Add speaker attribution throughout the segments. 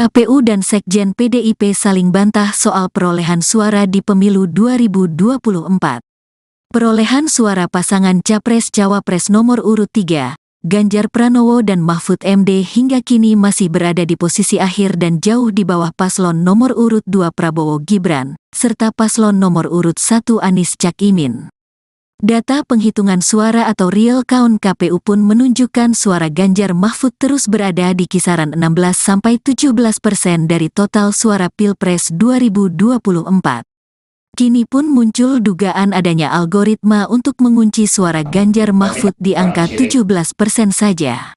Speaker 1: KPU dan Sekjen PDIP saling bantah soal perolehan suara di pemilu 2024. Perolehan suara pasangan Capres-Cawapres nomor urut 3, Ganjar Pranowo dan Mahfud MD hingga kini masih berada di posisi akhir dan jauh di bawah paslon nomor urut 2 Prabowo Gibran, serta paslon nomor urut 1 Anies Cak Imin. Data penghitungan suara atau real count KPU pun menunjukkan suara Ganjar Mahfud terus berada di kisaran 16–17% dari total suara Pilpres 2024. Kini pun muncul dugaan adanya algoritma untuk mengunci suara Ganjar Mahfud di angka 17% saja.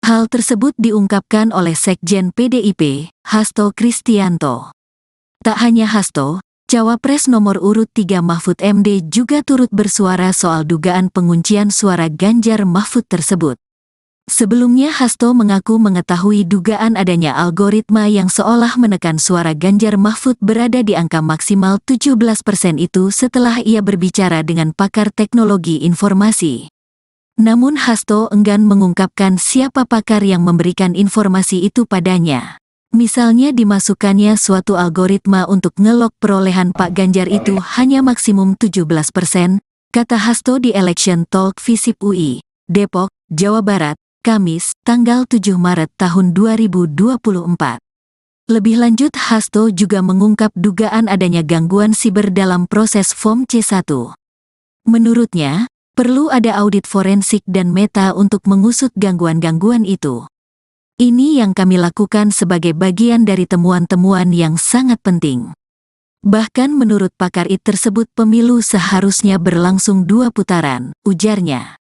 Speaker 1: Hal tersebut diungkapkan oleh Sekjen PDIP, Hasto Kristianto. Tak hanya Hasto, Cawapres nomor urut 3 Mahfud MD juga turut bersuara soal dugaan penguncian suara Ganjar Mahfud tersebut. Sebelumnya Hasto mengaku mengetahui dugaan adanya algoritma yang seolah menekan suara Ganjar Mahfud berada di angka maksimal 17% itu setelah ia berbicara dengan pakar teknologi informasi. Namun Hasto enggan mengungkapkan siapa pakar yang memberikan informasi itu padanya. Misalnya dimasukkannya suatu algoritma untuk ngelok perolehan Pak Ganjar itu hanya maksimum 17%, kata Hasto di Election Talk Visip UI, Depok, Jawa Barat, Kamis, tanggal 7 Maret tahun 2024. Lebih lanjut Hasto juga mengungkap dugaan adanya gangguan siber dalam proses Form C1. Menurutnya, perlu ada audit forensik dan meta untuk mengusut gangguan-gangguan itu. Ini yang kami lakukan sebagai bagian dari temuan-temuan yang sangat penting. Bahkan menurut pakar IT tersebut pemilu seharusnya berlangsung 2 putaran, ujarnya.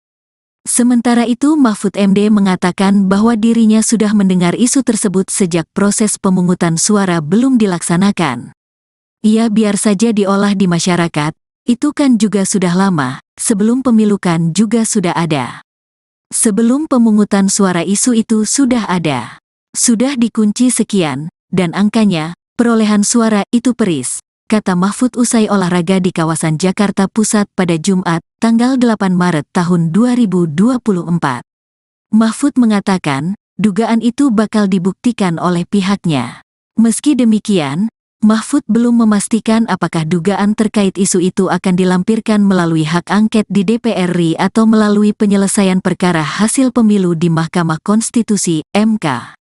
Speaker 1: Sementara itu Mahfud MD mengatakan bahwa dirinya sudah mendengar isu tersebut sejak proses pemungutan suara belum dilaksanakan. Ia biar saja diolah di masyarakat, itu kan juga sudah lama, sebelum pemilu kan juga sudah ada. Sebelum pemungutan suara isu itu sudah ada. Sudah dikunci sekian, dan angkanya, perolehan suara itu peris, kata Mahfud usai olahraga di kawasan Jakarta Pusat pada Jumat, tanggal 8 Maret tahun 2024. Mahfud mengatakan, dugaan itu bakal dibuktikan oleh pihaknya. Meski demikian, Mahfud belum memastikan apakah dugaan terkait isu itu akan dilampirkan melalui hak angket di DPR RI atau melalui penyelesaian perkara hasil pemilu di Mahkamah Konstitusi, MK.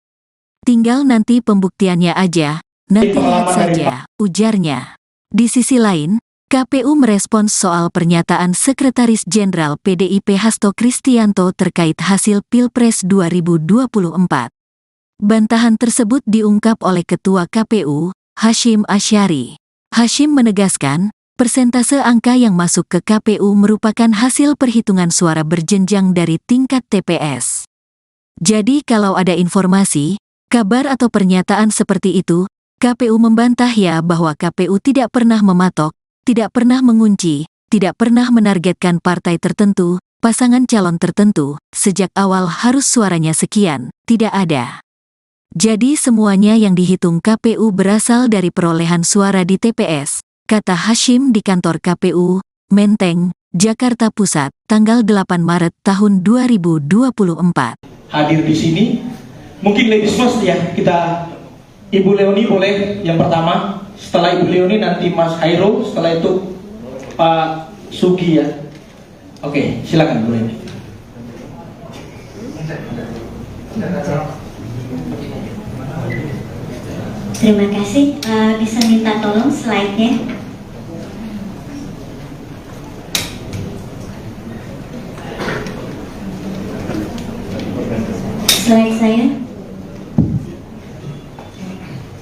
Speaker 1: Tinggal nanti pembuktiannya aja, nanti lihat saja, ujarnya. Di sisi lain, KPU merespons soal pernyataan Sekretaris Jenderal PDIP Hasto Kristianto terkait hasil Pilpres 2024. Bantahan tersebut diungkap oleh Ketua KPU, Hasyim Asyari. Hasyim menegaskan, persentase angka yang masuk ke KPU merupakan hasil perhitungan suara berjenjang dari tingkat TPS. Jadi kalau ada informasi, kabar atau pernyataan seperti itu, KPU membantah ya bahwa KPU tidak pernah mematok, tidak pernah mengunci, tidak pernah menargetkan partai tertentu, pasangan calon tertentu, sejak awal harus suaranya sekian, tidak ada. Jadi semuanya yang dihitung KPU berasal dari perolehan suara di TPS, kata Hasyim di kantor KPU, Menteng, Jakarta Pusat, tanggal 8 Maret tahun 2024.
Speaker 2: Hadir di sini, mungkin ladies first ya, kita Ibu Leoni boleh yang pertama, setelah Ibu Leoni nanti Mas Hairul, setelah itu Pak Sugi ya. Oke, silakan Bu Leoni.
Speaker 3: Terima kasih, bisa minta tolong slide-nya. Slide saya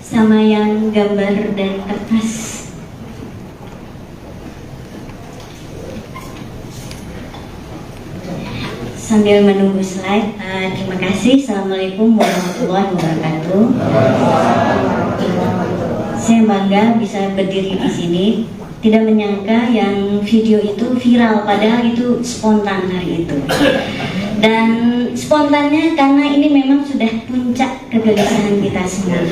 Speaker 3: sama yang gambar dari kertas. Sambil menunggu slide, terima kasih. Assalamualaikum warahmatullahi wabarakatuh. Saya bangga bisa berdiri di sini. Tidak menyangka yang video itu viral, padahal itu spontan hari itu. Dan spontannya karena ini memang sudah puncak kegelisahan kita semua.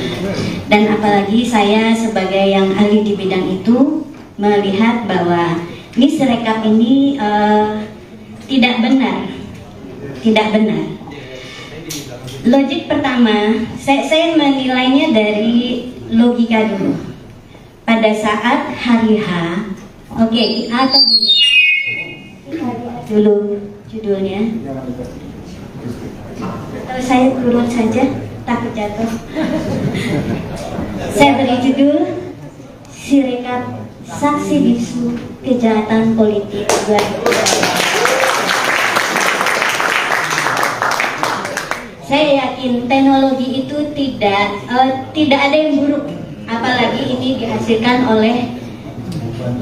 Speaker 3: Dan apalagi saya sebagai yang ahli di bidang itu melihat bahwa ini Sirekap ini tidak benar. Logik pertama, saya menilainya dari logika dulu. Pada saat hari H, oke, atau gini, kita lihat dulu judulnya. Atau saya urut saja, takut jatuh. Saya beri judul Sirekap Saksi Bisu Kejahatan Politik 2020. Saya yakin teknologi itu tidak ada yang buruk, apalagi ini dihasilkan oleh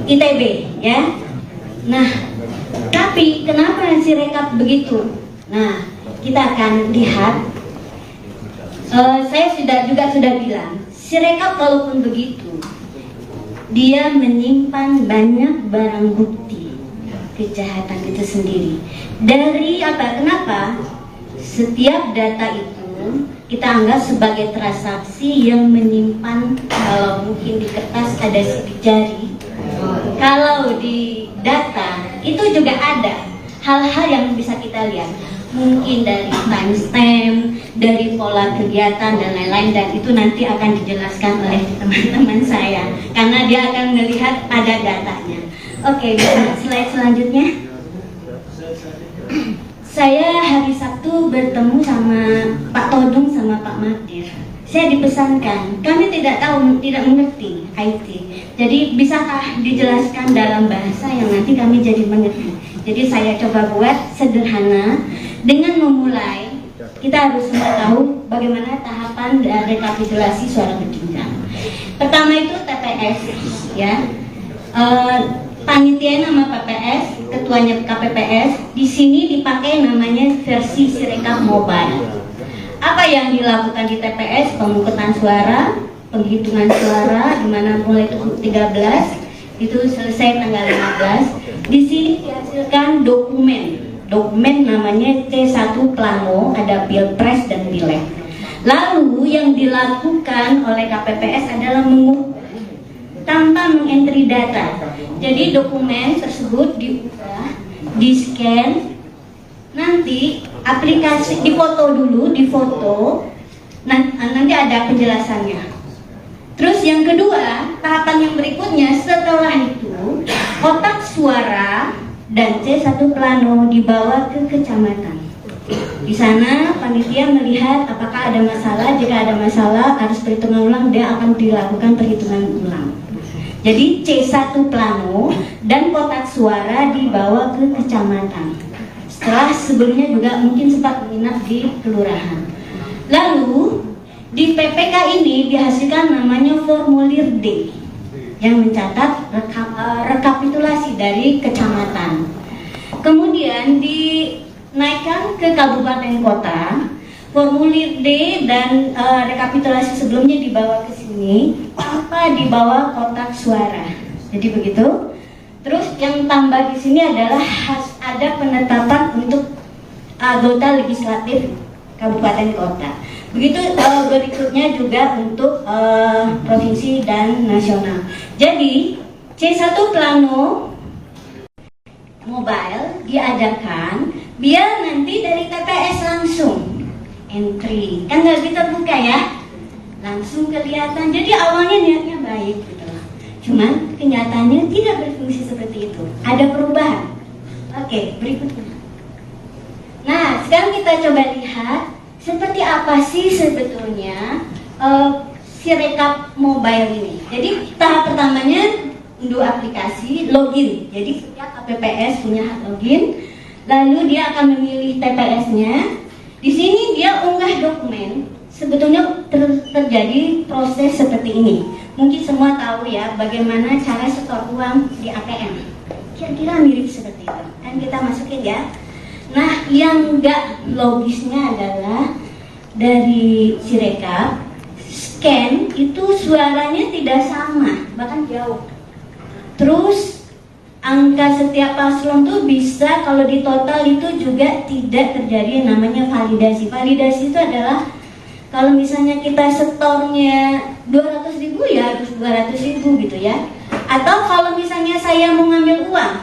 Speaker 3: ITB, ya. Nah, tapi kenapa Sirekap begitu? Nah, kita akan lihat. Saya sudah bilang, Sirekap walaupun begitu, dia menyimpan banyak barang bukti kejahatan itu sendiri. Dari apa? Kenapa? Setiap data itu kita anggap sebagai transaksi yang menyimpan, kalau mungkin di kertas ada sidik jari, kalau di data itu juga ada hal-hal yang bisa kita lihat, mungkin dari timestamp, dari pola kegiatan dan lain-lain, dan itu nanti akan dijelaskan oleh teman-teman saya karena dia akan melihat ada datanya. Oke, slide selanjutnya. Saya hari Sabtu bertemu sama Pak Todung sama Pak Magdir. Saya dipesankan, kami tidak mengerti IT. Jadi bisakah dijelaskan dalam bahasa yang nanti kami jadi mengerti. Jadi saya coba buat sederhana dengan memulai. Kita harus semua tahu bagaimana tahapan dari rekapitulasi suara berjenjang. Pertama itu TPS, ya. Panitia nama PPS, ketuanya KPPS. Di sini dipakai namanya versi Sirekap Mobile. Apa yang dilakukan di TPS? Pemungutan suara, penghitungan suara, di mana mulai 13 itu selesai tanggal 15. Di sini dihasilkan dokumen namanya C1 Plano, ada Pilpres dan Pileg. Lalu yang dilakukan oleh KPPS adalah mengukur tanpa mengentry data. Jadi dokumen tersebut diubah, di-scan, nanti aplikasi difoto dulu, nanti ada penjelasannya. Terus yang kedua, tahapan yang berikutnya setelah itu, kotak suara dan C1 Plano dibawa ke kecamatan. Di sana panitia melihat apakah ada masalah. Jika ada masalah harus perhitungan ulang, dia akan dilakukan perhitungan ulang. Jadi C1 Plano dan kotak suara dibawa ke kecamatan. Setelah sebelumnya juga mungkin sempat menginap di kelurahan. Lalu di PPK ini dihasilkan namanya formulir D yang mencatat rekapitulasi dari kecamatan. Kemudian dinaikkan ke kabupaten kota. Formulir D dan rekapitulasi sebelumnya dibawa ke sini tanpa dibawa kotak suara. Jadi begitu. Terus yang tambah di sini adalah ada penetapan untuk anggota legislatif kabupaten kota. Begitu berikutnya juga untuk provinsi dan nasional. Jadi C1 Plano Mobile diadakan biar nanti dari TPS langsung entry, kan nggak terbuka ya, langsung kelihatan. Jadi awalnya niatnya baik gitu, cuman kenyataannya tidak berfungsi seperti itu, ada perubahan. Oke, berikutnya. Nah, sekarang kita coba lihat seperti apa sih sebetulnya Sirekap Mobile ini. Jadi tahap pertamanya unduh aplikasi, login. Jadi setiap KPPS punya hak login, lalu dia akan memilih TPS-nya. Di sini dia unggah dokumen. Sebetulnya terjadi proses seperti ini. Mungkin semua tahu ya bagaimana cara setor uang di ATM. Kira-kira mirip seperti itu. Kan kita masukin ya. Nah, yang enggak logisnya adalah dari Sirekap scan itu suaranya tidak sama, bahkan jauh. Terus angka setiap paslon tuh bisa kalau di total itu juga tidak terjadi yang namanya validasi. Validasi itu adalah kalau misalnya kita setornya 200.000 ya harus 200.000 gitu ya. Atau kalau misalnya saya mau ngambil uang,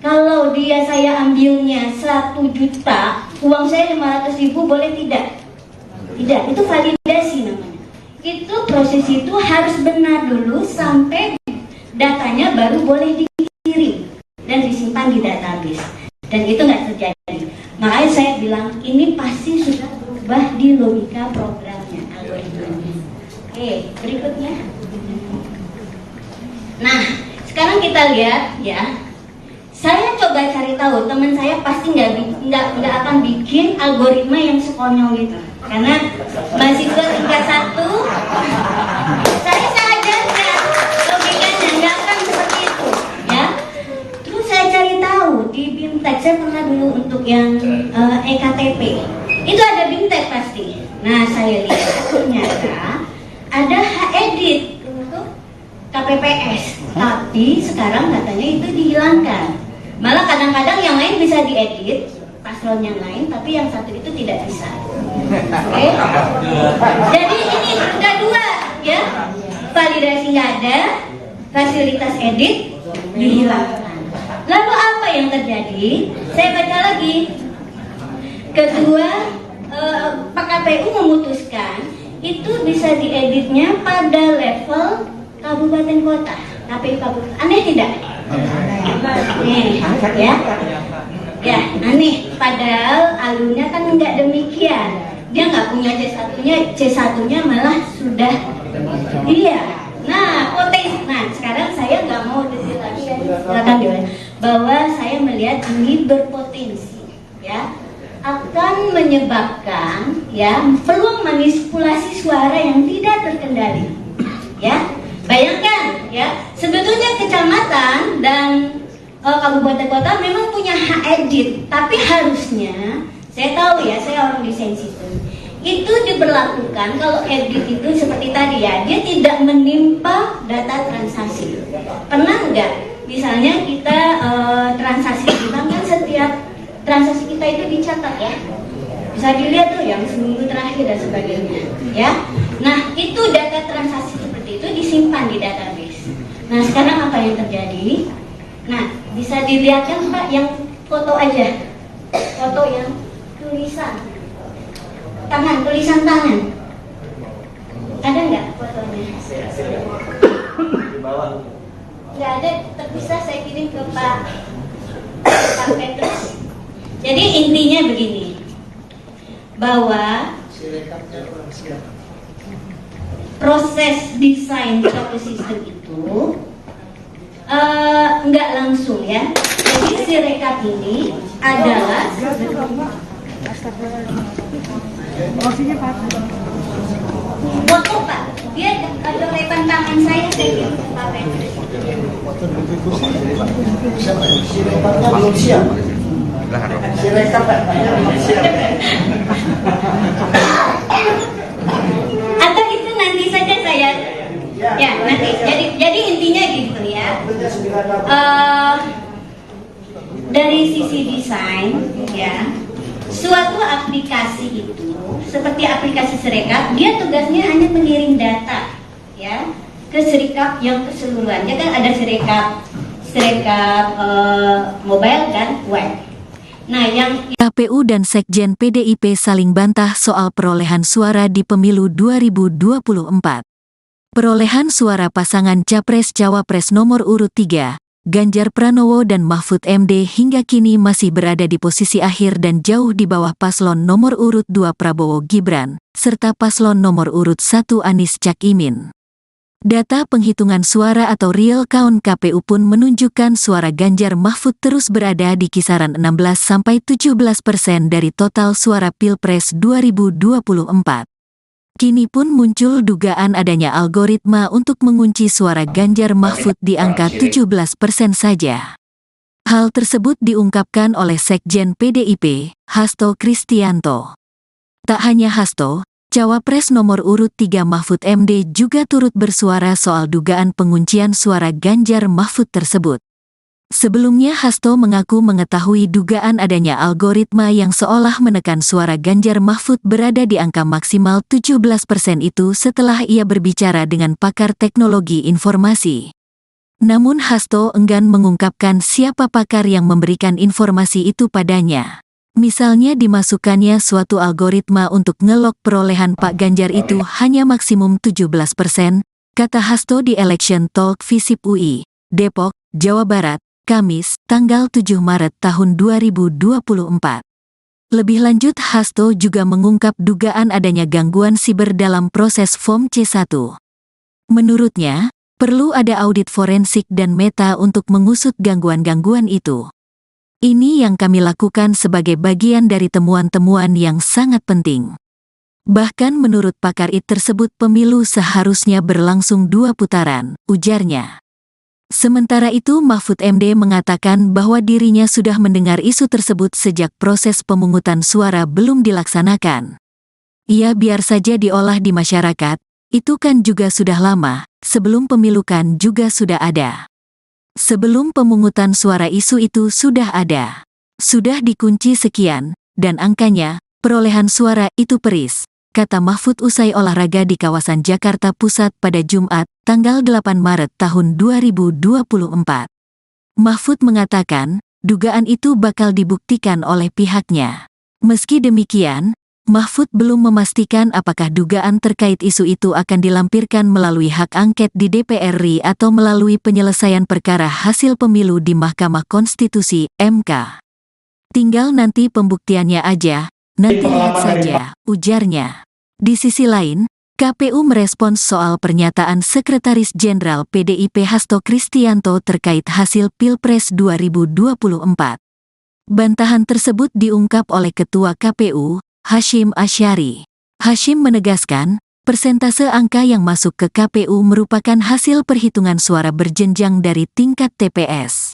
Speaker 3: kalau saya ambilnya 1 juta uang saya 500.000 boleh tidak? Tidak, itu validasi namanya. Itu proses itu harus benar dulu sampai datanya baru boleh dikirim dan disimpan di database. Dan itu nggak terjadi. Makanya saya bilang ini pasti sudah berubah di logika programnya, algoritmanya. Oke, berikutnya. Nah, sekarang kita lihat ya. Saya coba cari tahu, teman saya pasti nggak akan bikin algoritma yang sekonyol gitu. Karena mahasiswa tingkat 1, saya ajarkan logikanya nggak akan seperti itu, ya. Terus saya cari tahu di BIMTEK, saya pernah dulu untuk yang EKTP, itu ada BIMTEK pasti. Nah, saya lihat ternyata ada edit untuk KPPS, tapi sekarang katanya itu dihilangkan. Malah kadang-kadang yang lain bisa diedit, paslon yang lain, tapi yang satu itu tidak bisa. Oke? Jadi ini ada dua, ya. Validasi nggak ada, fasilitas edit dihilangkan. Lalu apa yang terjadi? Saya baca lagi. Kedua, Pak KPU memutuskan itu bisa dieditnya pada level kabupaten kota, KPU kabupaten. Aneh tidak? Aneh, ya aneh. Padahal alurnya kan nggak demikian. Dia nggak punya C1-nya malah sudah. Iya. Nah, potensi. Nah, sekarang saya nggak mau detail lagi. Silakan diulang. Bahwa saya melihat ini berpotensi, ya, akan menyebabkan ya peluang manipulasi suara yang tidak terkendali, ya. Bayangkan ya, sebetulnya kecamatan dan kabupaten kota memang punya hak edit, tapi harusnya, saya tahu ya, saya orang desain sistem, itu diberlakukan kalau edit itu seperti tadi ya, dia tidak menimpa data transaksi. Pernah nggak? Misalnya kita transaksi di bank kan setiap transaksi kita itu dicatat ya, bisa dilihat tuh yang seminggu terakhir dan sebagainya, ya. Nah itu data transaksi seperti itu disimpan di database. Nah sekarang apa yang terjadi? Nah bisa dilihat kan Pak yang foto aja, foto yang tulisan tangan, ada nggak fotonya? Nggak ada, terpisah saya kirim ke Pak Petrus. Jadi intinya begini, bahwa proses desain suatu sistem itu nggak langsung ya. Jadi Sirekap ini adalah foto Pak. Dia ada rekan tangan saya kirim ke Pak Petrus.
Speaker 4: Sirekapnya belum siap.
Speaker 3: Atau itu nanti saja saya ya nanti. Jadi intinya gitu ya. Dari sisi desain ya, suatu aplikasi itu seperti aplikasi Sirekap, dia tugasnya hanya mengirim data ya ke Sirekap yang keseluruhan. Dia kan ada Sirekap mobile dan web. Nah, yang
Speaker 1: KPU dan Sekjen PDIP saling bantah soal perolehan suara di pemilu 2024. Perolehan suara pasangan Capres-Cawapres nomor urut 3, Ganjar Pranowo dan Mahfud MD hingga kini masih berada di posisi akhir dan jauh di bawah paslon nomor urut 2 Prabowo Gibran, serta paslon nomor urut 1 Anies Caimin. Data penghitungan suara atau real count KPU pun menunjukkan suara Ganjar Mahfud terus berada di kisaran 16-17% dari total suara Pilpres 2024. Kini pun muncul dugaan adanya algoritma untuk mengunci suara Ganjar Mahfud di angka 17% saja. Hal tersebut diungkapkan oleh Sekjen PDIP, Hasto Kristianto. Tak hanya Hasto, Cawapres nomor urut 3 Mahfud MD juga turut bersuara soal dugaan penguncian suara Ganjar Mahfud tersebut. Sebelumnya Hasto mengaku mengetahui dugaan adanya algoritma yang seolah menekan suara Ganjar Mahfud berada di angka maksimal 17% itu setelah ia berbicara dengan pakar teknologi informasi. Namun Hasto enggan mengungkapkan siapa pakar yang memberikan informasi itu padanya. Misalnya dimasukkannya suatu algoritma untuk ngelok perolehan Pak Ganjar itu hanya maksimum 17%, kata Hasto di Election Talk Visip UI, Depok, Jawa Barat, Kamis, tanggal 7 Maret tahun 2024. Lebih lanjut, Hasto juga mengungkap dugaan adanya gangguan siber dalam proses Form C1. Menurutnya, perlu ada audit forensik dan meta untuk mengusut gangguan-gangguan itu. Ini yang kami lakukan sebagai bagian dari temuan-temuan yang sangat penting. Bahkan menurut pakar IT tersebut pemilu seharusnya berlangsung 2 putaran, ujarnya. Sementara itu Mahfud MD mengatakan bahwa dirinya sudah mendengar isu tersebut sejak proses pemungutan suara belum dilaksanakan. Ya biar saja diolah di masyarakat, itu kan juga sudah lama, sebelum pemilu kan juga sudah ada. Sebelum pemungutan suara isu itu sudah ada. Sudah dikunci sekian, dan angkanya, perolehan suara itu peris, kata Mahfud usai olahraga di kawasan Jakarta Pusat pada Jumat, tanggal 8 Maret tahun 2024. Mahfud mengatakan, dugaan itu bakal dibuktikan oleh pihaknya. Meski demikian, Mahfud belum memastikan apakah dugaan terkait isu itu akan dilampirkan melalui hak angket di DPR RI atau melalui penyelesaian perkara hasil pemilu di Mahkamah Konstitusi, MK. Tinggal nanti pembuktiannya aja, nanti lihat saja, ujarnya. Di sisi lain, KPU merespons soal pernyataan Sekretaris Jenderal PDIP Hasto Kristianto terkait hasil Pilpres 2024. Bantahan tersebut diungkap oleh Ketua KPU, Hasyim Asyari. Hasyim menegaskan, persentase angka yang masuk ke KPU merupakan hasil perhitungan suara berjenjang dari tingkat TPS.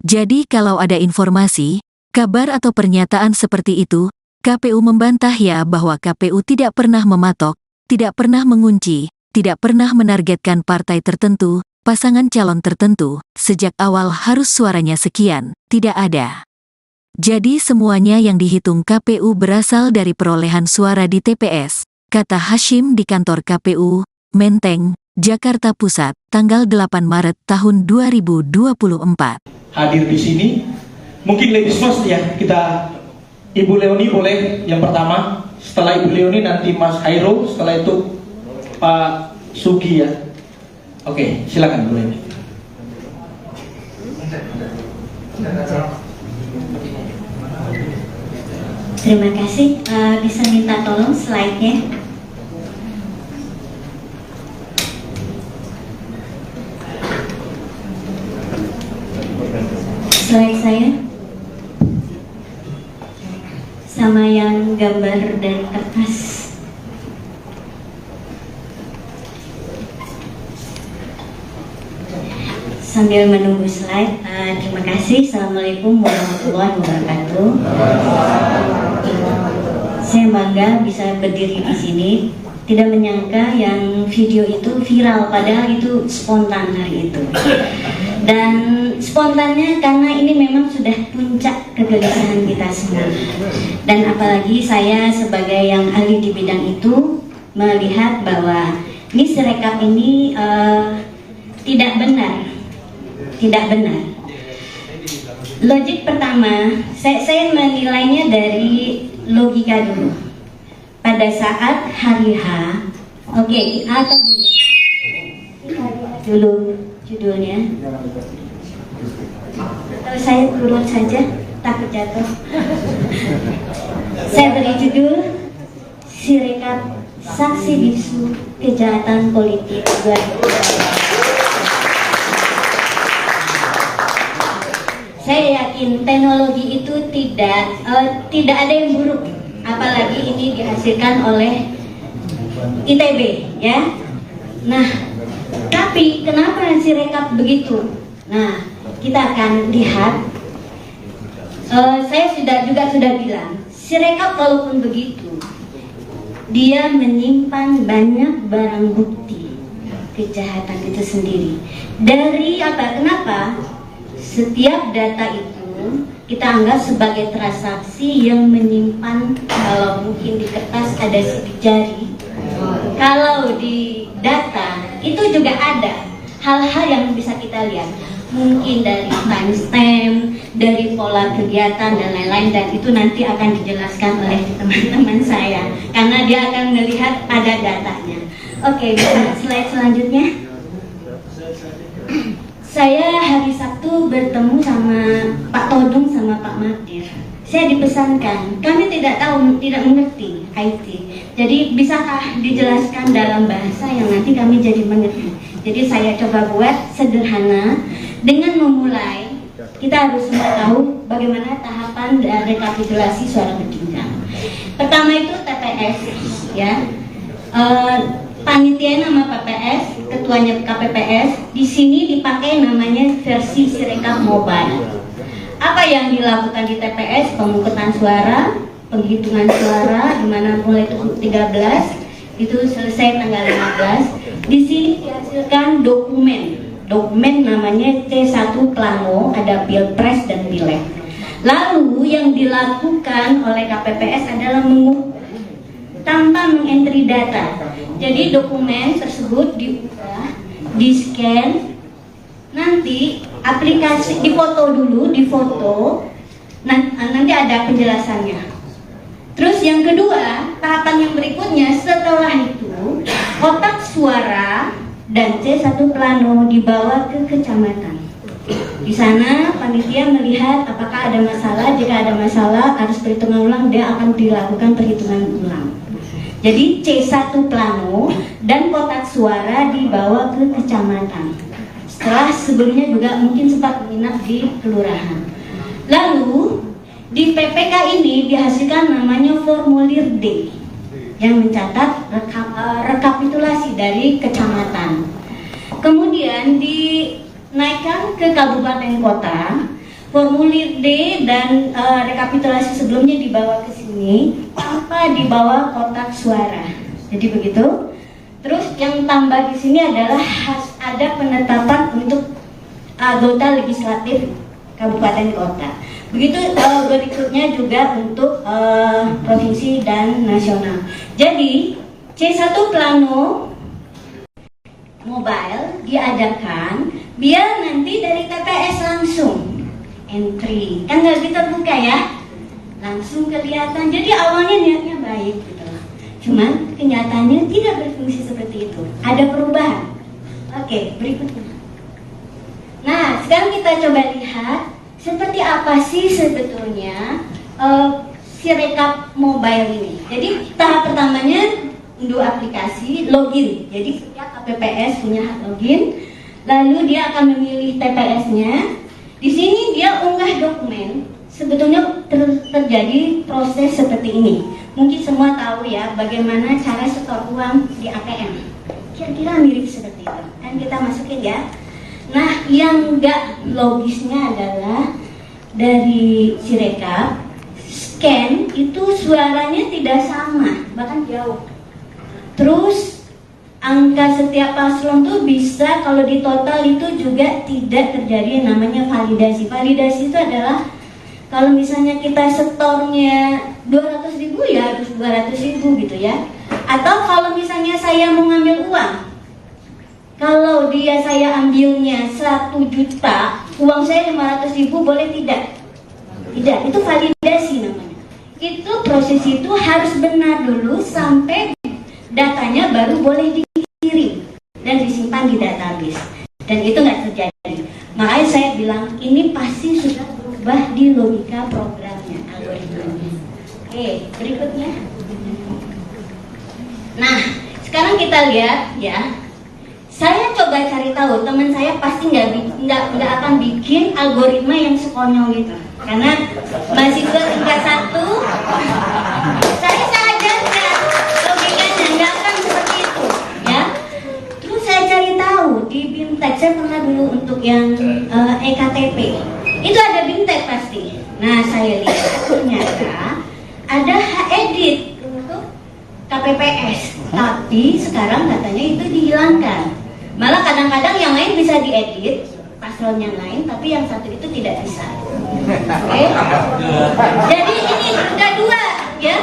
Speaker 1: Jadi kalau ada informasi, kabar atau pernyataan seperti itu, KPU membantah ya bahwa KPU tidak pernah mematok, tidak pernah mengunci, tidak pernah menargetkan partai tertentu, pasangan calon tertentu, sejak awal harus suaranya sekian, tidak ada. Jadi semuanya yang dihitung KPU berasal dari perolehan suara di TPS, kata Hasyim di kantor KPU, Menteng, Jakarta Pusat, tanggal 8 Maret tahun 2024.
Speaker 2: Hadir di sini, mungkin ladies first ya, kita Ibu Leoni boleh yang pertama, setelah Ibu Leoni nanti Mas Hairul, setelah itu Pak Sugi ya. Oke, silakan Bu Leoni.
Speaker 3: Terima kasih. Bisa minta tolong slide-nya. Slide saya sama yang gambar dari kertas. Sambil menunggu slide, terima kasih. Assalamualaikum warahmatullahi wabarakatuh. Saya bangga bisa berdiri di sini. Tidak menyangka yang video itu viral, padahal itu spontan hari itu. Dan spontannya karena ini memang sudah puncak kegelisahan kita semua. Dan apalagi saya sebagai yang ahli di bidang itu melihat bahwa ini Sirekap ini tidak benar. Tidak benar. Logik pertama, saya menilainya dari logika dulu. Pada saat hari H, oke, atau gini, dulu judulnya. Atau saya turun saja, takut jatuh. Saya beri judul Sirekap Saksi Bisu Kejahatan Politik 2024. Saya yakin teknologi itu tidak ada yang buruk, apalagi ini dihasilkan oleh ITB, ya. Nah, tapi kenapa Sirekap begitu? Nah, kita akan lihat. Saya juga sudah bilang, Sirekap walaupun begitu, dia menyimpan banyak barang bukti kejahatan itu sendiri. Dari apa? Kenapa? Setiap data itu kita anggap sebagai transaksi yang menyimpan, kalau mungkin di kertas ada sidik jari, kalau di data itu juga ada hal-hal yang bisa kita lihat. mungkin dari timestamp, dari pola kegiatan dan lain-lain, dan itu nanti akan dijelaskan oleh teman-teman saya karena dia akan melihat ada datanya. Oke, bisa slide selanjutnya. Saya hari Sabtu bertemu sama Pak Todung sama Pak Mardir. Saya dipesankan, kami tidak tahu, tidak mengerti IT. Jadi bisakah dijelaskan dalam bahasa yang nanti kami jadi mengerti. Jadi saya coba buat sederhana. Dengan memulai, kita harus semua tahu bagaimana tahapan rekapitulasi suara berjenjang. Pertama itu TPS, ya. Panitia nama PPS, ketuanya KPPS. Di sini dipakai namanya versi Sirekap Mobile. Apa yang dilakukan di TPS? Pemungutan suara, penghitungan suara, di mana mulai 13 itu selesai tanggal 15. Di sini dihasilkan dokumen namanya C1 Plano, ada Pilpres dan Pileg. Lalu yang dilakukan oleh KPPS adalah mengukur tanpa mengentry data. Jadi dokumen tersebut diunggah, di-scan, nanti aplikasi difoto dulu, nanti ada penjelasannya. Terus yang kedua, tahapan yang berikutnya setelah itu kotak suara dan C1 Plano dibawa ke kecamatan. Di sana panitia melihat apakah ada masalah. Jika ada masalah harus perhitungan ulang, dia akan dilakukan perhitungan ulang. Jadi C1 Plano dan kotak suara dibawa ke kecamatan. Setelah sebelumnya juga mungkin sempat menginap di kelurahan. Lalu di PPK ini dihasilkan namanya formulir D yang mencatat rekapitulasi dari kecamatan. Kemudian dinaikkan ke kabupaten kota. Formulir D dan rekapitulasi sebelumnya dibawa ke sini tanpa dibawa kotak suara. Jadi begitu. Terus yang tambah di sini adalah ada penetapan untuk anggota legislatif kabupaten kota. Begitu berikutnya juga untuk provinsi dan nasional. Jadi C1 Plano Mobile diadakan biar nanti dari TPS langsung entry, kan nggak terbuka ya, langsung kelihatan. Jadi awalnya niatnya baik gitu, cuman kenyataannya tidak berfungsi seperti itu. Ada perubahan. Oke, berikutnya. Nah, sekarang kita coba lihat seperti apa sih sebetulnya Sirekap Mobile ini. Jadi tahap pertamanya unduh aplikasi, login. Jadi setiap KPPS punya hak login. Lalu dia akan memilih TPS-nya. Di sini dia unggah dokumen. Sebetulnya terjadi proses seperti ini. Mungkin semua tahu ya bagaimana cara setor uang di ATM. Kira-kira mirip seperti itu. Kan kita masukin ya. Nah, yang enggak logisnya adalah dari Sirekap scan itu suaranya tidak sama, bahkan jauh. Terus angka setiap paslon tuh bisa kalau di total itu juga tidak terjadi yang namanya validasi. Validasi itu adalah kalau misalnya kita setornya 200.000 ya harus 200.000 gitu ya. Atau kalau misalnya saya mau ngambil uang, kalau saya ambilnya 1 juta, uang saya 500.000 boleh tidak? Tidak, itu validasi namanya. Itu proses itu harus benar dulu sampai datanya baru boleh dikirim dan disimpan di database. Dan itu nggak terjadi. Makanya saya bilang ini pasti sudah berubah di logika programnya, algoritmanya. Oke, berikutnya. Nah, sekarang kita lihat ya. Saya coba cari tahu, teman saya pasti nggak akan bikin algoritma yang sekonyol itu, karena mahasiswa tingkat 1, saya ajarkan logikanya nggak akan seperti itu, ya. Terus saya cari tahu di BIMTEK, saya pernah dulu untuk yang EKTP, itu ada BIMTEK pasti. Nah, saya lihat ternyata ada edit untuk KPPS, tapi sekarang katanya itu dihilangkan. Malah kadang-kadang yang lain bisa diedit, paslon yang lain, tapi yang satu itu tidak bisa. Oke? Jadi ini udah dua, ya.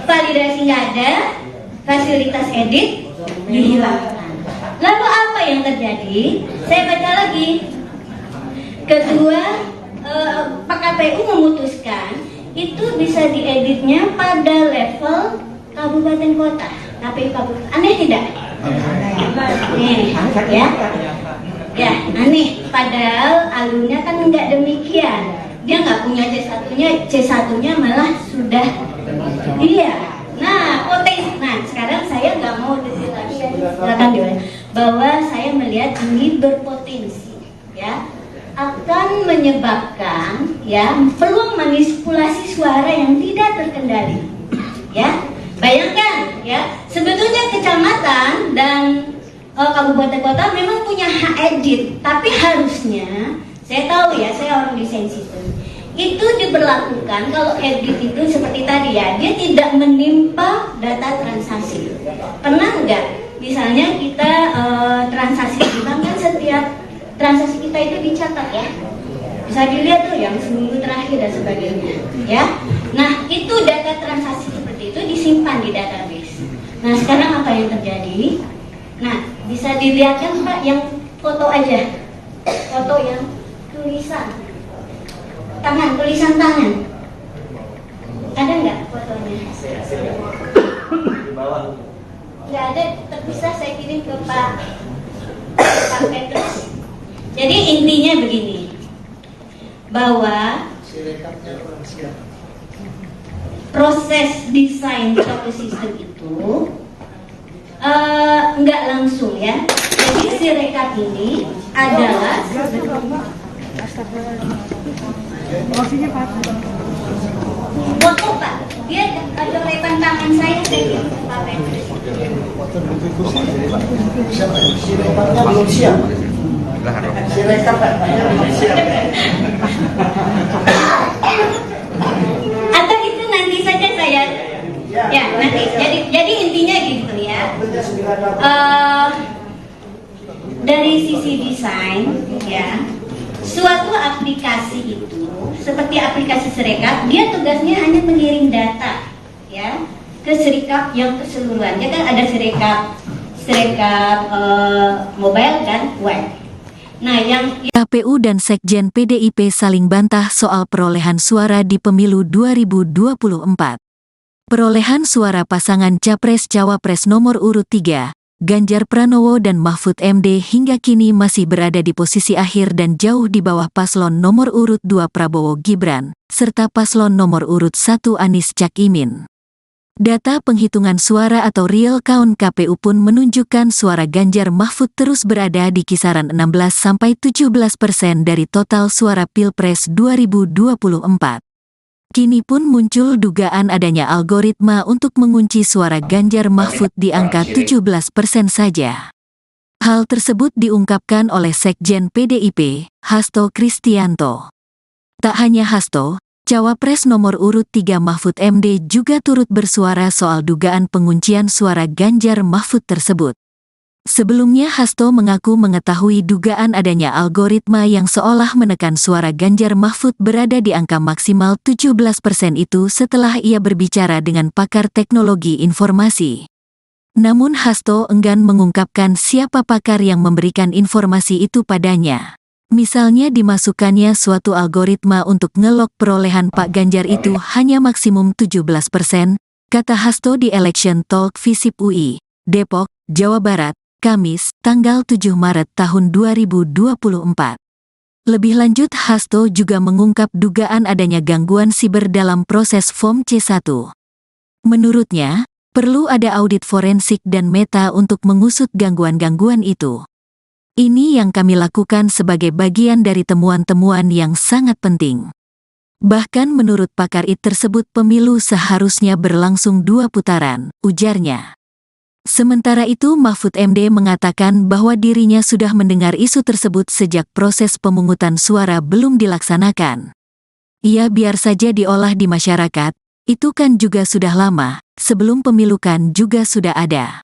Speaker 3: Validasi nggak ada, fasilitas edit dihilangkan. Lalu apa yang terjadi? Saya baca lagi. Kedua, Pak KPU memutuskan itu bisa dieditnya pada level kabupaten kota, KPU kabupaten. Aneh tidak? Aneh, ya. Ya, aneh. Padahal alurnya kan nggak demikian. Dia nggak punya C1-nya malah sudah. Iya. Nah, potensi. Nah, sekarang saya nggak mau detail lagi, silakan diulang. Bahwa saya melihat ini berpotensi, ya, akan menyebabkan, ya, peluang manipulasi suara yang tidak terkendali, ya. Bayangkan, ya, sebetulnya kecamatan dan kabupaten kota memang punya hak edit, tapi harusnya, saya tahu ya, saya orang desain sistem, itu diberlakukan kalau edit itu seperti tadi ya, dia tidak menimpa data transaksi. Pernah nggak? Misalnya kita transaksi di bank kan setiap transaksi kita itu dicatat ya, bisa dilihat tuh yang seminggu terakhir dan sebagainya, ya. Nah itu data transaksi seperti itu disimpan di database. Nah sekarang apa yang terjadi? Nah bisa dilihatkan Pak yang foto aja, foto yang tulisan tangan, ada nggak fotonya? Nggak ada, terpisah, saya kirim ke Pak Petrus. Jadi intinya begini, bahwa proses desain suatu sistem itu nggak langsung ya. Jadi Sirekap ini adalah foto Pak, dia ada repan tangan saya kirim ke Pak Petrus.
Speaker 4: Sirekapnya belum siap. Sirekap belum siap.
Speaker 3: Atau itu nanti saja saya, ya nanti. Jadi intinya gitu ya. Dari sisi desain, ya, suatu aplikasi itu seperti aplikasi Sirekap, dia tugasnya hanya mengirim data, ya, ke Sirekap yang keseluruhannya kan ada Sirekap mobile dan web. Nah, yang
Speaker 1: KPU dan Sekjen PDIP saling bantah soal perolehan suara di pemilu 2024. Perolehan suara pasangan Capres-Cawapres nomor urut 3, Ganjar Pranowo dan Mahfud MD hingga kini masih berada di posisi akhir dan jauh di bawah paslon nomor urut 2 Prabowo Gibran, serta paslon nomor urut 1 Anies Cak Imin. Data penghitungan suara atau real count KPU pun menunjukkan suara Ganjar Mahfud terus berada di kisaran 16–17% dari total suara Pilpres 2024. Kini pun muncul dugaan adanya algoritma untuk mengunci suara Ganjar Mahfud di angka 17% saja. Hal tersebut diungkapkan oleh Sekjen PDIP, Hasto Kristianto. Tak hanya Hasto, Cawapres nomor urut 3 Mahfud MD juga turut bersuara soal dugaan penguncian suara Ganjar Mahfud tersebut. Sebelumnya Hasto mengaku mengetahui dugaan adanya algoritma yang seolah menekan suara Ganjar Mahfud berada di angka maksimal 17% itu setelah ia berbicara dengan pakar teknologi informasi. Namun Hasto enggan mengungkapkan siapa pakar yang memberikan informasi itu padanya. Misalnya dimasukkannya suatu algoritma untuk ngelok perolehan Pak Ganjar itu hanya maksimum 17%, kata Hasto di Election Talk Visip UI, Depok, Jawa Barat, Kamis, tanggal 7 Maret tahun 2024. Lebih lanjut Hasto juga mengungkap dugaan adanya gangguan siber dalam proses Form C1. Menurutnya, perlu ada audit forensik dan meta untuk mengusut gangguan-gangguan itu. Ini yang kami lakukan sebagai bagian dari temuan-temuan yang sangat penting. Bahkan menurut pakar IT tersebut pemilu seharusnya berlangsung 2 putaran, ujarnya. Sementara itu Mahfud MD mengatakan bahwa dirinya sudah mendengar isu tersebut sejak proses pemungutan suara belum dilaksanakan. Ia biar saja diolah di masyarakat, itu kan juga sudah lama, sebelum pemilu kan juga sudah ada.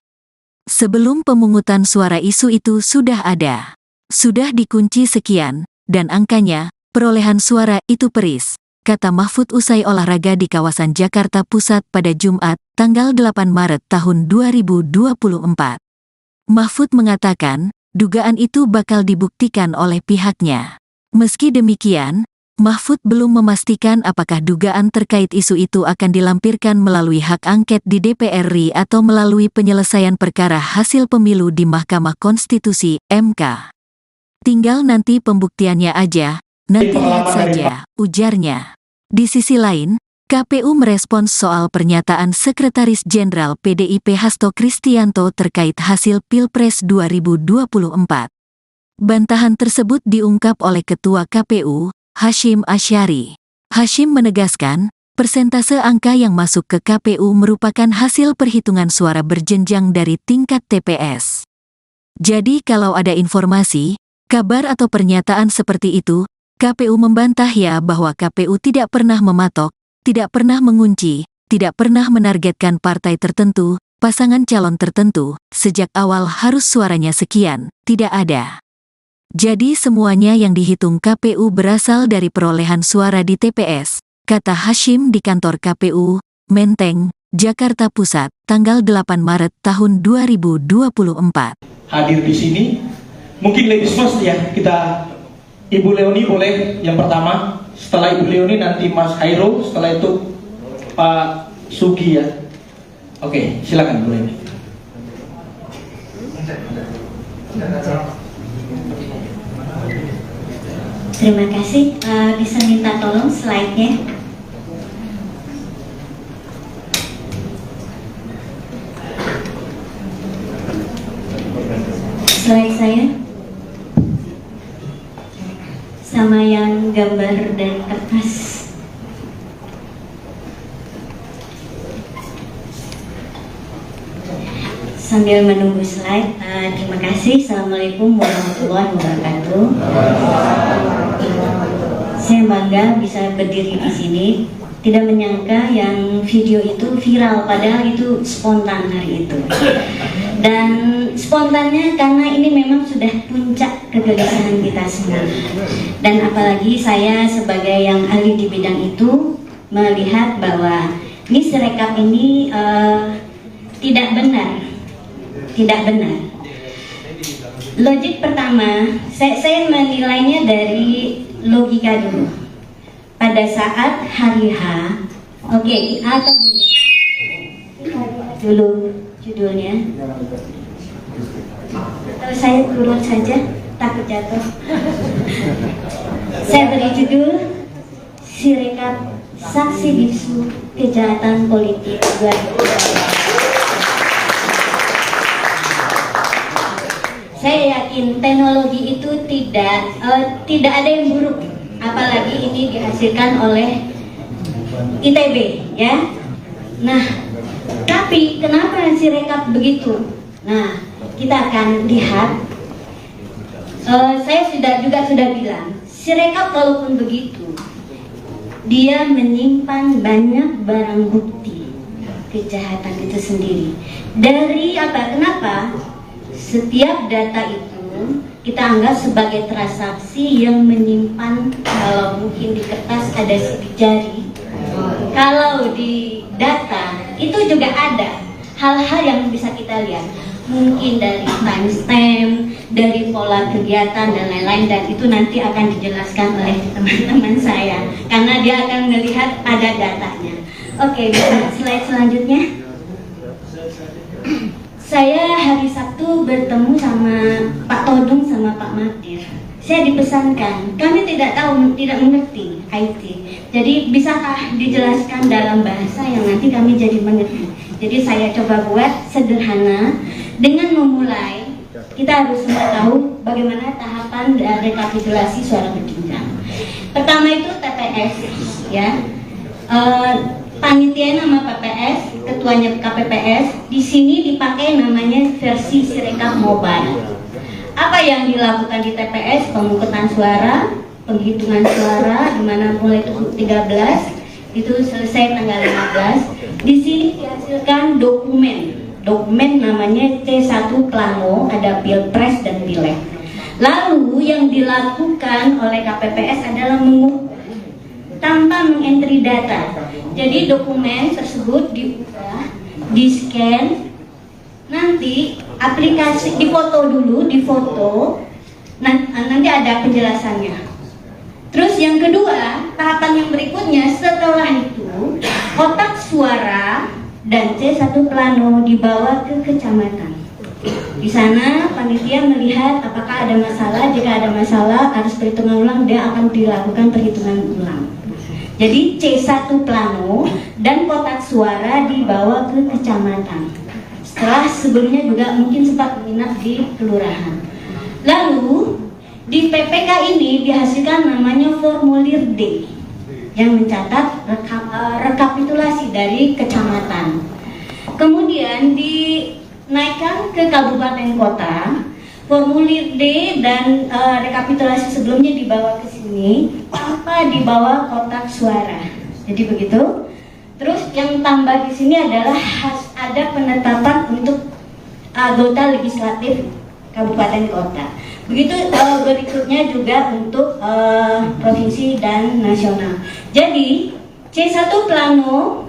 Speaker 1: Sebelum pemungutan suara isu itu sudah ada. Sudah dikunci sekian, dan angkanya, perolehan suara itu peris, kata Mahfud usai olahraga di kawasan Jakarta Pusat pada Jumat, tanggal 8 Maret tahun 2024. Mahfud mengatakan, dugaan itu bakal dibuktikan oleh pihaknya. Meski demikian, Mahfud belum memastikan apakah dugaan terkait isu itu akan dilampirkan melalui hak angket di DPR RI atau melalui penyelesaian perkara hasil pemilu di Mahkamah Konstitusi (MK). Tinggal nanti pembuktiannya aja, nanti lihat saja, ujarnya. Di sisi lain, KPU merespons soal pernyataan Sekretaris Jenderal PDIP Hasto Kristianto terkait hasil Pilpres 2024. Bantahan tersebut diungkap oleh Ketua KPU, Hasyim Asyari. Hasyim menegaskan, persentase angka yang masuk ke KPU merupakan hasil perhitungan suara berjenjang dari tingkat TPS. Jadi kalau ada informasi, kabar atau pernyataan seperti itu, KPU membantah ya bahwa KPU tidak pernah mematok, tidak pernah mengunci, tidak pernah menargetkan partai tertentu, pasangan calon tertentu, sejak awal harus suaranya sekian, tidak ada. Jadi semuanya yang dihitung KPU berasal dari perolehan suara di TPS, kata Hasyim di kantor KPU, Menteng, Jakarta Pusat, tanggal 8 Maret tahun 2024.
Speaker 2: Hadir di sini, mungkin ladies first ya, kita Ibu Leoni boleh yang pertama, setelah Ibu Leoni nanti Mas Hairul, setelah itu Pak Sugi ya. Oke, silakan Bu Leoni.
Speaker 3: Terima kasih. Bisa minta tolong slide-nya. Slide saya sama yang gambar dan kertas. Sambil menunggu slide, terima kasih. Assalamualaikum warahmatullahi wabarakatuh. Saya bangga bisa berdiri di sini. Tidak menyangka yang video itu viral, padahal itu spontan hari itu. Dan spontannya karena ini memang sudah puncak kegelisahan kita semua. Dan apalagi saya sebagai yang ahli di bidang itu melihat bahwa ini Sirekap ini tidak benar. Tidak benar. Logik pertama, saya menilainya dari logika dulu. Pada saat hari H, oke, atau gini, dulu judulnya. Atau saya turun saja, takut jatuh. Saya beri judul Sirekap Saksi Bisu Kejahatan Politik 2024. Saya yakin teknologi itu tidak ada yang buruk, apalagi ini dihasilkan oleh ITB, ya. Nah, tapi kenapa Sirekap begitu? Nah, kita akan lihat. Saya sudah bilang, Sirekap walaupun begitu, dia menyimpan banyak barang bukti kejahatan itu sendiri. Dari apa? Kenapa? Setiap data itu kita anggap sebagai transaksi yang menyimpan, kalau mungkin di kertas ada sidik jari, kalau di data itu juga ada hal-hal yang bisa kita lihat, mungkin dari timestamp, dari pola kegiatan dan lain-lain, dan itu nanti akan dijelaskan oleh teman-teman saya karena dia akan melihat ada datanya. Oke, bisa slide selanjutnya. Saya hari Sabtu bertemu sama Pak Todung sama Pak Magdir. Saya dipesankan, kami tidak mengerti IT. Jadi bisakah dijelaskan dalam bahasa yang nanti kami jadi mengerti. Jadi saya coba buat sederhana dengan memulai. Kita harus semua tahu bagaimana tahapan rekapitulasi suara berjenjang. Pertama itu TPS, ya. Panitia nama PPS, ketuanya KPPS, di sini dipakai namanya versi Sirekap Mobile. Apa yang dilakukan di TPS? Pemungutan suara, penghitungan suara, di mana mulai 13, itu selesai tanggal 15. Di sini dihasilkan dokumen namanya C1 Plano, ada Pilpres dan Pileg. Lalu yang dilakukan oleh KPPS adalah mengukur tanpa mengentry data. Jadi dokumen tersebut dibuka, di-scan, nanti aplikasi difoto dulu, nanti ada penjelasannya. Terus yang kedua, tahapan yang berikutnya setelah itu kotak suara dan C1 plano dibawa ke kecamatan. Di sana panitia melihat apakah ada masalah. Jika ada masalah harus perhitungan ulang, dia akan dilakukan perhitungan ulang. Jadi C1 plano dan kotak suara dibawa ke kecamatan. Setelah sebelumnya juga mungkin sempat menginap di kelurahan. Lalu di PPK ini dihasilkan namanya formulir D yang mencatat rekapitulasi dari kecamatan. Kemudian dinaikkan ke kabupaten kota, formulir D dan rekapitulasi sebelumnya dibawa ke sini tanpa dibawa kotak suara. Jadi begitu. Terus yang tambah di sini adalah ada penetapan untuk anggota legislatif kabupaten kota. Begitu berikutnya juga untuk provinsi dan nasional. Jadi C1 plano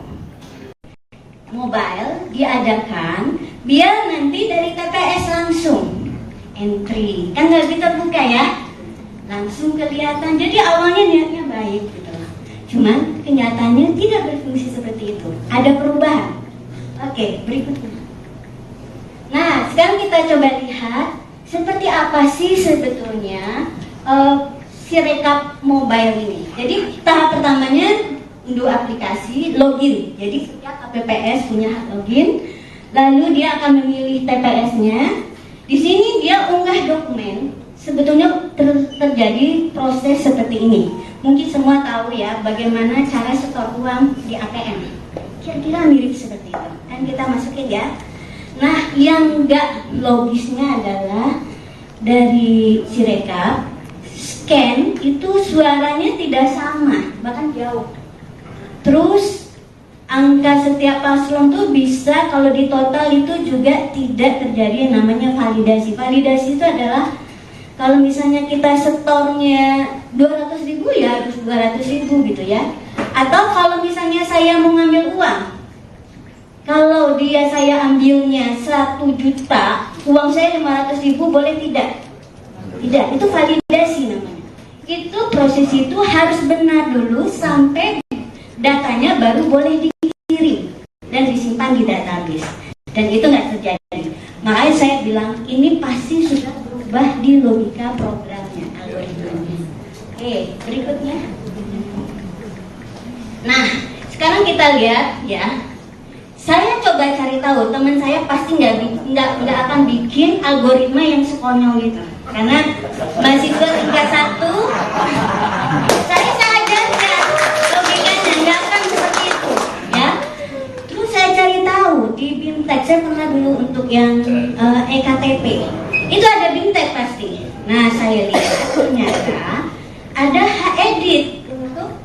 Speaker 3: mobile diadakan biar nanti dari TPS langsung entry, kan nggak terbuka ya, langsung kelihatan. Jadi awalnya niatnya baik gitu, cuman kenyataannya tidak berfungsi seperti itu, ada perubahan. Oke, berikutnya. Nah, sekarang kita coba lihat seperti apa sih sebetulnya Sirekap mobile ini. Jadi tahap pertamanya unduh aplikasi, login. Jadi setiap KPPS punya hak login. Lalu dia akan memilih TPS-nya. Di sini dia unggah dokumen. Sebetulnya terjadi proses seperti ini. Mungkin semua tahu ya bagaimana cara setor uang di ATM. Kira-kira mirip seperti itu. Dan kita masukin ya. Nah, yang enggak logisnya adalah dari Sirekap scan itu suaranya tidak sama, bahkan jauh. Terus angka setiap paslon tuh bisa kalau di total itu juga tidak terjadi yang namanya validasi. Validasi itu adalah kalau misalnya kita setornya 200.000 ya harus 200.000 gitu ya. Atau kalau misalnya saya mau ngambil uang, kalau saya ambilnya 1 juta, uang saya 500.000 boleh tidak? Tidak, itu validasi namanya. Itu proses itu harus benar dulu sampai datanya baru boleh dikirim dan disimpan di database. Dan itu nggak terjadi. Makanya saya bilang ini pasti sudah berubah di logika programnya, algoritmanya. Oke, berikutnya. Nah, sekarang kita lihat ya. Saya coba cari tahu, teman saya pasti nggak akan bikin algoritma yang sekonyol gitu. Karena mahasiswa tingkat 1, saya ajarkan logikanya nggak akan seperti itu, ya. Terus saya cari tahu di BIMTEK, saya pernah dulu untuk yang EKTP, itu ada BIMTEK pasti. Nah, saya lihat ternyata ada hak edit untuk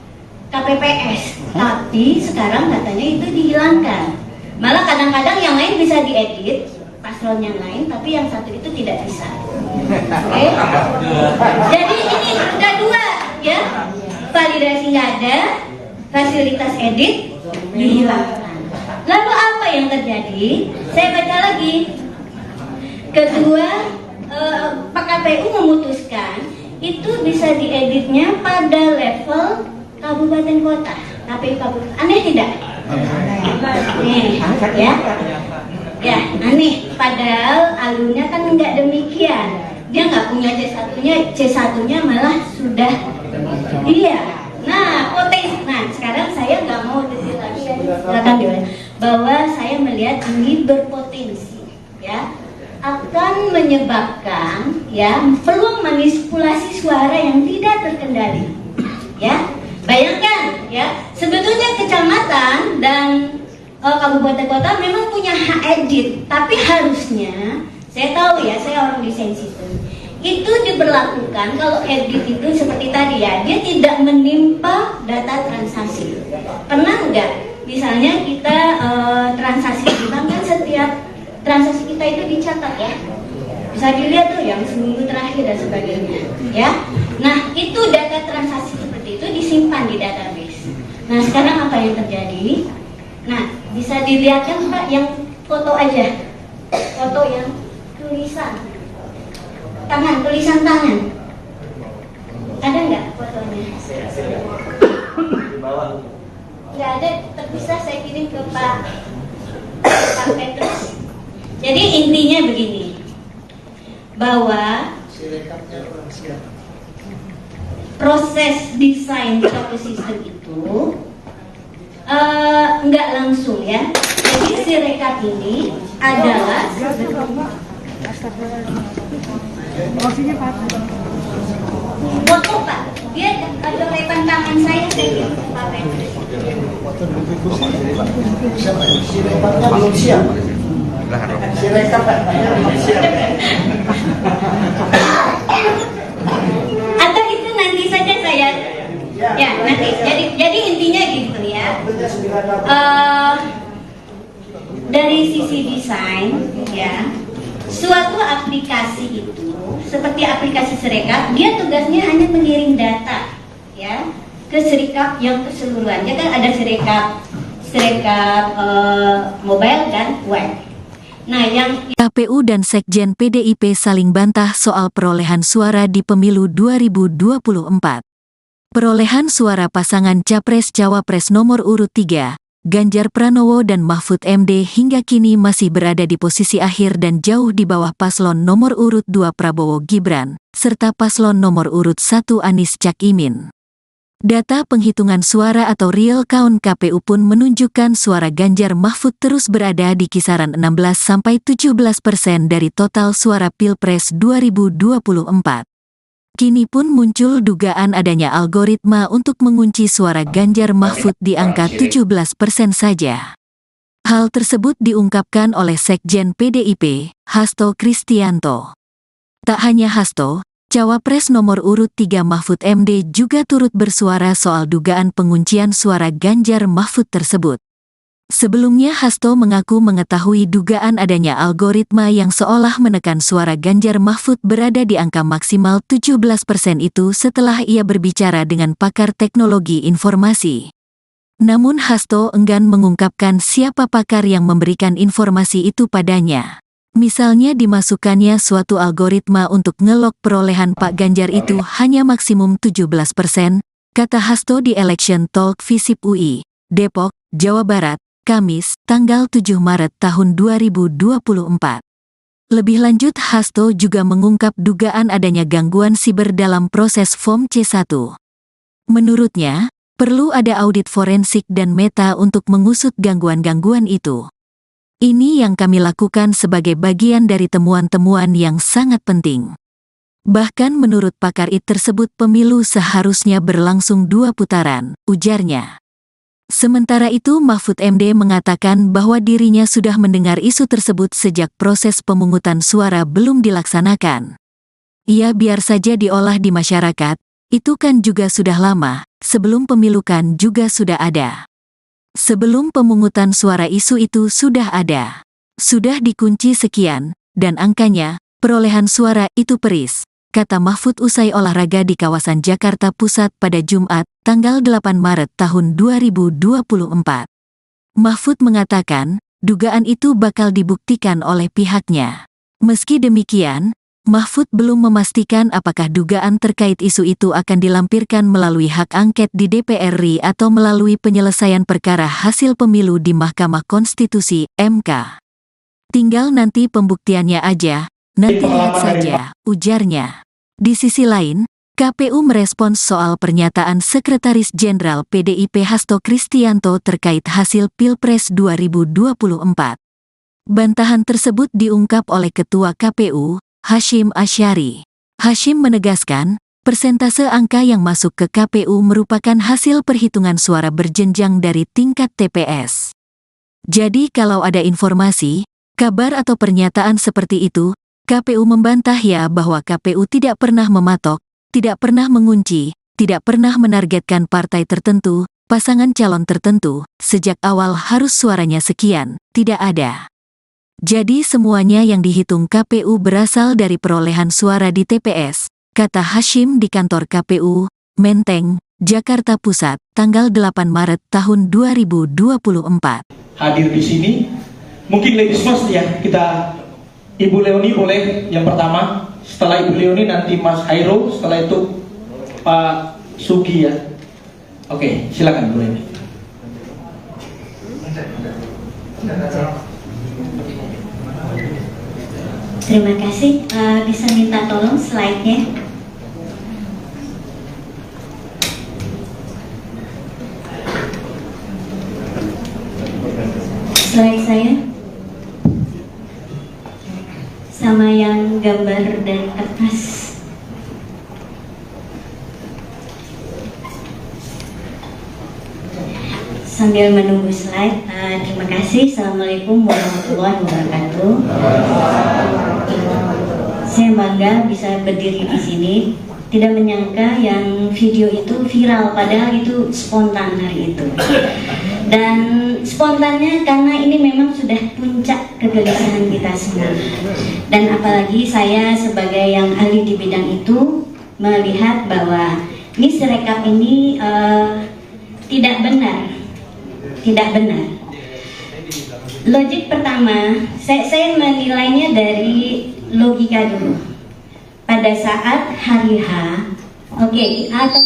Speaker 3: KPPS, tapi sekarang katanya itu dihilangkan. Malah kadang-kadang yang lain bisa diedit, paslon yang lain, tapi yang satu itu tidak bisa. Oke? Jadi ini ada dua, ya. Validasi nggak ada, fasilitas edit dihilangkan. Lalu apa yang terjadi? Saya baca lagi. Kedua, Pak KPU memutuskan itu bisa dieditnya pada level kabupaten kota. KPU kabupaten. Aneh tidak? Nih, ya aneh. Padahal alurnya kan nggak demikian. Dia nggak punya C1-nya malah sudah. Iya. Nah, potensi. Nah, sekarang saya nggak mau detail lagi ya. Silakan boleh. Bahwa saya melihat ini berpotensi, ya, akan menyebabkan ya peluang manipulasi suara yang tidak terkendali, ya. Bayangkan ya, sebetulnya kecamatan dan kabupaten kota memang punya hak edit, tapi harusnya, saya tahu ya, saya orang desain sistem, itu diberlakukan kalau edit itu seperti tadi ya, dia tidak menimpa data transaksi. Pernah nggak? Misalnya kita transaksi di bank kan setiap transaksi kita itu dicatat ya, bisa dilihat tuh yang seminggu terakhir dan sebagainya, ya. Nah, itu data transaksi seperti itu disimpan di database. Nah, sekarang apa yang terjadi? Nah, bisa dilihat kan Pak yang foto aja, foto yang tulisan tangan. Ada Ada nggak fotonya? Nggak ada, terpisah saya kirim ke Pak Petrus. Jadi intinya begini, bahwa proses desain suatu sistem itu nggak langsung ya. Jadi Sirekap ini adalah foto Pak. Dia ada lepan tangan saya kirim ke Pak Petrus.
Speaker 4: Sirekapnya belum siap. Sirekap belum siap.
Speaker 3: Atau itu nanti saja saya ya nanti. Jadi intinya gitu ya. Dari sisi desain ya, suatu aplikasi itu seperti aplikasi Sirekap, dia tugasnya hanya mengirim data ya ke Sirekap yang keseluruhan. Ya kan ada Sirekap mobile dan web. Nah, yang
Speaker 1: KPU dan Sekjen PDIP saling bantah soal perolehan suara di pemilu 2024. Perolehan suara pasangan Capres-Cawapres nomor urut 3, Ganjar Pranowo dan Mahfud MD hingga kini masih berada di posisi akhir dan jauh di bawah paslon nomor urut 2 Prabowo Gibran, serta paslon nomor urut 1 Anies Cak Imin. Data penghitungan suara atau real count KPU pun menunjukkan suara Ganjar Mahfud terus berada di kisaran 16–17% dari total suara Pilpres 2024. Kini pun muncul dugaan adanya algoritma untuk mengunci suara Ganjar Mahfud di angka 17% saja. Hal tersebut diungkapkan oleh Sekjen PDIP, Hasto Kristianto. Tak hanya Hasto, Cawapres nomor urut 3 Mahfud MD juga turut bersuara soal dugaan penguncian suara Ganjar Mahfud tersebut. Sebelumnya Hasto mengaku mengetahui dugaan adanya algoritma yang seolah menekan suara Ganjar Mahfud berada di angka maksimal 17% itu setelah ia berbicara dengan pakar teknologi informasi. Namun Hasto enggan mengungkapkan siapa pakar yang memberikan informasi itu padanya. Misalnya dimasukkannya suatu algoritma untuk ngelok perolehan Pak Ganjar itu hanya maksimum 17%, kata Hasto di Election Talk Visip UI, Depok, Jawa Barat, Kamis, tanggal 7 Maret tahun 2024. Lebih lanjut Hasto juga mengungkap dugaan adanya gangguan siber dalam proses Form C1. Menurutnya, perlu ada audit forensik dan meta untuk mengusut gangguan-gangguan itu. Ini yang kami lakukan sebagai bagian dari temuan-temuan yang sangat penting. Bahkan menurut pakar IT tersebut pemilu seharusnya berlangsung 2 putaran, ujarnya. Sementara itu Mahfud MD mengatakan bahwa dirinya sudah mendengar isu tersebut sejak proses pemungutan suara belum dilaksanakan. Ia biar saja diolah di masyarakat, itu kan juga sudah lama, sebelum pemilu kan juga sudah ada. Sebelum pemungutan suara isu itu sudah ada. Sudah dikunci sekian, dan angkanya, perolehan suara itu peris, kata Mahfud usai olahraga di kawasan Jakarta Pusat pada Jumat, tanggal 8 Maret tahun 2024. Mahfud mengatakan, dugaan itu bakal dibuktikan oleh pihaknya. Meski demikian, Mahfud belum memastikan apakah dugaan terkait isu itu akan dilampirkan melalui hak angket di DPR RI atau melalui penyelesaian perkara hasil pemilu di Mahkamah Konstitusi, MK. Tinggal nanti pembuktiannya aja, nanti lihat saja, ujarnya. Di sisi lain, KPU merespons soal pernyataan Sekretaris Jenderal PDIP Hasto Kristianto terkait hasil Pilpres 2024. Bantahan tersebut diungkap oleh Ketua KPU, Hashim Asyari. Hashim menegaskan, persentase angka yang masuk ke KPU merupakan hasil perhitungan suara berjenjang dari tingkat TPS. Jadi kalau ada informasi, kabar atau pernyataan seperti itu, KPU membantah ya bahwa KPU tidak pernah mematok, tidak pernah mengunci, tidak pernah menargetkan partai tertentu, pasangan calon tertentu, sejak awal harus suaranya sekian, tidak ada. Jadi semuanya yang dihitung KPU berasal dari perolehan suara di TPS, kata Hashim di kantor KPU, Menteng, Jakarta Pusat, tanggal 8 Maret tahun 2024.
Speaker 2: Hadir di sini, mungkin ladies first ya, kita Ibu Leoni boleh yang pertama, setelah Ibu Leoni nanti Mas Hairo, setelah itu Pak Sugi ya. Oke, silakan Bu Eni.
Speaker 3: Terima kasih. Bisa minta tolong slide-nya. Slide saya sama yang gambar dari kertas. Sambil menunggu slide, terima kasih. Assalamualaikum warahmatullahi wabarakatuh. Saya bangga bisa berdiri di sini. Tidak menyangka yang video itu viral, padahal itu spontan hari itu. Dan spontannya karena ini memang sudah puncak kegelisahan kita semua. Dan apalagi saya sebagai yang ahli di bidang itu melihat bahwa ini Sirekap ini tidak benar. Logik pertama, saya menilainya dari logika dulu. Pada saat hari H, atau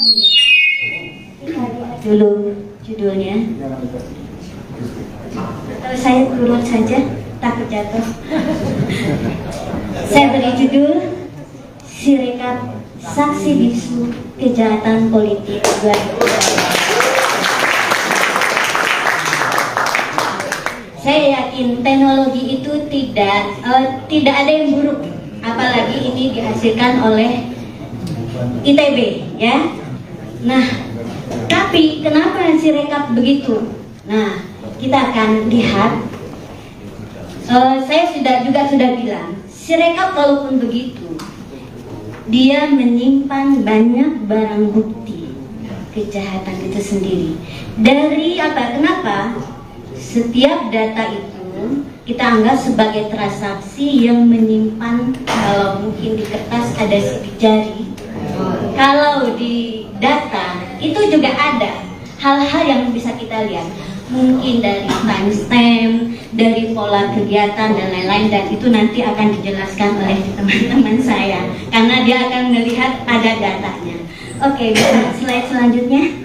Speaker 3: gini, dulu judulnya. Kalau saya turun saja, takut jatuh. Saya beri judul Sirekap Saksi Bisu Kejahatan Politik 2020. Saya yakin teknologi itu tidak ada yang buruk, apalagi ini dihasilkan oleh ITB, ya. Nah, tapi kenapa Sirekap begitu? Nah, kita akan lihat. Saya sudah bilang, Sirekap kalaupun begitu, dia menyimpan banyak barang bukti kejahatan itu sendiri. Dari apa? Kenapa? Setiap data itu kita anggap sebagai transaksi yang menyimpan, kalau mungkin di kertas ada sidik jari, kalau di data itu juga ada hal-hal yang bisa kita lihat, mungkin dari timestamp, dari pola kegiatan dan lain-lain, dan itu nanti akan dijelaskan oleh teman-teman saya karena dia akan melihat ada datanya. Oke, bisa slide selanjutnya.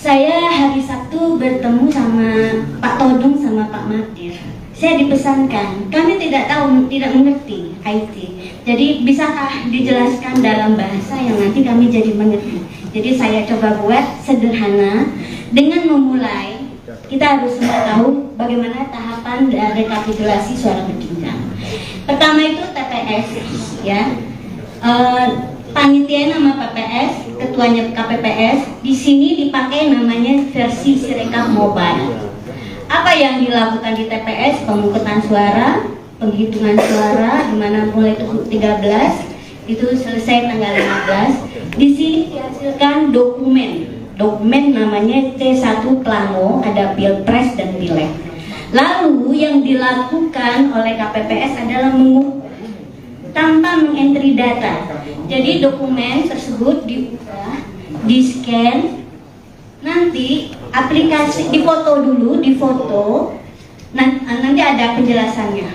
Speaker 3: Saya hari Sabtu bertemu sama Pak Todung sama Pak Mardir. Saya dipesankan, kami tidak mengerti IT. Jadi bisakah dijelaskan dalam bahasa yang nanti kami jadi mengerti. Jadi saya coba buat sederhana dengan memulai. Kita harus semua tahu bagaimana tahapan rekapitulasi suara berjenjang. Pertama itu TPS, ya. Panitia nama PPS, ketuanya KPPS. Di sini dipakai namanya versi Sirekap Mobile. Apa yang dilakukan di TPS? Pemungutan suara, penghitungan suara, di mana mulai 13 itu selesai tanggal 15. Di sini dihasilkan dokumen namanya C1 Plano, ada Pilpres dan Pileg. Lalu yang dilakukan oleh KPPS adalah mengukur tanpa mengentry data. Jadi dokumen tersebut diubah, di-scan, nanti aplikasi difoto dulu, nanti ada penjelasannya.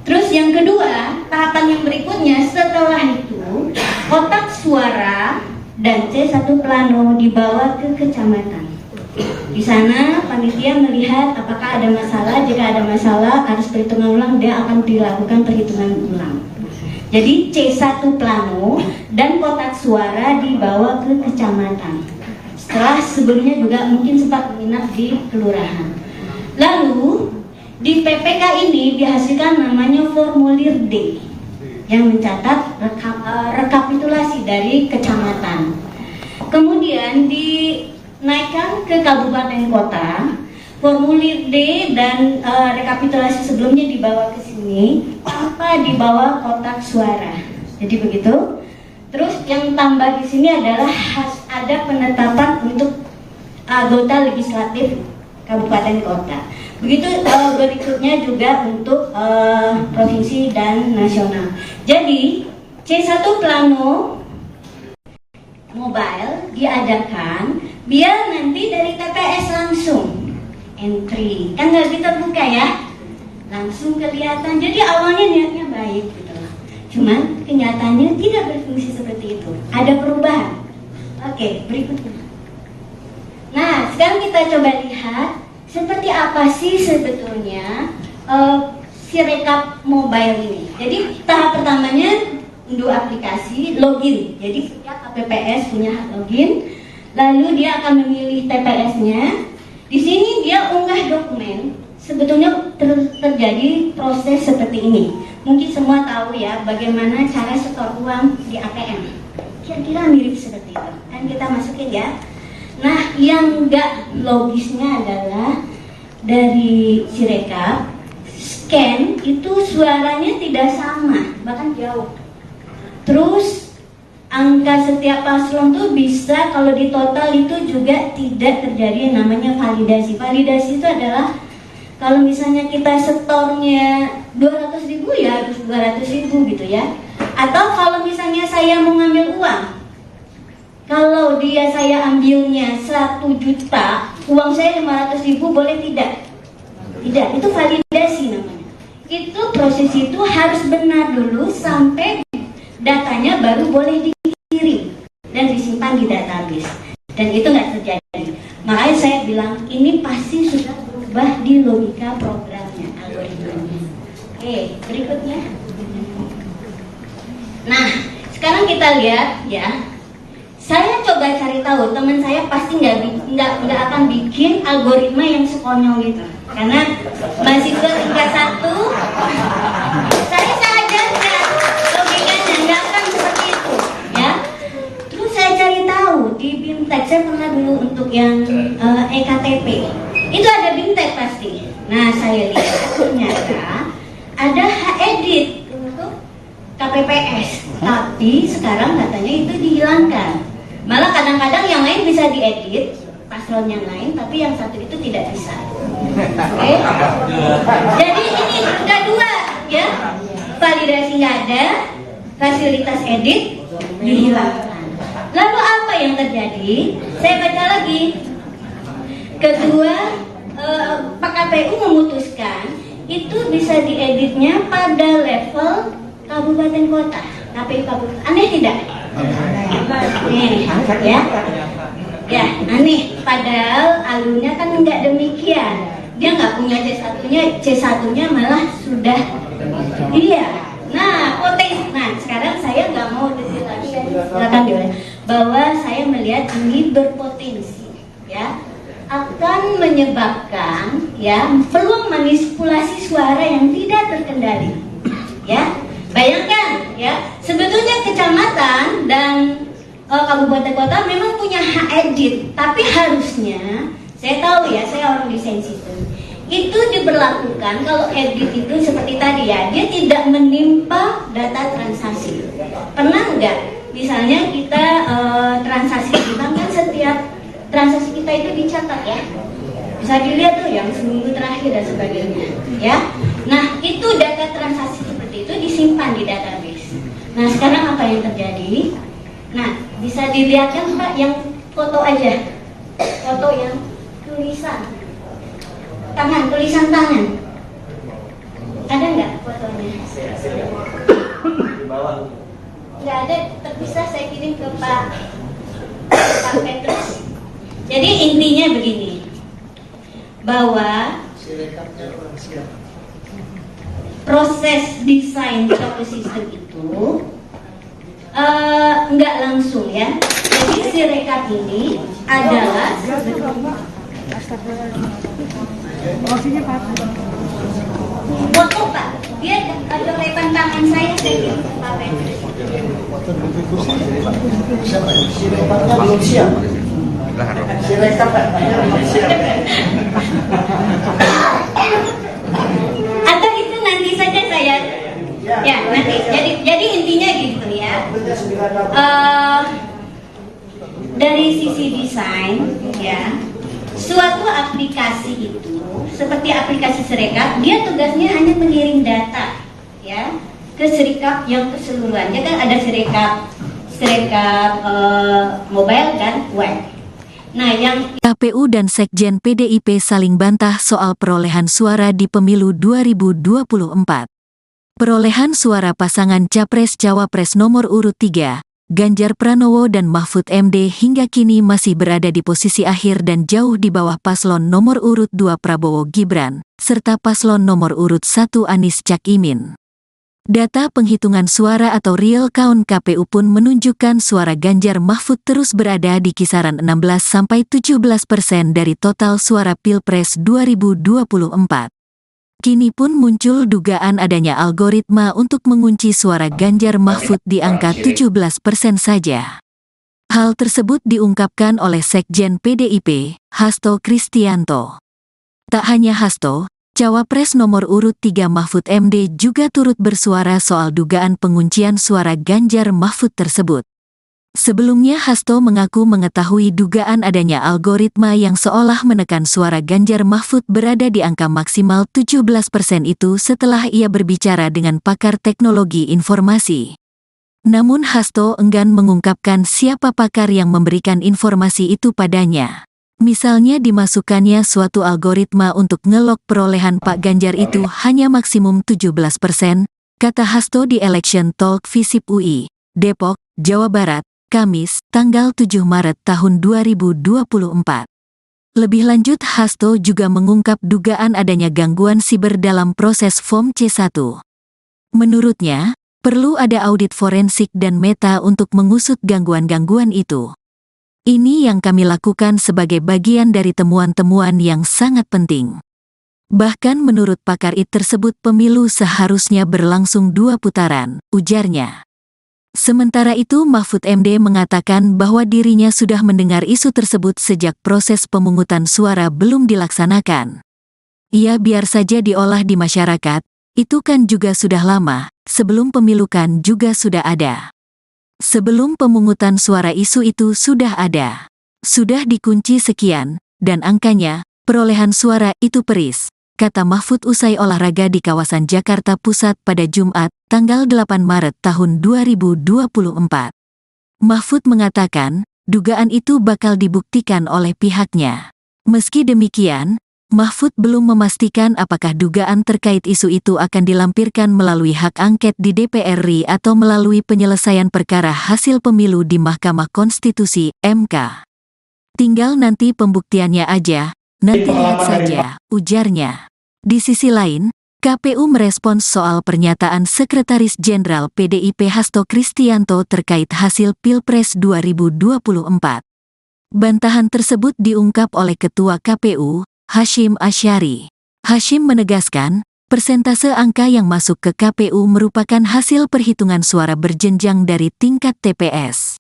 Speaker 3: Terus yang kedua, tahapan yang berikutnya setelah itu kotak suara dan C1 Plano dibawa ke kecamatan. Di sana panitia melihat apakah ada masalah. Jika ada masalah harus perhitungan ulang, dia akan dilakukan perhitungan ulang. Jadi C1 Plano dan kotak suara dibawa ke kecamatan. Setelah sebelumnya juga mungkin sempat menginap di kelurahan. Lalu di PPK ini dihasilkan namanya formulir D yang mencatat rekapitulasi dari kecamatan. Kemudian dinaikkan ke kabupaten kota. Formulir D dan rekapitulasi sebelumnya dibawa ke sini tanpa dibawa kotak suara. Jadi begitu. Terus yang tambah di sini adalah ada penetapan untuk anggota legislatif kabupaten kota. Begitu berikutnya juga untuk provinsi dan nasional. Jadi C1 Plano Mobile diadakan biar nanti dari TPS langsung entry, kan nggak terbuka ya, langsung kelihatan. Jadi awalnya niatnya baik gitu loh. Cuman kenyataannya tidak berfungsi seperti itu. Ada perubahan. Oke, berikutnya. Nah, sekarang kita coba lihat seperti apa sih sebetulnya Sirekap mobile ini. Jadi tahap pertamanya unduh aplikasi, login. Jadi setiap KPPS punya hak login. Lalu dia akan memilih TPS-nya. Di sini dia unggah dokumen. Sebetulnya terjadi proses seperti ini. Mungkin semua tahu ya bagaimana cara setor uang di ATM. Kira-kira mirip seperti itu. Kan kita masukin ya. Nah, yang enggak logisnya adalah dari Sirekap scan itu suaranya tidak sama, bahkan jauh. Terus angka setiap paslon tuh bisa kalau di total itu juga tidak terjadi yang namanya validasi. Validasi itu adalah kalau misalnya kita setornya 200.000 ya harus 200.000 gitu ya. Atau kalau misalnya saya mau ngambil uang, kalau saya ambilnya 1 juta, uang saya 500.000 boleh tidak? Tidak, itu validasi namanya. Itu proses itu harus benar dulu sampai datanya baru boleh dikirim dan disimpan di database. Dan itu nggak terjadi. Makanya saya bilang ini pasti sudah berubah di logika programnya, algoritmanya. Oke, berikutnya. Nah, sekarang kita lihat ya. Saya coba cari tahu, teman saya pasti nggak akan bikin algoritma yang sekonyol gitu. Karena mahasiswa tingkat 1, saya ajarnya logikanya nggak akan seperti itu, ya. Terus saya cari tahu di BIMTEK, saya pernah dulu untuk yang EKTP, itu ada BIMTEK pasti. Nah, saya lihat ternyata ada hak edit untuk KPPS, tapi sekarang katanya itu dihilangkan. Malah kadang-kadang yang lain bisa diedit, paslon yang lain, tapi yang satu itu tidak bisa. Oke? Jadi ini udah dua, ya. Validasi nggak ada, fasilitas edit dihilangkan. Lalu apa yang terjadi? Saya baca lagi. Kedua, Pak KPU memutuskan itu bisa dieditnya pada level kabupaten kota, KPU kabupaten. Aneh tidak? Aneh, ya aneh. Padahal alurnya kan enggak demikian. Dia nggak punya C1-nya malah sudah. Iya. Nah, potensi. Nah, sekarang saya nggak mau detail lagi. Silakan diulang. Bahwa saya melihat ini berpotensi, ya, akan menyebabkan ya peluang manipulasi suara yang tidak terkendali, ya. Bayangkan ya, sebetulnya kecamatan dan kabupaten kota memang punya hak edit, tapi harusnya, saya tahu ya, saya orang desain sistem, itu diberlakukan kalau edit itu seperti tadi ya, dia tidak menimpa data transaksi. Pernah nggak? Misalnya kita transaksi di bank kan setiap transaksi kita itu dicatat ya, bisa dilihat tuh yang seminggu terakhir dan sebagainya, ya. Nah itu data transaksi seperti itu disimpan di database. Nah sekarang apa yang terjadi? Nah bisa dilihat kan Pak yang foto aja, foto yang tulisan tangan, ada nggak fotonya? Nggak ada, terpisah. Saya kirim ke Pak Petrus. Jadi intinya begini, bahwa proses desain suatu sistem itu nggak langsung ya. Jadi Sirekap ini adalah foto Pak. Dia coretan tangan saya kirim ke Pak Petrus.
Speaker 4: Sirekapnya belum siap. Sirekap belum siap.
Speaker 3: Atau itu nanti saja saya ya nanti. Jadi intinya gitu ya. Dari sisi desain ya, suatu aplikasi itu seperti aplikasi Sirekap, dia tugasnya hanya mengirim data ya ke Sirekap yang keseluruhan. Dia kan ada Sirekap mobile dan web. Nah, yang
Speaker 1: KPU dan Sekjen PDIP saling bantah soal perolehan suara di pemilu 2024. Perolehan suara pasangan Capres-Cawapres nomor urut 3, Ganjar Pranowo dan Mahfud MD hingga kini masih berada di posisi akhir dan jauh di bawah paslon nomor urut 2 Prabowo Gibran, serta paslon nomor urut 1 Anies Cak Imin. Data penghitungan suara atau real count KPU pun menunjukkan suara Ganjar Mahfud terus berada di kisaran 16–17% dari total suara Pilpres 2024. Kini pun muncul dugaan adanya algoritma untuk mengunci suara Ganjar Mahfud di angka 17% saja. Hal tersebut diungkapkan oleh Sekjen PDIP, Hasto Kristianto. Tak hanya Hasto, Cawapres nomor urut 3 Mahfud MD juga turut bersuara soal dugaan penguncian suara Ganjar Mahfud tersebut. Sebelumnya Hasto mengaku mengetahui dugaan adanya algoritma yang seolah menekan suara Ganjar Mahfud berada di angka maksimal 17% itu setelah ia berbicara dengan pakar teknologi informasi. Namun Hasto enggan mengungkapkan siapa pakar yang memberikan informasi itu padanya. Misalnya dimasukkannya suatu algoritma untuk ngelok perolehan Pak Ganjar itu hanya maksimum 17%, kata Hasto di Election Talk Visip UI, Depok, Jawa Barat, Kamis, tanggal 7 Maret tahun 2024. Lebih lanjut Hasto juga mengungkap dugaan adanya gangguan siber dalam proses Form C1. Menurutnya, perlu ada audit forensik dan meta untuk mengusut gangguan-gangguan itu. Ini yang kami lakukan sebagai bagian dari temuan-temuan yang sangat penting. Bahkan menurut pakar IT tersebut pemilu seharusnya berlangsung 2 putaran, ujarnya. Sementara itu Mahfud MD mengatakan bahwa dirinya sudah mendengar isu tersebut sejak proses pemungutan suara belum dilaksanakan. Ia biar saja diolah di masyarakat, itu kan juga sudah lama, sebelum pemilu kan juga sudah ada. Sebelum pemungutan suara isu itu sudah ada. Sudah dikunci sekian, dan angkanya, perolehan suara itu peris, kata Mahfud usai olahraga di kawasan Jakarta Pusat pada Jumat, tanggal 8 Maret tahun 2024. Mahfud mengatakan, dugaan itu bakal dibuktikan oleh pihaknya. Meski demikian, Mahfud belum memastikan apakah dugaan terkait isu itu akan dilampirkan melalui hak angket di DPR RI atau melalui penyelesaian perkara hasil pemilu di Mahkamah Konstitusi, MK. Tinggal nanti pembuktiannya aja, nanti lihat saja, ujarnya. Di sisi lain, KPU merespons soal pernyataan Sekretaris Jenderal PDIP Hasto Kristianto terkait hasil Pilpres 2024. Bantahan tersebut diungkap oleh Ketua KPU, Hashim Asyari. Hashim menegaskan, persentase angka yang masuk ke KPU merupakan hasil perhitungan suara berjenjang dari tingkat TPS.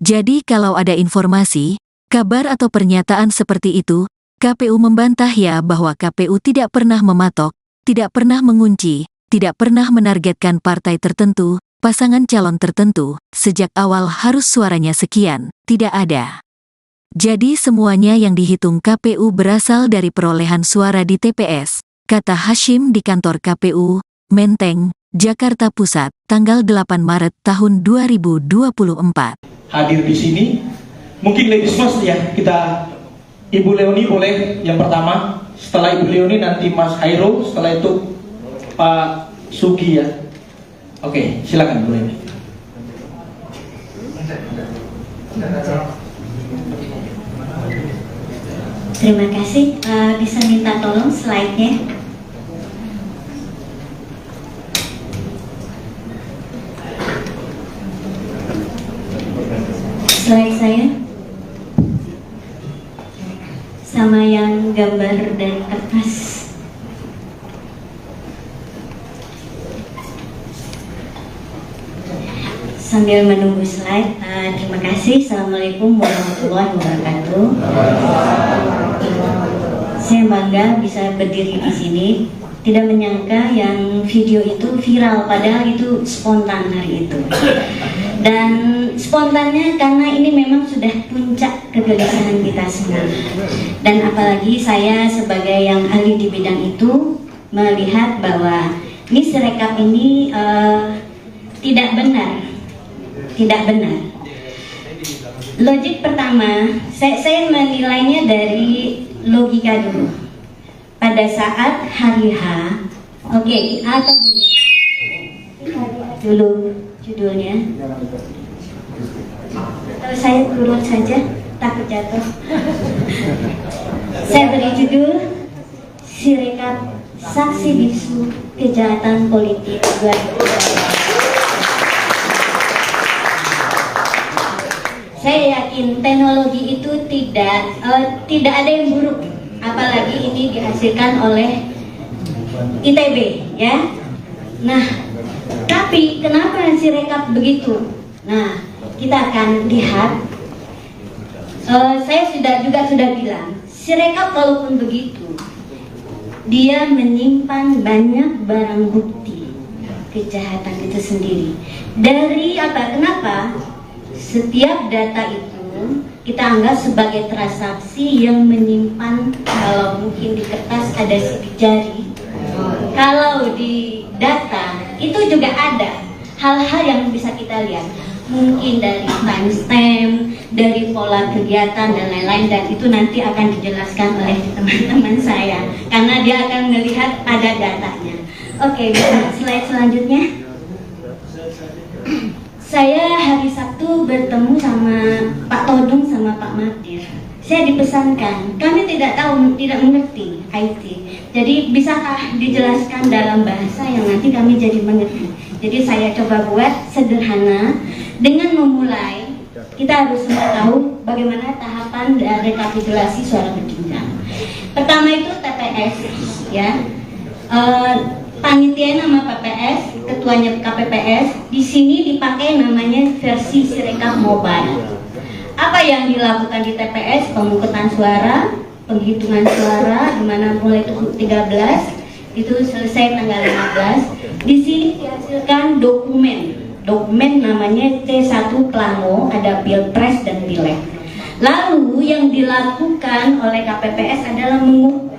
Speaker 1: Jadi kalau ada informasi, kabar atau pernyataan seperti itu, KPU membantah ya bahwa KPU tidak pernah mematok, tidak pernah mengunci, tidak pernah menargetkan partai tertentu, pasangan calon tertentu, sejak awal harus suaranya sekian, tidak ada. Jadi semuanya yang dihitung KPU berasal dari perolehan suara di TPS, kata Hashim di kantor KPU, Menteng, Jakarta Pusat, tanggal 8 Maret tahun 2024.
Speaker 2: Hadir di sini, mungkin ladies first ya, kita Ibu Leoni boleh yang pertama, setelah Ibu Leoni nanti Mas Hairul, setelah itu Pak Sugi ya. Oke, silakan Bu Leoni.
Speaker 3: Terima kasih. Bisa minta tolong slide-nya. Slide saya sama yang gambar dan kertas. Sambil menunggu slide, terima kasih. Assalamualaikum warahmatullahi wabarakatuh. Saya bangga bisa berdiri di sini. Tidak menyangka yang video itu viral, padahal itu spontan hari itu. Dan spontannya karena ini memang sudah puncak kegelisahan kita semua. Dan apalagi saya sebagai yang ahli di bidang itu melihat bahwa ini Sirekap ini tidak benar. Tidak benar. Logik pertama, saya menilainya dari logika dulu. Pada saat hari H, oke, atau gini, dulu judulnya. Atau saya turun saja, takut jatuh. Saya beri judul Sirekap Saksi Bisu Kejahatan Politik 2020. Saya yakin teknologi itu tidak ada yang buruk, apalagi ini dihasilkan oleh ITB, ya. Nah, tapi kenapa Sirekap begitu? Nah, kita akan lihat. Saya sudah bilang, Sirekap kalaupun begitu, dia menyimpan banyak barang bukti kejahatan itu sendiri. Dari apa? Kenapa? Setiap data itu kita anggap sebagai transaksi yang menyimpan, kalau mungkin di kertas ada sidik jari, kalau di data itu juga ada hal-hal yang bisa kita lihat, mungkin dari timestamp, dari pola kegiatan dan lain-lain, dan itu nanti akan dijelaskan oleh teman-teman saya karena dia akan melihat ada datanya. Oke, bisa slide selanjutnya. Saya hari Sabtu bertemu sama Pak Todung sama Pak Mardir. Saya dipesankan, kami tidak mengerti IT. Jadi bisakah dijelaskan dalam bahasa yang nanti kami jadi mengerti. Jadi saya coba buat sederhana dengan memulai. Kita harus semua tahu bagaimana tahapan rekapitulasi suara berjenjang. Pertama itu TPS, ya. Panitia nama PPS, ketuanya KPPS. Di sini dipakai namanya versi Sirekap Mobile. Apa yang dilakukan di TPS? Pemungutan suara, penghitungan suara, di mana mulai 13 itu selesai tanggal 15. Di sini dihasilkan dokumen namanya C1 Plano, ada Pilpres dan Pileg. Lalu yang dilakukan oleh KPPS adalah mengukur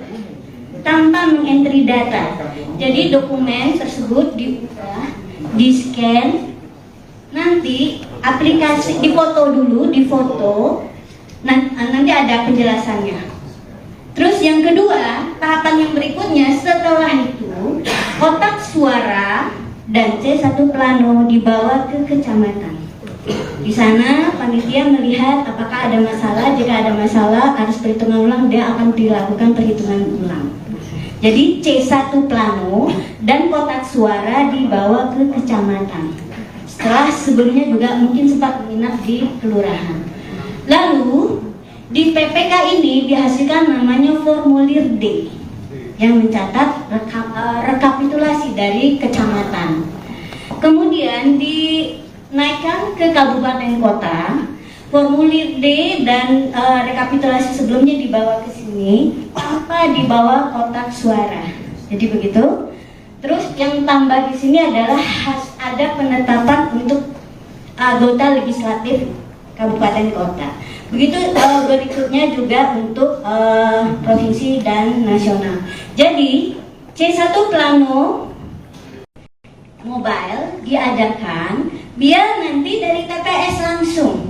Speaker 3: tanpa mengentry data. Jadi dokumen tersebut diubah, di-scan, nanti aplikasi difoto dulu, nanti ada penjelasannya. Terus yang kedua, tahapan yang berikutnya setelah itu kotak suara dan C1 Plano dibawa ke kecamatan. Di sana panitia melihat apakah ada masalah. Jika ada masalah harus perhitungan ulang, dia akan dilakukan perhitungan ulang. Jadi C1 Plano dan kotak suara dibawa ke kecamatan. Setelah sebelumnya juga mungkin sempat menginap di kelurahan. Lalu di PPK ini dihasilkan namanya formulir D yang mencatat rekapitulasi dari kecamatan. Kemudian dinaikkan ke kabupaten kota. Formulir D dan rekapitulasi sebelumnya dibawa ke sini tanpa dibawa kotak suara. Jadi begitu. Terus yang tambah di sini adalah ada penetapan untuk anggota legislatif kabupaten kota. Begitu berikutnya juga untuk provinsi dan nasional. Jadi C1 Plano Mobile diadakan biar nanti dari TPS langsung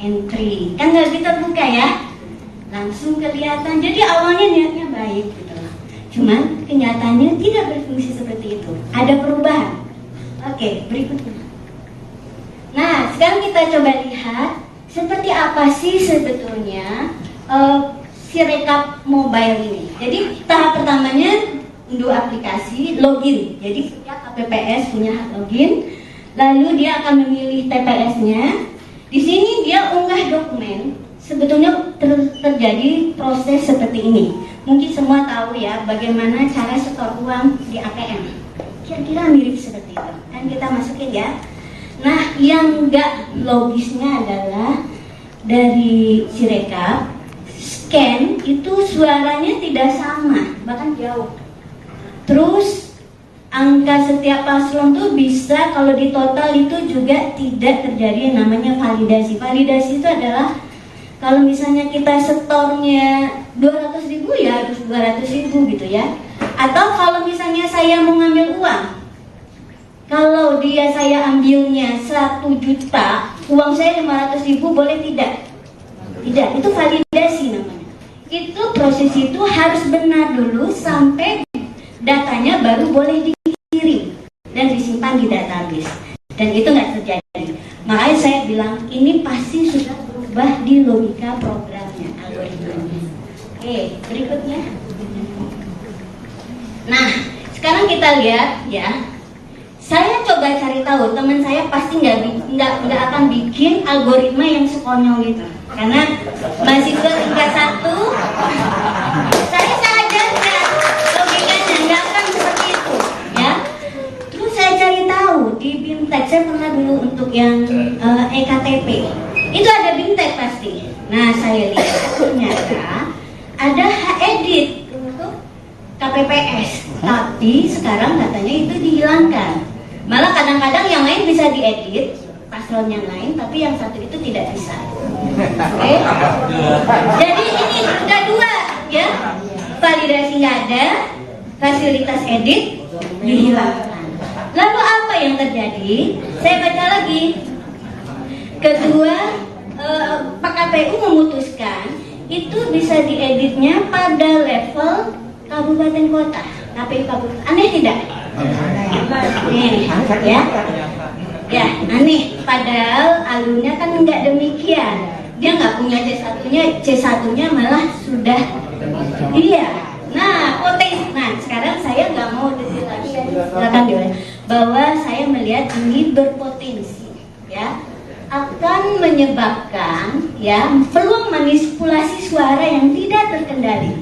Speaker 3: entry, kan nggak bisa buka ya, langsung kelihatan. Jadi awalnya niatnya baik gitu loh, cuman kenyataannya tidak berfungsi seperti itu, ada perubahan. Oke, berikutnya. Nah, sekarang kita coba lihat seperti apa sih sebetulnya Sirekap Mobile ini. Jadi tahap pertamanya unduh aplikasi, login. Jadi setiap KPPS punya hak login, lalu dia akan memilih TPS-nya. Di sini dia unggah dokumen. Sebetulnya terjadi proses seperti ini. Mungkin semua tahu ya bagaimana cara setor uang di ATM. Kira-kira mirip seperti itu. Kan kita masukin ya. Nah, yang enggak logisnya adalah dari Sirekap scan itu suaranya tidak sama, bahkan jauh. Terus angka setiap paslon tuh bisa kalau di total itu juga tidak terjadi yang namanya validasi. Validasi itu adalah kalau misalnya kita setornya 200.000 ya harus 200.000 gitu ya. Atau kalau misalnya saya mau ngambil uang, kalau saya ambilnya 1 juta, uang saya 500.000 boleh tidak? Tidak, itu validasi namanya. Itu proses itu harus benar dulu sampai datanya baru boleh dikirim. dan disimpan di database. Dan itu nggak terjadi. Makanya saya bilang ini pasti sudah berubah di logika programnya, algoritmanya. Oke, berikutnya. Nah, sekarang kita lihat ya. Saya coba cari tahu, teman saya pasti nggak akan bikin algoritma yang sekonyol gitu. Karena mahasiswa tingkat 1, saya ajarkan logikanya nggak akan seperti itu, ya. Terus saya cari tahu di BIMTEK, saya pernah dulu untuk yang EKTP, itu ada BIMTEK pasti. Nah, saya lihat ternyata ada edit untuk KPPS, tapi sekarang katanya itu dihilangkan. Malah kadang-kadang yang lain bisa diedit, paslon yang lain, tapi yang satu itu tidak bisa. Oke? Jadi ini udah dua, ya. Validasi nggak ada, fasilitas edit dihilangkan. Lalu apa yang terjadi? Saya baca lagi. Kedua, Pak KPU memutuskan itu bisa dieditnya pada level kabupaten kota, KPU kabupaten. Aneh tidak? Aneh, ya aneh. Padahal alurnya kan nggak demikian. Dia nggak punya C1-nya, C1-nya malah sudah. Iya. Nah, potensi. Nah, sekarang saya nggak mau detail lagi ya. Silakan dia. Bahwa saya melihat ini berpotensi, ya, akan menyebabkan ya peluang manipulasi suara yang tidak terkendali,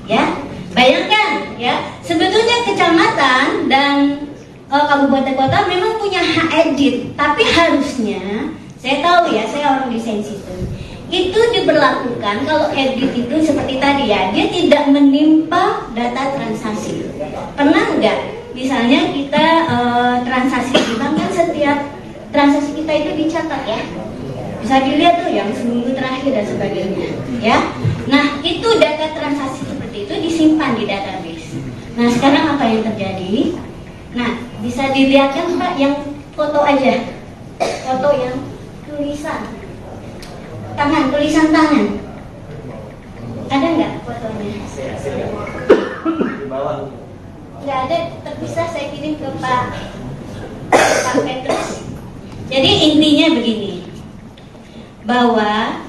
Speaker 3: ya. Bayangkan ya, sebetulnya kecamatan dan kabupaten kota memang punya hak edit, tapi harusnya, saya tahu ya, saya orang desain sistem, itu diberlakukan kalau edit itu seperti tadi ya, dia tidak menimpa data transaksi. Pernah nggak? Misalnya kita transaksi di bank kan setiap transaksi kita itu dicatat ya, bisa dilihat tuh yang seminggu terakhir dan sebagainya, ya. Nah itu data transaksi seperti itu disimpan di database. Nah sekarang apa yang terjadi? Nah bisa dilihat kan Pak yang foto aja, foto yang tulisan tangan, tulisan tangan, ada nggak fotonya? Nggak ada, terpisah. Saya kirim ke Pak Petrus. Jadi intinya begini, bahwa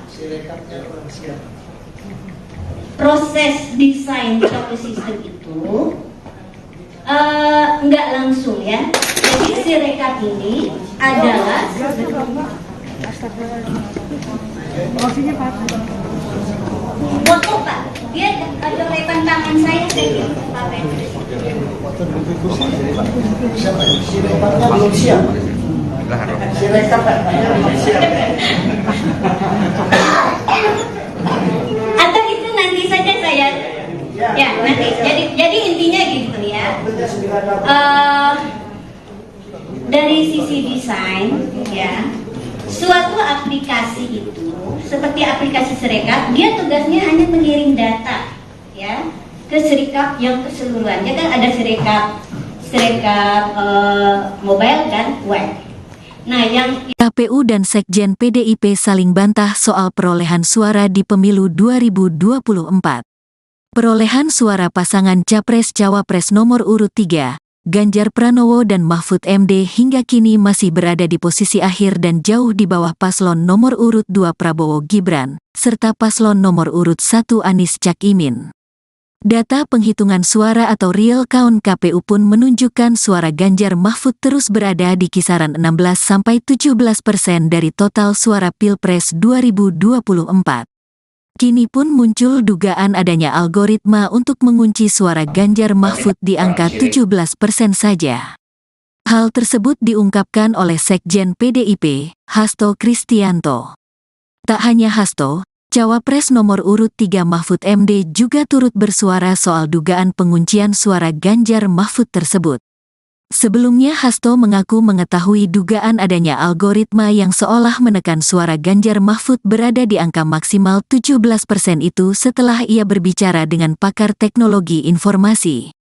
Speaker 3: proses desain suatu sistem itu nggak langsung ya. Jadi Sirekap ini adalah foto Pak. Dia coretan tangan saya kirim ke Pak Petrus.
Speaker 4: Sirekapnya belum siap. Sirekap belum siap.
Speaker 3: Atau itu nanti saja saya ya nanti. Jadi intinya gitu ya. Dari sisi desain ya, suatu aplikasi itu seperti aplikasi Sirekap, dia tugasnya hanya mengirim data ya ke Sirekap yang keseluruhan. Dia kan ada Sirekap mobile dan web. Nah, yang
Speaker 1: KPU dan Sekjen PDIP saling bantah soal perolehan suara di pemilu 2024. Perolehan suara pasangan Capres-Cawapres nomor urut 3, Ganjar Pranowo dan Mahfud MD hingga kini masih berada di posisi akhir dan jauh di bawah paslon nomor urut 2 Prabowo Gibran, serta paslon nomor urut 1 Anies Caimin. Data penghitungan suara atau real count KPU pun menunjukkan suara Ganjar Mahfud terus berada di kisaran 16-17% dari total suara Pilpres 2024. Kini pun muncul dugaan adanya algoritma untuk mengunci suara Ganjar Mahfud di angka 17% saja. Hal tersebut diungkapkan oleh Sekjen PDIP, Hasto Kristianto. Tak hanya Hasto, Cawapres nomor urut 3 Mahfud MD juga turut bersuara soal dugaan penguncian suara Ganjar Mahfud tersebut. Sebelumnya Hasto mengaku mengetahui dugaan adanya algoritma yang seolah menekan suara Ganjar Mahfud berada di angka maksimal 17% itu setelah ia berbicara dengan pakar teknologi informasi.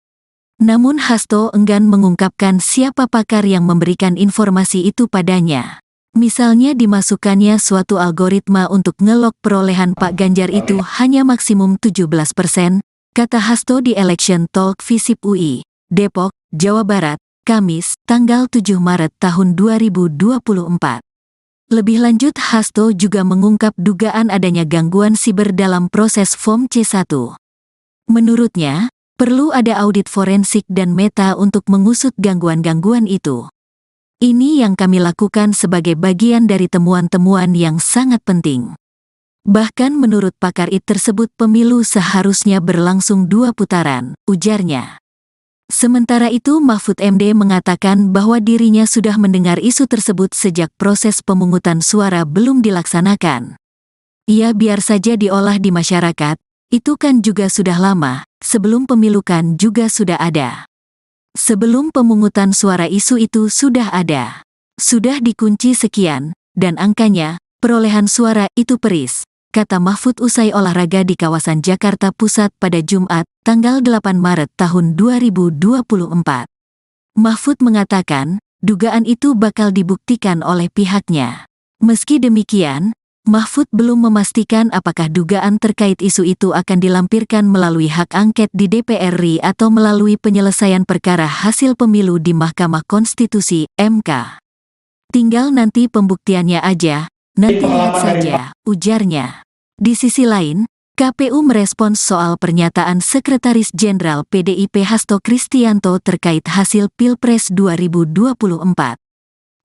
Speaker 1: Namun Hasto enggan mengungkapkan siapa pakar yang memberikan informasi itu padanya. Misalnya dimasukkannya suatu algoritma untuk ngelok perolehan Pak Ganjar itu hanya maksimum 17%, kata Hasto di Election Talk Visip UI, Depok, Jawa Barat, Kamis, tanggal 7 Maret tahun 2024. Lebih lanjut, Hasto juga mengungkap dugaan adanya gangguan siber dalam proses Form C1. Menurutnya, perlu ada audit forensik dan meta untuk mengusut gangguan-gangguan itu. Ini yang kami lakukan sebagai bagian dari temuan-temuan yang sangat penting. Bahkan menurut pakar IT tersebut pemilu seharusnya berlangsung 2 putaran, ujarnya. Sementara itu Mahfud MD mengatakan bahwa dirinya sudah mendengar isu tersebut sejak proses pemungutan suara belum dilaksanakan. Ya biar saja diolah di masyarakat, itu kan juga sudah lama, sebelum pemilu kan juga sudah ada. Sebelum pemungutan suara isu itu sudah ada. Sudah dikunci sekian, dan angkanya, perolehan suara itu peris, kata Mahfud usai olahraga di kawasan Jakarta Pusat pada Jumat, tanggal 8 Maret tahun 2024. Mahfud mengatakan, dugaan itu bakal dibuktikan oleh pihaknya. Meski demikian, Mahfud belum memastikan apakah dugaan terkait isu itu akan dilampirkan melalui hak angket di DPR RI atau melalui penyelesaian perkara hasil pemilu di Mahkamah Konstitusi, MK. Tinggal nanti pembuktiannya aja, nanti lihat saja, ujarnya. Di sisi lain, KPU merespons soal pernyataan Sekretaris Jenderal PDIP Hasto Kristianto terkait hasil Pilpres 2024.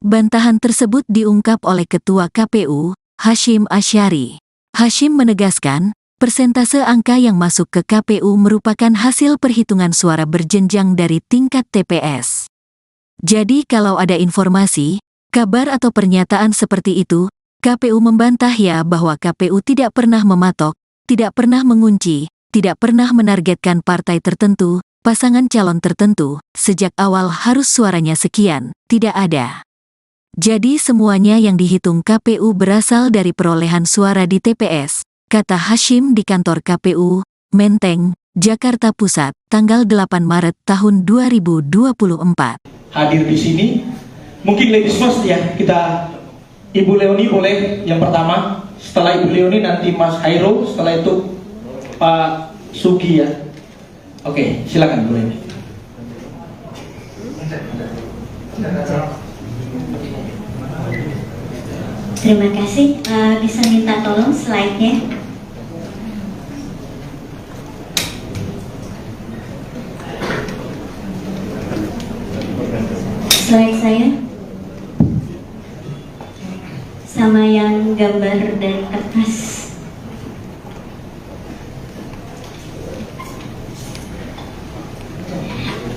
Speaker 1: Bantahan tersebut diungkap oleh Ketua KPU, Hasyim Asyari. Hasyim menegaskan, persentase angka yang masuk ke KPU merupakan hasil perhitungan suara berjenjang dari tingkat TPS. Jadi kalau ada informasi, kabar atau pernyataan seperti itu, KPU membantah ya bahwa KPU tidak pernah mematok, tidak pernah mengunci, tidak pernah menargetkan partai tertentu, pasangan calon tertentu, sejak awal harus suaranya sekian, tidak ada. Jadi semuanya yang dihitung KPU berasal dari perolehan suara di TPS, kata Hasyim di kantor KPU, Menteng, Jakarta Pusat, tanggal 8 Maret tahun 2024.
Speaker 2: Hadir di sini, mungkin ladies first ya, kita Ibu Leoni boleh yang pertama, setelah Ibu Leoni nanti Mas Hairul, setelah itu Pak Sugi ya. Oke, silakan Bu Leoni.
Speaker 3: Terima kasih. Bisa minta tolong slide-nya. Slide saya sama yang gambar dari kertas.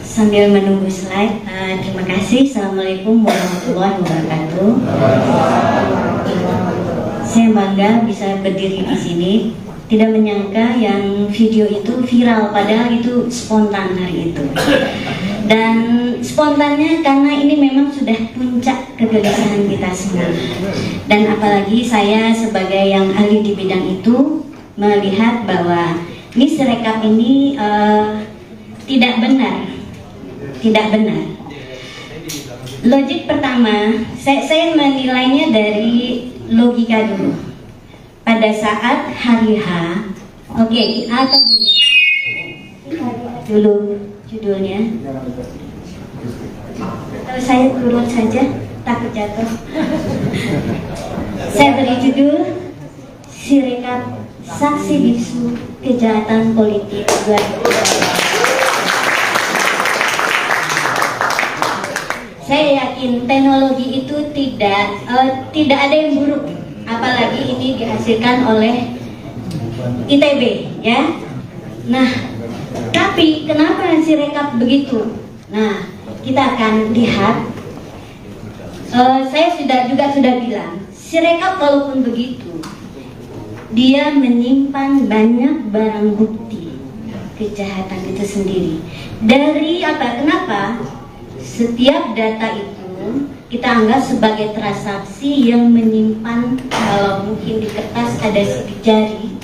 Speaker 3: Sambil menunggu slide, terima kasih. Assalamualaikum warahmatullahi wabarakatuh. Saya bangga bisa berdiri di sini. Tidak menyangka yang video itu viral, padahal itu spontan hari itu. Dan spontannya karena ini memang sudah puncak kegelisahan kita semua. Dan apalagi saya sebagai yang ahli di bidang itu melihat bahwa ini Sirekap ini tidak benar. Tidak benar. Logik pertama, saya menilainya dari logika dulu. Pada saat hari H, oke, atau gini, dulu judulnya. Kalau saya turun saja, takut jatuh. Saya beri judul Sirekap Saksi Bisu Kejahatan Politik 2020. Saya yakin teknologi itu tidak ada yang buruk, apalagi ini dihasilkan oleh ITB, ya. Nah, tapi kenapa Sirekap begitu? Nah, kita akan lihat. Saya juga sudah bilang, Sirekap walaupun begitu, dia menyimpan banyak barang bukti kejahatan itu sendiri. Dari apa? Kenapa? Setiap data itu kita anggap sebagai transaksi yang menyimpan, kalau mungkin di kertas ada sidik jari,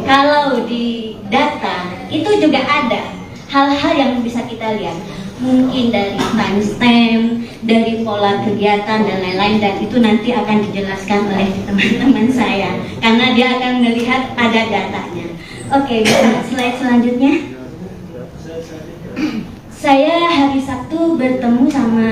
Speaker 3: kalau di data itu juga ada hal-hal yang bisa kita lihat, mungkin dari timestamp, dari pola kegiatan dan lain-lain, dan itu nanti akan dijelaskan oleh teman-teman saya karena dia akan melihat ada datanya. Oke, slide selanjutnya. Saya hari Sabtu bertemu sama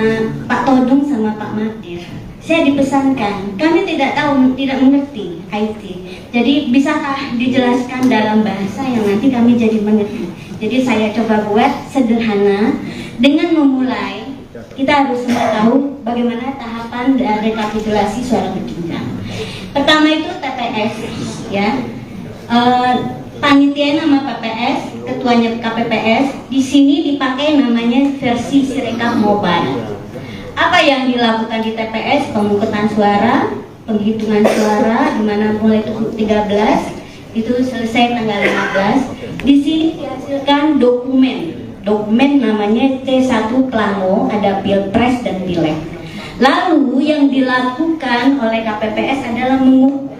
Speaker 3: Pak Todung sama Pak Madir. Saya dipesankan, kami tidak tahu, tidak mengerti IT. Jadi bisakah dijelaskan dalam bahasa yang nanti kami jadi mengerti. Jadi saya coba buat sederhana dengan memulai. Kita harus semua tahu bagaimana tahapan rekapitulasi suara berjenjang. Pertama itu TPS, ya. Panitia nama PPS, ketuanya KPPS. Di sini dipakai namanya versi Sirekap Mobile. Apa yang dilakukan di TPS? Pemungutan suara, penghitungan suara, di mana mulai 13 itu selesai tanggal 15. Di sini dihasilkan dokumen namanya C1 Plano, ada Pilpres dan Pileg. Lalu yang dilakukan oleh KPPS adalah mengukur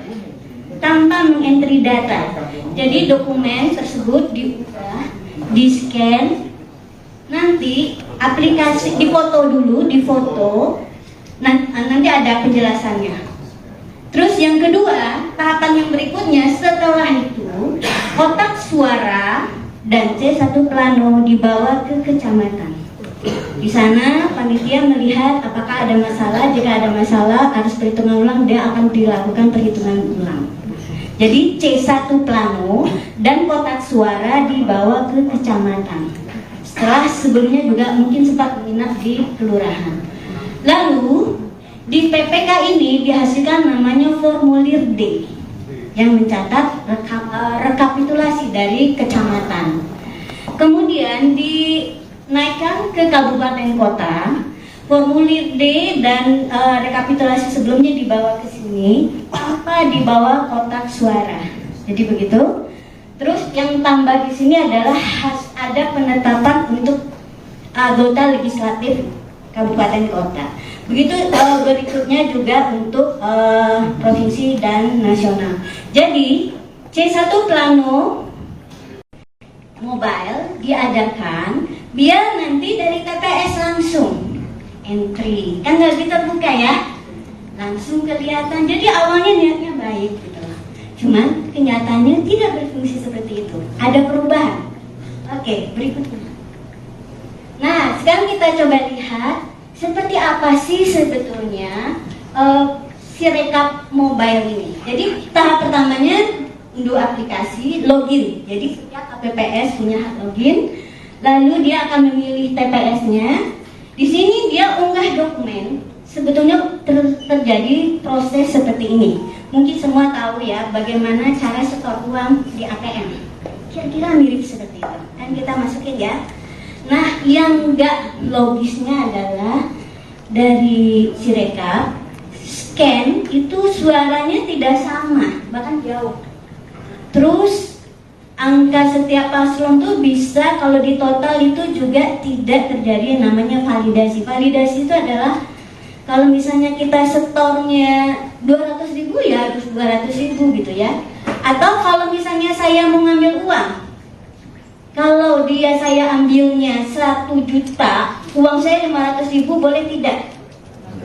Speaker 3: tanpa mengentry data. Jadi dokumen tersebut diunggah, di-scan, nanti aplikasi difoto dulu, nanti ada penjelasannya. Terus yang kedua, tahapan yang berikutnya setelah itu kotak suara dan C1 Plano dibawa ke kecamatan. Di sana panitia melihat apakah ada masalah. Jika ada masalah harus perhitungan ulang, dia akan dilakukan perhitungan ulang. Jadi C1 Plano dan kotak suara dibawa ke kecamatan. Setelah sebelumnya juga mungkin sempat menginap di kelurahan. Lalu di PPK ini dihasilkan namanya formulir D yang mencatat rekapitulasi dari kecamatan. Kemudian dinaikkan ke kabupaten kota. Formulir D dan rekapitulasi sebelumnya dibawa ke sini tanpa dibawa kotak suara. Jadi begitu. Terus yang tambah di sini adalah ada penetapan untuk anggota legislatif kabupaten kota. Begitu berikutnya juga untuk provinsi dan nasional. Jadi C1 Plano Mobile diadakan biar nanti dari TPS langsung entry, kan nggak terbuka ya, langsung kelihatan. Jadi awalnya niatnya baik gitu loh. Cuman kenyataannya tidak berfungsi seperti itu. Ada perubahan. Oke, berikutnya. Nah, sekarang kita coba lihat seperti apa sih sebetulnya Sirekap Mobile ini. Jadi tahap pertamanya unduh aplikasi, login. Jadi setiap KPPS punya hak login. Lalu dia akan memilih TPS-nya. Di sini dia unggah dokumen. Sebetulnya terjadi proses seperti ini. Mungkin semua tahu ya bagaimana cara setor uang di ATM. Kira-kira mirip seperti itu. Kan kita masukin ya. Nah, yang enggak logisnya adalah dari Sirekap scan itu suaranya tidak sama, bahkan jauh. Terus angka setiap paslon tuh bisa kalau di total itu juga tidak terjadi yang namanya validasi. Validasi itu adalah kalau misalnya kita setornya 200.000 ya harus 200.000 gitu ya. Atau kalau misalnya saya mau ngambil uang, kalau saya ambilnya 1 juta, uang saya 500.000 boleh tidak?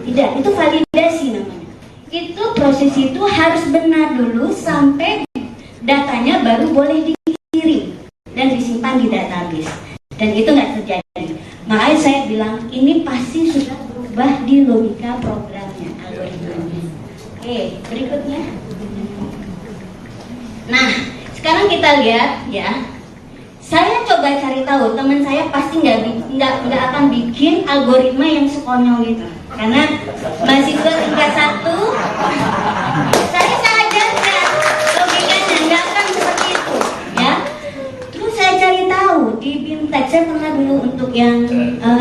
Speaker 3: Tidak, itu validasi namanya. Itu proses itu harus benar dulu sampai datanya baru boleh dikirim dan disimpan di database. Dan itu nggak terjadi. Makanya saya bilang ini pasti sudah berubah di logika programnya, algoritmanya. Oke, berikutnya. Nah, sekarang kita lihat ya. Saya coba cari tahu, teman saya pasti nggak akan bikin algoritma yang sekonyol itu. Karena mahasiswa tingkat 1, saya ajarkan logikanya nggak akan seperti itu, ya. Terus saya cari tahu di BIMTEK, saya pernah dulu untuk yang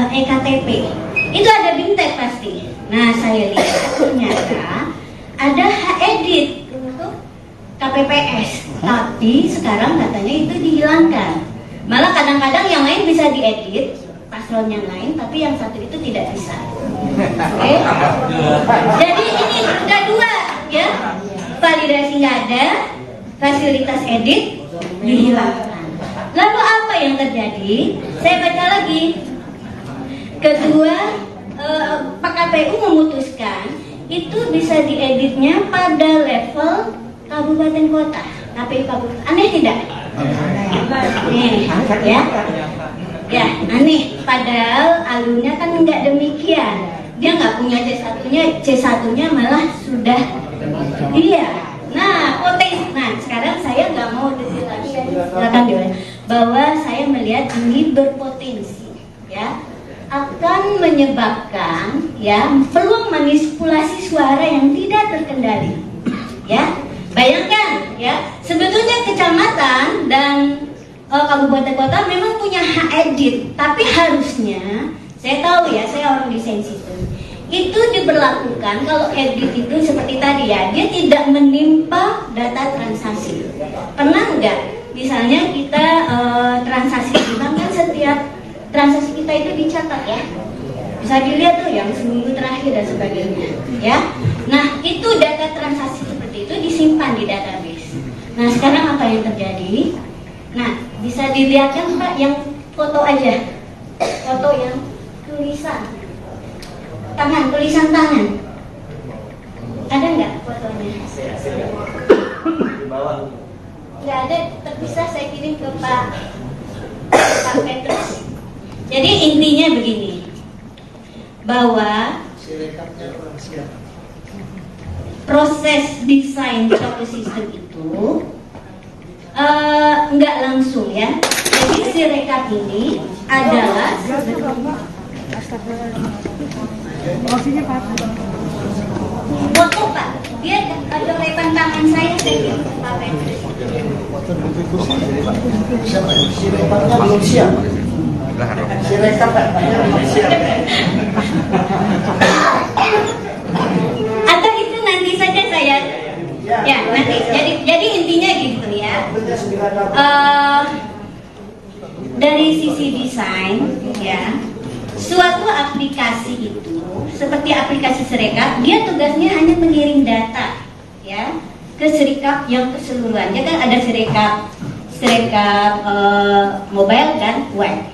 Speaker 3: EKTP, itu ada BIMTEK pasti. Nah, saya lihat ternyata ada edit untuk KPPS, tapi sekarang katanya itu dihilangkan. Malah kadang-kadang yang lain bisa diedit, paslon yang lain, tapi yang satu itu tidak bisa. Oke? Jadi ini udah dua, ya. Validasi nggak ada, fasilitas edit dihilangkan. Lalu apa yang terjadi? Saya baca lagi. Kedua, Pak KPU memutuskan itu bisa dieditnya pada level kabupaten kota. KPU kabupaten. Aneh tidak? Nih, ya. Ya, aneh. Padahal alurnya kan nggak demikian. Dia nggak punya C1-nya malah sudah. Iya. Nah, potensi. Nah, sekarang saya nggak mau detail lagi ya. Silakan diulang. Bahwa saya melihat ini berpotensi, ya, akan menyebabkan ya peluang manipulasi suara yang tidak terkendali. Ya, bayangkan ya, sebetulnya kecamatan dan kabupaten kota memang punya hak edit, tapi harusnya saya tahu ya, saya orang desain sistem, itu diberlakukan kalau edit itu seperti tadi ya, dia tidak menimpa data transaksi. Pernah nggak? Misalnya kita transaksi di bank kan setiap transaksi kita itu dicatat ya, bisa dilihat tuh yang seminggu terakhir dan sebagainya ya. Nah itu data transaksi seperti itu disimpan di database. Nah sekarang apa yang terjadi? Nah bisa dilihatkan Pak yang foto aja, foto yang tulisan tangan, ada nggak fotonya? Nggak ada, terpisah, saya kirim ke Pak Petrus. Jadi intinya begini, bahwa proses desain suatu sistem itu nggak langsung ya. Jadi Sirekap ini adalah foto Pak, dia ada lepan tangan saya kirim ke Pak Petrus.
Speaker 4: Siapa? Sirekapnya belum siap. Sirekap belum siap.
Speaker 3: Atau itu nanti saja saya ya nanti. Jadi intinya gitu ya. Dari sisi desain ya, suatu aplikasi itu seperti aplikasi Sirekap, dia tugasnya hanya mengirim data ya ke Sirekap yang keseluruhannya kan ada Sirekap mobile dan web.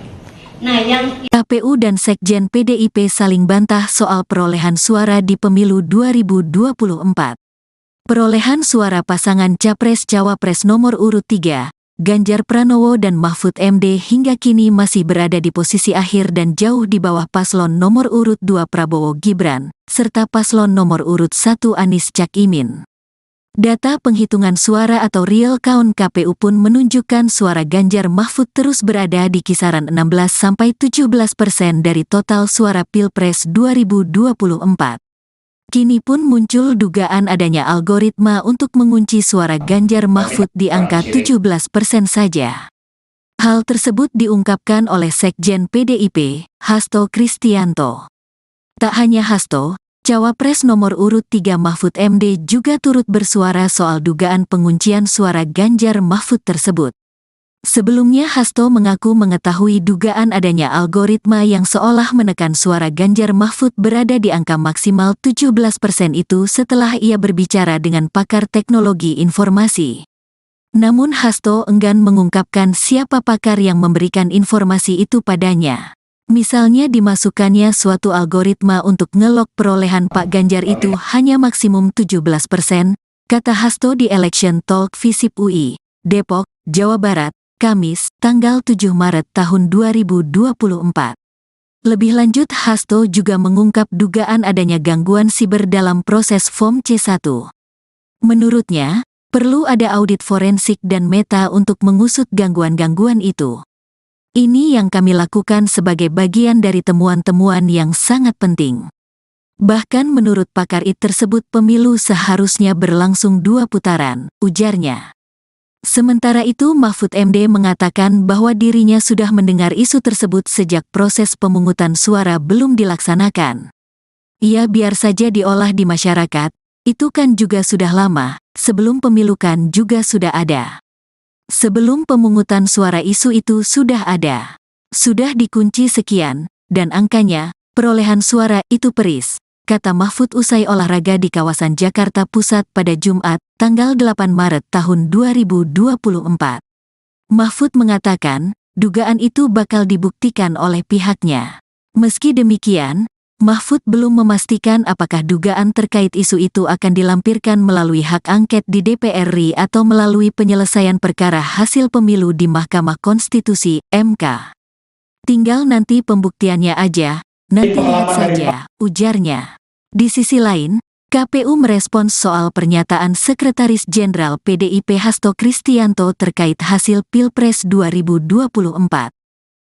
Speaker 3: Nah, yang
Speaker 1: KPU dan Sekjen PDIP saling bantah soal perolehan suara di pemilu 2024. Perolehan suara pasangan Capres-Cawapres nomor urut 3, Ganjar Pranowo dan Mahfud MD hingga kini masih berada di posisi akhir dan jauh di bawah paslon nomor urut 2 Prabowo Gibran, serta paslon nomor urut 1 Anies Cak Imin. Data penghitungan suara atau real count KPU pun menunjukkan suara Ganjar Mahfud terus berada di kisaran 16-17% dari total suara Pilpres 2024. Kini pun muncul dugaan adanya algoritma untuk mengunci suara Ganjar Mahfud di angka 17% saja. Hal tersebut diungkapkan oleh Sekjen PDIP, Hasto Kristianto. Tak hanya Hasto, Cawapres nomor urut 3 Mahfud MD juga turut bersuara soal dugaan penguncian suara Ganjar Mahfud tersebut. Sebelumnya Hasto mengaku mengetahui dugaan adanya algoritma yang seolah menekan suara Ganjar Mahfud berada di angka maksimal 17% itu setelah ia berbicara dengan pakar teknologi informasi. Namun Hasto enggan mengungkapkan siapa pakar yang memberikan informasi itu padanya. Misalnya dimasukkannya suatu algoritma untuk ngelok perolehan Pak Ganjar itu hanya maksimum 17%, kata Hasto di Election Talk Visip UI, Depok, Jawa Barat, Kamis, tanggal 7 Maret tahun 2024. Lebih lanjut Hasto juga mengungkap dugaan adanya gangguan siber dalam proses Form C1. Menurutnya, perlu ada audit forensik dan meta untuk mengusut gangguan-gangguan itu. Ini yang kami lakukan sebagai bagian dari temuan-temuan yang sangat penting. Bahkan menurut pakar IT tersebut pemilu seharusnya berlangsung 2 putaran, ujarnya. Sementara itu Mahfud MD mengatakan bahwa dirinya sudah mendengar isu tersebut sejak proses pemungutan suara belum dilaksanakan. Ya biar saja diolah di masyarakat, itu kan juga sudah lama, sebelum pemilu kan juga sudah ada. Sebelum pemungutan suara isu itu sudah ada. Sudah dikunci sekian, dan angkanya, perolehan suara itu peris, kata Mahfud usai olahraga di kawasan Jakarta Pusat pada Jumat, tanggal 8 Maret tahun 2024. Mahfud mengatakan, dugaan itu bakal dibuktikan oleh pihaknya. Meski demikian, Mahfud belum memastikan apakah dugaan terkait isu itu akan dilampirkan melalui hak angket di DPR RI atau melalui penyelesaian perkara hasil pemilu di Mahkamah Konstitusi, MK. Tinggal nanti pembuktiannya aja, nanti lihat saja, ujarnya. Di sisi lain, KPU merespons soal pernyataan Sekretaris Jenderal PDIP Hasto Kristianto terkait hasil Pilpres 2024.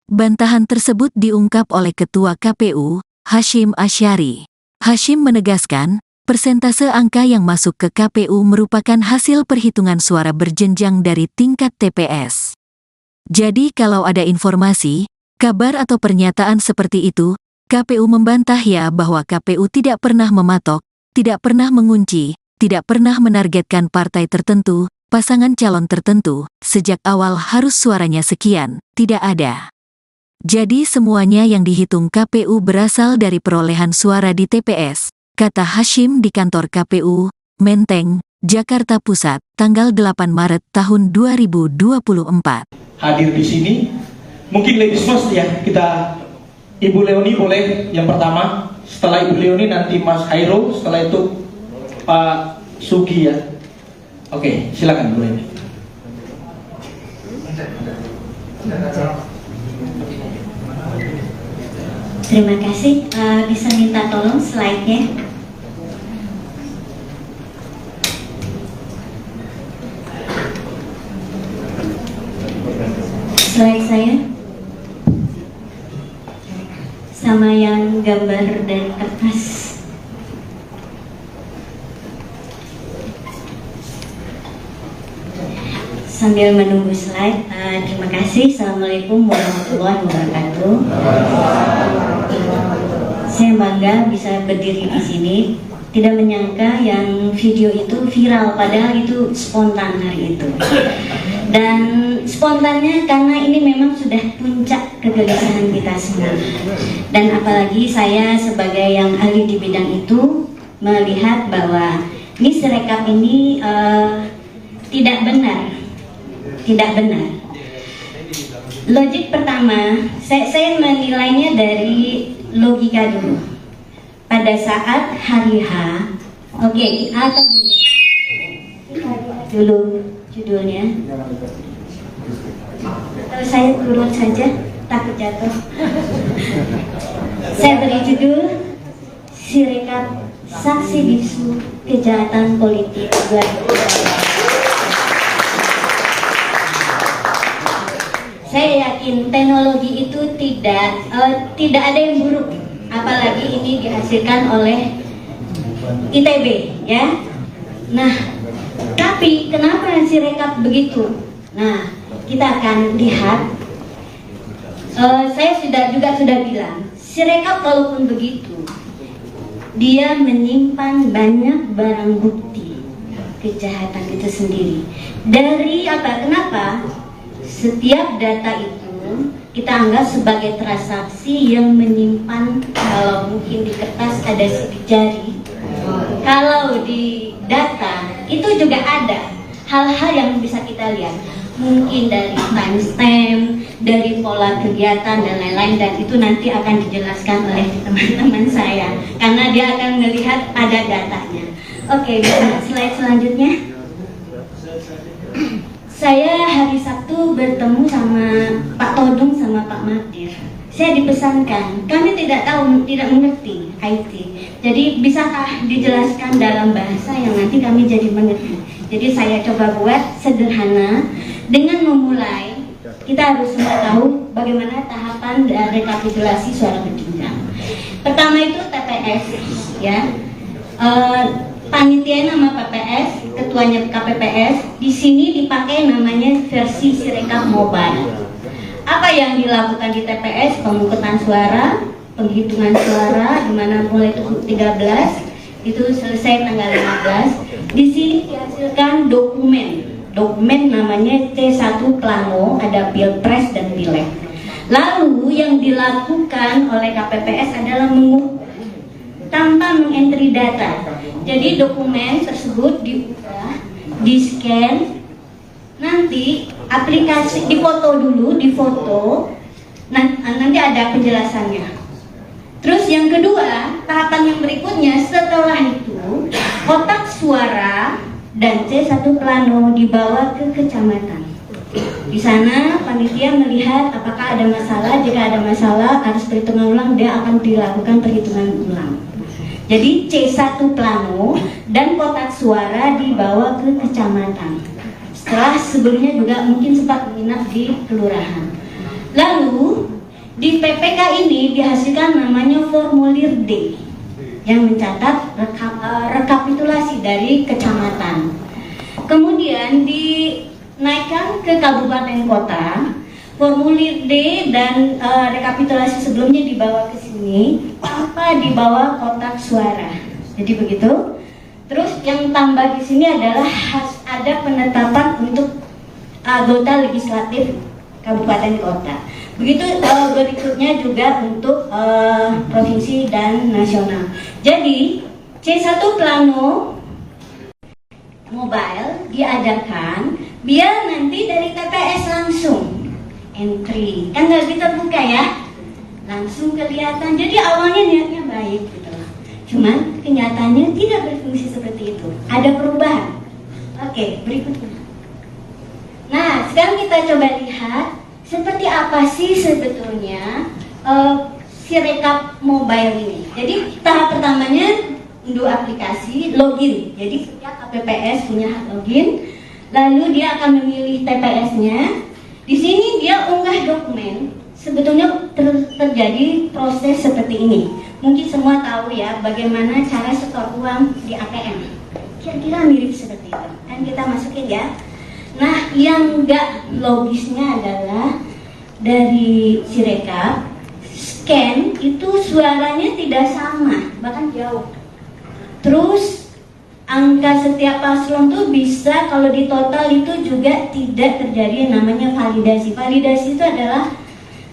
Speaker 1: Bantahan tersebut diungkap oleh Ketua KPU, Hasyim Asyari. Hasyim menegaskan, persentase angka yang masuk ke KPU merupakan hasil perhitungan suara berjenjang dari tingkat TPS. Jadi kalau ada informasi, kabar atau pernyataan seperti itu, KPU membantah ya bahwa KPU tidak pernah mematok, tidak pernah mengunci, tidak pernah menargetkan partai tertentu, pasangan calon tertentu, sejak awal harus suaranya sekian, tidak ada. Jadi semuanya yang dihitung KPU berasal dari perolehan suara di TPS, kata Hasyim di kantor KPU, Menteng, Jakarta Pusat, tanggal 8 Maret tahun 2024.
Speaker 2: Hadir di sini, mungkin ladies first ya, kita Ibu Leoni boleh yang pertama, setelah Ibu Leoni nanti Mas Hairul, setelah itu Pak Sugi ya. Oke, silakan Ibu Leoni.
Speaker 3: Terima kasih. Bisa minta tolong slide-nya. Slide saya sama yang gambar dan kertas. Sambil menunggu slide, terima kasih. Assalamualaikum warahmatullahi wabarakatuh. Saya bangga bisa berdiri di sini. Tidak menyangka yang video itu viral, padahal itu spontan hari itu. Dan spontannya karena ini memang sudah puncak kegelisahan kita semua. Dan apalagi saya sebagai yang ahli di bidang itu melihat bahwa ini Sirekap ini tidak benar. Tidak benar. Logik pertama, saya menilainya dari logika dulu. Pada saat hari H, oke, atau gini, kita lihat dulu judulnya. Kalau saya turun saja, takut jatuh. Saya beri judul Sirekap Saksi Bisu Kejahatan Politik 2024. Saya yakin teknologi itu tidak ada yang buruk, apalagi ini dihasilkan oleh ITB, ya. Nah, tapi kenapa Sirekap begitu? Nah, kita akan lihat. Saya sudah bilang, Sirekap walaupun begitu, dia menyimpan banyak barang bukti kejahatan itu sendiri. Dari apa? Kenapa? Setiap data itu kita anggap sebagai transaksi yang menyimpan, kalau mungkin di kertas ada sidik jari, kalau di data itu juga ada hal-hal yang bisa kita lihat, mungkin dari timestamp, dari pola kegiatan dan lain-lain, dan itu nanti akan dijelaskan oleh teman-teman saya karena dia akan melihat ada datanya. Oke, bisa slide selanjutnya. Saya hari Sabtu bertemu sama Pak Todung sama Pak Magdir. Saya dipesankan, kami tidak mengerti IT. Jadi bisakah dijelaskan dalam bahasa yang nanti kami jadi mengerti. Jadi saya coba buat sederhana dengan memulai. Kita harus semua tahu bagaimana tahapan rekapitulasi suara berjenjang. Pertama itu TPS, ya. Panitia nama PPS, ketuanya KPPS, di sini dipakai namanya versi Sirekap Mobile. Apa yang dilakukan di TPS? Pemungutan suara, penghitungan suara, di mana mulai 13 itu selesai tanggal 15. Di sini dihasilkan dokumen namanya C1 Plano, ada Pilpres dan Pileg. Lalu yang dilakukan oleh KPPS adalah mengukur tanpa mengentry data. Jadi dokumen tersebut dibuka, di-scan, nanti aplikasi difoto dulu, nanti ada penjelasannya. Terus yang kedua, tahapan yang berikutnya setelah itu, kotak suara dan C1 Plano dibawa ke kecamatan. Di sana panitia melihat apakah ada masalah. Jika ada masalah harus perhitungan ulang, dia akan dilakukan perhitungan ulang. Jadi C1 plano dan kotak suara dibawa ke kecamatan. Setelah sebelumnya juga mungkin sempat menginap di kelurahan. Lalu di PPK ini dihasilkan namanya formulir D yang mencatat rekapitulasi dari kecamatan. Kemudian dinaikkan ke kabupaten kota. Formulir D dan rekapitulasi sebelumnya dibawa ke sini tanpa dibawa kotak suara. Jadi begitu. Terus yang tambah di sini adalah ada penetapan untuk anggota legislatif kabupaten kota. Begitu berikutnya juga untuk provinsi dan nasional. Jadi C1 plano mobile diadakan biar nanti dari TPS langsung entry, kan nggak bisa buka ya, langsung kelihatan. Jadi awalnya niatnya baik gitu, cuman kenyataannya tidak berfungsi seperti itu, ada perubahan. Oke, berikutnya. Nah, sekarang kita coba lihat seperti apa sih sebetulnya Sirekap mobile ini. Jadi tahap pertamanya unduh aplikasi, login. Jadi setiap KPPS punya hak login, lalu dia akan memilih TPS-nya. Di sini dia unggah dokumen. Sebetulnya terjadi proses seperti ini. Mungkin semua tahu ya bagaimana cara setor uang di ATM. Kira-kira mirip seperti itu. Kan kita masukin ya. Nah, yang enggak logisnya adalah dari Sirekap scan itu suaranya tidak sama, bahkan jauh. Terus angka setiap paslon tuh bisa kalau di total itu juga tidak terjadi yang namanya validasi. Validasi itu adalah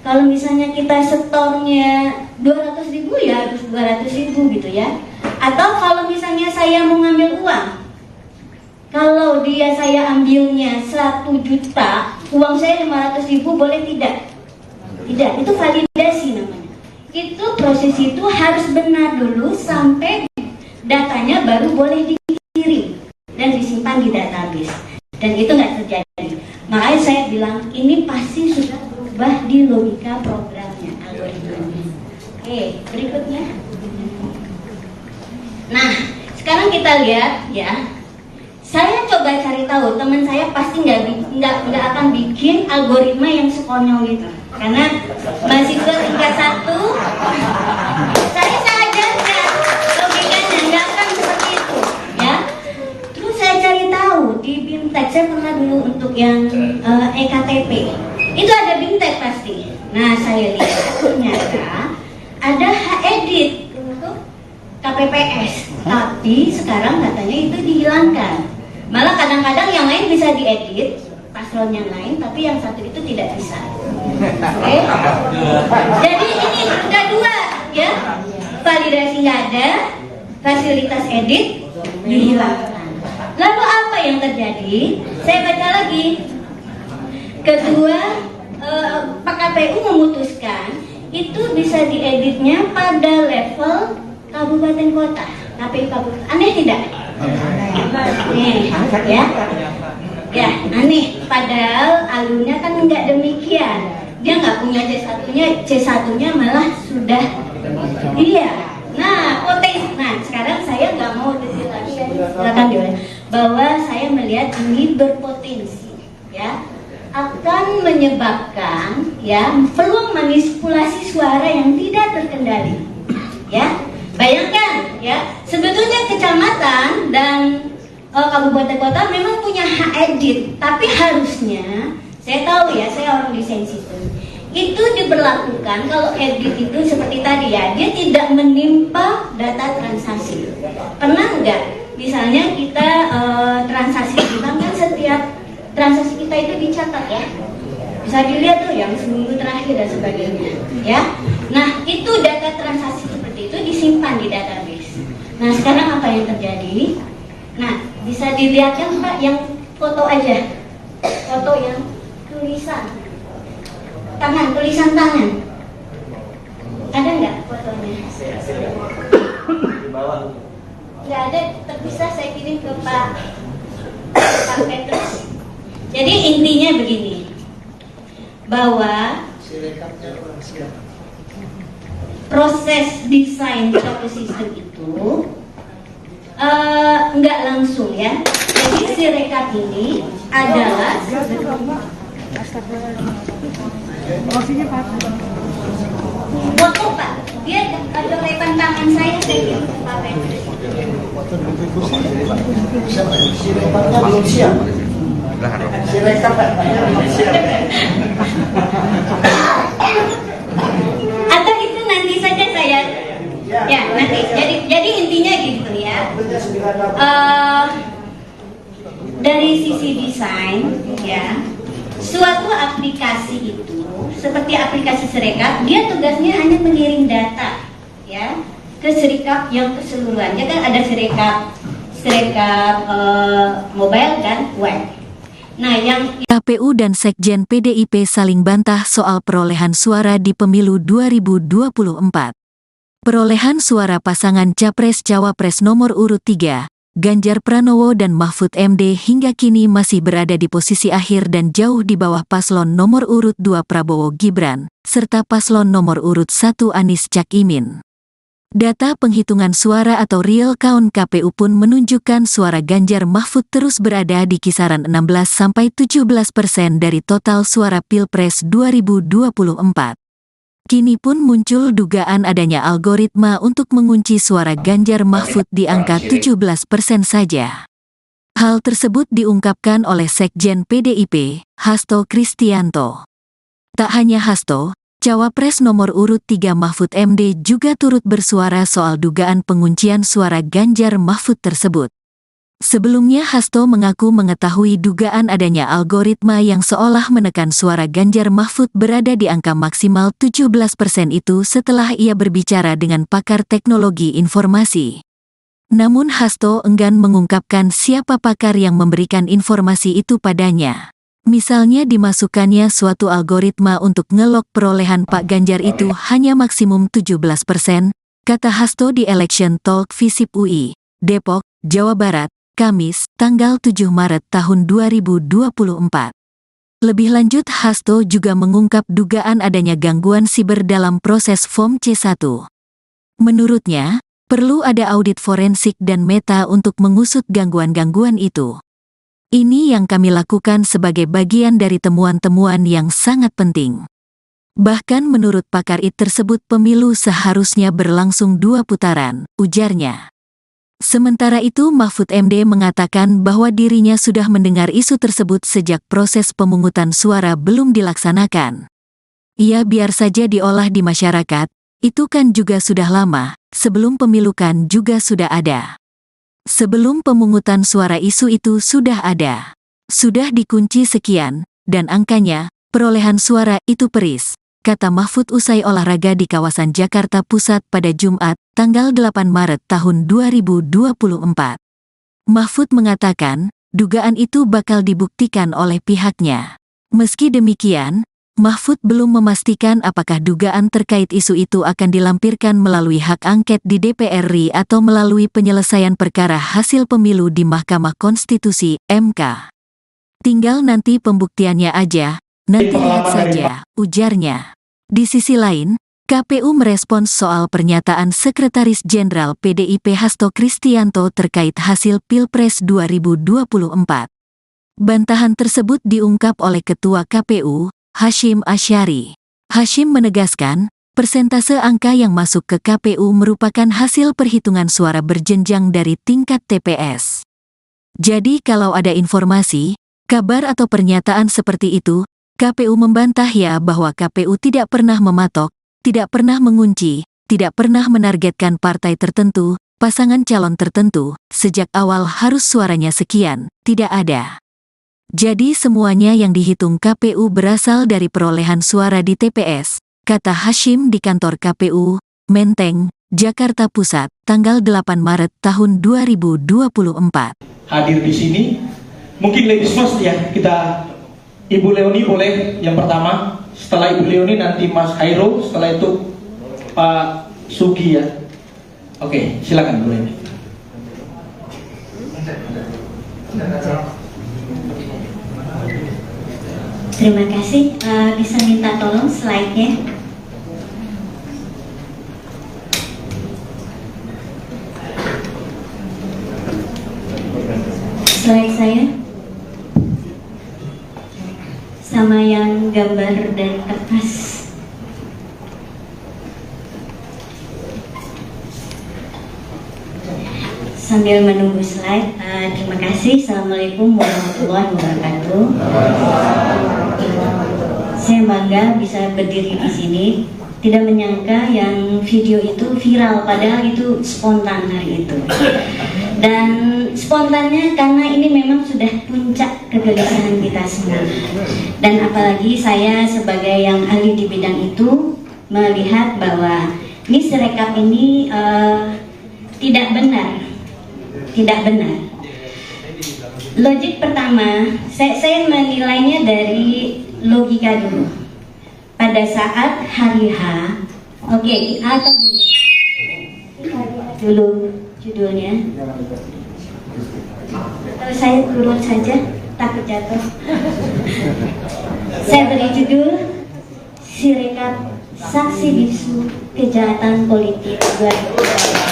Speaker 3: kalau misalnya kita setornya 200.000 ya harus 200.000 gitu ya. Atau kalau misalnya saya mau ngambil uang, kalau saya ambilnya 1 juta, uang saya 500.000 boleh tidak? Tidak, itu validasi namanya. Itu proses itu harus benar dulu sampai datanya baru boleh dikirim dan disimpan di database. Dan itu nggak terjadi. Makanya saya bilang ini pasti sudah berubah di logika programnya, algoritmanya. Oke, berikutnya. Nah, sekarang kita lihat ya. Saya coba cari tahu, teman saya pasti nggak akan bikin algoritma yang sekonyol itu. Karena mahasiswa tingkat 1, saya ajarkan logikanya nggak akan seperti itu, ya. Terus saya cari tahu di BIMTEK, saya pernah dulu untuk yang EKTP, itu ada BIMTEK pasti. Nah, saya lihat ternyata ada hak edit untuk KPPS, tapi sekarang katanya itu dihilangkan. Malah kadang-kadang yang lain bisa diedit, paslon yang lain, tapi yang satu itu tidak bisa. Oke? Jadi ini udah dua, ya. Validasi nggak ada, fasilitas edit dihilangkan. Lalu apa yang terjadi? Saya baca lagi. Kedua, Pak KPU memutuskan itu bisa dieditnya pada level kabupaten kota, KPU kabupaten. Aneh tidak? Nih, ya aneh. Padahal alurnya kan nggak demikian. Dia nggak punya C1-nya malah sudah. Iya. Nah, potensi. Nah, sekarang saya nggak mau detail lagi. Silakan diulang. Bahwa saya melihat ini berpotensi, ya, akan menyebabkan ya peluang manipulasi suara yang tidak terkendali, ya. Bayangkan ya, sebetulnya kecamatan dan kabupaten kota memang punya hak edit, tapi harusnya, saya tahu ya, saya orang desain sistem, itu diberlakukan kalau edit itu seperti tadi ya, dia tidak menimpa data transaksi. Pernah nggak? Misalnya kita transaksi di bank kan setiap transaksi kita itu dicatat ya, bisa dilihat tuh yang seminggu terakhir dan sebagainya, ya. Nah, itu data transaksi seperti itu disimpan di database. Nah, sekarang apa yang terjadi? Nah, bisa dilihat kan Pak, yang foto aja, foto yang tulisan tangan, ada nggak fotonya? Nggak ada, terpisah saya kirim ke Pak Petrus. Jadi intinya begini, bahwa proses desain satu sistem itu nggak langsung ya. Jadi Sirekap ini adalah foto Pak. Dia coretan tangan saya kirim ke Pak Menteri.
Speaker 4: Sirekapnya belum siap. Sirekap belum siap.
Speaker 3: Atau itu nanti saja saya. Ya nanti. Jadi intinya gitu ya. Dari sisi desain ya, suatu aplikasi itu seperti aplikasi Sirekap, dia tugasnya hanya mengirim data ya ke Sirekap yang keseluruhannya. Kan ada Sirekap mobile dan web. Nah, yang
Speaker 1: KPU dan Sekjen PDIP saling bantah soal perolehan suara di pemilu 2024. Perolehan suara pasangan Capres-Cawapres nomor urut 3, Ganjar Pranowo dan Mahfud MD hingga kini masih berada di posisi akhir dan jauh di bawah paslon nomor urut 2 Prabowo Gibran, serta paslon nomor urut 1 Anies Cak Imin. Data penghitungan suara atau real count KPU pun menunjukkan suara Ganjar Mahfud terus berada di kisaran 16–17% dari total suara Pilpres 2024. Kini pun muncul dugaan adanya algoritma untuk mengunci suara Ganjar Mahfud di angka 17% saja. Hal tersebut diungkapkan oleh Sekjen PDIP, Hasto Kristianto. Tak hanya Hasto, Cawapres nomor urut 3 Mahfud MD juga turut bersuara soal dugaan penguncian suara Ganjar Mahfud tersebut. Sebelumnya Hasto mengaku mengetahui dugaan adanya algoritma yang seolah menekan suara Ganjar Mahfud berada di angka maksimal 17% itu setelah ia berbicara dengan pakar teknologi informasi. Namun Hasto enggan mengungkapkan siapa pakar yang memberikan informasi itu padanya. Misalnya dimasukkannya suatu algoritma untuk ngelok perolehan Pak Ganjar itu hanya maksimum 17%, kata Hasto di Election Talk Visip UI, Depok, Jawa Barat, Kamis, tanggal 7 Maret tahun 2024. Lebih lanjut, Hasto juga mengungkap dugaan adanya gangguan siber dalam proses Form C1. Menurutnya, perlu ada audit forensik dan meta untuk mengusut gangguan-gangguan itu. Ini yang kami lakukan sebagai bagian dari temuan-temuan yang sangat penting. Bahkan menurut pakar IT tersebut pemilu seharusnya berlangsung 2 putaran, ujarnya. Sementara itu Mahfud MD mengatakan bahwa dirinya sudah mendengar isu tersebut sejak proses pemungutan suara belum dilaksanakan. Ia biar saja diolah di masyarakat, itu kan juga sudah lama, sebelum pemilu kan juga sudah ada. Sebelum pemungutan suara isu itu sudah ada. Sudah dikunci sekian, dan angkanya, perolehan suara itu peris, kata Mahfud usai olahraga di kawasan Jakarta Pusat pada Jumat, tanggal 8 Maret tahun 2024. Mahfud mengatakan, dugaan itu bakal dibuktikan oleh pihaknya. Meski demikian, Mahfud belum memastikan apakah dugaan terkait isu itu akan dilampirkan melalui hak angket di DPR RI atau melalui penyelesaian perkara hasil pemilu di Mahkamah Konstitusi, MK. Tinggal nanti pembuktiannya aja, nanti lihat saja, ujarnya. Di sisi lain, KPU merespons soal pernyataan Sekretaris Jenderal PDIP Hasto Kristianto terkait hasil Pilpres 2024. Bantahan tersebut diungkap oleh Ketua KPU, Hashim Asyari. Hashim menegaskan, persentase angka yang masuk ke KPU merupakan hasil perhitungan suara berjenjang dari tingkat TPS. Jadi kalau ada informasi, kabar atau pernyataan seperti itu, KPU membantah ya bahwa KPU tidak pernah mematok, tidak pernah mengunci, tidak pernah menargetkan partai tertentu, pasangan calon tertentu, sejak awal harus suaranya sekian, tidak ada. Jadi semuanya yang dihitung KPU berasal dari perolehan suara di TPS, kata Hashim di kantor KPU, Menteng, Jakarta Pusat, tanggal 8 Maret tahun 2024.
Speaker 2: Hadir di sini, mungkin ladies first ya, kita Ibu Leoni boleh yang pertama, setelah Ibu Leoni nanti Mas Hairo, setelah itu Pak Sugi ya. Oke, silakan Bu Leoni.
Speaker 3: Terima kasih. Bisa minta tolong slide-nya. Slide saya sama yang gambar dari kertas. Sambil menunggu slide, terima kasih. Assalamualaikum warahmatullahi wabarakatuh. Saya bangga bisa berdiri di sini. Tidak menyangka yang video itu viral, padahal itu spontan hari itu. Dan spontannya karena ini memang sudah puncak kegelisahan kita semua. Dan apalagi saya sebagai yang ahli di bidang itu melihat bahwa ini Sirekap ini tidak benar. Tidak benar. Logik pertama, saya menilainya dari logika dulu. Pada saat hari H, oke, atau gini, dulu judulnya. Kalau saya turun saja, takut jatuh. Saya beri judul Sirekap Saksi Bisu Kejahatan Politik 2020.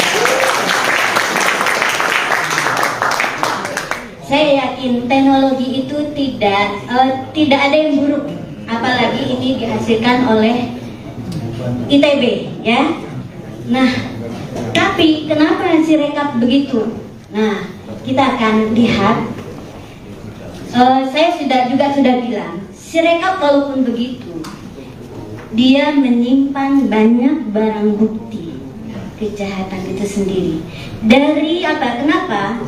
Speaker 3: Saya yakin teknologi itu tidak ada yang buruk, apalagi ini dihasilkan oleh ITB, ya. Nah, tapi kenapa Sirekap begitu? Nah, kita akan lihat. Saya sudah bilang, Sirekap walaupun begitu, dia menyimpan banyak barang bukti kejahatan itu sendiri. Dari apa? Kenapa?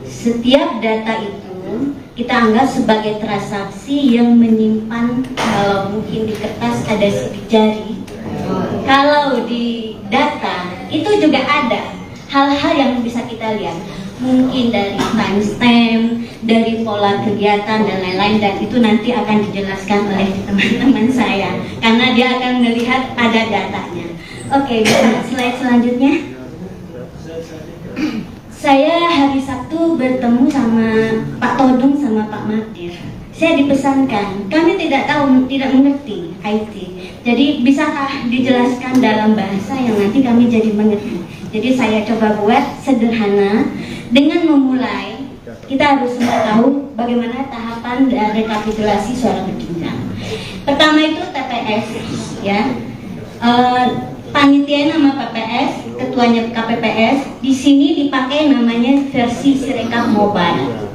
Speaker 3: Setiap data itu kita anggap sebagai transaksi yang menyimpan, kalau mungkin di kertas ada sidik jari, kalau di data itu juga ada hal-hal yang bisa kita lihat, mungkin dari timestamp, dari pola kegiatan dan lain-lain, dan itu nanti akan dijelaskan oleh teman-teman saya karena dia akan melihat ada datanya. Oke, bisa slide selanjutnya. Saya hari Sabtu bertemu sama Pak Todung sama Pak Magdir. Saya dipesankan, kami tidak mengerti IT. Jadi bisakah dijelaskan dalam bahasa yang nanti kami jadi mengerti. Jadi saya coba buat sederhana dengan memulai. Kita harus semua tahu bagaimana tahapan rekapitulasi suara berjenjang. Pertama itu TPS, ya. Panitia nama PPS, ketuanya KPPS. Di sini dipakai namanya versi Sirekap Mobile.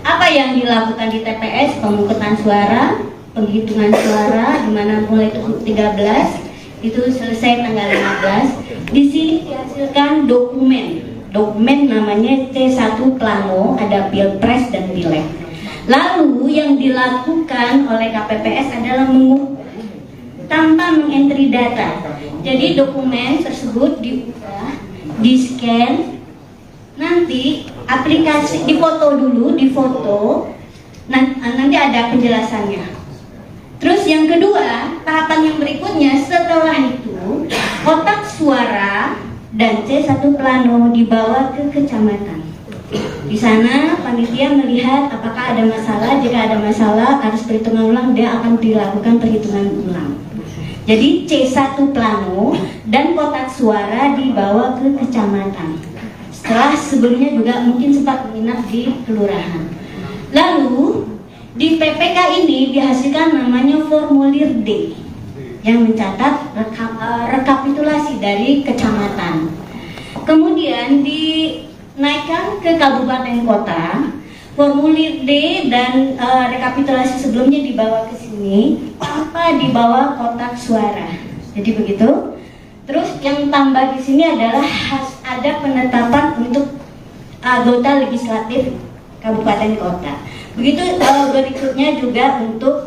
Speaker 3: Apa yang dilakukan di TPS? Pemungutan suara, penghitungan suara, di mana mulai 13 itu selesai tanggal 15. Di sini dihasilkan dokumen namanya C1 Plano, ada Pilpres dan Pileg. Lalu yang dilakukan oleh KPPS adalah mengukur tanpa mengentry data. Jadi dokumen tersebut diubah, di-scan, nanti aplikasi difoto dulu, nanti ada penjelasannya. Terus yang kedua, tahapan yang berikutnya setelah itu kotak suara dan C1 Plano dibawa ke kecamatan. Di sana panitia melihat apakah ada masalah. Jika ada masalah harus perhitungan ulang, dia akan dilakukan perhitungan ulang. Jadi C1 Plano dan kotak suara dibawa ke kecamatan. Setelah sebelumnya juga mungkin sempat menginap di kelurahan. Lalu di PPK ini dihasilkan namanya formulir D yang mencatat rekapitulasi dari kecamatan. Kemudian dinaikkan ke kabupaten kota. Formulir D dan rekapitulasi sebelumnya dibawa ke sini tanpa dibawa kotak suara. Jadi begitu. Terus yang tambah di sini adalah ada penetapan untuk anggota legislatif kabupaten kota. Begitu berikutnya juga untuk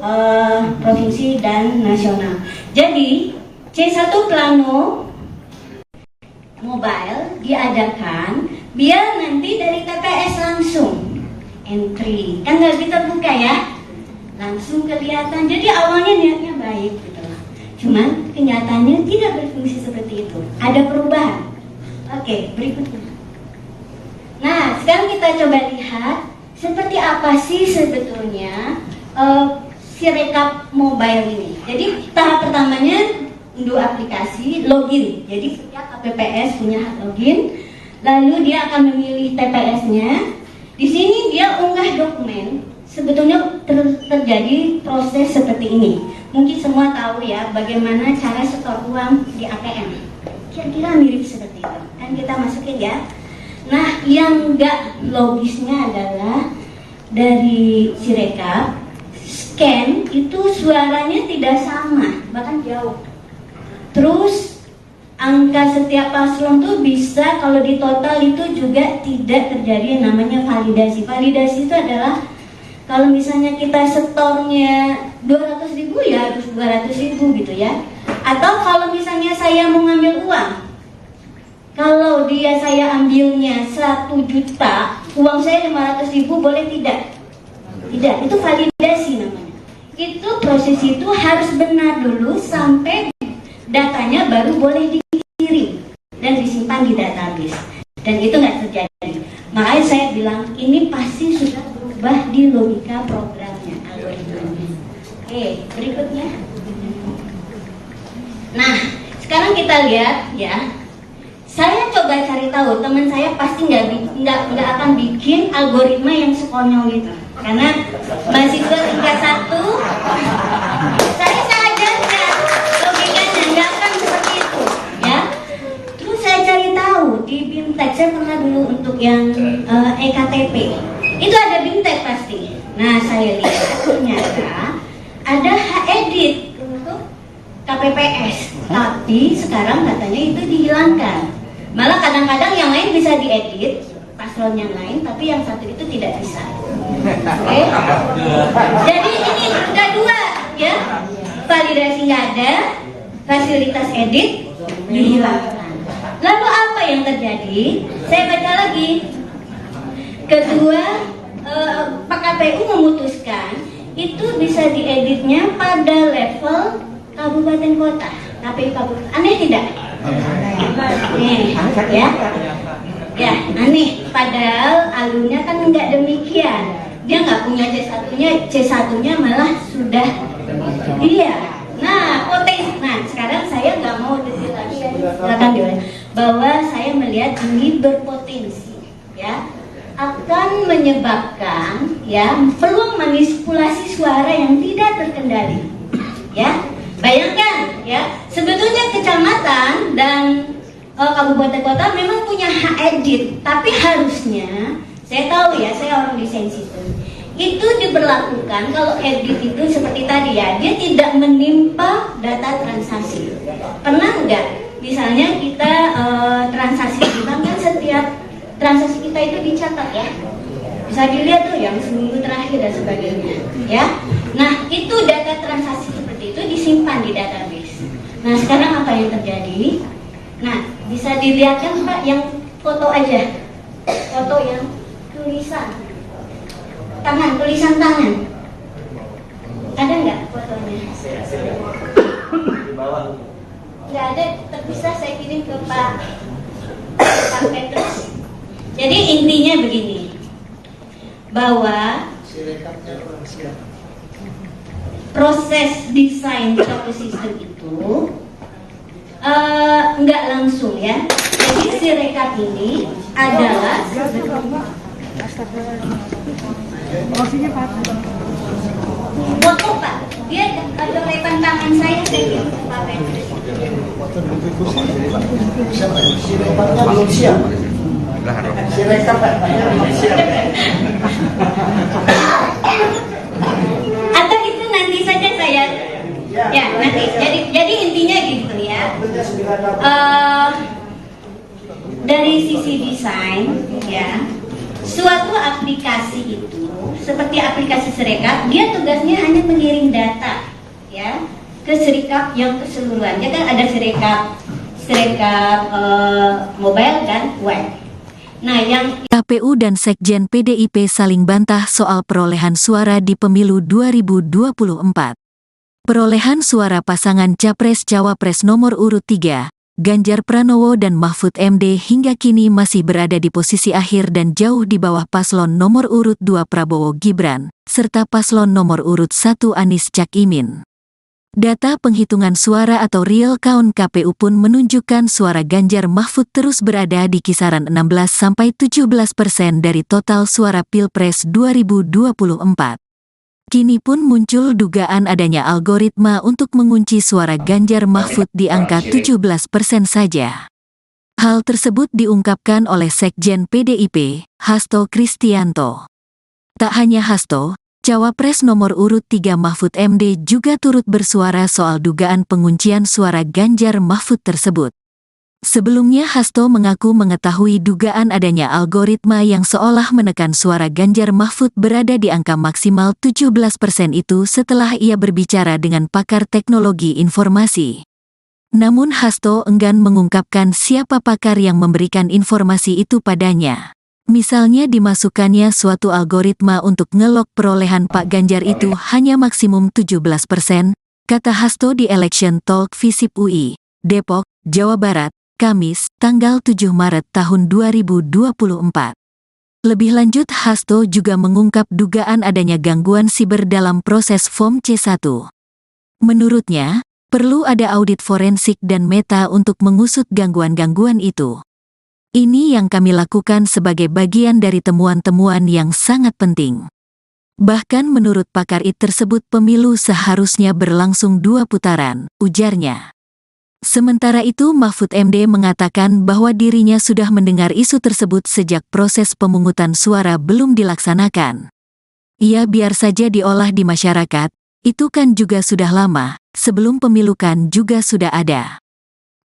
Speaker 3: provinsi dan nasional. Jadi C1 Plano Mobile diadakan biar nanti dari TPS langsung entry, kan nggak kita buka ya, langsung kelihatan. Jadi awalnya niatnya baik gitu, cuman kenyataannya tidak berfungsi seperti itu, ada perubahan. Oke, berikutnya. Nah, sekarang kita coba lihat seperti apa sih sebetulnya Sirekap mobile ini. Jadi tahap pertamanya unduh aplikasi, login. Jadi setiap KPPS punya hak login. Lalu dia akan memilih TPS-nya. Di sini dia unggah dokumen. Sebetulnya terjadi proses seperti ini. Mungkin semua tahu ya bagaimana cara setor uang di ATM. Kira-kira mirip seperti itu. Kan kita masukin ya. Nah, yang enggak logisnya adalah dari Sirekap scan itu suaranya tidak sama, bahkan jauh. Terus angka setiap paslon tuh bisa kalau di total itu juga tidak terjadi yang namanya validasi. Validasi itu adalah kalau misalnya kita setornya 200.000 ya harus 200.000 gitu ya. Atau kalau misalnya saya mau ngambil uang, kalau saya ambilnya 1 juta, uang saya 500.000 boleh tidak? Tidak, itu validasi namanya. Itu proses itu harus benar dulu sampai datanya baru boleh dikirim dan disimpan di database. Dan itu nggak terjadi. Makanya saya bilang ini pasti sudah berubah di logika programnya, algoritmanya. Oke, berikutnya. Nah, sekarang kita lihat ya. Saya coba cari tahu, teman saya pasti nggak akan bikin algoritma yang sekonyol gitu. Karena mahasiswa tingkat 1, saya ajarkan logikanya nggak akan seperti itu, ya. Terus saya cari tahu di BIMTEK, saya pernah dulu untuk yang EKTP, itu ada BIMTEK pasti. Nah, saya lihat ternyata ada hak edit untuk KPPS, tapi sekarang katanya itu dihilangkan. Malah kadang-kadang yang lain bisa diedit, paslon yang lain, tapi yang satu itu tidak bisa. Oke? Jadi ini ada 2, ya. Validasi nggak ada, fasilitas edit dihilangkan. Lalu apa yang terjadi? Saya baca lagi. Kedua, Pak KPU memutuskan itu bisa dieditnya pada level kabupaten kota. KPU kabupaten. Aneh tidak? Aneh, ya. Ya, aneh. Padahal alurnya kan nggak demikian. Dia nggak punya C1-nya malah sudah. Iya. Nah, potensi. Nah, sekarang saya nggak mau detail lagi ya. Silakan Dewan. Bahwa saya melihat ini berpotensi, ya, akan menyebabkan ya peluang manipulasi suara yang tidak terkendali, ya. Bayangkan ya, sebetulnya kecamatan dan kabupaten kota memang punya hak edit, tapi harusnya, saya tahu ya, saya orang desain sistem, itu diberlakukan kalau edit itu seperti tadi ya, dia tidak menimpa data transaksi. Pernah nggak? Misalnya kita transaksi di bank kan setiap transaksi kita itu dicatat ya, bisa dilihat tuh yang seminggu terakhir dan sebagainya, ya. Nah, itu data transaksi seperti itu disimpan di database. Nah, sekarang apa yang terjadi? Nah, bisa dilihat kan Pak, yang foto aja, foto yang tulisan tangan, ada nggak fotonya? Nggak ada, terpisah saya kirim ke Pak Petrus. Jadi intinya begini, bahwa proses desain suatu sistem itu nggak langsung ya. Jadi Sirekap ini adalah foto Pak. Dia ada lepan tangan saya kirim ke Pak Petrus.
Speaker 4: Sirekapnya belum siap. Sirekap belum siap.
Speaker 3: Atau itu nanti saja saya ya nanti. Jadi intinya gitu ya. Dari sisi desain ya, suatu aplikasi itu seperti aplikasi Sirekap, dia tugasnya hanya mengirim data ya ke Sirekap yang keseluruhan. Ya kan ada Sirekap mobile dan web. Nah, yang
Speaker 1: KPU dan Sekjen PDIP saling bantah soal perolehan suara di pemilu 2024. Perolehan suara pasangan Capres-Cawapres nomor urut 3, Ganjar Pranowo dan Mahfud MD hingga kini masih berada di posisi akhir dan jauh di bawah paslon nomor urut 2 Prabowo Gibran, serta paslon nomor urut 1 Anies Cak Imin. Data penghitungan suara atau real count KPU pun menunjukkan suara Ganjar Mahfud terus berada di kisaran 16–17% dari total suara Pilpres 2024. Kini pun muncul dugaan adanya algoritma untuk mengunci suara Ganjar Mahfud di angka 17% saja. Hal tersebut diungkapkan oleh Sekjen PDIP, Hasto Kristianto. Tak hanya Hasto, Cawapres nomor urut 3 Mahfud MD juga turut bersuara soal dugaan penguncian suara Ganjar Mahfud tersebut. Sebelumnya Hasto mengaku mengetahui dugaan adanya algoritma yang seolah menekan suara Ganjar Mahfud berada di angka maksimal 17% itu setelah ia berbicara dengan pakar teknologi informasi. Namun Hasto enggan mengungkapkan siapa pakar yang memberikan informasi itu padanya. Misalnya dimasukkannya suatu algoritma untuk ngelok perolehan Pak Ganjar itu hanya maksimum 17%, kata Hasto di Election Talk Visip UI, Depok, Jawa Barat, Kamis, tanggal 7 Maret tahun 2024. Lebih lanjut Hasto juga mengungkap dugaan adanya gangguan siber dalam proses Form C1. Menurutnya, perlu ada audit forensik dan meta untuk mengusut gangguan-gangguan itu. Ini yang kami lakukan sebagai bagian dari temuan-temuan yang sangat penting. Bahkan menurut pakar IT tersebut pemilu seharusnya berlangsung 2 putaran, ujarnya. Sementara itu Mahfud MD mengatakan bahwa dirinya sudah mendengar isu tersebut sejak proses pemungutan suara belum dilaksanakan. Ia biar saja diolah di masyarakat, itu kan juga sudah lama, sebelum pemilu kan juga sudah ada.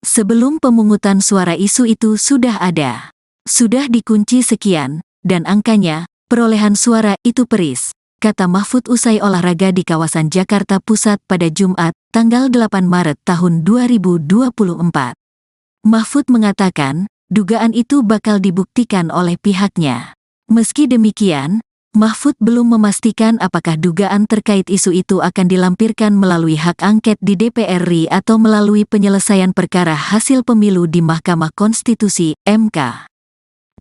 Speaker 1: Sebelum pemungutan suara isu itu sudah ada. Sudah dikunci sekian, dan angkanya, perolehan suara itu peris, kata Mahfud usai olahraga di kawasan Jakarta Pusat pada Jumat, tanggal 8 Maret tahun 2024. Mahfud mengatakan, dugaan itu bakal dibuktikan oleh pihaknya. Meski demikian, Mahfud belum memastikan apakah dugaan terkait isu itu akan dilampirkan melalui hak angket di DPR RI atau melalui penyelesaian perkara hasil pemilu di Mahkamah Konstitusi, MK.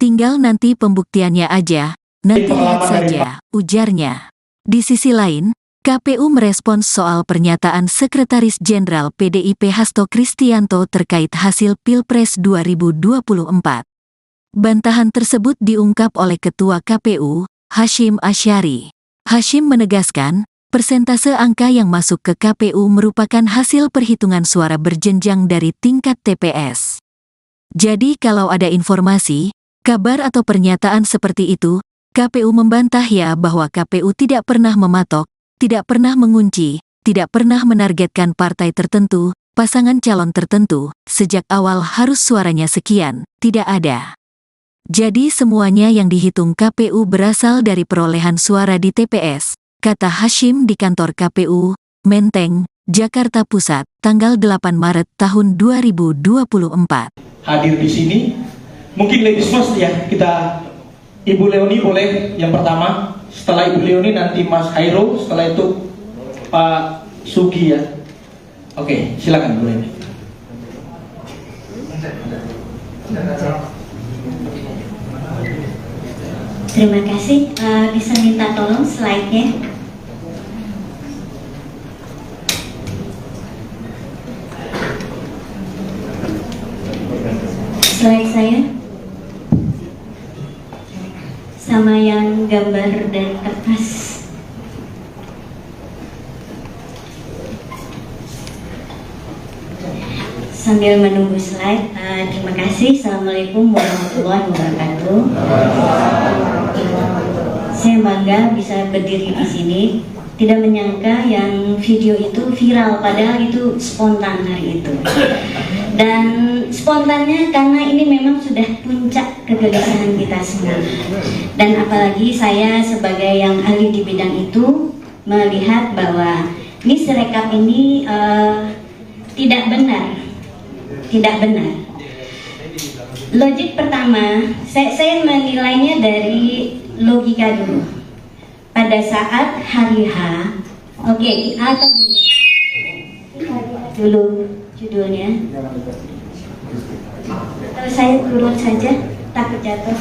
Speaker 1: Tinggal nanti pembuktiannya aja, nanti lihat saja, ujarnya. Di sisi lain, KPU merespons soal pernyataan Sekretaris Jenderal PDIP Hasto Kristianto terkait hasil Pilpres 2024. Bantahan tersebut diungkap oleh Ketua KPU, Hashim Asyari. Hashim menegaskan, persentase angka yang masuk ke KPU merupakan hasil perhitungan suara berjenjang dari tingkat TPS. Jadi kalau ada informasi, kabar atau pernyataan seperti itu, KPU membantah ya bahwa KPU tidak pernah mematok, tidak pernah mengunci, tidak pernah menargetkan partai tertentu, pasangan calon tertentu, sejak awal harus suaranya sekian, tidak ada. Jadi semuanya yang dihitung KPU berasal dari perolehan suara di TPS, kata Hashim di kantor KPU, Menteng, Jakarta Pusat, tanggal 8 Maret tahun 2024.
Speaker 2: Hadir di sini, mungkin ladies first ya, kita Ibu Leoni boleh yang pertama, setelah Ibu Leoni nanti Mas Hairo, setelah itu Pak Sugi ya. Oke, silakan Bu Leoni.
Speaker 3: Terima kasih, bisa minta tolong slide-nya. Slide saya sama yang gambar dan kertas. Sambil menunggu slide, terima kasih. Assalamualaikum warahmatullahi wabarakatuh. Saya bangga bisa berdiri di sini. Tidak menyangka yang video itu viral, padahal itu spontan hari itu. Dan spontannya karena ini memang sudah puncak kegelisahan kita semua. Dan apalagi saya sebagai yang ahli di bidang itu melihat bahwa ini Sirekap ini tidak benar. Tidak benar. Logik pertama, saya menilainya dari logika dulu. Pada saat hari H, atau gini dulu judulnya. Kalau saya turun saja, takut jatuh.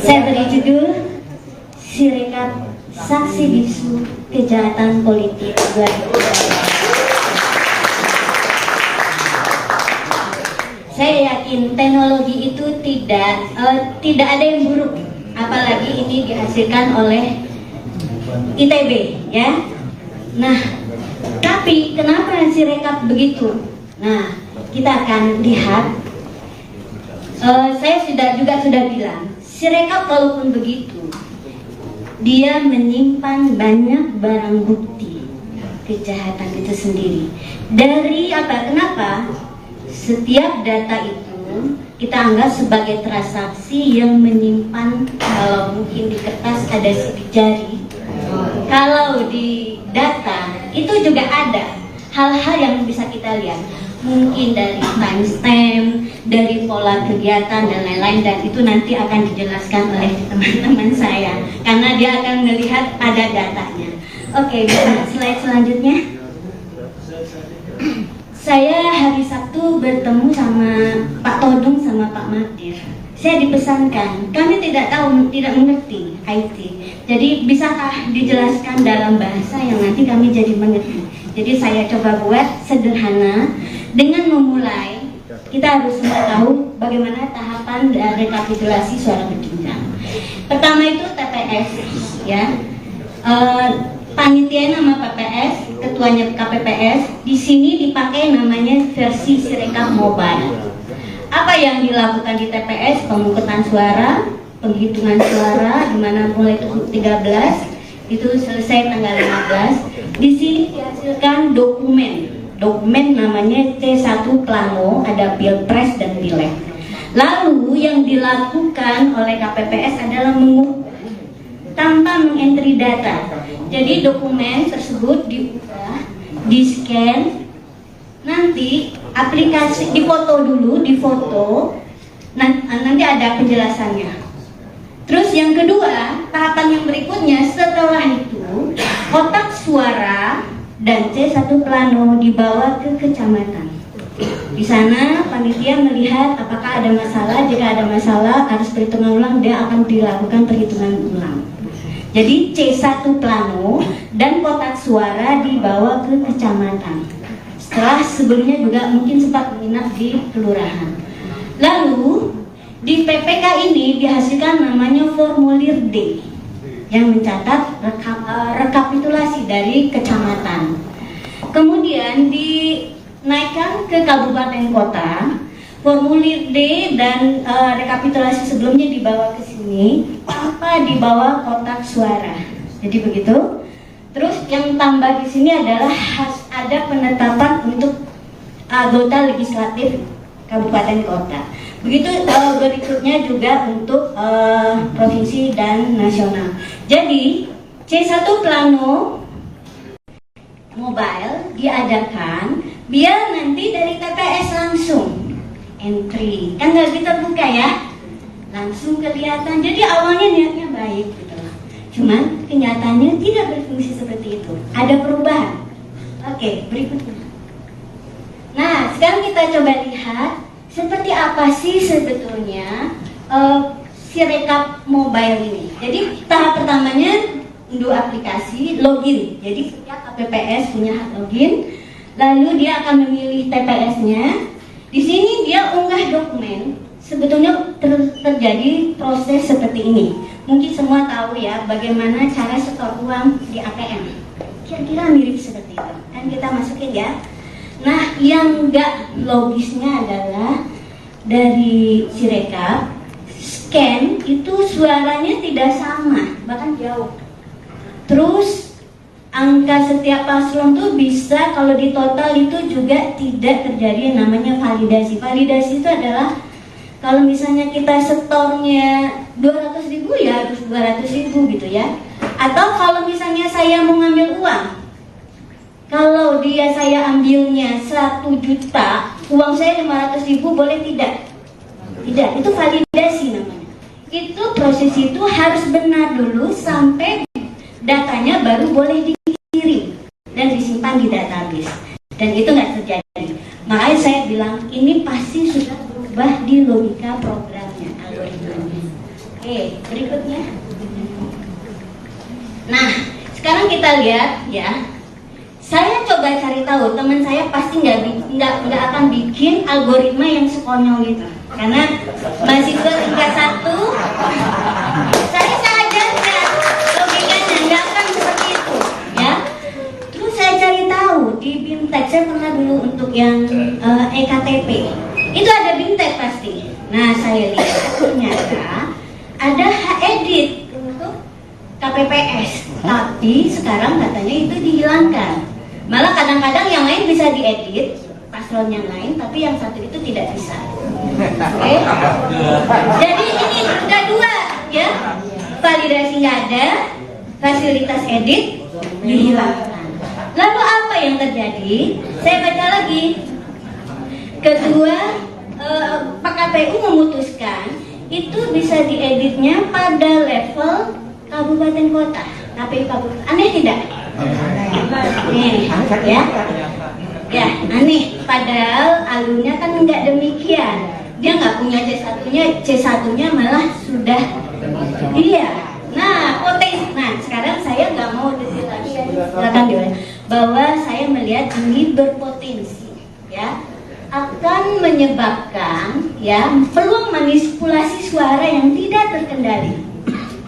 Speaker 3: Saya beri judul Sirekap Saksi Bisu Kejahatan Politik 2020. Saya yakin teknologi itu tidak ada yang buruk, apalagi ini dihasilkan oleh ITB, ya. Nah, tapi kenapa Sirekap begitu? Nah, kita akan lihat. Saya sudah bilang, Sirekap walaupun begitu, dia menyimpan banyak barang bukti kejahatan itu sendiri. Dari apa? Kenapa? Setiap data itu kita anggap sebagai transaksi yang menyimpan, kalau mungkin di kertas ada sidik jari, kalau di data itu juga ada hal-hal yang bisa kita lihat, mungkin dari timestamp, dari pola kegiatan dan lain-lain, dan itu nanti akan dijelaskan oleh teman-teman saya karena dia akan melihat ada datanya. Oke, bisa slide selanjutnya. Saya hari Sabtu bertemu sama Pak Todung sama Pak Magdir. Saya dipesankan, kami tidak mengerti IT. Jadi bisakah dijelaskan dalam bahasa yang nanti kami jadi mengerti. Jadi saya coba buat sederhana dengan memulai. Kita harus semua tahu bagaimana tahapan rekapitulasi suara berjenjang. Pertama itu TPS, ya. Panitia nama PPS, ketuanya KPPS. Di sini dipakai namanya versi Sirekap Mobile. Apa yang dilakukan di TPS? Pemungutan suara, penghitungan suara, di mana mulai 13 itu selesai tanggal 15. Di sini dihasilkan dokumen namanya C1 Plano, ada Pilpres dan Pileg. Lalu yang dilakukan oleh KPPS adalah mengukur tanpa mengentry data. Jadi dokumen tersebut dibuka, di-scan, nanti aplikasi difoto dulu, nanti ada penjelasannya. Terus yang kedua, tahapan yang berikutnya setelah itu kotak suara dan C1 Plano dibawa ke kecamatan. Di sana panitia melihat apakah ada masalah. Jika ada masalah harus perhitungan ulang, dia akan dilakukan perhitungan ulang. Jadi C1 Plano dan kotak suara dibawa ke kecamatan. Setelah sebelumnya juga mungkin sempat menginap di kelurahan. Lalu di PPK ini dihasilkan namanya formulir D yang mencatat rekapitulasi dari kecamatan. Kemudian dinaikkan ke kabupaten kota. Formulir D dan rekapitulasi sebelumnya dibawa ke sini tanpa dibawa kotak suara. Jadi begitu. Terus yang tambah di sini adalah ada penetapan untuk anggota legislatif kabupaten kota. Begitu berikutnya juga untuk provinsi dan nasional. Jadi C1 Plano Mobile diadakan biar nanti dari TPS langsung entry, kan nggak kita buka ya, langsung kelihatan. Jadi awalnya niatnya baik gitu, cuman kenyataannya tidak berfungsi seperti itu, ada perubahan. Oke, berikutnya. Nah, sekarang kita coba lihat seperti apa sih sebetulnya Sirekap Mobile ini. Jadi tahap pertamanya unduh aplikasi, login. Jadi setiap KPPS punya hak login, lalu dia akan memilih TPS-nya. Di sini dia unggah dokumen. Sebetulnya terjadi proses seperti ini. Mungkin semua tahu ya bagaimana cara setor uang di ATM. Kira-kira mirip seperti itu. Kan kita masukin ya. Nah, yang enggak logisnya adalah dari Sirekap scan itu suaranya tidak sama, bahkan jauh. Terus angka setiap paslon tuh bisa kalau di total itu juga tidak terjadi yang namanya validasi. Validasi itu adalah kalau misalnya kita setornya 200.000 ya harus 200.000 gitu ya. Atau kalau misalnya saya mau ngambil uang, kalau saya ambilnya 1 juta, uang saya 500.000 boleh tidak? Tidak, itu validasi namanya. Itu proses itu harus benar dulu sampai datanya baru boleh dikirim dan disimpan di database. Dan itu nggak terjadi. Makanya Makanya saya bilang ini pasti sudah berubah di logika programnya, algoritmanya. Oke, berikutnya. Nah, sekarang kita lihat ya. Saya coba cari tahu, teman saya pasti nggak akan bikin algoritma yang sekonyol gitu. Karena mahasiswa tingkat 1, saya ajarkan logikanya nggak akan seperti itu, ya. Terus saya cari tahu di BIMTEK, saya pernah dulu untuk yang EKTP, itu ada BIMTEK pasti. Nah, saya lihat ternyata ada edit untuk KPPS, tapi sekarang katanya itu dihilangkan. Malah kadang-kadang yang lain bisa diedit, paslon yang lain, tapi yang satu itu tidak bisa. Oke? Jadi ini udah dua, ya. Validasi nggak ada, fasilitas edit dihilangkan. Lalu apa yang terjadi? Saya baca lagi. Kedua, Pak KPU memutuskan itu bisa dieditnya pada level kabupaten kota, KPU kabupaten. Aneh tidak? Nih, ya aneh. Padahal alurnya kan nggak demikian. Dia nggak punya C1-nya malah sudah. Iya. Nah, potensi. Nah, sekarang saya nggak mau detail lagi ya. Silakan Dewan. Bahwa saya melihat ini berpotensi, ya, akan menyebabkan ya peluang manipulasi suara yang tidak terkendali,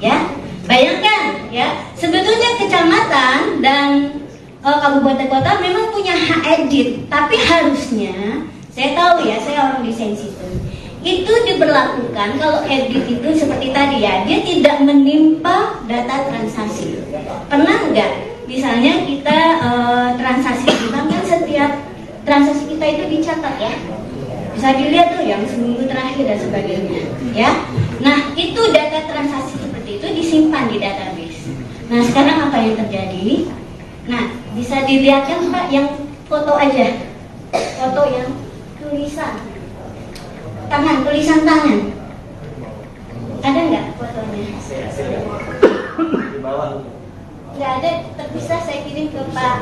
Speaker 3: ya. Bayangkan ya, sebetulnya kecamatan dan kabupaten kota memang punya hak edit, tapi harusnya, saya tahu ya, saya orang desain sistem, itu diberlakukan kalau edit itu seperti tadi ya, dia tidak menimpa data transaksi. Pernah nggak? Misalnya kita transaksi di bank kan setiap transaksi kita itu dicatat ya, bisa dilihat tuh yang seminggu terakhir dan sebagainya, ya. Nah, itu data transaksi seperti itu disimpan di database. Nah, sekarang apa yang terjadi? Nah, bisa dilihat kan Pak, yang foto aja, foto yang tulisan tangan, ada nggak fotonya? Nggak ada, terpisah, saya kirim ke Pak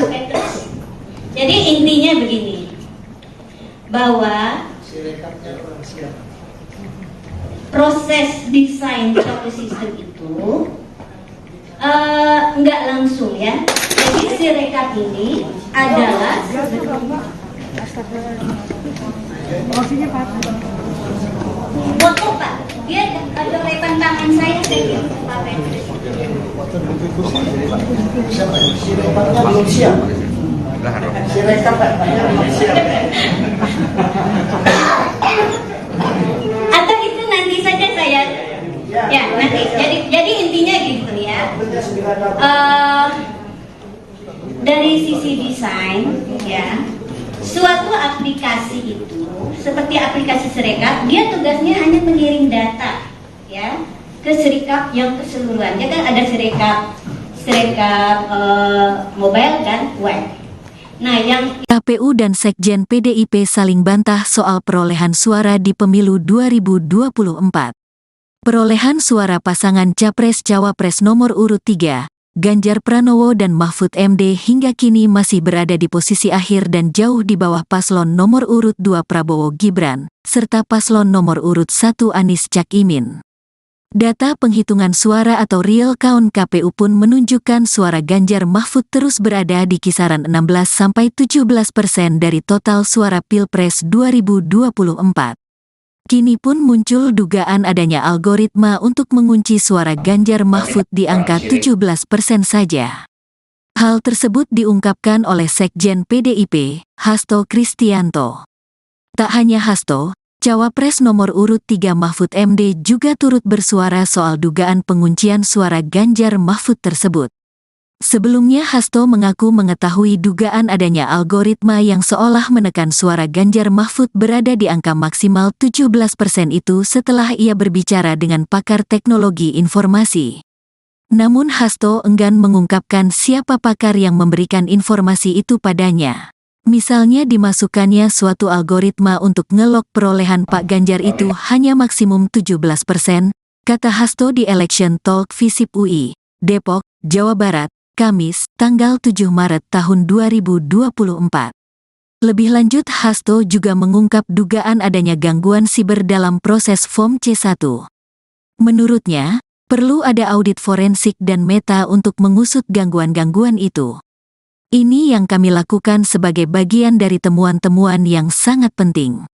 Speaker 3: Petrus. Jadi intinya begini, bahwa proses desain suatu sistem itu nggak langsung ya. Jadi Sirekap ini adalah foto Pak. Dia ada lepan tangan saya kirim ke Pak Petrus.
Speaker 4: Sirekapnya belum siap. Sirekap belum siap.
Speaker 3: Atau itu nanti saja saya ya nanti. Jadi intinya gitu ya. Dari sisi desain ya, suatu aplikasi itu seperti aplikasi Sirekap, dia tugasnya hanya mengirim data ya ke Sirekap yang keseluruhan. Ya kan ada Sirekap mobile dan web. Nah, yang
Speaker 1: KPU dan Sekjen PDIP saling bantah soal perolehan suara di pemilu 2024. Perolehan suara pasangan Capres-Cawapres nomor urut 3, Ganjar Pranowo dan Mahfud MD hingga kini masih berada di posisi akhir dan jauh di bawah paslon nomor urut 2 Prabowo Gibran, serta paslon nomor urut 1 Anies Cak Imin. Data penghitungan suara atau real count KPU pun menunjukkan suara Ganjar Mahfud terus berada di kisaran 16-17% dari total suara Pilpres 2024. Kini pun muncul dugaan adanya algoritma untuk mengunci suara Ganjar Mahfud di angka 17% saja. Hal tersebut diungkapkan oleh Sekjen PDIP, Hasto Kristianto. Tak hanya Hasto, Cawapres nomor urut 3 Mahfud MD juga turut bersuara soal dugaan penguncian suara Ganjar Mahfud tersebut. Sebelumnya Hasto mengaku mengetahui dugaan adanya algoritma yang seolah menekan suara Ganjar Mahfud berada di angka maksimal 17% itu setelah ia berbicara dengan pakar teknologi informasi. Namun Hasto enggan mengungkapkan siapa pakar yang memberikan informasi itu padanya. Misalnya dimasukkannya suatu algoritma untuk ngelok perolehan Pak Ganjar itu hanya maksimum 17%, kata Hasto di Election Talk Visip UI, Depok, Jawa Barat, Kamis, tanggal 7 Maret tahun 2024. Lebih lanjut, Hasto juga mengungkap dugaan adanya gangguan siber dalam proses Form C1. Menurutnya, perlu ada audit forensik dan meta untuk mengusut gangguan-gangguan itu. Ini yang kami lakukan sebagai bagian dari temuan-temuan yang sangat penting.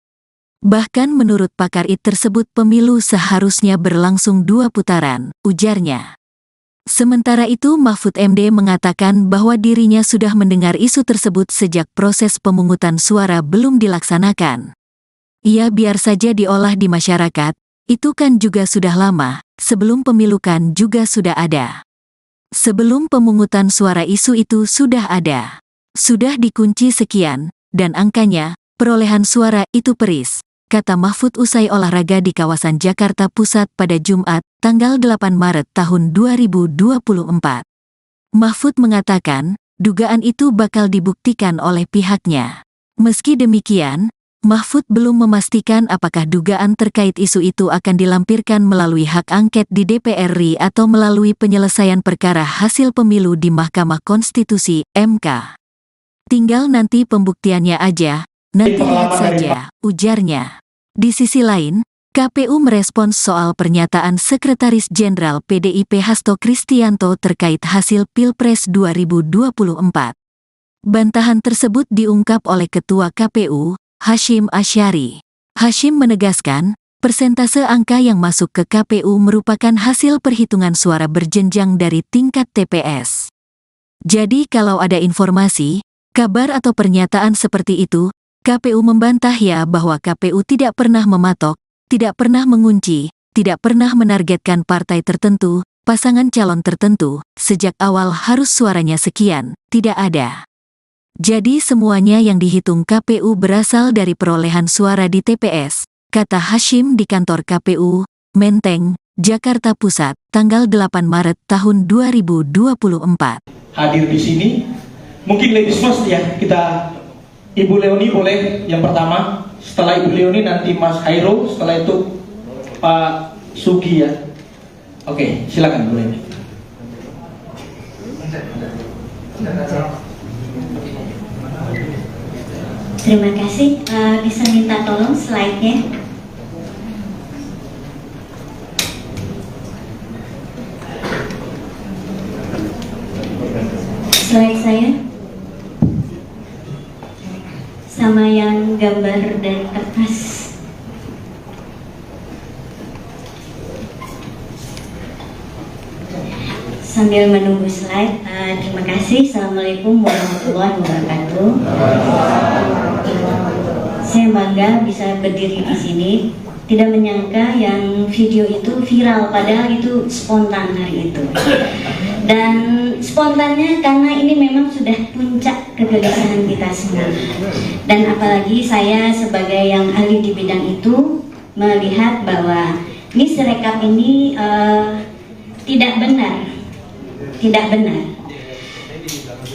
Speaker 1: Bahkan menurut pakar IT tersebut pemilu seharusnya berlangsung 2 putaran, ujarnya. Sementara itu Mahfud MD mengatakan bahwa dirinya sudah mendengar isu tersebut sejak proses pemungutan suara belum dilaksanakan. Ia biar saja diolah di masyarakat, itu kan juga sudah lama, sebelum pemilu kan juga sudah ada. Sebelum pemungutan suara isu itu sudah ada. Sudah dikunci sekian, dan angkanya, perolehan suara itu peris, kata Mahfud usai olahraga di kawasan Jakarta Pusat pada Jumat, tanggal 8 Maret tahun 2024. Mahfud mengatakan, dugaan itu bakal dibuktikan oleh pihaknya. Meski demikian, Mahfud belum memastikan apakah dugaan terkait isu itu akan dilampirkan melalui hak angket di DPR RI atau melalui penyelesaian perkara hasil pemilu di Mahkamah Konstitusi, MK. Tinggal nanti pembuktiannya aja, nanti lihat saja, ujarnya. Di sisi lain, KPU merespons soal pernyataan Sekretaris Jenderal PDIP Hasto Kristianto terkait hasil Pilpres 2024. Bantahan tersebut diungkap oleh Ketua KPU, Hasyim Asyari. Hasyim menegaskan, persentase angka yang masuk ke KPU merupakan hasil perhitungan suara berjenjang dari tingkat TPS. Jadi kalau ada informasi, kabar atau pernyataan seperti itu, KPU membantah ya bahwa KPU tidak pernah mematok, tidak pernah mengunci, tidak pernah menargetkan partai tertentu, pasangan calon tertentu, sejak awal harus suaranya sekian, tidak ada. Jadi semuanya yang dihitung KPU berasal dari perolehan suara di TPS, kata Hasyim di kantor KPU, Menteng, Jakarta Pusat, tanggal 8 Maret tahun 2024.
Speaker 2: Hadir di sini, mungkin ladies first ya, kita Ibu Leoni boleh yang pertama, setelah Ibu Leoni nanti Mas Hairul, setelah itu Pak Sugi ya. Oke, silakan Bu Leoni.
Speaker 3: Terima kasih. Bisa minta tolong slide-nya. Slide saya sama yang gambar dari kertas. Sambil menunggu slide, terima kasih. Assalamualaikum warahmatullahi wabarakatuh. Saya bangga bisa berdiri di sini. Tidak menyangka yang video itu viral, padahal itu spontan hari itu. Dan spontannya karena ini memang sudah puncak kegelisahan kita semua. Dan apalagi saya sebagai yang ahli di bidang itu melihat bahwa ini Sirekap ini tidak benar.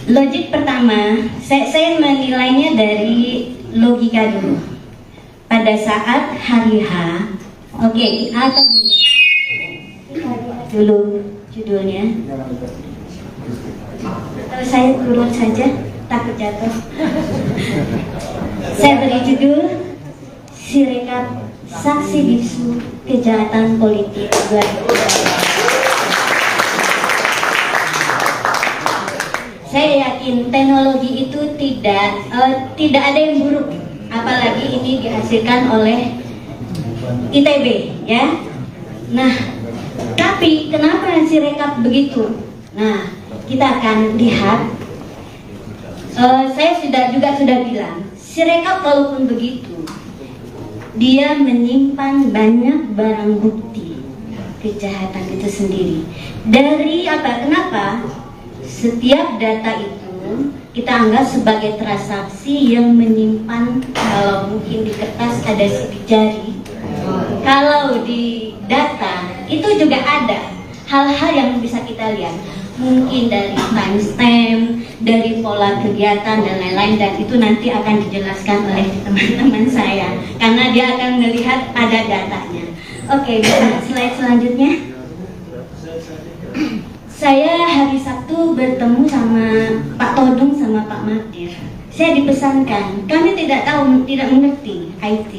Speaker 3: Logik pertama, saya menilainya dari logika dulu. Pada saat hari H, oke, atau gini, dulu judulnya. Kalau saya turun saja, takut jatuh. Saya beri judul Sirekap Saksi Bisu Kejahatan Politik 2020. Saya yakin teknologi itu tidak ada yang buruk, apalagi ini dihasilkan oleh ITB, ya. Nah, tapi kenapa Sirekap begitu? Nah, kita akan lihat. Saya sudah bilang, Sirekap walaupun begitu, dia menyimpan banyak barang bukti kejahatan itu sendiri. Dari apa? Kenapa? Setiap data itu kita anggap sebagai transaksi yang menyimpan, kalau mungkin di kertas ada sidik jari, kalau di data itu juga ada hal-hal yang bisa kita lihat, mungkin dari timestamp, dari pola kegiatan dan lain-lain, dan itu nanti akan dijelaskan oleh teman-teman saya karena dia akan melihat ada datanya. Oke, bisa slide selanjutnya. Saya hari Sabtu bertemu sama Pak Todung sama Pak Magdir. saya dipesankan, kami tidak tahu, tidak mengerti IT.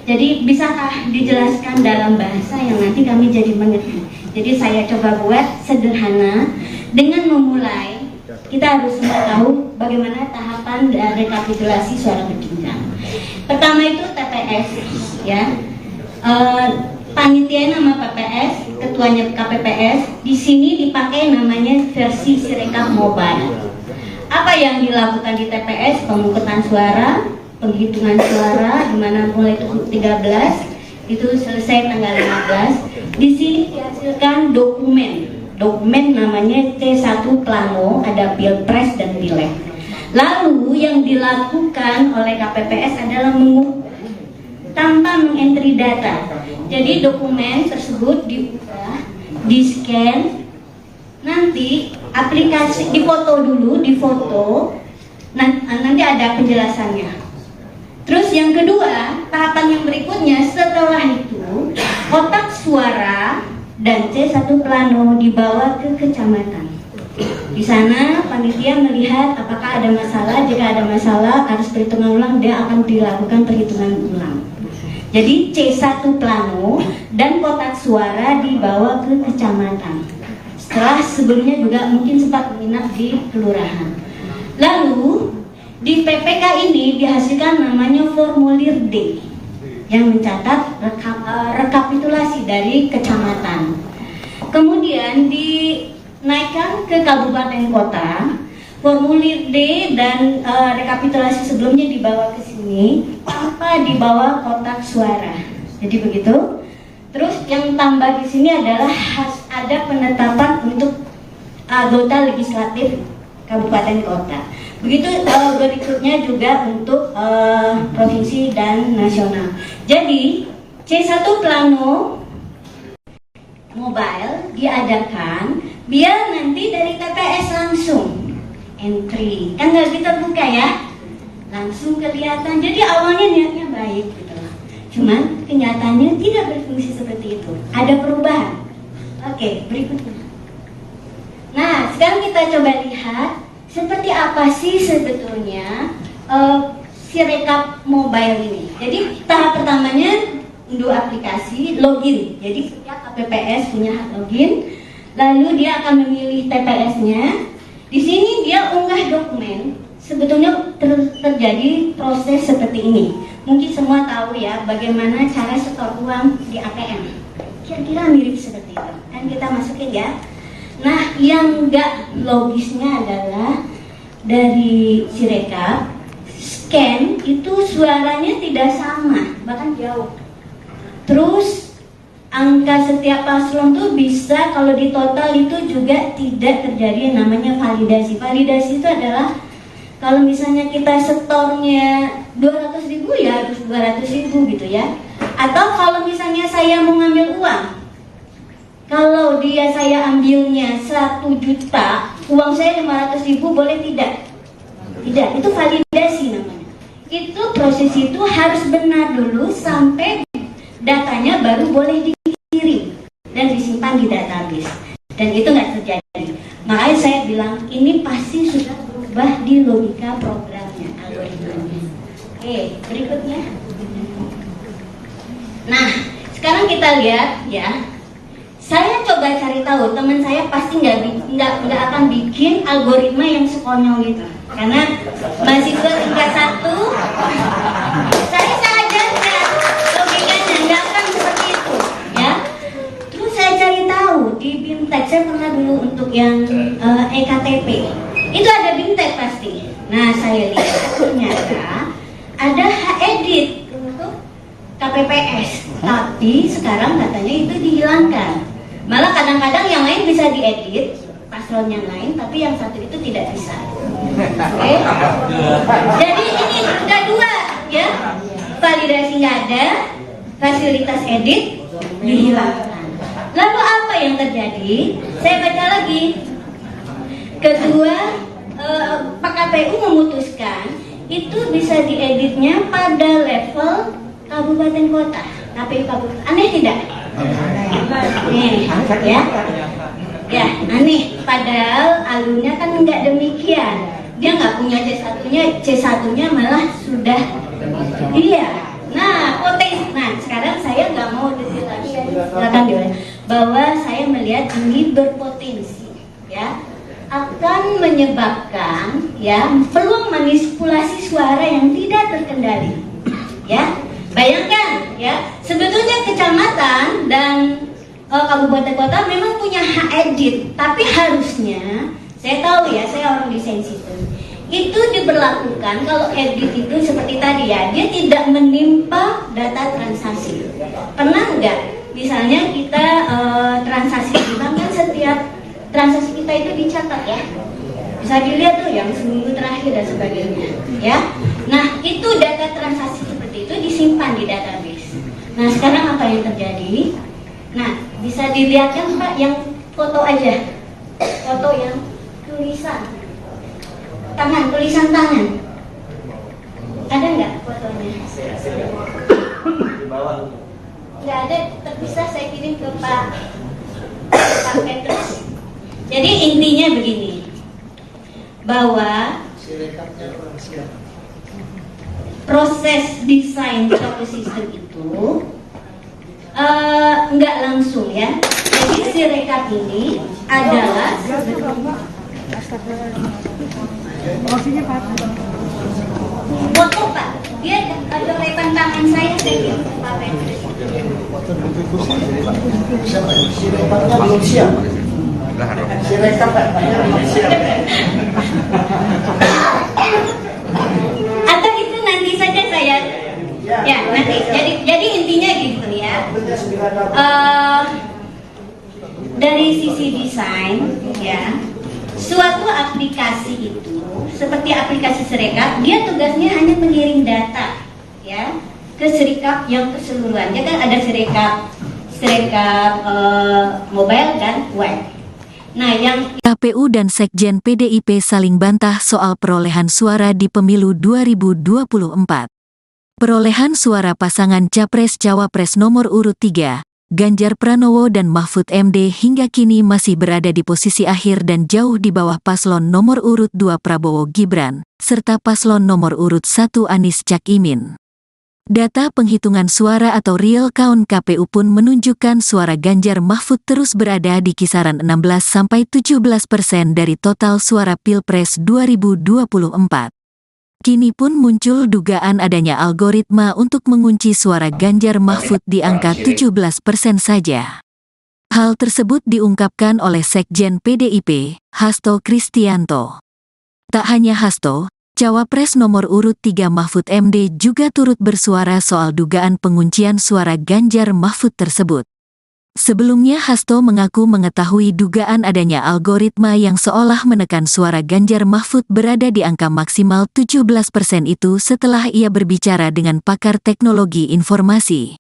Speaker 3: Jadi bisakah dijelaskan dalam bahasa yang nanti kami jadi mengerti? Jadi saya coba buat sederhana dengan memulai. Kita harus semua tahu bagaimana tahapan rekapitulasi suara berjenjang. Pertama itu TPS, ya. Panitia nama PPS, ketuanya KPPS. Di sini dipakai namanya versi Sirekap Mobile. Apa yang dilakukan di TPS? Pemungutan suara, penghitungan suara, di mana mulai 13 itu selesai tanggal 15. Di sini dihasilkan dokumen namanya C1 Plano, ada Pilpres dan Pileg. Lalu yang dilakukan oleh KPPS adalah mengukur tanpa mengentry data. Jadi dokumen tersebut diubah, di-scan, nanti aplikasi difoto dulu, nanti ada penjelasannya. Terus yang kedua, tahapan yang berikutnya setelah itu kotak suara dan C1 Plano dibawa ke kecamatan. Di sana panitia melihat apakah ada masalah. Jika ada masalah harus perhitungan ulang, dia akan dilakukan perhitungan ulang. Jadi C1 Plano dan kotak suara dibawa ke kecamatan. Setelah sebelumnya juga mungkin sempat menginap di kelurahan. Lalu di PPK ini dihasilkan namanya formulir D yang mencatat rekapitulasi dari kecamatan. Kemudian dinaikkan ke kabupaten kota. Formulir D dan rekapitulasi sebelumnya dibawa ke sini tanpa dibawa kotak suara. Jadi begitu. Terus yang tambah di sini adalah ada penetapan untuk anggota legislatif kabupaten kota. Begitu berikutnya juga untuk provinsi dan nasional. Jadi C1 Plano Mobile diadakan biar nanti dari TPS langsung entry, kan nggak kita buka ya, langsung kelihatan. Jadi awalnya niatnya baik gitu. Cuman kenyataannya tidak berfungsi seperti itu. Ada perubahan. Oke, berikutnya. Nah, sekarang kita coba lihat seperti apa sih sebetulnya Sirekap Mobile ini. Jadi tahap pertamanya unduh aplikasi, login. Jadi setiap KPPS punya hak login. Lalu dia akan memilih TPS-nya. Di sini dia unggah dokumen. Sebetulnya terjadi proses seperti ini. Mungkin semua tahu ya bagaimana cara setor uang di ATM. Kira-kira mirip seperti itu. Kan kita masukin ya. Nah, yang enggak logisnya adalah dari Sirekap scan itu suaranya tidak sama, bahkan jauh. Terus angka setiap paslon tuh bisa kalau di total itu juga tidak terjadi yang namanya validasi. Validasi itu adalah kalau misalnya kita setornya 200.000 ya harus 200.000 gitu ya. Atau kalau misalnya saya mau ngambil uang, kalau saya ambilnya 1 juta, uang saya 500.000 boleh tidak? Tidak, itu validasi namanya. Itu proses itu harus benar dulu sampai datanya baru boleh dikirim dan disimpan di database. Dan itu nggak terjadi. Makanya saya bilang ini pasti sudah berubah di logika programnya, algoritmanya. Oke, berikutnya. Nah, sekarang kita lihat ya. Saya coba cari tahu, teman saya pasti nggak akan bikin algoritma yang sekonyol gitu. Karena mahasiswa tingkat 1, saya ajarkan logikanya nggak akan seperti itu, ya. Terus saya cari tahu di BIMTEK, saya pernah dulu untuk yang EKTP, itu ada BIMTEK pasti. Nah, saya lihat ternyata ada hak edit untuk KPPS, tapi sekarang katanya itu dihilangkan. Malah kadang-kadang yang lain bisa diedit, paslon yang lain, tapi yang satu itu tidak bisa. Oke? Jadi ini ada dua, ya. Validasi nggak ada, fasilitas edit dihilangkan. Lalu apa yang terjadi? Saya baca lagi. Kedua, Pak KPU memutuskan itu bisa dieditnya pada level kabupaten kota. KPU kabupaten. Aneh tidak? Nih, ya, aneh. Padahal alurnya kan nggak demikian. dia nggak punya C1-nya malah sudah. Iya. Nah, potensi. Nah, sekarang saya nggak mau detail lagi ya, silakan Dewan, bahwa saya melihat ini berpotensi, ya, akan menyebabkan ya peluang manipulasi suara yang tidak terkendali. Ya, bayangkan ya, sebetulnya kecamatan dan kabupaten kota memang punya hak edit, tapi harusnya saya tahu ya, saya orang desain sistem, itu diberlakukan kalau edit itu seperti tadi ya, dia tidak menimpa data transaksi. Pernah nggak misalnya kita transaksi di bank kan, setiap transaksi kita itu dicatat ya, bisa dilihat tuh yang seminggu terakhir dan sebagainya ya. Nah, itu data transaksi seperti itu disimpan di database. Nah, sekarang apa yang terjadi? Nah, bisa dilihat kan Pak, yang foto aja, foto yang tulisan tangan, ada nggak fotonya? Nggak ada, terpisah, saya kirim ke Pak Petrus. Jadi intinya begini, bahwa proses desain suatu sistem itu nggak langsung ya. Jadi Sirekap ini adalah foto Pak, dia ada lepan tangan saya kirim ke Pak Petrus.
Speaker 4: Sirekapnya belum siap. Sirekap belum siap.
Speaker 3: Atau itu nanti saja saya ya nanti. Jadi intinya gitu ya. Dari sisi desain ya, suatu aplikasi itu seperti aplikasi Sirekap, dia tugasnya hanya mengirim data ya ke Sirekap yang keseluruhan. Ya kan ada Sirekap mobile dan web. Nah, yang
Speaker 1: KPU dan Sekjen PDIP saling bantah soal perolehan suara di pemilu 2024. Perolehan suara pasangan Capres-Cawapres nomor urut 3, Ganjar Pranowo dan Mahfud MD hingga kini masih berada di posisi akhir dan jauh di bawah paslon nomor urut 2 Prabowo Gibran, serta paslon nomor urut 1 Anies Cak Imin. Data penghitungan suara atau real count KPU pun menunjukkan suara Ganjar Mahfud terus berada di kisaran 16-17% dari total suara Pilpres 2024. Kini pun muncul dugaan adanya algoritma untuk mengunci suara Ganjar Mahfud di angka 17% saja. Hal tersebut diungkapkan oleh Sekjen PDIP, Hasto Kristianto. Tak hanya Hasto, Cawapres nomor urut 3 Mahfud MD juga turut bersuara soal dugaan penguncian suara Ganjar Mahfud tersebut. Sebelumnya Hasto mengaku mengetahui dugaan adanya algoritma yang seolah menekan suara Ganjar Mahfud berada di angka maksimal 17% itu setelah ia berbicara dengan pakar teknologi informasi.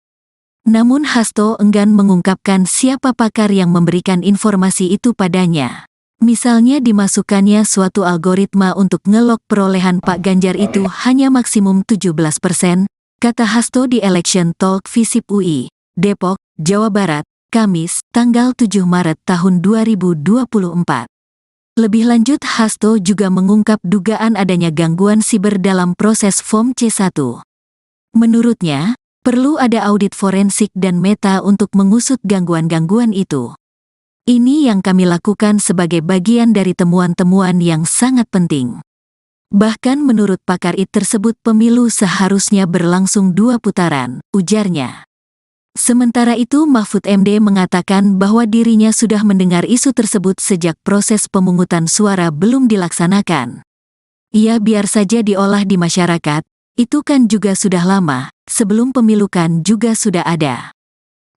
Speaker 1: Namun Hasto enggan mengungkapkan siapa pakar yang memberikan informasi itu padanya. Misalnya dimasukkannya suatu algoritma untuk ngelok perolehan Pak Ganjar itu hanya maksimum 17%, kata Hasto di Election Talk Visip UI, Depok, Jawa Barat, Kamis, tanggal 7 Maret tahun 2024. Lebih lanjut Hasto juga mengungkap dugaan adanya gangguan siber dalam proses Form C1. Menurutnya, perlu ada audit forensik dan meta untuk mengusut gangguan-gangguan itu. Ini yang kami lakukan sebagai bagian dari temuan-temuan yang sangat penting. Bahkan menurut pakar IT tersebut pemilu seharusnya berlangsung 2 putaran, ujarnya. Sementara itu Mahfud MD mengatakan bahwa dirinya sudah mendengar isu tersebut sejak proses pemungutan suara belum dilaksanakan. Ia biar saja diolah di masyarakat, itu kan juga sudah lama, sebelum pemilu kan juga sudah ada.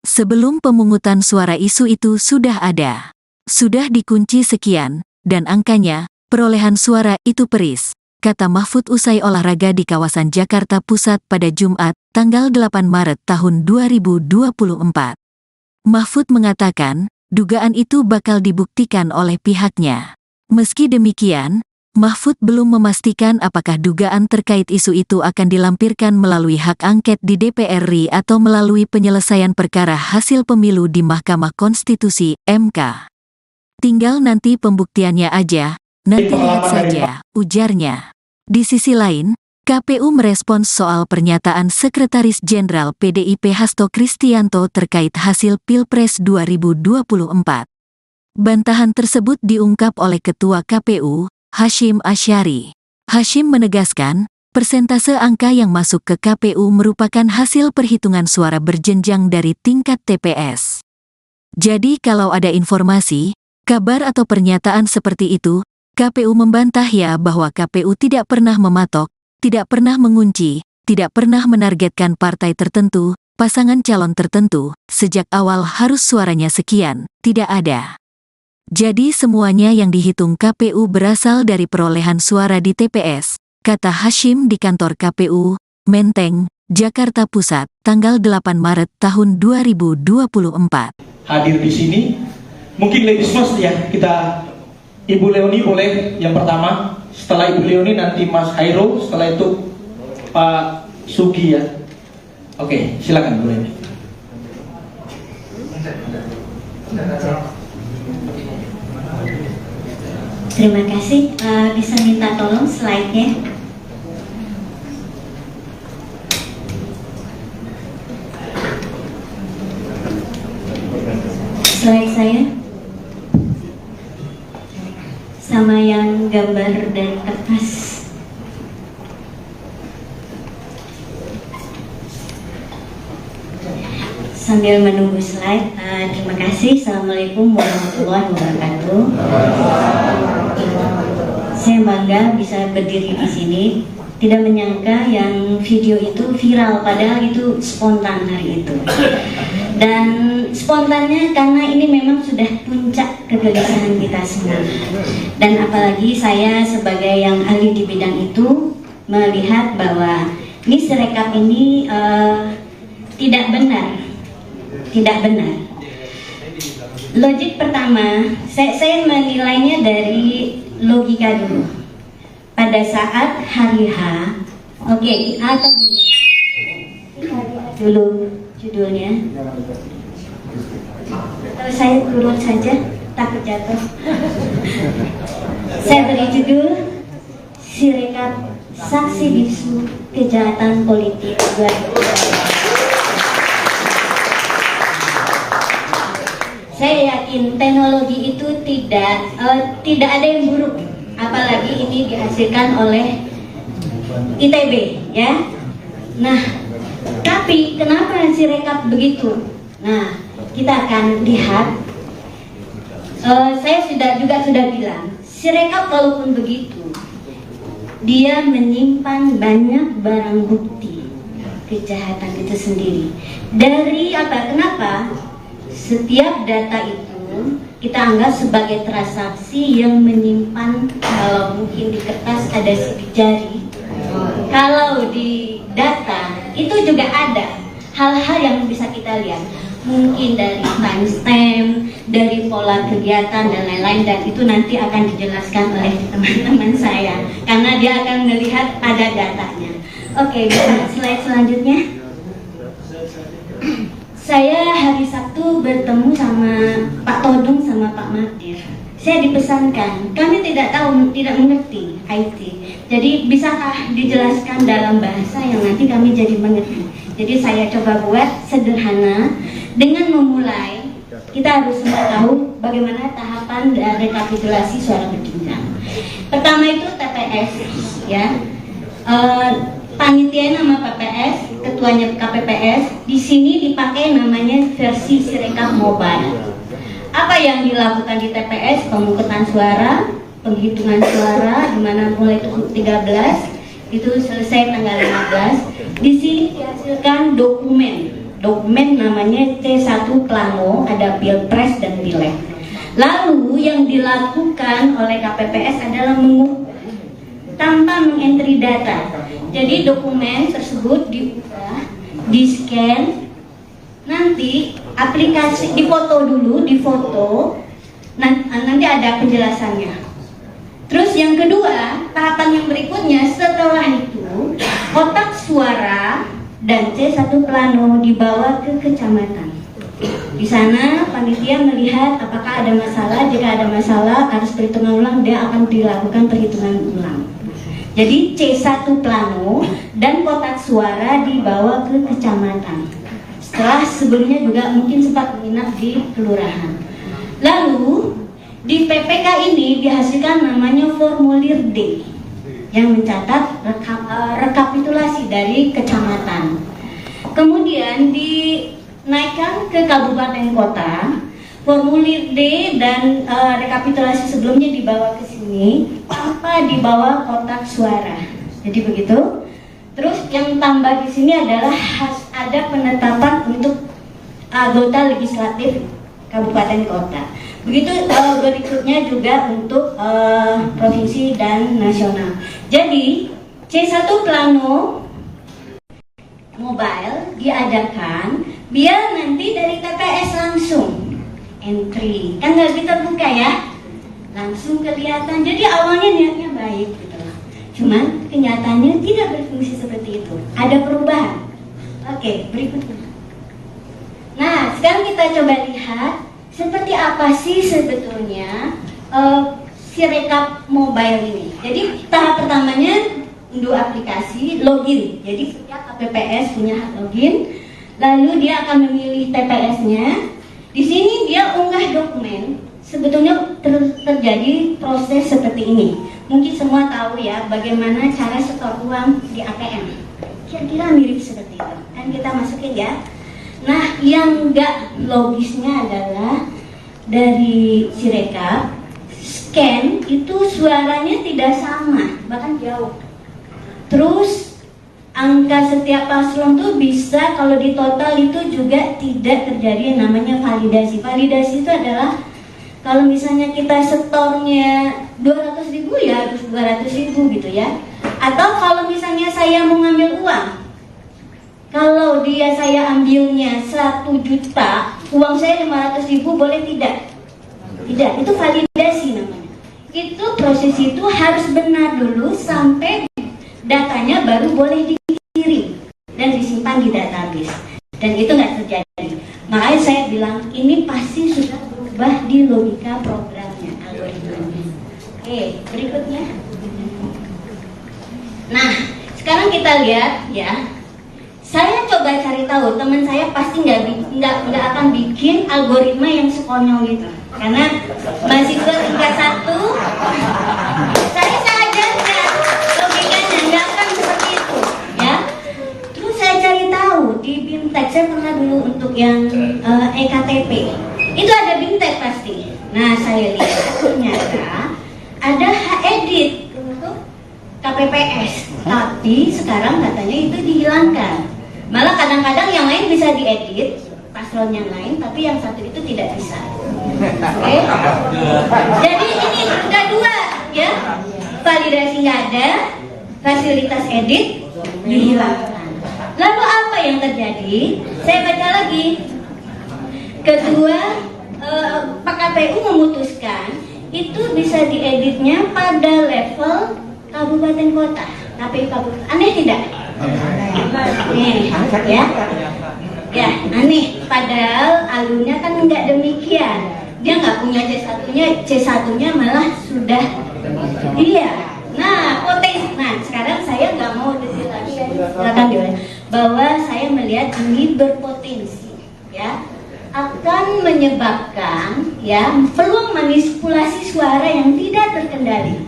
Speaker 1: Sebelum pemungutan suara isu itu sudah ada. Sudah dikunci sekian, dan angkanya, perolehan suara itu peris, kata Mahfud usai olahraga di kawasan Jakarta Pusat pada Jumat, tanggal 8 Maret tahun 2024. Mahfud mengatakan, dugaan itu bakal dibuktikan oleh pihaknya. Meski demikian, Mahfud belum memastikan apakah dugaan terkait isu itu akan dilampirkan melalui hak angket di DPR RI atau melalui penyelesaian perkara hasil pemilu di Mahkamah Konstitusi, MK. Tinggal nanti pembuktiannya aja, Nanti lihat
Speaker 2: pengalaman dari
Speaker 1: saja, ujarnya. Di sisi lain, KPU merespons soal pernyataan Sekretaris Jenderal PDIP Hasto Kristianto terkait hasil Pilpres 2024. Bantahan tersebut diungkap oleh Ketua KPU, Hasyim Asyari. Hasyim menegaskan, persentase angka yang masuk ke KPU merupakan hasil perhitungan suara berjenjang dari tingkat TPS. Jadi kalau ada informasi, kabar atau pernyataan seperti itu, KPU membantah ya bahwa KPU tidak pernah mematok, tidak pernah mengunci, tidak pernah menargetkan partai tertentu, pasangan calon tertentu, sejak awal harus suaranya sekian, tidak ada. Jadi semuanya yang dihitung KPU berasal dari perolehan suara di TPS, kata Hasyim di kantor KPU, Menteng, Jakarta Pusat, tanggal 8 Maret tahun 2024.
Speaker 2: hadir di sini. Mungkin ladies first ya, kita Ibu Leoni boleh yang pertama, setelah Ibu Leoni nanti Mas Hairul, setelah itu Pak Sugi ya. Oke, silakan Bu Leoni.
Speaker 3: Terima kasih. Bisa minta tolong slide-nya. Slide saya sama yang gambar dari kertas. Sambil menunggu slide, terima kasih. Assalamualaikum warahmatullahi wabarakatuh. Saya bangga bisa berdiri di sini. Tidak menyangka yang video itu viral, padahal itu spontan hari itu. Dan spontannya karena ini memang sudah puncak kegelisahan kita semua. Dan apalagi saya sebagai yang ahli di bidang itu melihat bahwa ini Sirekap ini tidak benar. Tidak benar. Logik pertama, saya menilainya dari logika dulu. Pada saat hari H, oke, atau gini, dulu judulnya. Atau saya turun saja, takut jatuh. Saya beri judul Sirekap Saksi Bisu Kejahatan Politik 2024. Saya yakin teknologi itu tidak ada yang buruk, apalagi ini dihasilkan oleh ITB, ya. Nah, tapi kenapa Sirekap begitu? Nah, kita akan lihat. Saya sudah bilang, Sirekap walaupun begitu, dia menyimpan banyak barang bukti kejahatan itu sendiri. Dari apa? Kenapa? Setiap data itu kita anggap sebagai transaksi yang menyimpan, kalau mungkin di kertas ada sidik jari, kalau di data itu juga ada hal-hal yang bisa kita lihat, mungkin dari timestamp, dari pola kegiatan dan lain-lain, dan itu nanti akan dijelaskan oleh teman-teman saya karena dia akan melihat ada datanya. Oke, bisa slide selanjutnya. Saya hari Sabtu bertemu sama Pak Todung sama Pak Magdir. Saya dipesankan, kami tidak mengerti IT. Jadi bisakah dijelaskan dalam bahasa yang nanti kami jadi mengerti. Jadi saya coba buat sederhana dengan memulai. Kita harus semua tahu bagaimana tahapan rekapitulasi suara berjenjang. Pertama itu TPS, ya. Panitia nama PPS, ketuanya KPPS. Di sini dipakai namanya versi Sirekap Mobile. Apa yang dilakukan di TPS? Pemungutan suara, penghitungan suara, di mana mulai 13 itu selesai tanggal 15. Di sini dihasilkan dokumen namanya C1 Plano, ada Pilpres dan Pileg. Lalu yang dilakukan oleh KPPS adalah mengukur tanpa mengentry data. Jadi dokumen tersebut diubah, di-scan, nanti aplikasi difoto dulu, nanti ada penjelasannya. Terus yang kedua, tahapan yang berikutnya setelah itu, kotak suara dan C1 Plano dibawa ke kecamatan. Di sana panitia melihat apakah ada masalah. Jika ada masalah harus perhitungan ulang, dia akan dilakukan perhitungan ulang. Jadi C1 plano dan kotak suara dibawa ke kecamatan. Setelah sebelumnya juga mungkin sempat menginap di kelurahan. Lalu di PPK ini dihasilkan namanya formulir D yang mencatat rekapitulasi dari kecamatan. Kemudian dinaikkan ke kabupaten kota. Formulir D dan rekapitulasi sebelumnya dibawa ke sini tanpa dibawa kotak suara. Jadi begitu. Terus yang tambah di sini adalah ada penetapan untuk anggota legislatif kabupaten kota. Begitu berikutnya juga untuk provinsi dan nasional. Jadi C1 plano mobile diadakan biar nanti dari TPS langsung entry, kan nggak kita buka ya, langsung kelihatan. Jadi awalnya niatnya baik gitu, cuman kenyataannya tidak berfungsi seperti itu, ada perubahan. Oke, berikutnya. Nah, sekarang kita coba lihat seperti apa sih sebetulnya Sirekap mobile ini. Jadi tahap pertamanya unduh aplikasi, login. Jadi setiap KPPS punya hak login, lalu dia akan memilih TPS-nya. Di sini dia unggah dokumen. Sebetulnya terjadi proses seperti ini. Mungkin semua tahu ya bagaimana cara setor uang di ATM. Kira-kira mirip seperti itu. Kan kita masukin ya. Nah, yang enggak logisnya adalah dari Sirekap scan itu suaranya tidak sama, bahkan jauh. Terus angka setiap paslon tuh bisa kalau di total itu juga tidak terjadi yang namanya validasi. Validasi itu adalah kalau misalnya kita setornya 200.000 ya harus 200.000 gitu ya. Atau kalau misalnya saya mau ngambil uang, kalau dia saya ambilnya 1 juta, uang saya 500.000 boleh tidak? Tidak, itu validasi namanya. Itu proses itu harus benar dulu sampai datanya baru boleh dikirim dan disimpan di database. Dan itu nggak terjadi. Makanya saya bilang ini pasti sudah berubah di logika programnya, algoritmanya. Oke, berikutnya. Nah, sekarang kita lihat ya. Saya coba cari tahu, teman saya pasti nggak akan bikin algoritma yang sekonyol gitu. Karena mahasiswa tingkat 1, saya ajarkan logikanya nggak akan seperti itu, ya. Terus saya cari tahu di BIMTEK, saya pernah dulu untuk yang EKTP, itu ada BIMTEK pasti. Nah, saya lihat ternyata ada hak edit untuk KPPS, tapi sekarang katanya itu dihilangkan. Malah kadang-kadang yang lain bisa diedit, paslon yang lain, tapi yang satu itu tidak bisa. Oke? Jadi ini udah dua, ya. Validasi nggak ada, fasilitas edit dihilangkan. Lalu apa yang terjadi? Saya baca lagi. Kedua, Pak KPU memutuskan itu bisa dieditnya pada level kabupaten kota. KPU kabupaten. Aneh tidak? Nih, ya aneh. Padahal alurnya kan nggak demikian. Dia nggak punya C1-nya malah sudah. Iya. Nah, potensi. Nah, sekarang saya nggak mau detail lagi ya. Silakan Dewa. Bahwa saya melihat ini berpotensi, ya, akan menyebabkan ya peluang manipulasi suara yang tidak terkendali,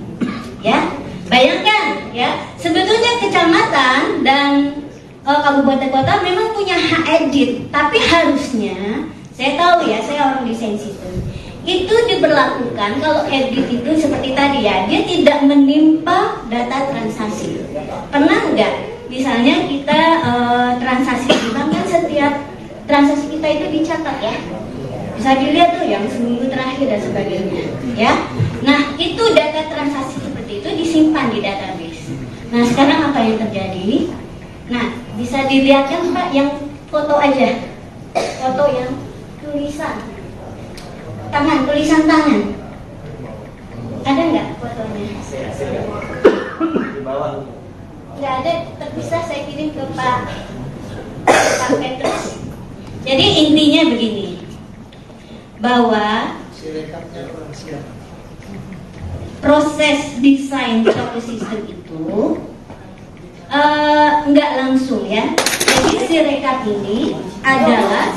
Speaker 3: ya. Bayangkan ya, sebetulnya kecamatan dan kabupaten kota memang punya hak edit, tapi harusnya, saya tahu ya, saya orang desain sistem, itu diberlakukan kalau edit itu seperti tadi ya, dia tidak menimpa data transaksi. Pernah nggak? Misalnya kita transaksi di bank kan setiap transaksi kita itu dicatat ya, bisa dilihat tuh yang seminggu terakhir dan sebagainya, ya. Nah, itu data transaksi seperti itu disimpan di database. Nah, sekarang apa yang terjadi? Nah, bisa dilihat kan Pak yang foto aja, foto yang tulisan tangan, ada nggak fotonya? Nggak ada, terpisah saya kirim ke Pak Petrus. Jadi intinya begini, bahwa proses desain software system itu nggak langsung ya. Jadi Sirekap ini adalah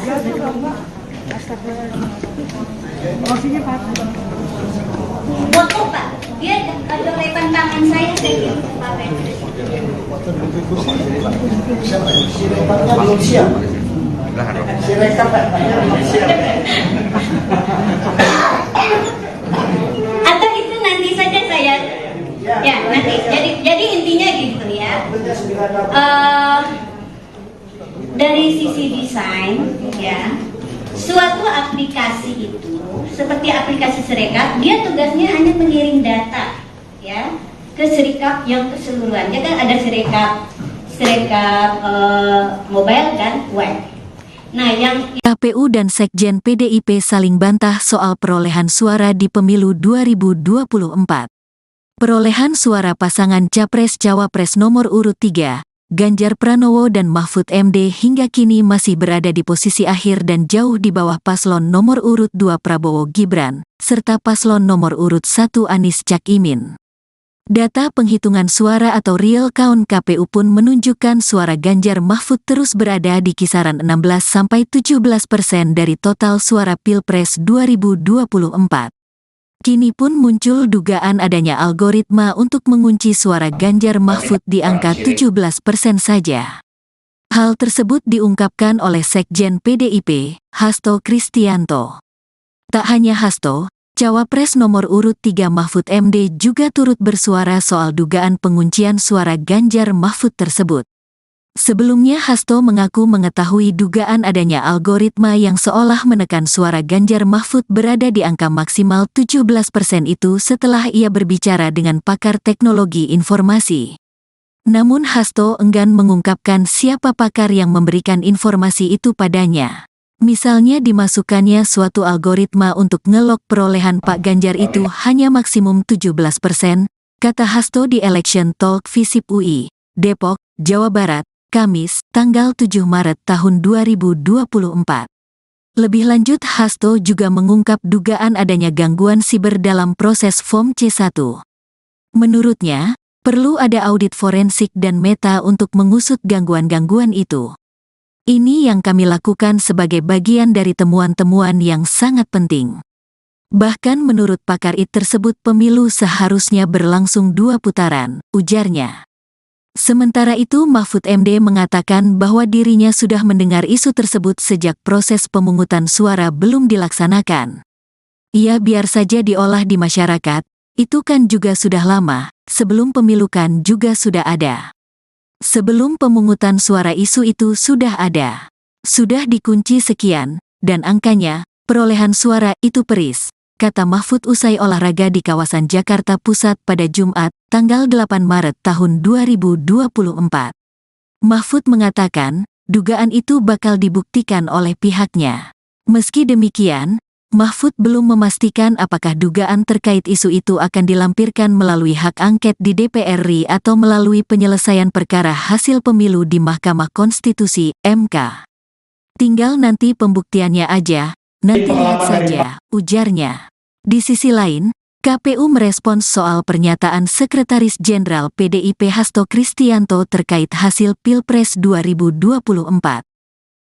Speaker 3: foto Pak. Dia coretan tangan saya kira Pak.
Speaker 4: Sirekapnya belum siap. Sirekap belum siap.
Speaker 3: Atau itu nanti saja saya ya nanti. Jadi intinya gitu ya. Dari sisi desain ya, suatu aplikasi itu seperti aplikasi Sirekap, dia tugasnya hanya mengirim data ya ke Sirekap yang keseluruhan. Ya kan ada Sirekap mobile dan web. Nah, yang
Speaker 1: KPU dan Sekjen PDIP saling bantah soal perolehan suara di pemilu 2024. Perolehan suara pasangan Capres-Cawapres nomor urut 3, Ganjar Pranowo dan Mahfud MD hingga kini masih berada di posisi akhir dan jauh di bawah paslon nomor urut 2 Prabowo Gibran, serta paslon nomor urut 1 Anies Cak Imin. Data penghitungan suara atau real count KPU pun menunjukkan suara Ganjar Mahfud terus berada di kisaran 16–17% dari total suara Pilpres 2024. Kini pun muncul dugaan adanya algoritma untuk mengunci suara Ganjar Mahfud di angka 17% saja. Hal tersebut diungkapkan oleh Sekjen PDIP, Hasto Kristianto. Tak hanya Hasto, Cawapres nomor urut 3 Mahfud MD juga turut bersuara soal dugaan penguncian suara Ganjar Mahfud tersebut. Sebelumnya Hasto mengaku mengetahui dugaan adanya algoritma yang seolah menekan suara Ganjar Mahfud berada di angka maksimal 17% itu setelah ia berbicara dengan pakar teknologi informasi. Namun Hasto enggan mengungkapkan siapa pakar yang memberikan informasi itu padanya. Misalnya dimasukkannya suatu algoritma untuk ngelok perolehan Pak Ganjar itu hanya maksimum 17%, kata Hasto di Election Talk Visip UI, Depok, Jawa Barat, Kamis, tanggal 7 Maret tahun 2024. Lebih lanjut Hasto juga mengungkap dugaan adanya gangguan siber dalam proses Form C1. Menurutnya, perlu ada audit forensik dan meta untuk mengusut gangguan-gangguan itu. Ini yang kami lakukan sebagai bagian dari temuan-temuan yang sangat penting. Bahkan menurut pakar IT tersebut pemilu seharusnya berlangsung 2 putaran, ujarnya. Sementara itu Mahfud MD mengatakan bahwa dirinya sudah mendengar isu tersebut sejak proses pemungutan suara belum dilaksanakan. Ia biar saja diolah di masyarakat, itu kan juga sudah lama, sebelum pemilu kan juga sudah ada. Sebelum pemungutan suara isu itu sudah ada. Sudah dikunci sekian, dan angkanya, perolehan suara itu peris, kata Mahfud usai olahraga di kawasan Jakarta Pusat pada Jumat, tanggal 8 Maret tahun 2024. Mahfud mengatakan, dugaan itu bakal dibuktikan oleh pihaknya. Meski demikian, Mahfud belum memastikan apakah dugaan terkait isu itu akan dilampirkan melalui hak angket di DPR RI atau melalui penyelesaian perkara hasil pemilu di Mahkamah Konstitusi, MK. Tinggal nanti pembuktiannya aja, nanti lihat saja, ujarnya. Di sisi lain, KPU merespons soal pernyataan Sekretaris Jenderal PDIP Hasto Kristianto terkait hasil Pilpres 2024.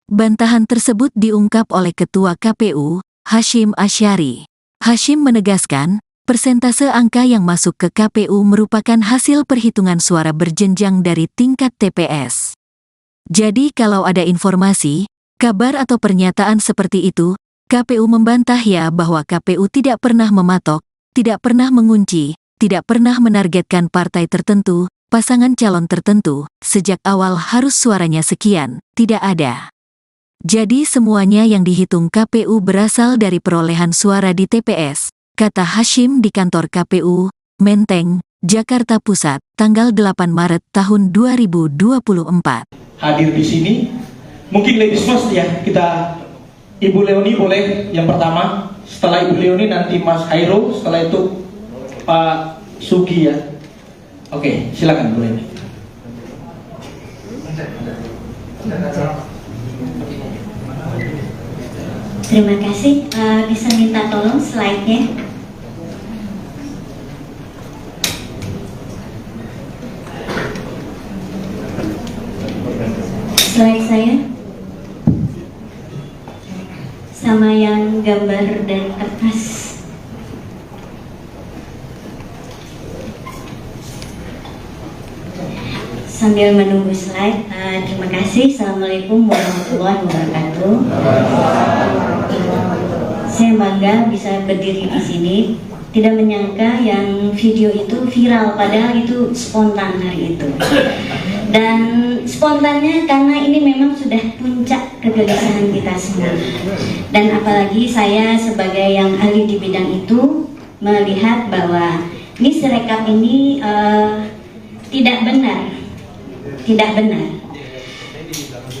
Speaker 1: Bantahan tersebut diungkap oleh Ketua KPU, Hashim Asyari. Hashim menegaskan, persentase angka yang masuk ke KPU merupakan hasil perhitungan suara berjenjang dari tingkat TPS. Jadi kalau ada informasi, kabar atau pernyataan seperti itu, KPU membantah ya bahwa KPU tidak pernah mematok, tidak pernah mengunci, tidak pernah menargetkan partai tertentu, pasangan calon tertentu, sejak awal harus suaranya sekian, tidak ada. Jadi semuanya yang dihitung KPU berasal dari perolehan suara di TPS, kata Hashim di kantor KPU, Menteng, Jakarta Pusat, tanggal 8 Maret tahun 2024.
Speaker 2: Hadir di sini, mungkin ladies first ya, kita Ibu Leoni boleh yang pertama, setelah Ibu Leoni nanti Mas Hairul, setelah itu Pak Sugi ya. Oke, silakan Bu Leoni.
Speaker 3: Terima kasih. Bisa minta tolong slide-nya. Slide saya sama yang gambar dan kertas. Sambil menunggu slide, terima kasih. Assalamualaikum warahmatullahi wabarakatuh. Saya bangga bisa berdiri di sini. Tidak menyangka yang video itu viral, padahal itu spontan hari itu. Dan spontannya karena ini memang sudah puncak kegelisahan kita semua. Dan apalagi saya sebagai yang ahli di bidang itu melihat bahwa ini Sirekap ini tidak benar.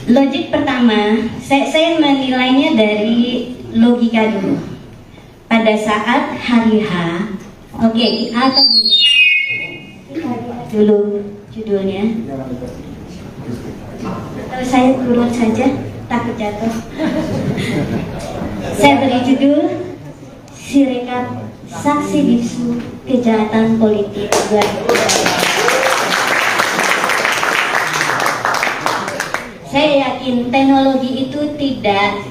Speaker 3: Logik pertama, saya menilainya dari logika dulu. Pada saat hari H, oke, atau gini, kita lihat dulu judulnya. Atau saya turun saja, takut jatuh. Saya beri judul Sirekap Saksi Bisu Kejahatan Politik 2020. Saya yakin teknologi itu tidak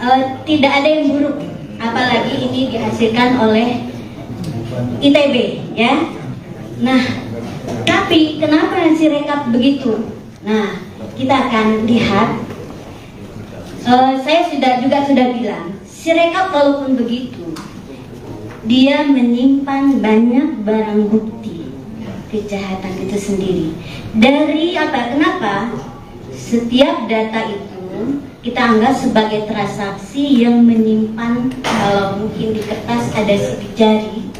Speaker 3: ada yang buruk, apalagi ini dihasilkan oleh ITB, ya. Nah, tapi kenapa Sirekap begitu? Nah, kita akan lihat. Saya sudah bilang, Sirekap walaupun begitu, dia menyimpan banyak barang bukti kejahatan itu sendiri. Dari apa? Kenapa? Setiap data itu kita anggap sebagai transaksi yang menyimpan, kalau mungkin di kertas ada sidik jari,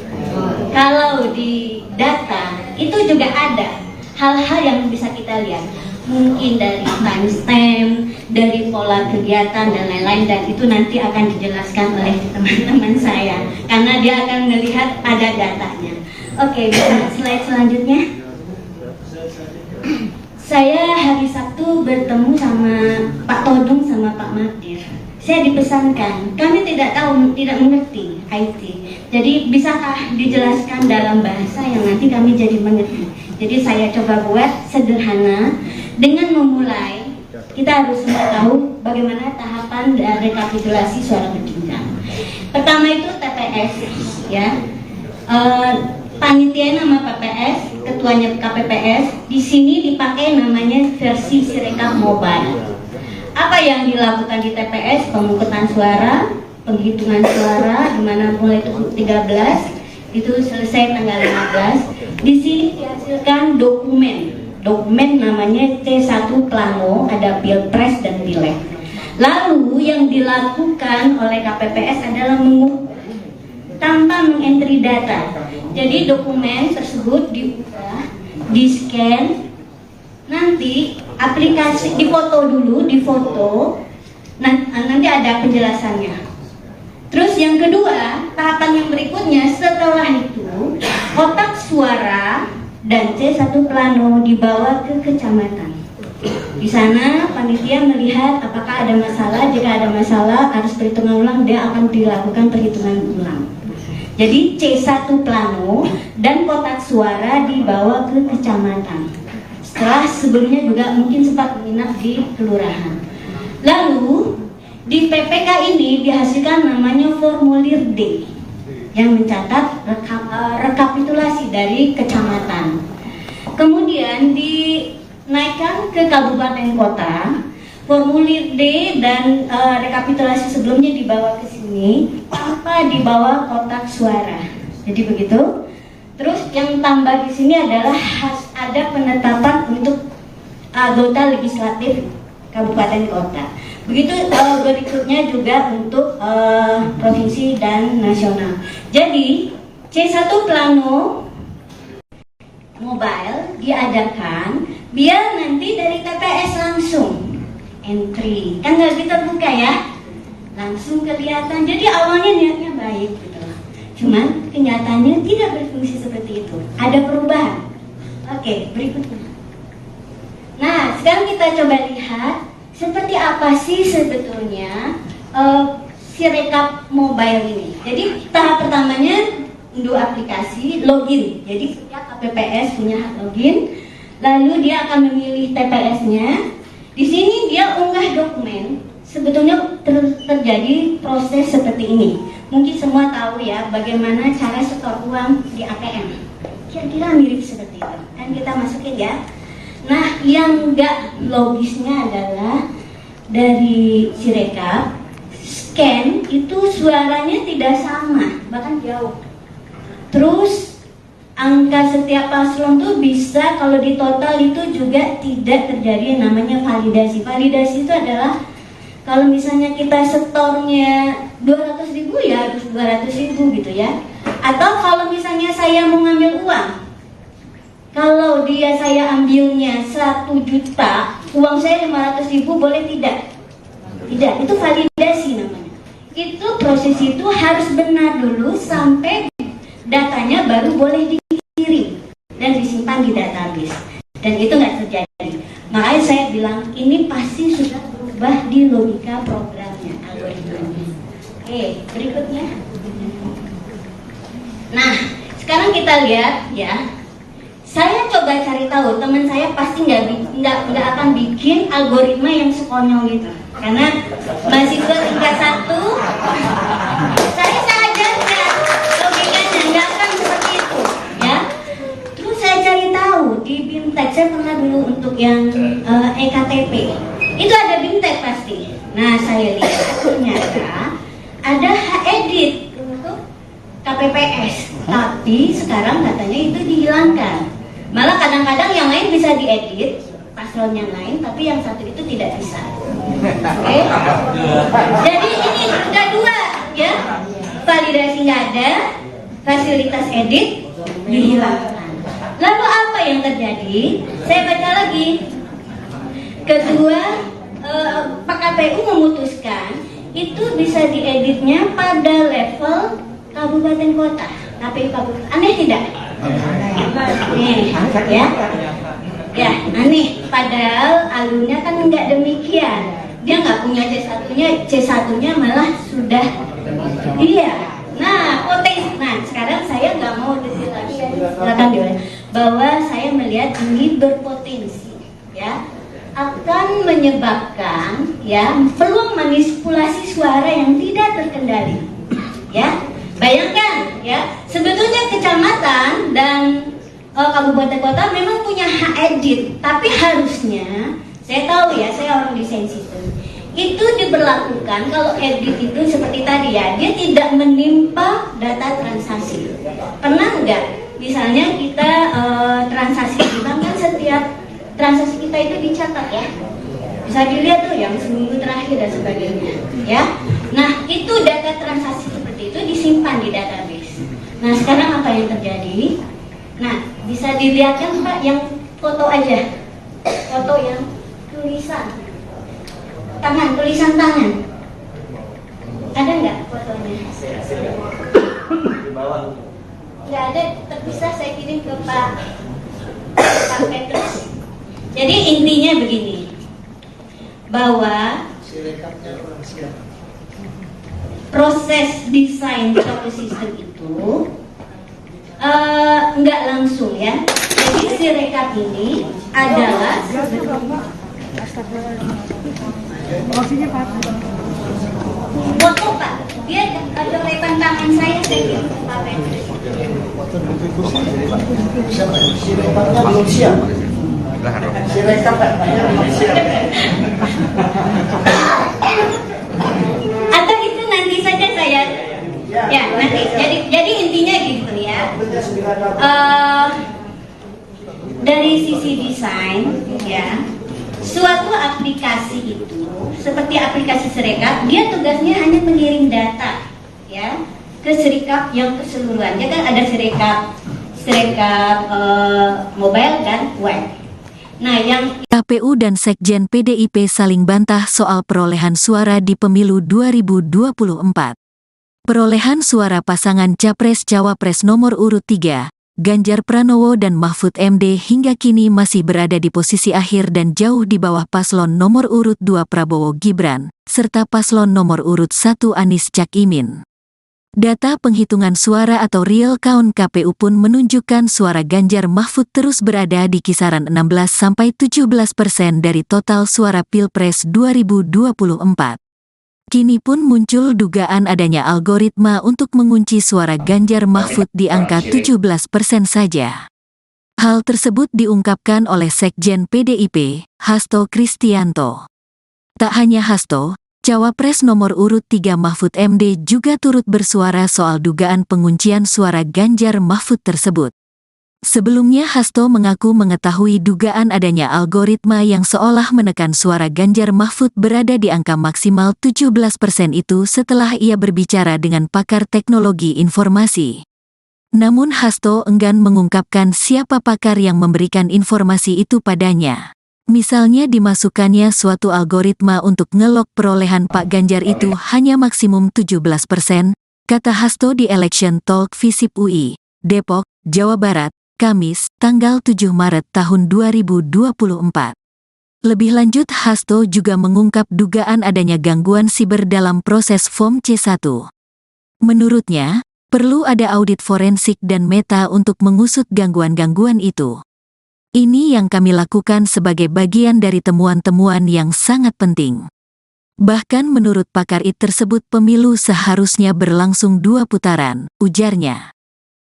Speaker 3: kalau di data itu juga ada hal-hal yang bisa kita lihat, mungkin dari timestamp, dari pola kegiatan dan lain-lain, dan itu nanti akan dijelaskan oleh teman-teman saya karena dia akan melihat ada datanya. Oke, bisa slide selanjutnya. Saya hari Sabtu bertemu sama Pak Todung sama Pak Magdir. Saya dipesankan, kami tidak mengerti IT. Jadi bisakah dijelaskan dalam bahasa yang nanti kami jadi mengerti. Jadi saya coba buat sederhana dengan memulai. Kita harus tahu bagaimana tahapan rekapitulasi suara berjenjang. Pertama itu TPS, ya. Panitia nama PPS, ketuanya KPPS. Di sini dipakai namanya versi Sirekap Mobile. Apa yang dilakukan di TPS? Pemungutan suara, penghitungan suara, di mana mulai 13 itu selesai tanggal 15. Di sini dihasilkan dokumen namanya C1 Plano, ada Pilpres dan Pileg. Lalu yang dilakukan oleh KPPS adalah mengukur tanpa mengentry data. Jadi dokumen tersebut diubah, di-scan, nanti aplikasi difoto dulu, nanti ada penjelasannya. Terus yang kedua, tahapan yang berikutnya setelah itu kotak suara dan C1 Plano dibawa ke kecamatan. Di sana panitia melihat apakah ada masalah. Jika ada masalah harus perhitungan ulang, dia akan dilakukan perhitungan ulang. Jadi C1 Plano dan kotak suara dibawa ke kecamatan. Setelah sebelumnya juga mungkin sempat menginap di kelurahan. Lalu di PPK ini dihasilkan namanya formulir D yang mencatat rekapitulasi dari kecamatan. Kemudian dinaikkan ke kabupaten kota. Formulir D dan rekapitulasi sebelumnya dibawa ke sini tanpa dibawa kotak suara. Jadi begitu. Terus yang tambah di sini adalah ada penetapan untuk anggota legislatif kabupaten kota. Begitu berikutnya juga untuk provinsi dan nasional. Jadi C1 Plano Mobile diadakan biar nanti dari TPS langsung entry, kan nggak kita buka ya, langsung kelihatan. Jadi awalnya niatnya baik gitu, cuman kenyataannya tidak berfungsi seperti itu, ada perubahan. Oke, berikutnya. Nah, sekarang kita coba lihat seperti apa sih sebetulnya Sirekap mobile ini. Jadi tahap pertamanya unduh aplikasi, login. Jadi setiap KPPS punya hak login. Lalu dia akan memilih TPS-nya. Di sini dia unggah dokumen. Sebetulnya terjadi proses seperti ini. Mungkin semua tahu ya bagaimana cara setor uang di ATM. Kira-kira mirip seperti itu. Kan kita masukin ya. Nah, yang enggak logisnya adalah dari Sirekap scan itu suaranya tidak sama, bahkan jauh. Terus angka setiap paslon tuh bisa kalau di total itu juga tidak terjadi yang namanya validasi. Validasi itu adalah kalau misalnya kita setornya 200.000 ya harus 200.000 gitu ya. Atau kalau misalnya saya mau ngambil uang, kalau saya ambilnya 1 juta, uang saya 500.000 boleh tidak? Tidak, itu validasi namanya. Itu proses itu harus benar dulu sampai datanya baru boleh dikirim dan disimpan di database. Dan itu nggak terjadi. Makanya saya bilang ini pasti sudah berubah di logika programnya, algoritmanya. Oke, berikutnya. Nah, sekarang kita lihat ya. Saya coba cari tahu, teman saya pasti nggak akan bikin algoritma yang sekonyol gitu. Karena mahasiswa tingkat 1, saya ajarnya logikanya nggak akan seperti itu, ya. Terus saya cari tahu di BIMTEK, saya pernah dulu untuk yang EKTP, itu ada BIMTEK pasti. Nah, saya lihat ternyata ada hak edit untuk KPPS, tapi sekarang katanya itu dihilangkan. Malah kadang-kadang yang lain bisa diedit, paslon yang lain, tapi yang satu itu tidak bisa. Oke? Jadi ini udah 2 ya. Validasi nggak ada, fasilitas edit dihilangkan. Lalu apa yang terjadi? Saya baca lagi. Kedua, Pak KPU memutuskan itu bisa dieditnya pada level kabupaten kota, KPU kabupaten. Aneh tidak? Aneh, ya aneh. Padahal alurnya kan enggak demikian. Dia nggak punya C1-nya malah sudah. Iya. Nah, potensi. Nah, sekarang saya nggak mau detail lagi ya. Silakan diulang. Bahwa saya melihat ini berpotensi, ya, akan menyebabkan ya peluang manipulasi suara yang tidak terkendali, ya. Bayangkan ya, sebetulnya kecamatan dan kabupaten kota memang punya hak edit, tapi harusnya, saya tahu ya, saya orang desain sistem, itu diberlakukan kalau edit itu seperti tadi ya, dia tidak menimpa data transaksi. Pernah nggak? Misalnya kita transaksi di bank kan setiap transaksi kita itu dicatat ya, bisa dilihat tuh yang seminggu terakhir dan sebagainya, ya. Nah itu data transaksi seperti itu disimpan di database. Nah sekarang apa yang terjadi? Nah bisa dilihat kan Pak yang foto aja, foto yang tulisan tangan, ada nggak fotonya? Nggak ada, terpisah, saya kirim ke Pak Petrus. Jadi intinya begini, bahwa proses desain suatu sistem itu nggak langsung ya. Jadi Sirekap ini adalah foto Pak. Dia coretan tangan saya kirim ke Pak Petrus.
Speaker 4: Sirekapnya belum siap. Sirekap belum siap.
Speaker 3: Atau itu nanti saja saya ya nanti. Jadi intinya gitu ya. Dari sisi desain ya, suatu aplikasi itu seperti aplikasi Sirekap, dia tugasnya hanya mengirim data ya ke Sirekap yang keseluruhan. Dia kan ada Sirekap mobile dan web. Nah, yang
Speaker 1: KPU dan Sekjen PDIP saling bantah soal perolehan suara di pemilu 2024. Perolehan suara pasangan Capres-Cawapres nomor urut 3, Ganjar Pranowo dan Mahfud MD hingga kini masih berada di posisi akhir dan jauh di bawah paslon nomor urut 2 Prabowo Gibran, serta paslon nomor urut 1 Anies Caimin. Data penghitungan suara atau real count KPU pun menunjukkan suara Ganjar Mahfud terus berada di kisaran 16–17% dari total suara Pilpres 2024. Kini pun muncul dugaan adanya algoritma untuk mengunci suara Ganjar Mahfud di angka 17% saja. Hal tersebut diungkapkan oleh Sekjen PDIP, Hasto Kristianto. Tak hanya Hasto, Cawapres nomor urut 3 Mahfud MD juga turut bersuara soal dugaan penguncian suara Ganjar Mahfud tersebut. Sebelumnya Hasto mengaku mengetahui dugaan adanya algoritma yang seolah menekan suara Ganjar Mahfud berada di angka maksimal 17% itu setelah ia berbicara dengan pakar teknologi informasi. Namun Hasto enggan mengungkapkan siapa pakar yang memberikan informasi itu padanya. Misalnya dimasukkannya suatu algoritma untuk ngelok perolehan Pak Ganjar itu hanya maksimum 17%, kata Hasto di Election Talk Visip UI, Depok, Jawa Barat, Kamis, tanggal 7 Maret tahun 2024. Lebih lanjut Hasto juga mengungkap dugaan adanya gangguan siber dalam proses Form C1. Menurutnya, perlu ada audit forensik dan meta untuk mengusut gangguan-gangguan itu. Ini yang kami lakukan sebagai bagian dari temuan-temuan yang sangat penting. Bahkan menurut pakar IT tersebut pemilu seharusnya berlangsung 2 putaran, ujarnya.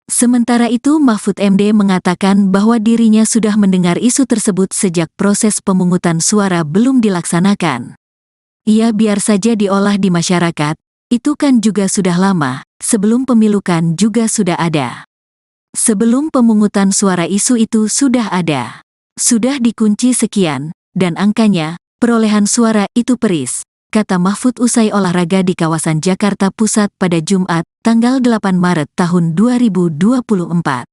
Speaker 1: Sementara itu Mahfud MD mengatakan bahwa dirinya sudah mendengar isu tersebut sejak proses pemungutan suara belum dilaksanakan. Ia biar saja diolah di masyarakat, itu kan juga sudah lama, sebelum pemilu kan juga sudah ada. Sebelum pemungutan suara isu itu sudah ada. Sudah dikunci sekian, dan angkanya, perolehan suara itu peris, kata Mahfud usai olahraga di kawasan Jakarta Pusat pada Jumat, tanggal 8 Maret tahun 2024.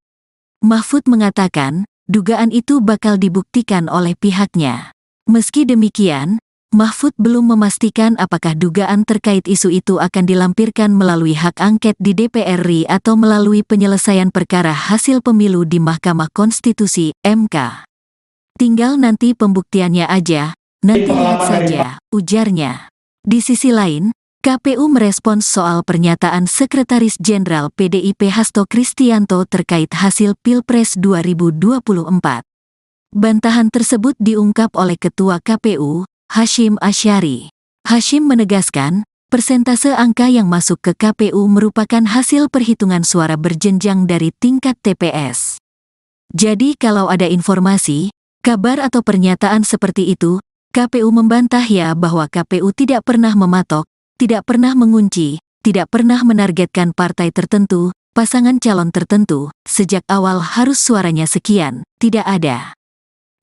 Speaker 1: Mahfud mengatakan, dugaan itu bakal dibuktikan oleh pihaknya. Meski demikian, Mahfud belum memastikan apakah dugaan terkait isu itu akan dilampirkan melalui hak angket di DPR RI atau melalui penyelesaian perkara hasil pemilu di Mahkamah Konstitusi, MK. Tinggal nanti pembuktiannya aja, nanti lihat saja, ujarnya. Di sisi lain, KPU merespons soal pernyataan Sekretaris Jenderal PDIP Hasto Kristianto terkait hasil Pilpres 2024. Bantahan tersebut diungkap oleh Ketua KPU, Hashim Asyari. Hashim menegaskan, persentase angka yang masuk ke KPU merupakan hasil perhitungan suara berjenjang dari tingkat TPS. Jadi kalau ada informasi, kabar atau pernyataan seperti itu, KPU membantah ya bahwa KPU tidak pernah mematok, tidak pernah mengunci, tidak pernah menargetkan partai tertentu, pasangan calon tertentu, sejak awal harus suaranya sekian, tidak ada.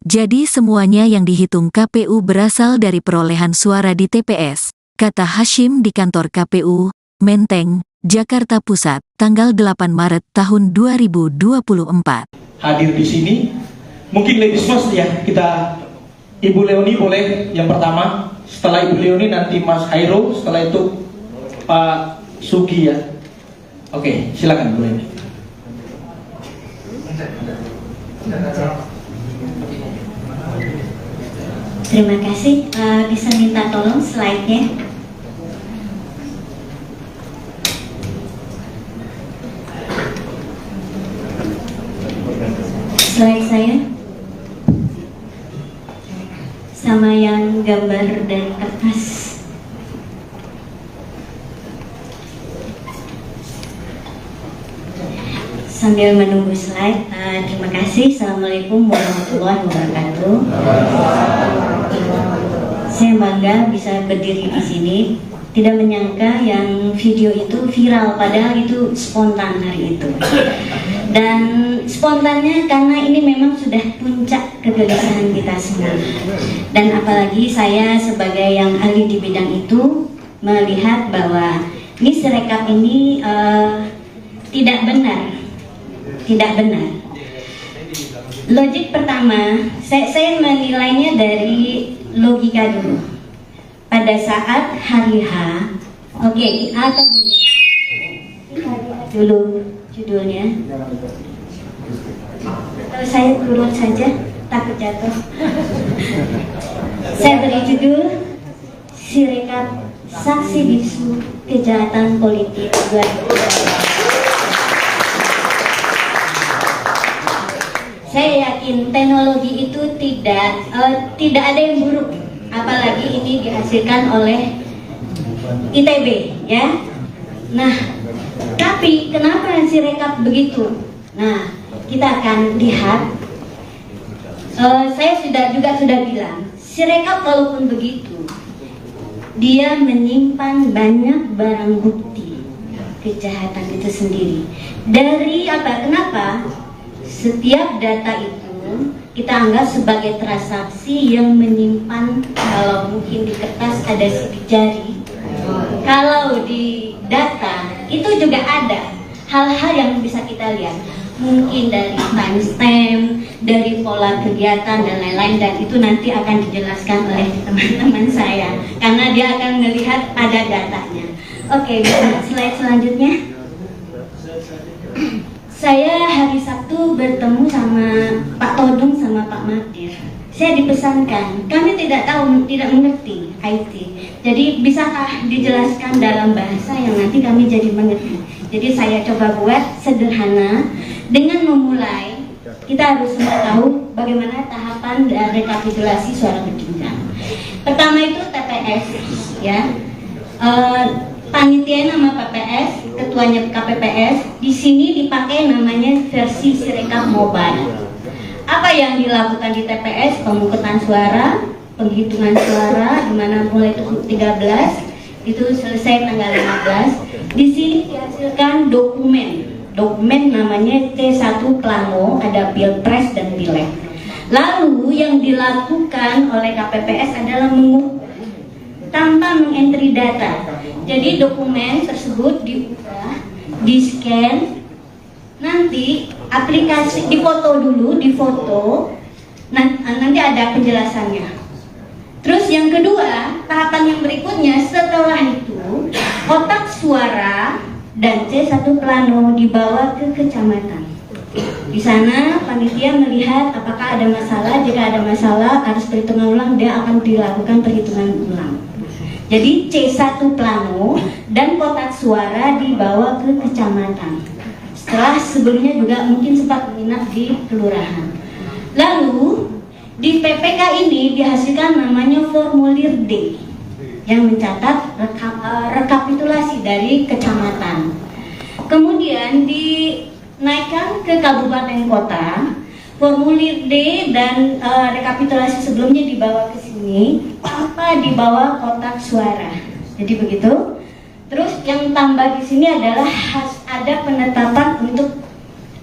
Speaker 1: Jadi semuanya yang dihitung KPU berasal dari perolehan suara di TPS, kata Hashim di kantor KPU, Menteng, Jakarta Pusat, tanggal 8 Maret tahun 2024.
Speaker 2: Hadir di sini, mungkin ladies first ya, kita Ibu Leoni boleh yang pertama, setelah Ibu Leoni nanti Mas Hairo, setelah itu Pak Sugi ya. Oke, silakan Bu Leoni.
Speaker 3: Terima kasih, bisa minta tolong slide-nya. Slide saya sama yang gambar dari kertas. Sambil menunggu slide, terima kasih. Assalamualaikum warahmatullahi wabarakatuh. Saya bangga bisa berdiri di sini. Tidak menyangka yang video itu viral, padahal itu spontan hari itu. Dan spontannya karena ini memang sudah puncak kegelisahan kita semua. Dan apalagi saya sebagai yang ahli di bidang itu melihat bahwa ini Sirekap ini tidak benar. Tidak benar. Logik pertama, saya menilainya dari logika dulu. Pada saat hari H, atau gini, kita lihat dulu judulnya. Kalau saya turun saja, takut jatuh. Saya beri judul Sirekap Saksi Bisu Kejahatan Politik 2020. Saya yakin teknologi itu tidak ada yang buruk, apalagi ini dihasilkan oleh ITB, ya. Nah, tapi kenapa Sirekap begitu? Nah, kita akan lihat. Saya sudah bilang, Sirekap walaupun begitu, dia menyimpan banyak barang bukti kejahatan itu sendiri. Dari apa? Kenapa? Setiap data itu kita anggap sebagai transaksi yang menyimpan, kalau mungkin di kertas ada sidik jari, kalau di data itu juga ada hal-hal yang bisa kita lihat, mungkin dari timestamp, dari pola kegiatan dan lain-lain, dan itu nanti akan dijelaskan oleh teman-teman saya karena dia akan melihat ada datanya. Oke, slide selanjutnya. Saya hari Sabtu bertemu sama Pak Todung sama Pak Magdir. Saya dipesankan, kami tidak mengerti IT. Jadi bisakah dijelaskan dalam bahasa yang nanti kami jadi mengerti. Jadi saya coba buat sederhana dengan memulai. Kita harus semua tahu bagaimana tahapan rekapitulasi suara berjenjang. Pertama itu TPS, ya. Panitia nama PPS, ketuanya KPPS. Di sini dipakai namanya versi Sirekap Mobile. Apa yang dilakukan di TPS? Pemungutan suara, penghitungan suara, di mana mulai 13 itu selesai tanggal 15. Di sini dihasilkan dokumen namanya C1 Plano, ada Pilpres dan Pileg. Lalu yang dilakukan oleh KPPS adalah mengukur tanpa mengentry data. Jadi dokumen tersebut diubah, di-scan, nanti aplikasi difoto dulu, nanti ada penjelasannya. Terus yang kedua, tahapan yang berikutnya setelah itu kotak suara dan C1 Plano dibawa ke kecamatan. Di sana panitia melihat apakah ada masalah. Jika ada masalah harus perhitungan ulang, dia akan dilakukan perhitungan ulang. Jadi C1 Plano dan kotak suara dibawa ke kecamatan. Setelah sebelumnya juga mungkin sempat menginap di kelurahan. Lalu di PPK ini dihasilkan namanya formulir D yang mencatat rekapitulasi dari kecamatan. Kemudian dinaikkan ke kabupaten kota. Formulir D dan rekapitulasi sebelumnya dibawa ke sini tanpa dibawa kotak suara. Jadi begitu. Terus yang tambah di sini adalah ada penetapan untuk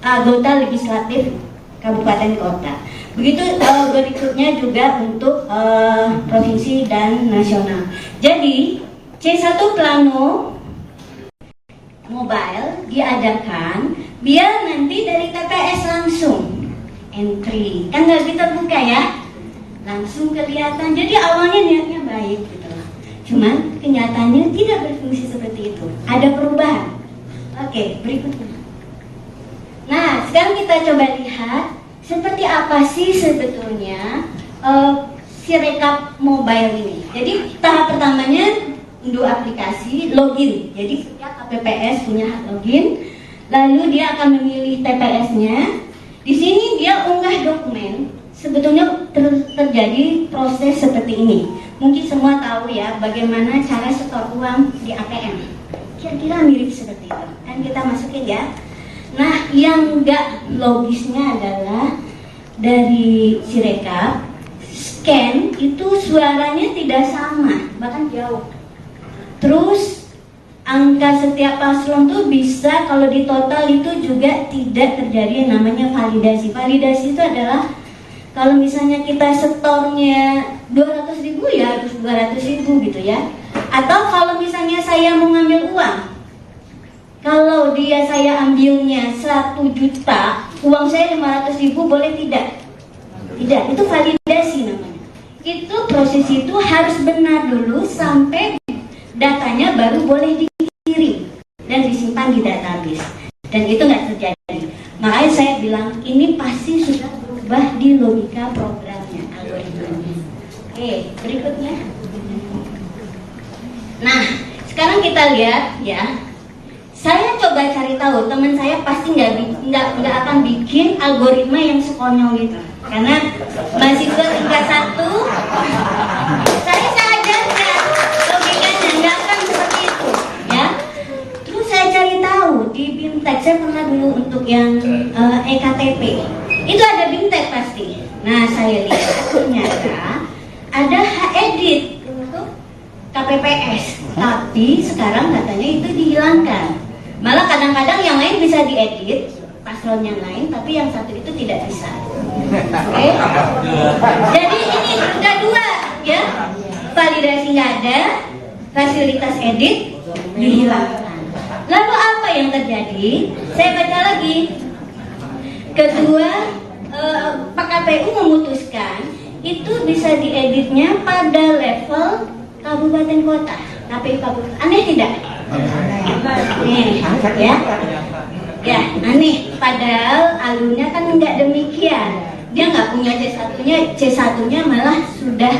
Speaker 3: anggota legislatif kabupaten kota. Begitu berikutnya juga untuk provinsi dan nasional. Jadi C1 Plano Mobile diadakan biar nanti dari TPS langsung entry, kan nggak terbuka ya, langsung kelihatan. Jadi awalnya niatnya baik gitu loh, cuman kenyataannya tidak berfungsi seperti itu, ada perubahan. Oke, berikutnya. Nah, sekarang kita coba lihat seperti apa sih sebetulnya Sirekap Mobile ini. Jadi tahap pertamanya unduh aplikasi, login. Jadi setiap KPPS punya hak login, lalu dia akan memilih TPS-nya. Di sini dia unggah dokumen. Sebetulnya terjadi proses seperti ini. Mungkin semua tahu ya bagaimana cara setor uang di ATM. Kira-kira mirip seperti itu. Kan kita masukin ya. Nah, yang enggak logisnya adalah dari Sirekap scan itu suaranya tidak sama, bahkan jauh. Terus angka setiap paslon tuh bisa kalau di total itu juga tidak terjadi yang namanya validasi. Validasi itu adalah kalau misalnya kita setornya 200.000 ya harus 200.000 gitu ya. Atau kalau misalnya saya mau ngambil uang, kalau saya ambilnya 1 juta, uang saya 500.000 boleh tidak? Tidak, itu validasi namanya. Itu proses itu harus benar dulu sampai datanya baru boleh dikirim dan disimpan di database. Dan itu nggak terjadi. Makanya saya bilang logika programnya, algoritmanya. Oke, berikutnya. Nah, sekarang kita lihat ya. Saya coba cari tahu, teman saya pasti nggak akan bikin algoritma yang sekonyol itu, karena mahasiswa tingkat 1, saya ajarkan logikanya nggak akan seperti itu, ya. Terus saya cari tahu di BIMTEK, saya pernah dulu untuk yang EKTP, itu ada BIMTEK pasti. Nah, saya lihat ternyata ada HEdit untuk KPPS, tapi sekarang katanya itu dihilangkan. Malah kadang-kadang yang lain bisa diedit, paslon yang lain, tapi yang satu itu tidak bisa. Oke? Jadi ini ada dua, ya. Validasi nggak ada, fasilitas edit dihilangkan. Lalu apa yang terjadi? Saya baca lagi. Kedua, Pak KPU memutuskan itu bisa dieditnya pada level kabupaten kota, KPU kabupaten. Aneh tidak? Aneh, ya aneh. Padahal alurnya kan nggak demikian. Dia nggak punya C1-nya, C1-nya malah sudah.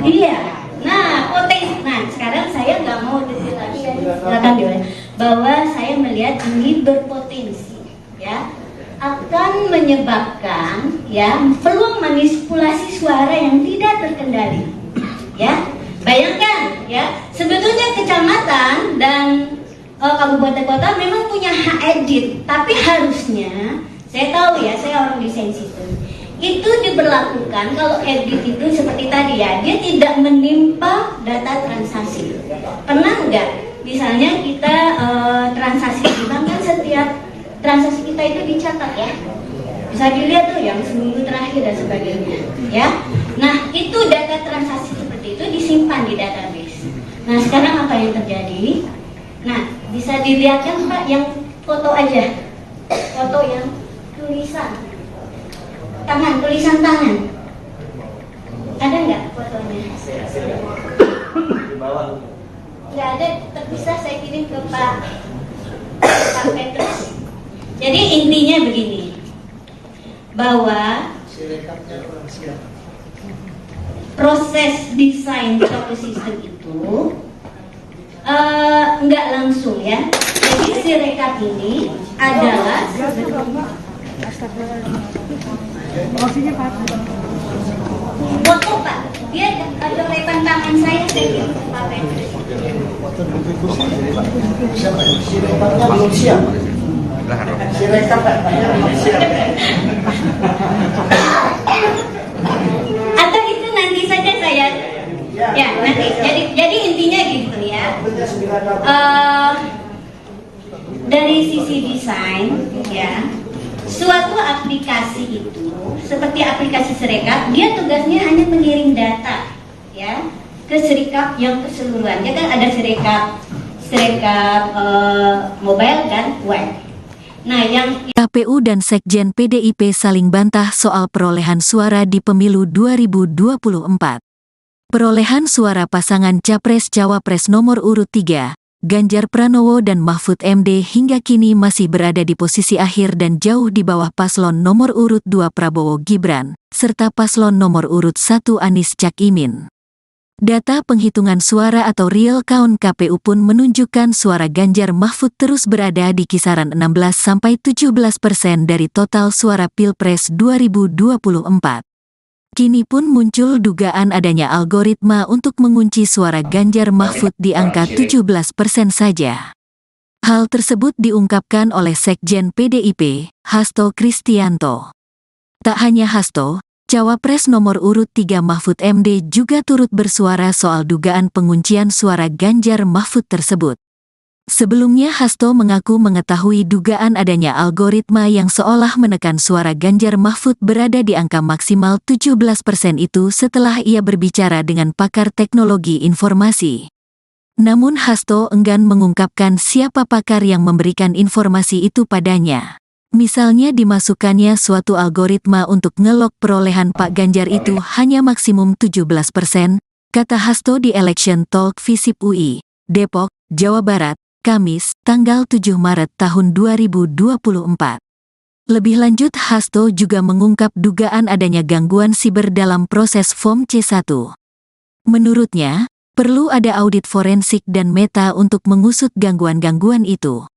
Speaker 3: Iya. Nah, potensi. Nah, sekarang saya nggak mau detail lagi. Silakan diulang. Bahwa saya melihat ini berpotensi, ya, akan menyebabkan ya peluang manipulasi suara yang tidak terkendali, ya. Bayangkan ya, sebetulnya kecamatan dan kabupaten kota memang punya hak edit, tapi harusnya, saya tahu ya, saya orang desain sistem, itu diberlakukan kalau edit itu seperti tadi ya, dia tidak menimpa data transaksi. Pernah nggak? Misalnya kita transaksi di bank kan setiap transaksi kita itu dicatat ya, bisa dilihat tuh yang seminggu terakhir dan sebagainya, ya. Nah itu data transaksi seperti itu disimpan di database. Nah sekarang apa yang terjadi? Nah bisa dilihat kan Pak yang foto aja, foto yang tulisan tangan, tulisan tangan, ada nggak fotonya? Nggak ada, terpisah saya kirim ke Pak Petrus. Jadi intinya begini, bahwa proses desain suatu sistem itu nggak langsung ya. Jadi Sirekap ini adalah foto Pak. Dia ada rekan tangan saya kirim ke Pak Petrus.
Speaker 4: Sirekapnya belum siap.
Speaker 3: Atau itu nanti saja saya ya nanti. Jadi intinya gitu ya. Dari sisi desain ya, suatu aplikasi itu seperti aplikasi Sirekap, dia tugasnya hanya mengirim data ya ke Sirekap yang keseluruhan. Dia kan ada Sirekap mobile dan web. Nah, yang
Speaker 1: KPU dan Sekjen PDIP saling bantah soal perolehan suara di pemilu 2024. Perolehan suara pasangan Capres-Cawapres nomor urut 3, Ganjar Pranowo dan Mahfud MD hingga kini masih berada di posisi akhir dan jauh di bawah paslon nomor urut 2 Prabowo Gibran, serta paslon nomor urut 1 Anies Cak Imin. Data penghitungan suara atau real count KPU pun menunjukkan suara Ganjar Mahfud terus berada di kisaran 16-17% dari total suara Pilpres 2024. Kini pun muncul dugaan adanya algoritma untuk mengunci suara Ganjar Mahfud di angka 17% saja. Hal tersebut diungkapkan oleh Sekjen PDIP, Hasto Kristianto. Tak hanya Hasto, Cawapres nomor urut 3 Mahfud MD juga turut bersuara soal dugaan penguncian suara Ganjar Mahfud tersebut. Sebelumnya Hasto mengaku mengetahui dugaan adanya algoritma yang seolah menekan suara Ganjar Mahfud berada di angka maksimal 17% itu setelah ia berbicara dengan pakar teknologi informasi. Namun Hasto enggan mengungkapkan siapa pakar yang memberikan informasi itu padanya. Misalnya dimasukkannya suatu algoritma untuk ngelok perolehan Pak Ganjar itu hanya maksimum 17%, kata Hasto di Election Talk Visip UI, Depok, Jawa Barat, Kamis, tanggal 7 Maret tahun 2024. Lebih lanjut, Hasto juga mengungkap dugaan adanya gangguan siber dalam proses Form C1. Menurutnya, perlu ada audit forensik dan meta untuk mengusut gangguan-gangguan itu.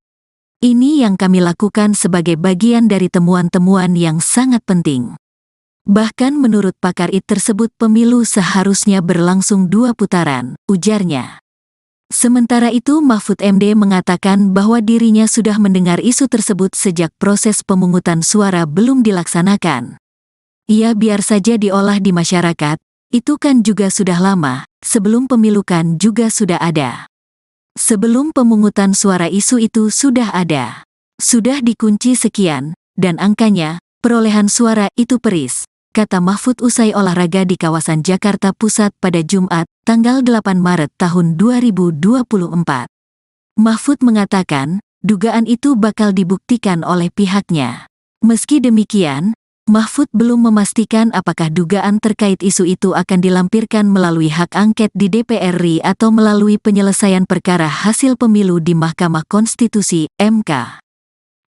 Speaker 1: Ini yang kami lakukan sebagai bagian dari temuan-temuan yang sangat penting. Bahkan menurut pakar IT tersebut pemilu seharusnya berlangsung 2 putaran, ujarnya. Sementara itu Mahfud MD mengatakan bahwa dirinya sudah mendengar isu tersebut sejak proses pemungutan suara belum dilaksanakan. Ya biar saja diolah di masyarakat, itu kan juga sudah lama, sebelum pemilu kan juga sudah ada. Sebelum pemungutan suara isu itu sudah ada. Sudah dikunci sekian, dan angkanya, perolehan suara itu peris, kata Mahfud usai olahraga di kawasan Jakarta Pusat pada Jumat, tanggal 8 Maret tahun 2024. Mahfud mengatakan, dugaan itu bakal dibuktikan oleh pihaknya. Meski demikian, Mahfud belum memastikan apakah dugaan terkait isu itu akan dilampirkan melalui hak angket di DPR RI atau melalui penyelesaian perkara hasil pemilu di Mahkamah Konstitusi, MK.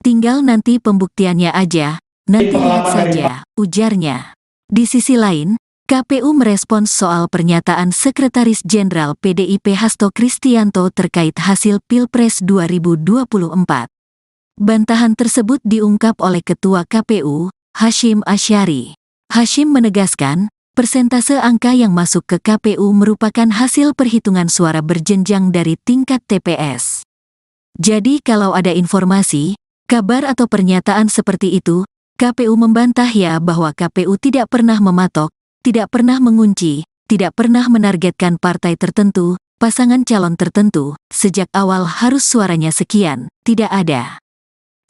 Speaker 1: Tinggal nanti pembuktiannya aja, nanti lihat saja, ujarnya. Di sisi lain, KPU merespons soal pernyataan Sekretaris Jenderal PDIP Hasto Kristianto terkait hasil Pilpres 2024. Bantahan tersebut diungkap oleh Ketua KPU, Hasyim Asyari. Hasyim menegaskan, persentase angka yang masuk ke KPU merupakan hasil perhitungan suara berjenjang dari tingkat TPS. Jadi kalau ada informasi, kabar atau pernyataan seperti itu, KPU membantah ya bahwa KPU tidak pernah mematok, tidak pernah mengunci, tidak pernah menargetkan partai tertentu, pasangan calon tertentu, sejak awal harus suaranya sekian, tidak ada.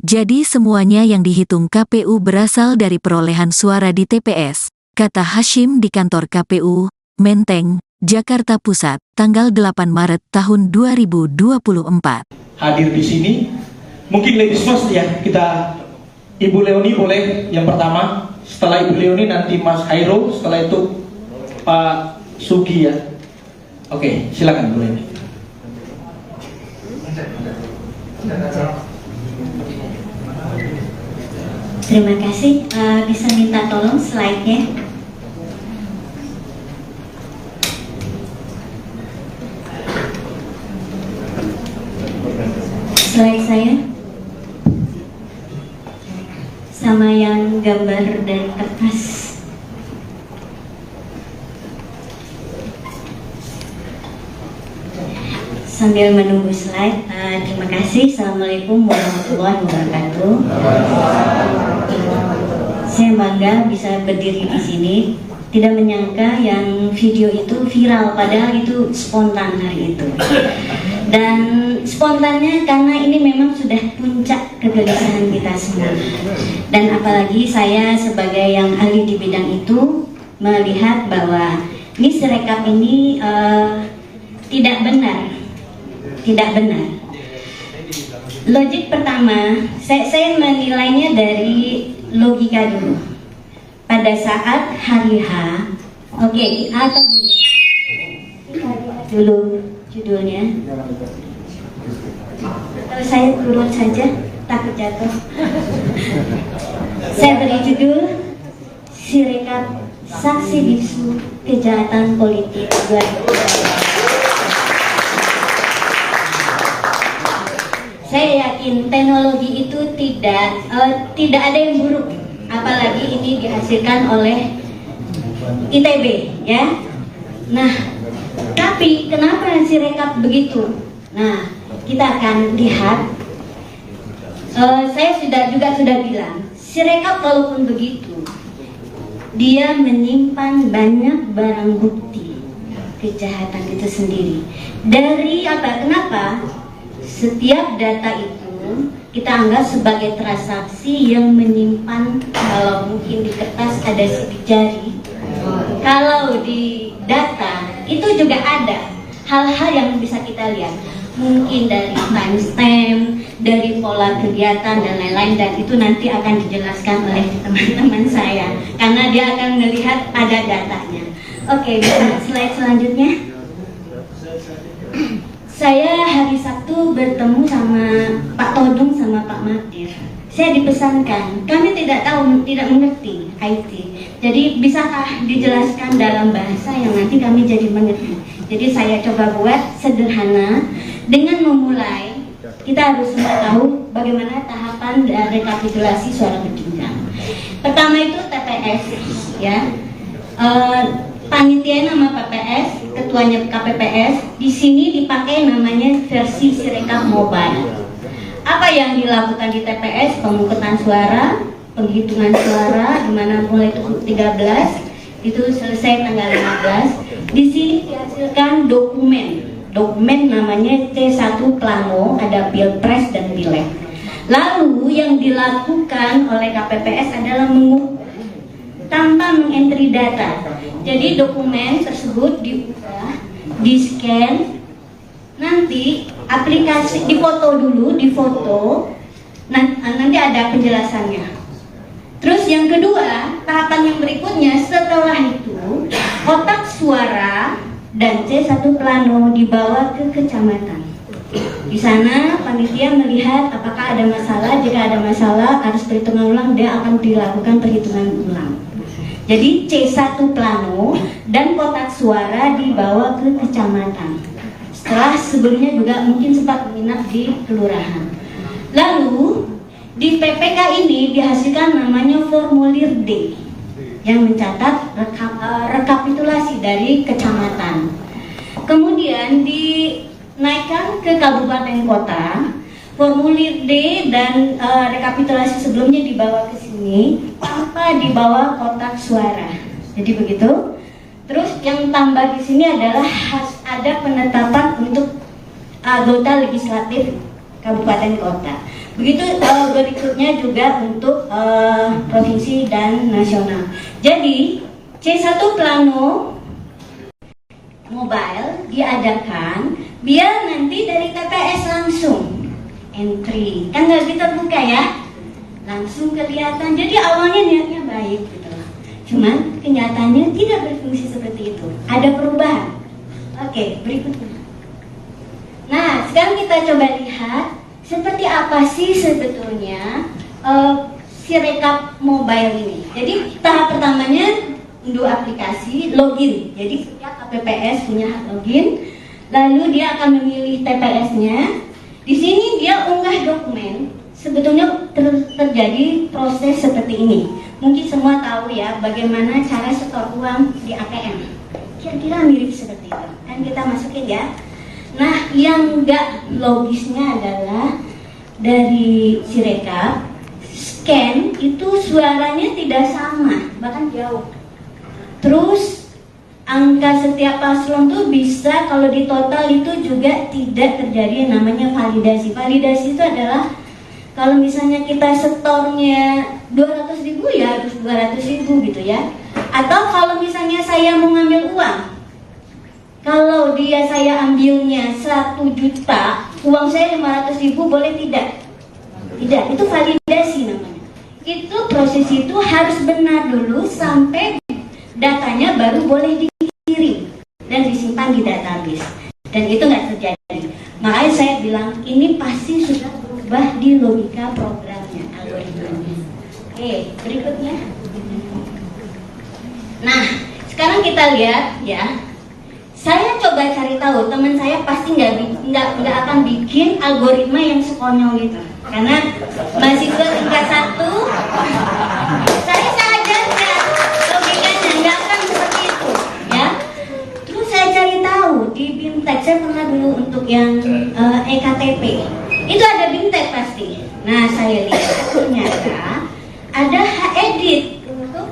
Speaker 1: Jadi semuanya yang dihitung KPU berasal dari perolehan suara di TPS, kata Hasyim di kantor KPU, Menteng, Jakarta Pusat, tanggal 8 Maret tahun 2024.
Speaker 2: Hadir di sini, mungkin ladies first ya, kita Ibu Leoni boleh yang pertama, setelah Ibu Leoni nanti Mas Hairul, setelah itu Pak Sugi ya. Oke, silakan Bu Leoni.
Speaker 3: Terima kasih. Bisa minta tolong slide-nya. Slide saya sama yang gambar dari kertas. Sambil menunggu slide, terima kasih. Assalamualaikum warahmatullahi wabarakatuh. Saya bangga bisa berdiri di sini. Tidak menyangka yang video itu viral, padahal itu spontan hari itu. Dan spontannya karena ini memang sudah puncak kegelisahan kita semua. Dan apalagi saya sebagai yang ahli di bidang itu melihat bahwa ini Sirekap ini tidak benar. Tidak benar. Logik pertama, saya menilainya dari logika dulu. Pada saat hari H, oke, atau gini, dulu judulnya. Kalau saya turun saja, takut jatuh. Saya beri judul Sirekap Saksi Bisu Kejahatan Politik 2024. Saya yakin teknologi itu tidak ada yang buruk, apalagi ini dihasilkan oleh ITB, ya. Nah, tapi kenapa Sirekap begitu? Nah, kita akan lihat. Saya juga sudah bilang, Sirekap kalaupun begitu, dia menyimpan banyak barang bukti kejahatan itu sendiri. Dari apa? Kenapa? Setiap data itu kita anggap sebagai transaksi yang menyimpan, kalau mungkin di kertas ada sidik jari, kalau di data itu juga ada hal-hal yang bisa kita lihat, mungkin dari timestamp, dari pola kegiatan dan lain-lain, dan itu nanti akan dijelaskan oleh teman-teman saya karena dia akan melihat ada datanya. Oke, slide selanjutnya. Saya hari Sabtu bertemu sama Pak Todung sama Pak Magdir. saya dipesankan, kami tidak tahu, tidak mengerti IT. Jadi bisakah dijelaskan dalam bahasa yang nanti kami jadi mengerti. Jadi saya coba buat sederhana dengan memulai. Kita harus semua tahu bagaimana tahapan rekapitulasi suara berjenjang. Pertama itu TPS, ya. Panitia nama PPS, ketuanya KPPS. Di sini dipakai namanya versi Sirekap Mobile. Apa yang dilakukan di TPS? Pemungutan suara, penghitungan suara, di mana mulai 13 itu selesai tanggal 15. Di sini dihasilkan dokumen namanya C1 Plano, ada Pilpres dan Pileg. Lalu yang dilakukan oleh KPPS adalah mengukur tanpa mengentry data. Jadi dokumen tersebut diunggah, di-scan, nanti aplikasi difoto dulu, nanti ada penjelasannya. Terus yang kedua, tahapan yang berikutnya setelah itu kotak suara dan C1 Plano dibawa ke kecamatan. Di sana panitia melihat apakah ada masalah. Jika ada masalah harus perhitungan ulang, dia akan dilakukan perhitungan ulang. Jadi C1 Plano dan kotak suara dibawa ke kecamatan. Setelah sebelumnya juga mungkin sempat menginap di kelurahan. Lalu di PPK ini dihasilkan namanya formulir D yang mencatat rekapitulasi dari kecamatan. Kemudian dinaikkan ke kabupaten kota. Formulir D dan rekapitulasi sebelumnya dibawa ke sini tanpa dibawa kotak suara. Jadi begitu. Terus yang tambah di sini adalah ada penetapan untuk anggota legislatif kabupaten kota. Begitu berikutnya juga untuk provinsi dan nasional. Jadi C1 Plano Mobile diadakan biar nanti dari TPS langsung entry, kan nggak terbuka ya, langsung kelihatan. Jadi awalnya niatnya baik gitu loh. Cuman kenyataannya tidak berfungsi seperti itu. Ada perubahan. Oke, berikutnya. Nah, sekarang kita coba lihat seperti apa sih sebetulnya Sirekap Mobile ini. Jadi tahap pertamanya unduh aplikasi, login. Jadi setiap KPPS punya hak login. Lalu dia akan memilih TPS-nya. Di sini dia unggah dokumen. Sebetulnya terjadi proses seperti ini. Mungkin semua tahu ya bagaimana cara setor uang di ATM. Kira-kira mirip seperti itu. Kan kita masukin ya. Nah, yang enggak logisnya adalah dari Sirekap scan itu suaranya tidak sama, bahkan jauh. Terus angka setiap paslon tuh bisa kalau di total itu juga tidak terjadi yang namanya validasi. Validasi itu adalah kalau misalnya kita setornya 200.000 ya harus 200.000 gitu ya. Atau kalau misalnya saya mau ngambil uang, kalau saya ambilnya 1 juta, uang saya 500.000 boleh tidak? Tidak, itu validasi namanya. Itu proses itu harus benar dulu sampai datanya baru boleh dikirim dan disimpan di database. Dan itu nggak terjadi. Makanya saya bilang ini pasti sudah berubah di logika programnya, algoritmanya. Oke, berikutnya. Nah, sekarang kita lihat ya. Saya coba cari tahu, teman saya pasti nggak akan bikin algoritma yang sekonyol itu. Karena mahasiswa tingkat 1, saya ajarkan logikanya nggak akan seperti itu, ya. Terus saya cari tahu di BIMTEK, saya pernah dulu untuk yang EKTP, itu ada BIMTEK pasti. Nah, saya lihat ternyata ada edit untuk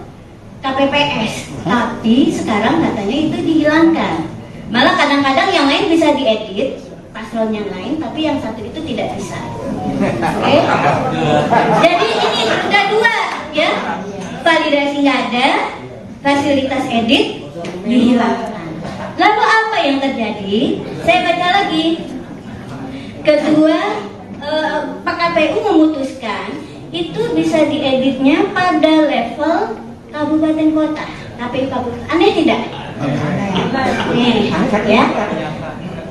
Speaker 3: KPPS, tapi sekarang katanya itu dihilangkan. Malah kadang-kadang yang lain bisa diedit, paslon yang lain, tapi yang satu itu tidak bisa. Oke? Jadi ini udah 2 ya. Validasi nggak ada, fasilitas edit dihilangkan. Lalu apa yang terjadi? Saya baca lagi. Kedua, Pak KPU memutuskan itu bisa dieditnya pada level kabupaten kota, KPU kabupaten. Aneh tidak? Aneh, ya?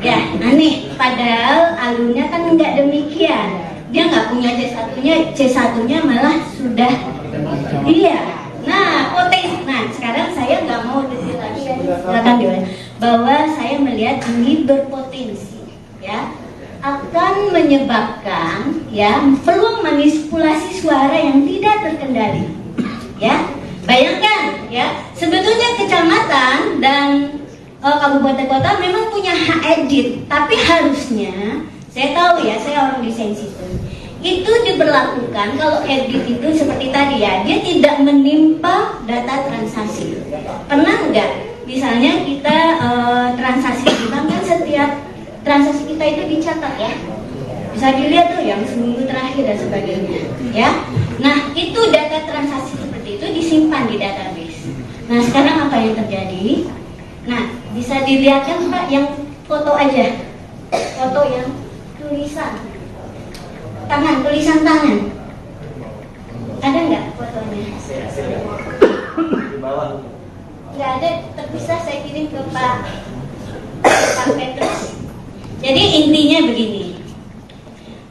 Speaker 3: Ya, aneh. Padahal alurnya kan nggak demikian. dia nggak punya C1-nya malah sudah, iya. Nah, potensi. Nah, sekarang saya nggak mau detail lagi ya, silakan diwajibkan, bahwa saya melihat ini berpotensi, ya, akan menyebabkan ya peluang manipulasi suara yang tidak terkendali, ya. Bayangkan, ya, sebetulnya kecamatan dan kabupaten kota memang punya hak edit, tapi harusnya, saya tahu ya, saya orang desain sistem, itu diberlakukan kalau edit itu seperti tadi ya, dia tidak menimpa data transaksi. Pernah nggak? Misalnya kita transaksi di bank kan setiap transaksi kita itu dicatat ya, bisa dilihat tuh yang seminggu terakhir dan sebagainya, ya. Nah itu data transaksi seperti itu disimpan di database. Nah sekarang apa yang terjadi? Nah bisa dilihat kan Pak, yang foto aja, foto yang tulisan tangan, ada nggak fotonya? Nggak ada, terpisah, saya kirim ke Pak Petrus. Jadi intinya begini,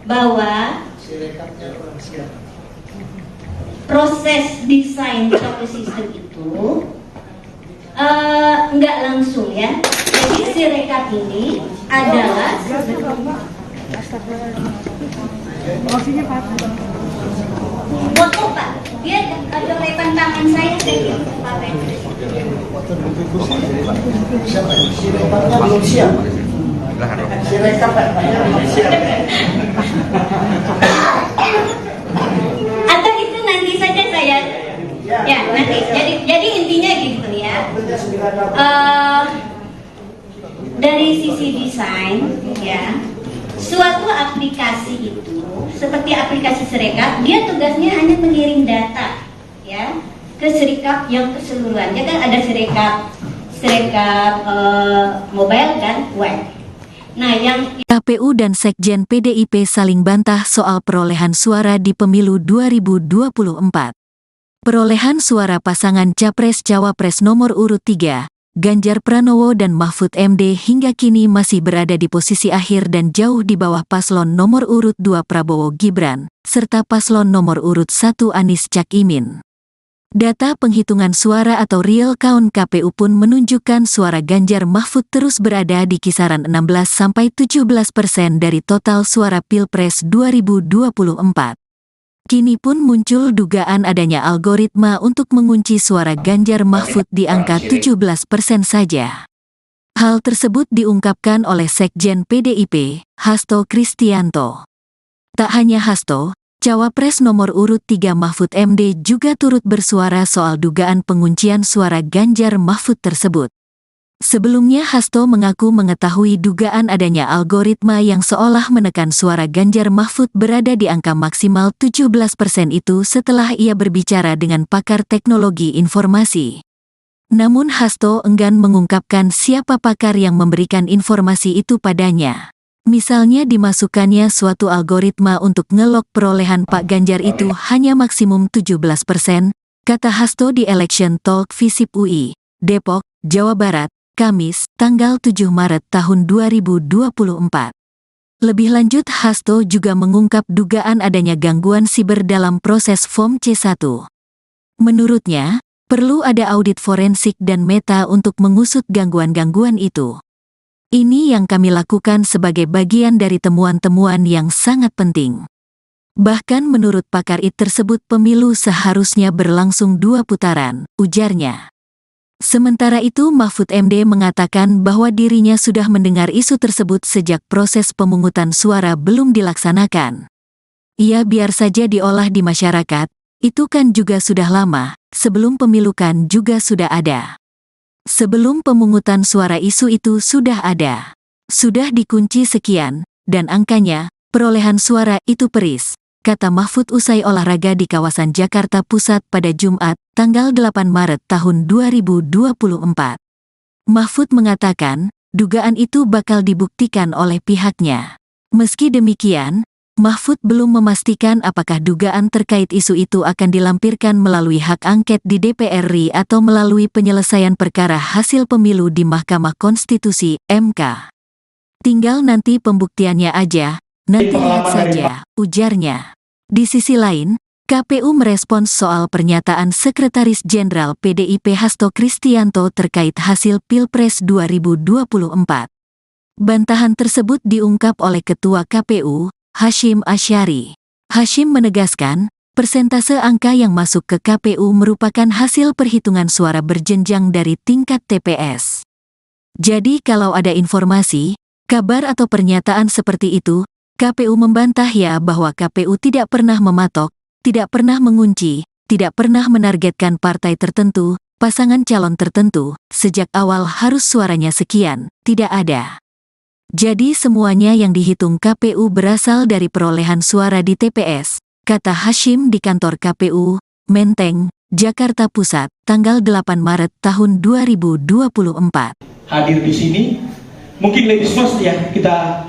Speaker 3: bahwa proses desain suatu sistem itu nggak langsung ya. Jadi Sirekap ini adalah foto Pak, dia ada repan tangan saya kirim ke Pak Petrus.
Speaker 4: Siapa? Si rekapnya belum siap. Si rekap belum siap.
Speaker 3: Atau itu nanti saja saya, ya nanti. Jadi intinya gitu ya. Dari sisi desain, ya, suatu aplikasi itu seperti aplikasi Sirekap, dia tugasnya hanya mengirim data, ya, ke Sirekap yang keseluruhannya kan ada Sirekap mobile dan web. Nah, yang
Speaker 1: KPU dan Sekjen PDIP saling bantah soal perolehan suara di pemilu 2024. Perolehan suara pasangan Capres-Cawapres nomor urut 3, Ganjar Pranowo dan Mahfud MD hingga kini masih berada di posisi akhir dan jauh di bawah paslon nomor urut 2 Prabowo Gibran, serta paslon nomor urut 1 Anies Cak Imin. Data penghitungan suara atau real count KPU pun menunjukkan suara Ganjar Mahfud terus berada di kisaran 16-17% dari total suara Pilpres 2024. Kini pun muncul dugaan adanya algoritma untuk mengunci suara Ganjar Mahfud di angka 17% saja. Hal tersebut diungkapkan oleh Sekjen PDIP, Hasto Kristianto. Tak hanya Hasto, Cawapres nomor urut 3 Mahfud MD juga turut bersuara soal dugaan penguncian suara Ganjar Mahfud tersebut. Sebelumnya Hasto mengaku mengetahui dugaan adanya algoritma yang seolah menekan suara Ganjar Mahfud berada di angka maksimal 17% itu setelah ia berbicara dengan pakar teknologi informasi. Namun Hasto enggan mengungkapkan siapa pakar yang memberikan informasi itu padanya. Misalnya dimasukkannya suatu algoritma untuk ngelok perolehan Pak Ganjar itu hanya maksimum 17%, kata Hasto di Election Talk Visip UI, Depok, Jawa Barat, Kamis, tanggal 7 Maret tahun 2024. Lebih lanjut Hasto juga mengungkap dugaan adanya gangguan siber dalam proses Form C1. Menurutnya, perlu ada audit forensik dan meta untuk mengusut gangguan-gangguan itu. Ini yang kami lakukan sebagai bagian dari temuan-temuan yang sangat penting. Bahkan menurut pakar IT tersebut pemilu seharusnya berlangsung 2 putaran, ujarnya. Sementara itu Mahfud MD mengatakan bahwa dirinya sudah mendengar isu tersebut sejak proses pemungutan suara belum dilaksanakan. Ia biar saja diolah di masyarakat, itu kan juga sudah lama, sebelum pemilu kan juga sudah ada. Sebelum pemungutan suara isu itu sudah ada. Sudah dikunci sekian, dan angkanya, perolehan suara itu peris, kata Mahfud usai olahraga di kawasan Jakarta Pusat pada Jumat, tanggal 8 Maret tahun 2024. Mahfud mengatakan, dugaan itu bakal dibuktikan oleh pihaknya. Meski demikian, Mahfud belum memastikan apakah dugaan terkait isu itu akan dilampirkan melalui hak angket di DPR RI atau melalui penyelesaian perkara hasil pemilu di Mahkamah Konstitusi, MK. Tinggal nanti pembuktiannya aja. Nanti lihat
Speaker 2: pengalaman dari
Speaker 1: saja, ujarnya. Di sisi lain, KPU merespons soal pernyataan Sekretaris Jenderal PDIP Hasto Kristianto terkait hasil Pilpres 2024. Bantahan tersebut diungkap oleh Ketua KPU, Hasyim Asyari. Hasyim menegaskan, persentase angka yang masuk ke KPU merupakan hasil perhitungan suara berjenjang dari tingkat TPS. Jadi kalau ada informasi, kabar atau pernyataan seperti itu, KPU membantah ya bahwa KPU tidak pernah mematok, tidak pernah mengunci, tidak pernah menargetkan partai tertentu, pasangan calon tertentu, sejak awal harus suaranya sekian, tidak ada. Jadi semuanya yang dihitung KPU berasal dari perolehan suara di TPS, kata Hasyim di kantor KPU, Menteng, Jakarta Pusat, tanggal 8 Maret tahun 2024.
Speaker 2: Hadir di sini, mungkin ladies first ya, kita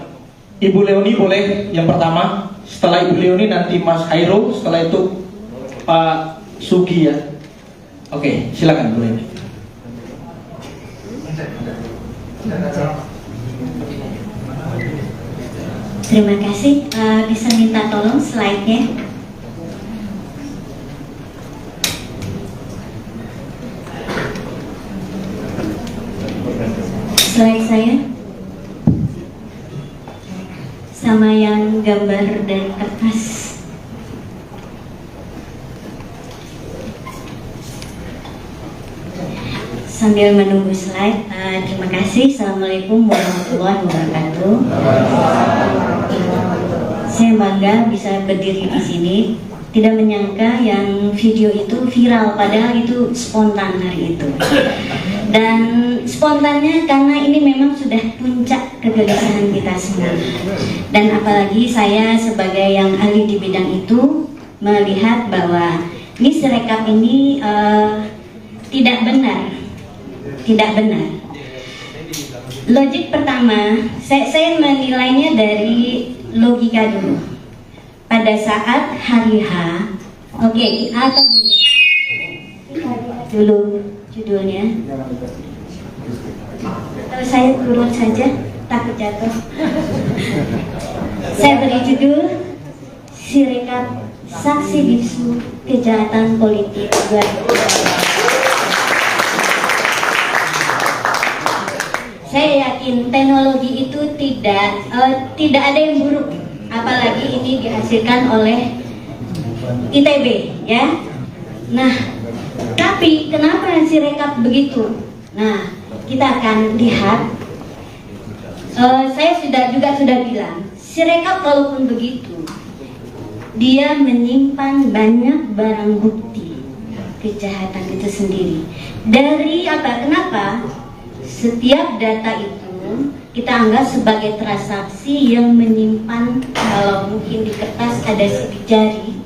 Speaker 2: Ibu Leoni boleh yang pertama, setelah Ibu Leoni nanti Mas Hairul, setelah itu Pak Sugi ya. Oke, silakan Bu Leoni.
Speaker 3: Terima kasih. Bisa minta tolong slide-nya. Slide saya sama yang gambar dari kertas. Sambil menunggu slide, terima kasih. Assalamualaikum warahmatullahi wabarakatuh. Saya bangga bisa berdiri di sini. Tidak menyangka yang video itu viral, padahal itu spontan hari itu. Dan spontannya karena ini memang sudah puncak kegelisahan kita semua. Dan apalagi saya sebagai yang ahli di bidang itu melihat bahwa ini Sirekap ini tidak benar. Tidak benar. Logik pertama, saya menilainya dari logika dulu. Pada saat hari H, oke, atau gini, dulu judulnya. Atau saya turun saja, takut jatuh. Saya beri judul Sirekap Saksi Bisu Kejahatan Politik 2024. Saya yakin teknologi itu tidak ada yang buruk, apalagi ini dihasilkan oleh ITB, ya. Nah, tapi kenapa Sirekap begitu? Nah, kita akan lihat. Saya sudah bilang, Sirekap walaupun begitu, dia menyimpan banyak barang bukti kejahatan itu sendiri. Dari apa? Kenapa? Setiap data itu kita anggap sebagai transaksi yang menyimpan, kalau mungkin di kertas ada sidik jari,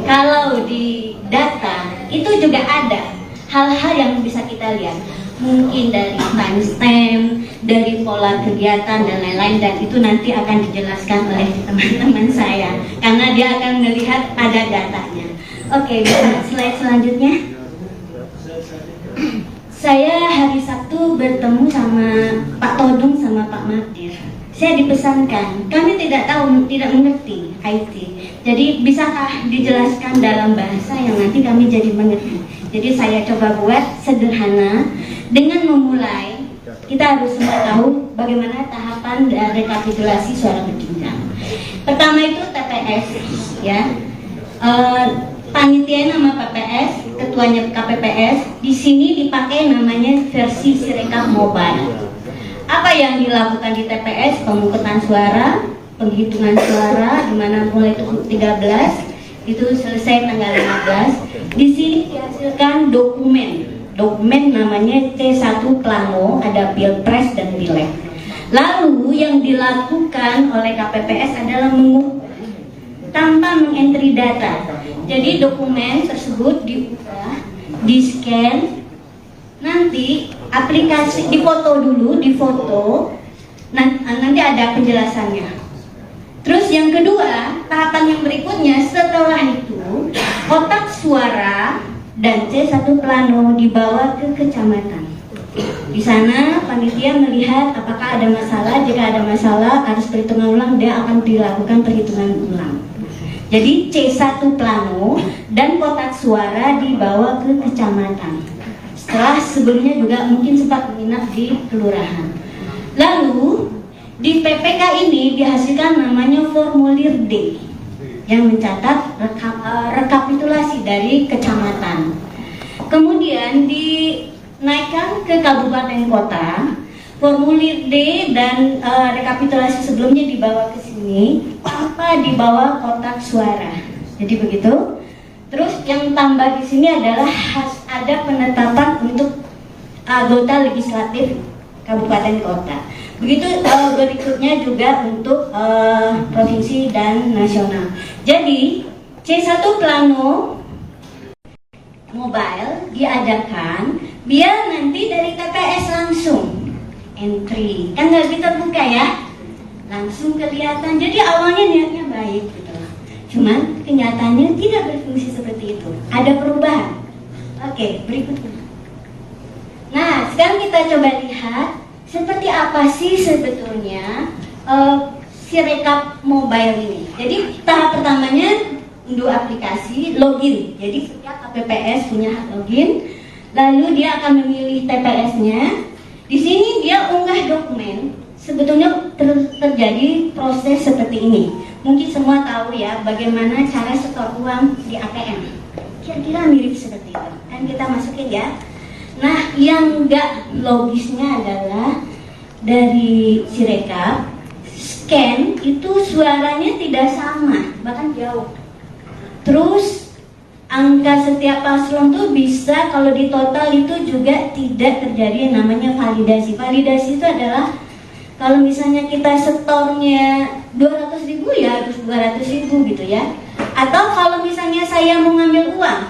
Speaker 3: kalau di data itu juga ada hal-hal yang bisa kita lihat, mungkin dari timestamp, dari pola kegiatan dan lain-lain, dan itu nanti akan dijelaskan oleh teman-teman saya karena dia akan melihat ada datanya. Oke, bisa slide selanjutnya. Saya hari Sabtu bertemu sama Pak Todung sama Pak Magdir. Saya dipesankan, kami tidak tahu, tidak mengerti IT. Jadi bisakah dijelaskan dalam bahasa yang nanti kami jadi mengerti. Jadi saya coba buat sederhana dengan memulai. Kita harus semua tahu bagaimana tahapan rekapitulasi suara berjenjang. Pertama itu TPS, ya. Panitia nama PPS, ketuanya KPPS. Di sini dipakai namanya versi Sirekap Mobile. Apa yang dilakukan di TPS? Pemungutan suara, penghitungan suara, di mana mulai 13 itu selesai tanggal 15. Di sini dihasilkan dokumen namanya C1 Plano, ada Pilpres dan Pileg. Lalu yang dilakukan oleh KPPS adalah mengukur tanpa mengentry data. Jadi dokumen tersebut dibuka, di-scan, nanti aplikasi difoto dulu, nanti ada penjelasannya. Terus yang kedua, tahapan yang berikutnya setelah itu, kotak suara dan C1 Plano dibawa ke kecamatan. Di sana panitia melihat apakah ada masalah. Jika ada masalah harus perhitungan ulang, dia akan dilakukan perhitungan ulang. Jadi C1 plano dan kotak suara dibawa ke kecamatan. Setelah sebelumnya juga mungkin sempat menginap di kelurahan. Lalu di PPK ini dihasilkan namanya formulir D yang mencatat rekapitulasi dari kecamatan. Kemudian dinaikkan ke kabupaten kota. Formulir D dan rekapitulasi sebelumnya dibawa ke sini tanpa dibawa kotak suara. Jadi begitu. Terus yang tambah di sini adalah ada penetapan untuk anggota legislatif kabupaten kota. Begitu berikutnya juga untuk provinsi dan nasional. Jadi C1 plano mobile diadakan biar nanti dari TPS langsung entry, kan nggak terbuka ya, langsung kelihatan. Jadi awalnya niatnya baik gitu, cuman kenyataannya tidak berfungsi seperti itu, ada perubahan. Oke, berikutnya. Nah, sekarang kita coba lihat seperti apa sih sebetulnya Sirekap mobile ini. Jadi tahap pertamanya unduh aplikasi, login. Jadi setiap KPPS punya hak login. Lalu dia akan memilih TPS-nya. Di sini dia unggah dokumen. Sebetulnya terjadi proses seperti ini. Mungkin semua tahu ya bagaimana cara setor uang di ATM. Kira-kira mirip seperti itu. Kan kita masukin ya. Nah, yang enggak logisnya adalah dari Sirekap scan itu suaranya tidak sama, bahkan jauh. Terus angka setiap paslon tuh bisa kalau di total itu juga tidak terjadi yang namanya validasi. Validasi itu adalah kalau misalnya kita setornya 200.000 ya harus 200.000 gitu ya. Atau kalau misalnya saya mau ngambil uang,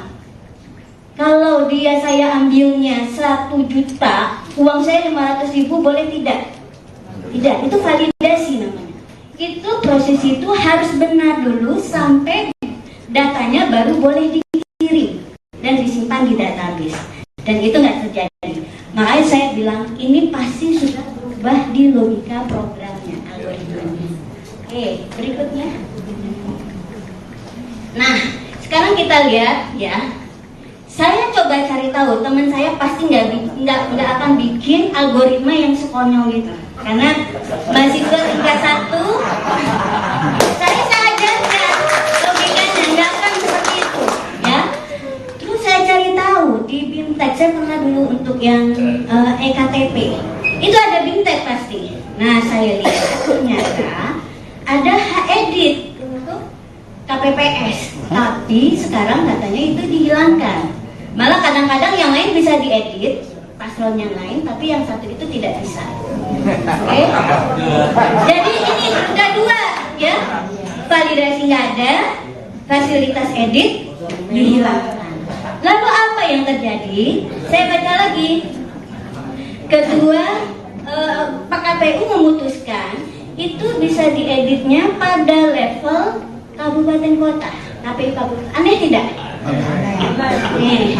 Speaker 3: kalau dia saya ambilnya 1 juta, uang saya 500.000 boleh tidak? Tidak, itu validasi namanya. Itu proses itu harus benar dulu sampai datanya baru boleh dikirim dan disimpan di database. Dan itu nggak terjadi. Makanya saya bilang ini pasti sudah berubah di logika programnya, algoritmanya. Oke, berikutnya. Nah, sekarang kita lihat ya. Saya coba cari tahu, teman saya pasti nggak akan bikin algoritma yang sekonyol itu, karena mahasiswa tingkat 1, saya ajarkan logikanya nggak akan seperti itu, ya. Terus saya cari tahu di BIMTEK, saya pernah dulu untuk yang EKTP, itu ada BIMTEK pasti. Nah, saya lihat ternyata ada hak edit untuk KPPS, tapi sekarang katanya itu dihilangkan. Malah kadang-kadang yang lain bisa diedit, paslon yang lain, tapi yang satu itu tidak bisa. Oke? Jadi ini udah dua, ya. Validasi nggak ada, fasilitas edit dihilangkan. Lalu apa yang terjadi? Saya baca lagi. Kedua, Pak KPU memutuskan itu bisa dieditnya pada level kabupaten kota. KPU kabupaten. Aneh tidak? Aneh,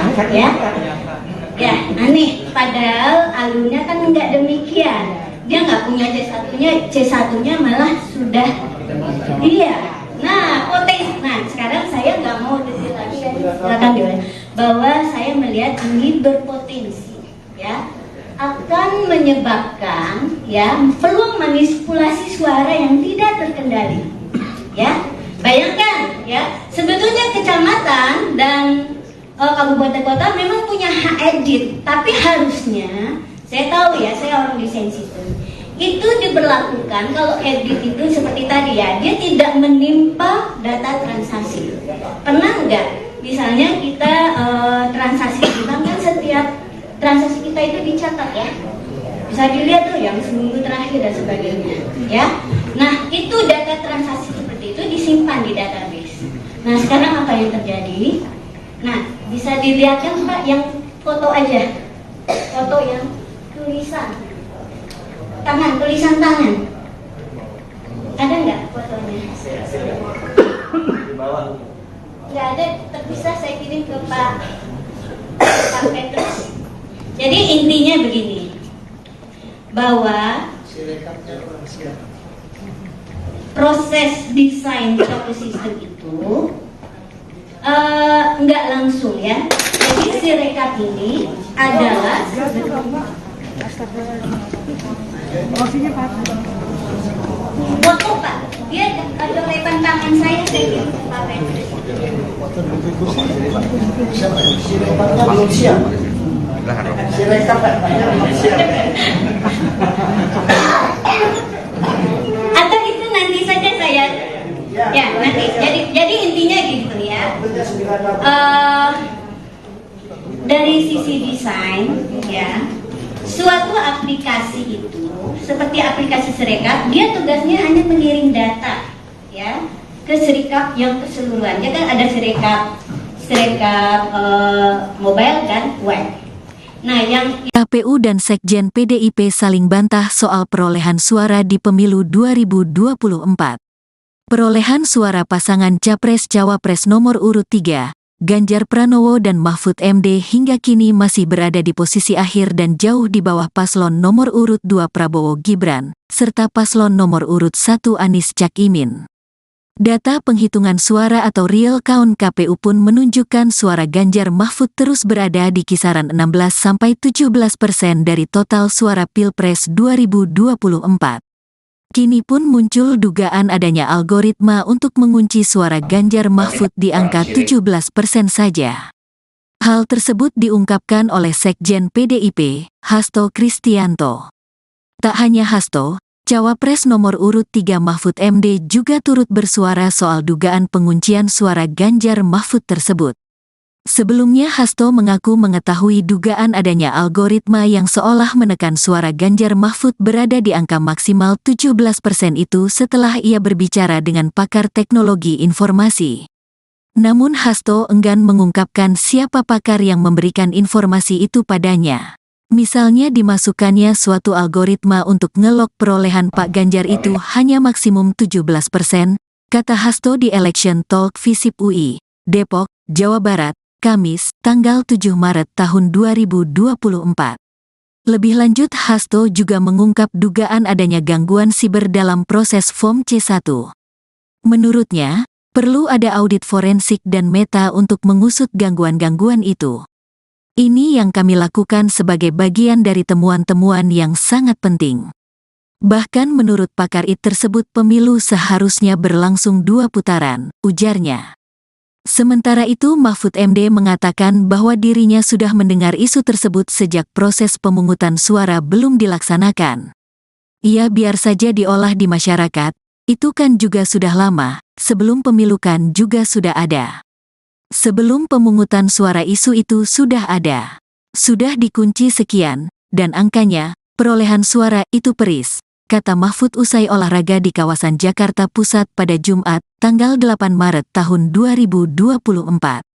Speaker 3: ya aneh. Padahal alurnya kan nggak demikian. Dia nggak punya C1-nya malah sudah. Iya. Nah, potensi. Nah, sekarang saya nggak mau detail lagi ya. Silakan Dewan. Bahwa saya melihat ini berpotensi, ya, akan menyebabkan ya peluang manipulasi suara yang tidak terkendali, ya. Bayangkan ya, sebetulnya kecamatan dan kabupaten kota memang punya hak edit, tapi harusnya, saya tahu ya, saya orang desain sistem, itu diberlakukan kalau edit itu seperti tadi ya, dia tidak menimpa data transaksi. Pernah nggak? Misalnya kita transaksi di bank kan setiap transaksi kita itu dicatat ya, bisa dilihat tuh yang seminggu terakhir dan sebagainya, ya. Nah, itu data transaksi seperti itu disimpan di database. Nah, sekarang apa yang terjadi? Nah, bisa dilihat kan Pak, yang foto aja, foto yang tulisan tangan. Ada nggak fotonya? Nggak ada, terpisah saya kirim ke Pak Petrus. Jadi intinya begini, bahwa proses desain solar system itu nggak langsung ya. Jadi Sirekap ini adalah foto Pak. Dia coretan tangan saya kira Pak.
Speaker 4: Sirekapnya belum siap. Sirekap Pak.
Speaker 3: Atau itu nanti saja saya ya nanti. Jadi intinya gitu ya. Dari sisi desain ya, suatu aplikasi itu seperti aplikasi Sirekap, dia tugasnya hanya mengirim data ya ke Sirekap yang keseluruhan. Ya kan ada Sirekap mobile dan web. Nah, yang
Speaker 1: KPU dan Sekjen PDIP saling bantah soal perolehan suara di pemilu 2024. Perolehan suara pasangan Capres-Cawapres nomor urut 3, Ganjar Pranowo dan Mahfud MD hingga kini masih berada di posisi akhir dan jauh di bawah paslon nomor urut 2 Prabowo Gibran, serta paslon nomor urut 1 Anies Cak Imin. Data penghitungan suara atau real count KPU pun menunjukkan suara Ganjar Mahfud terus berada di kisaran 16–17% dari total suara Pilpres 2024. Kini pun muncul dugaan adanya algoritma untuk mengunci suara Ganjar Mahfud di angka 17% saja. Hal tersebut diungkapkan oleh Sekjen PDIP, Hasto Kristianto. Tak hanya Hasto, Cawapres nomor urut 3 Mahfud MD juga turut bersuara soal dugaan penguncian suara Ganjar Mahfud tersebut. Sebelumnya Hasto mengaku mengetahui dugaan adanya algoritma yang seolah menekan suara Ganjar Mahfud berada di angka maksimal 17% itu setelah ia berbicara dengan pakar teknologi informasi. Namun Hasto enggan mengungkapkan siapa pakar yang memberikan informasi itu padanya. Misalnya dimasukkannya suatu algoritma untuk ngelok perolehan Pak Ganjar itu hanya maksimum 17%, kata Hasto di Election Talk Visip UI, Depok, Jawa Barat, Kamis, tanggal 7 Maret tahun 2024. Lebih lanjut Hasto juga mengungkap dugaan adanya gangguan siber dalam proses Form C1. Menurutnya, perlu ada audit forensik dan meta untuk mengusut gangguan-gangguan itu. Ini yang kami lakukan sebagai bagian dari temuan-temuan yang sangat penting. Bahkan menurut pakar IT tersebut pemilu seharusnya berlangsung 2 putaran, ujarnya. Sementara itu Mahfud MD mengatakan bahwa dirinya sudah mendengar isu tersebut sejak proses pemungutan suara belum dilaksanakan. Ia biar saja diolah di masyarakat, itu kan juga sudah lama, sebelum pemilu kan juga sudah ada. Sebelum pemungutan suara isu itu sudah ada. Sudah dikunci sekian, dan angkanya, perolehan suara itu peris, kata Mahfud usai olahraga di kawasan Jakarta Pusat pada Jumat, tanggal 8 Maret tahun 2024.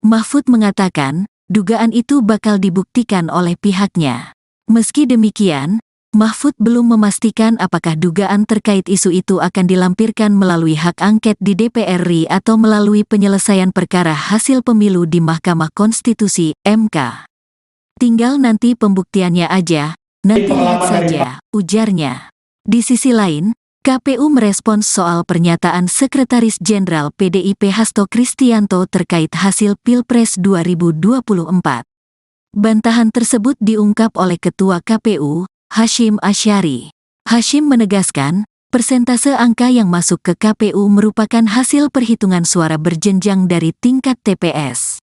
Speaker 1: Mahfud mengatakan, dugaan itu bakal dibuktikan oleh pihaknya. Meski demikian, Mahfud belum memastikan apakah dugaan terkait isu itu akan dilampirkan melalui hak angket di DPR RI atau melalui penyelesaian perkara hasil pemilu di Mahkamah Konstitusi, MK. Tinggal nanti pembuktiannya aja, nanti lihat saja, ujarnya. Di sisi lain, KPU merespons soal pernyataan Sekretaris Jenderal PDIP Hasto Kristianto terkait hasil Pilpres 2024. Bantahan tersebut diungkap oleh Ketua KPU, Hashim Asyari. Hashim menegaskan, persentase angka yang masuk ke KPU merupakan hasil perhitungan suara berjenjang dari tingkat TPS.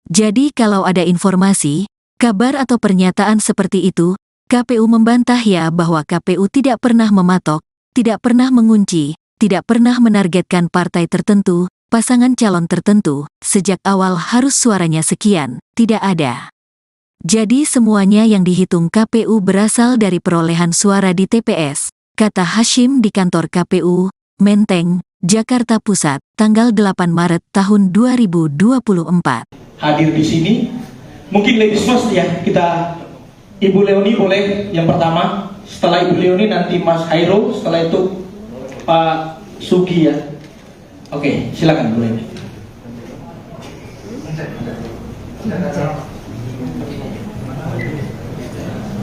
Speaker 1: Jadi kalau ada informasi, kabar atau pernyataan seperti itu, KPU membantah ya bahwa KPU tidak pernah mematok, tidak pernah mengunci, tidak pernah menargetkan partai tertentu, pasangan calon tertentu, sejak awal harus suaranya sekian, tidak ada. Jadi semuanya yang dihitung KPU berasal dari perolehan suara di TPS, kata Hashim di kantor KPU, Menteng, Jakarta Pusat, tanggal 8 Maret tahun 2024.
Speaker 2: Hadir di sini, mungkin ladies first ya, kita Ibu Leoni boleh yang pertama, setelah Ibu Leoni nanti Mas Hairo, setelah itu Pak Sugi ya. Oke, silakan Bu Leoni.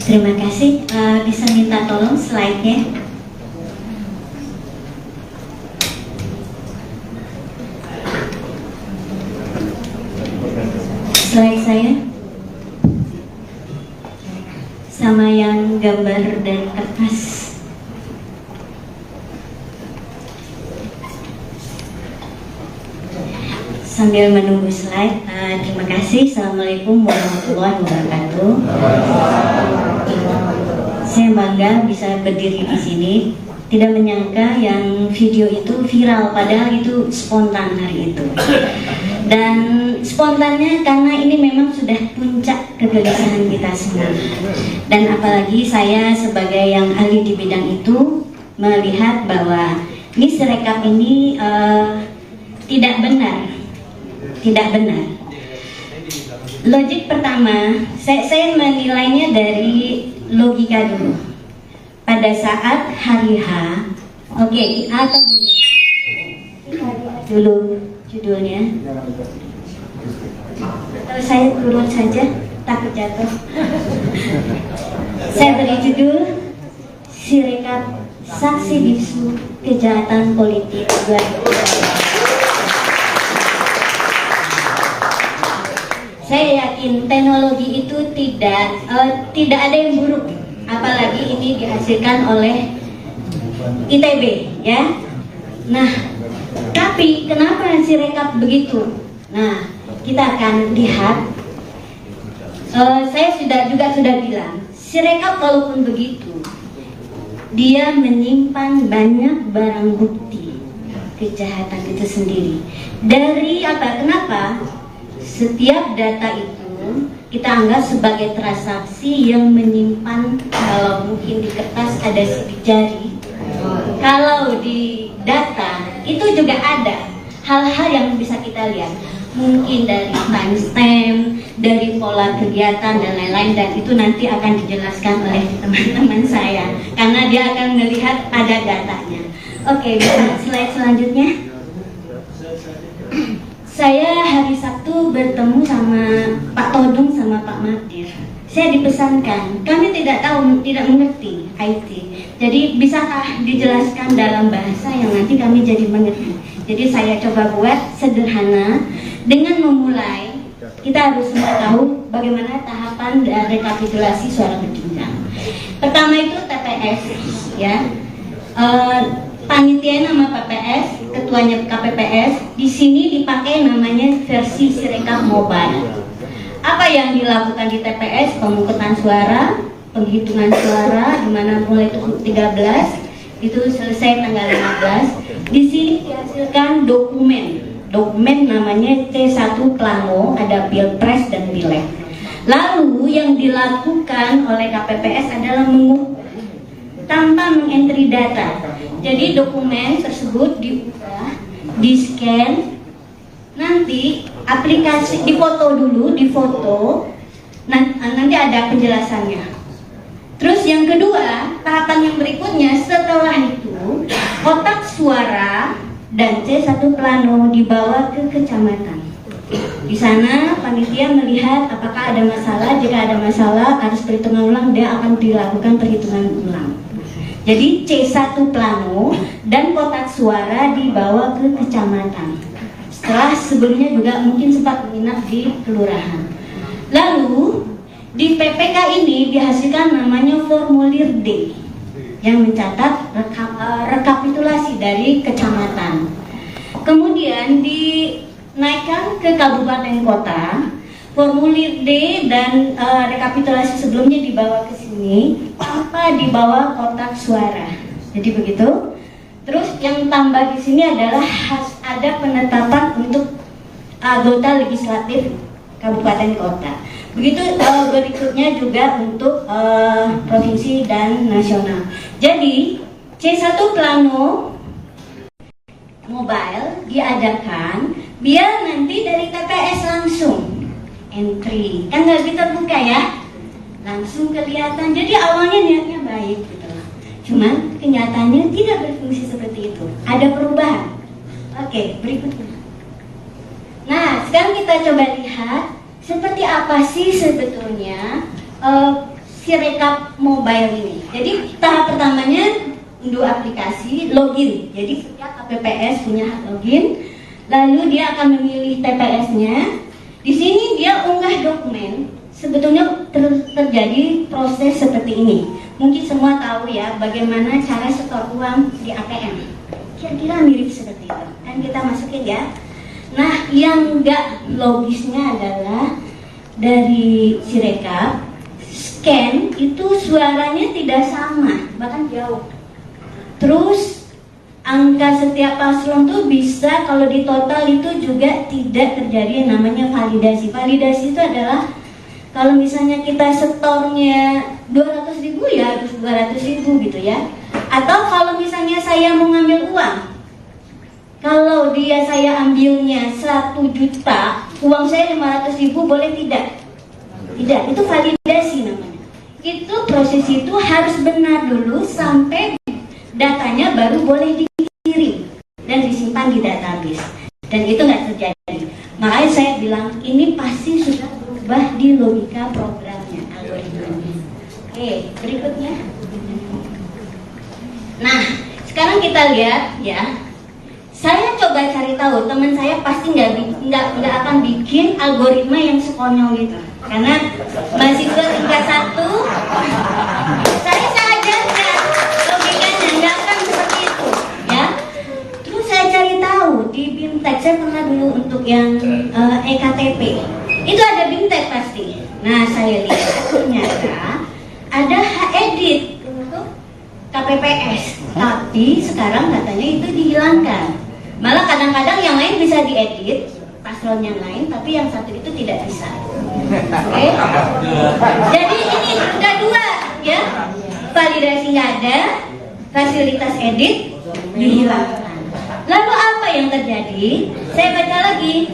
Speaker 3: Terima kasih. Bisa minta tolong slide-nya. Slide saya sama yang gambar dan kertas. Sambil menunggu slide, terima kasih. Assalamualaikum warahmatullahi wabarakatuh. Saya bangga bisa berdiri di sini. Tidak menyangka yang video itu viral, padahal itu spontan hari itu. Dan spontannya karena ini memang sudah puncak kegelisahan kita semua. Dan apalagi saya sebagai yang ahli di bidang itu melihat bahwa ini Sirekap ini tidak benar. Tidak benar. Logik pertama, saya menilainya dari logika dulu. Pada saat hari H, oke, atau gini, dulu judulnya. Atau saya turun saja, takut jatuh. Saya beri judul Sirekap Saksi Bisu Kejahatan Politik 2020. Saya yakin teknologi itu tidak ada yang buruk, apalagi ini dihasilkan oleh ITB, ya. Nah, tapi kenapa Sirekap begitu? Nah, kita akan lihat. Saya sudah bilang, Sirekap kalaupun begitu, dia menyimpan banyak barang bukti kejahatan itu sendiri. Dari apa? Kenapa? Setiap data itu kita anggap sebagai transaksi yang menyimpan, kalau mungkin di kertas ada sidik jari, kalau di data itu juga ada hal-hal yang bisa kita lihat, mungkin dari timestamp, dari pola kegiatan dan lain-lain, dan itu nanti akan dijelaskan oleh teman-teman saya karena dia akan melihat pada datanya. Oke, bisa slide selanjutnya. Saya hari Sabtu bertemu sama Pak Todung sama Pak Madir. Saya dipesankan, kami tidak mengerti IT. Jadi bisakah dijelaskan dalam bahasa yang nanti kami jadi mengerti. Jadi saya coba buat sederhana dengan memulai. Kita harus semua tahu bagaimana tahapan rekapitulasi suara berjenjang. Pertama itu TPS, ya. Panitia nama PPS, ketuanya KPPS. Di sini dipakai namanya versi Sirekap Mobile. Apa yang dilakukan di TPS? Pemungutan suara, penghitungan suara, di mana mulai 13 itu selesai tanggal 15. Di sini dihasilkan dokumen namanya C1 Plano, ada Pilpres dan Pileg. Lalu yang dilakukan oleh KPPS adalah mengukur tanpa mengentry data. Jadi dokumen tersebut diubah, di-scan, nanti aplikasi difoto dulu, nanti ada penjelasannya. Terus yang kedua, tahapan yang berikutnya setelah itu kotak suara dan C1 Plano dibawa ke kecamatan. Di sana panitia melihat apakah ada masalah. Jika ada masalah, harus perhitungan ulang, dia akan dilakukan perhitungan ulang. Jadi C1 Plano dan kotak suara dibawa ke kecamatan. Setelah sebelumnya juga mungkin sempat menginap di kelurahan. Lalu di PPK ini dihasilkan namanya formulir D yang mencatat rekapitulasi dari kecamatan. Kemudian dinaikkan ke kabupaten kota. Formulir D dan rekapitulasi sebelumnya dibawa ke sini tanpa dibawa kotak suara. Jadi begitu. Terus yang tambah di sini adalah ada penetapan untuk anggota legislatif kabupaten kota. Begitu berikutnya juga untuk provinsi dan nasional. Jadi C1 Plano Mobile diadakan biar nanti dari TPS langsung entry, kan nggak bisa buka ya, langsung kelihatan. Jadi awalnya niatnya baik gitu, cuman kenyataannya tidak berfungsi seperti itu, ada perubahan. Oke, berikutnya. Nah, sekarang kita coba lihat seperti apa sih sebetulnya Sirekap mobile ini. Jadi tahap pertamanya unduh aplikasi, login. Jadi setiap KPPS punya hak login. Lalu dia akan memilih TPS-nya. Di sini dia unggah dokumen. Sebetulnya terjadi proses seperti ini. Mungkin semua tahu ya bagaimana cara setor uang di ATM. Kira-kira mirip seperti itu. Kan kita masukin ya. Nah, yang enggak logisnya adalah dari Sirekap scan itu suaranya tidak sama, bahkan jauh. Terus angka setiap paslon tuh bisa kalau di total itu juga tidak terjadi yang namanya validasi. Validasi itu adalah kalau misalnya kita setornya 200.000 ya harus 200.000 gitu ya. Atau kalau misalnya saya mau ngambil uang, kalau saya ambilnya 1 juta, uang saya 500.000 boleh tidak? Tidak, itu validasi namanya. Itu proses itu harus benar dulu sampai datanya baru boleh dikirim dan disimpan di database. Dan itu nggak terjadi. Makanya saya bilang ini pasti sudah berubah di logika programnya, algoritmanya. Oke, berikutnya. Nah, sekarang kita lihat ya. Saya coba cari tahu, teman saya pasti nggak akan bikin algoritma yang sekonyol gitu. Karena mahasiswa tingkat 1, saya ajarkan logikanya nggak akan seperti itu, ya. Terus saya cari tahu di BIMTEK, saya pernah dulu untuk yang EKTP, itu ada BIMTEK pasti. Nah, saya lihat ternyata ada hak edit untuk KPPS, tapi sekarang katanya itu dihilangkan. Malah kadang-kadang yang lain bisa diedit, paslon yang lain, tapi yang satu itu tidak bisa. Oke? Jadi ini udah 2 ya. Validasi nggak ada, fasilitas edit dihilangkan. Lalu apa yang terjadi? Saya baca lagi.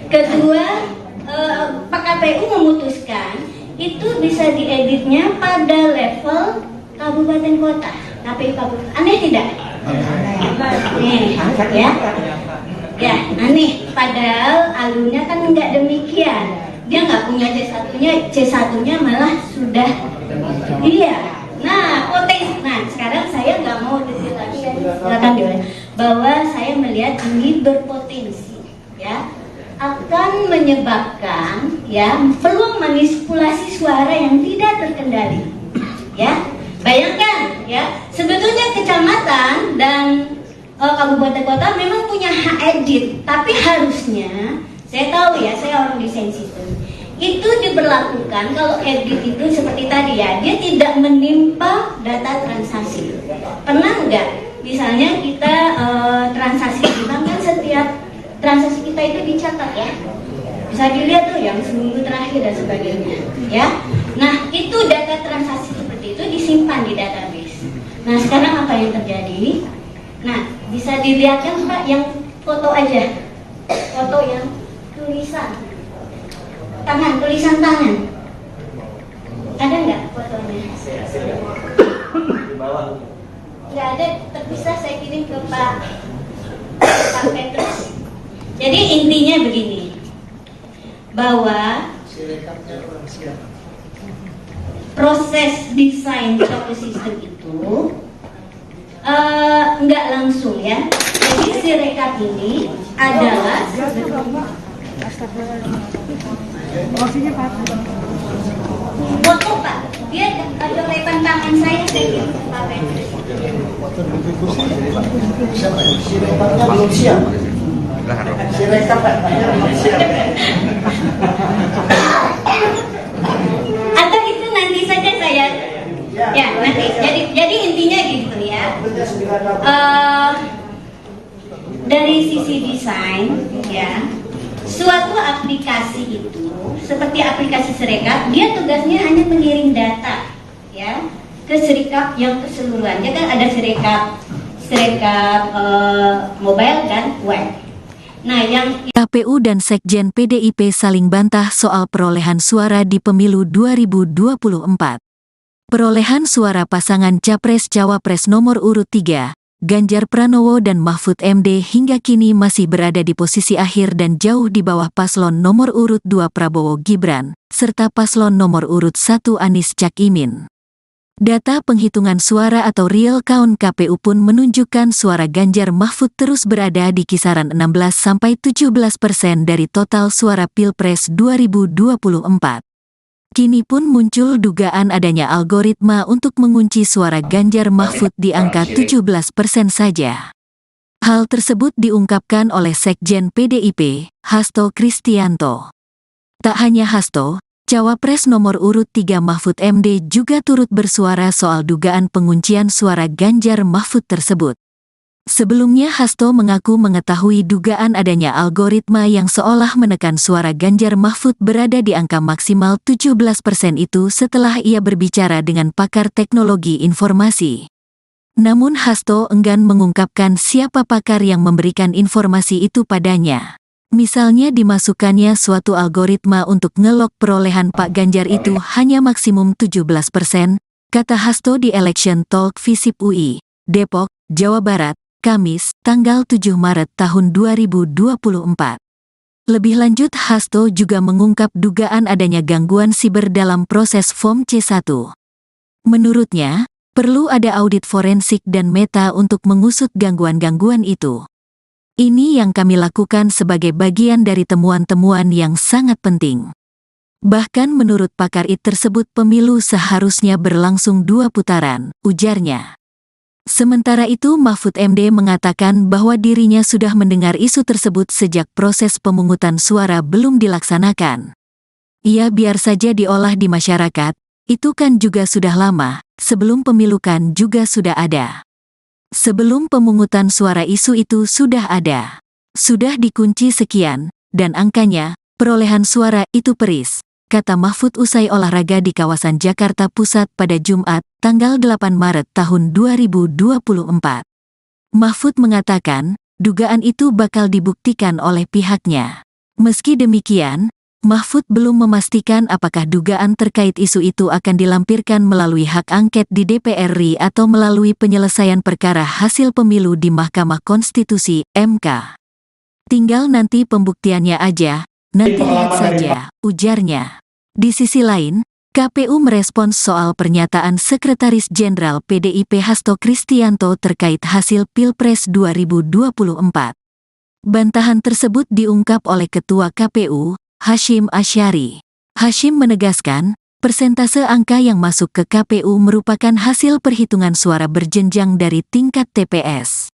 Speaker 3: Kedua, Pak KPU memutuskan itu bisa dieditnya pada level kabupaten kota, KPU kabupaten. Aneh tidak? Nih, ya aneh. Padahal alurnya kan enggak demikian. Dia nggak punya C1-nya malah sudah. Iya. Nah, potensi. Nah, sekarang saya nggak mau detail lagi ya. Silakan diulang. Bahwa saya melihat ini berpotensi, ya, akan menyebabkan ya peluang manipulasi suara yang tidak terkendali, ya. Bayangkan ya, sebetulnya kecamatan dan kabupaten kota memang punya hak edit, tapi harusnya, saya tahu ya, saya orang desain sistem, itu diberlakukan kalau edit itu seperti tadi ya, dia tidak menimpa data transaksi. Pernah nggak? Misalnya kita transaksi di bank kan setiap transaksi kita itu dicatat ya, bisa dilihat tuh yang seminggu terakhir dan sebagainya, ya. Nah itu data transaksi seperti itu disimpan di database. Nah sekarang apa yang terjadi? Nah bisa dilihat kan Pak yang foto aja, foto yang tulisan tangan, ada nggak fotonya? Nggak ada, terpisah saya kirim ke Pak Petrus. Jadi intinya begini, bahwa proses desain suatu sistem itu nggak langsung ya. Jadi Sirekap ini adalah foto Pak. Dia ada lepan tangan saya kirim ke Pak Petrus.
Speaker 4: Sirekapnya belum siap. Sirekap belum siap.
Speaker 3: Atau itu nanti saja saya ya nanti. Jadi intinya gitu ya. Dari sisi desain ya, suatu aplikasi itu seperti aplikasi Sirekap, dia tugasnya hanya mengirim data ya ke Sirekap yang keseluruhan. Dia kan ada Sirekap mobile dan web. Nah, yang
Speaker 1: KPU dan Sekjen PDIP saling bantah soal perolehan suara di pemilu 2024. Perolehan suara pasangan Capres-Cawapres nomor urut 3, Ganjar Pranowo dan Mahfud MD hingga kini masih berada di posisi akhir dan jauh di bawah paslon nomor urut 2 Prabowo Gibran, serta paslon nomor urut 1 Anies Caimin. Data penghitungan suara atau real count KPU pun menunjukkan suara Ganjar Mahfud terus berada di kisaran 16–17% dari total suara Pilpres 2024. Kini pun muncul dugaan adanya algoritma untuk mengunci suara Ganjar Mahfud di angka 17% saja. Hal tersebut diungkapkan oleh Sekjen PDIP, Hasto Kristianto. Tak hanya Hasto, Cawapres nomor urut 3 Mahfud MD juga turut bersuara soal dugaan penguncian suara Ganjar Mahfud tersebut. Sebelumnya Hasto mengaku mengetahui dugaan adanya algoritma yang seolah menekan suara Ganjar Mahfud berada di angka maksimal 17% itu setelah ia berbicara dengan pakar teknologi informasi. Namun Hasto enggan mengungkapkan siapa pakar yang memberikan informasi itu padanya. Misalnya dimasukkannya suatu algoritma untuk ngelok perolehan Pak Ganjar itu hanya maksimum 17%, kata Hasto di Election Talk Visip UI, Depok, Jawa Barat, Kamis, tanggal 7 Maret tahun 2024. Lebih lanjut Hasto juga mengungkap dugaan adanya gangguan siber dalam proses Form C1. Menurutnya, perlu ada audit forensik dan meta untuk mengusut gangguan-gangguan itu. Ini yang kami lakukan sebagai bagian dari temuan-temuan yang sangat penting. Bahkan menurut pakar IT tersebut pemilu seharusnya berlangsung 2 putaran, ujarnya. Sementara itu Mahfud MD mengatakan bahwa dirinya sudah mendengar isu tersebut sejak proses pemungutan suara belum dilaksanakan. Ia biar saja diolah di masyarakat, itu kan juga sudah lama, sebelum pemilu kan juga sudah ada. Sebelum pemungutan suara isu itu sudah ada. Sudah dikunci sekian, dan angkanya, perolehan suara itu peris, kata Mahfud usai olahraga di kawasan Jakarta Pusat pada Jumat, tanggal 8 Maret tahun 2024. Mahfud mengatakan, dugaan itu bakal dibuktikan oleh pihaknya. Meski demikian, Mahfud belum memastikan apakah dugaan terkait isu itu akan dilampirkan melalui hak angket di DPR RI atau melalui penyelesaian perkara hasil pemilu di Mahkamah Konstitusi, MK. Tinggal nanti pembuktiannya aja, nanti lihat saja, ujarnya. Di sisi lain, KPU merespons soal pernyataan Sekretaris Jenderal PDIP Hasto Kristianto terkait hasil Pilpres 2024. Bantahan tersebut diungkap oleh Ketua KPU, Hashim Asyari. Hashim menegaskan, persentase angka yang masuk ke KPU merupakan hasil perhitungan suara berjenjang dari tingkat TPS.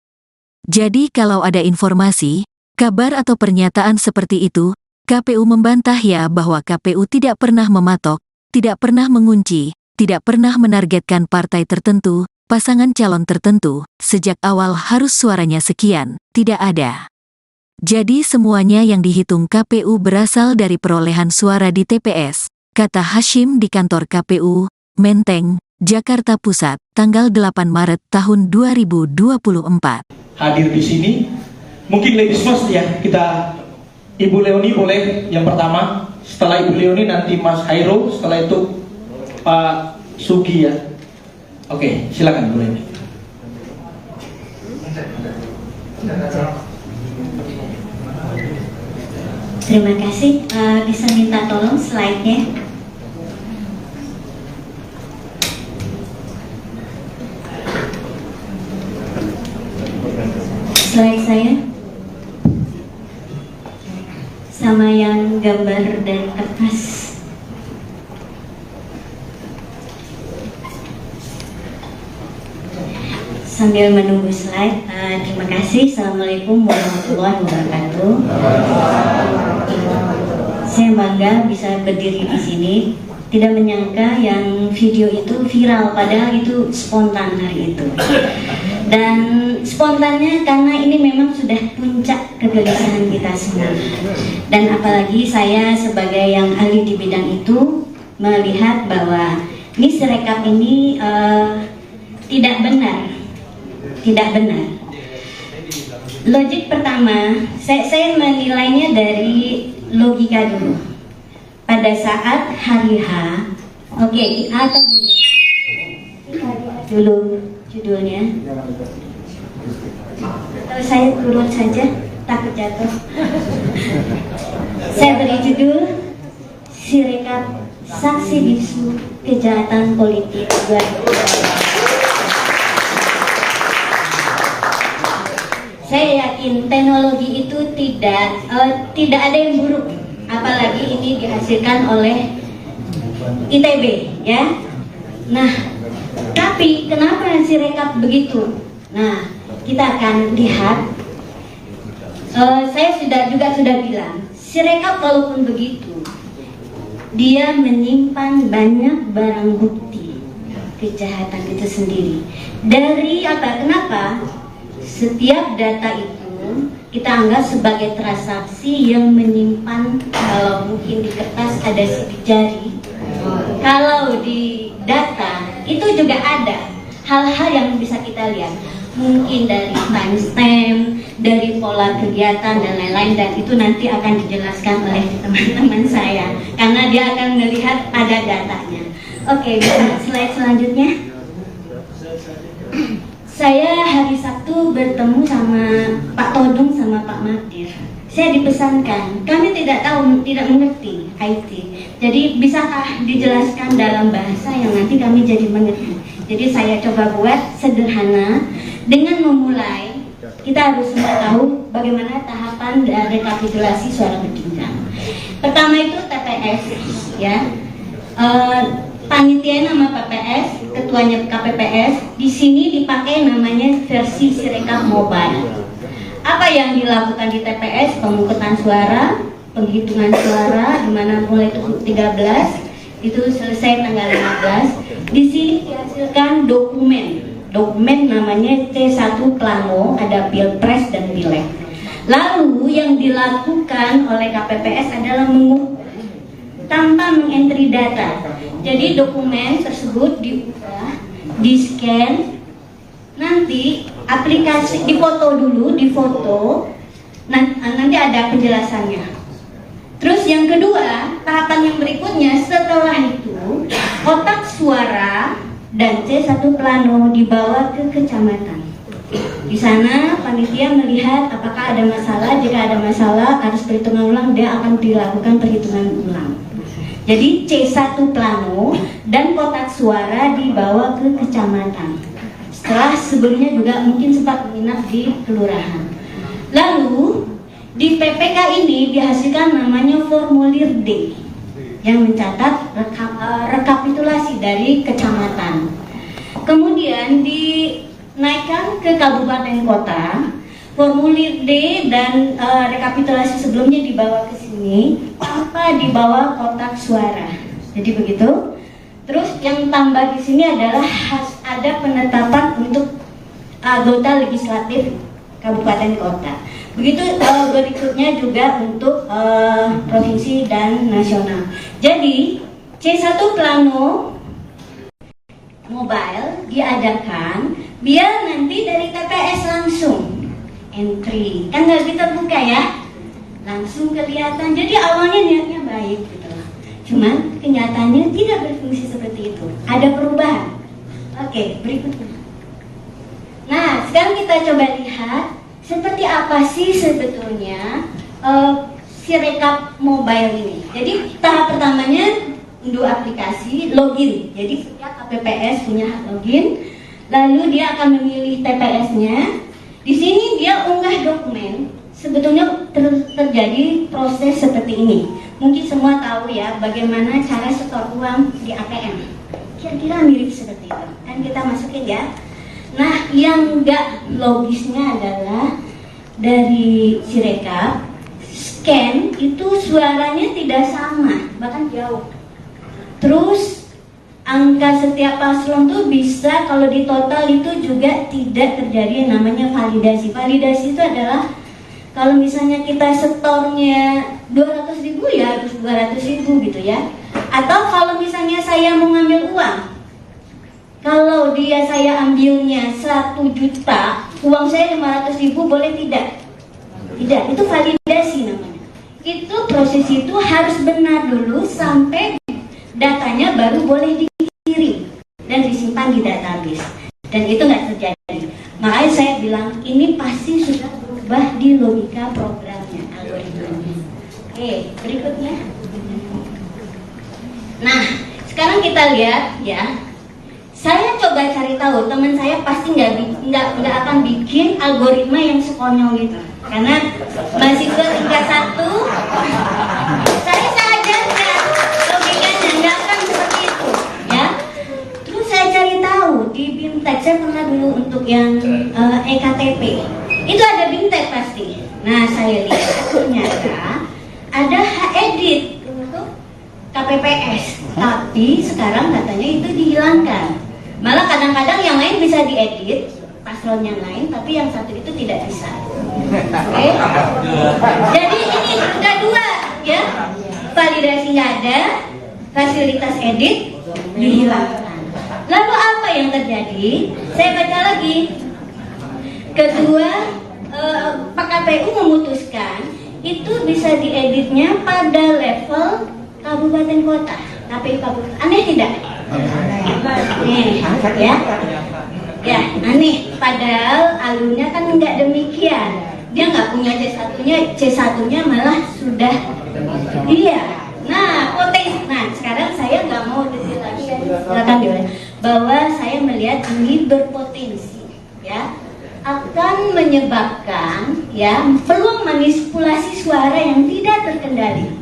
Speaker 1: Jadi kalau ada informasi, kabar atau pernyataan seperti itu, KPU membantah ya bahwa KPU tidak pernah mematok, tidak pernah mengunci, tidak pernah menargetkan partai tertentu, pasangan calon tertentu, sejak awal harus suaranya sekian, tidak ada. Jadi semuanya yang dihitung KPU berasal dari perolehan suara di TPS, kata Hashim di kantor KPU, Menteng, Jakarta Pusat, tanggal 8 Maret tahun 2024.
Speaker 2: Hadir di sini, mungkin ladies first ya, kita Ibu Leoni boleh yang pertama, setelah Ibu Leoni nanti Mas Hairul, setelah itu Pak Sugi ya. Oke, silakan Bu Leoni.
Speaker 3: Terima kasih. Bisa minta tolong slide-nya. Slide saya sama yang gambar dan kertas. Sambil menunggu slide, terima kasih. Assalamualaikum warahmatullahi wabarakatuh. Saya bangga bisa berdiri di sini. Tidak menyangka yang video itu viral, padahal itu spontan hari itu. Dan spontannya karena ini memang sudah puncak kegelisahan kita semua. Dan apalagi saya sebagai yang ahli di bidang itu melihat bahwa ini Sirekap ini tidak benar. Tidak benar. Logik pertama, saya menilainya dari logika dulu. Pada saat hari H, atau gini, kita lihat dulu judulnya. Saya turun saja, takut jatuh. Saya beri judul Sirekap Saksi Bisu Kejahatan Politik 2020. Saya yakin teknologi itu tidak ada yang buruk, apalagi ini dihasilkan oleh ITB, ya. Nah, tapi kenapa Sirekap begitu? Nah, kita akan lihat. Saya sudah bilang, Sirekap walaupun begitu, dia menyimpan banyak barang bukti kejahatan itu sendiri. Dari apa? Kenapa? Setiap data itu kita anggap sebagai transaksi yang menyimpan, kalau mungkin di kertas ada sidik jari, kalau di data itu juga ada hal-hal yang bisa kita lihat, mungkin dari timestamp, dari pola kegiatan dan lain-lain, dan itu nanti akan dijelaskan oleh teman-teman saya karena dia akan melihat ada datanya. Oke, bisa slide selanjutnya. Saya hari Sabtu bertemu sama Pak Todung sama Pak Magdir. Saya dipesankan, kami tidak mengerti IT. Jadi bisakah dijelaskan dalam bahasa yang nanti kami jadi mengerti. Jadi saya coba buat sederhana dengan memulai. Kita harus semua tahu bagaimana tahapan dari rekapitulasi suara berjenjang. Pertama itu TPS, ya. Panitia nama PPS, ketuanya KPPS. Di sini dipakai namanya versi Sirekap Mobile. Apa yang dilakukan di TPS? Pemungutan suara, penghitungan suara, di mana mulai 13 itu selesai tanggal 15. Di sini dihasilkan dokumen namanya C1 Plano, ada Pilpres dan Pileg. Lalu yang dilakukan oleh KPPS adalah mengukur tanpa mengentry data. Jadi dokumen tersebut diubah, di-scan, nanti aplikasi difoto dulu, nanti ada penjelasannya. Terus yang kedua, tahapan yang berikutnya setelah itu kotak suara dan C1 Plano dibawa ke kecamatan. Di sana panitia melihat apakah ada masalah. Jika ada masalah harus perhitungan ulang, dia akan dilakukan perhitungan ulang. Jadi C1 Plano dan kotak suara dibawa ke kecamatan. Setelah sebelumnya juga mungkin sempat menginap di kelurahan. Lalu di PPK ini dihasilkan namanya formulir D yang mencatat rekapitulasi dari kecamatan. Kemudian dinaikkan ke kabupaten kota. Formulir D dan rekapitulasi sebelumnya dibawa ke sini tanpa dibawa kotak suara. Jadi begitu. Terus yang tambah di sini adalah ada penetapan untuk anggota legislatif kabupaten kota. Begitu berikutnya juga untuk provinsi dan nasional. Jadi C1 Plano Mobile diadakan biar nanti dari TPS langsung entry, kan nggak terbuka ya, langsung kelihatan. Jadi awalnya niatnya baik gitu loh, cuman kenyataannya tidak berfungsi seperti itu, ada perubahan. Oke, berikutnya. Nah, sekarang kita coba lihat seperti apa sih sebetulnya Sirekap Mobile ini. Jadi tahap pertamanya unduh aplikasi, login. Jadi setiap KPPS punya hak login, lalu dia akan memilih TPS-nya. Di sini dia unggah dokumen. Sebetulnya terjadi proses seperti ini. Mungkin semua tahu ya bagaimana cara setor uang di ATM. Kira-kira mirip seperti itu. Kan kita masukin ya. Nah, yang enggak logisnya adalah dari Sirekap scan itu suaranya tidak sama, bahkan jauh. Terus angka setiap paslon tuh bisa kalau di total itu juga tidak terjadi yang namanya validasi. Validasi itu adalah kalau misalnya kita setornya 200.000 ya harus 200.000 gitu ya. Atau kalau misalnya saya mau ngambil uang, kalau saya ambilnya 1 juta, uang saya 500.000 boleh tidak? Tidak, itu validasi namanya. Itu proses itu harus benar dulu sampai datanya baru boleh dikirim dan disimpan di database. Dan itu nggak terjadi. Makanya saya bilang ini pasti sudah berubah di logika programnya, algoritmanya. Oke, berikutnya. Nah, sekarang kita lihat ya. Saya coba cari tahu, teman saya pasti nggak akan bikin algoritma yang sekonyol gitu. Karena mahasiswa tingkat 1, saya ajarkan logikanya nggak akan seperti itu, ya. Terus saya cari tahu di BIMTEK, saya pernah dulu untuk yang EKTP, itu ada BIMTEK pasti. Nah, saya lihat ternyata ada edit untuk KPPS, tapi sekarang katanya itu dihilangkan. Malah kadang-kadang yang lain bisa diedit, paslon yang lain, tapi yang satu itu tidak bisa. Oke? Jadi ini ada dua, ya. Validasi nggak ada, fasilitas edit dihilangkan. Lalu apa yang terjadi? Saya baca lagi. Kedua, Pak KPU memutuskan itu bisa dieditnya pada level kabupaten kota, KPU kabupaten. Aneh tidak? Aneh, ya aneh. Padahal alurnya kan nggak demikian. Dia nggak punya C1-nya malah sudah. Iya. Nah, potensi. Nah, sekarang saya nggak mau detail lagi. Silakan diulang. Bahwa saya melihat ini berpotensi, ya, akan menyebabkan ya peluang manipulasi suara yang tidak terkendali,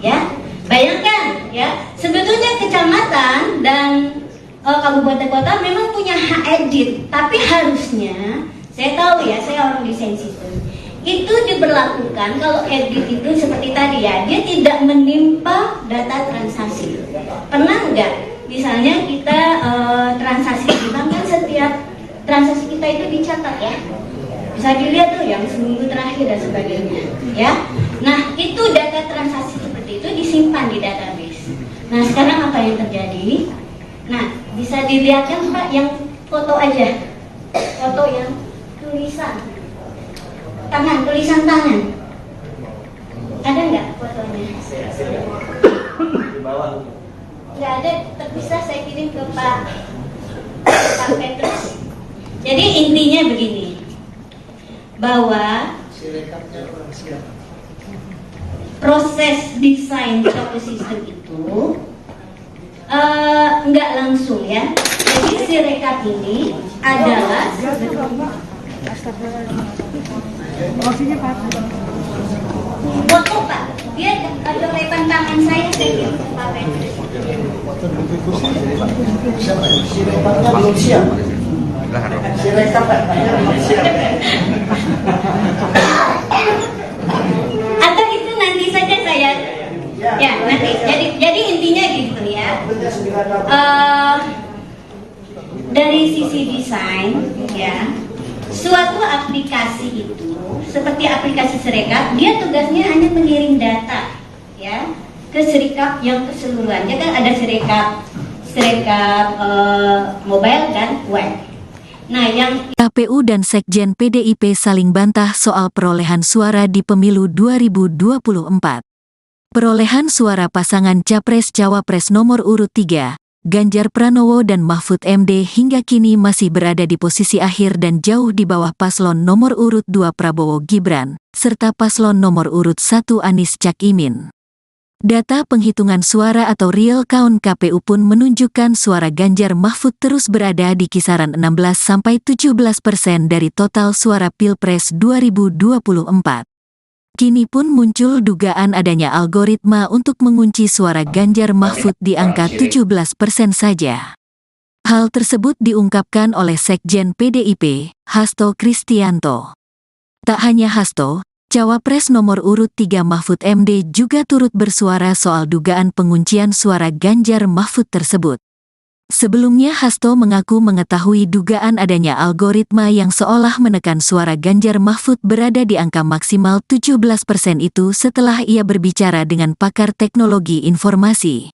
Speaker 3: ya. Bayangkan ya, sebetulnya kecamatan dan kabupaten kota memang punya hak edit, tapi harusnya, saya tahu ya, saya orang desain sistem, itu diberlakukan kalau edit itu seperti tadi ya, dia tidak menimpa data transaksi. Pernah nggak? Misalnya kita transaksi di bank kan setiap transaksi kita itu dicatat ya, bisa dilihat tuh yang seminggu terakhir dan sebagainya, ya. Nah itu data transaksi seperti itu disimpan di database. Nah sekarang apa yang terjadi? Nah bisa dilihat kan Pak yang foto aja, foto yang tulisan tangan, ada nggak fotonya? Nggak ada, terpisah saya kirim ke Pak Petrus. Jadi intinya begini, bahwa proses desain suatu sistem itu nggak langsung ya. Jadi Sirekap ini adalah foto Pak. Dia ada lepan tangan saya kirim ke Pak Petrus.
Speaker 4: Sirekapnya belum siap. Sirekap
Speaker 3: atau itu nanti saja saya ya nanti. Jadi intinya gitu ya. Dari sisi desain ya, suatu aplikasi itu seperti aplikasi Sirekap, dia tugasnya hanya mengirim data ya ke Sirekap yang keseluruhan. Dia kan ada Sirekap mobile dan web. Nah, yang
Speaker 1: KPU dan Sekjen PDIP saling bantah soal perolehan suara di pemilu 2024. Perolehan suara pasangan Capres-Cawapres nomor urut 3, Ganjar Pranowo dan Mahfud MD hingga kini masih berada di posisi akhir dan jauh di bawah paslon nomor urut 2 Prabowo Gibran, serta paslon nomor urut 1 Anies Cak Imin. Data penghitungan suara atau real count KPU pun menunjukkan suara Ganjar Mahfud terus berada di kisaran 16-17% dari total suara Pilpres 2024. Kini pun muncul dugaan adanya algoritma untuk mengunci suara Ganjar Mahfud di angka 17% saja. Hal tersebut diungkapkan oleh Sekjen PDIP, Hasto Kristianto. Tak hanya Hasto, Cawapres nomor urut 3 Mahfud MD juga turut bersuara soal dugaan penguncian suara Ganjar Mahfud tersebut. Sebelumnya Hasto mengaku mengetahui dugaan adanya algoritma yang seolah menekan suara Ganjar Mahfud berada di angka maksimal 17% itu setelah ia berbicara dengan pakar teknologi informasi.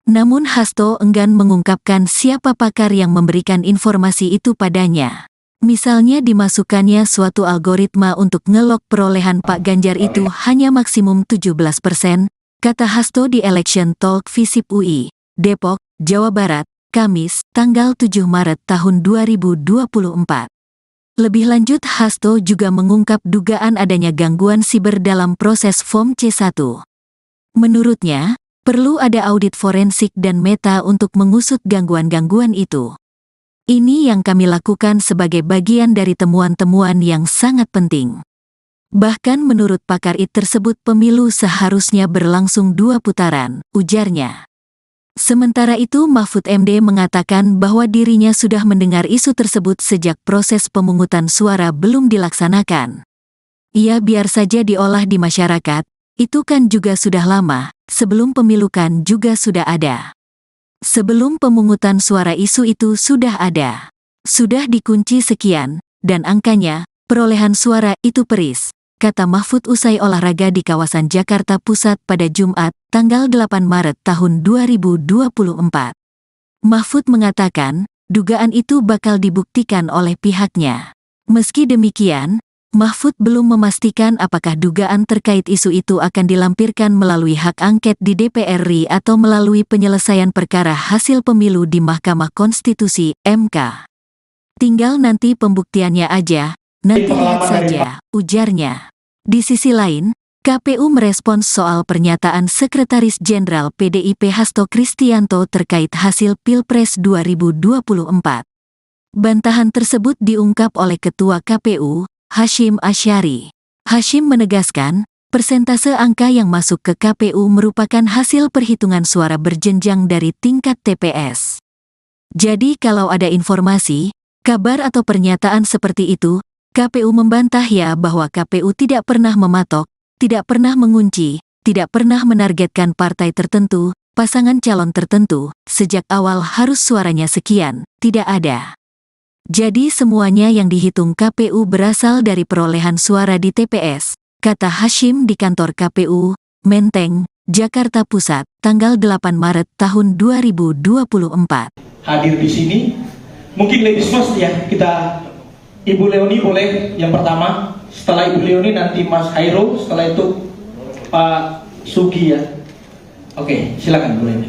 Speaker 1: Namun Hasto enggan mengungkapkan siapa pakar yang memberikan informasi itu padanya. Misalnya dimasukkannya suatu algoritma untuk ngelok perolehan Pak Ganjar itu hanya maksimum 17%, kata Hasto di Election Talk Visip UI, Depok, Jawa Barat, Kamis, tanggal 7 Maret tahun 2024. Lebih lanjut, Hasto juga mengungkap dugaan adanya gangguan siber dalam proses Form C1. Menurutnya, perlu ada audit forensik dan meta untuk mengusut gangguan-gangguan itu. Ini yang kami lakukan sebagai bagian dari temuan-temuan yang sangat penting. Bahkan menurut pakar IT tersebut pemilu seharusnya berlangsung 2 putaran, ujarnya. Sementara itu Mahfud MD mengatakan bahwa dirinya sudah mendengar isu tersebut sejak proses pemungutan suara belum dilaksanakan. Ia biar saja diolah di masyarakat, itu kan juga sudah lama, sebelum pemilu kan juga sudah ada. Sebelum pemungutan suara isu itu sudah ada. Sudah dikunci sekian, dan angkanya, perolehan suara itu peris, kata Mahfud usai olahraga di kawasan Jakarta Pusat pada Jumat, tanggal 8 Maret tahun 2024. Mahfud mengatakan, dugaan itu bakal dibuktikan oleh pihaknya. Meski demikian, Mahfud belum memastikan apakah dugaan terkait isu itu akan dilampirkan melalui hak angket di DPR RI atau melalui penyelesaian perkara hasil pemilu di Mahkamah Konstitusi, MK. Tinggal nanti pembuktiannya aja, nanti lihat saja, ujarnya. Di sisi lain, KPU merespons soal pernyataan Sekretaris Jenderal PDIP Hasto Kristianto terkait hasil Pilpres 2024. Bantahan tersebut diungkap oleh Ketua KPU, Hasyim Asyari. Hasyim menegaskan, persentase angka yang masuk ke KPU merupakan hasil perhitungan suara berjenjang dari tingkat TPS. Jadi kalau ada informasi, kabar atau pernyataan seperti itu, KPU membantah ya bahwa KPU tidak pernah mematok, tidak pernah mengunci, tidak pernah menargetkan partai tertentu, pasangan calon tertentu, sejak awal harus suaranya sekian, tidak ada. Jadi semuanya yang dihitung KPU berasal dari perolehan suara di TPS, kata Hasyim di kantor KPU, Menteng, Jakarta Pusat, tanggal 8 Maret tahun 2024.
Speaker 2: Hadir di sini, mungkin ladies first ya, kita Ibu Leoni boleh yang pertama, setelah Ibu Leoni nanti Mas Hairul, setelah itu Pak Sugi ya. Oke, silakan Bu Leoni.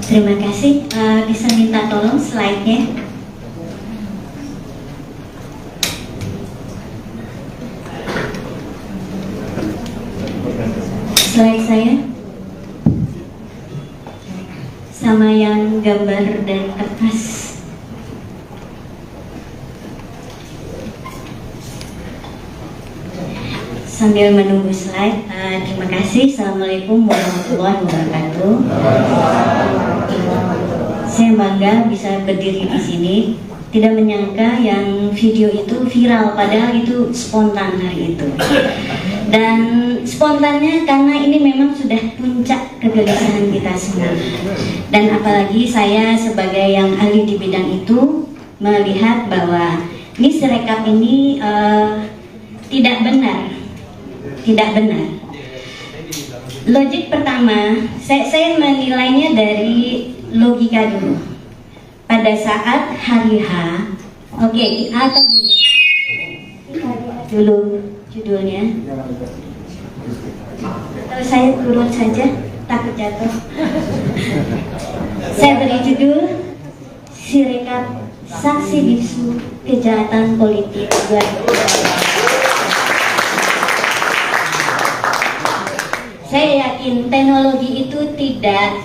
Speaker 3: Terima kasih, bisa minta tolong slide-nya. Slide saya sama yang gambar dari kertas. Sambil menunggu slide, terima kasih. Assalamualaikum warahmatullahi wabarakatuh. Saya bangga bisa berdiri di sini. Tidak menyangka yang video itu viral, padahal itu spontan hari itu. Dan spontannya karena ini memang sudah puncak kegelisahan kita semua. Dan apalagi saya sebagai yang ahli di bidang itu melihat bahwa ini Sirekap ini tidak benar. Tidak benar. Logik pertama, saya menilainya dari logika dulu. Pada saat hari H, oke, atau gini, kita lihat dulu judulnya. Atau saya turun saja, takut jatuh. Saya beri judul Sirekap Saksi Bisu Kejahatan Politik 2024. Saya yakin teknologi itu tidak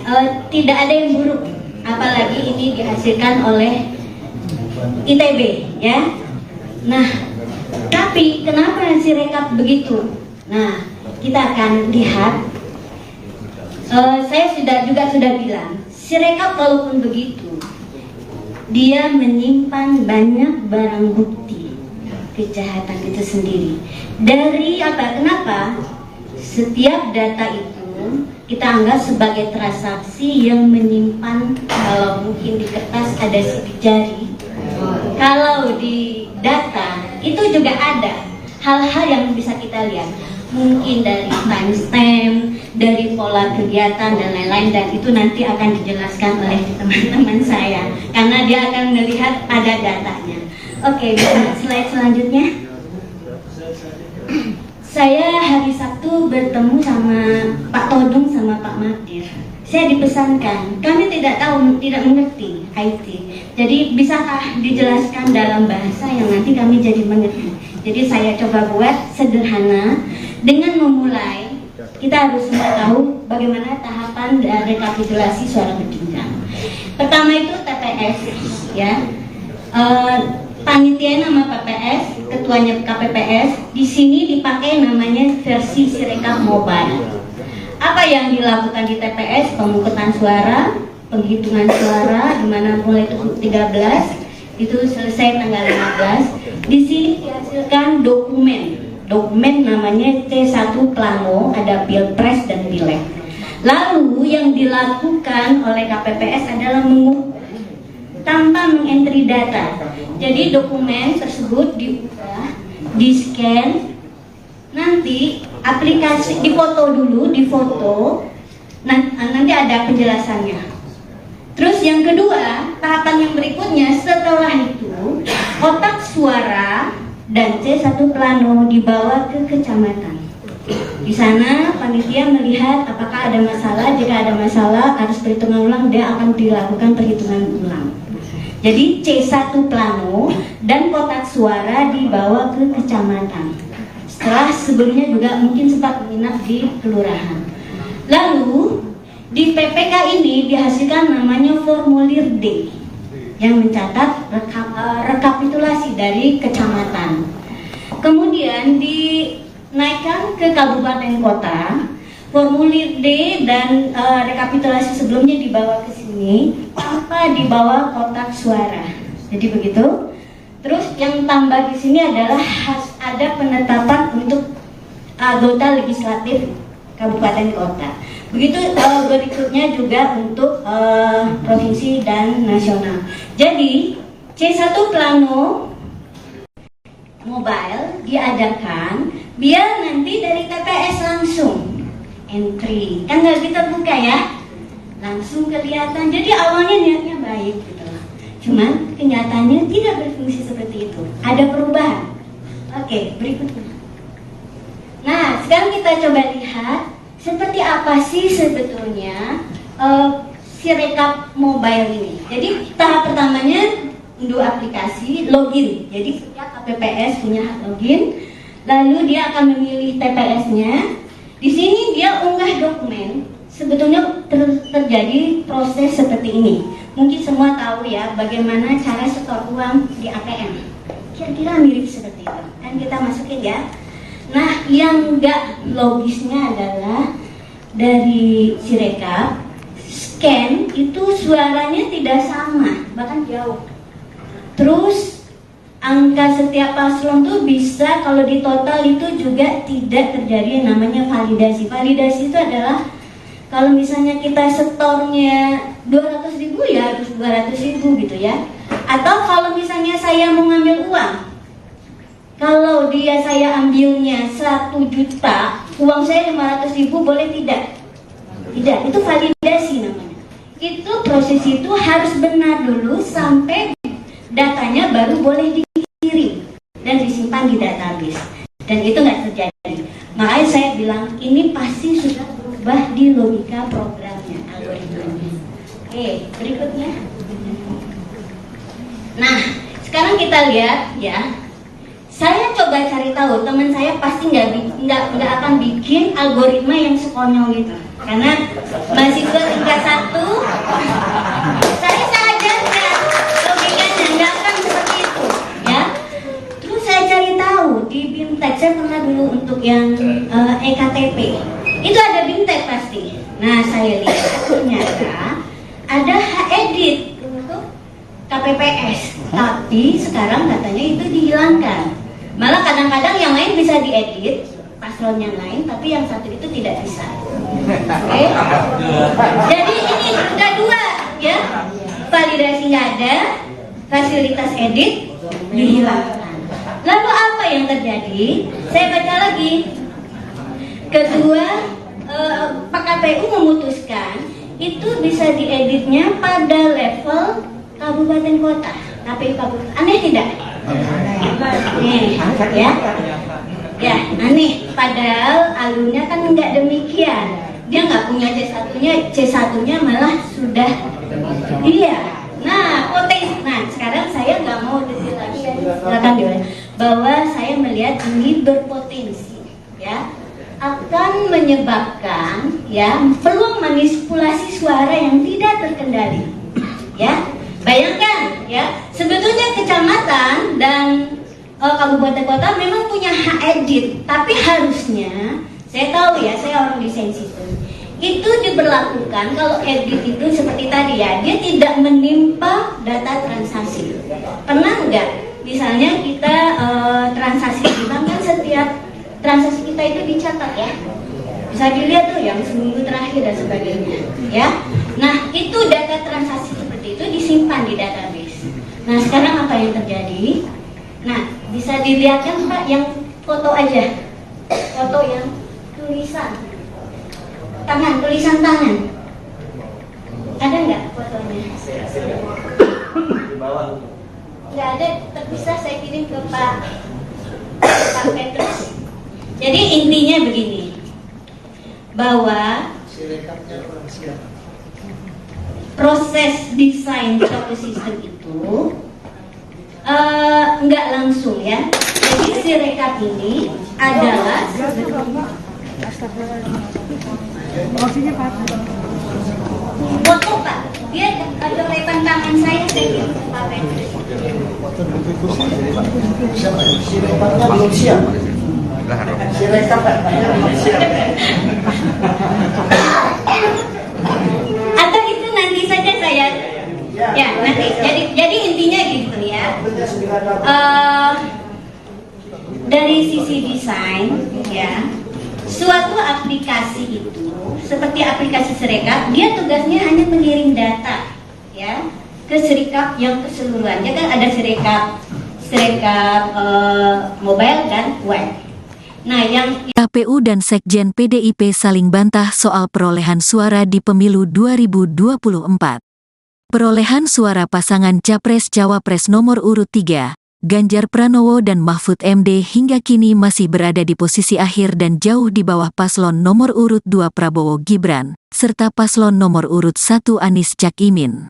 Speaker 3: ada yang buruk, apalagi ini dihasilkan oleh ITB, ya. Nah, tapi kenapa Sirekap begitu? Nah, kita akan lihat. Saya sudah bilang, Sirekap walaupun begitu, dia menyimpan banyak barang bukti kejahatan itu sendiri. Dari apa? Kenapa? Setiap data itu kita anggap sebagai transaksi yang menyimpan, kalau mungkin di kertas ada sidik jari, kalau di data itu juga ada hal-hal yang bisa kita lihat, mungkin dari timestamp, dari pola kegiatan dan lain-lain, dan itu nanti akan dijelaskan oleh teman-teman saya karena dia akan melihat ada datanya. Oke, bisa slide selanjutnya. Saya hari Sabtu bertemu sama Pak Todung sama Pak Magdir. saya dipesankan, kami tidak tahu, tidak mengerti IT. Jadi bisakah dijelaskan dalam bahasa yang nanti kami jadi mengerti? Jadi saya coba buat sederhana dengan memulai. Kita harus semua tahu bagaimana tahapan rekapitulasi suara berjenjang. Pertama itu TPS, ya. Panitia nama PPS, ketuanya KPPS. Di sini dipakai namanya versi Sirekap Mobile. Apa yang dilakukan di TPS? Pemungutan suara, penghitungan suara, di mana mulai 13 itu selesai tanggal 15. Di sini dihasilkan dokumen namanya C1 Plano, ada Pilpres dan Pileg. Lalu yang dilakukan oleh KPPS adalah mengukur tanpa mengentry data. Jadi dokumen tersebut diubah, di-scan, nanti aplikasi difoto dulu, nanti ada penjelasannya. Terus yang kedua, tahapan yang berikutnya setelah itu kotak suara dan C1 Plano dibawa ke kecamatan. Di sana panitia melihat apakah ada masalah. Jika ada masalah harus perhitungan ulang, dia akan dilakukan perhitungan ulang. Jadi C1 Plano dan kotak suara dibawa ke kecamatan. Setelah sebelumnya juga mungkin sempat menginap di kelurahan. Lalu di PPK ini dihasilkan namanya formulir D yang mencatat rekapitulasi dari kecamatan. Kemudian dinaikkan ke kabupaten kota. Formulir D dan rekapitulasi sebelumnya dibawa ke sini tanpa dibawa kotak suara. Jadi begitu. Terus yang tambah di sini adalah ada penetapan untuk anggota legislatif kabupaten kota. Begitu berikutnya juga untuk provinsi dan nasional. Jadi C1 Plano Mobile diadakan biar nanti dari TPS langsung entry. Kan nggak kita buka ya, langsung kelihatan. Jadi awalnya niatnya baik gitu. Cuman kenyataannya tidak berfungsi seperti itu. Ada perubahan. Oke, berikutnya. Nah, sekarang kita coba lihat seperti apa sih sebetulnya Sirekap Mobile ini. Jadi tahap pertamanya unduh aplikasi, login. Jadi setiap KPPS punya hak login. Lalu dia akan memilih TPS-nya. Di sini dia unggah dokumen. Sebetulnya terjadi proses seperti ini. Mungkin semua tahu ya bagaimana cara setor uang di ATM. Kira-kira mirip seperti itu. Kan kita masukin ya. Nah, yang enggak logisnya adalah dari Sirekap scan itu suaranya tidak sama, bahkan jauh. Terus angka setiap paslon tuh bisa kalau di total itu juga tidak terjadi yang namanya validasi. Validasi itu adalah kalau misalnya kita setornya 200.000 ya harus 200.000 gitu ya. Atau kalau misalnya saya mau ngambil uang, kalau saya ambilnya 1 juta, uang saya 500.000 boleh tidak? Tidak, itu validasi namanya. Itu proses itu harus benar dulu sampai datanya baru boleh dikirim dan disimpan di database. Dan itu nggak terjadi. Makanya saya bilang ini pasti sudah berubah di logika programnya, algoritmanya. Oke, berikutnya. Nah, sekarang kita lihat ya. Saya coba cari tahu, teman saya pasti nggak akan bikin algoritma yang sekonyol gitu. Karena mahasiswa tingkat 1, saya ajarkan logikanya nggak akan seperti itu, ya. Terus saya cari tahu di BIMTEK, saya pernah dulu untuk yang EKTP, itu ada BIMTEK pasti. Nah, saya lihat ternyata ada edit untuk KPPS, tapi sekarang katanya itu dihilangkan. Malah kadang-kadang yang lain bisa diedit, paslon yang lain, tapi yang satu itu tidak bisa. Oke? Jadi ini ada dua, ya. Validasi nggak ada, fasilitas edit dihilangkan. Lalu apa yang terjadi? Saya baca lagi. Kedua, Pak KPU memutuskan itu bisa dieditnya pada level kabupaten kota, KPU kabupaten. Aneh tidak? Aneh, ya. Ya, aneh. Padahal alurnya kan nggak demikian. dia nggak punya C1-nya malah sudah, iya. Nah, potensi. Nah, sekarang saya nggak mau detail lagi ya, silakan diulang. Bahwa saya melihat ini berpotensi, ya, akan menyebabkan ya peluang manipulasi suara yang tidak terkendali, ya. Bayangkan, ya, sebetulnya kecamatan dan kabupaten kota memang punya hak edit, tapi harusnya, saya tahu ya, saya orang desain sistem, itu diberlakukan kalau edit itu seperti tadi ya, dia tidak menimpa data transaksi. Pernah nggak? Misalnya kita transaksi di bank kan setiap transaksi kita itu dicatat ya, bisa dilihat tuh yang seminggu terakhir dan sebagainya, ya. Nah itu data transaksi seperti itu disimpan di database. Nah sekarang apa yang terjadi? Nah bisa dilihat kan Pak yang foto aja, foto yang tulisan tangan, ada nggak fotonya? Nggak ada, terpisah saya kirim ke Pak Petrus. Jadi intinya begini, bahwa proses desain suatu sistem itu nggak langsung ya. Jadi Sirekap ini adalah foto Pak, dia ada lepan tangan saya kirim ke Pak Petrus.
Speaker 4: Sirekapnya belum siap. Sirekap
Speaker 3: Atau itu nanti saja saya, ya nanti. Jadi intinya gitu ya. Dari sisi desain, ya, suatu aplikasi itu seperti aplikasi Sirekap, dia tugasnya hanya mengirim data, ya, ke Sirekap yang keseluruhan. Dia kan ada Sirekap mobile dan web. Nah, yang
Speaker 1: KPU dan Sekjen PDIP saling bantah soal perolehan suara di pemilu 2024. Perolehan suara pasangan Capres-Cawapres nomor urut 3, Ganjar Pranowo dan Mahfud MD hingga kini masih berada di posisi akhir dan jauh di bawah paslon nomor urut 2 Prabowo Gibran, serta paslon nomor urut 1 Anies Caimin.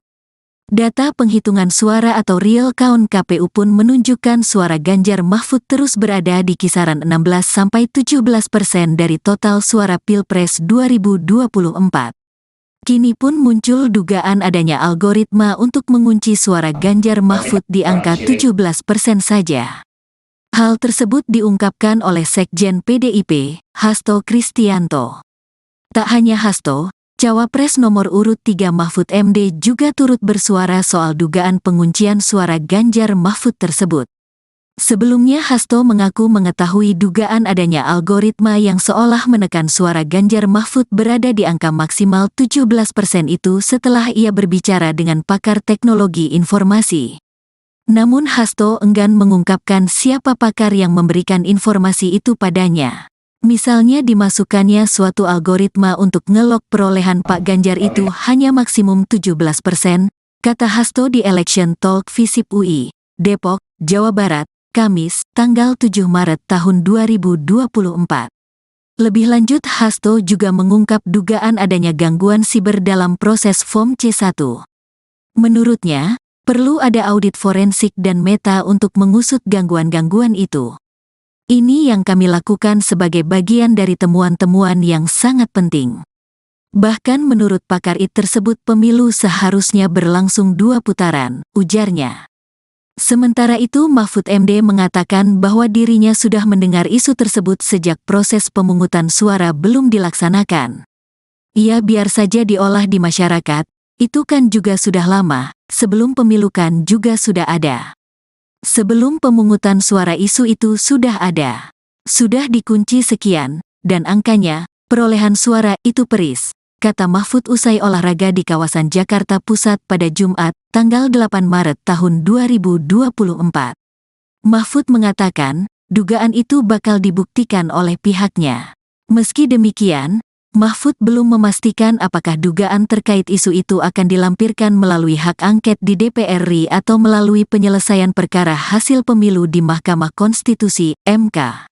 Speaker 1: Data penghitungan suara atau real count KPU pun menunjukkan suara Ganjar Mahfud terus berada di kisaran 16-17% dari total suara Pilpres 2024. Kini pun muncul dugaan adanya algoritma untuk mengunci suara Ganjar Mahfud di angka 17% saja. Hal tersebut diungkapkan oleh Sekjen PDIP, Hasto Kristianto. Tak hanya Hasto, Cawapres nomor urut 3 Mahfud MD juga turut bersuara soal dugaan penguncian suara Ganjar Mahfud tersebut. Sebelumnya Hasto mengaku mengetahui dugaan adanya algoritma yang seolah menekan suara Ganjar Mahfud berada di angka maksimal 17% itu setelah ia berbicara dengan pakar teknologi informasi. Namun Hasto enggan mengungkapkan siapa pakar yang memberikan informasi itu padanya. Misalnya dimasukkannya suatu algoritma untuk ngelok perolehan Pak Ganjar itu hanya maksimum 17%, kata Hasto di Election Talk Visip UI, Depok, Jawa Barat, Kamis, tanggal 7 Maret tahun 2024. Lebih lanjut Hasto juga mengungkap dugaan adanya gangguan siber dalam proses Form C1. Menurutnya, perlu ada audit forensik dan meta untuk mengusut gangguan-gangguan itu. Ini yang kami lakukan sebagai bagian dari temuan-temuan yang sangat penting. Bahkan menurut pakar IT tersebut pemilu seharusnya berlangsung 2 putaran, ujarnya. Sementara itu Mahfud MD mengatakan bahwa dirinya sudah mendengar isu tersebut sejak proses pemungutan suara belum dilaksanakan. Ia biar saja diolah di masyarakat, itu kan juga sudah lama, sebelum pemilu kan juga sudah ada. Sebelum pemungutan suara isu itu sudah ada. Sudah dikunci sekian, dan angkanya, perolehan suara itu peris, kata Mahfud usai olahraga di kawasan Jakarta Pusat pada Jumat, tanggal 8 Maret tahun 2024. Mahfud mengatakan, dugaan itu bakal dibuktikan oleh pihaknya. Meski demikian, Mahfud belum memastikan apakah dugaan terkait isu itu akan dilampirkan melalui hak angket di DPR RI atau melalui penyelesaian perkara hasil pemilu di Mahkamah Konstitusi, MK.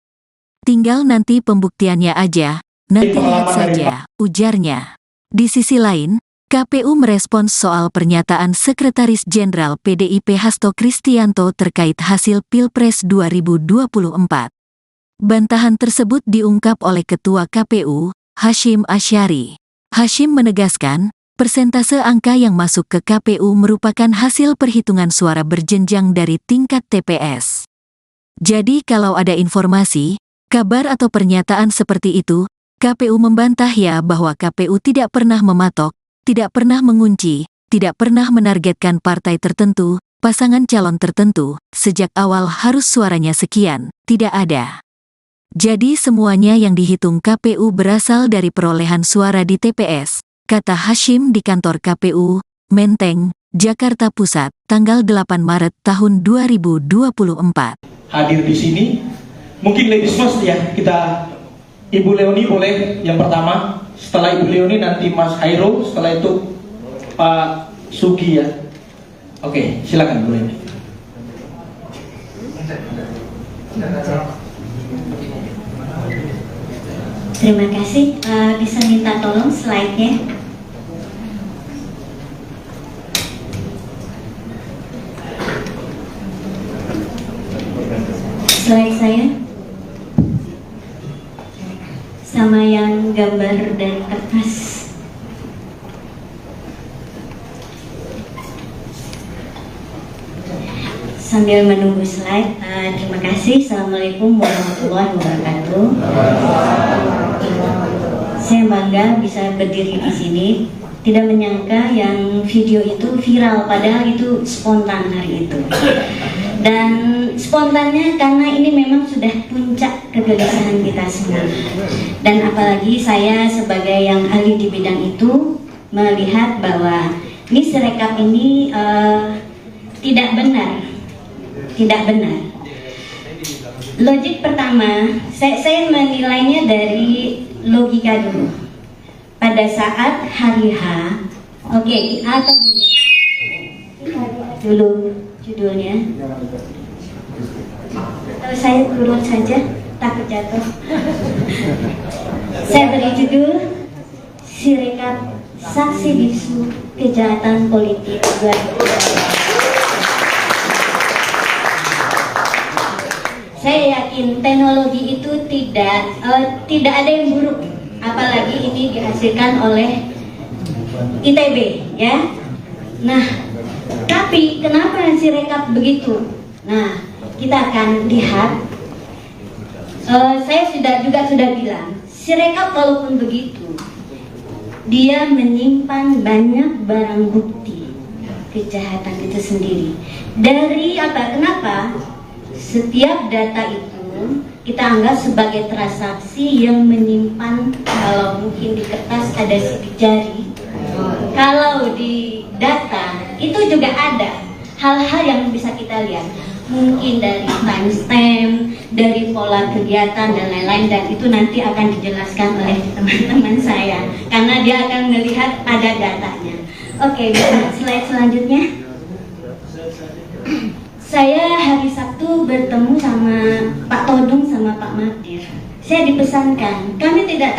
Speaker 1: Tinggal nanti pembuktiannya aja, Nanti lihat saja, ujarnya. Di sisi lain, KPU merespons soal pernyataan Sekretaris Jenderal PDIP Hasto Kristianto terkait hasil Pilpres 2024. Bantahan tersebut diungkap oleh Ketua KPU, Hasyim Asyari. Hasyim menegaskan, persentase angka yang masuk ke KPU merupakan hasil perhitungan suara berjenjang dari tingkat TPS. Jadi kalau ada informasi, kabar atau pernyataan seperti itu, KPU membantah ya bahwa KPU tidak pernah mematok, tidak pernah mengunci, tidak pernah menargetkan partai tertentu, pasangan calon tertentu, sejak awal harus suaranya sekian, tidak ada. Jadi semuanya yang dihitung KPU berasal dari perolehan suara di TPS, kata Hasyim di kantor KPU, Menteng, Jakarta Pusat, tanggal 8 Maret tahun 2024.
Speaker 2: Hadir di sini, mungkin ladies first ya, kita Ibu Leoni boleh yang pertama, setelah Ibu Leoni nanti Mas Hairul, setelah itu Pak Sugi ya. Oke, silakan Bu Leoni.
Speaker 3: Terima kasih. Bisa minta tolong slide-nya. Slide saya sama yang gambar dari kertas. Sambil menunggu slide, terima kasih. Assalamualaikum warahmatullahi wabarakatuh. Saya bangga bisa berdiri di sini. Tidak menyangka yang video itu viral, padahal itu spontan hari itu. Dan spontannya karena ini memang sudah puncak kegelisahan kita semua. Dan apalagi saya sebagai yang ahli di bidang itu melihat bahwa ini Sirekap ini tidak benar. Tidak benar. Logik pertama, saya menilainya dari logika dulu. Pada saat hari H, oke, atau gini, dulu judulnya. Atau saya turun saja, takut jatuh. Saya beri judul Sirekap Saksi Bisu Kejahatan Politik 2024. Saya yakin teknologi itu tidak ada yang buruk, apalagi ini dihasilkan oleh ITB, ya. Nah, tapi kenapa Sirekap begitu? Nah, kita akan lihat. Saya sudah bilang, Sirekap walaupun begitu, dia menyimpan banyak barang bukti kejahatan itu sendiri. Dari apa? Kenapa? Setiap data itu kita anggap sebagai transaksi yang menyimpan, kalau mungkin di kertas ada sidik jari, kalau di data itu juga ada hal-hal yang bisa kita lihat, mungkin dari timestamp, dari pola kegiatan dan lain-lain, dan itu nanti akan dijelaskan oleh teman-teman saya karena dia akan melihat ada datanya. Oke, slide selanjutnya. Saya hari Sabtu bertemu sama Pak Todung sama Pak Magdir. Saya dipesankan, kami tidak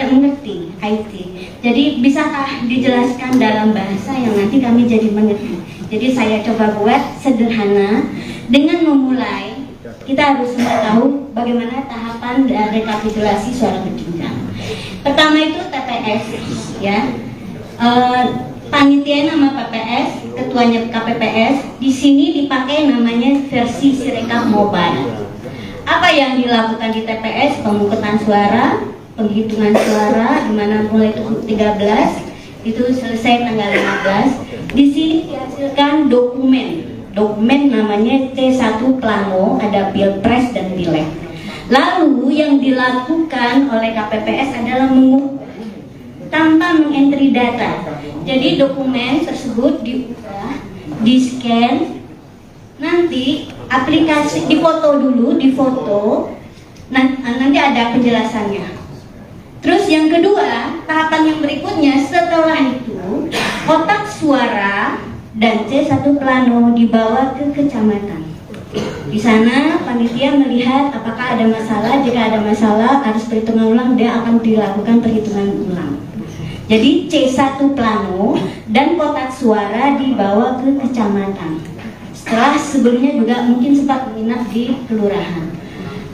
Speaker 3: mengerti IT. Jadi bisakah dijelaskan dalam bahasa yang nanti kami jadi mengerti. Jadi saya coba buat sederhana dengan memulai. Kita harus semua tahu bagaimana tahapan rekapitulasi suara berjenjang. Pertama itu TPS, ya. Panitia nama PPS, ketuanya KPPS. Di sini dipakai namanya versi Sirekap Mobile. Apa yang dilakukan di TPS? Pemungutan suara, penghitungan suara, di mana mulai 13 itu selesai tanggal 15. Di sini dihasilkan dokumen namanya C1 Plano, ada Pilpres dan Pileg. Lalu yang dilakukan oleh KPPS adalah mengukur tanpa mengentry data. Jadi dokumen tersebut diubah, di-scan, nanti aplikasi difoto dulu, nanti ada penjelasannya. Terus yang kedua, tahapan yang berikutnya setelah itu, kotak suara dan C1 Plano dibawa ke kecamatan. Di sana panitia melihat apakah ada masalah. Jika ada masalah harus perhitungan ulang, dia akan dilakukan perhitungan ulang. Jadi C1 plano dan kotak suara dibawa ke kecamatan. Setelah sebelumnya juga mungkin sempat menginap di kelurahan.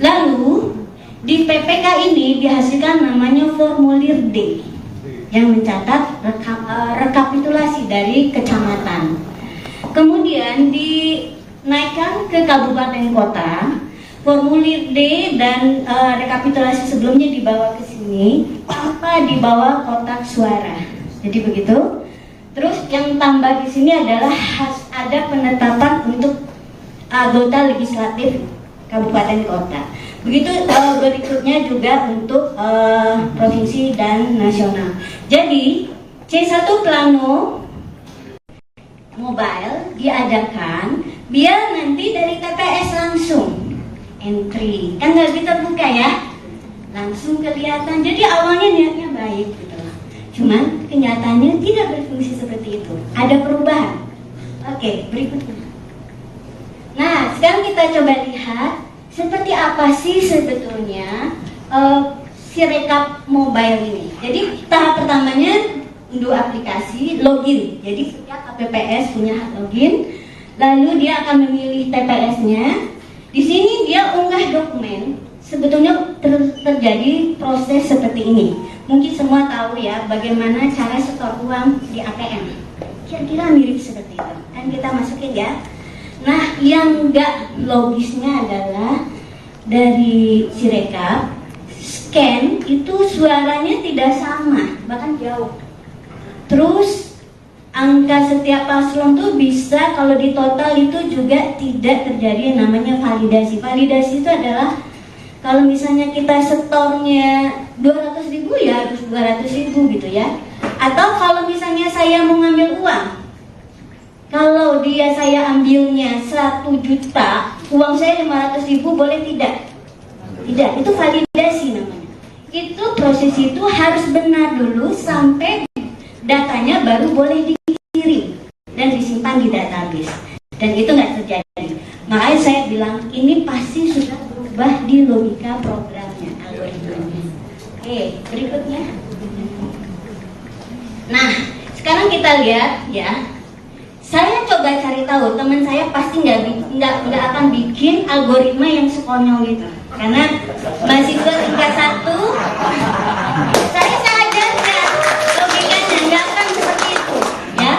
Speaker 3: Lalu di PPK ini dihasilkan namanya formulir D yang mencatat rekapitulasi dari kecamatan. Kemudian dinaikkan ke kabupaten kota. Formulir D dan rekapitulasi sebelumnya dibawa ke sini tanpa dibawa kotak suara. Jadi begitu. Terus yang tambah di sini adalah ada penetapan untuk anggota legislatif kabupaten kota. Begitu berikutnya juga untuk provinsi dan nasional. Jadi C1 plano mobile diadakan biar nanti dari TPS langsung entry, kan nggak terbuka ya, langsung kelihatan. Jadi awalnya niatnya baik gitu loh. Cuman kenyataannya tidak berfungsi seperti itu. Ada perubahan. Oke, berikutnya. Nah, sekarang kita coba lihat seperti apa sih sebetulnya Sirekap mobile ini. Jadi tahap pertamanya unduh aplikasi, login. Jadi setiap KPPS punya hak login. Lalu dia akan memilih TPS-nya. Di sini dia unggah dokumen. Sebetulnya terjadi proses seperti ini. Mungkin semua tahu ya bagaimana cara setor uang di ATM. Kira-kira mirip seperti itu. Kan kita masukin ya. Nah, yang enggak logisnya adalah dari Sirekap scan itu suaranya tidak sama, bahkan jauh. Terus angka setiap paslon tuh bisa kalau di total itu juga tidak terjadi yang namanya validasi. Validasi itu adalah kalau misalnya kita setornya 200.000 ya harus 200.000 gitu ya. Atau kalau misalnya saya mau ngambil uang, kalau saya ambilnya 1 juta, uang saya 500.000 boleh tidak? Tidak, itu validasi namanya. Itu proses itu harus benar dulu sampai datanya baru boleh dikirim dan disimpan di database. Dan itu nggak terjadi. Makanya saya bilang ini pasti sudah berubah di logika programnya, algoritmanya. Oke, berikutnya. Nah, sekarang kita lihat ya. Saya coba cari tahu, teman saya pasti nggak akan bikin algoritma yang sekonyol itu. Karena mahasiswa tingkat 1, saya ajarkan logikanya nggak akan seperti itu, ya.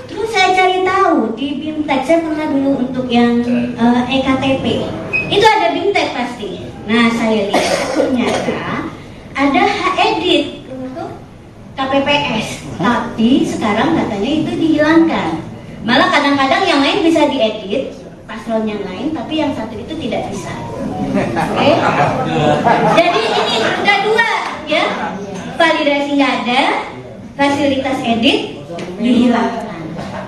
Speaker 3: Terus saya cari tahu di BIMTEK, saya pernah dulu untuk yang EKTP, itu ada BIMTEK pasti. Nah, saya lihat ternyata ada hak edit untuk KPPS, tapi sekarang katanya itu dihilangkan. Malah kadang-kadang yang lain bisa diedit, paslon yang lain, tapi yang satu itu tidak bisa. Oke? Jadi ini udah dua, ya. Validasi nggak ada, fasilitas edit dihilangkan.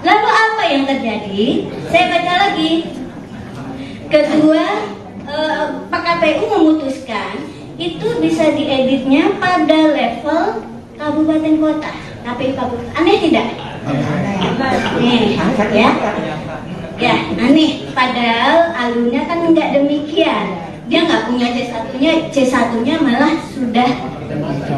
Speaker 3: Lalu apa yang terjadi? Saya baca lagi. Kedua, Pak KPU memutuskan itu bisa dieditnya pada level kabupaten kota, KPU kabupaten. Aneh tidak? Nih, ya aneh. Padahal alurnya kan nggak demikian. Dia nggak punya C1-nya malah sudah.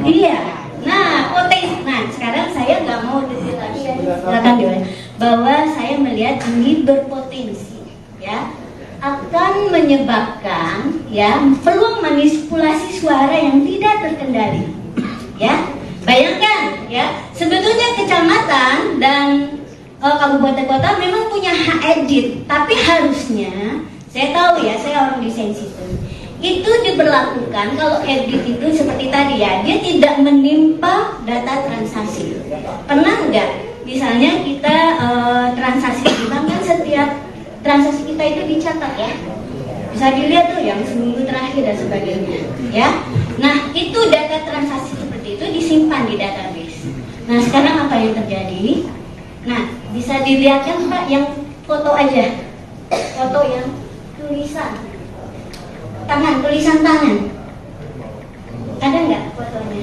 Speaker 3: Iya. Nah, potensi. Nah, sekarang saya nggak mau detail lagi. Silakan diulang. Bahwa saya melihat ini berpotensi, ya, akan menyebabkan ya peluang manipulasi suara yang tidak terkendali, ya. Bayangkan ya, sebetulnya kecamatan dan kabupaten kota memang punya hak edit, tapi harusnya saya tahu ya, saya orang desain sistem, itu diberlakukan kalau edit itu seperti tadi ya, dia tidak menimpa data transaksi. Pernah nggak? Misalnya kita transaksi di bank kan setiap transaksi kita itu dicatat ya, bisa dilihat tuh yang seminggu terakhir dan sebagainya, ya. Nah itu data transaksi seperti itu disimpan di database. Nah sekarang apa yang terjadi? Nah bisa dilihatkan Pak yang foto aja, foto yang tulisan tangan, ada nggak fotonya?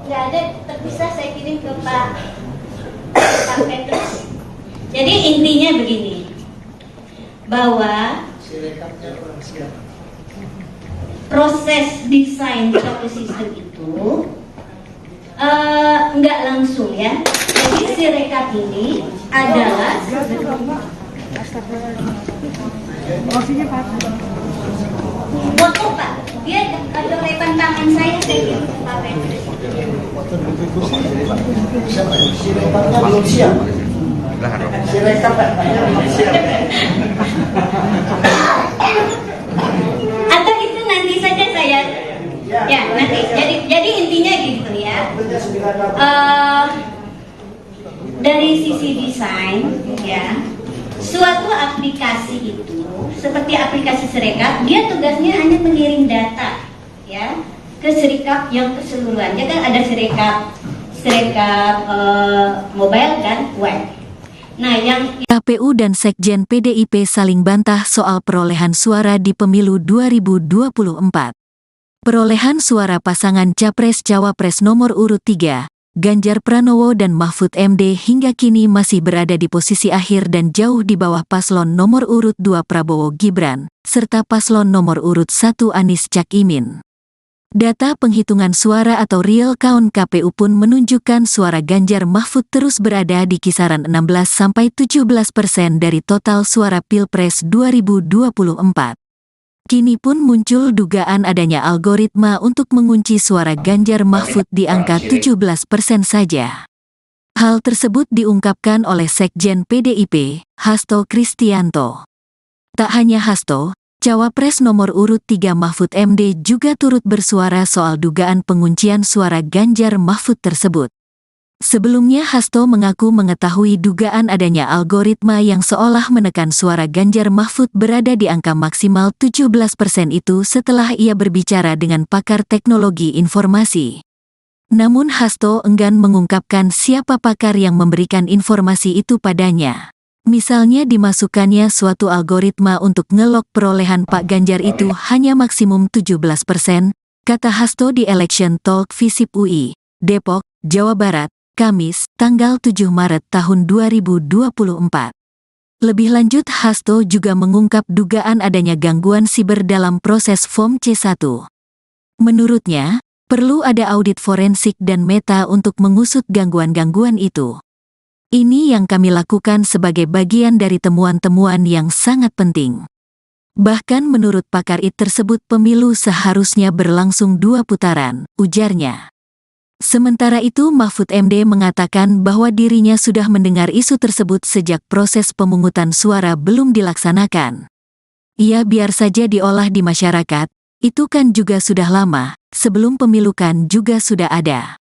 Speaker 3: Nggak ada, terpisah. Saya kirim ke Pak Petrus. Jadi intinya begini, bahwa proses desain suatu sistem itu nggak langsung ya. Jadi Sirekap ini adalah foto Pak. Dia ada lepan tangan saya gitu Pak Petri.
Speaker 4: Sirekapnya belum siap. Sirekap Pak.
Speaker 3: Atau itu nanti saja saya ya nanti. Jadi intinya gitu ya. Dari sisi desain ya, suatu aplikasi itu seperti aplikasi Sirekap, dia tugasnya hanya mengirim data ya ke Sirekap yang keseluruhannya kan ada Sirekap mobile dan web. Nah, yang
Speaker 1: KPU dan Sekjen PDIP saling bantah soal perolehan suara di pemilu 2024. Perolehan suara pasangan Capres-Cawapres nomor urut 3, Ganjar Pranowo dan Mahfud MD hingga kini masih berada di posisi akhir dan jauh di bawah paslon nomor urut 2 Prabowo Gibran, serta paslon nomor urut 1 Anies Cak Imin. Data penghitungan suara atau real count KPU pun menunjukkan suara Ganjar Mahfud terus berada di kisaran 16–17% dari total suara Pilpres 2024. Kini pun muncul dugaan adanya algoritma untuk mengunci suara Ganjar Mahfud di angka 17% saja. Hal tersebut diungkapkan oleh Sekjen PDIP, Hasto Kristianto. Tak hanya Hasto, Cawapres nomor urut 3 Mahfud MD juga turut bersuara soal dugaan penguncian suara Ganjar Mahfud tersebut. Sebelumnya Hasto mengaku mengetahui dugaan adanya algoritma yang seolah menekan suara Ganjar Mahfud berada di angka maksimal 17% itu setelah ia berbicara dengan pakar teknologi informasi. Namun Hasto enggan mengungkapkan siapa pakar yang memberikan informasi itu padanya. Misalnya dimasukkannya suatu algoritma untuk ngelok perolehan Pak Ganjar itu hanya maksimum 17%, kata Hasto di Election Talk Visip UI, Depok, Jawa Barat, Kamis, tanggal 7 Maret tahun 2024. Lebih lanjut Hasto juga mengungkap dugaan adanya gangguan siber dalam proses Form C1. Menurutnya, perlu ada audit forensik dan meta untuk mengusut gangguan-gangguan itu. Ini yang kami lakukan sebagai bagian dari temuan-temuan yang sangat penting. Bahkan menurut pakar IT tersebut pemilu seharusnya berlangsung 2 putaran, ujarnya. Sementara itu Mahfud MD mengatakan bahwa dirinya sudah mendengar isu tersebut sejak proses pemungutan suara belum dilaksanakan. Ya biar saja diolah di masyarakat, itu kan juga sudah lama, sebelum pemilu kan juga sudah ada.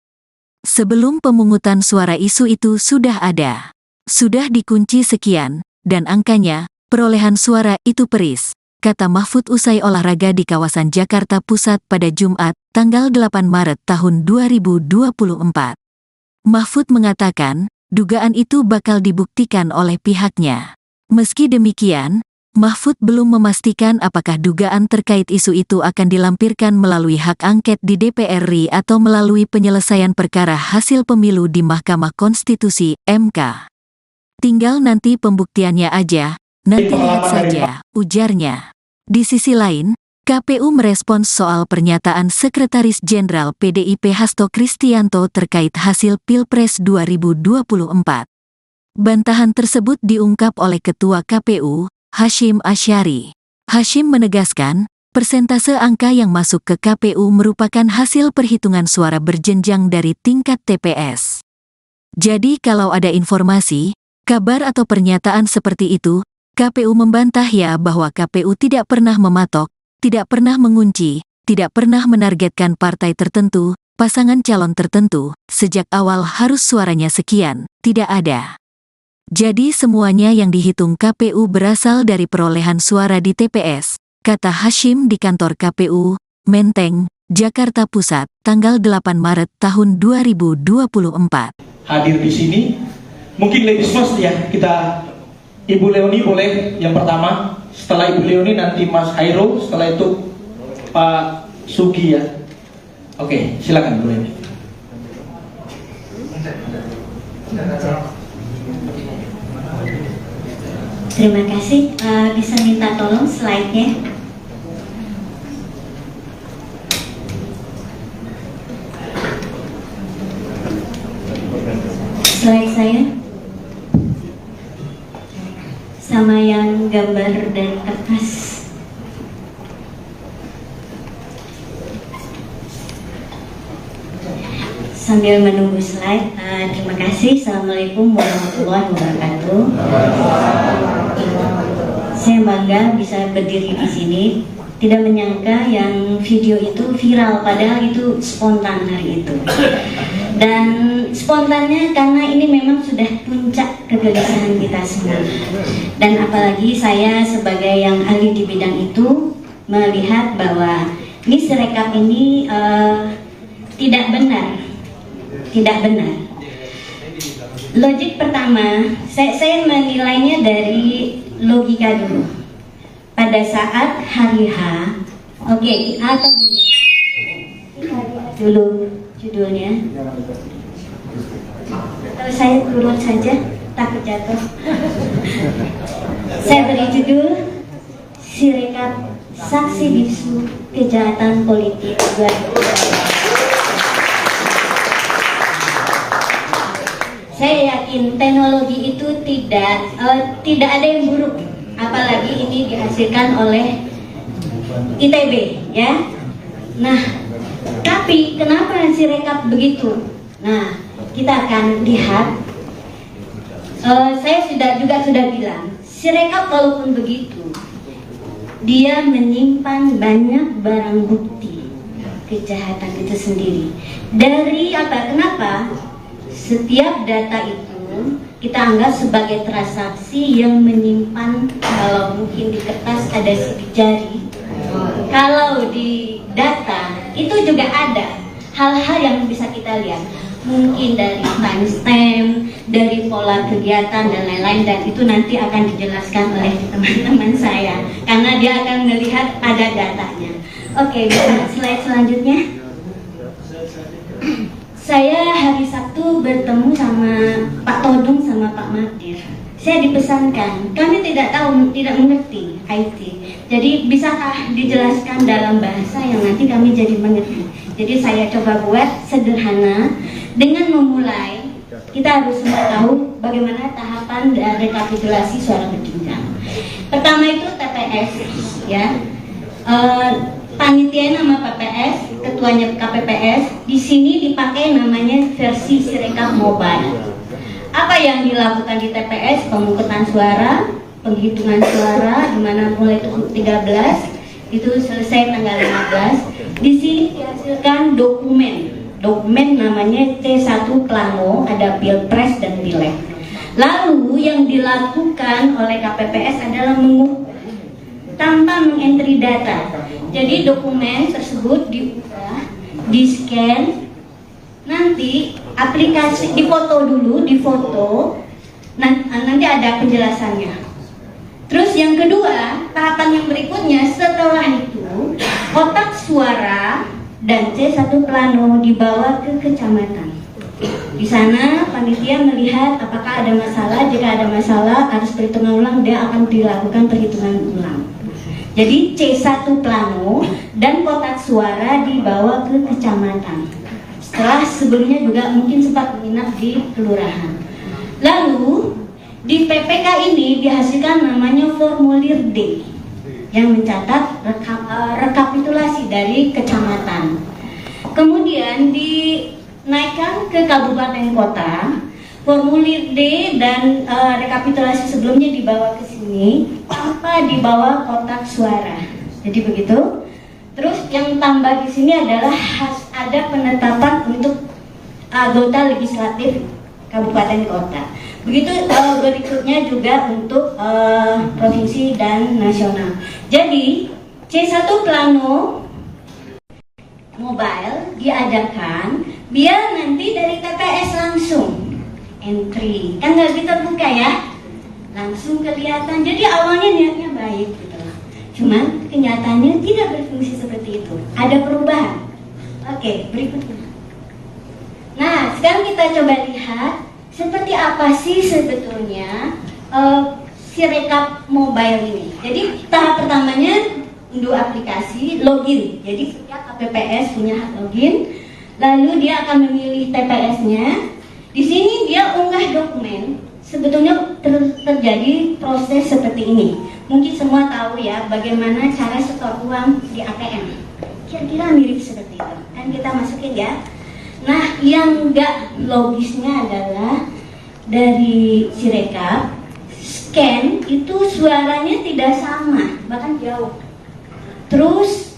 Speaker 1: Sebelum pemungutan suara isu itu sudah ada. Sudah dikunci sekian, dan angkanya, perolehan suara itu peris, kata Mahfud usai olahraga di kawasan Jakarta Pusat pada Jumat, tanggal 8 Maret tahun 2024. Mahfud mengatakan, dugaan itu bakal dibuktikan oleh pihaknya. Meski demikian, Mahfud belum memastikan apakah dugaan terkait isu itu akan dilampirkan melalui hak angket di DPR RI atau melalui penyelesaian perkara hasil pemilu di Mahkamah Konstitusi, MK. Tinggal nanti pembuktiannya aja, nanti lihat saja, ujarnya. Di sisi lain, KPU merespons soal pernyataan Sekretaris Jenderal PDIP Hasto Kristianto terkait hasil Pilpres 2024. Bantahan tersebut diungkap oleh Ketua KPU, Hashim Asyari. Hashim menegaskan, persentase angka yang masuk ke KPU merupakan hasil perhitungan suara berjenjang dari tingkat TPS. Jadi kalau ada informasi, kabar atau pernyataan seperti itu, KPU membantah ya bahwa KPU tidak pernah mematok, tidak pernah mengunci, tidak pernah menargetkan partai tertentu, pasangan calon tertentu, sejak awal harus suaranya sekian, tidak ada. Jadi semuanya yang dihitung KPU berasal dari perolehan suara di TPS, kata Hashim di kantor KPU, Menteng, Jakarta Pusat, tanggal 8 Maret tahun 2024.
Speaker 2: Hadir di sini, mungkin ladies first ya, kita Ibu Leoni boleh yang pertama, setelah Ibu Leoni nanti Mas Hairo, setelah itu Pak Sugi ya. Oke, silakan Bu Leoni.
Speaker 3: Terima kasih. Bisa minta tolong slide-nya. Slide saya sama yang gambar dari kertas. Sambil menunggu slide, terima kasih. Assalamualaikum warahmatullahi wabarakatuh. Saya bangga bisa berdiri di sini. Tidak menyangka yang video itu viral, padahal itu spontan hari itu. Dan spontannya karena ini memang sudah puncak kegelisahan kita semua. Dan apalagi saya sebagai yang ahli di bidang itu melihat bahwa ini Sirekap ini tidak benar. Tidak benar. Logik pertama, saya menilainya dari logika dulu. Pada saat hari H, oke, atau gini, kita lihat dulu judulnya. Kalau saya turun saja, takut jatuh. Saya beri judul Sirekap Saksi Bisu Kejahatan Politik 2020. Saya yakin teknologi itu tidak ada yang buruk, apalagi ini dihasilkan oleh ITB, ya. Nah, tapi kenapa Sirekap begitu? Nah, kita akan lihat. Saya sudah bilang, Sirekap walaupun begitu, dia menyimpan banyak barang bukti kejahatan itu sendiri. Dari apa? Kenapa? Setiap data itu kita anggap sebagai transaksi yang menyimpan, kalau mungkin di kertas ada sidik jari, kalau di data itu juga ada hal-hal yang bisa kita lihat, mungkin dari timestamp, dari pola kegiatan dan lain-lain, dan itu nanti akan dijelaskan oleh teman-teman saya karena dia akan melihat ada datanya. Oke, bisa slide selanjutnya. Saya hari Sabtu bertemu sama Pak Todung sama Pak Magdir. Saya dipesankan, kami tidak mengerti IT. Jadi bisakah dijelaskan dalam bahasa yang nanti kami jadi mengerti. Jadi saya coba buat sederhana dengan memulai. Kita harus semua tahu bagaimana tahapan rekapitulasi suara berjenjang. Pertama itu TPS, ya. Panitia nama PPS, ketuanya KPPS, di sini dipakai namanya versi Sirekap Mobile. Apa yang dilakukan di TPS? Pemungutan suara, penghitungan suara, di mana mulai 13 itu selesai tanggal 15. Di sini dihasilkan dokumen namanya C1 Plano, ada Pilpres dan Pileg. Lalu yang dilakukan oleh KPPS adalah mengukur tanpa mengentry data. Jadi dokumen tersebut diunggah, di-scan, nanti aplikasi difoto dulu, nanti ada penjelasannya. Terus yang kedua, tahapan yang berikutnya setelah itu kotak suara dan C1 Plano dibawa ke kecamatan. Di sana panitia melihat apakah ada masalah. Jika ada masalah harus perhitungan ulang, dia akan dilakukan perhitungan ulang. Jadi C1 Plano dan kotak suara dibawa ke kecamatan. Setelah sebelumnya juga mungkin sempat menginap di kelurahan. Lalu di PPK ini dihasilkan namanya formulir D yang mencatat rekapitulasi dari kecamatan. Kemudian dinaikkan ke kabupaten kota. Formulir D dan rekapitulasi sebelumnya dibawa ke sini tanpa dibawa kotak suara. Jadi begitu. Terus yang tambah di sini adalah ada penetapan untuk anggota legislatif kabupaten kota. Begitu berikutnya juga untuk provinsi dan nasional. Jadi C1 Plano Mobile diadakan biar nanti dari TPS langsung entry, kan nggak terbuka ya, langsung kelihatan. Jadi awalnya niatnya baik gitu, cuman kenyataannya tidak berfungsi seperti itu, ada perubahan. Oke, berikutnya. Nah, sekarang kita coba lihat seperti apa sih sebetulnya Sirekap mobile ini. Jadi tahap pertamanya unduh aplikasi, login. Jadi setiap KPPS punya hak login. Lalu dia akan memilih TPS-nya. Di sini dia unggah dokumen. Sebetulnya terjadi proses seperti ini. Mungkin semua tahu ya bagaimana cara setor uang di ATM. Kira-kira mirip seperti itu. Kan kita masukin ya. Nah, yang enggak logisnya adalah dari Sirekap scan itu suaranya tidak sama, bahkan jauh. Terus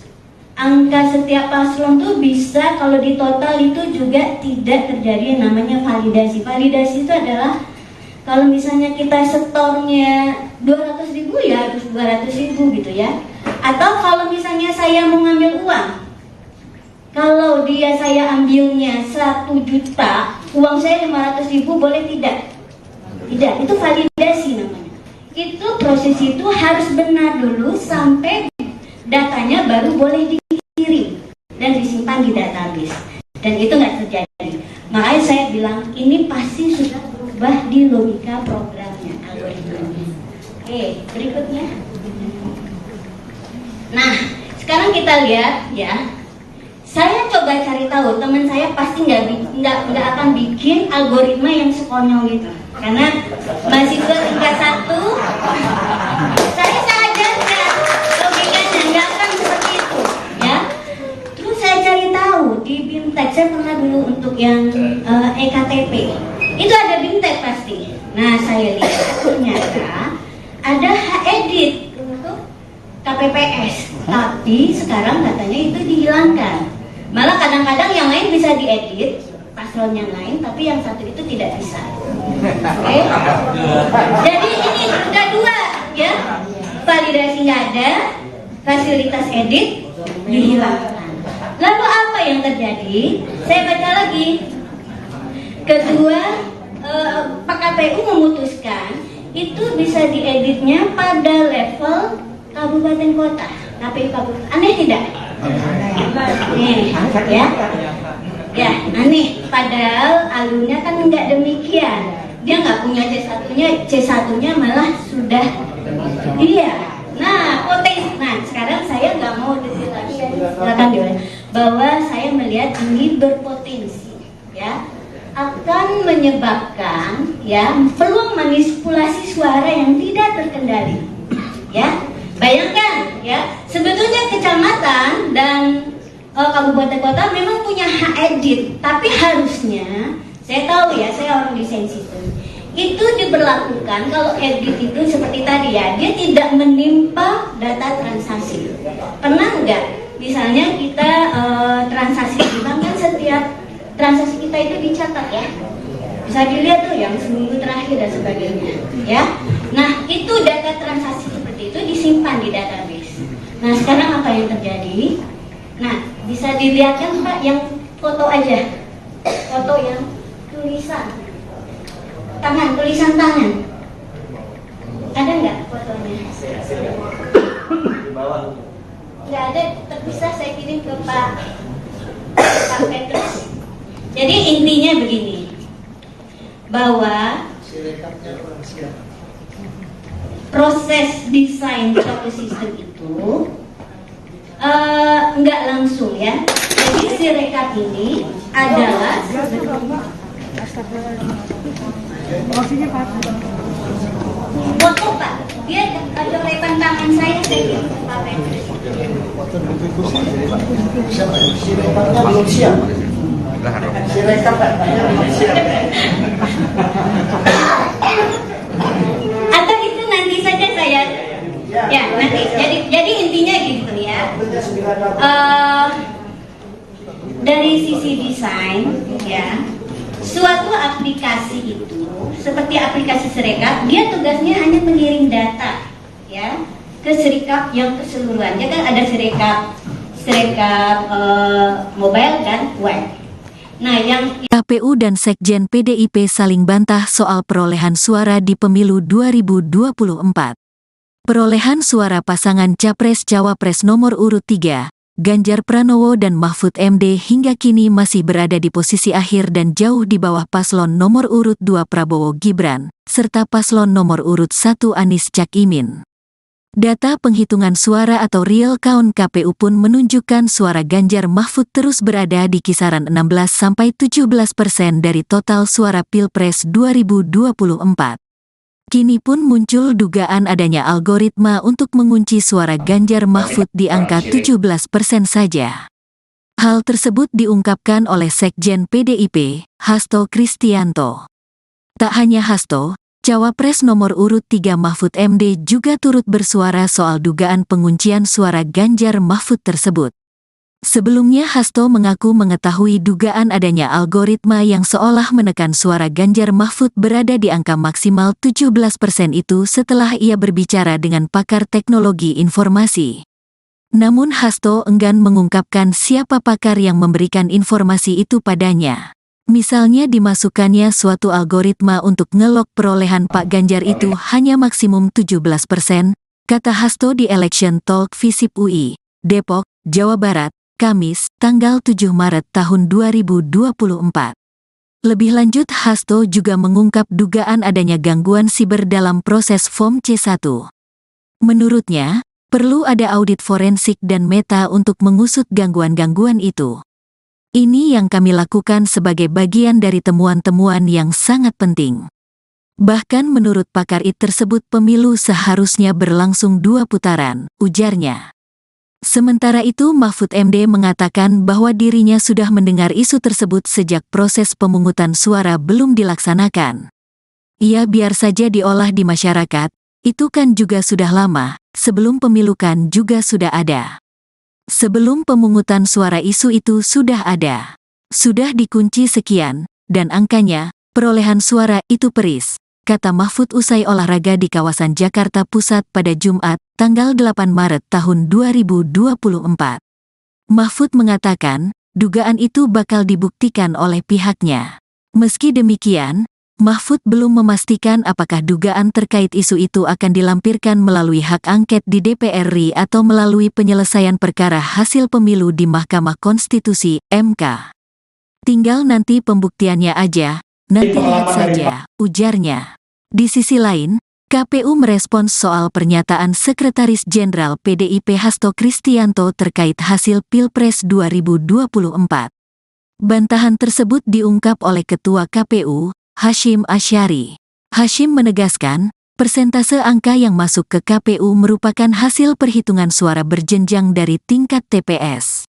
Speaker 3: angka setiap paslon tuh bisa kalau di total itu juga tidak terjadi yang namanya validasi. Validasi itu adalah kalau misalnya kita setornya 200.000 ya harus 200.000 gitu ya. Atau kalau misalnya saya mau ngambil uang, kalau dia saya ambilnya 1 juta, uang saya 500.000 boleh tidak? Tidak, itu validasi namanya. Itu proses itu harus benar dulu sampai datanya baru boleh dikirim dan disimpan di database. Dan itu nggak terjadi. Makanya saya bilang ini pasti sudah berubah di logika programnya, algoritmanya. Oke, berikutnya. Nah, sekarang kita lihat ya. Saya coba cari tahu, teman saya pasti nggak akan bikin algoritma yang sekonyol itu. Karena mahasiswa tingkat 1, saya ajarkan logikanya nggak akan seperti itu, ya. Terus saya cari tahu di BIMTEK, saya pernah dulu untuk yang EKTP, itu ada BIMTEK pasti. Nah, saya lihat ternyata ada hak edit untuk KPPS, tapi sekarang katanya itu dihilangkan. Malah kadang-kadang yang lain bisa diedit, paslon yang lain, tapi yang satu itu tidak bisa. Oke? Jadi ini udah 2, ya. Validasi nggak ada, fasilitas edit dihilangkan. Lalu apa yang terjadi? Saya baca lagi. Kedua, Pak KPU memutuskan itu bisa dieditnya pada level kabupaten kota, KPU kabupaten. Aneh tidak? Nih, ya aneh. Padahal alurnya kan nggak demikian. Dia nggak punya C1-nya malah sudah. Iya. Nah, potensi. Nah, sekarang saya nggak mau detail lagi ya, silakan diulang. Bahwa saya melihat ini berpotensi, ya, akan menyebabkan ya peluang manipulasi suara yang tidak terkendali, ya. Bayangkan ya, sebetulnya kecamatan dan kabupaten kota memang punya hak edit, tapi harusnya, saya tahu ya, saya orang desain sistem, itu diberlakukan kalau edit itu seperti tadi ya, dia tidak menimpa data transaksi. Pernah nggak? Misalnya kita transaksi di bank kan setiap transaksi kita itu dicatat ya, bisa dilihat tuh yang seminggu terakhir dan sebagainya, ya. Nah, itu data transaksi seperti itu disimpan di database. Nah, sekarang apa yang terjadi? Nah, bisa dilihat kan Pak, yang foto aja, foto yang tulisan tangan, ada nggak fotonya? Nggak ada, terpisah saya kirim ke Pak Petrus. Jadi intinya begini, bahwa proses desain suatu sistem itu nggak langsung ya. Jadi Sirekap ini adalah foto Pak. Dia coretan tangan saya kirim ke Pak Petrus.
Speaker 4: Sirekapnya belum siap. Sirekap belum siap.
Speaker 3: Atau itu nanti saja saya. Ya nanti. Jadi intinya gitu ya. Dari sisi desain ya, suatu aplikasi itu seperti aplikasi Sirekap, dia tugasnya hanya mengirim data ya ke Sirekap yang keseluruhannya kan ada Sirekap mobile dan web. Nah, yang
Speaker 1: KPU dan Sekjen PDIP saling bantah soal perolehan suara di pemilu 2024. Perolehan suara pasangan Capres-Cawapres nomor urut 3, Ganjar Pranowo dan Mahfud MD hingga kini masih berada di posisi akhir dan jauh di bawah paslon nomor urut 2 Prabowo Gibran, serta paslon nomor urut 1 Anies Cak Imin. Data penghitungan suara atau real count KPU pun menunjukkan suara Ganjar Mahfud terus berada di kisaran 16–17% dari total suara Pilpres 2024. Kini pun muncul dugaan adanya algoritma untuk mengunci suara Ganjar Mahfud di angka 17% saja. Hal tersebut diungkapkan oleh Sekjen PDIP, Hasto Kristianto. Tak hanya Hasto, Cawapres nomor urut 3 Mahfud MD juga turut bersuara soal dugaan penguncian suara Ganjar Mahfud tersebut. Sebelumnya Hasto mengaku mengetahui dugaan adanya algoritma yang seolah menekan suara Ganjar Mahfud berada di angka maksimal 17% itu setelah ia berbicara dengan pakar teknologi informasi. Namun Hasto enggan mengungkapkan siapa pakar yang memberikan informasi itu padanya. Misalnya dimasukkannya suatu algoritma untuk ngelok perolehan Pak Ganjar itu hanya maksimum 17%, kata Hasto di Election Talk Visip UI, Depok, Jawa Barat, Kamis, tanggal 7 Maret tahun 2024. Lebih lanjut Hasto juga mengungkap dugaan adanya gangguan siber dalam proses Form C1. Menurutnya, perlu ada audit forensik dan meta untuk mengusut gangguan-gangguan itu. Ini yang kami lakukan sebagai bagian dari temuan-temuan yang sangat penting. Bahkan menurut pakar IT tersebut pemilu seharusnya berlangsung 2 putaran, ujarnya. Sementara itu Mahfud MD mengatakan bahwa dirinya sudah mendengar isu tersebut sejak proses pemungutan suara belum dilaksanakan. Ia biar saja diolah di masyarakat, itu kan juga sudah lama, sebelum pemilu kan juga sudah ada. Sebelum pemungutan suara isu itu sudah ada. Sudah dikunci sekian, dan angkanya, perolehan suara itu peris, kata Mahfud usai olahraga di kawasan Jakarta Pusat pada Jumat, tanggal 8 Maret tahun 2024. Mahfud mengatakan, dugaan itu bakal dibuktikan oleh pihaknya. Meski demikian, Mahfud belum memastikan apakah dugaan terkait isu itu akan dilampirkan melalui hak angket di DPR RI atau melalui penyelesaian perkara hasil pemilu di Mahkamah Konstitusi, MK. Tinggal nanti pembuktiannya aja, nanti lihat saja, ujarnya. Di sisi lain, KPU merespons soal pernyataan Sekretaris Jenderal PDIP Hasto Kristianto terkait hasil Pilpres 2024. Bantahan tersebut diungkap oleh Ketua KPU, Hashim Asyari. Hashim menegaskan, persentase angka yang masuk ke KPU merupakan hasil perhitungan suara berjenjang dari tingkat TPS.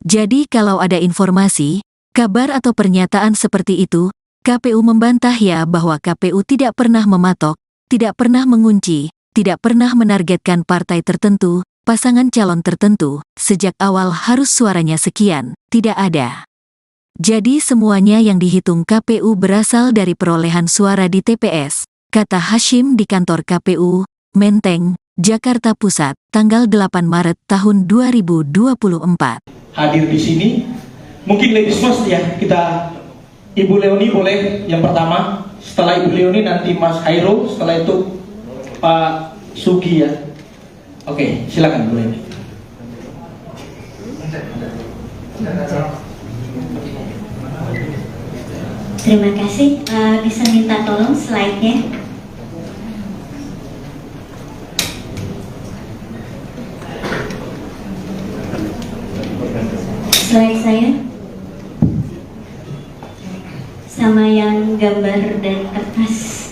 Speaker 1: Jadi kalau ada informasi, kabar atau pernyataan seperti itu, KPU membantah ya bahwa KPU tidak pernah mematok, tidak pernah mengunci, tidak pernah menargetkan partai tertentu, pasangan calon tertentu, sejak awal harus suaranya sekian, tidak ada. Jadi semuanya yang dihitung KPU berasal dari perolehan suara di TPS, kata Hashim di kantor KPU, Menteng, Jakarta Pusat, tanggal 8 Maret tahun 2024.
Speaker 2: Hadir di sini, mungkin ladies first ya, kita Ibu Leoni boleh yang pertama, setelah Ibu Leoni nanti Mas Hairo, setelah itu Pak Sugi ya. Oke, silakan Bu Leoni.
Speaker 3: Terima kasih. Bisa minta tolong slide-nya. Slide saya sama yang gambar dan kertas.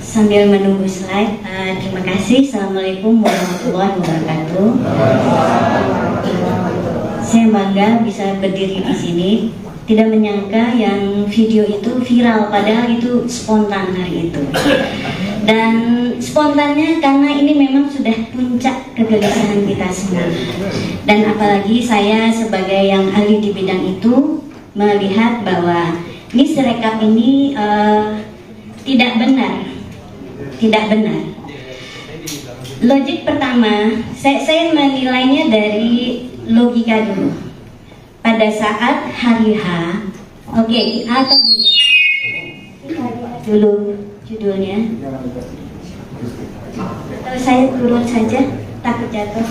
Speaker 3: Sambil menunggu slide, terima kasih. Assalamualaikum warahmatullahi wabarakatuh. Saya bangga bisa berdiri di sini. Tidak menyangka yang video itu viral, padahal itu spontan hari itu. Dan spontannya karena ini memang sudah puncak kegelisahan kita semua. Dan apalagi saya sebagai yang ahli di bidang itu melihat bahwa ini Sirekap ini tidak benar. Tidak benar. Logik pertama, saya menilainya dari logika dulu. Pada saat hari H, oke, atau gini dulu judulnya. Atau saya turun saja, takut jatuh.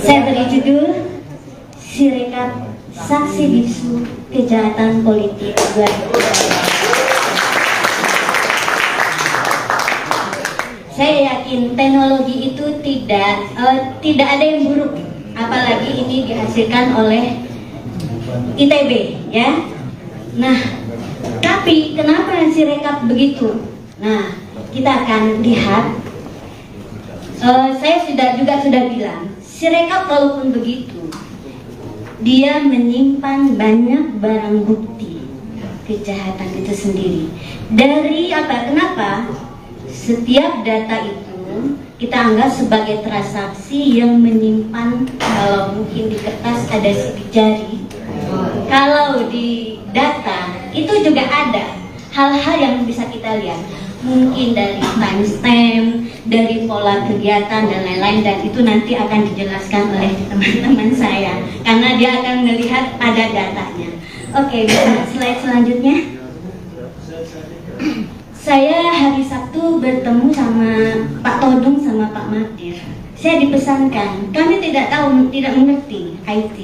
Speaker 3: Saya beri judul Sirekap Saksi Bisu Kejahatan Politik 2020. Saya yakin teknologi itu tidak ada yang buruk, apalagi ini dihasilkan oleh ITB, ya. Nah, tapi kenapa Sirekap begitu? Nah, kita akan lihat. Saya sudah bilang, Sirekap walaupun begitu, dia menyimpan banyak barang bukti kejahatan itu sendiri. Dari apa? Kenapa? Setiap data itu kita anggap sebagai transaksi yang menyimpan, kalau mungkin di kertas ada sidik jari, kalau di data itu juga ada hal-hal yang bisa kita lihat, mungkin dari timestamp, dari pola kegiatan dan lain-lain, dan itu nanti akan dijelaskan oleh teman-teman saya karena dia akan melihat pada datanya. Oke, bisa slide selanjutnya. Saya hari Sabtu bertemu sama Pak Todung sama Pak Magdir. Saya dipesankan, kami tidak mengerti IT.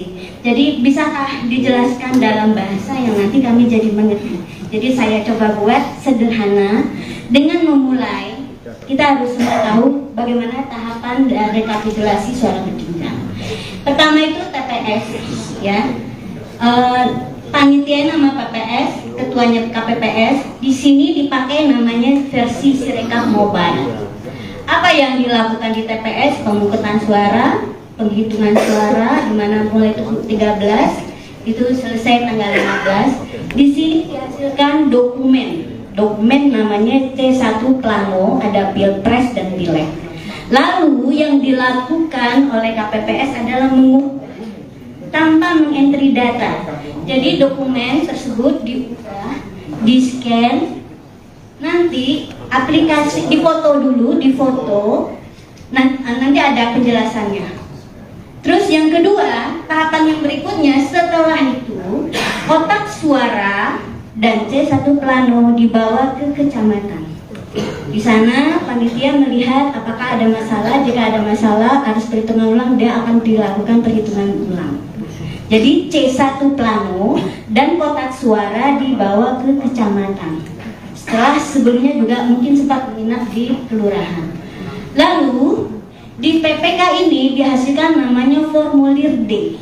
Speaker 3: Jadi bisakah dijelaskan dalam bahasa yang nanti kami jadi mengerti. Jadi saya coba buat sederhana dengan memulai. Kita harus semua tahu bagaimana tahapan rekapitulasi suara berjenjang. Pertama itu TPS, ya. Panitia nama PPS, ketuanya KPPS. Di sini dipakai namanya versi Sirekap Mobile. Apa yang dilakukan di TPS? Pemungutan suara, penghitungan suara, di mana mulai 13 itu selesai tanggal 15. Di sini dihasilkan dokumen namanya C1 Plano, ada Pilpres dan Pileg. Lalu yang dilakukan oleh KPPS adalah mengukur tanpa mengentry data. Jadi dokumen tersebut diunggah, di-scan, nanti aplikasi difoto dulu, nanti ada penjelasannya. Terus yang kedua, tahapan yang berikutnya setelah itu kotak suara dan C1 Plano dibawa ke kecamatan. Di sana panitia melihat apakah ada masalah. Jika ada masalah harus perhitungan ulang, dia akan dilakukan perhitungan ulang. Jadi C1 Plano dan kotak suara dibawa ke kecamatan. Setelah sebelumnya juga mungkin sempat menginap di kelurahan. Lalu di PPK ini dihasilkan namanya formulir D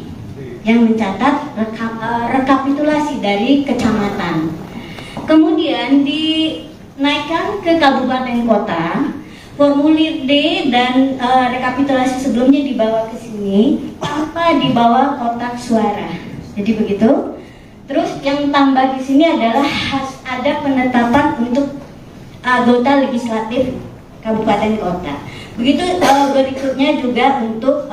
Speaker 3: yang mencatat rekapitulasi dari kecamatan. Kemudian dinaikkan ke kabupaten kota. Formulir D dan rekapitulasi sebelumnya dibawa ke sini tanpa dibawa kotak suara. Jadi begitu. Terus yang tambah di sini adalah ada penetapan untuk anggota legislatif kabupaten kota. Begitu berikutnya juga untuk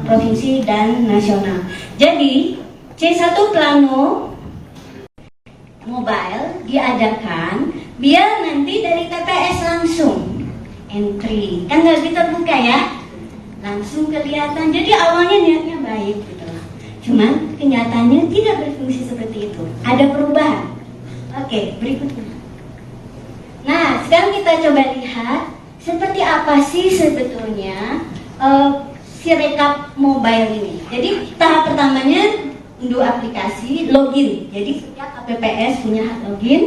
Speaker 3: provinsi dan nasional. Jadi C1 Plano Mobile diadakan biar nanti dari TPS langsung entry, kan nggak terbuka ya, langsung kelihatan. Jadi awalnya niatnya baik gitu, cuman kenyataannya tidak berfungsi seperti itu, ada perubahan. Oke, berikutnya. Nah, sekarang kita coba lihat seperti apa sih sebetulnya Sirekap Mobile ini. Jadi tahap pertamanya unduh aplikasi, login. Jadi setiap KPPS punya hak login,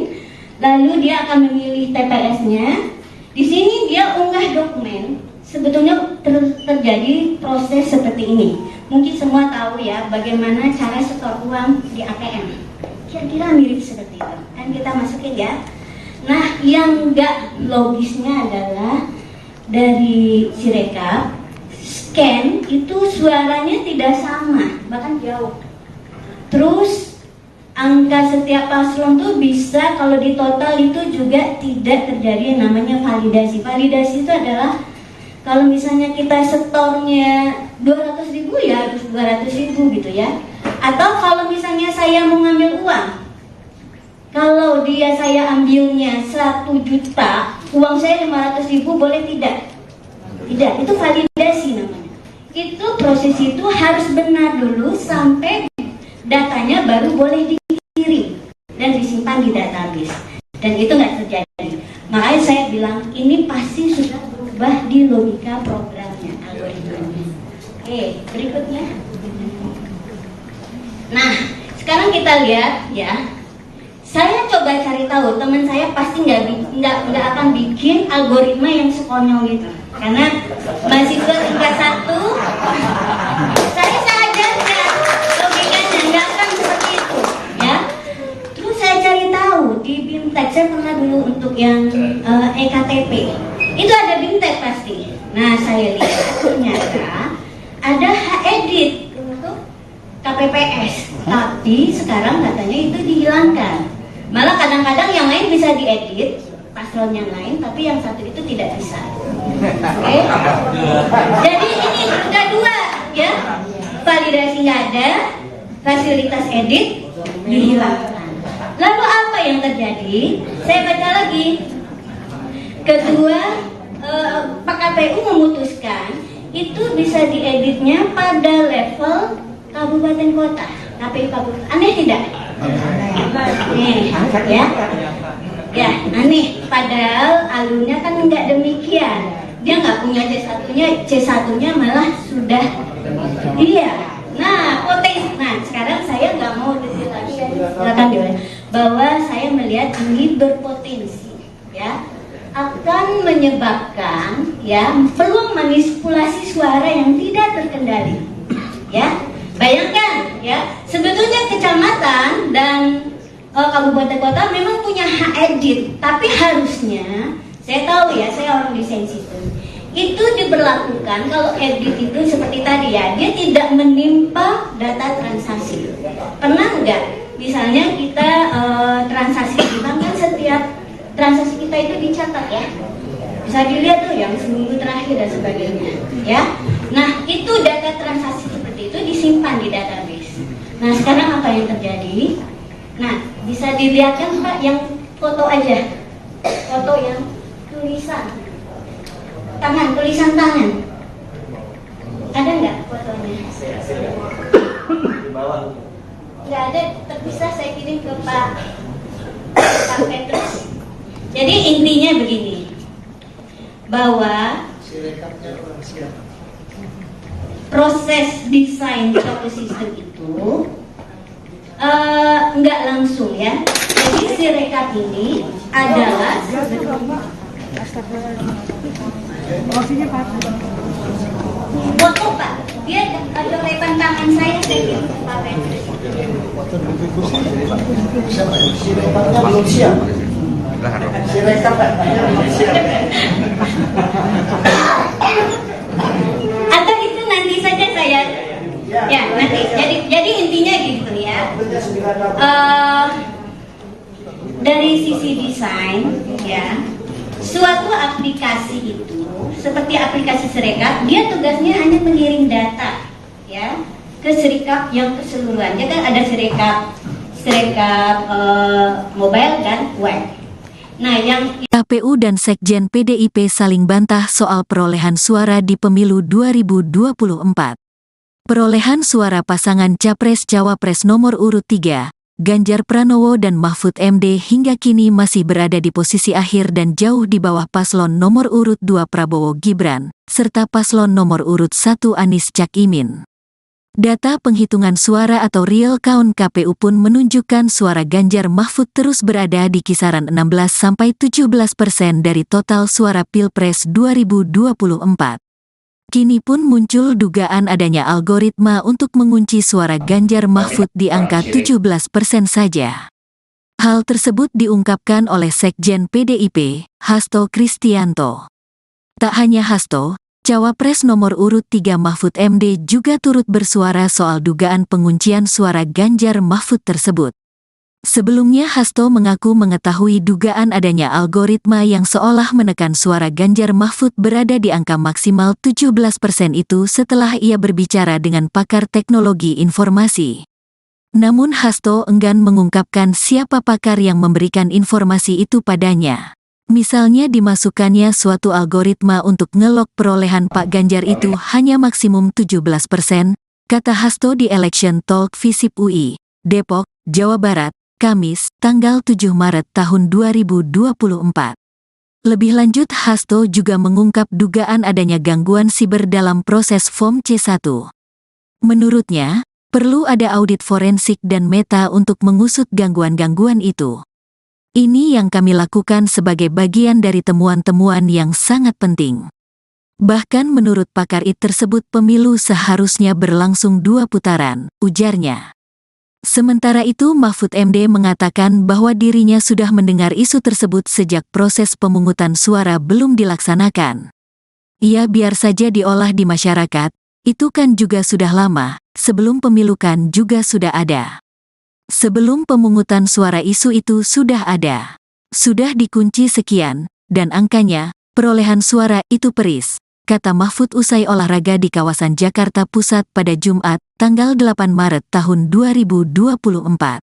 Speaker 3: lalu dia akan memilih TPS-nya. Di sini dia unggah dokumen. Sebetulnya terjadi proses seperti ini. Mungkin semua tahu ya bagaimana cara setor uang di ATM. Kira-kira mirip seperti itu. Kan kita masukin ya. Nah, yang enggak logisnya adalah dari Sirekap scan itu suaranya tidak sama, bahkan jauh. Terus angka setiap paslon tuh bisa kalau di total itu juga tidak terjadi yang namanya validasi. Validasi itu adalah kalau misalnya kita setornya 200.000 ya harus 200.000 gitu ya. Atau kalau misalnya saya mau ngambil uang, kalau saya ambilnya 1 juta, uang saya 500.000 boleh tidak? Tidak, itu validasi namanya. Itu proses itu harus benar dulu sampai datanya baru boleh dikirim dan disimpan di database. Dan itu nggak terjadi. Makanya saya bilang Ini logika programnya, algoritmanya. Oke, berikutnya. Nah, sekarang kita lihat ya. Saya coba cari tahu, teman saya pasti nggak akan bikin algoritma yang sekonyol gitu. Karena mahasiswa tingkat 1, saya ajarkan logikanya nggak akan seperti itu, ya. Terus saya cari tahu di BIMTEK, saya pernah dulu untuk yang EKTP, itu ada BIMTEK pasti. Nah, saya lihat ternyata ada edit untuk KPPS, tapi sekarang katanya itu dihilangkan. Malah kadang-kadang yang lain bisa diedit, paslon yang lain, tapi yang satu itu tidak bisa. Oke? Jadi ini udah dua, ya. Validasi nggak ada, fasilitas edit dihilangkan. Lalu apa yang terjadi? Saya baca lagi. Kedua, Pak KPU memutuskan itu bisa dieditnya pada level kabupaten kota, KPU kabupaten. Aneh tidak? Nih, ya aneh. Padahal alurnya kan nggak demikian. Dia nggak punya C1-nya malah sudah. Iya. Nah, potensi. Nah, sekarang saya nggak mau detail lagi ya. Silakan Dewan. Bahwa saya melihat ini berpotensi, ya, akan menyebabkan ya peluang manipulasi suara yang tidak terkendali, ya. Bayangkan ya, sebetulnya kecamatan dan kabupaten kota memang punya hak edit, tapi harusnya, saya tahu ya, saya orang desain sistem, itu diberlakukan kalau edit itu seperti tadi ya, dia tidak menimpa data transaksi. Pernah nggak? Misalnya kita transaksi di bank kan setiap transaksi kita itu dicatat ya, bisa dilihat tuh yang seminggu terakhir dan sebagainya, ya. Nah, itu data transaksi seperti itu disimpan di database. Nah, sekarang apa yang terjadi? Nah, bisa dilihat kan Pak, yang foto aja, foto yang tulisan tangan. Ada nggak fotonya? Nggak ada, terpisah saya kirim ke Pak Petrus. Jadi intinya begini, bahwa proses desain suatu sistem itu nggak langsung ya. Jadi Sirekap ini adalah foto Pak. Dia coretan tangan saya kirim ke Pak Petrus.
Speaker 4: Sirekapnya belum siap. Sirekap belum siap.
Speaker 3: Atau itu nanti saja saya ya nanti. Jadi intinya gitu ya. Dari sisi desain ya, suatu aplikasi itu seperti aplikasi Sirekap, dia tugasnya hanya mengirim data ya ke Sirekap yang keseluruhan. Ya kan ada Sirekap mobile dan web. Nah, yang
Speaker 1: KPU dan Sekjen PDIP saling bantah soal perolehan suara di pemilu 2024. Perolehan suara pasangan Capres-Cawapres nomor urut 3, Ganjar Pranowo dan Mahfud MD hingga kini masih berada di posisi akhir dan jauh di bawah paslon nomor urut 2 Prabowo Gibran, serta paslon nomor urut 1 Anies Cak Imin. Data penghitungan suara atau real count KPU pun menunjukkan suara Ganjar Mahfud terus berada di kisaran 16-17% dari total suara Pilpres 2024. Kini pun muncul dugaan adanya algoritma untuk mengunci suara Ganjar Mahfud di angka 17% saja. Hal tersebut diungkapkan oleh Sekjen PDIP, Hasto Kristianto. Tak hanya Hasto, Cawapres nomor urut 3 Mahfud MD juga turut bersuara soal dugaan penguncian suara Ganjar Mahfud tersebut. Sebelumnya Hasto mengaku mengetahui dugaan adanya algoritma yang seolah menekan suara Ganjar Mahfud berada di angka maksimal 17% itu setelah ia berbicara dengan pakar teknologi informasi. Namun Hasto enggan mengungkapkan siapa pakar yang memberikan informasi itu padanya. Misalnya dimasukkannya suatu algoritma untuk ngelok perolehan Pak Ganjar itu hanya maksimum 17%, kata Hasto di Election Talk Visip UI, Depok, Jawa Barat, Kamis, tanggal 7 Maret tahun 2024. Lebih lanjut, Hasto juga mengungkap dugaan adanya gangguan siber dalam proses Form C1. Menurutnya, perlu ada audit forensik dan meta untuk mengusut gangguan-gangguan itu. Ini yang kami lakukan sebagai bagian dari temuan-temuan yang sangat penting. Bahkan menurut pakar IT tersebut pemilu seharusnya berlangsung 2 putaran, ujarnya. Sementara itu Mahfud MD mengatakan bahwa dirinya sudah mendengar isu tersebut sejak proses pemungutan suara belum dilaksanakan. Ya biar saja diolah di masyarakat, itu kan juga sudah lama, sebelum pemilu kan juga sudah ada. Sebelum pemungutan suara isu itu sudah ada. Sudah dikunci sekian, dan angkanya, perolehan suara itu peris, kata Mahfud usai olahraga di kawasan Jakarta Pusat pada Jumat, tanggal 8 Maret tahun 2024.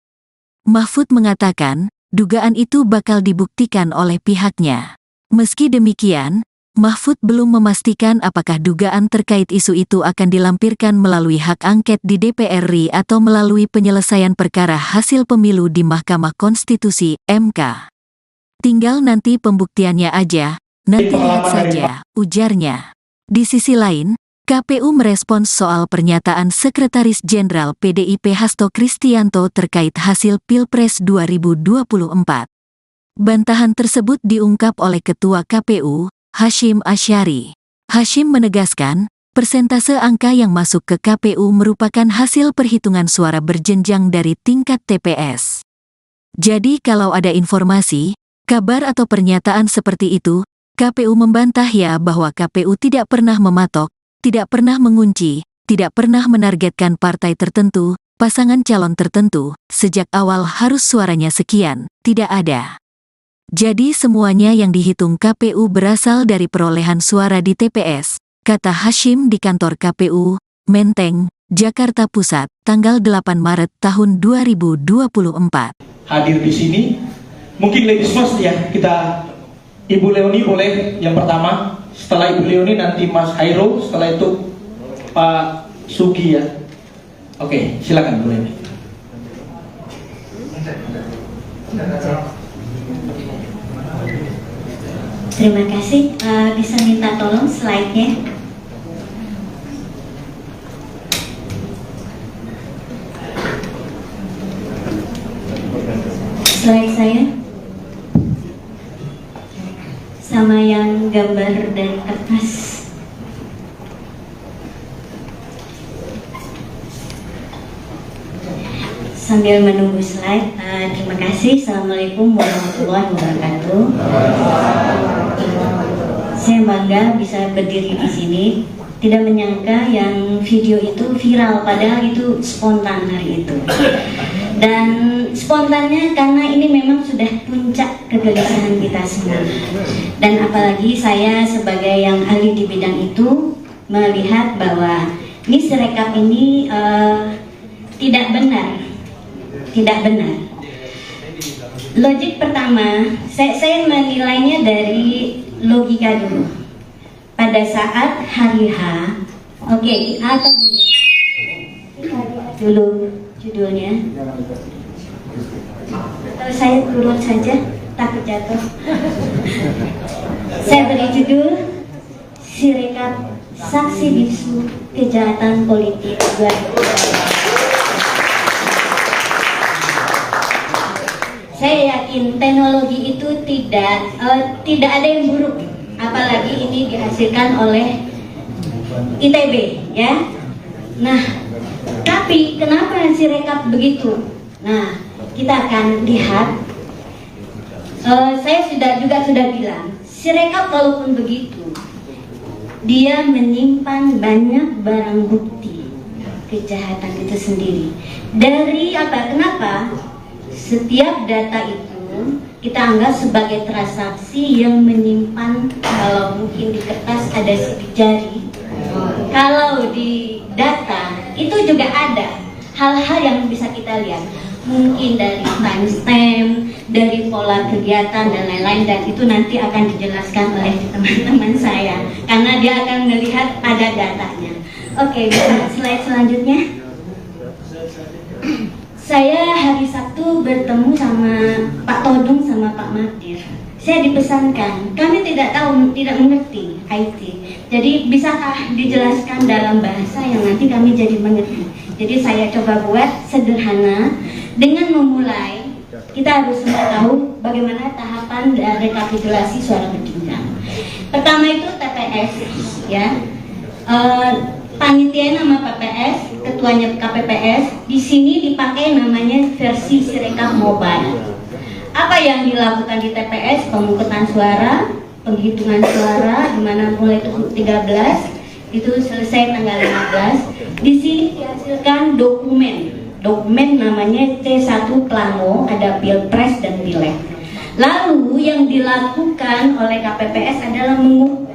Speaker 1: Mahfud mengatakan, dugaan itu bakal dibuktikan oleh pihaknya. Meski demikian, Mahfud belum memastikan apakah dugaan terkait isu itu akan dilampirkan melalui hak angket di DPR RI atau melalui penyelesaian perkara hasil pemilu di Mahkamah Konstitusi, MK. Tinggal nanti pembuktiannya aja, nanti lihat saja, ujarnya. Di sisi lain, KPU merespons soal pernyataan Sekretaris Jenderal PDIP Hasto Kristianto terkait hasil Pilpres 2024. Bantahan tersebut diungkap oleh Ketua KPU, Hasyim Asyari. Hasyim menegaskan, persentase angka yang masuk ke KPU merupakan hasil perhitungan suara berjenjang dari tingkat TPS. Jadi kalau ada informasi, kabar atau pernyataan seperti itu, KPU membantah ya bahwa KPU tidak pernah mematok, tidak pernah mengunci, tidak pernah menargetkan partai tertentu, pasangan calon tertentu, sejak awal harus suaranya sekian, tidak ada. Jadi semuanya yang dihitung KPU berasal dari perolehan suara di TPS, kata Hasyim di kantor KPU, Menteng, Jakarta Pusat, tanggal 8 Maret tahun 2024.
Speaker 2: Hadir di sini, mungkin ladies first ya, kita Ibu Leoni boleh yang pertama, setelah Ibu Leoni nanti Mas Hairul, setelah itu Pak Sugi ya. Oke, silakan Bu Leoni.
Speaker 3: Terima kasih, bisa minta tolong slide-nya. Slide saya sama yang gambar dari kertas. Sambil menunggu slide, terima kasih. Assalamualaikum warahmatullahi wabarakatuh. Saya bangga bisa berdiri di sini. Tidak menyangka yang video itu viral, padahal itu spontan hari itu. Dan spontannya karena ini memang sudah puncak kegelisahan kita semua. Dan apalagi saya sebagai yang ahli di bidang itu melihat bahwa ini Sirekap ini tidak benar. Tidak benar. Logik pertama, saya menilainya dari logika dulu. Pada saat hari H, oke, atau gini, kita lihat dulu judulnya. Atau saya turun saja, takut jatuh. Saya beri judul Sirekap Saksi Bisu Kejahatan Politik 2024. Saya yakin teknologi itu tidak ada yang buruk, apalagi ini dihasilkan oleh ITB, ya. Nah, tapi kenapa Sirekap begitu? Nah, kita akan lihat. Saya juga sudah bilang, Sirekap walaupun begitu, dia menyimpan banyak barang bukti kejahatan itu sendiri. Dari apa? Kenapa? Setiap data itu kita anggap sebagai transaksi yang menyimpan, kalau mungkin di kertas ada sidik jari, kalau di data itu juga ada hal-hal yang bisa kita lihat, mungkin dari timestamp, dari pola kegiatan dan lain-lain, dan itu nanti akan dijelaskan oleh teman-teman saya karena dia akan melihat ada datanya. Oke, bisa slide selanjutnya. Saya hari Sabtu bertemu sama Pak Todung sama Pak Magdir. saya dipesankan, kami tidak tahu, tidak mengerti IT. Jadi bisakah dijelaskan dalam bahasa yang nanti kami jadi mengerti. Jadi saya coba buat sederhana dengan memulai. Kita harus semua tahu bagaimana tahapan rekapitulasi suara berjenjang. Pertama itu TPS, ya. Panitia nama PPS, ketuanya KPPS. Di sini dipakai namanya versi Sirekap Mobile. Apa yang dilakukan di TPS? Pemungutan suara, penghitungan suara, di mana mulai 13 itu selesai tanggal 15. Di sini dihasilkan dokumen namanya C1 Plano, ada Pilpres dan Pileg. Lalu yang dilakukan oleh KPPS adalah mengukur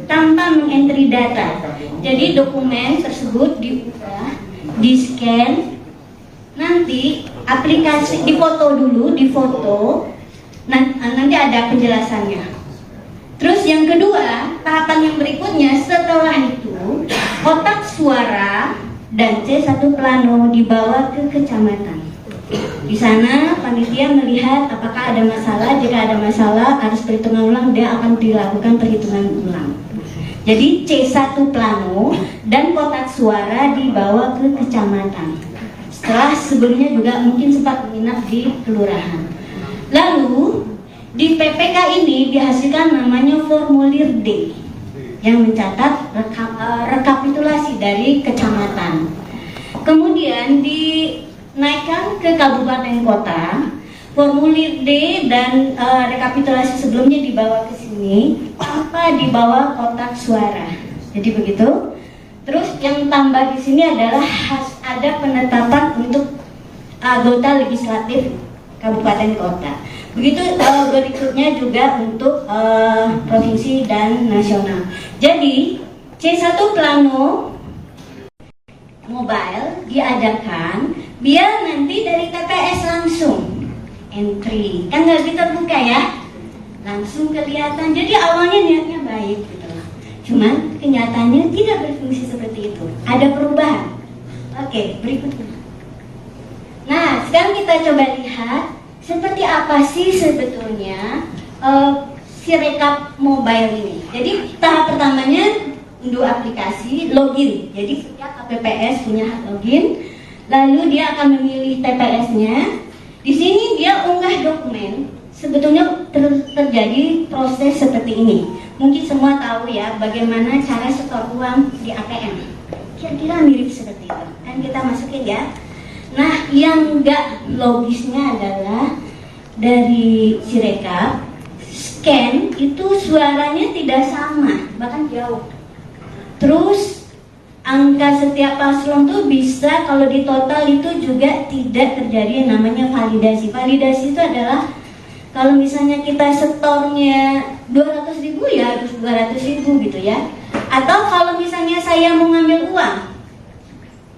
Speaker 3: tanpa mengentry data. Jadi dokumen tersebut diubah, di-scan. Nanti aplikasi difoto dulu, nanti ada penjelasannya. Terus yang kedua, tahapan yang berikutnya setelah itu kotak suara dan C1 Plano dibawa ke kecamatan. Di sana panitia melihat apakah ada masalah. Jika ada masalah harus perhitungan ulang, dia akan dilakukan perhitungan ulang. Jadi C1 Plano dan kotak suara dibawa ke kecamatan. Setelah sebelumnya juga mungkin sempat menginap di kelurahan. Lalu di PPK ini dihasilkan namanya formulir D yang mencatat rekapitulasi dari kecamatan. Kemudian dinaikkan ke kabupaten kota. Formulir D dan rekapitulasi sebelumnya dibawa ke sini tanpa dibawa kotak suara. Jadi begitu. Terus yang tambah di sini adalah ada penetapan untuk anggota legislatif kabupaten kota. Begitu berikutnya juga untuk provinsi dan nasional. Jadi C1 Plano Mobile diadakan biar nanti dari TPS langsung entry, kan nggak terbuka ya, langsung kelihatan. Jadi awalnya niatnya baik gitu. Cuman kenyataannya tidak berfungsi seperti itu. Ada perubahan. Oke, berikutnya. Nah, sekarang kita coba lihat seperti apa sih sebetulnya Sirekap Mobile ini. Jadi tahap pertamanya unduh aplikasi, login. Jadi setiap KPPS punya hak login. Lalu dia akan memilih TPS-nya. Di sini dia unggah dokumen. Sebetulnya terjadi proses seperti ini. Mungkin semua tahu ya bagaimana cara setor uang di ATM. Kira-kira mirip seperti itu. Kan kita masukin ya. Nah, yang enggak logisnya adalah dari Sirekap scan itu suaranya tidak sama, bahkan jauh. Terus angka setiap paslon tuh bisa kalau di total itu juga tidak terjadi yang namanya validasi. Validasi itu adalah kalau misalnya kita setornya 200.000 ya harus 200.000 gitu ya. Atau kalau misalnya saya mau ngambil uang,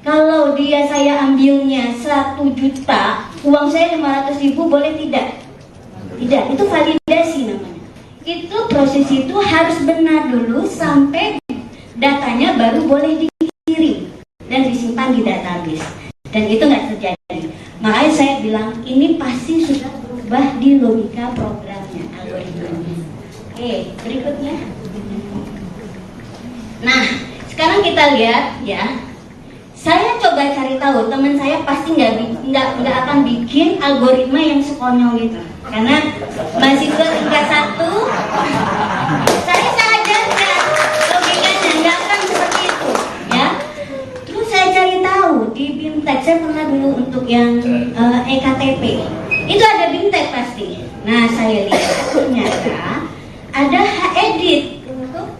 Speaker 3: kalau saya ambilnya 1 juta, uang saya 500.000 boleh tidak? Tidak, itu validasi namanya. Itu proses itu harus benar dulu sampai datanya baru boleh dikirim dan disimpan di database. Dan itu nggak terjadi. Makanya saya bilang ini pasti sudah berubah di logika programnya, algoritmanya. Oke, berikutnya. Nah, sekarang kita lihat ya. Saya coba cari tahu, teman saya pasti nggak akan bikin algoritma yang sekonyol itu, karena mahasiswa tingkat 1, saya ajarkan logikanya nggak akan seperti itu, ya. Terus saya cari tahu di BIMTEK, saya pernah dulu untuk yang EKTP, itu ada BIMTEK pasti. Nah, saya lihat ternyata ada edit untuk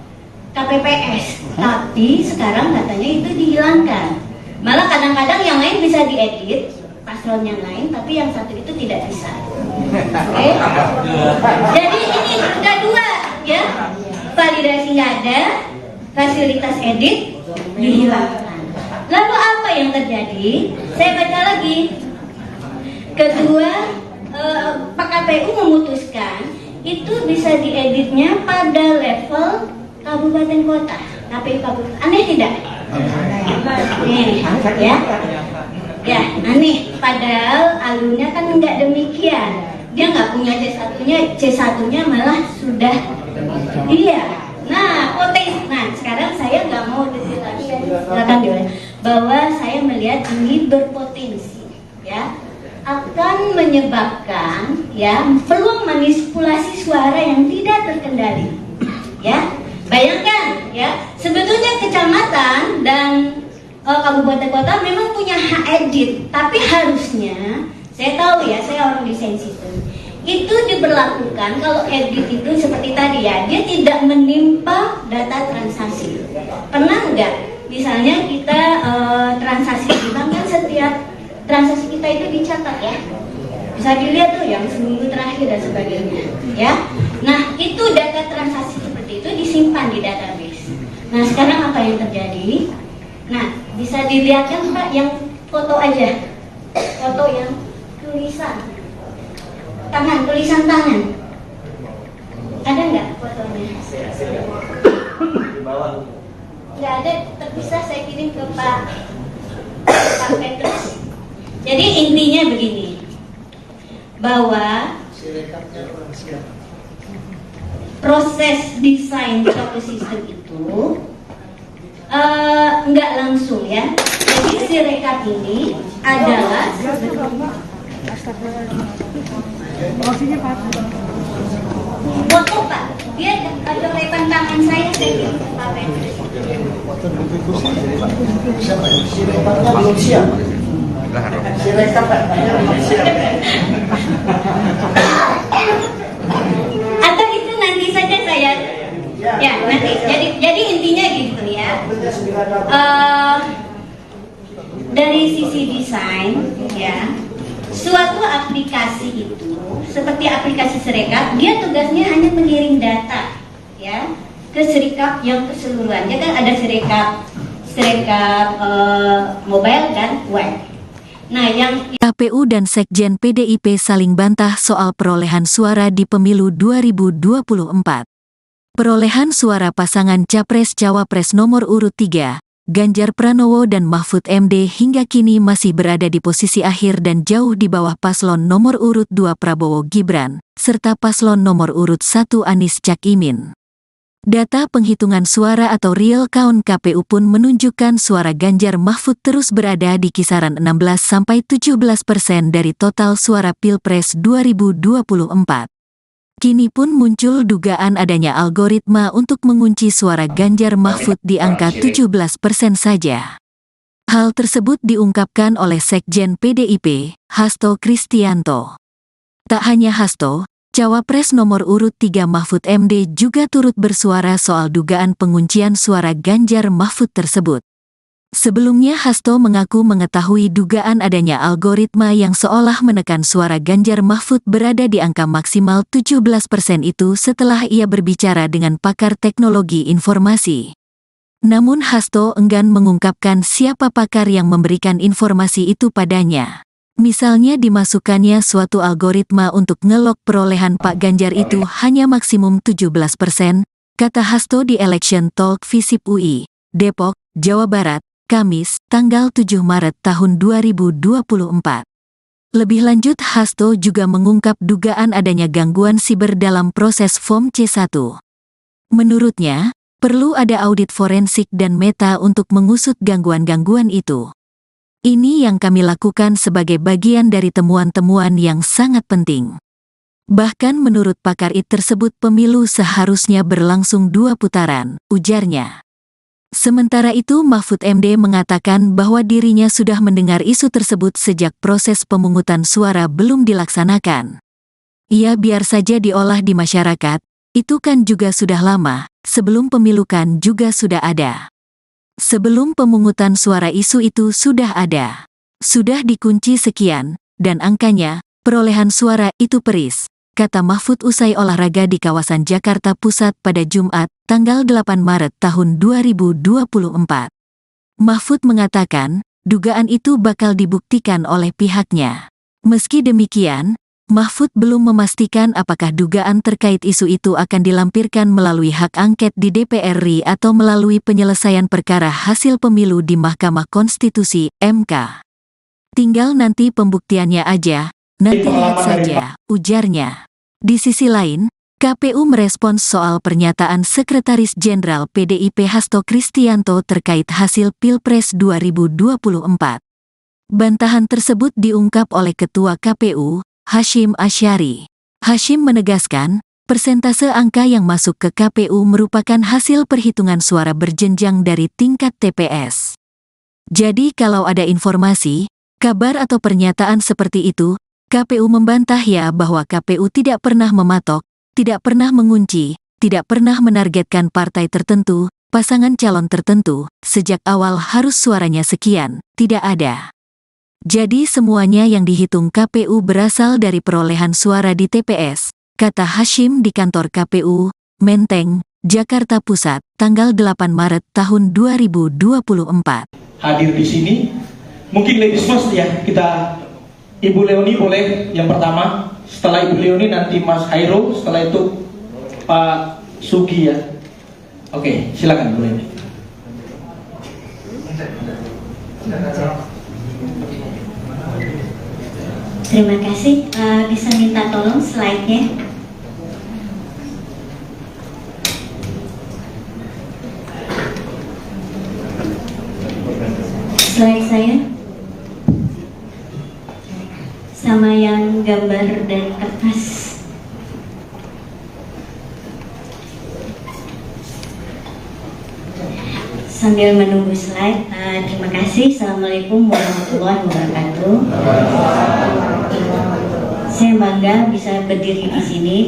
Speaker 3: KPPS, tapi sekarang katanya itu dihilangkan. Malah kadang-kadang yang lain bisa diedit, paslon yang lain, tapi yang satu itu tidak bisa. Oke? Jadi ini ada dua, ya. Validasi nggak ada, fasilitas edit dihilangkan. Lalu apa yang terjadi? Saya baca lagi. Kedua, Pak KPU memutuskan itu bisa dieditnya pada level kabupaten kota, KPU kabupaten. Aneh tidak? Aneh, ya, aneh. Padahal alurnya kan nggak demikian. dia nggak punya C1-nya malah sudah, iya. Nah, potensi. Nah, sekarang saya nggak mau detail lagi ya, silakan diulang. Bahwa saya melihat ini berpotensi, ya, akan menyebabkan ya peluang manipulasi suara yang tidak terkendali, ya. Bayangkan, ya, sebetulnya kecamatan dan kabupaten kota memang punya hak edit, tapi harusnya, saya tahu ya, saya orang desain sistem, itu diberlakukan kalau edit itu seperti tadi ya, dia tidak menimpa data transaksi. Pernah nggak? Misalnya kita transaksi di bank kan setiap transaksi kita itu dicatat ya, bisa dilihat tuh yang seminggu terakhir dan sebagainya, ya. Nah itu data transaksi seperti itu disimpan di database. Nah sekarang apa yang terjadi? Nah bisa dilihat kan Pak yang foto aja, foto yang tulisan tangan, ada nggak fotonya? Nggak ada, terpisah saya kirim ke Pak Petrus. Jadi intinya begini, bahwa proses desain suatu sistem itu nggak langsung ya. Jadi Sirekap ini adalah foto Pak, dia ada lepan tangan saya kirim ke Pak Petrus.
Speaker 4: Sirekapnya belum siap. Sirekap Pak.
Speaker 3: Atau itu nanti saja saya, ya nanti. Jadi intinya gitu ya. Dari sisi desain, ya, suatu aplikasi itu seperti aplikasi Sirekap, dia tugasnya hanya mengirim data, ya, ke Sirekap yang keseluruhan. Dia kan ada Sirekap mobile dan web. Nah, yang
Speaker 1: KPU dan Sekjen PDIP saling bantah soal perolehan suara di pemilu 2024. Perolehan suara pasangan Capres-Cawapres nomor urut 3, Ganjar Pranowo dan Mahfud MD hingga kini masih berada di posisi akhir dan jauh di bawah paslon nomor urut 2 Prabowo Gibran, serta paslon nomor urut 1 Anies Cak Imin. Data penghitungan suara atau real count KPU pun menunjukkan suara Ganjar Mahfud terus berada di kisaran 16-17% dari total suara Pilpres 2024. Kini pun muncul dugaan adanya algoritma untuk mengunci suara Ganjar Mahfud di angka 17% saja. Hal tersebut diungkapkan oleh Sekjen PDIP, Hasto Kristianto. Tak hanya Hasto, Cawapres nomor urut 3 Mahfud MD juga turut bersuara soal dugaan penguncian suara Ganjar Mahfud tersebut. Sebelumnya Hasto mengaku mengetahui dugaan adanya algoritma yang seolah menekan suara Ganjar Mahfud berada di angka maksimal 17% itu setelah ia berbicara dengan pakar teknologi informasi. Namun Hasto enggan mengungkapkan siapa pakar yang memberikan informasi itu padanya. Misalnya dimasukkannya suatu algoritma untuk ngelok perolehan Pak Ganjar itu hanya maksimum 17%, kata Hasto di Election Talk Visip UI, Depok, Jawa Barat, Kamis, tanggal 7 Maret tahun 2024. Lebih lanjut Hasto juga mengungkap dugaan adanya gangguan siber dalam proses Form C1. Menurutnya, perlu ada audit forensik dan meta untuk mengusut gangguan-gangguan itu. Ini yang kami lakukan sebagai bagian dari temuan-temuan yang sangat penting. Bahkan menurut pakar IT tersebut pemilu seharusnya berlangsung 2 putaran, ujarnya. Sementara itu Mahfud MD mengatakan bahwa dirinya sudah mendengar isu tersebut sejak proses pemungutan suara belum dilaksanakan. Ya biar saja diolah di masyarakat, itu kan juga sudah lama, sebelum pemilu kan juga sudah ada. Sebelum pemungutan suara isu itu sudah ada. Sudah dikunci sekian, dan angkanya, perolehan suara itu peris, kata Mahfud usai olahraga di kawasan Jakarta Pusat pada Jumat, tanggal 8 Maret tahun 2024. Mahfud mengatakan, dugaan itu bakal dibuktikan oleh pihaknya. Meski demikian, Mahfud belum memastikan apakah dugaan terkait isu itu akan dilampirkan melalui hak angket di DPR RI atau melalui penyelesaian perkara hasil pemilu di Mahkamah Konstitusi, MK. Tinggal nanti pembuktiannya aja, Nanti lihat saja, ujarnya. Di sisi lain, KPU merespons soal pernyataan Sekretaris Jenderal PDIP Hasto Kristianto terkait hasil Pilpres 2024. Bantahan tersebut diungkap oleh Ketua KPU, Hasyim Asyari. Hasyim menegaskan, persentase angka yang masuk ke KPU merupakan hasil perhitungan suara berjenjang dari tingkat TPS. Jadi kalau ada informasi, kabar atau pernyataan seperti itu, KPU membantah ya bahwa KPU tidak pernah mematok, tidak pernah mengunci, tidak pernah menargetkan partai tertentu, pasangan calon tertentu, sejak awal harus suaranya sekian, tidak ada. Jadi semuanya yang dihitung KPU berasal dari perolehan suara di TPS, kata Hasyim di kantor KPU, Menteng, Jakarta Pusat, tanggal 8 Maret tahun 2024.
Speaker 2: Hadir di sini, mungkin ladies first ya, kita Ibu Leoni boleh yang pertama, setelah Ibu Leoni nanti Mas Hairul, setelah itu Pak Sugi ya. Oke, silakan Bu Leoni.
Speaker 3: Terima kasih. Bisa minta tolong slide-nya. Slide saya sama yang gambar dari kertas. Sambil menunggu slide, terima kasih. Assalamualaikum warahmatullahi wabarakatuh. Saya bangga bisa berdiri di sini.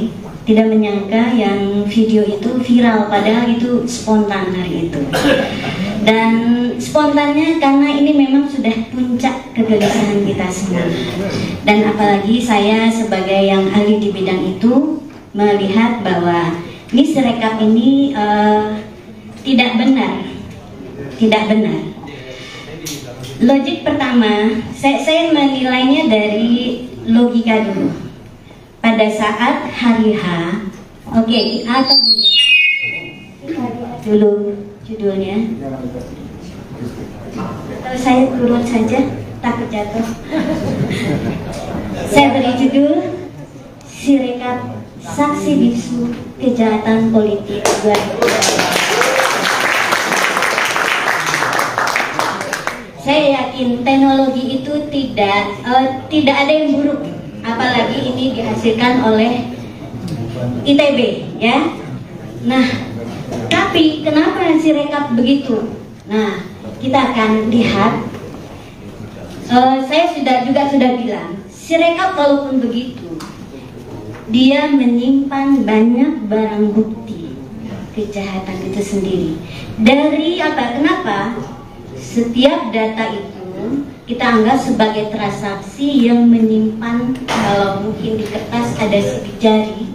Speaker 3: Tidak menyangka yang video itu viral, padahal itu spontan hari itu. Dan spontannya karena ini memang sudah puncak kegelisahan kita semua. Dan apalagi saya sebagai yang ahli di bidang itu melihat bahwa ini Sirekap ini tidak benar. Tidak benar. Logik pertama, saya menilainya dari logika dulu. Pada saat hari H, oke, atau gini, dulu judulnya. Kalau saya turun saja, takut jatuh. Saya beri judul Sirekap Saksi Bisu Kejahatan Politik 2024. Saya yakin teknologi itu tidak ada yang buruk, apalagi ini dihasilkan oleh ITB, ya. Nah, tapi kenapa Sirekap begitu? Nah, kita akan lihat. Saya juga sudah bilang, Sirekap walaupun begitu, dia menyimpan banyak barang bukti kejahatan itu sendiri. Dari apa? Kenapa? Setiap data itu kita anggap sebagai transaksi yang menyimpan, kalau mungkin di kertas ada sidik jari,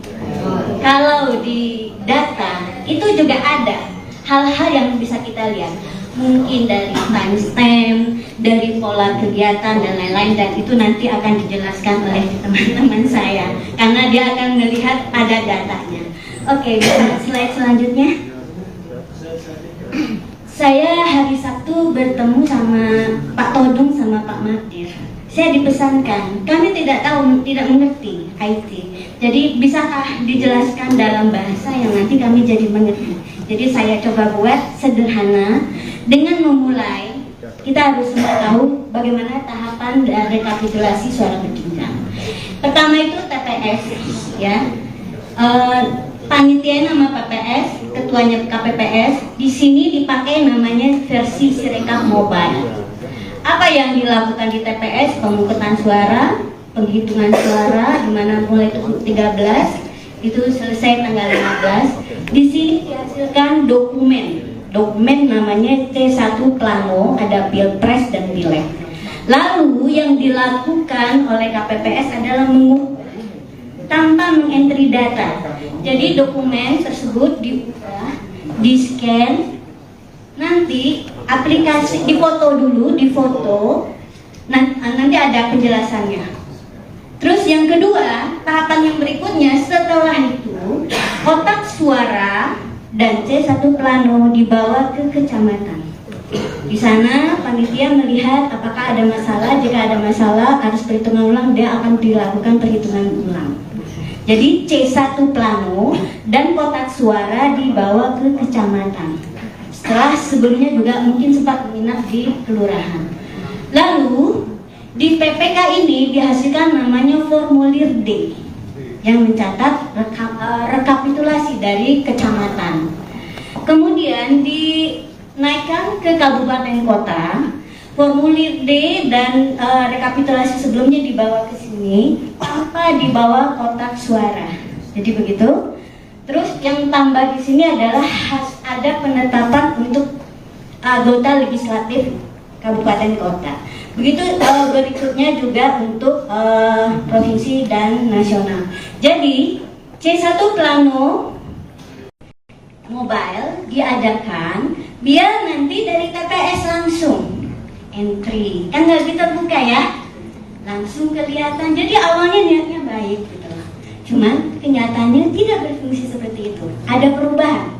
Speaker 3: kalau di data itu juga ada hal-hal yang bisa kita lihat, mungkin dari timestamp, dari pola kegiatan dan lain-lain, dan itu nanti akan dijelaskan oleh teman-teman saya karena dia akan melihat ada datanya. Oke, slide selanjutnya. Saya hari Sabtu bertemu sama Pak Todung sama Pak Mardir. Saya dipesankan, kami tidak mengerti IT. Jadi bisakah dijelaskan dalam bahasa yang nanti kami jadi mengerti. Jadi saya coba buat sederhana dengan memulai. Kita harus semua tahu bagaimana tahapan dan rekapitulasi suara berjenjang. Pertama itu TPS, ya. Panitia nama PPS, ketuanya KPPS. Di sini dipakai namanya versi Sirekap Mobile. Apa yang dilakukan di TPS? Pemungutan suara, penghitungan suara, di mana mulai 13 itu selesai tanggal 15. Di sini dihasilkan dokumen namanya C1 Plano, ada Pilpres dan Pileg. Lalu yang dilakukan oleh KPPS adalah mengukur tanpa mengentry data. Jadi dokumen tersebut dibuka, di-scan, nanti aplikasi difoto dulu, nanti ada penjelasannya. Terus yang kedua, tahapan yang berikutnya setelah itu, kotak suara dan C1 Plano dibawa ke kecamatan. Di sana panitia melihat apakah ada masalah. Jika ada masalah harus perhitungan ulang, dia akan dilakukan perhitungan ulang. Jadi C1 plano dan kotak suara dibawa ke kecamatan. Setelah sebelumnya juga mungkin sempat menginap di kelurahan. Lalu di PPK ini dihasilkan namanya formulir D yang mencatat rekapitulasi dari kecamatan. Kemudian dinaikkan ke kabupaten kota. Formulir D dan rekapitulasi sebelumnya dibawa ke sini tanpa dibawa kotak suara. Jadi begitu. Terus yang tambah di sini adalah ada penetapan untuk anggota legislatif kabupaten kota. Begitu berikutnya juga untuk provinsi dan nasional. Jadi C1 plano mobile diadakan biar nanti dari TPS langsung entry, kan nggak terbuka ya, langsung kelihatan. Jadi awalnya niatnya baik gitu loh. Cuman kenyataannya tidak berfungsi seperti itu. Ada perubahan.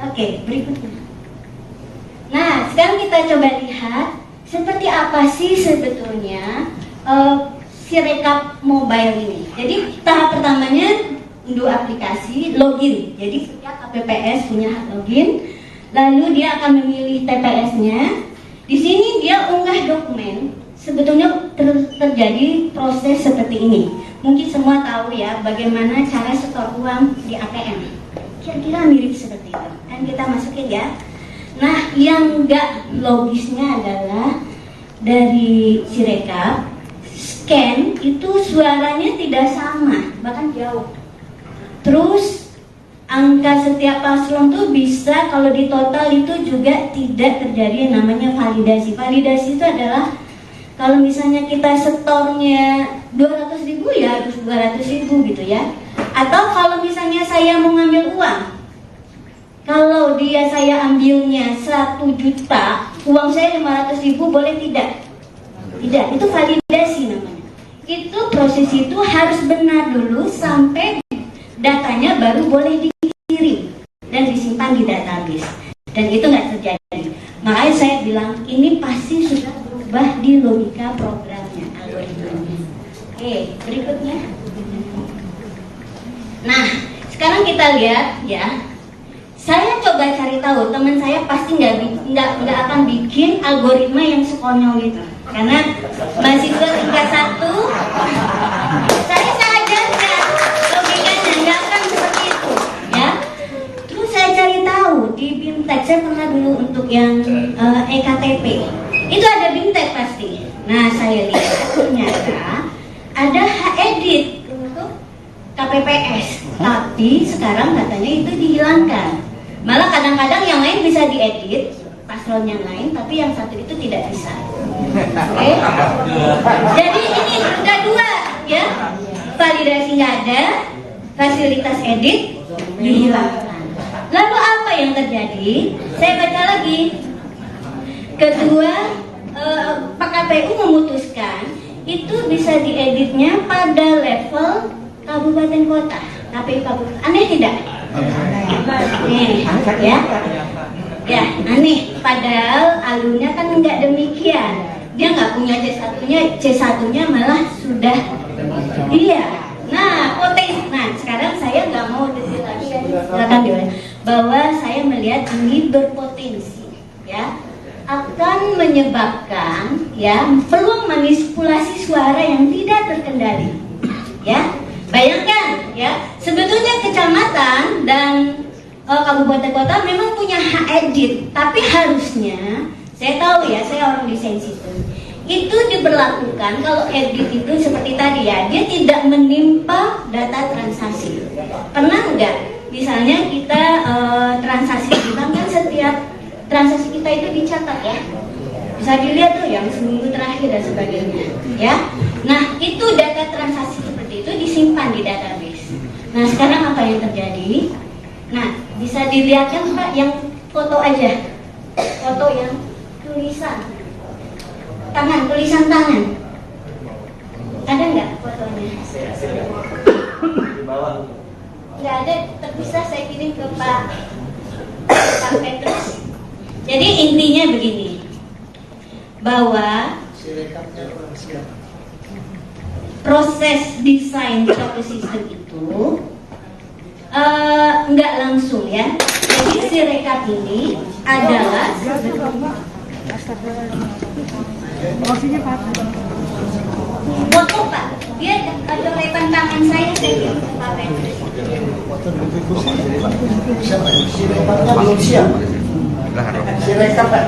Speaker 3: Oke, berikutnya. Nah, sekarang kita coba lihat seperti apa sih sebetulnya Sirekap mobile ini. Jadi tahap pertamanya unduh aplikasi, login. Jadi setiap KPPS punya hak login. Lalu dia akan memilih TPS-nya. Di sini dia unggah dokumen. Sebetulnya terjadi proses seperti ini. Mungkin semua tahu ya bagaimana cara setor uang di ATM. Kira-kira mirip seperti itu. Kan kita masukin ya. Nah, yang enggak logisnya adalah dari Sirekap scan itu suaranya tidak sama, bahkan jauh. Terus angka setiap paslon tuh bisa kalau di total itu juga tidak terjadi yang namanya validasi. Validasi itu adalah kalau misalnya kita setornya 200.000 ya harus 200.000 gitu ya. Atau kalau misalnya saya mau ngambil uang, kalau saya ambilnya 1 juta, uang saya 500.000 boleh tidak? Tidak, itu validasi namanya. Itu proses itu harus benar dulu sampai datanya baru boleh dikirim dan disimpan di database. Dan itu nggak terjadi. Makanya saya bilang ini pasti sudah berubah di logika programnya, algoritmanya. Oke, berikutnya. Nah, sekarang kita lihat ya. Saya coba cari tahu, teman saya pasti nggak akan bikin algoritma yang sekonyol itu, karena mahasiswa tingkat 1, saya ajarkan logikanya nggak akan seperti itu, ya. Terus saya cari tahu di BIMTEK, saya pernah dulu untuk yang EKTP, itu ada BIMTEK pasti. Nah, saya lihat ternyata ada edit untuk KPPS, tapi sekarang katanya itu dihilangkan. Malah kadang-kadang yang lain bisa diedit, paslon yang lain, tapi yang satu itu tidak bisa. Oke? Jadi ini udah dua, ya. Validasi nggak ada, fasilitas edit dihilangkan. Lalu apa yang terjadi? Saya baca lagi. Kedua, Pak KPU memutuskan itu bisa dieditnya pada level kabupaten kota, KPU kabupaten. Aneh tidak? Nih, ya aneh. Padahal alurnya kan nggak demikian. Dia nggak punya C1-nya malah sudah. Iya. Nah, potensi. Nah, sekarang saya nggak mau detail lagi, silakan diulang. Bahwa saya melihat ini berpotensi, ya, akan menyebabkan ya peluang manipulasi suara yang tidak terkendali, ya. Bayangkan ya, sebetulnya kecamatan dan kabupaten kota memang punya hak edit, tapi harusnya, saya tahu ya, saya orang desain sistem, itu diberlakukan kalau edit itu seperti tadi ya, dia tidak menimpa data transaksi. Pernah nggak? Misalnya kita transaksi di bank kan setiap transaksi kita itu dicatat ya, bisa dilihat tuh yang seminggu terakhir dan sebagainya, ya. Nah, itu data transaksi seperti itu disimpan di database. Nah, sekarang apa yang terjadi? Nah, bisa dilihatkan Pak yang foto aja, foto yang tulisan tangan, ada nggak fotonya? Nggak ada, terpisah. Saya kirim ke Pak Petrus. Jadi intinya begini, bahwa proses desain suatu sistem itu nggak langsung ya. Jadi Sirekap ini adalah foto Pak. Dia ada lepan tangan saya kirim ke Pak Menteri.
Speaker 4: Sirekapnya belum siap. Sirekap Pak.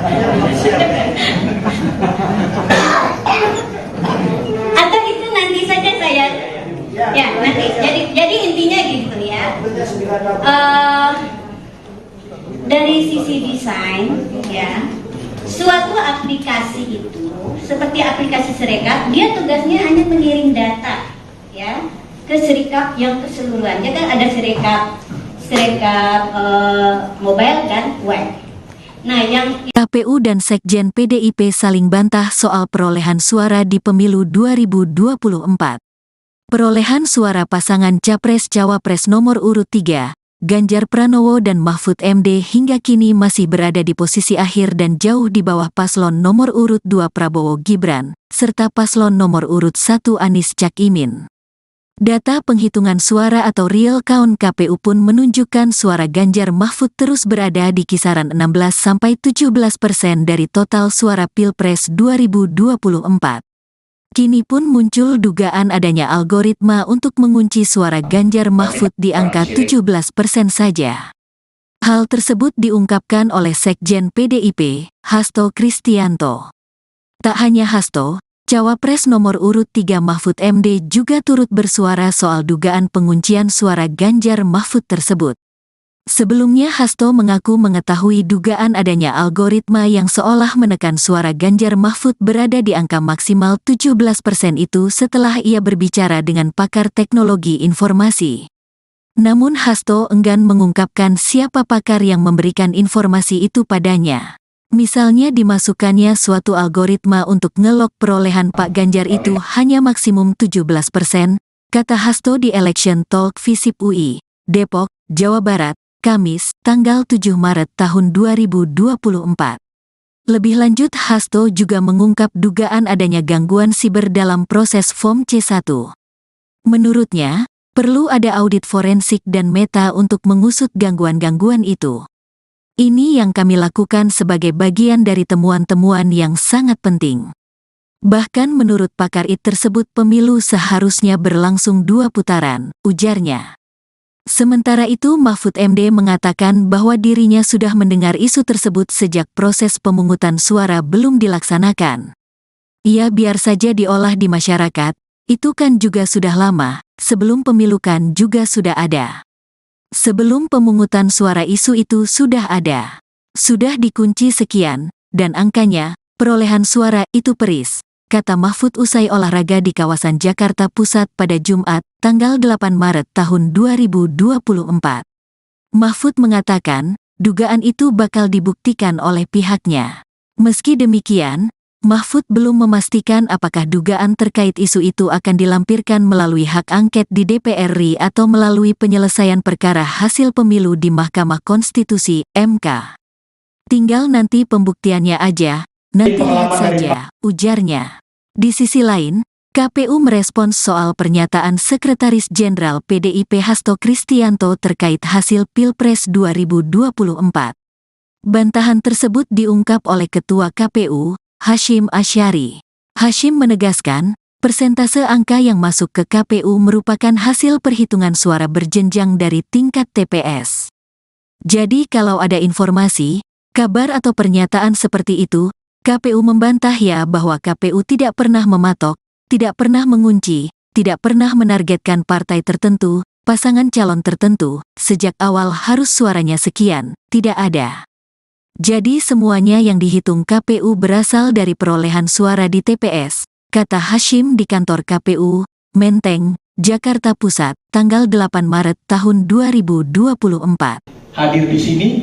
Speaker 3: Atau itu nanti saja saya. Ya nanti. Jadi intinya gitu ya. Dari sisi desain ya, suatu aplikasi itu seperti aplikasi Sirekap, dia tugasnya hanya mengirim data ya ke Sirekap yang keseluruhannya. Kan ada Sirekap mobile dan web. Nah, yang
Speaker 1: KPU dan Sekjen PDIP saling bantah soal perolehan suara di pemilu 2024. Perolehan suara pasangan Capres-Cawapres nomor urut 3, Ganjar Pranowo dan Mahfud MD hingga kini masih berada di posisi akhir dan jauh di bawah paslon nomor urut 2 Prabowo Gibran, serta paslon nomor urut 1 Anies Cak Imin. Data penghitungan suara atau real count KPU pun menunjukkan suara Ganjar Mahfud terus berada di kisaran 16–17% dari total suara Pilpres 2024. Kini pun muncul dugaan adanya algoritma untuk mengunci suara Ganjar Mahfud di angka 17% saja. Hal tersebut diungkapkan oleh Sekjen PDIP, Hasto Kristianto. Tak hanya Hasto, Cawapres nomor urut 3 Mahfud MD juga turut bersuara soal dugaan penguncian suara Ganjar Mahfud tersebut. Sebelumnya Hasto mengaku mengetahui dugaan adanya algoritma yang seolah menekan suara Ganjar Mahfud berada di angka maksimal 17% itu setelah ia berbicara dengan pakar teknologi informasi. Namun Hasto enggan mengungkapkan siapa pakar yang memberikan informasi itu padanya. Misalnya dimasukkannya suatu algoritma untuk ngelok perolehan Pak Ganjar itu hanya maksimum 17%, kata Hasto di Election Talk Visip UI, Depok, Jawa Barat, Kamis, tanggal 7 Maret tahun 2024. Lebih lanjut, Hasto juga mengungkap dugaan adanya gangguan siber dalam proses Form C1. Menurutnya, perlu ada audit forensik dan meta untuk mengusut gangguan-gangguan itu. Ini yang kami lakukan sebagai bagian dari temuan-temuan yang sangat penting. Bahkan menurut pakar IT tersebut pemilu seharusnya berlangsung 2 putaran, ujarnya. Sementara itu Mahfud MD mengatakan bahwa dirinya sudah mendengar isu tersebut sejak proses pemungutan suara belum dilaksanakan. Ia biar saja diolah di masyarakat, itu kan juga sudah lama, sebelum pemilu kan juga sudah ada. Sebelum pemungutan suara isu itu sudah ada. Sudah dikunci sekian, dan angkanya, perolehan suara itu peris, kata Mahfud usai olahraga di kawasan Jakarta Pusat pada Jumat, tanggal 8 Maret tahun 2024. Mahfud mengatakan, dugaan itu bakal dibuktikan oleh pihaknya. Meski demikian, Mahfud belum memastikan apakah dugaan terkait isu itu akan dilampirkan melalui hak angket di DPR RI atau melalui penyelesaian perkara hasil pemilu di Mahkamah Konstitusi, MK. Tinggal nanti pembuktiannya aja, nanti lihat saja, ujarnya. Di sisi lain, KPU merespons soal pernyataan Sekretaris Jenderal PDIP Hasto Kristianto terkait hasil Pilpres 2024. Bantahan tersebut diungkap oleh Ketua KPU, Hashim Asyari. Hashim menegaskan, persentase angka yang masuk ke KPU merupakan hasil perhitungan suara berjenjang dari tingkat TPS. Jadi kalau ada informasi, kabar atau pernyataan seperti itu, KPU membantah ya bahwa KPU tidak pernah mematok, tidak pernah mengunci, tidak pernah menargetkan partai tertentu, pasangan calon tertentu, sejak awal harus suaranya sekian, tidak ada. Jadi semuanya yang dihitung KPU berasal dari perolehan suara di TPS, kata Hashim di kantor KPU, Menteng, Jakarta Pusat, tanggal 8 Maret tahun 2024.
Speaker 2: Hadir di sini,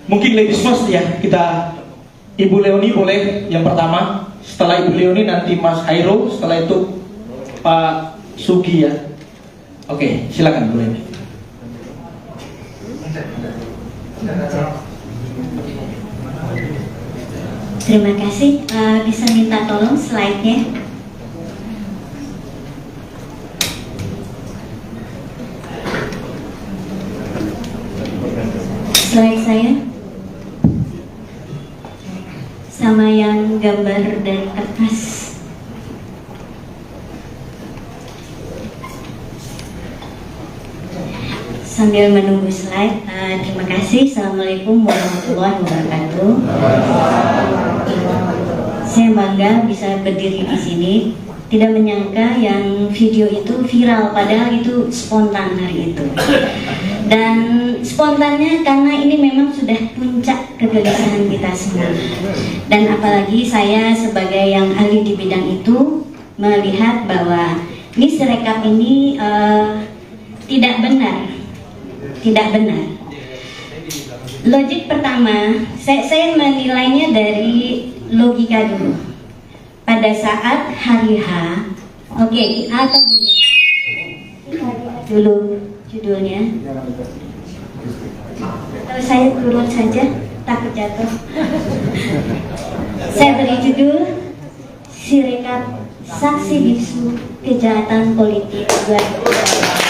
Speaker 2: mungkin ladies first ya, kita Ibu Leoni boleh yang pertama, setelah Ibu Leoni nanti Mas Hairo, setelah itu Pak Sugi ya. Oke, silakan Bu Leoni.
Speaker 3: Terima kasih. Bisa minta tolong slide-nya. Slide saya sama yang gambar dari kertas. Sambil menunggu slide, terima kasih. Assalamualaikum warahmatullahi wabarakatuh. Saya bangga bisa berdiri di sini. Tidak menyangka yang video itu viral, padahal itu spontan hari itu. Dan spontannya karena ini memang sudah puncak kegelisahan kita semua. Dan apalagi saya sebagai yang ahli di bidang itu melihat bahwa ini Sirekap ini tidak benar. Tidak benar. Logik pertama, saya menilainya dari logika dulu. Pada saat hari H, oke, atau gini, dulu judulnya. Kalau saya turun saja, takut jatuh. Saya beri judul Sirekap Saksi Bisu Kejahatan Politik 2020.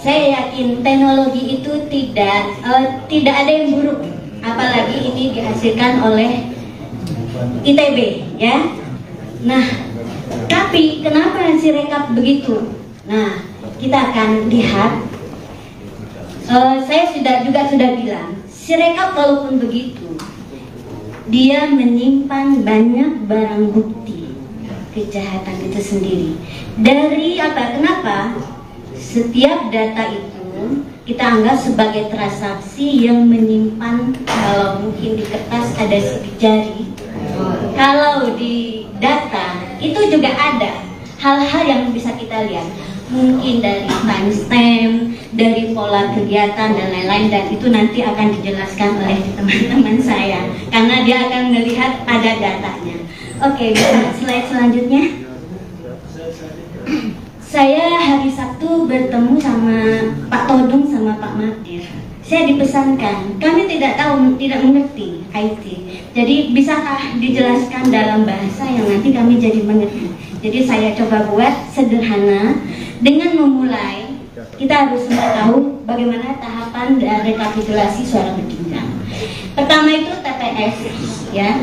Speaker 3: Saya yakin teknologi itu tidak ada yang buruk, apalagi ini dihasilkan oleh ITB, ya. Nah, tapi kenapa Sirekap begitu? Nah, kita akan lihat. Saya sudah bilang, Sirekap walaupun begitu, dia menyimpan banyak barang bukti kejahatan itu sendiri. Dari apa? Kenapa? Setiap data itu kita anggap sebagai transaksi yang menyimpan, kalau mungkin di kertas ada sidik jari, kalau di data itu juga ada hal-hal yang bisa kita lihat, mungkin dari timestamp, dari pola kegiatan dan lain-lain, dan itu nanti akan dijelaskan oleh teman-teman saya karena dia akan melihat ada datanya. Oke, bisa slide selanjutnya. Saya hari Sabtu bertemu sama Pak Todung sama Pak Magdir. Saya dipesankan, kami tidak mengerti IT. Jadi bisakah dijelaskan dalam bahasa yang nanti kami jadi mengerti. Jadi saya coba buat sederhana dengan memulai. Kita harus tahu bagaimana tahapan rekapitulasi suara berjenjang. Pertama itu TPS, ya.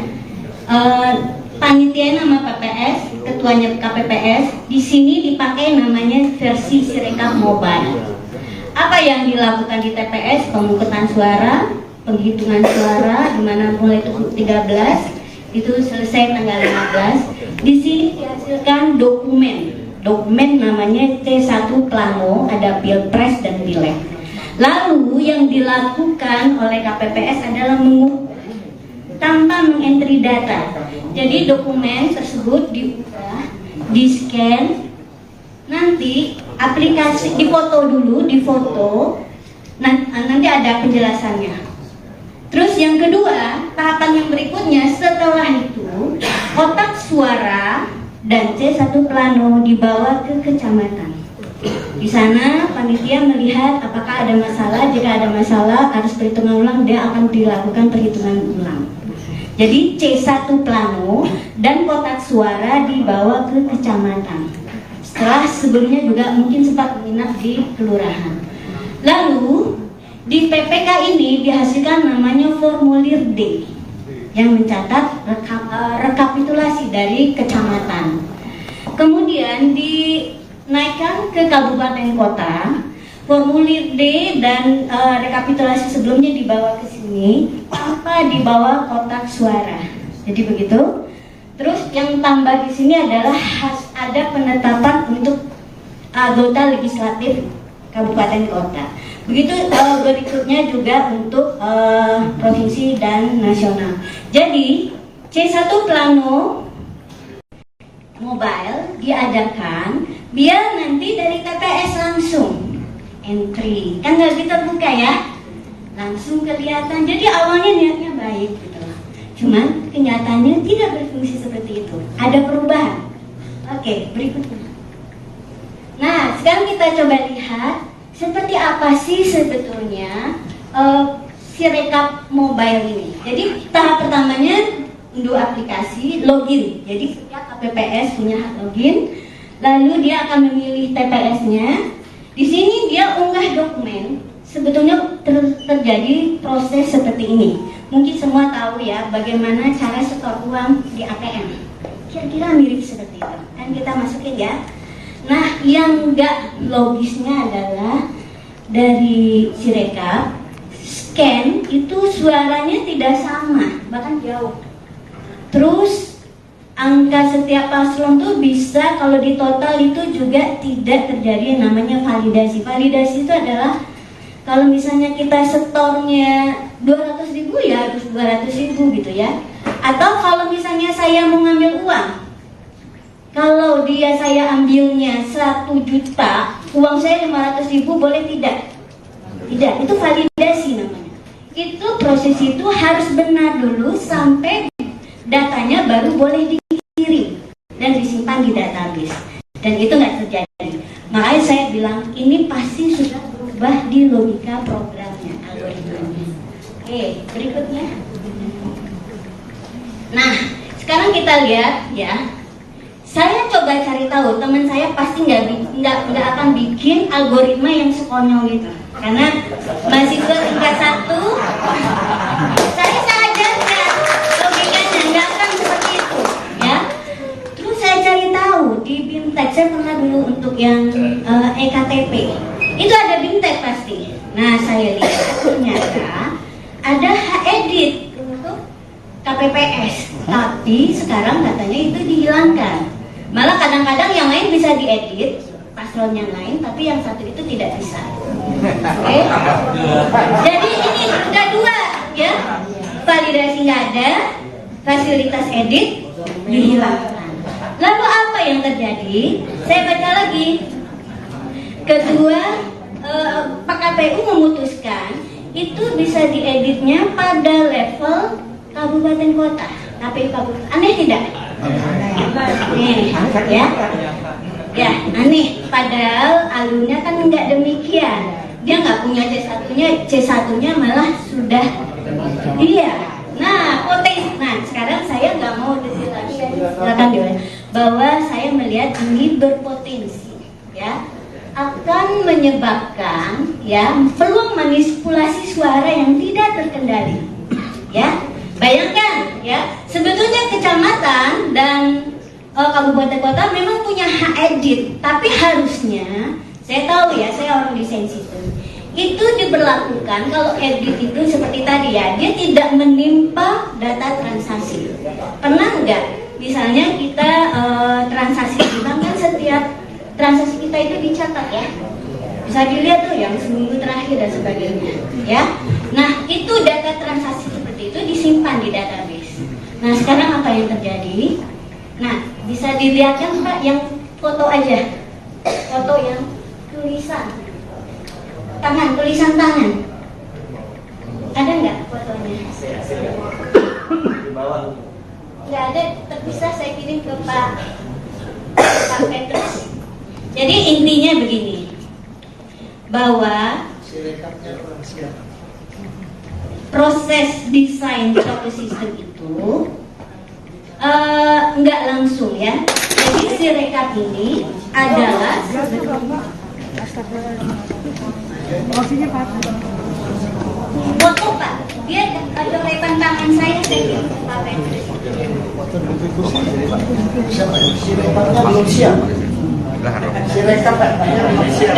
Speaker 3: Panitia nama PPS, ketuanya KPPS, di sini dipakai namanya versi Sirekap Mobile. Apa yang dilakukan di TPS? Pemungutan suara, penghitungan suara, di mana mulai 13 itu selesai tanggal 15. Di sini dihasilkan dokumen namanya C1 Plano, ada Pilpres dan Pileg. Lalu yang dilakukan oleh KPPS adalah mengukur tanpa mengentry data. Jadi dokumen tersebut diubah, di-scan, nanti aplikasi difoto dulu, nanti ada penjelasannya. Terus yang kedua, tahapan yang berikutnya setelah itu, kotak suara dan C1 Plano dibawa ke kecamatan. Di sana panitia melihat apakah ada masalah. Jika ada masalah, harus perhitungan ulang, dia akan dilakukan perhitungan ulang. Jadi C1 Plano dan kotak suara dibawa ke kecamatan. Setelah sebelumnya juga mungkin sempat menginap di kelurahan. Lalu di PPK ini dihasilkan namanya formulir D yang mencatat rekapitulasi dari kecamatan. Kemudian dinaikkan ke kabupaten kota. Formulir D dan rekapitulasi sebelumnya dibawa ke sini tanpa dibawa kotak suara. Jadi begitu. Terus yang tambah di sini adalah ada penetapan untuk anggota legislatif kabupaten kota. Begitu berikutnya juga untuk provinsi dan nasional. Jadi C1 Plano Mobile diadakan biar nanti dari TPS langsung entry, kan nggak terbuka ya, langsung kelihatan. Jadi awalnya niatnya baik gitu, cuman kenyataannya tidak berfungsi seperti itu, ada perubahan. Oke, berikutnya. Nah, sekarang kita coba lihat seperti apa sih sebetulnya Sirekap mobile ini. Jadi tahap pertamanya unduh aplikasi, login. Jadi setiap KPPS punya hak login. Lalu dia akan memilih TPS-nya. Di sini dia unggah dokumen. Sebetulnya terjadi proses seperti ini. Mungkin semua tahu ya bagaimana cara setor uang di ATM. Kira-kira mirip seperti itu. Kan kita masukin ya. Nah, yang enggak logisnya adalah dari Sirekap scan itu suaranya tidak sama, bahkan jauh. Terus angka setiap paslon tuh bisa kalau di total itu juga tidak terjadi yang namanya validasi. Validasi itu adalah kalau misalnya kita setornya 200.000 ya harus 200.000 gitu ya. Atau kalau misalnya saya mau ngambil uang, kalau dia saya ambilnya 1 juta, uang saya 500.000 boleh tidak? Tidak, itu validasi namanya. Itu proses itu harus benar dulu sampai datanya baru boleh dikirim dan disimpan di database. Dan itu nggak terjadi. Makanya saya bilang ini pasti sudah berubah di logika programnya, algoritmanya. Oke, berikutnya. Nah, sekarang kita lihat ya. Saya coba cari tahu, teman saya pasti nggak akan bikin algoritma yang sekonyol itu. Karena mahasiswa tingkat 1, saya ajarkan logikanya nggak akan seperti itu, ya. Terus saya cari tahu di BIMTEK, saya pernah dulu untuk yang EKTP, itu ada BIMTEK pasti. Nah, saya lihat ternyata ada hak edit untuk KPPS, tapi sekarang katanya itu dihilangkan. Malah kadang-kadang yang lain bisa diedit, paslon yang lain, tapi yang satu itu tidak bisa. Oke? Jadi ini udah 2 ya. Validasi nggak ada, fasilitas edit dihilangkan. Lalu apa yang terjadi? Saya baca lagi. Kedua, Pak KPU memutuskan itu bisa dieditnya pada level kabupaten kota, KPU kabupaten. Aneh tidak? Nih, ya aneh. Padahal alurnya kan nggak demikian. Dia nggak punya C1-nya malah sudah. Iya. Nah, potensi. Nah, sekarang saya nggak mau detail lagi. Silakan Dewan. Bahwa saya melihat ini berpotensi, ya, akan menyebabkan ya peluang manipulasi suara yang tidak terkendali, ya. Bayangkan ya, sebetulnya kecamatan dan kabupaten kota memang punya hak edit, tapi harusnya, saya tahu ya, saya orang desain sistem, itu diberlakukan kalau edit itu seperti tadi ya, dia tidak menimpa data transaksi. Pernah nggak? Misalnya kita transaksi di bank kan setiap transaksi kita itu dicatat ya, bisa dilihat tuh yang seminggu terakhir dan sebagainya, ya. Nah, itu data transaksi seperti itu disimpan di database. Nah, sekarang apa yang terjadi? Nah, bisa dilihat kan Pak yang foto aja, foto yang tulisan tangan, ada nggak fotonya? Nggak ada, terpisah saya kirim ke Pak Petrus. Jadi intinya begini, bahwa proses desain suatu sistem itu nggak langsung ya. Jadi Sirekap ini adalah foto Pak. Dia coretan tangan saya kirim ke Pak Petrus.
Speaker 4: Sirekapnya belum siap. Sirekap belum siap.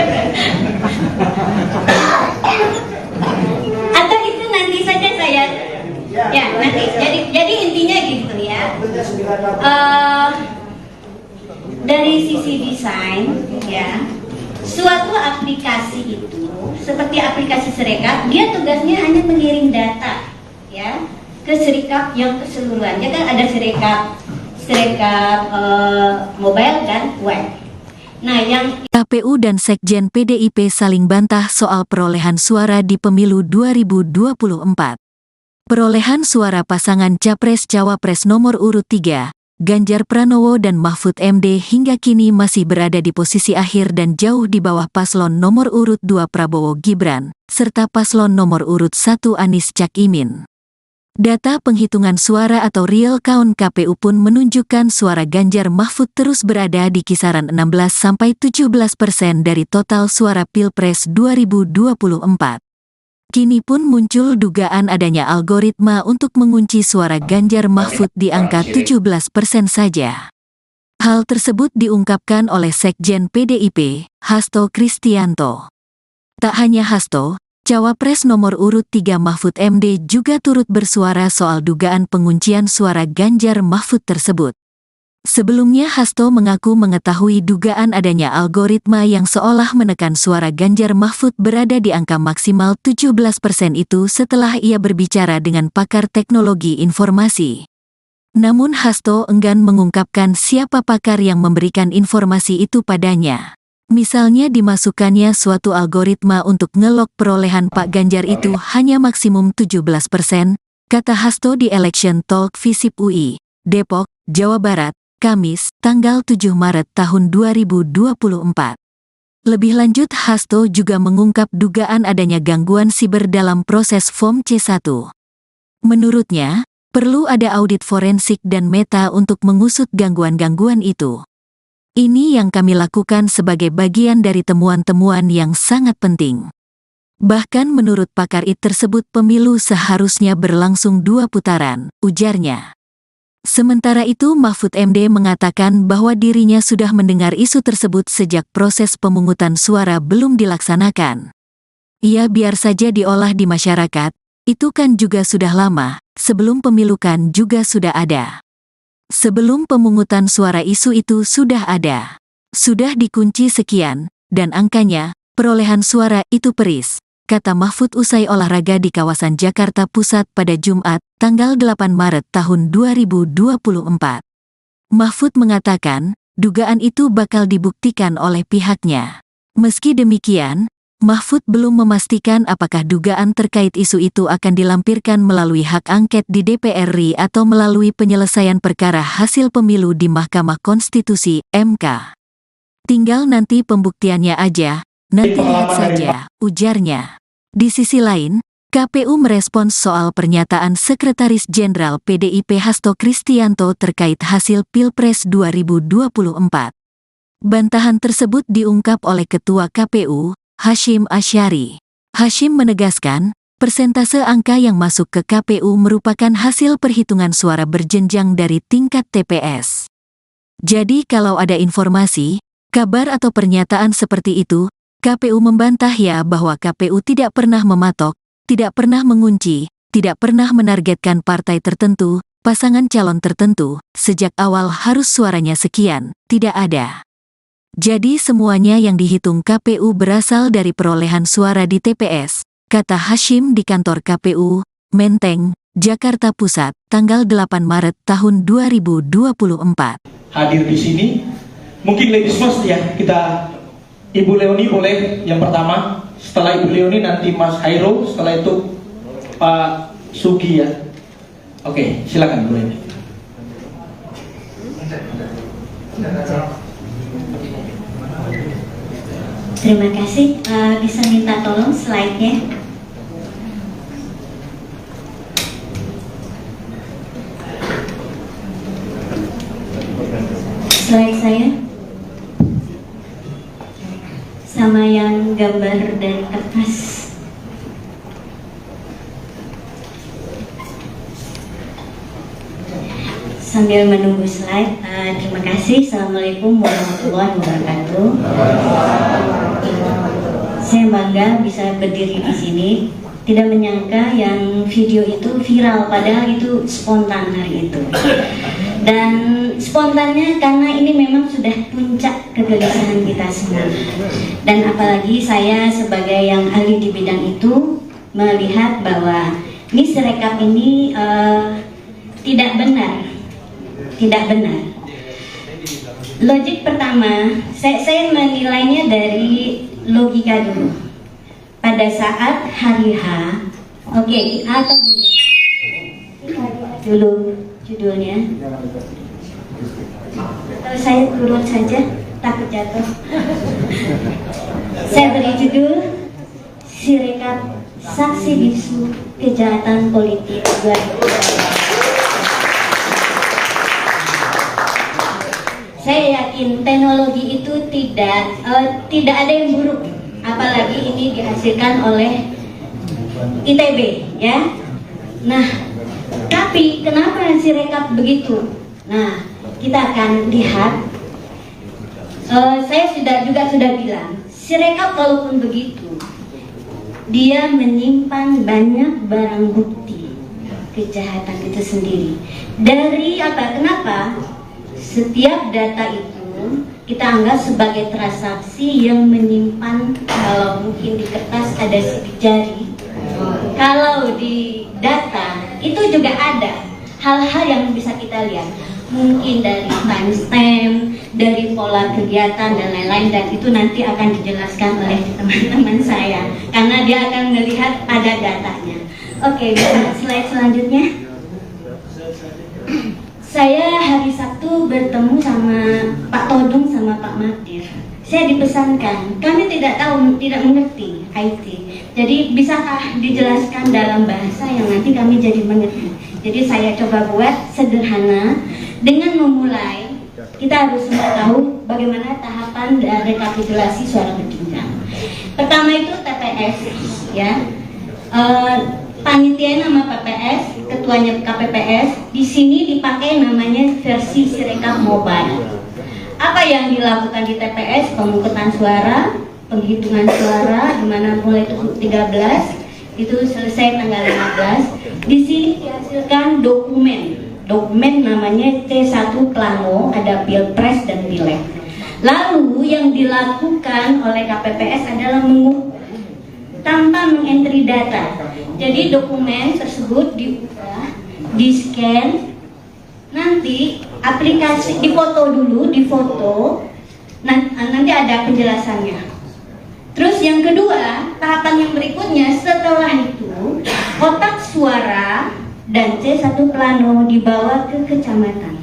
Speaker 3: Atau itu nanti saja saya. Ya nanti. Jadi intinya gitu ya. Dari sisi desain ya, suatu aplikasi itu seperti aplikasi Sirekap, dia tugasnya hanya mengirim data ya ke Sirekap yang keseluruhannya kan ada Sirekap mobile dan web. Nah, yang
Speaker 1: KPU dan Sekjen PDIP saling bantah soal perolehan suara di pemilu 2024. Perolehan suara pasangan Capres-Cawapres nomor urut 3, Ganjar Pranowo dan Mahfud MD hingga kini masih berada di posisi akhir dan jauh di bawah paslon nomor urut 2 Prabowo Gibran, serta paslon nomor urut 1 Anies Cak Imin. Data penghitungan suara atau real count KPU pun menunjukkan suara Ganjar Mahfud terus berada di kisaran 16–17% dari total suara Pilpres 2024. Kini pun muncul dugaan adanya algoritma untuk mengunci suara Ganjar Mahfud di angka 17% saja. Hal tersebut diungkapkan oleh Sekjen PDIP, Hasto Kristianto. Tak hanya Hasto, Cawapres nomor urut 3 Mahfud MD juga turut bersuara soal dugaan penguncian suara Ganjar Mahfud tersebut. Sebelumnya Hasto mengaku mengetahui dugaan adanya algoritma yang seolah menekan suara Ganjar Mahfud berada di angka maksimal 17% itu setelah ia berbicara dengan pakar teknologi informasi. Namun Hasto enggan mengungkapkan siapa pakar yang memberikan informasi itu padanya. Misalnya dimasukkannya suatu algoritma untuk ngelok perolehan Pak Ganjar itu hanya maksimum 17%, kata Hasto di Election Talk Visip UI, Depok, Jawa Barat, Kamis, tanggal 7 Maret tahun 2024. Lebih lanjut Hasto juga mengungkap dugaan adanya gangguan siber dalam proses Form C1. Menurutnya, perlu ada audit forensik dan meta untuk mengusut gangguan-gangguan itu. Ini yang kami lakukan sebagai bagian dari temuan-temuan yang sangat penting. Bahkan menurut pakar IT tersebut pemilu seharusnya berlangsung 2 putaran, ujarnya. Sementara itu Mahfud MD mengatakan bahwa dirinya sudah mendengar isu tersebut sejak proses pemungutan suara belum dilaksanakan. Ia biar saja diolah di masyarakat, itu kan juga sudah lama, sebelum pemilu kan juga sudah ada. Sebelum pemungutan suara isu itu sudah ada. Sudah dikunci sekian, dan angkanya, perolehan suara itu peris, kata Mahfud usai olahraga di kawasan Jakarta Pusat pada Jumat, tanggal 8 Maret tahun 2024. Mahfud mengatakan, dugaan itu bakal dibuktikan oleh pihaknya. Meski demikian, Mahfud belum memastikan apakah dugaan terkait isu itu akan dilampirkan melalui hak angket di DPR RI atau melalui penyelesaian perkara hasil pemilu di Mahkamah Konstitusi, MK. Tinggal nanti pembuktiannya aja, nanti lihat saja, ujarnya. Di sisi lain, KPU merespons soal pernyataan Sekretaris Jenderal PDIP Hasto Kristianto terkait hasil Pilpres 2024. Bantahan tersebut diungkap oleh Ketua KPU, Hashim Asyari. Hashim menegaskan, persentase angka yang masuk ke KPU merupakan hasil perhitungan suara berjenjang dari tingkat TPS. Jadi kalau ada informasi, kabar atau pernyataan seperti itu, KPU membantah ya bahwa KPU tidak pernah mematok, tidak pernah mengunci, tidak pernah menargetkan partai tertentu, pasangan calon tertentu, sejak awal harus suaranya sekian, tidak ada. Jadi semuanya yang dihitung KPU berasal dari perolehan suara di TPS, kata Hashim di kantor KPU, Menteng, Jakarta Pusat, tanggal 8 Maret tahun 2024.
Speaker 2: Hadir di sini, mungkin ladies first ya, kita Ibu Leoni boleh yang pertama, setelah Ibu Leoni nanti Mas Hairo, setelah itu Pak Sugi ya. Oke, silakan Bu Leoni.
Speaker 3: Terima kasih. Bisa minta tolong slide-nya. Slide saya sama yang gambar dari kertas. Sambil menunggu slide, terima kasih. Assalamualaikum warahmatullahi wabarakatuh. Saya bangga bisa berdiri di sini. Tidak menyangka yang video itu viral, padahal itu spontan hari itu. Dan spontannya karena ini memang sudah puncak kegelisahan kita semua. Dan apalagi saya sebagai yang ahli di bidang itu melihat bahwa ini Sirekap ini tidak benar. Tidak benar. Logik pertama, saya menilainya dari logika dulu. Pada saat hari H, oke, atau gini dulu judulnya. Atau saya turun saja, takut jatuh. Saya beri judul Sirekap Saksi Bisu Kejahatan Politik 2020. Saya yakin teknologi itu tidak ada yang buruk, apalagi ini dihasilkan oleh ITB, ya. Nah, tapi kenapa Sirekap begitu? Nah, kita akan lihat. Saya sudah bilang, Sirekap walaupun begitu, dia menyimpan banyak barang bukti kejahatan itu sendiri. Dari apa? Kenapa? Setiap data itu kita anggap sebagai transaksi yang menyimpan, kalau mungkin di kertas ada sidik jari, kalau di data itu juga ada hal-hal yang bisa kita lihat, mungkin dari timestamp, dari pola kegiatan dan lain-lain, dan itu nanti akan dijelaskan oleh teman-teman saya karena dia akan melihat ada datanya. Oke, slide selanjutnya. Saya hari Sabtu bertemu sama Pak Todung sama Pak Magdir. Saya dipesankan, kami tidak mengerti IT. Jadi bisakah dijelaskan dalam bahasa yang nanti kami jadi mengerti. Jadi saya coba buat sederhana dengan memulai. Kita harus semua tahu bagaimana tahapan rekapitulasi suara berjenjang. Pertama itu TPS, ya. Panitia nama PPS, ketuanya KPPS. Di sini dipakai namanya versi Sirekap Mobile. Apa yang dilakukan di TPS? Pemungutan suara, penghitungan suara, di mana mulai 13 itu selesai tanggal 15. Di sini dihasilkan dokumen namanya C1 Plano, ada Pilpres dan Pileg. Lalu yang dilakukan oleh KPPS adalah mengukur tanpa mengentry data. Jadi dokumen tersebut diubah, di-scan, nanti aplikasi difoto dulu, nanti ada penjelasannya. Terus yang kedua, tahapan yang berikutnya setelah itu kotak suara dan C1 Plano dibawa ke kecamatan.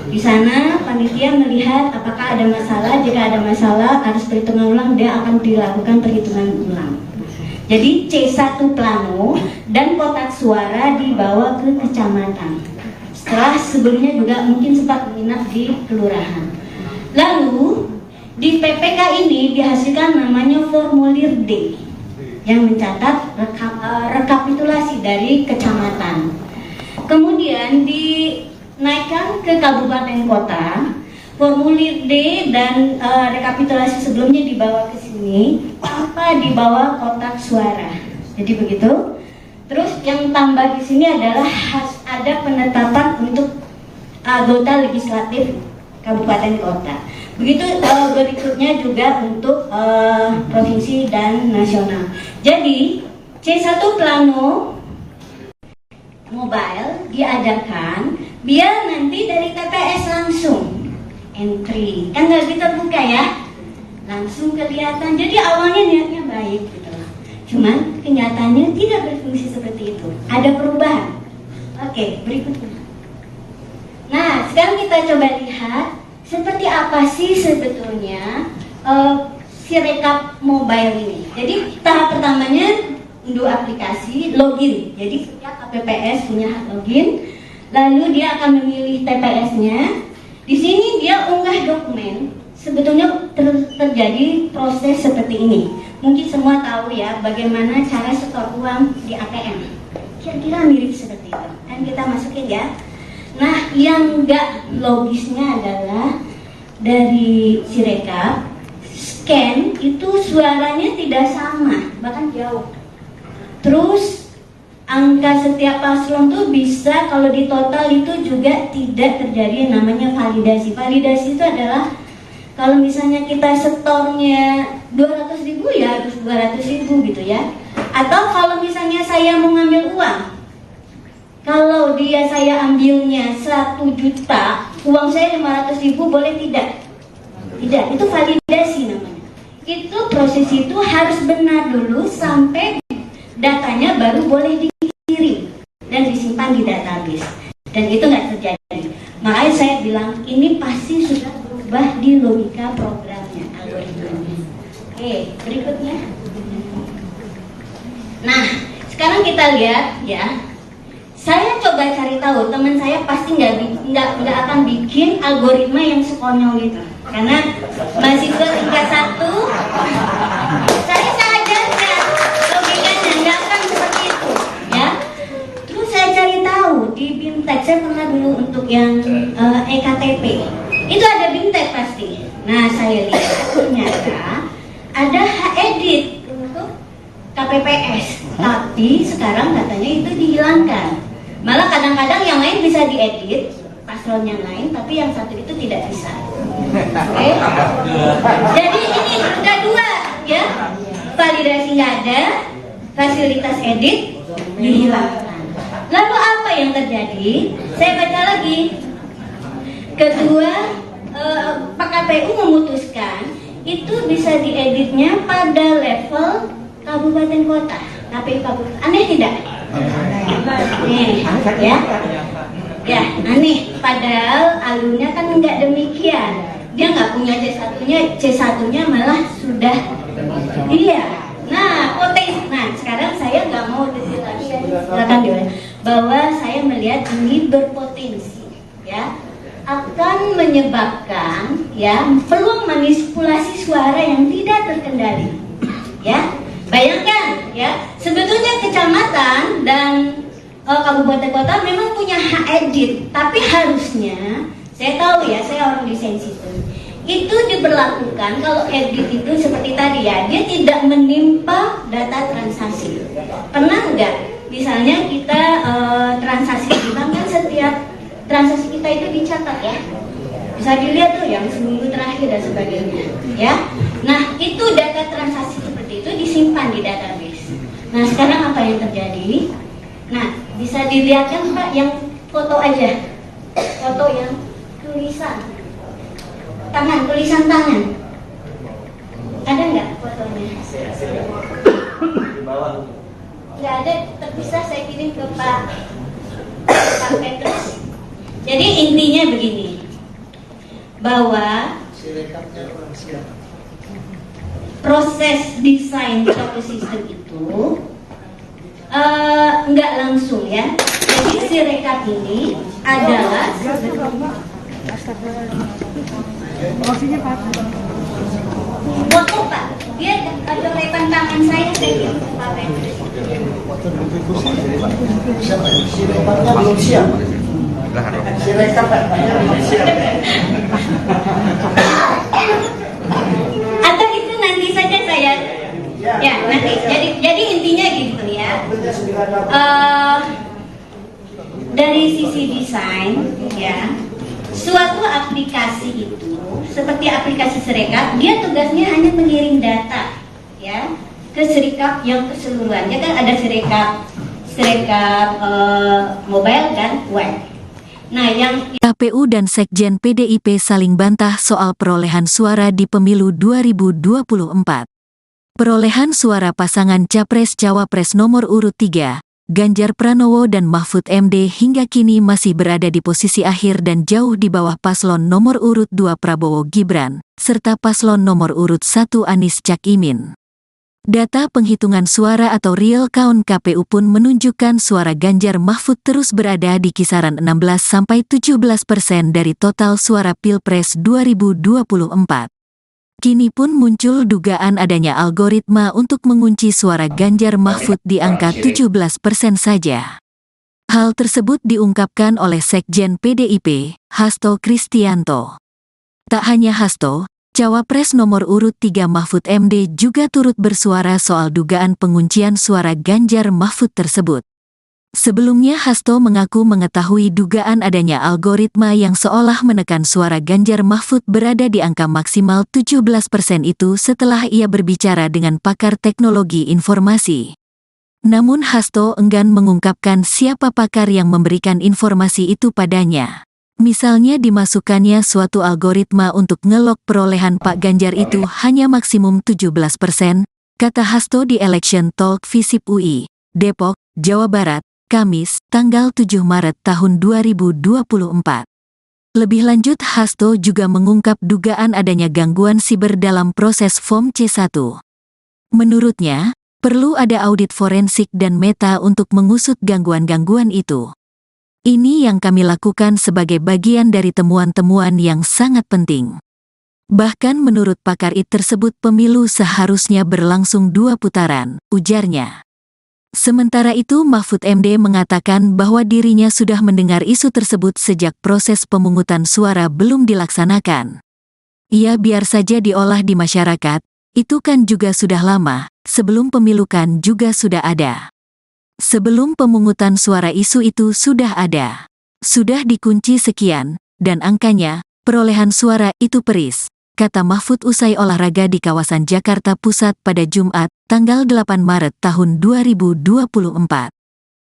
Speaker 3: Di sana panitia melihat apakah ada masalah. Jika ada masalah harus perhitungan ulang, dia akan dilakukan perhitungan ulang. Jadi C1 Plano dan kotak suara dibawa ke kecamatan. Setelah sebelumnya juga mungkin sempat menginap di kelurahan. Lalu di PPK ini dihasilkan namanya formulir D yang mencatat rekapitulasi dari kecamatan. Kemudian dinaikkan ke kabupaten kota. Formulir D dan rekapitulasi sebelumnya dibawa ke sini tanpa dibawa kotak suara. Jadi begitu. Terus yang tambah di sini adalah ada penetapan untuk anggota legislatif kabupaten kota. Begitu berikutnya juga untuk provinsi dan nasional. Jadi C1 Plano Mobile diadakan biar nanti dari TPS langsung entry, kan nggak terbuka ya, langsung kelihatan. Jadi awalnya niatnya baik gitu, cuman kenyataannya tidak berfungsi seperti itu, ada perubahan. Oke, berikutnya. Nah, sekarang kita coba lihat seperti apa sih sebetulnya Sirekap Mobile ini. Jadi tahap pertamanya unduh aplikasi, login. Jadi setiap KPPS punya hak login, lalu dia akan memilih TPS-nya. Di sini dia unggah dokumen. Sebetulnya terjadi proses seperti ini. Mungkin semua tahu ya bagaimana cara setor uang di ATM. Kira-kira mirip seperti itu. Dan kita masukin ya. Nah, yang enggak logisnya adalah dari Sirekap scan itu suaranya tidak sama, bahkan jauh. Terus angka setiap paslon tuh bisa kalau di total itu juga tidak terjadi namanya validasi. Validasi itu adalah kalau misalnya kita setornya 200.000 ya harus 200.000 gitu ya. Atau kalau misalnya saya mau ngambil uang, kalau saya ambilnya 1 juta, uang saya 500.000 boleh tidak? Tidak, itu validasi namanya. Itu proses itu harus benar dulu sampai datanya baru boleh dikirim dan disimpan di database. Dan itu nggak terjadi. Makanya saya bilang ini pasti sudah berubah di logika programnya, algoritmanya. Oke, berikutnya. Nah, sekarang kita lihat ya. Saya coba cari tahu, teman saya pasti nggak akan bikin algoritma yang sekonyol gitu. Karena mahasiswa tingkat 1, saya ajarkan logikanya nggak akan seperti itu, ya. Terus saya cari tahu di BIMTEK, saya pernah dulu untuk yang EKTP, itu ada BIMTEK pasti. Nah, saya lihat ternyata ada edit untuk KPPS, tapi sekarang katanya itu dihilangkan. Malah kadang-kadang yang lain bisa diedit, paslon yang lain, tapi yang satu itu tidak bisa. Oke? Jadi ini udah dua, ya. Validasi nggak ada, fasilitas edit dihilangkan. Lalu apa yang terjadi? Saya baca lagi. Kedua, Pak KPU memutuskan itu bisa dieditnya pada level kabupaten kota, KPU kabupaten. Aneh tidak? Nih, ya aneh. Padahal alurnya kan nggak demikian. Dia nggak punya C1-nya malah sudah. Iya. Nah, potensi. Nah, sekarang saya nggak mau detail lagi ya. Silakan Dewa. Bahwa saya melihat ini berpotensi, ya, akan menyebabkan ya peluang manipulasi suara yang tidak terkendali, ya. Bayangkan ya, sebetulnya kecamatan dan kabupaten kota memang punya hak edit, tapi harusnya, saya tahu ya, saya orang desain sistem, itu diberlakukan kalau edit itu seperti tadi ya, dia tidak menimpa data transaksi. Pernah nggak? Misalnya kita transaksi di bank kan setiap transaksi kita itu dicatat ya, bisa dilihat tuh yang seminggu terakhir dan sebagainya, ya. Nah, itu data transaksi seperti itu disimpan di database. Nah, sekarang apa yang terjadi? Nah, bisa dilihat kan Pak, yang foto aja, foto yang tulisan tangan, ada nggak fotonya? Nggak ada, terpisah. Saya kirim ke Pak Petrus. Jadi intinya begini, bahwa proses desain suatu sistem itu nggak langsung ya. Jadi Sirekap ini adalah foto Pak. Dia ada rekan tangan saya kirim ke Pak Petrus.
Speaker 4: Sirekapnya belum siap. Sirekap belum siap.
Speaker 3: Atau itu nanti saja saya ya nanti. Jadi intinya gitu ya. Dari sisi desain ya, suatu aplikasi itu seperti aplikasi Sirekap, dia tugasnya hanya mengirim data ya ke Sirekap yang keseluruhan. Ya kan ada Sirekap mobile dan web. Nah, yang
Speaker 1: KPU dan Sekjen PDIP saling bantah soal perolehan suara di pemilu 2024. Perolehan suara pasangan Capres-Cawapres nomor urut 3, Ganjar Pranowo dan Mahfud MD hingga kini masih berada di posisi akhir dan jauh di bawah paslon nomor urut 2 Prabowo Gibran, serta paslon nomor urut 1 Anies Cak Imin. Data penghitungan suara atau real count KPU pun menunjukkan suara Ganjar Mahfud terus berada di kisaran 16-17% dari total suara Pilpres 2024. Kini pun muncul dugaan adanya algoritma untuk mengunci suara Ganjar Mahfud di angka 17% saja. Hal tersebut diungkapkan oleh Sekjen PDIP, Hasto Kristianto. Tak hanya Hasto, Cawapres nomor urut 3 Mahfud MD juga turut bersuara soal dugaan penguncian suara Ganjar Mahfud tersebut. Sebelumnya Hasto mengaku mengetahui dugaan adanya algoritma yang seolah menekan suara Ganjar Mahfud berada di angka maksimal 17% itu setelah ia berbicara dengan pakar teknologi informasi. Namun Hasto enggan mengungkapkan siapa pakar yang memberikan informasi itu padanya. Misalnya dimasukkannya suatu algoritma untuk ngelok perolehan Pak Ganjar itu hanya maksimum 17%, kata Hasto di Election Talk Visip UI, Depok, Jawa Barat, Kamis, tanggal 7 Maret tahun 2024. Lebih lanjut, Hasto juga mengungkap dugaan adanya gangguan siber dalam proses Form C1. Menurutnya, perlu ada audit forensik dan meta untuk mengusut gangguan-gangguan itu. Ini yang kami lakukan sebagai bagian dari temuan-temuan yang sangat penting. Bahkan menurut pakar IT tersebut pemilu seharusnya berlangsung 2 putaran, ujarnya. Sementara itu Mahfud MD mengatakan bahwa dirinya sudah mendengar isu tersebut sejak proses pemungutan suara belum dilaksanakan. Ya biar saja diolah di masyarakat, itu kan juga sudah lama, sebelum pemilu kan juga sudah ada. Sebelum pemungutan suara isu itu sudah ada. Sudah dikunci sekian, dan angkanya, perolehan suara itu peris, kata Mahfud usai olahraga di kawasan Jakarta Pusat pada Jumat, tanggal 8 Maret tahun 2024.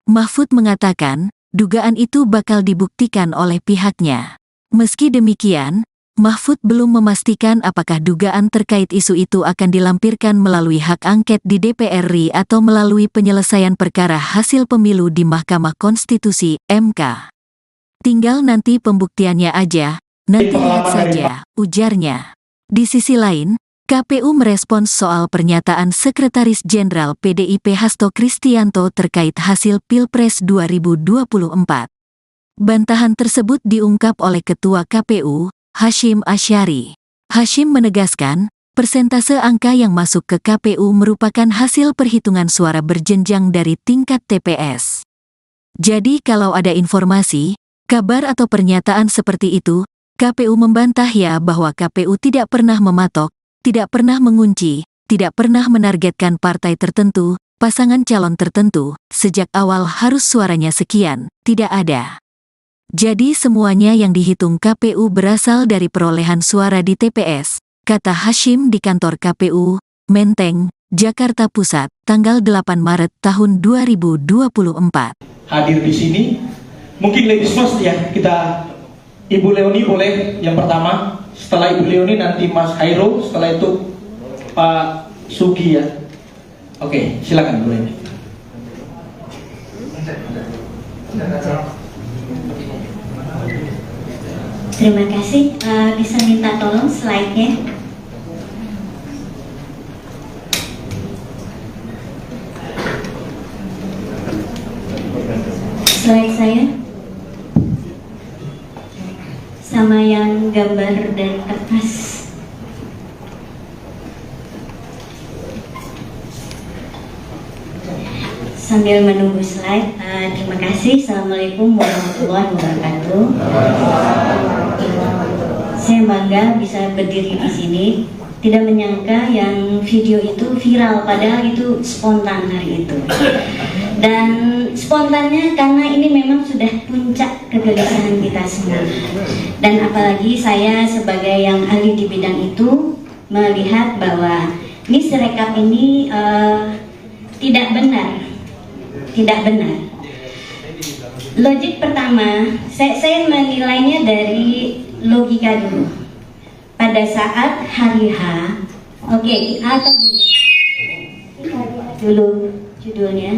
Speaker 1: Mahfud mengatakan, dugaan itu bakal dibuktikan oleh pihaknya. Meski demikian, Mahfud belum memastikan apakah dugaan terkait isu itu akan dilampirkan melalui hak angket di DPR RI atau melalui penyelesaian perkara hasil pemilu di Mahkamah Konstitusi, MK. Tinggal nanti pembuktiannya aja, nanti lihat saja, ujarnya. Di sisi lain, KPU merespons soal pernyataan Sekretaris Jenderal PDIP Hasto Kristianto terkait hasil Pilpres 2024. Bantahan tersebut diungkap oleh Ketua KPU, Hasyim Asyari. Hasyim menegaskan, persentase angka yang masuk ke KPU merupakan hasil perhitungan suara berjenjang dari tingkat TPS. Jadi kalau ada informasi, kabar atau pernyataan seperti itu, KPU membantah ya bahwa KPU tidak pernah mematok, tidak pernah mengunci, tidak pernah menargetkan partai tertentu, pasangan calon tertentu, sejak awal harus suaranya sekian, tidak ada. Jadi semuanya yang dihitung KPU berasal dari perolehan suara di TPS, kata Hasyim di kantor KPU, Menteng, Jakarta Pusat, tanggal 8 Maret tahun 2024.
Speaker 2: Hadir di sini, mungkin ladies first ya, kita Ibu Leoni boleh yang pertama, setelah Ibu Leoni nanti Mas Hairul, setelah itu Pak Sugi ya. Oke, silakan Bu Leoni.
Speaker 3: Terima kasih. Bisa minta tolong slide-nya. Slide saya sama yang gambar dan kertas. Sambil menunggu slide, terima kasih. Assalamualaikum warahmatullahi wabarakatuh. Saya bangga bisa berdiri di sini. Tidak menyangka yang video itu viral, padahal itu spontan hari itu. Dan spontannya karena ini memang sudah puncak kegelisahan kita semua. Dan apalagi saya sebagai yang ahli di bidang itu melihat bahwa ini Sirekap ini tidak benar. Tidak benar. Logik pertama, saya menilainya dari logika dulu. Pada saat hari H, oke, atau gini, dulu judulnya.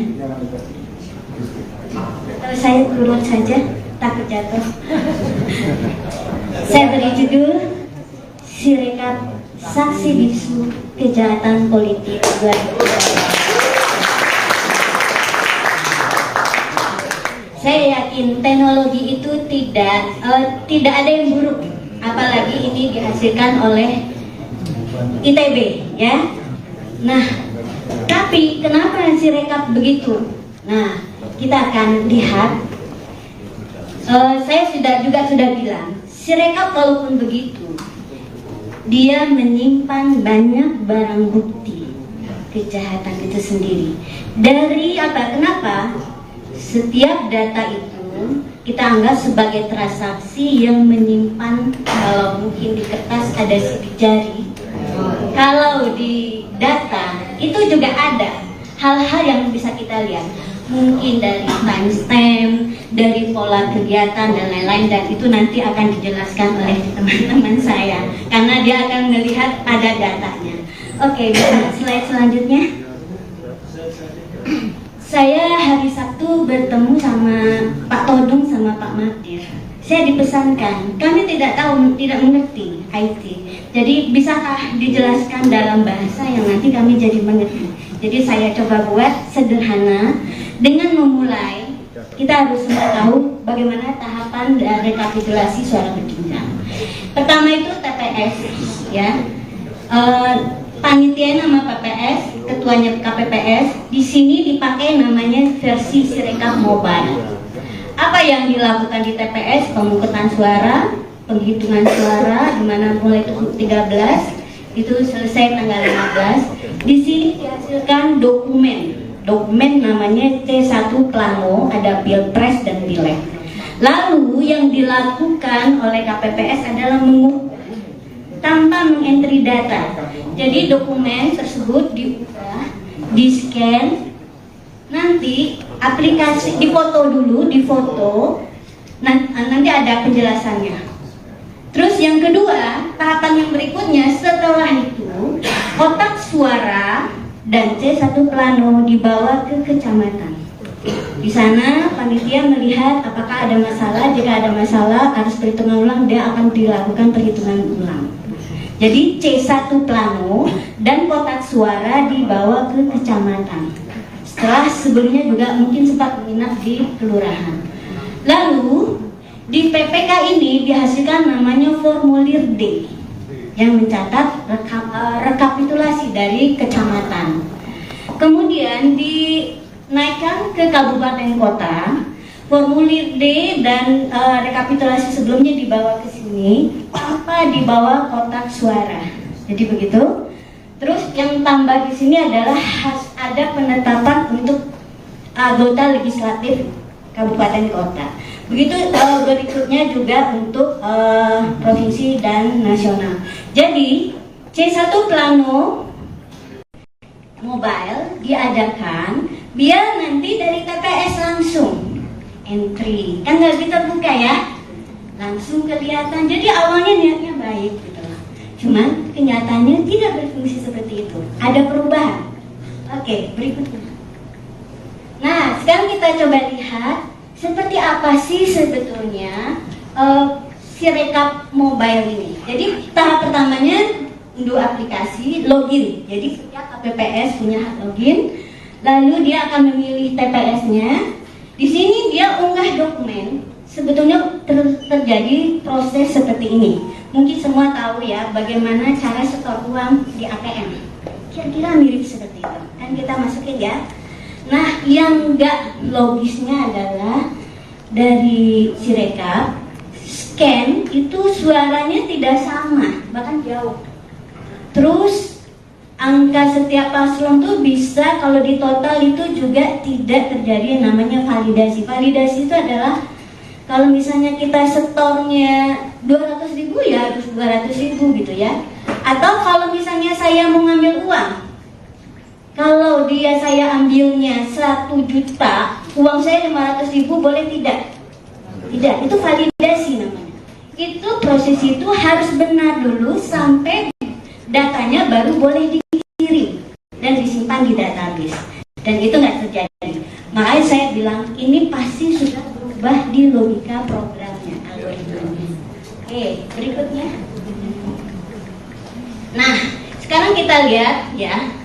Speaker 3: Atau saya turun saja, takut jatuh. Saya beri judul Sirekap Saksi Bisu Kejahatan Politik 2024. Saya yakin teknologi itu tidak ada yang buruk, apalagi ini dihasilkan oleh ITB, ya. Nah, tapi kenapa Sirekap begitu? Nah, kita akan lihat. Saya sudah bilang, Sirekap kalaupun begitu, dia menyimpan banyak barang bukti kejahatan itu sendiri. Dari apa? Kenapa? Setiap data itu kita anggap sebagai transaksi yang menyimpan, kalau mungkin di kertas ada sidik jari, kalau di data itu juga ada hal-hal yang bisa kita lihat, mungkin dari timestamp, dari pola kegiatan dan lain-lain, dan itu nanti akan dijelaskan oleh teman-teman saya karena dia akan melihat ada datanya. Oke, bisa slide selanjutnya. Saya hari Sabtu bertemu sama Pak Todung sama Pak Magdir. saya dipesankan, kami tidak tahu, tidak mengerti IT. Jadi bisakah dijelaskan dalam bahasa yang nanti kami jadi mengerti. Jadi saya coba buat sederhana dengan memulai. Kita harus semua tahu bagaimana tahapan rekapitulasi suara berjenjang. Pertama itu TPS, ya. Panitia nama PPS, ketuanya KPPS. Di sini dipakai namanya versi Sirekap Mobile. Apa yang dilakukan di TPS? Pemungutan suara, penghitungan suara, di mana mulai 13 itu selesai tanggal 15. Di sini dihasilkan dokumen namanya C1 Plano, ada Pilpres dan Pileg. Lalu yang dilakukan oleh KPPS adalah mengukur tanpa mengentry data. Jadi dokumen tersebut diubah, di-scan, nanti aplikasi difoto dulu, nanti ada penjelasannya. Terus yang kedua, tahapan yang berikutnya setelah itu kotak suara dan C1 Plano dibawa ke kecamatan. Di sana panitia melihat apakah ada masalah. Jika ada masalah harus perhitungan ulang, dia akan dilakukan perhitungan ulang. Jadi C1 Plano dan kotak suara dibawa ke kecamatan. Setelah sebelumnya juga mungkin sempat menginap di kelurahan. Lalu di PPK ini dihasilkan namanya formulir D yang mencatat rekapitulasi dari kecamatan. Kemudian dinaikkan ke kabupaten kota. Formulir D dan rekapitulasi sebelumnya dibawa ke sini tanpa dibawa kotak suara. Jadi begitu. Terus yang tambah di sini adalah ada penetapan untuk anggota legislatif kabupaten kota. Begitu berikutnya juga untuk provinsi dan nasional. Jadi C1 Plano Mobile diadakan biar nanti dari TPS langsung entry, kan nggak bisa buka ya, langsung kelihatan. Jadi awalnya niatnya baik gitu loh. Cuman kenyataannya tidak berfungsi seperti itu. Ada perubahan. Oke, berikutnya. Nah, sekarang kita coba lihat seperti apa sih sebetulnya Sirekap Mobile ini. Jadi tahap pertamanya unduh aplikasi, login. Jadi setiap KPPS punya hak login. Lalu dia akan memilih TPS-nya. Di sini dia unggah dokumen. Sebetulnya terjadi proses seperti ini. Mungkin semua tahu ya bagaimana cara setor uang di ATM. Kira-kira mirip seperti itu. Kan kita masukin ya. Nah, yang enggak logisnya adalah dari Sirekap scan itu suaranya tidak sama, bahkan jauh. Terus angka setiap paslon tuh bisa kalau di total itu juga tidak terjadi yang namanya validasi. Validasi itu adalah kalau misalnya kita setornya 200.000 ya harus 200.000 gitu ya. Atau kalau misalnya saya mau ngambil uang, kalau saya ambilnya 1 juta, uang saya 500.000 boleh tidak? Tidak, itu validasi namanya. Itu proses itu harus benar dulu sampai datanya baru boleh dikirim dan disimpan di database. Dan itu nggak terjadi. Makanya saya bilang ini pasti sudah berubah di logika programnya, algoritmanya. Oke, berikutnya. Nah, sekarang kita lihat ya.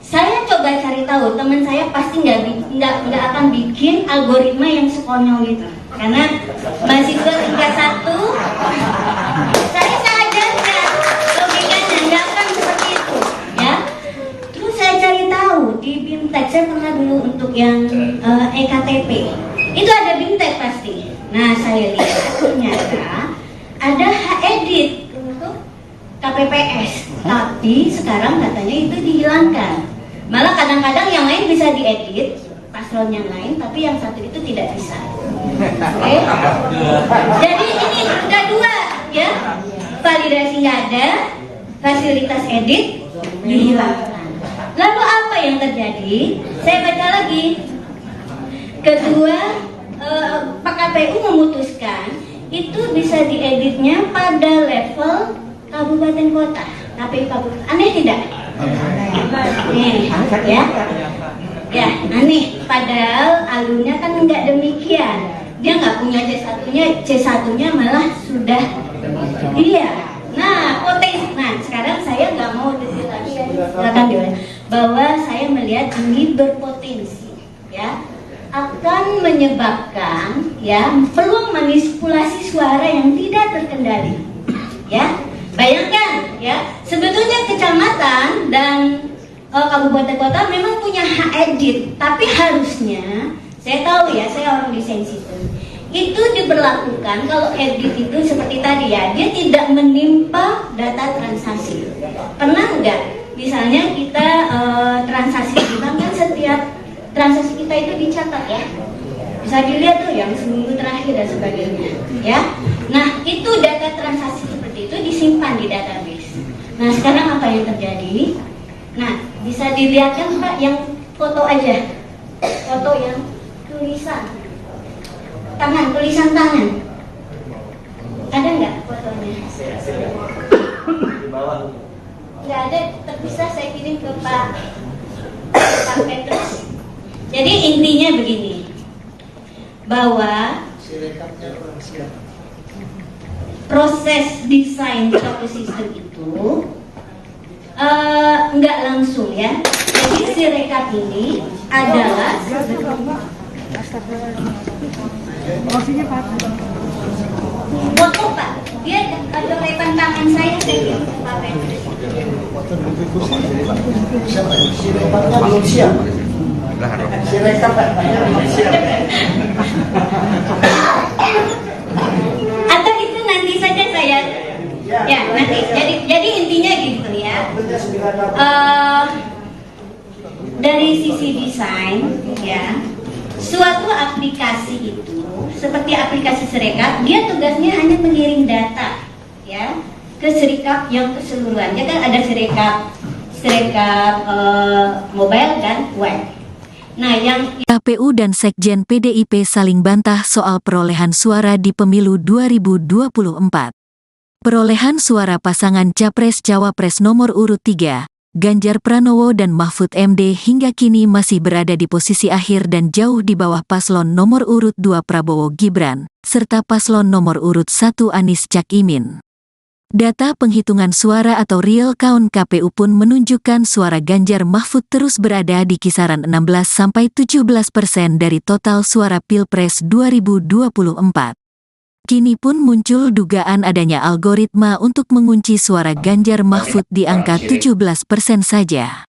Speaker 3: Saya coba cari tahu, teman saya pasti nggak akan bikin algoritma yang sekonyol gitu. Karena mahasiswa tingkat 1, saya ajarkan logikanya nggak akan seperti itu, ya. Terus saya cari tahu di BIMTEK, saya pernah dulu untuk yang EKTP, itu ada BIMTEK pasti. Nah, saya lihat ternyata ada hak edit untuk KPPS, tapi sekarang katanya itu dihilangkan. Malah kadang-kadang yang lain bisa diedit, paslon yang lain, tapi yang satu itu tidak bisa. Oke? Jadi ini udah 2 ya. Validasi nggak ada, fasilitas edit dihilangkan. Lalu apa yang terjadi? Saya baca lagi. Kedua, Pak KPU memutuskan itu bisa dieditnya pada level kabupaten kota, KPU kabupaten. Aneh tidak? Nih, ya, aneh. Padahal alurnya kan nggak demikian. Dia nggak punya C1-nya malah sudah. Iya. Nah, potensi. Nah, sekarang saya nggak mau detail lagi ya. Silakan dia. Bahwa saya melihat ini berpotensi, ya, akan menyebabkan ya peluang manipulasi suara yang tidak terkendali. Ya, bayangkan ya, sebetulnya kecamatan dan kabupaten kota memang punya hak edit, tapi harusnya saya tahu ya, saya orang desain sistem. Itu diberlakukan kalau edit itu seperti tadi ya, dia tidak menimpa data transaksi. Pernah nggak? Misalnya kita transaksi di bank kan setiap transaksi kita itu dicatat ya. Bisa dilihat tuh yang seminggu terakhir dan sebagainya ya. Nah itu data transaksi seperti itu disimpan di database. Nah sekarang apa yang terjadi? Nah bisa dilihat kan Pak yang foto aja, foto yang tulisan tangan, tulisan tangan. Ada nggak fotonya? Nggak ada, terpisah saya kirim ke Pak Petrus. Jadi intinya begini, bahwa proses desain suatu sistem itu nggak langsung ya. Jadi Sirekap ini adalah foto Pak, dia ada rekan tangan saya kirim ke Pak Petrus.
Speaker 4: Sirekapnya belum siap. Sirekap belum siap.
Speaker 3: Atau itu nanti saja saya ya nanti. Jadi intinya gitu ya. Dari sisi desain ya, suatu aplikasi itu seperti aplikasi Sirekap, dia tugasnya hanya mengirim data ya ke Sirekap yang keseluruhan. Dia kan ada Sirekap mobile dan web. Nah, yang
Speaker 1: KPU dan Sekjen PDIP saling bantah soal perolehan suara di pemilu 2024. Perolehan suara pasangan Capres-Cawapres nomor urut 3, Ganjar Pranowo dan Mahfud MD hingga kini masih berada di posisi akhir dan jauh di bawah paslon nomor urut 2 Prabowo Gibran, serta paslon nomor urut 1 Anies Cak Imin. Data penghitungan suara atau real count KPU pun menunjukkan suara Ganjar Mahfud terus berada di kisaran 16-17% dari total suara Pilpres 2024. Kini pun muncul dugaan adanya algoritma untuk mengunci suara Ganjar Mahfud di angka 17% saja.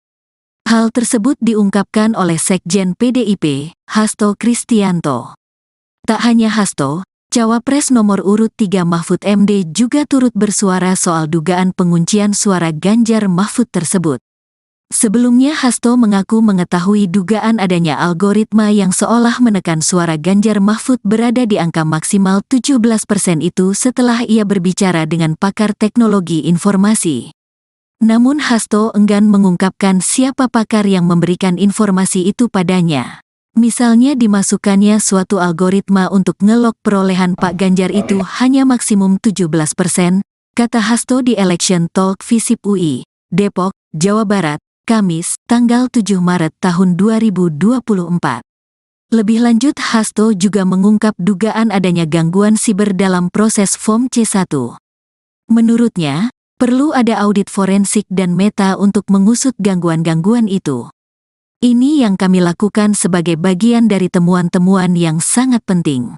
Speaker 1: Hal tersebut diungkapkan oleh Sekjen PDIP, Hasto Kristianto. Tak hanya Hasto, Cawapres nomor urut 3 Mahfud MD juga turut bersuara soal dugaan penguncian suara Ganjar Mahfud tersebut. Sebelumnya Hasto mengaku mengetahui dugaan adanya algoritma yang seolah menekan suara Ganjar Mahfud berada di angka maksimal 17% itu setelah ia berbicara dengan pakar teknologi informasi. Namun Hasto enggan mengungkapkan siapa pakar yang memberikan informasi itu padanya. Misalnya dimasukkannya suatu algoritma untuk ngelok perolehan Pak Ganjar itu hanya maksimum 17%, kata Hasto di Election Talk Visip UI, Depok, Jawa Barat, Kamis, tanggal 7 Maret tahun 2024. Lebih lanjut Hasto juga mengungkap dugaan adanya gangguan siber dalam proses Form C1. Menurutnya, perlu ada audit forensik dan meta untuk mengusut gangguan-gangguan itu. Ini yang kami lakukan sebagai bagian dari temuan-temuan yang sangat penting.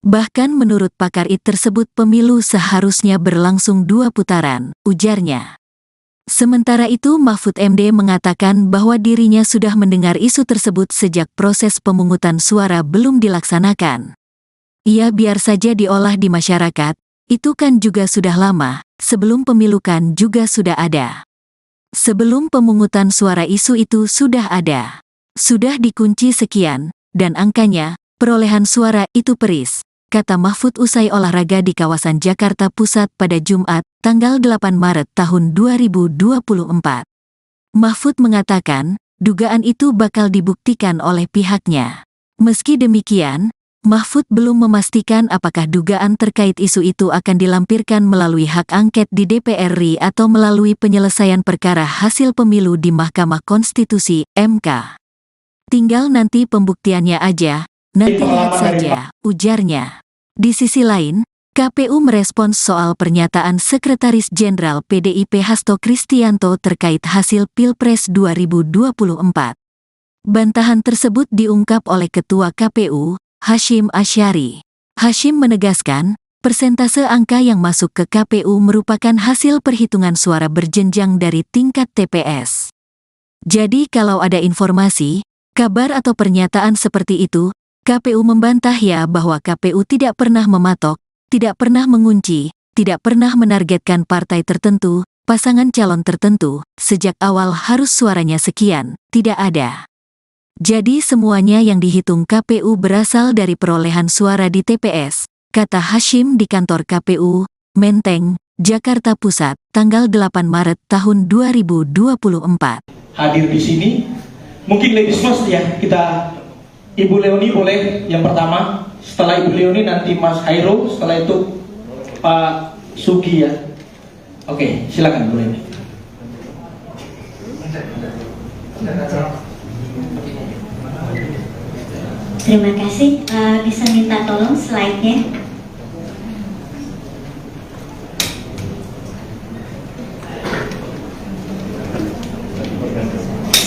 Speaker 1: Bahkan menurut pakar IT tersebut pemilu seharusnya berlangsung 2 putaran, ujarnya. Sementara itu Mahfud MD mengatakan bahwa dirinya sudah mendengar isu tersebut sejak proses pemungutan suara belum dilaksanakan. Ia biar saja diolah di masyarakat, itu kan juga sudah lama, sebelum pemilu kan juga sudah ada. Sebelum pemungutan suara isu itu sudah ada. Sudah dikunci sekian, dan angkanya, perolehan suara itu peris, kata Mahfud usai olahraga di kawasan Jakarta Pusat pada Jumat, tanggal 8 Maret tahun 2024. Mahfud mengatakan, dugaan itu bakal dibuktikan oleh pihaknya. Meski demikian, Mahfud belum memastikan apakah dugaan terkait isu itu akan dilampirkan melalui hak angket di DPR RI atau melalui penyelesaian perkara hasil pemilu di Mahkamah Konstitusi, MK. Tinggal nanti pembuktiannya aja, Nanti lihat saja, ujarnya. Di sisi lain, KPU merespons soal pernyataan Sekretaris Jenderal PDIP Hasto Kristianto terkait hasil Pilpres 2024. Bantahan tersebut diungkap oleh Ketua KPU, Hasyim Asyari. Hasyim menegaskan, persentase angka yang masuk ke KPU merupakan hasil perhitungan suara berjenjang dari tingkat TPS. Jadi kalau ada informasi, kabar atau pernyataan seperti itu, KPU membantah ya bahwa KPU tidak pernah mematok, tidak pernah mengunci, tidak pernah menargetkan partai tertentu, pasangan calon tertentu, sejak awal harus suaranya sekian, tidak ada. Jadi semuanya yang dihitung KPU berasal dari perolehan suara di TPS, kata Hasyim di kantor KPU, Menteng, Jakarta Pusat, tanggal 8 Maret tahun 2024.
Speaker 2: Hadir di sini, mungkin ladies first ya, kita Ibu Leoni boleh yang pertama, setelah Ibu Leoni nanti Mas Hairul, setelah itu Pak Sugi ya. Oke, silakan Bu Leoni.
Speaker 3: Terima kasih, bisa minta tolong slide-nya.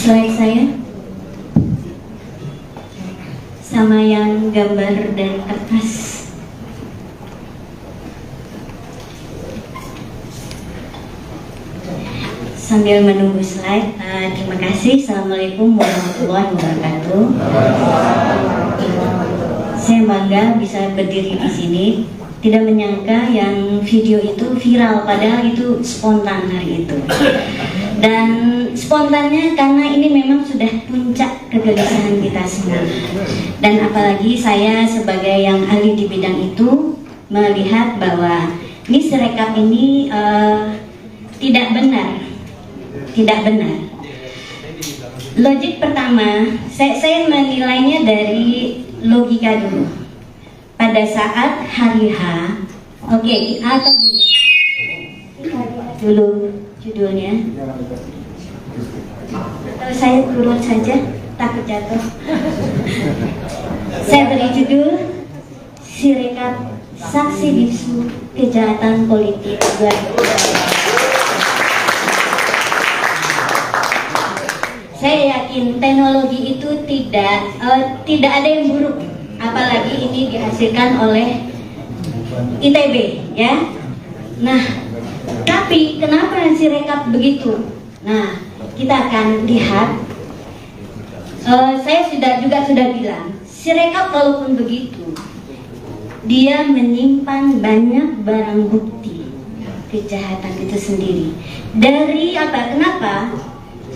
Speaker 3: Slide saya sama yang gambar dari kertas. Sambil menunggu slide, terima kasih. Assalamualaikum warahmatullahi wabarakatuh. Saya bangga bisa berdiri di sini. Tidak menyangka yang video itu viral, padahal itu spontan hari itu. Dan spontannya karena ini memang sudah puncak kegelisahan kita semua. Dan apalagi saya sebagai yang ahli di bidang itu melihat bahwa ini Sirekap ini tidak benar. Tidak benar. Logik pertama, saya menilainya dari logika dulu. Pada saat hari H, oke, atau gini, kita lihat dulu judulnya. Atau saya turun saja, takut jatuh. Saya beri judul Sirekap Saksi Bisu Kejahatan Politik 2024. Saya yakin teknologi itu tidak ada yang buruk, apalagi ini dihasilkan oleh ITB, ya. Nah, tapi kenapa Sirekap begitu? Nah, kita akan lihat. Saya sudah bilang, Sirekap walaupun begitu, dia menyimpan banyak barang bukti kejahatan itu sendiri. Dari apa? Kenapa?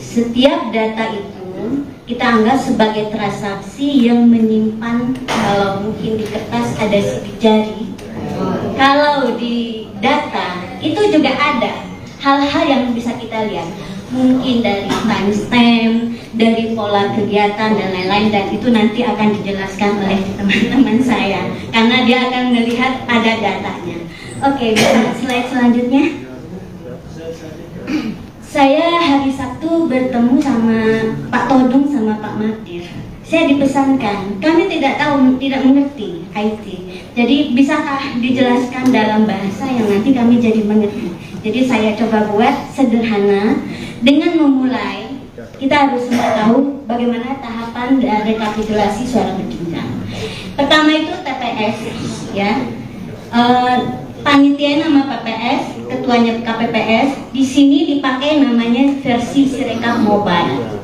Speaker 3: Setiap data itu kita anggap sebagai transaksi yang menyimpan, kalau mungkin di kertas ada sidik jari, kalau di data itu juga ada hal-hal yang bisa kita lihat, mungkin dari timestamp, dari pola kegiatan dan lain-lain, dan itu nanti akan dijelaskan oleh teman-teman saya karena dia akan melihat ada datanya. Oke, bisa slide selanjutnya. Saya hari Sabtu bertemu sama Pak Todung sama Pak Mardir. Saya dipesankan, kami tidak mengerti IT. Jadi bisakah dijelaskan dalam bahasa yang nanti kami jadi mengerti. Jadi saya coba buat sederhana dengan memulai. Kita harus semua tahu bagaimana tahapan rekapitulasi suara berjenjang. Pertama itu TPS, ya. Panitia nama PPS, ketuanya KPPS. Di sini dipakai namanya versi Sirekap Mobile.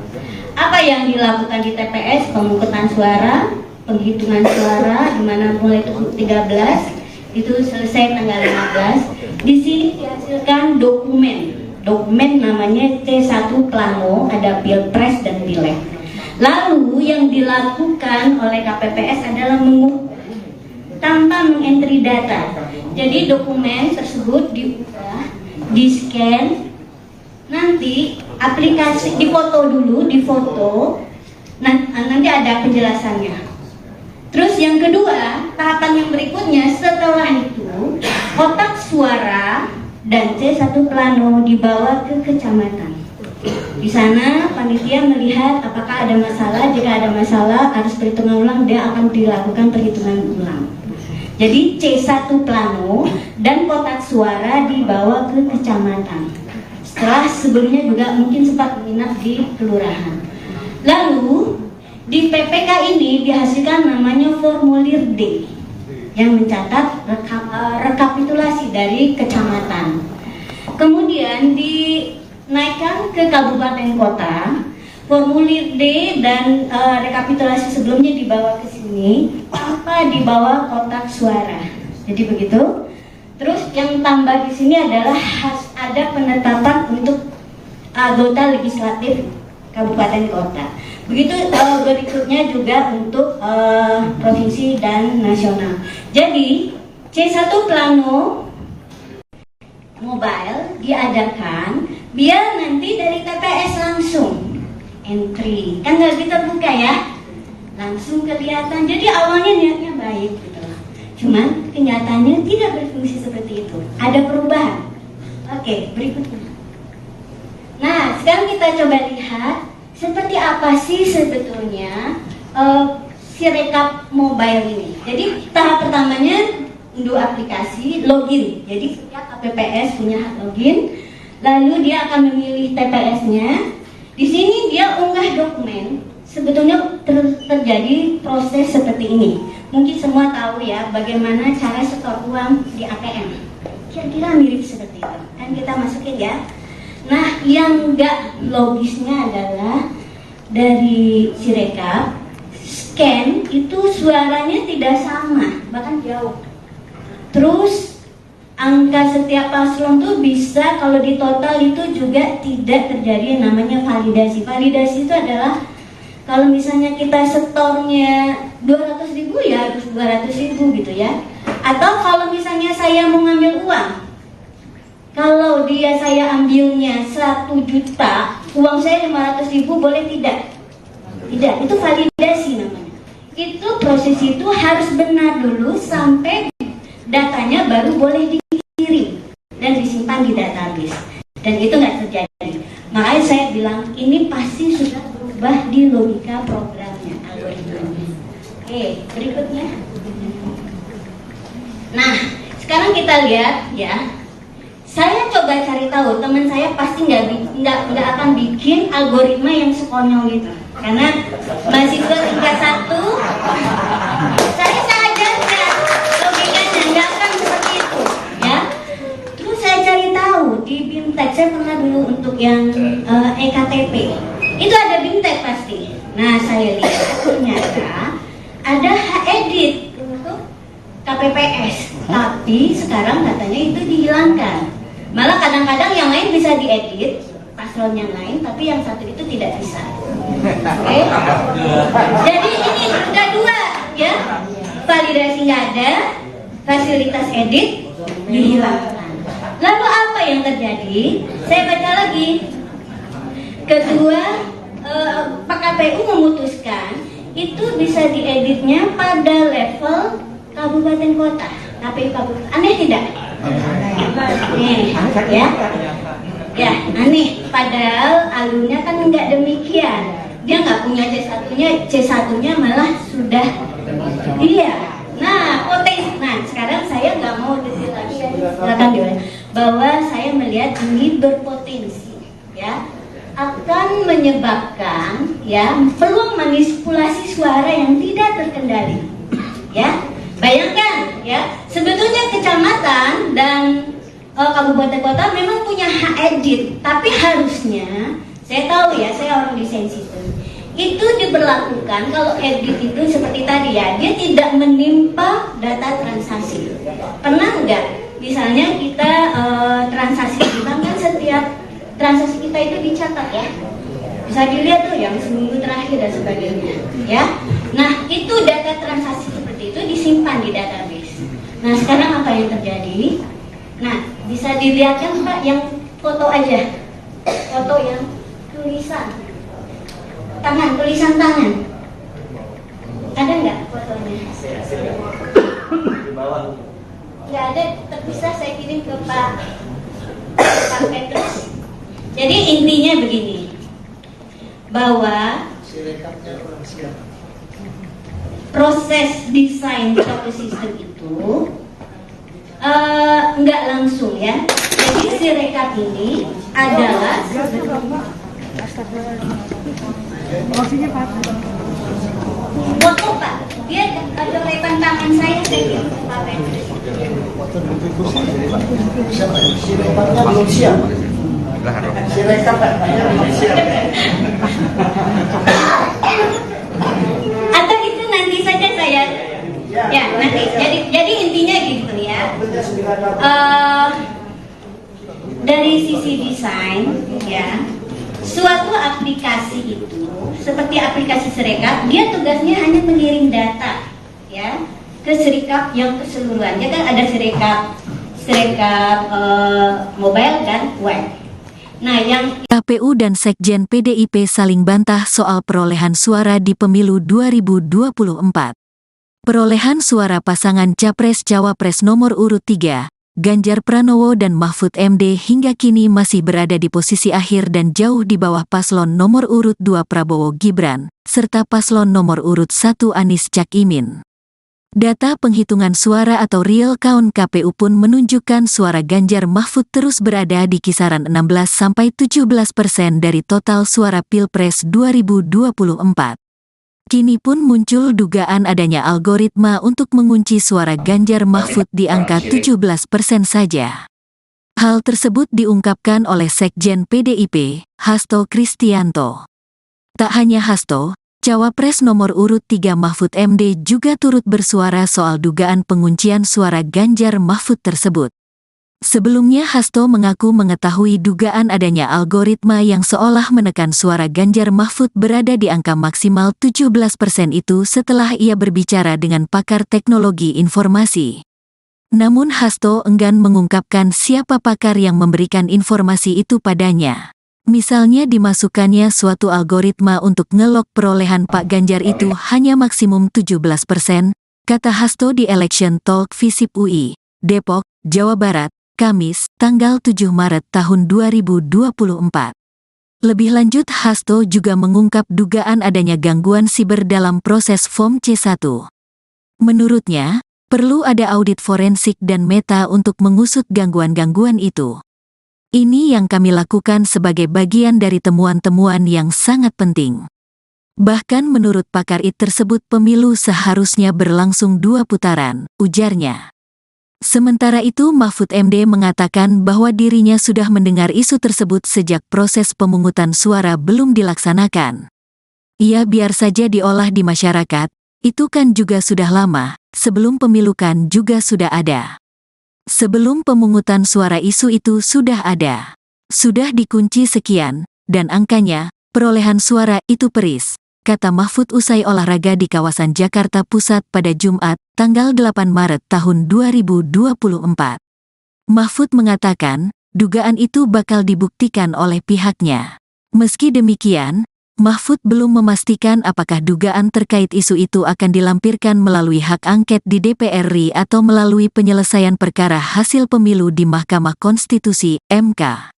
Speaker 3: Apa yang dilakukan di TPS? Pemungutan suara, penghitungan suara, di mana mulai 13 itu selesai tanggal 15. Di sini dihasilkan dokumen namanya C1 Plano, ada Pilpres dan Pileg. Lalu yang dilakukan oleh KPPS adalah mengukur tanpa mengentry data. Jadi dokumen tersebut diubah, di-scan, nanti aplikasi difoto dulu, nanti ada penjelasannya. Terus yang kedua, tahapan yang berikutnya setelah itu, kotak suara dan C1 Plano dibawa ke kecamatan. Di sana panitia melihat apakah ada masalah. Jika ada masalah harus perhitungan ulang, dia akan dilakukan perhitungan ulang. Jadi C1 plano dan kotak suara dibawa ke kecamatan. Setelah sebelumnya juga mungkin sempat menginap di kelurahan. Lalu di PPK ini dihasilkan namanya formulir D yang mencatat rekapitulasi dari kecamatan. Kemudian dinaikkan ke kabupaten kota. Formulir D dan rekapitulasi sebelumnya dibawa ke sini tanpa dibawa kotak suara. Jadi begitu. Terus yang tambah di sini adalah ada penetapan untuk anggota legislatif kabupaten kota. Begitu berikutnya juga untuk provinsi dan nasional. Jadi C1 plano mobile diadakan biar nanti dari TPS langsung entry, kan nggak bisa buka ya, langsung kelihatan. Jadi awalnya niatnya baik gitu, cuman kenyataannya tidak berfungsi seperti itu. Ada perubahan. Oke, berikutnya. Nah, sekarang kita coba lihat seperti apa sih sebetulnya Sirekap mobile ini. Jadi tahap pertamanya unduh aplikasi, login. Jadi setiap KPPS punya hak login. Lalu dia akan memilih TPS-nya. Di sini dia unggah dokumen. Sebetulnya terjadi proses seperti ini. Mungkin semua tahu ya bagaimana cara setor uang di ATM. Kira-kira mirip seperti itu. Kan kita masukin ya. Nah, yang enggak logisnya adalah dari Sirekap scan itu suaranya tidak sama, bahkan jauh. Terus angka setiap paslon tuh bisa kalau di total itu juga tidak terjadi yang namanya validasi. Validasi itu adalah kalau misalnya kita setornya 200.000 ya harus 200.000 gitu ya. Atau kalau misalnya saya mau ngambil uang, kalau saya ambilnya 1 juta, uang saya 500.000 boleh tidak? Tidak, itu validasi namanya. Itu proses itu harus benar dulu sampai datanya baru boleh dikirim dan disimpan di database. Dan itu nggak terjadi. Makanya saya bilang ini pasti sudah berubah di logika programnya, algoritmanya. Oke, berikutnya. Nah, sekarang kita lihat ya. Saya coba cari tahu, teman saya pasti nggak akan bikin algoritma yang sekonyol itu. Karena mahasiswa tingkat 1, saya ajarkan logikanya nggak akan seperti itu, ya. Terus saya cari tahu di BIMTEK, saya pernah dulu untuk yang EKTP, itu ada BIMTEK pasti. Nah, saya lihat ternyata ada edit untuk KPPS, tapi sekarang katanya itu dihilangkan. Malah kadang-kadang yang lain bisa diedit, paslon yang lain, tapi yang satu itu tidak bisa. Oke? Jadi ini ada dua, ya. Validasi nggak ada, fasilitas edit dihilangkan. Lalu apa yang terjadi? Saya baca lagi. Kedua, Pak KPU memutuskan itu bisa dieditnya pada level kabupaten kota, KPU kabupaten. Aneh tidak? Aneh, ya aneh. Padahal alurnya kan nggak demikian. Dia nggak punya C1-nya malah sudah. Iya. Nah, potensi. Nah, sekarang saya nggak mau detail lagi. Silakan diulang. Bahwa saya melihat ini berpotensi, ya, akan menyebabkan ya peluang manipulasi suara yang tidak terkendali, ya. Bayangkan ya, sebetulnya kecamatan dan kabupaten kota memang punya hak edit, tapi harusnya, saya tahu ya, saya orang desain sistem, itu diberlakukan kalau edit itu seperti tadi ya, dia tidak menimpa data transaksi. Pernah nggak? Misalnya kita transaksi di bank kan setiap transaksi kita itu dicatat ya, bisa dilihat tuh yang seminggu terakhir dan sebagainya, ya. Nah, itu data transaksi seperti itu disimpan di database. Nah, sekarang apa yang terjadi? Nah, bisa dilihat kan Pak yang foto aja, foto yang tulisan tangan, ada nggak fotonya? Nggak ada, terpisah saya kirim ke Pak Petrus. Jadi intinya begini, bahwa proses desain suatu sistem itu nggak langsung ya. Jadi Sirekap ini adalah foto Pak. Dia ada lepan tangan saya kirim ke Pak Menteri.
Speaker 4: Sirekapnya belum siap. Sirekap belum siap.
Speaker 3: Atau itu nanti saja saya ya nanti. Jadi intinya gitu ya. Dari sisi desain ya, suatu aplikasi itu seperti aplikasi Sirekap, dia tugasnya hanya mengirim data ya ke Sirekap yang keseluruhan. Ya kan ada Sirekap mobile dan web. Nah, yang
Speaker 1: KPU dan Sekjen PDIP saling bantah soal perolehan suara di pemilu 2024. Perolehan suara pasangan Capres-Cawapres nomor urut 3, Ganjar Pranowo dan Mahfud MD hingga kini masih berada di posisi akhir dan jauh di bawah paslon nomor urut 2 Prabowo Gibran, serta paslon nomor urut 1 Anies Cak Imin. Data penghitungan suara atau real count KPU pun menunjukkan suara Ganjar Mahfud terus berada di kisaran 16–17% dari total suara Pilpres 2024. Kini pun muncul dugaan adanya algoritma untuk mengunci suara Ganjar Mahfud di angka 17% saja. Hal tersebut diungkapkan oleh Sekjen PDIP, Hasto Kristianto. Tak hanya Hasto, Cawapres nomor urut 3 Mahfud MD juga turut bersuara soal dugaan penguncian suara Ganjar Mahfud tersebut. Sebelumnya Hasto mengaku mengetahui dugaan adanya algoritma yang seolah menekan suara Ganjar Mahfud berada di angka maksimal 17% itu setelah ia berbicara dengan pakar teknologi informasi. Namun Hasto enggan mengungkapkan siapa pakar yang memberikan informasi itu padanya. Misalnya dimasukkannya suatu algoritma untuk ngelok perolehan Pak Ganjar itu hanya maksimum 17%, kata Hasto di Election Talk Visip UI, Depok, Jawa Barat, Kamis, tanggal 7 Maret tahun 2024. Lebih lanjut Hasto juga mengungkap dugaan adanya gangguan siber dalam proses Form C1. Menurutnya, perlu ada audit forensik dan meta untuk mengusut gangguan-gangguan itu. Ini yang kami lakukan sebagai bagian dari temuan-temuan yang sangat penting. Bahkan menurut pakar IT tersebut pemilu seharusnya berlangsung 2 putaran, ujarnya. Sementara itu Mahfud MD mengatakan bahwa dirinya sudah mendengar isu tersebut sejak proses pemungutan suara belum dilaksanakan. Ia biar saja diolah di masyarakat, itu kan juga sudah lama, sebelum pemilu kan juga sudah ada. Sebelum pemungutan suara isu itu sudah ada. Sudah dikunci sekian, dan angkanya, perolehan suara itu peris, kata Mahfud usai olahraga di kawasan Jakarta Pusat pada Jumat, tanggal 8 Maret tahun 2024. Mahfud mengatakan, dugaan itu bakal dibuktikan oleh pihaknya. Meski demikian, Mahfud belum memastikan apakah dugaan terkait isu itu akan dilampirkan melalui hak angket di DPR RI atau melalui penyelesaian perkara hasil pemilu di Mahkamah Konstitusi, MK.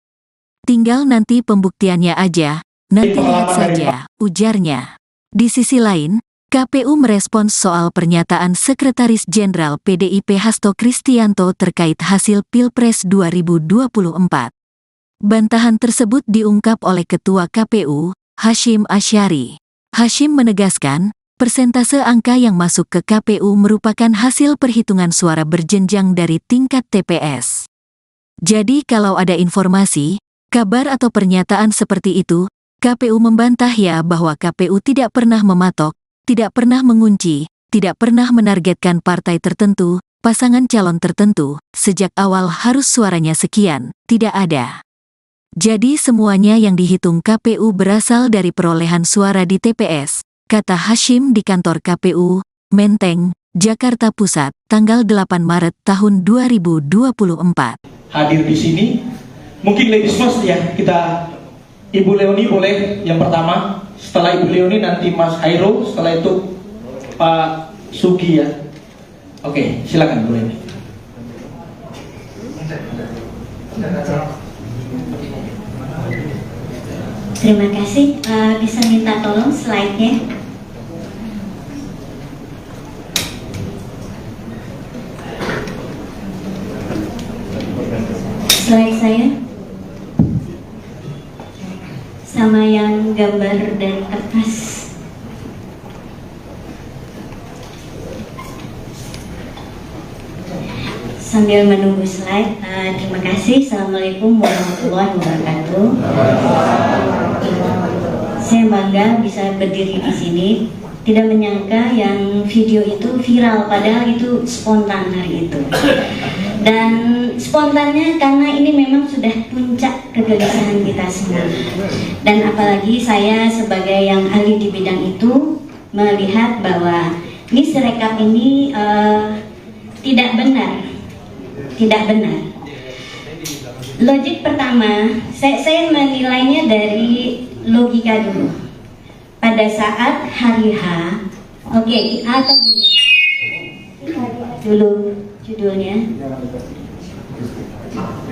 Speaker 1: Tinggal nanti pembuktiannya aja, nanti lihat saja, ujarnya. Di sisi lain, KPU merespons soal pernyataan Sekretaris Jenderal PDIP Hasto Kristianto terkait hasil Pilpres 2024. Bantahan tersebut diungkap oleh Ketua KPU, Hasyim Asyari. Hasyim menegaskan, persentase angka yang masuk ke KPU merupakan hasil perhitungan suara berjenjang dari tingkat TPS. Jadi kalau ada informasi, kabar atau pernyataan seperti itu, KPU membantah ya bahwa KPU tidak pernah mematok, tidak pernah mengunci, tidak pernah menargetkan partai tertentu, pasangan calon tertentu, sejak awal harus suaranya sekian, tidak ada. Jadi semuanya yang dihitung KPU berasal dari perolehan suara di TPS, kata Hasyim di kantor KPU, Menteng, Jakarta Pusat, tanggal 8 Maret tahun 2024.
Speaker 2: Hadir di sini, mungkin ladies first ya, kita Ibu Leoni boleh yang pertama, setelah Ibu Leoni nanti Mas Hairo, setelah itu Pak Sugi ya. Oke, silakan Bu Leoni.
Speaker 3: Terima kasih. Bisa minta tolong slide-nya. Slide saya sama yang gambar dari kertas. Sambil menunggu slide, terima kasih. Assalamualaikum warahmatullahi wabarakatuh. Saya bangga bisa berdiri di sini. Tidak menyangka yang video itu viral, padahal itu spontan hari itu. Dan spontannya karena ini memang sudah puncak kegelisahan kita semua. Dan apalagi saya sebagai yang ahli di bidang itu melihat bahwa ini Sirekap ini tidak benar. Tidak benar. Logik pertama, saya menilainya dari logika dulu. Pada saat hari H, oke, atau gini, kita lihat dulu judulnya.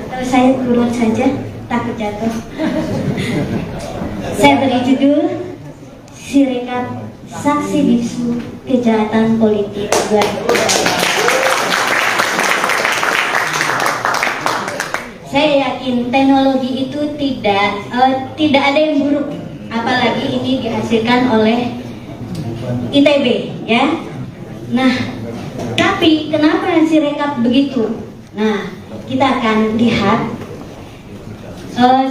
Speaker 3: Atau saya turun saja, takut jatuh. Saya beri judul Sirekap Saksi Bisu Kejahatan Politik 2020. Saya yakin teknologi itu tidak ada yang buruk, apalagi ini dihasilkan oleh ITB, ya. Nah, tapi kenapa Sirekap begitu? Nah, kita akan lihat.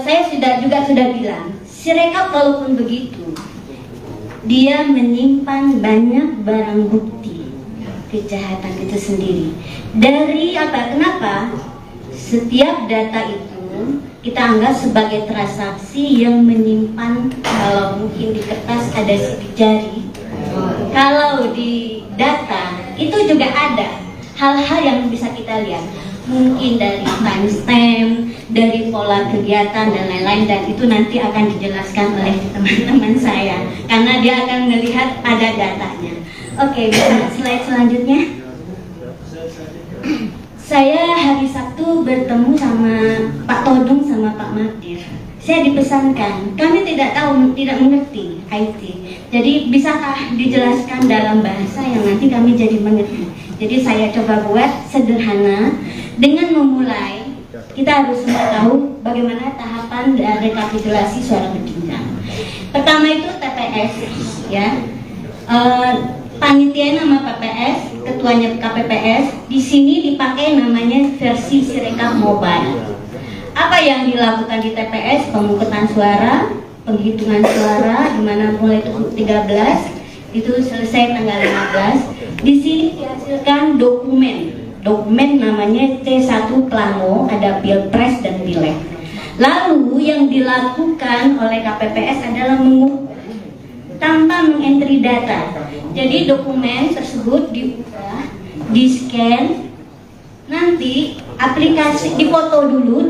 Speaker 3: Saya sudah bilang, Sirekap walaupun begitu, dia menyimpan banyak barang bukti kejahatan itu sendiri. Dari apa? Kenapa? Setiap data itu kita anggap sebagai transaksi yang menyimpan, kalau mungkin di kertas ada sidik jari, kalau di data itu juga ada hal-hal yang bisa kita lihat, mungkin dari timestamp, dari pola kegiatan dan lain-lain, dan itu nanti akan dijelaskan oleh teman-teman saya karena dia akan melihat ada datanya. Oke, bisa slide selanjutnya. Saya hari Sabtu bertemu sama Pak Todung sama Pak Magdir. Saya dipesankan, kami tidak mengerti IT. Jadi bisakah dijelaskan dalam bahasa yang nanti kami jadi mengerti. Jadi saya coba buat sederhana dengan memulai. Kita harus semua tahu bagaimana tahapan rekapitulasi suara berjenjang. Pertama itu TPS, ya. Panitia nama PPS, ketuanya KPPS. Di sini dipakai namanya versi Sirekap Mobile. Apa yang dilakukan di TPS? Pemungutan suara, penghitungan suara, di mana mulai 13 itu selesai tanggal 15. Di sini dihasilkan dokumen namanya C1 Plano, ada Pilpres dan Pileg. Lalu yang dilakukan oleh KPPS adalah mengukur tanpa mengentry data. Jadi dokumen tersebut diubah, di-scan, nanti aplikasi difoto dulu,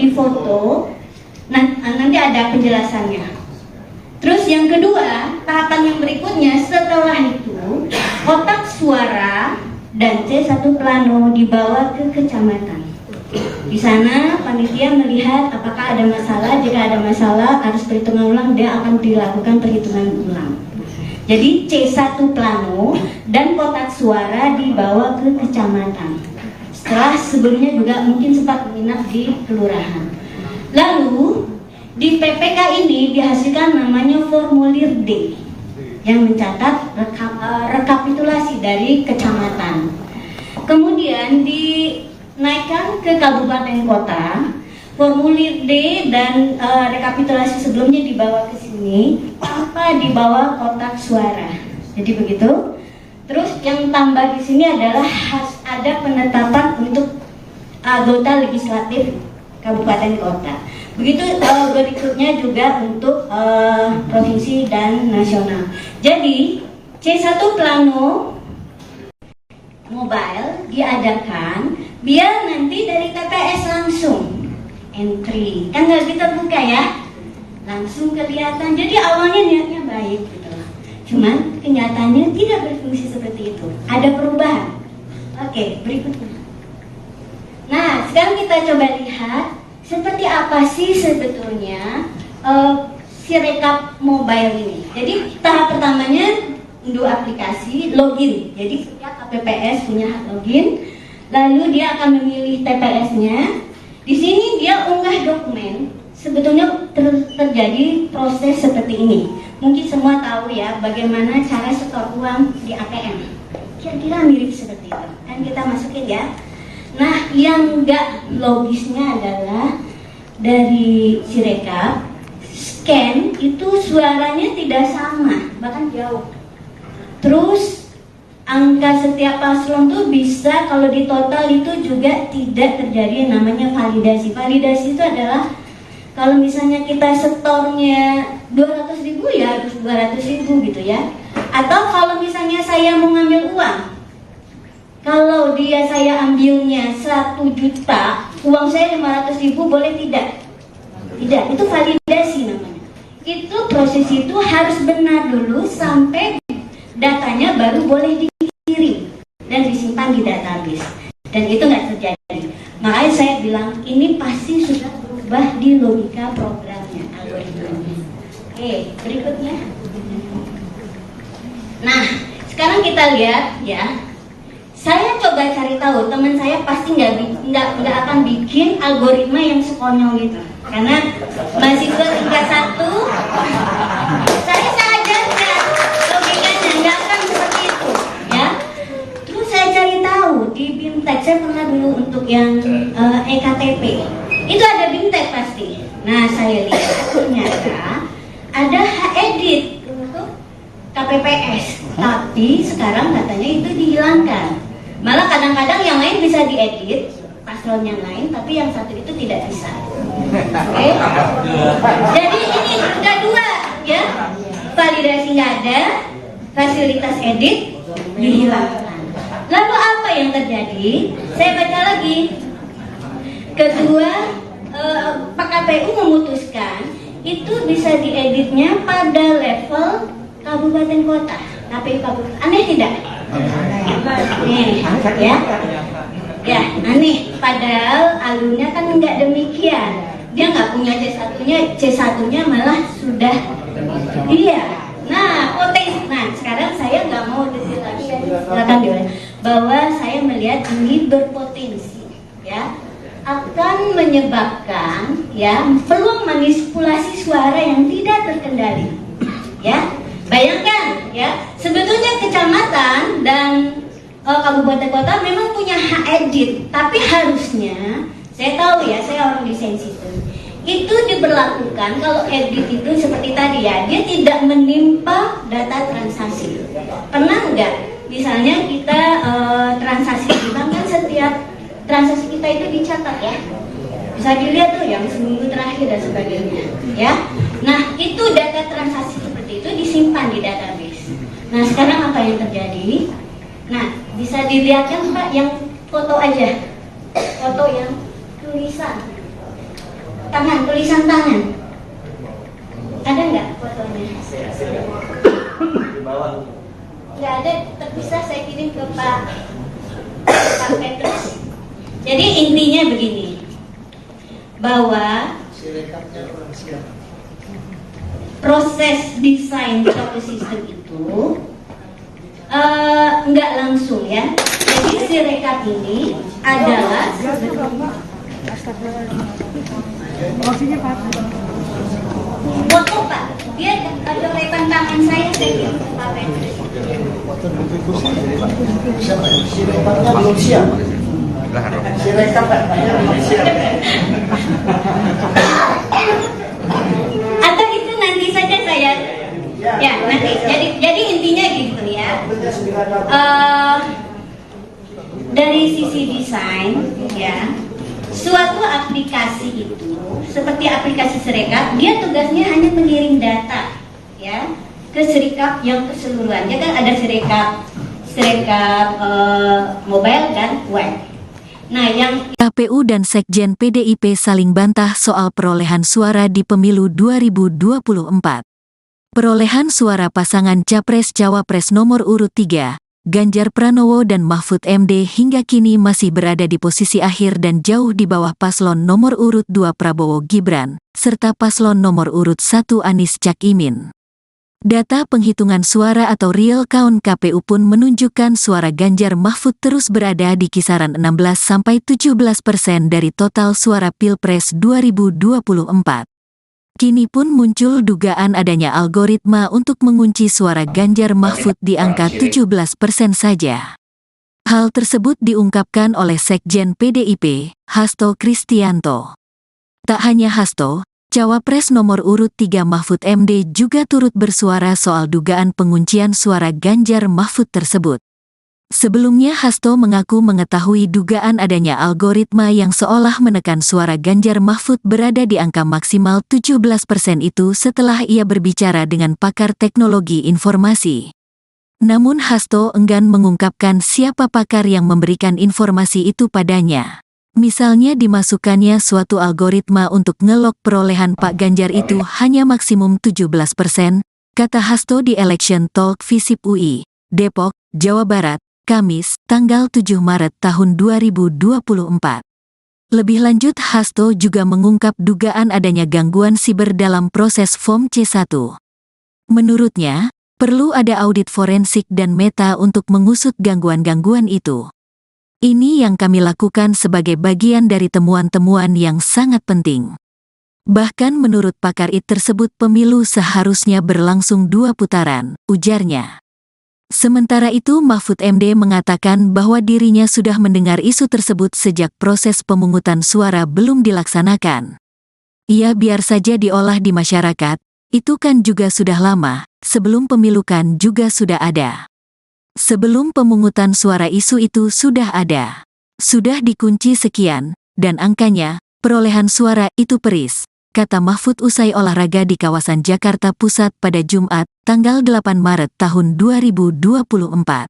Speaker 3: nanti ada penjelasannya. Terus yang kedua, tahapan yang berikutnya setelah itu kotak suara dan C1 Plano dibawa ke kecamatan. Di sana panitia melihat apakah ada masalah. Jika ada masalah harus perhitungan ulang, dia akan dilakukan perhitungan ulang. Jadi C1 Plano dan kotak suara dibawa ke kecamatan. Setelah sebelumnya juga mungkin sempat menginap di kelurahan. Lalu di PPK ini dihasilkan namanya formulir D yang mencatat rekapitulasi dari kecamatan. Kemudian dinaikkan ke kabupaten kota. Formulir D dan rekapitulasi sebelumnya dibawa ke sini tanpa dibawa kotak suara. Jadi begitu. Terus yang tambah di sini adalah ada penetapan untuk anggota legislatif kabupaten kota. Begitu berikutnya juga untuk provinsi dan nasional. Jadi C1 Plano Mobile diadakan biar nanti dari TPS langsung entry, kan nggak kita buka ya, langsung kelihatan. Jadi awalnya niatnya baik gitu, cuman kenyataannya tidak berfungsi seperti itu, ada perubahan. Oke, berikutnya. Nah, sekarang kita coba lihat seperti apa sih sebetulnya Sirekap mobile ini. Jadi tahap pertamanya unduh aplikasi, login. Jadi setiap KPPS punya hak login. Lalu dia akan memilih TPS-nya. Di sini dia unggah dokumen. Sebetulnya terjadi proses seperti ini. Mungkin semua tahu ya bagaimana cara setor uang di ATM. Kira-kira mirip seperti itu. Kan kita masukin ya. Nah, yang enggak logisnya adalah dari Sirekap scan itu suaranya tidak sama, bahkan jauh. Terus angka setiap paslon tuh bisa kalau di total itu juga tidak terjadi yang namanya validasi. Validasi itu adalah kalau misalnya kita setornya 200.000 ya harus 200.000 gitu ya. Atau kalau misalnya saya mau ngambil uang, kalau saya ambilnya 1 juta, uang saya 500.000 boleh tidak? Tidak, itu validasi namanya. Itu proses itu harus benar dulu sampai datanya baru boleh dikirim dan disimpan di database. Dan itu nggak terjadi. Makanya saya bilang ini pasti sudah berubah di logika programnya, algoritmanya. Oke, berikutnya. Nah, sekarang kita lihat ya. Saya coba cari tahu, teman saya pasti nggak akan bikin algoritma yang sekonyol gitu. Karena mahasiswa tingkat 1, saya ajarkan logikanya nggak akan seperti itu, ya. Terus saya cari tahu di BIMTEK, saya pernah dulu untuk yang EKTP, itu ada BIMTEK pasti. Nah, saya lihat ternyata ada edit untuk KPPS, tapi sekarang katanya itu dihilangkan. Malah kadang-kadang yang lain bisa diedit, paslon yang lain, tapi yang satu itu tidak bisa. Oke? Jadi ini ada dua, ya. Validasi nggak ada, fasilitas edit dihilangkan. Lalu apa yang terjadi? Saya baca lagi. Kedua, Pak KPU memutuskan itu bisa dieditnya pada level kabupaten kota, KPU kabupaten. Aneh tidak? Nih, ya aneh. Padahal alurnya kan nggak demikian. Dia nggak punya C1-nya, C1-nya malah sudah. Iya. Nah, potensi. Nah, sekarang saya nggak mau detail lagi. Silakan diulang. Bahwa saya melihat ini berpotensi, ya, akan menyebabkan ya peluang manipulasi suara yang tidak terkendali, ya. Bayangkan ya, sebetulnya kecamatan dan kabupaten kota memang punya hak edit, tapi harusnya, saya tahu ya, saya orang desain sistem, itu diberlakukan kalau edit itu seperti tadi ya, dia tidak menimpa data transaksi. Pernah nggak? Misalnya kita transaksi di bank kan setiap transaksi kita itu dicatat ya, bisa dilihat tuh yang seminggu terakhir dan sebagainya, ya. Nah itu data transaksi seperti itu disimpan di database. Nah sekarang apa yang terjadi? Nah bisa dilihat kan Pak yang foto aja, foto yang tulisan tangan, ada nggak fotonya? Nggak ada, terpisah saya kirim ke Pak Petrus. Jadi intinya begini, bahwa proses desain suatu sistem itu nggak langsung ya. Jadi Sirekap ini adalah foto Pak. Dia ada lepan tangan saya kirim ke Pak Petrus.
Speaker 4: Sirekapnya belum siap. Sirekap belum siap.
Speaker 3: Atau itu nanti saja saya ya nanti. Jadi intinya gitu ya. Dari sisi desain ya, suatu aplikasi itu seperti aplikasi Sirekap, dia tugasnya hanya mengirim data ya ke Sirekap yang keseluruhan. Dia kan ada Sirekap mobile dan web. Nah, yang
Speaker 1: KPU dan Sekjen PDIP saling bantah soal perolehan suara di pemilu 2024. Perolehan suara pasangan Capres-Cawapres nomor urut 3, Ganjar Pranowo dan Mahfud MD hingga kini masih berada di posisi akhir dan jauh di bawah paslon nomor urut 2 Prabowo Gibran, serta paslon nomor urut 1 Anies Caimin. Data penghitungan suara atau real count KPU pun menunjukkan suara Ganjar Mahfud terus berada di kisaran 16–17% dari total suara Pilpres 2024. Kini pun muncul dugaan adanya algoritma untuk mengunci suara Ganjar Mahfud di angka 17% saja. Hal tersebut diungkapkan oleh Sekjen PDIP, Hasto Kristianto. Tak hanya Hasto, Cawapres nomor urut 3 Mahfud MD juga turut bersuara soal dugaan penguncian suara Ganjar Mahfud tersebut. Sebelumnya Hasto mengaku mengetahui dugaan adanya algoritma yang seolah menekan suara Ganjar Mahfud berada di angka maksimal 17% itu setelah ia berbicara dengan pakar teknologi informasi. Namun Hasto enggan mengungkapkan siapa pakar yang memberikan informasi itu padanya. Misalnya dimasukkannya suatu algoritma untuk ngelok perolehan Pak Ganjar itu hanya maksimum 17%, kata Hasto di Election Talk Visip UI, Depok, Jawa Barat, Kamis, tanggal 7 Maret tahun 2024. Lebih lanjut Hasto juga mengungkap dugaan adanya gangguan siber dalam proses Form C1. Menurutnya, perlu ada audit forensik dan meta untuk mengusut gangguan-gangguan itu. Ini yang kami lakukan sebagai bagian dari temuan-temuan yang sangat penting. Bahkan menurut pakar IT tersebut pemilu seharusnya berlangsung 2 putaran, ujarnya. Sementara itu Mahfud MD mengatakan bahwa dirinya sudah mendengar isu tersebut sejak proses pemungutan suara belum dilaksanakan. Ia biar saja diolah di masyarakat, itu kan juga sudah lama, sebelum pemilu kan juga sudah ada. Sebelum pemungutan suara isu itu sudah ada. Sudah dikunci sekian, dan angkanya, perolehan suara itu peris, kata Mahfud usai olahraga di kawasan Jakarta Pusat pada Jumat, tanggal 8 Maret tahun 2024.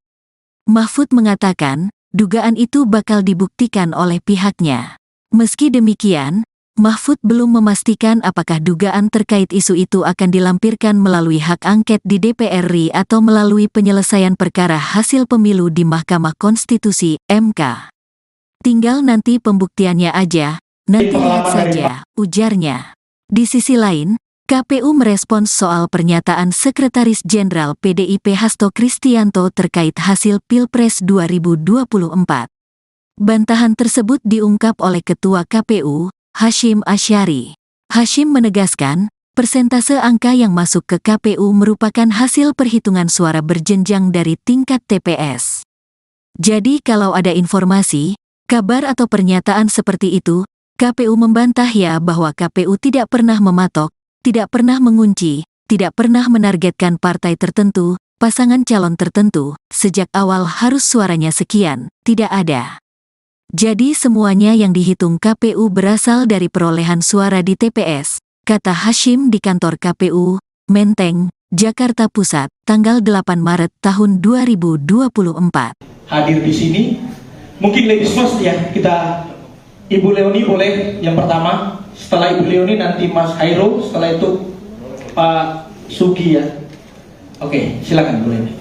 Speaker 1: Mahfud mengatakan, dugaan itu bakal dibuktikan oleh pihaknya. Meski demikian, Mahfud belum memastikan apakah dugaan terkait isu itu akan dilampirkan melalui hak angket di DPR RI atau melalui penyelesaian perkara hasil pemilu di Mahkamah Konstitusi, MK. Tinggal nanti pembuktiannya aja, nanti lihat saja, ujarnya. Di sisi lain, KPU merespons soal pernyataan Sekretaris Jenderal PDIP Hasto Kristianto terkait hasil Pilpres 2024. Bantahan tersebut diungkap oleh Ketua KPU, Hasyim Asyari. Hasyim menegaskan, persentase angka yang masuk ke KPU merupakan hasil perhitungan suara berjenjang dari tingkat TPS. Jadi kalau ada informasi, kabar atau pernyataan seperti itu, KPU membantah ya bahwa KPU tidak pernah mematok, tidak pernah mengunci, tidak pernah menargetkan partai tertentu, pasangan calon tertentu, sejak awal harus suaranya sekian, tidak ada. Jadi semuanya yang dihitung KPU berasal dari perolehan suara di TPS, kata Hasyim di kantor KPU, Menteng, Jakarta Pusat, tanggal 8 Maret tahun 2024.
Speaker 2: Hadir di sini, mungkin ladies first ya, kita Ibu Leoni boleh yang pertama, setelah Ibu Leoni nanti Mas Hairo, setelah itu Pak Sugi ya. Oke, silakan Bu Leoni.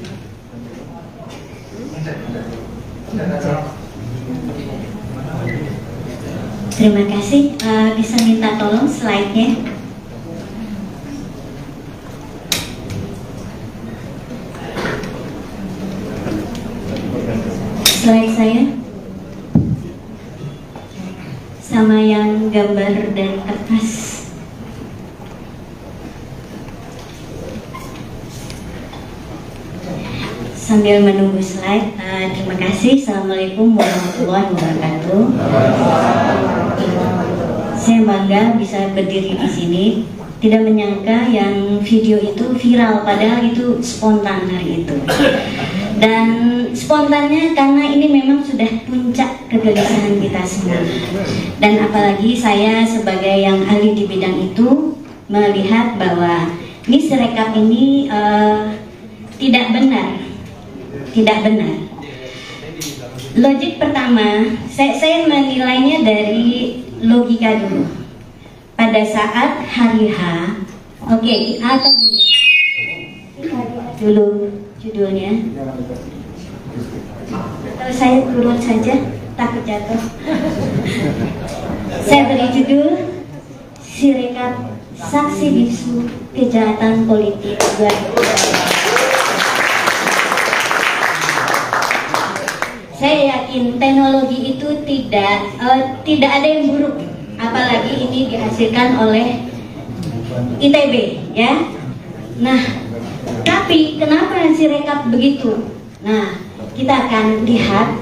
Speaker 3: Terima kasih, bisa minta tolong slide-nya. Slide saya sama yang gambar dari kertas. Sambil menunggu slide, terima kasih. Assalamualaikum warahmatullahi wabarakatuh. Saya bangga bisa berdiri di sini. Tidak menyangka yang video itu viral, padahal itu spontan hari itu. Dan spontannya karena ini memang sudah puncak kegelisahan kita semua. Dan apalagi saya sebagai yang ahli di bidang itu melihat bahwa ini Sirekap ini tidak benar. Tidak benar. Logik pertama, saya menilainya dari logika dulu. Pada saat hari H, atau gini, kita lihat dulu judulnya. Atau saya turun saja, takut jatuh. Saya beri judul Sirekap Saksi Bisu Kejahatan Politik 2020. Saya yakin teknologi itu tidak ada yang buruk, apalagi ini dihasilkan oleh ITB, ya. Nah, tapi kenapa Sirekap begitu? Nah, kita akan lihat.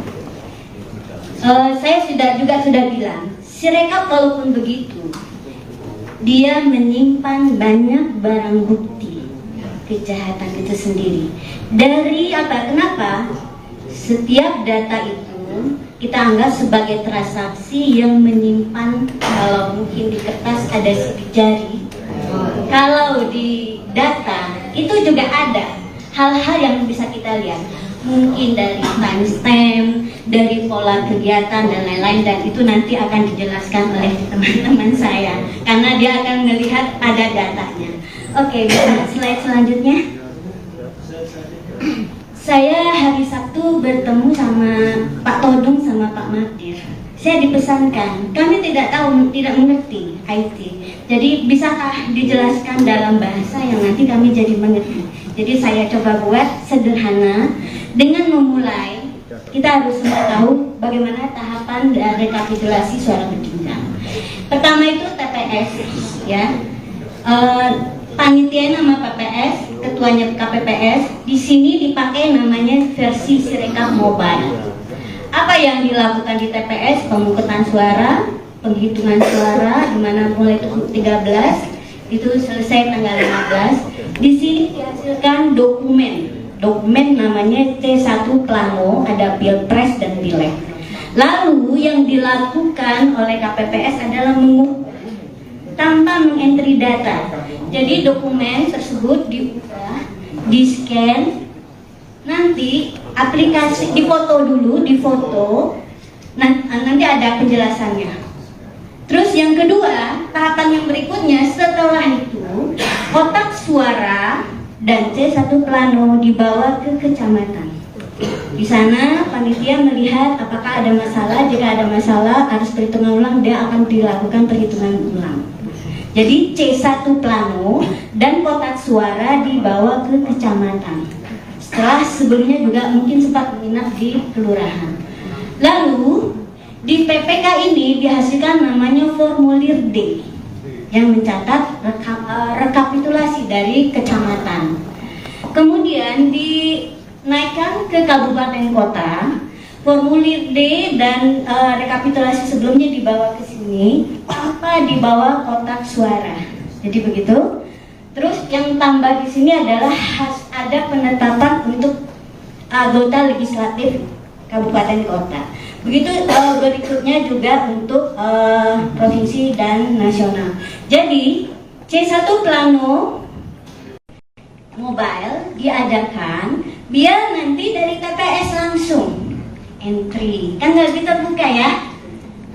Speaker 3: Saya sudah bilang, Sirekap walaupun begitu, dia menyimpan banyak barang bukti kejahatan itu sendiri. Dari apa? Kenapa? Setiap data itu kita anggap sebagai transaksi yang menyimpan, kalau mungkin di kertas ada sidik jari, kalau di data itu juga ada hal-hal yang bisa kita lihat, mungkin dari timestamp, dari pola kegiatan dan lain-lain, dan itu nanti akan dijelaskan oleh teman-teman saya karena dia akan melihat ada datanya. Oke, bisa slide selanjutnya. Saya hari Sabtu bertemu sama Pak Todung sama Pak Magdir. Saya dipesankan, kami tidak mengerti IT. Jadi bisakah dijelaskan dalam bahasa yang nanti kami jadi mengerti. Jadi saya coba buat sederhana dengan memulai. Kita harus semua tahu bagaimana tahapan dari rekapitulasi suara berjenjang. Pertama itu TPS, ya. Panitia nama PPS, ketuanya KPPS. Di sini dipakai namanya versi Sirekap Mobile. Apa yang dilakukan di TPS? Pemungutan suara, penghitungan suara, di mana mulai 13 itu selesai tanggal 15. Di sini dihasilkan dokumen namanya C1 Plano, ada Pilpres dan Pileg. Lalu yang dilakukan oleh KPPS adalah mengukur tanpa mengentry data. Jadi dokumen tersebut diubah, di-scan, nanti aplikasi difoto dulu, nanti ada penjelasannya. Terus yang kedua, tahapan yang berikutnya setelah itu kotak suara dan C1 Plano dibawa ke kecamatan. Di sana panitia melihat apakah ada masalah. Jika ada masalah harus perhitungan ulang, dia akan dilakukan perhitungan ulang. Jadi C1 Plano dan kotak suara dibawa ke kecamatan. Setelah sebelumnya juga mungkin sempat menginap di kelurahan. Lalu di PPK ini dihasilkan namanya formulir D yang mencatat rekapitulasi dari kecamatan. Kemudian dinaikkan ke kabupaten kota. Formulir D dan rekapitulasi sebelumnya dibawa ke sini tanpa dibawa kotak suara. Jadi begitu. Terus yang tambah di sini adalah ada penetapan untuk anggota legislatif kabupaten kota. Begitu berikutnya juga untuk provinsi dan nasional. Jadi C1 Plano Mobile diadakan biar nanti dari TPS langsung entry, kan nggak kita buka ya,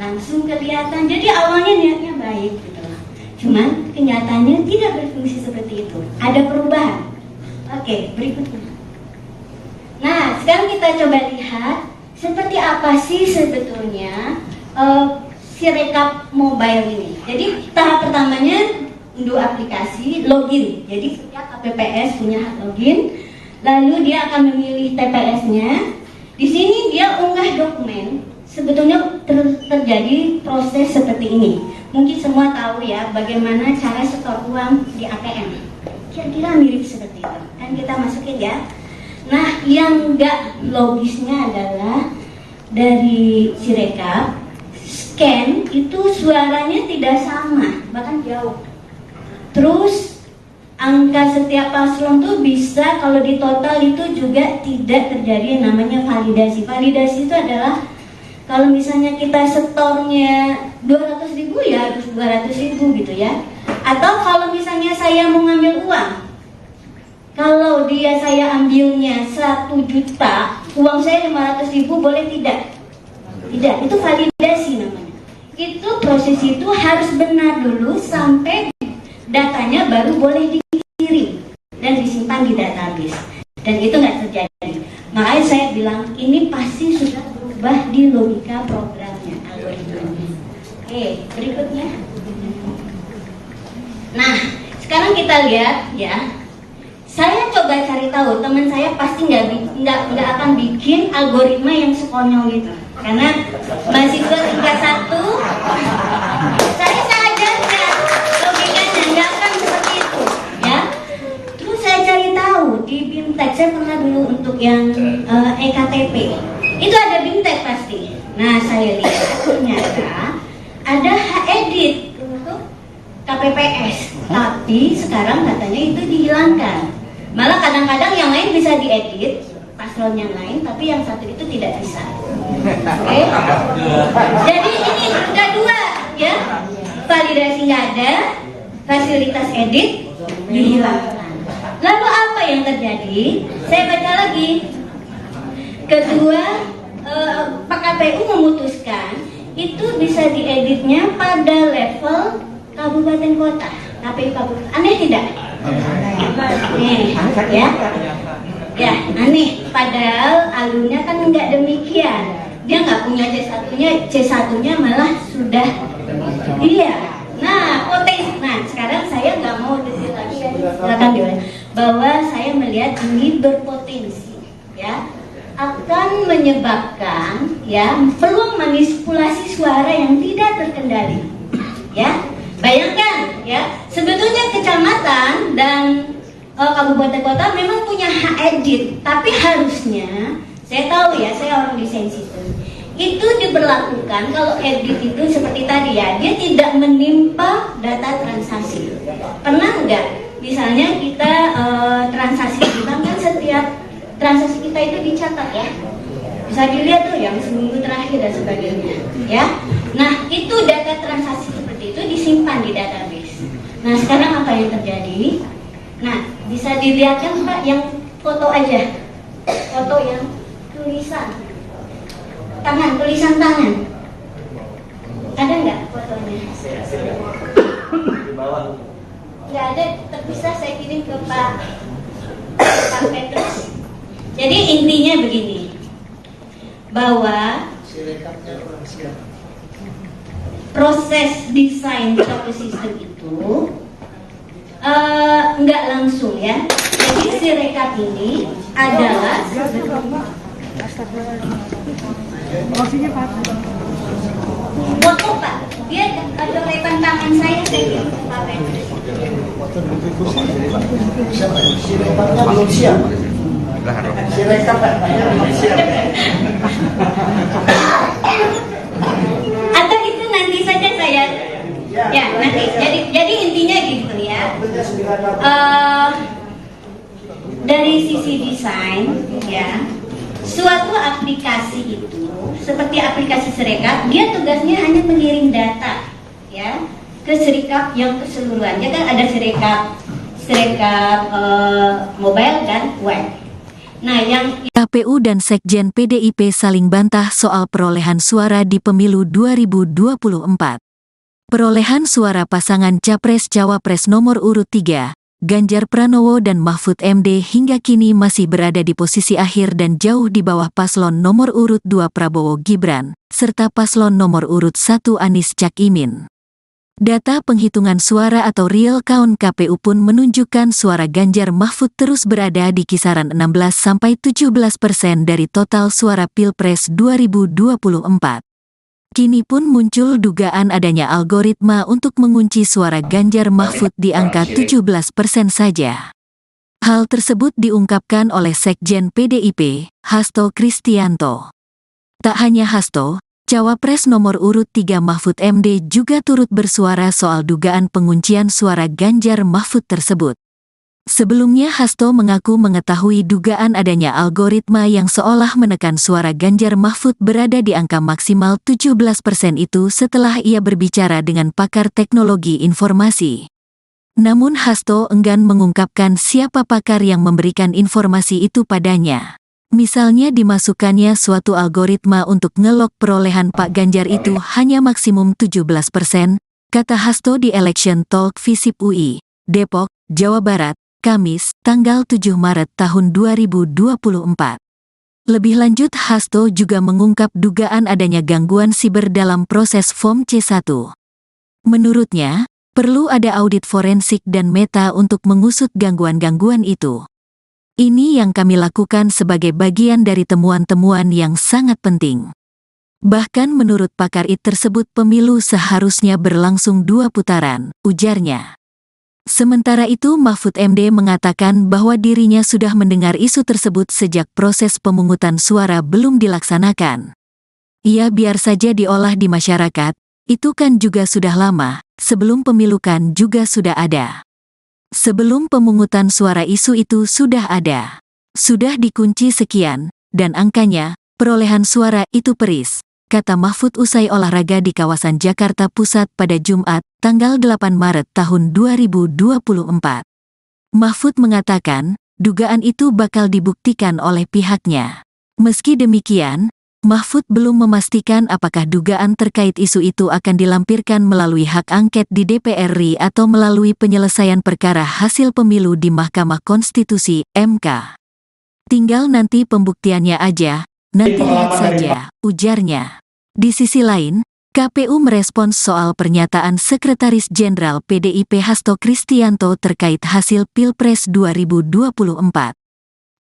Speaker 3: langsung kelihatan. Jadi awalnya niatnya baik gitu loh. Cuman kenyataannya tidak berfungsi seperti itu. Ada perubahan. Oke, berikutnya. Nah, sekarang kita coba lihat seperti apa sih sebetulnya Sirekap Mobile ini. Jadi tahap pertamanya unduh aplikasi, login. Jadi setiap KPPS punya hak login. Lalu dia akan memilih TPS-nya. Di sini dia unggah dokumen. Sebetulnya terjadi proses seperti ini. Mungkin semua tahu ya bagaimana cara setor uang di ATM. Kira-kira mirip seperti itu. Kan kita masukin ya. Nah, yang enggak logisnya adalah dari Sirekap scan itu suaranya tidak sama, bahkan jauh. Terus angka setiap paslon tuh bisa kalau di total itu juga tidak terjadi yang namanya validasi. Validasi itu adalah kalau misalnya kita setornya 200.000 ya harus 200.000 gitu ya. Atau kalau misalnya saya mau ngambil uang, kalau saya ambilnya 1 juta, uang saya 500.000 boleh tidak? Tidak, itu validasi namanya. Itu proses itu harus benar dulu sampai datanya baru boleh dikirim dan disimpan di database. Dan itu nggak terjadi. Makanya saya bilang ini pasti dengan logika programnya, algoritmanya. Oke, berikutnya. Nah, sekarang kita lihat ya. Saya coba cari tahu, teman saya pasti nggak akan bikin algoritma yang sekonyol gitu. Karena mahasiswa tingkat 1, saya ajarkan logikanya nggak akan seperti itu, ya. Terus saya cari tahu di BIMTEK, saya pernah dulu untuk yang EKTP, itu ada BIMTEK pasti. Nah, saya lihat ternyata ada edit untuk KPPS, tapi sekarang katanya itu dihilangkan. Malah kadang-kadang yang lain bisa diedit, paslon yang lain, tapi yang satu itu tidak bisa. Oke? Jadi ini ada dua, ya. Validasi nggak ada, fasilitas edit dihilangkan. Lalu apa yang terjadi? Saya baca lagi. Kedua, Pak KPU memutuskan itu bisa dieditnya pada level kabupaten kota, KPU kabupaten. Aneh tidak? Aneh, ya aneh. Padahal alurnya kan nggak demikian. Dia nggak punya C1-nya, C1-nya malah sudah. Iya. Nah, potensi. Nah, sekarang saya nggak mau detail lagi. Silakan diulang. Bahwa saya melihat ini berpotensi, ya, akan menyebabkan ya peluang manipulasi suara yang tidak terkendali, ya. Bayangkan ya, sebetulnya kecamatan dan kabupaten kota memang punya hak edit, tapi harusnya, saya tahu ya, saya orang desain sistem, itu diberlakukan kalau edit itu seperti tadi ya, dia tidak menimpa data transaksi. Pernah nggak? Misalnya kita transaksi di bank kan setiap transaksi kita itu dicatat ya, bisa dilihat tuh yang seminggu terakhir dan sebagainya, ya. Nah itu data transaksi seperti itu disimpan di database. Nah sekarang apa yang terjadi? Nah bisa dilihat kan Pak yang foto aja, foto yang tulisan tangan, ada nggak fotonya? Nggak ada, terpisah saya kirim ke Pak Petrus. Jadi intinya begini, bahwa proses desain suatu sistem itu nggak langsung ya. Jadi Sirekap ini adalah foto Pak. Dia ada rekan tangan saya kirim ke Pak Petrus.
Speaker 4: Sirekapnya belum siap. Sirekap belum siap.
Speaker 3: Atau itu nanti saja saya ya nanti. Jadi intinya gitu ya. Dari sisi desain ya, suatu aplikasi itu seperti aplikasi Sirekap, dia tugasnya hanya mengirim data ya ke Sirekap yang keseluruhan. Dia kan ada Sirekap mobile dan web. Nah, yang
Speaker 1: KPU dan Sekjen PDIP saling bantah soal perolehan suara di pemilu 2024. Perolehan suara pasangan Capres-Cawapres nomor urut 3, Ganjar Pranowo dan Mahfud MD hingga kini masih berada di posisi akhir dan jauh di bawah paslon nomor urut 2 Prabowo Gibran, serta paslon nomor urut 1 Anies Caimin. Data penghitungan suara atau real count KPU pun menunjukkan suara Ganjar Mahfud terus berada di kisaran 16-17% dari total suara Pilpres 2024. Kini pun muncul dugaan adanya algoritma untuk mengunci suara Ganjar Mahfud di angka 17% saja. Hal tersebut diungkapkan oleh Sekjen PDIP, Hasto Kristianto. Tak hanya Hasto, Cawapres nomor urut 3 Mahfud MD juga turut bersuara soal dugaan penguncian suara Ganjar Mahfud tersebut. Sebelumnya Hasto mengaku mengetahui dugaan adanya algoritma yang seolah menekan suara Ganjar Mahfud berada di angka maksimal 17% itu setelah ia berbicara dengan pakar teknologi informasi. Namun Hasto enggan mengungkapkan siapa pakar yang memberikan informasi itu padanya. Misalnya dimasukkannya suatu algoritma untuk ngelok perolehan Pak Ganjar itu hanya maksimum 17%, kata Hasto di Election Talk Visip UI, Depok, Jawa Barat, Kamis, tanggal 7 Maret tahun 2024. Lebih lanjut, Hasto juga mengungkap dugaan adanya gangguan siber dalam proses Form C1. Menurutnya, perlu ada audit forensik dan meta untuk mengusut gangguan-gangguan itu. Ini yang kami lakukan sebagai bagian dari temuan-temuan yang sangat penting. Bahkan menurut pakar IT tersebut pemilu seharusnya berlangsung 2 putaran, ujarnya. Sementara itu Mahfud MD mengatakan bahwa dirinya sudah mendengar isu tersebut sejak proses pemungutan suara belum dilaksanakan. Ya biar saja diolah di masyarakat, itu kan juga sudah lama, sebelum pemilu kan juga sudah ada. Sebelum pemungutan suara isu itu sudah ada. Sudah dikunci sekian, dan angkanya, perolehan suara itu peris, kata Mahfud usai olahraga di kawasan Jakarta Pusat pada Jumat, tanggal 8 Maret tahun 2024. Mahfud mengatakan, dugaan itu bakal dibuktikan oleh pihaknya. Meski demikian, Mahfud belum memastikan apakah dugaan terkait isu itu akan dilampirkan melalui hak angket di DPR RI atau melalui penyelesaian perkara hasil pemilu di Mahkamah Konstitusi, MK. Tinggal nanti pembuktiannya aja, nanti lihat saja, ujarnya. Di sisi lain, KPU merespons soal pernyataan Sekretaris Jenderal PDIP Hasto Kristianto terkait hasil Pilpres 2024.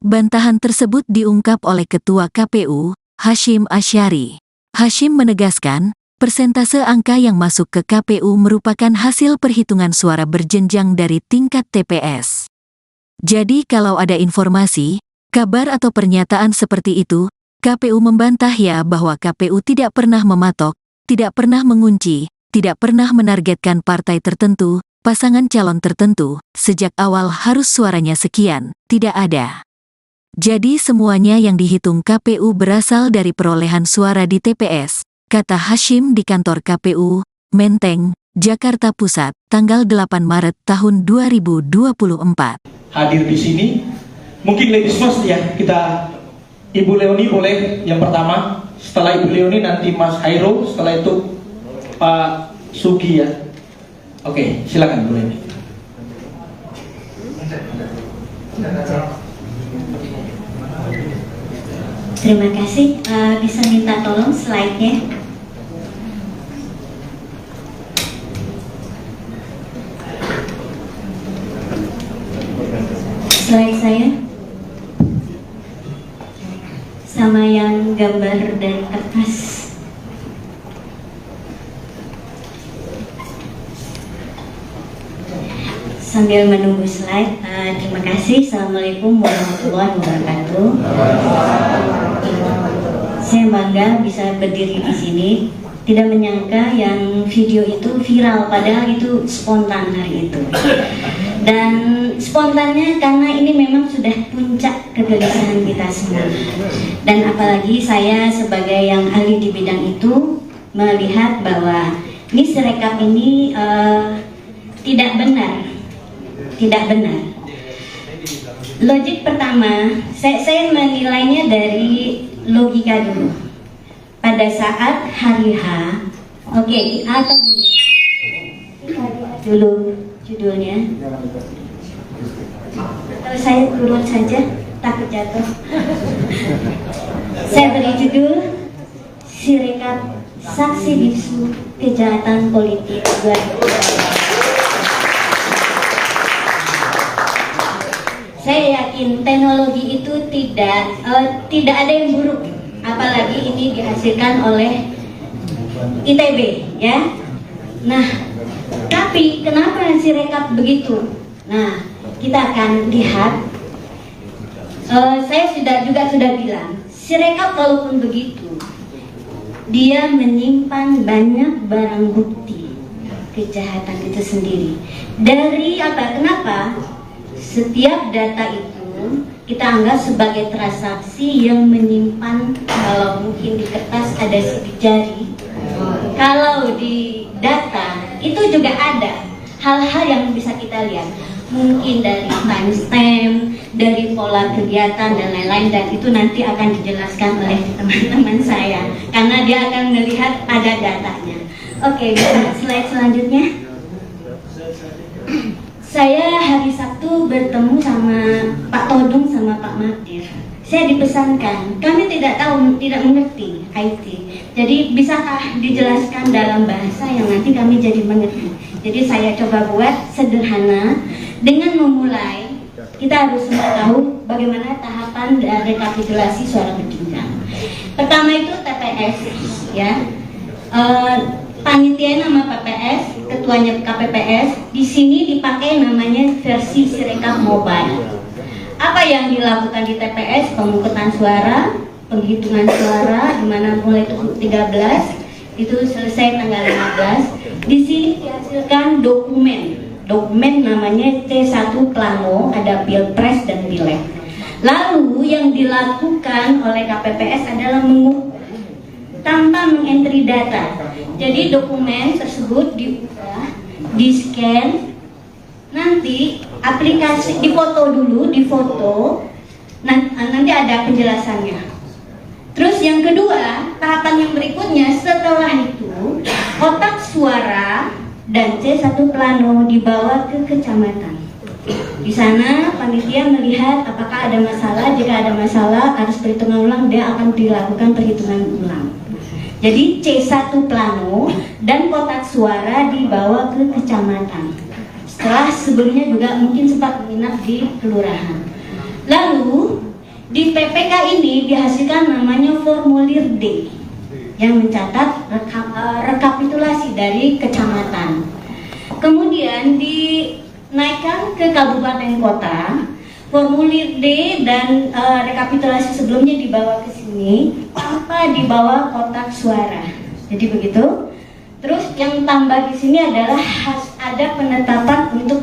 Speaker 1: Bantahan tersebut diungkap oleh Ketua KPU, Hashim Asyari. Hashim menegaskan, persentase angka yang masuk ke KPU merupakan hasil perhitungan suara berjenjang dari tingkat TPS. Jadi kalau ada informasi, kabar atau pernyataan seperti itu, KPU membantah ya bahwa KPU tidak pernah mematok, tidak pernah mengunci, tidak pernah menargetkan partai tertentu, pasangan calon tertentu, sejak awal harus suaranya sekian, tidak ada. Jadi semuanya yang dihitung KPU berasal dari perolehan suara di TPS, kata Hashim di kantor KPU, Menteng, Jakarta Pusat, tanggal 8 Maret tahun 2024.
Speaker 2: Hadir di sini, mungkin ladies first ya, kita Ibu Leoni boleh yang pertama, setelah Ibu Leoni nanti Mas Hairul, setelah itu Pak Sugi ya. Oke, silakan Bu Leoni.
Speaker 3: Terima kasih. Bisa minta tolong slide-nya. Slide saya sama yang gambar dan kertas. Sambil menunggu slide, terima kasih. Assalamualaikum warahmatullahi wabarakatuh. Saya bangga bisa berdiri di sini. Tidak menyangka yang video itu viral, padahal itu spontan hari itu. Dan spontannya karena ini memang sudah puncak kegelisahan kita semua. Dan apalagi saya sebagai yang ahli di bidang itu melihat bahwa ini Sirekap ini tidak benar. Tidak benar. Logik pertama, saya menilainya dari logika dulu. Pada saat hari H, oke, atau gini, kita lihat dulu judulnya. Kalau saya turun saja, takut jatuh. Saya beri judul Sirekap Saksi Bisu Kejahatan Politik 2024. Saya yakin teknologi itu tidak ada yang buruk, apalagi ini dihasilkan oleh ITB, ya. Nah, tapi kenapa Sirekap begitu? Nah, kita akan lihat. Saya juga sudah bilang, Sirekap walaupun begitu, dia menyimpan banyak barang bukti kejahatan itu sendiri. Dari apa? Kenapa? Setiap data itu kita anggap sebagai transaksi yang menyimpan, kalau mungkin di kertas ada sidik jari, kalau di data itu juga ada hal-hal yang bisa kita lihat, mungkin dari timestamp, dari pola kegiatan dan lain-lain, dan itu nanti akan dijelaskan oleh teman-teman saya karena dia akan melihat ada datanya. Oke, slide selanjutnya. Saya hari Sabtu bertemu sama Pak Todung sama sama Pak Magdir. Saya dipesankan, kami tidak tahu, tidak mengerti IT. Jadi bisakah dijelaskan dalam bahasa yang nanti kami jadi mengerti. Jadi saya coba buat sederhana dengan memulai. Kita harus semua tahu bagaimana tahapan rekapitulasi suara berjenjang. Pertama itu TPS, ya. Panitia nama PPS, ketuanya KPPS. Di sini dipakai namanya versi Sirekap Mobile. Apa yang dilakukan di TPS? Pemungutan suara, penghitungan suara, di mana mulai 13 itu selesai tanggal 15. Di sini dihasilkan dokumen namanya C1 Plano, ada Pilpres dan Pileg. Lalu yang dilakukan oleh KPPS adalah mengukur tanpa mengentry data. Jadi dokumen tersebut diunggah, di-scan, nanti aplikasi difoto dulu, nanti ada penjelasannya. Terus yang kedua, tahapan yang berikutnya setelah itu kotak suara dan C1 Plano dibawa ke kecamatan. Di sana panitia melihat apakah ada masalah. Jika ada masalah, harus perhitungan ulang, dia akan dilakukan perhitungan ulang. Jadi C1 Plano dan kotak suara dibawa ke kecamatan. Setelah sebelumnya juga mungkin sempat menginap di kelurahan. Lalu di PPK ini dihasilkan namanya formulir D yang mencatat rekapitulasi dari kecamatan. Kemudian dinaikkan ke kabupaten kota. Formulir D dan rekapitulasi sebelumnya dibawa ke sini tanpa dibawa kotak suara. Jadi begitu. Terus yang tambah di sini adalah ada penetapan untuk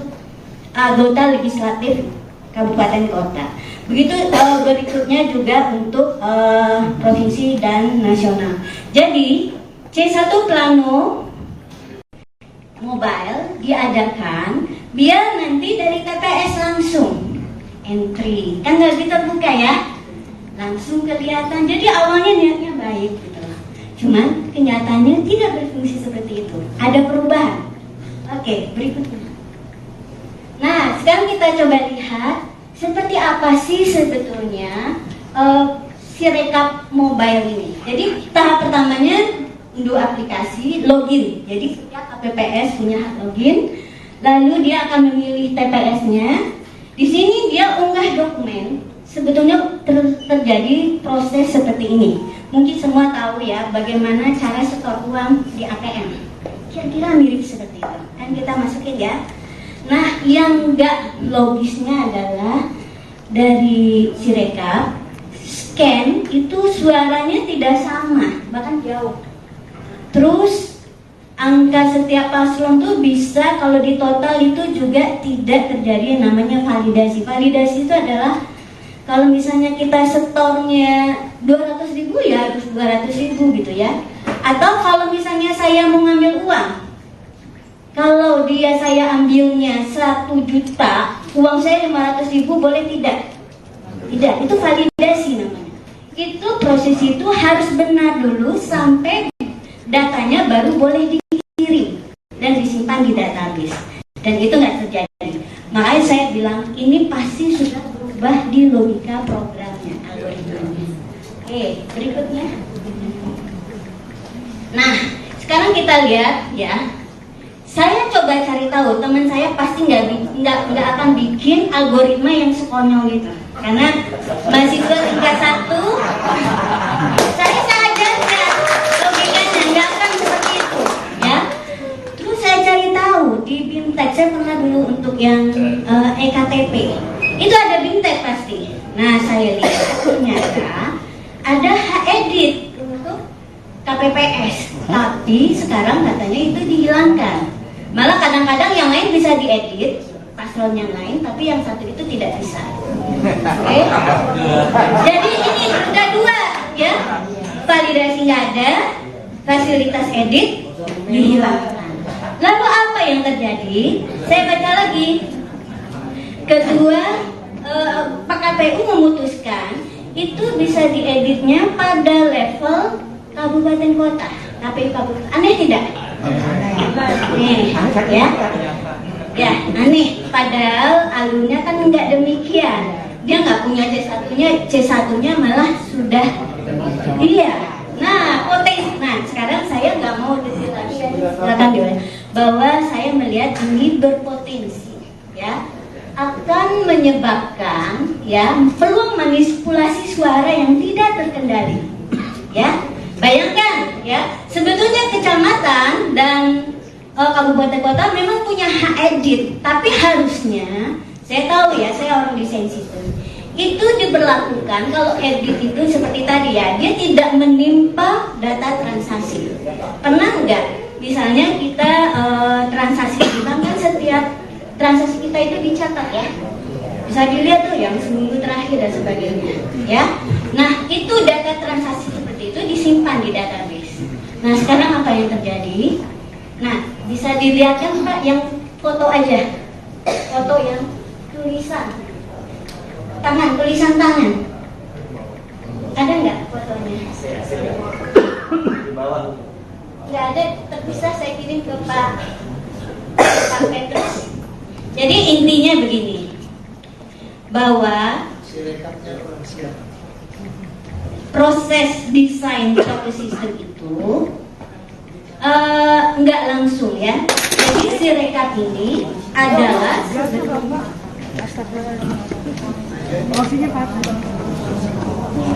Speaker 3: anggota legislatif kabupaten kota. Begitu berikutnya juga untuk provinsi dan nasional. Jadi C1 Plano Mobile diadakan biar nanti dari TPS langsung entry, kan nggak terbuka ya, langsung kelihatan. Jadi awalnya niatnya baik gitu. Cuman kenyataannya tidak berfungsi seperti itu. Ada perubahan. Oke, berikutnya. Nah, sekarang kita coba lihat seperti apa sih sebetulnya Sirekap Mobile ini. Jadi tahap pertamanya unduh aplikasi, login. Jadi setiap KPPS punya hak login. Lalu dia akan memilih TPS-nya. Di sini dia unggah dokumen. Sebetulnya terjadi proses seperti ini. Mungkin semua tahu ya bagaimana cara setor uang di ATM. Kira-kira mirip seperti itu. Kan kita masukin ya. Nah, yang enggak logisnya adalah dari Sirekap scan itu suaranya tidak sama, bahkan jauh. Terus angka setiap paslon tuh bisa kalau di total itu juga tidak terjadi yang namanya validasi. Validasi itu adalah kalau misalnya kita setornya 200.000 ya harus 200.000 gitu ya. Atau kalau misalnya saya mau ngambil uang, kalau saya ambilnya 1 juta, uang saya 500.000 boleh tidak? Tidak, itu validasi namanya. Itu proses itu harus benar dulu sampai datanya baru boleh dikirim dan disimpan di database. Dan itu nggak terjadi. Makanya saya bilang ini pasti sudah berubah di logika programnya, algoritmanya. Oke, berikutnya. Nah, sekarang kita lihat ya. Saya coba cari tahu, teman saya pasti nggak akan bikin algoritma yang sekonyol itu. Karena mahasiswa tingkat 1, saya ajarkan logikanya nggak akan seperti itu, ya. Terus saya cari tahu di BIMTEK, saya pernah dulu untuk yang EKTP, itu ada BIMTEK pasti. Nah, saya lihat ternyata ada hak edit untuk KPPS, tapi sekarang katanya itu dihilangkan. Malah kadang-kadang yang lain bisa diedit, paslon yang lain, tapi yang satu itu tidak bisa. Oke? Jadi ini udah dua, ya. Validasi nggak ada, fasilitas edit dihilangkan. Lalu apa yang terjadi? Saya baca lagi. Kedua, Pak KPU memutuskan itu bisa dieditnya pada level kabupaten kota, KPU kabupaten. Aneh tidak? Nih, ya, aneh. Padahal alurnya kan nggak demikian. Dia nggak punya C1-nya malah sudah. Iya. Nah, potensi. Nah, sekarang saya nggak mau detail lagi ya, silakan Dewan, bahwa saya melihat ini berpotensi, ya, akan menyebabkan ya peluang manipulasi suara yang tidak terkendali, ya. Bayangkan, ya, sebetulnya kecamatan dan kabupaten kota memang punya hak edit, tapi harusnya, saya tahu ya, saya orang desain sistem, itu diberlakukan kalau edit itu seperti tadi ya, dia tidak menimpa data transaksi. Pernah nggak? Misalnya kita transaksi di bank kan setiap transaksi kita itu dicatat ya, bisa dilihat tuh yang seminggu terakhir dan sebagainya, ya. Nah itu data transaksi seperti itu disimpan di database. Nah sekarang apa yang terjadi? Nah bisa dilihat kan Pak, yang foto aja, foto yang tulisan tangan, tulisan tangan, ada nggak fotonya? Nggak ada, terpisah saya kirim ke Pak Petrus. Jadi intinya begini, bahwa proses desain suatu sistem itu nggak langsung ya. Jadi Sirekap ini adalah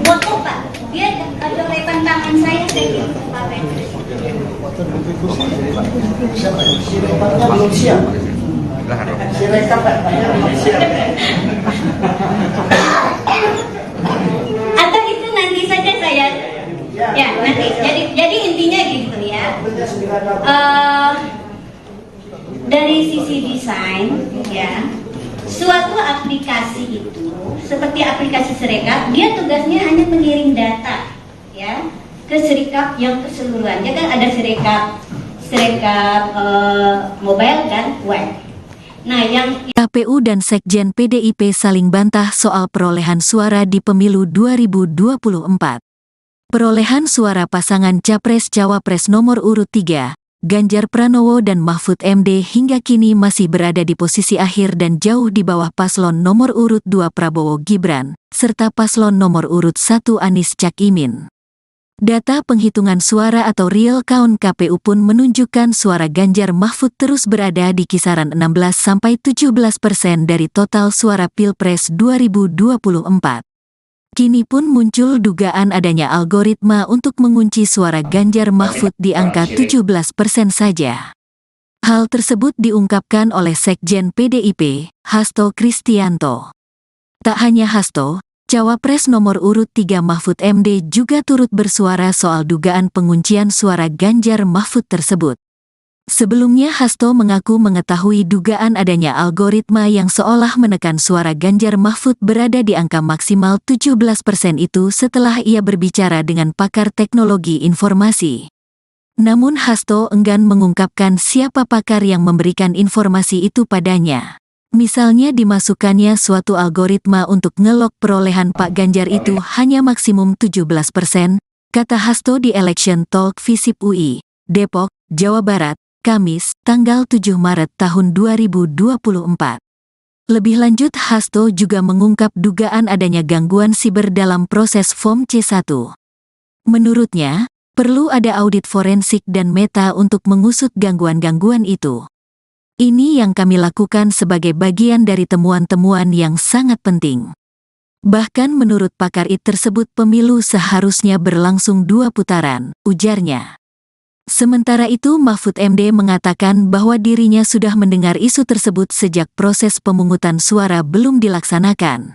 Speaker 3: foto Pak, dia coretan tangan saya kirim ke Pak Petrus.
Speaker 4: Sirekapnya belum siap. Sirekap Pak, belum siap.
Speaker 3: Atau itu nanti saja saya, ya nanti. Jadi intinya gitu ya. Dari sisi desain, ya, suatu aplikasi itu seperti aplikasi Sirekap, dia tugasnya hanya mengirim data, ya, ke Sirekap yang keseluruhan. Ya kan ada Sirekap mobile dan web. Nah, yang
Speaker 1: KPU dan Sekjen PDIP saling bantah soal perolehan suara di pemilu 2024. Perolehan suara pasangan Capres-Cawapres nomor urut 3, Ganjar Pranowo dan Mahfud MD hingga kini masih berada di posisi akhir dan jauh di bawah paslon nomor urut 2 Prabowo Gibran, serta paslon nomor urut 1 Anies Caimin. Data penghitungan suara atau real count KPU pun menunjukkan suara Ganjar Mahfud terus berada di kisaran 16–17% dari total suara Pilpres 2024. Kini pun muncul dugaan adanya algoritma untuk mengunci suara Ganjar Mahfud di angka 17% saja. Hal tersebut diungkapkan oleh Sekjen PDIP, Hasto Kristianto. Tak hanya Hasto, Cawapres nomor urut 3 Mahfud MD juga turut bersuara soal dugaan penguncian suara Ganjar Mahfud tersebut. Sebelumnya Hasto mengaku mengetahui dugaan adanya algoritma yang seolah menekan suara Ganjar Mahfud berada di angka maksimal 17% itu setelah ia berbicara dengan pakar teknologi informasi. Namun Hasto enggan mengungkapkan siapa pakar yang memberikan informasi itu padanya. Misalnya dimasukkannya suatu algoritma untuk ngelok perolehan Pak Ganjar itu hanya maksimum 17%, kata Hasto di Election Talk Visip UI, Depok, Jawa Barat, Kamis, tanggal 7 Maret tahun 2024. Lebih lanjut Hasto juga mengungkap dugaan adanya gangguan siber dalam proses Form C1. Menurutnya, perlu ada audit forensik dan meta untuk mengusut gangguan-gangguan itu. Ini yang kami lakukan sebagai bagian dari temuan-temuan yang sangat penting. Bahkan menurut pakar IT tersebut pemilu seharusnya berlangsung 2 putaran, ujarnya. Sementara itu Mahfud MD mengatakan bahwa dirinya sudah mendengar isu tersebut sejak proses pemungutan suara belum dilaksanakan.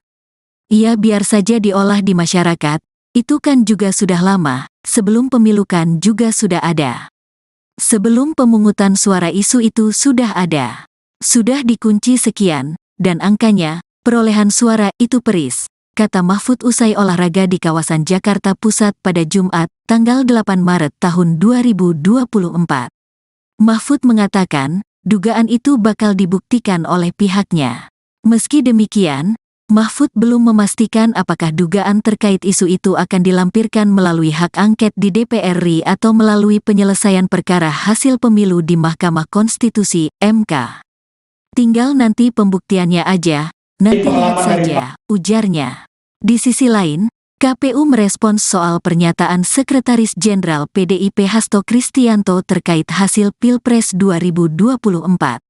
Speaker 1: Ia biar saja diolah di masyarakat, itu kan juga sudah lama, sebelum pemilu kan juga sudah ada. Sebelum pemungutan suara isu itu sudah ada. Sudah dikunci sekian, dan angkanya, perolehan suara itu peris, kata Mahfud usai olahraga di kawasan Jakarta Pusat pada Jumat, tanggal 8 Maret tahun 2024. Mahfud mengatakan, dugaan itu bakal dibuktikan oleh pihaknya. Meski demikian, Mahfud belum memastikan apakah dugaan terkait isu itu akan dilampirkan melalui hak angket di DPR RI atau melalui penyelesaian perkara hasil pemilu di Mahkamah Konstitusi, MK. Tinggal nanti pembuktiannya aja, Nanti lihat
Speaker 2: pengalaman dari
Speaker 1: saja, ujarnya. Di sisi lain, KPU merespons soal pernyataan Sekretaris Jenderal PDIP Hasto Kristianto terkait hasil Pilpres 2024.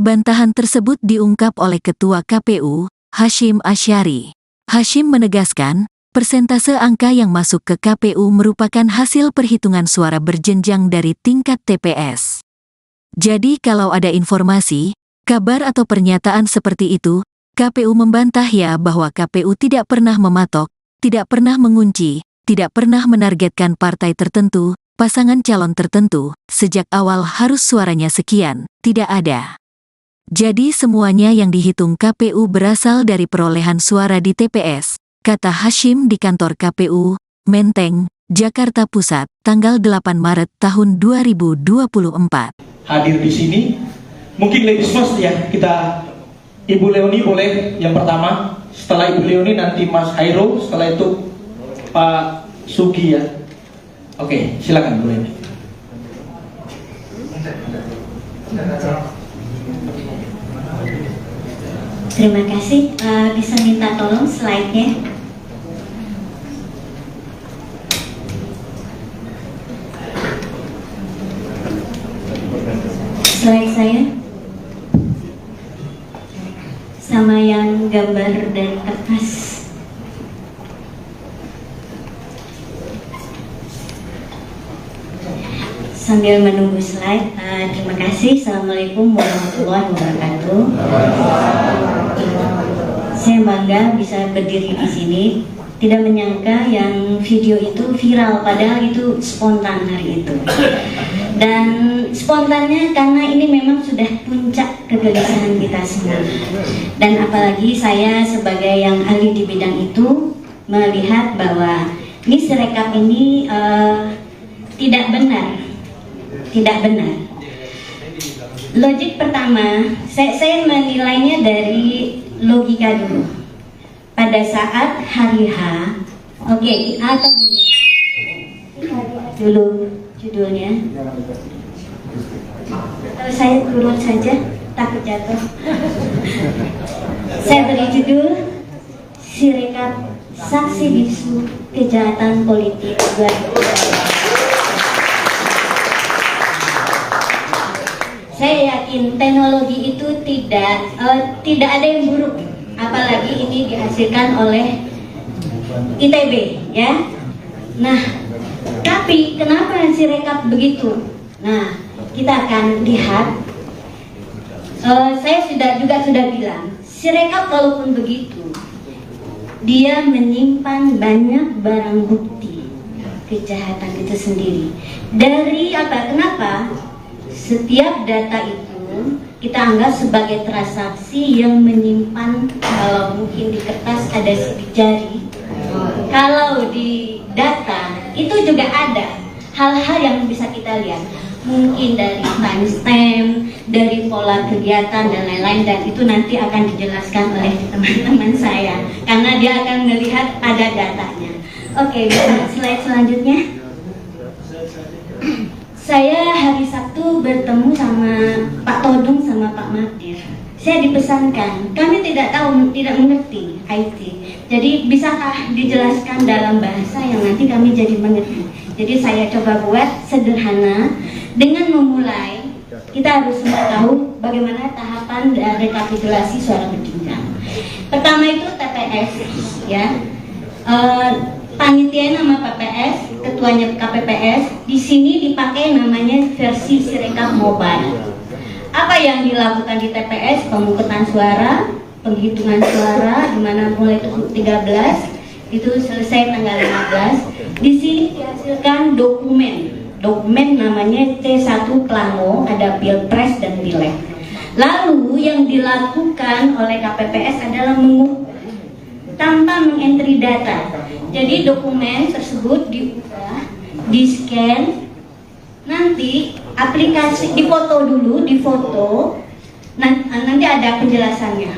Speaker 1: Bantahan tersebut diungkap oleh Ketua KPU, Hasyim Asyari. Hasyim menegaskan, persentase angka yang masuk ke KPU merupakan hasil perhitungan suara berjenjang dari tingkat TPS. Jadi kalau ada informasi, kabar atau pernyataan seperti itu, KPU membantah ya bahwa KPU tidak pernah mematok, tidak pernah mengunci, tidak pernah menargetkan partai tertentu, pasangan calon tertentu, sejak awal harus suaranya sekian, tidak ada. Jadi semuanya yang dihitung KPU berasal dari perolehan suara di TPS, kata Hasyim di kantor KPU, Menteng, Jakarta Pusat, tanggal 8 Maret tahun 2024.
Speaker 2: hadir di sini. Mungkin ladies first ya, kita Ibu Leoni boleh yang pertama, setelah Ibu Leoni nanti Mas Hairul, setelah itu Pak Sugi ya. Oke, silakan Bu Leoni.
Speaker 3: Terima kasih. Bisa minta tolong slide-nya. Slide saya sama yang gambar dari kertas. Sambil menunggu slide, terima kasih. Assalamualaikum warahmatullahi wabarakatuh. Saya bangga bisa berdiri di sini. Tidak menyangka yang video itu viral, padahal itu spontan hari itu. Dan spontannya karena ini memang sudah puncak kegelisahan kita semua. Dan apalagi saya sebagai yang ahli di bidang itu melihat bahwa ini Sirekap ini tidak benar. Tidak benar. Logik pertama, saya menilainya dari logika dulu. Pada saat hari H, oke, atau gini, dulu judulnya. Kalau saya turun saja, takut jatuh. Saya beri judul Sirekap Saksi Bisu Kejahatan Politik 2024. Saya yakin teknologi itu tidak ada yang buruk, apalagi ini dihasilkan oleh ITB, ya. Nah, tapi kenapa Sirekap begitu? Nah, kita akan lihat. Saya sudah bilang, Sirekap walaupun begitu, dia menyimpan banyak barang bukti kejahatan itu sendiri. Dari apa? Kenapa? Setiap data itu kita anggap sebagai transaksi yang menyimpan, kalau mungkin di kertas ada sidik jari, kalau di data itu juga ada hal-hal yang bisa kita lihat, mungkin dari timestamp, dari pola kegiatan dan lain-lain, dan itu nanti akan dijelaskan oleh teman-teman saya karena dia akan melihat ada datanya. Oke, slide selanjutnya. Saya hari Sabtu bertemu sama Pak Todung sama Pak Magdir. Saya dipesankan, kami tidak mengerti IT. Jadi bisakah dijelaskan dalam bahasa yang nanti kami jadi mengerti. Jadi saya coba buat sederhana dengan memulai. Kita harus semua tahu bagaimana tahapan rekapitulasi suara berjenjang. Pertama itu TPS, ya. Panitia nama PPS, ketuanya KPPS, di sini dipakai namanya versi Sirekap Mobile. Apa yang dilakukan di TPS? Pemungutan suara, penghitungan suara, di mana mulai 13 itu selesai tanggal 15. Di sini dihasilkan dokumen namanya C1 Plano, ada Pilpres dan Pileg. Lalu yang dilakukan oleh KPPS adalah mengukur tanpa mengentry data. Jadi dokumen tersebut diubah, di-scan, nanti aplikasi difoto dulu, nanti ada penjelasannya.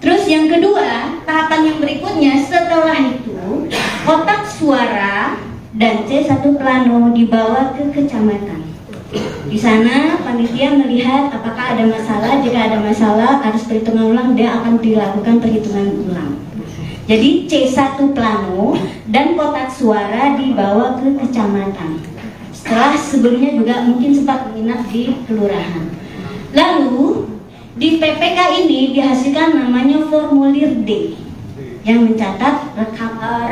Speaker 3: Terus yang kedua, tahapan yang berikutnya setelah itu, kotak suara dan C1 Plano dibawa ke kecamatan. Di sana panitia melihat apakah ada masalah. Jika ada masalah harus perhitungan ulang, dia akan dilakukan perhitungan ulang. Jadi C1 plano dan kotak suara dibawa ke kecamatan. Setelah sebelumnya juga mungkin sempat menginap di kelurahan. Lalu di PPK ini dihasilkan namanya formulir D yang mencatat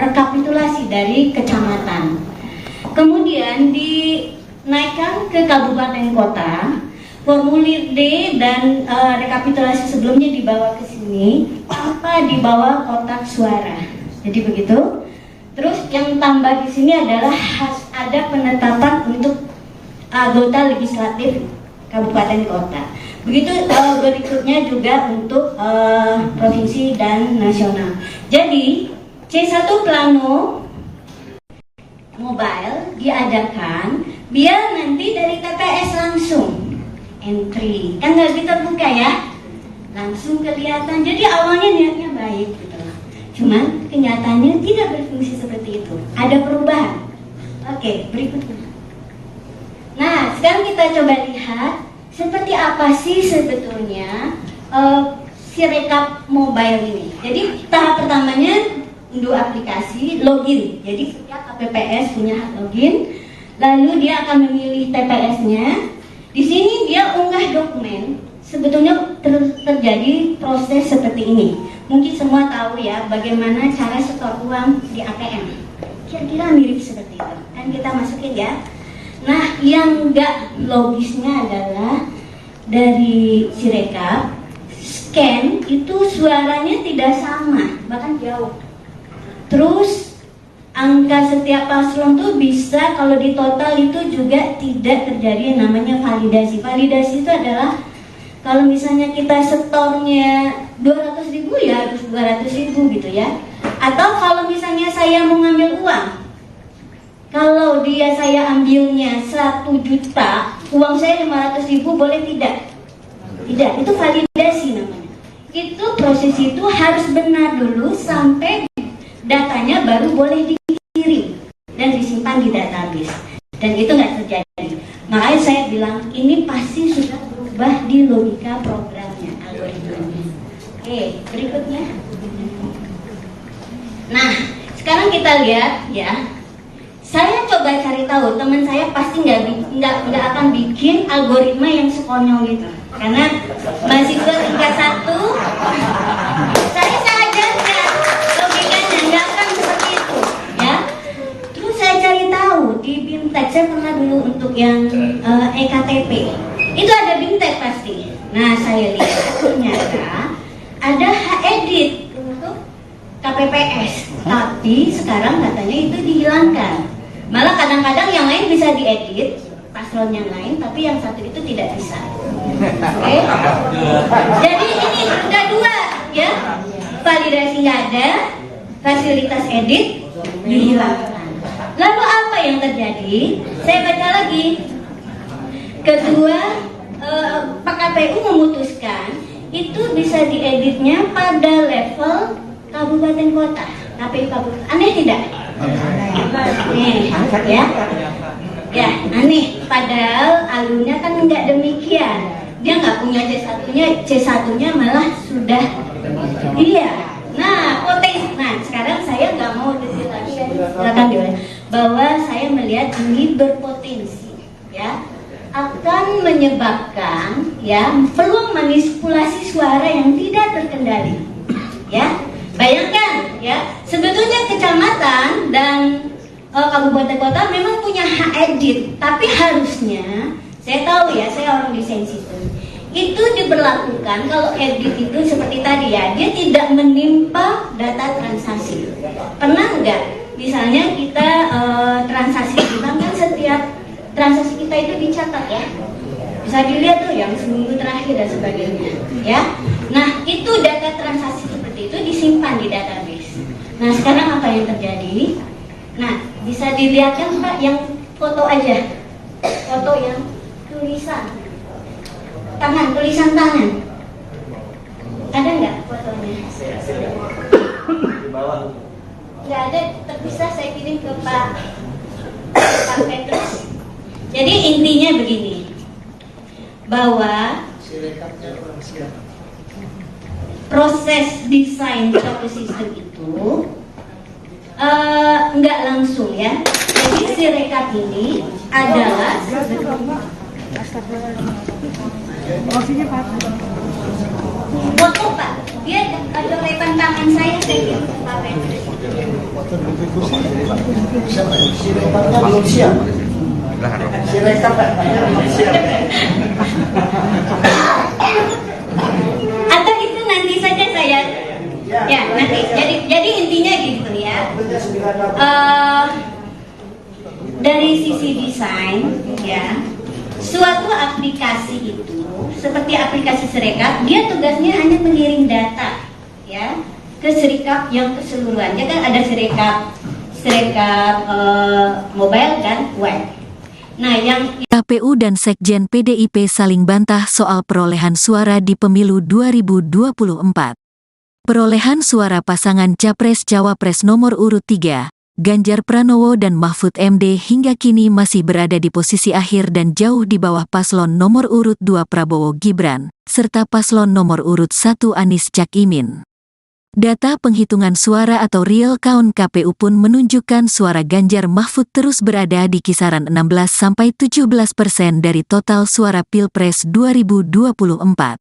Speaker 3: rekapitulasi dari kecamatan. Kemudian dinaikkan ke kabupaten kota. Formulir D dan rekapitulasi sebelumnya dibawa ke sini tanpa dibawa kotak suara. Jadi begitu. Terus yang tambah di sini adalah ada penetapan untuk anggota legislatif kabupaten kota. Begitu berikutnya juga untuk provinsi dan nasional. Jadi C1 plano mobile diadakan biar nanti dari TPS langsung entry, kan nggak terbuka ya, langsung kelihatan. Jadi awalnya niatnya baik gitu, cuman kenyataannya tidak berfungsi seperti itu, ada perubahan. Oke, berikutnya. Nah, sekarang kita coba lihat seperti apa sih sebetulnya Sirekap mobile ini. Jadi tahap pertamanya unduh aplikasi, login. Jadi setiap KPPS punya hak login, lalu dia akan memilih TPS-nya. Di sini dia unggah dokumen. Sebetulnya terjadi proses seperti ini. Mungkin semua tahu ya bagaimana cara setor uang di ATM. Kira-kira mirip seperti itu. Kan kita masukin ya. Nah, yang enggak logisnya adalah dari Sirekap scan itu suaranya tidak sama, bahkan jauh. Terus angka setiap paslon tuh bisa kalau di total itu juga tidak terjadi yang namanya validasi. Validasi itu adalah kalau misalnya kita setornya 200.000 ya harus 200.000 gitu ya. Atau kalau misalnya saya mau ngambil uang, kalau saya ambilnya 1 juta, uang saya 500.000 boleh tidak? Tidak, itu validasi namanya. Itu proses itu harus benar dulu sampai datanya baru boleh dikirim dan disimpan di database. Dan itu nggak terjadi. Makanya saya bilang ini pasti sudah berubah di logika programnya, algoritmanya. Oke, berikutnya. Nah, sekarang kita lihat ya. Saya coba cari tahu, teman saya pasti nggak akan bikin algoritma yang sekonyol gitu. Karena mahasiswa tingkat 1, saya ajarkan logikanya nggak akan seperti itu, ya. Terus saya cari tahu di BIMTEK, saya pernah dulu untuk yang EKTP, itu ada BIMTEK pasti. Nah, saya lihat ternyata ada hak edit untuk KPPS, tapi sekarang katanya itu dihilangkan. Malah kadang-kadang yang lain bisa diedit, paslon yang lain, tapi yang satu itu tidak bisa. Oke? Jadi ini ada dua, ya. Validasi nggak ada, fasilitas edit dihilangkan. Lalu apa yang terjadi? Saya baca lagi. Kedua, Pak KPU memutuskan itu bisa dieditnya pada level kabupaten kota. KPU kabupaten. Aneh tidak? Aneh, ya. Ya, aneh. Padahal alurnya kan nggak demikian. Dia nggak punya C1-nya malah sudah. Iya. Nah, potensi. Nah, sekarang saya nggak mau detail lagi ya. Silakan Dewa. Bahwa saya melihat ini berpotensi, ya, akan menyebabkan ya peluang manipulasi suara yang tidak terkendali, ya. Bayangkan ya, sebetulnya kecamatan dan kabupaten kota memang punya hak edit, tapi harusnya, saya tahu ya, saya orang desain sistem, itu diberlakukan kalau edit itu seperti tadi ya, dia tidak menimpa data transaksi. Pernah nggak? Misalnya kita transaksi di bank kan setiap transaksi kita itu dicatat ya, bisa dilihat tuh yang seminggu terakhir dan sebagainya, ya. Nah, itu data transaksi seperti itu disimpan di database. Nah, sekarang apa yang terjadi? Nah, bisa dilihat kan Pak yang foto aja, foto yang tulisan tangan, ada nggak fotonya? Nggak ada, terpisah. Saya kirim ke Pak Petrus. Jadi intinya begini, bahwa proses desain software system itu nggak langsung ya. Jadi Sirekap ini adalah foto Pak, dia coretan tangan saya kira Pak Petri.
Speaker 4: Sirekapnya belum siap. Sirekap Pak.
Speaker 3: Atau itu nanti saja saya ya nanti. Jadi intinya gitu ya. Dari sisi desain ya, suatu aplikasi itu seperti aplikasi Sirekap, dia tugasnya hanya mengirim data ya ke Sirekap yang keseluruhan. Ya kan ada Sirekap mobile dan web. Nah, yang
Speaker 1: KPU dan Sekjen PDIP saling bantah soal perolehan suara di pemilu 2024. Perolehan suara pasangan Capres-Cawapres nomor urut 3, Ganjar Pranowo dan Mahfud MD hingga kini masih berada di posisi akhir dan jauh di bawah paslon nomor urut 2 Prabowo Gibran, serta paslon nomor urut 1 Anies Cak Imin. Data penghitungan suara atau real count KPU pun menunjukkan suara Ganjar Mahfud terus berada di kisaran 16–17% dari total suara Pilpres 2024.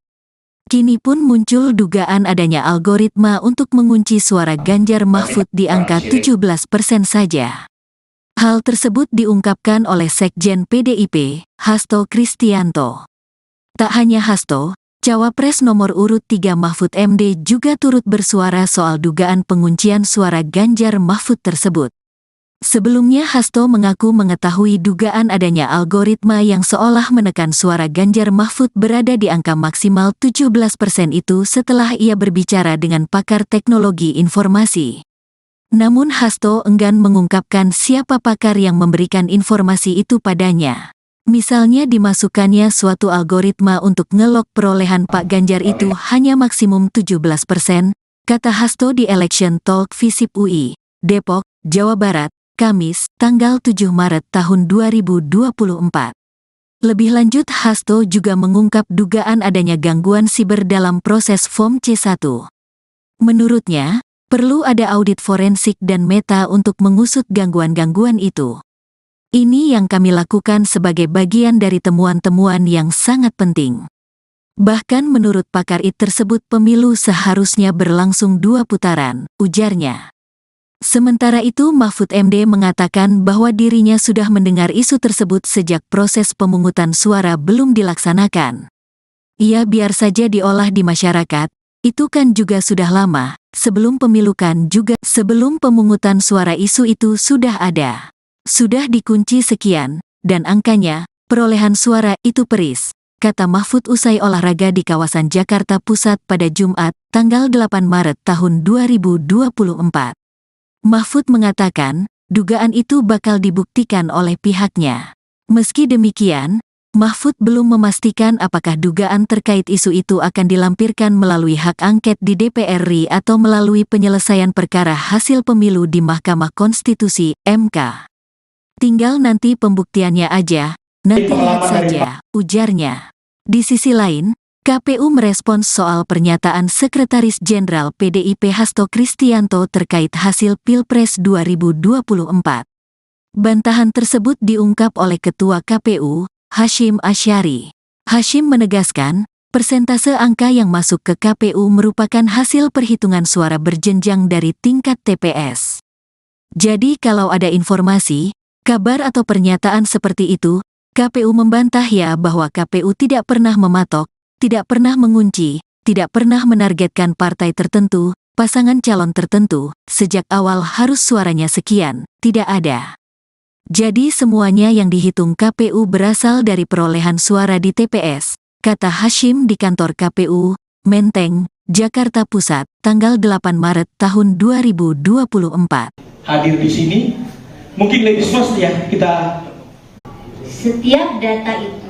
Speaker 1: Kini pun muncul dugaan adanya algoritma untuk mengunci suara Ganjar Mahfud di angka 17% saja. Hal tersebut diungkapkan oleh Sekjen PDIP, Hasto Kristianto. Tak hanya Hasto, Cawapres nomor urut 3 Mahfud MD juga turut bersuara soal dugaan penguncian suara Ganjar Mahfud tersebut. Sebelumnya Hasto mengaku mengetahui dugaan adanya algoritma yang seolah menekan suara Ganjar Mahfud berada di angka maksimal 17% itu setelah ia berbicara dengan pakar teknologi informasi. Namun Hasto enggan mengungkapkan siapa pakar yang memberikan informasi itu padanya. Misalnya dimasukkannya suatu algoritma untuk ngelok perolehan Pak Ganjar itu hanya maksimum 17%, kata Hasto di Election Talk Visip UI, Depok, Jawa Barat, Kamis, tanggal 7 Maret tahun 2024. Lebih lanjut Hasto juga mengungkap dugaan adanya gangguan siber dalam proses Form C1. Menurutnya, perlu ada audit forensik dan meta untuk mengusut gangguan-gangguan itu. Ini yang kami lakukan sebagai bagian dari temuan-temuan yang sangat penting. Bahkan menurut pakar IT tersebut pemilu seharusnya berlangsung 2 putaran, ujarnya. Sementara itu Mahfud MD mengatakan bahwa dirinya sudah mendengar isu tersebut sejak proses pemungutan suara belum dilaksanakan. Ia biar saja diolah di masyarakat, itu kan juga sudah lama, sebelum pemilu kan juga, sebelum pemungutan suara isu itu sudah ada. Sudah dikunci sekian, dan angkanya, perolehan suara itu peris, kata Mahfud usai olahraga di kawasan Jakarta Pusat pada Jumat, tanggal 8 Maret tahun 2024. Mahfud mengatakan, dugaan itu bakal dibuktikan oleh pihaknya. Meski demikian, Mahfud belum memastikan apakah dugaan terkait isu itu akan dilampirkan melalui hak angket di DPR RI atau melalui penyelesaian perkara hasil pemilu di Mahkamah Konstitusi, MK. Tinggal nanti pembuktiannya aja, nanti lihat saja, ujarnya. Di sisi lain, KPU merespons soal pernyataan Sekretaris Jenderal PDIP Hasto Kristianto terkait hasil Pilpres 2024. Bantahan tersebut diungkap oleh Ketua KPU, Hasyim Asyari. Hasyim menegaskan, persentase angka yang masuk ke KPU merupakan hasil perhitungan suara berjenjang dari tingkat TPS. Jadi kalau ada informasi, kabar atau pernyataan seperti itu, KPU membantah ya bahwa KPU tidak pernah mematok, tidak pernah mengunci, tidak pernah menargetkan partai tertentu, pasangan calon tertentu, sejak awal harus suaranya sekian, tidak ada. Jadi semuanya yang dihitung KPU berasal dari perolehan suara di TPS, kata Hasyim di kantor KPU, Menteng, Jakarta Pusat, tanggal 8 Maret tahun 2024.
Speaker 2: Hadir di sini, mungkin ladies first ya, kita
Speaker 3: setiap data itu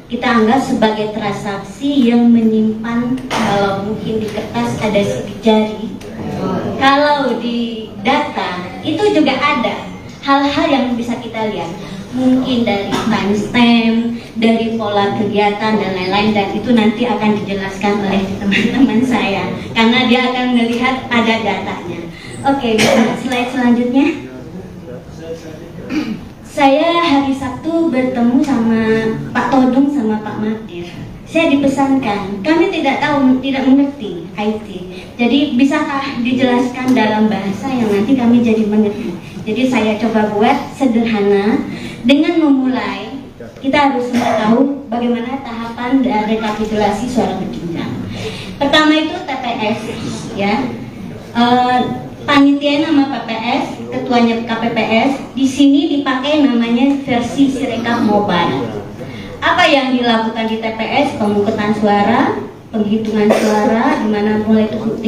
Speaker 3: kita anggap sebagai transaksi yang menyimpan, kalau mungkin di kertas ada sidik jari, kalau di data itu juga ada hal-hal yang bisa kita lihat. mungkin dari timestamp, dari pola kegiatan dan lain-lain, dan itu nanti akan dijelaskan oleh teman-teman saya karena dia akan melihat ada datanya. Oke, slide selanjutnya. Saya hari Sabtu bertemu sama Pak Todung sama Pak Mardir. Saya dipesankan, kami tidak tahu, tidak mengerti IT. Jadi bisakah dijelaskan dalam bahasa yang nanti kami jadi mengerti. Jadi saya coba buat sederhana dengan memulai. Kita harus semua tahu bagaimana tahapan dari rekapitulasi suara berjenjang. Pertama itu TPS, ya. Panitia nama PPS, ketuanya KPPS. Di sini dipakai namanya versi Sirekap Mobile. Apa yang dilakukan di TPS? Pemungutan suara, penghitungan suara, di mana mulai 13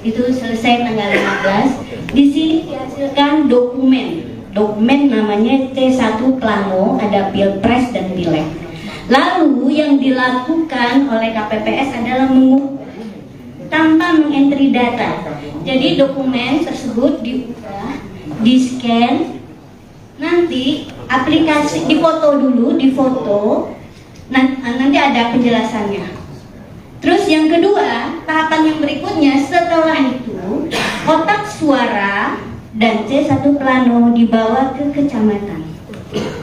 Speaker 3: itu selesai tanggal 15. Di sini dihasilkan dokumen namanya C1 Plano, ada Pilpres dan Pileg. Lalu yang dilakukan oleh KPPS adalah tanpa mengentry data. Jadi dokumen tersebut diunggah, di-scan, nanti aplikasi difoto dulu, nanti ada penjelasannya. Terus yang kedua, tahapan yang berikutnya setelah itu kotak suara dan C1 Plano dibawa ke kecamatan.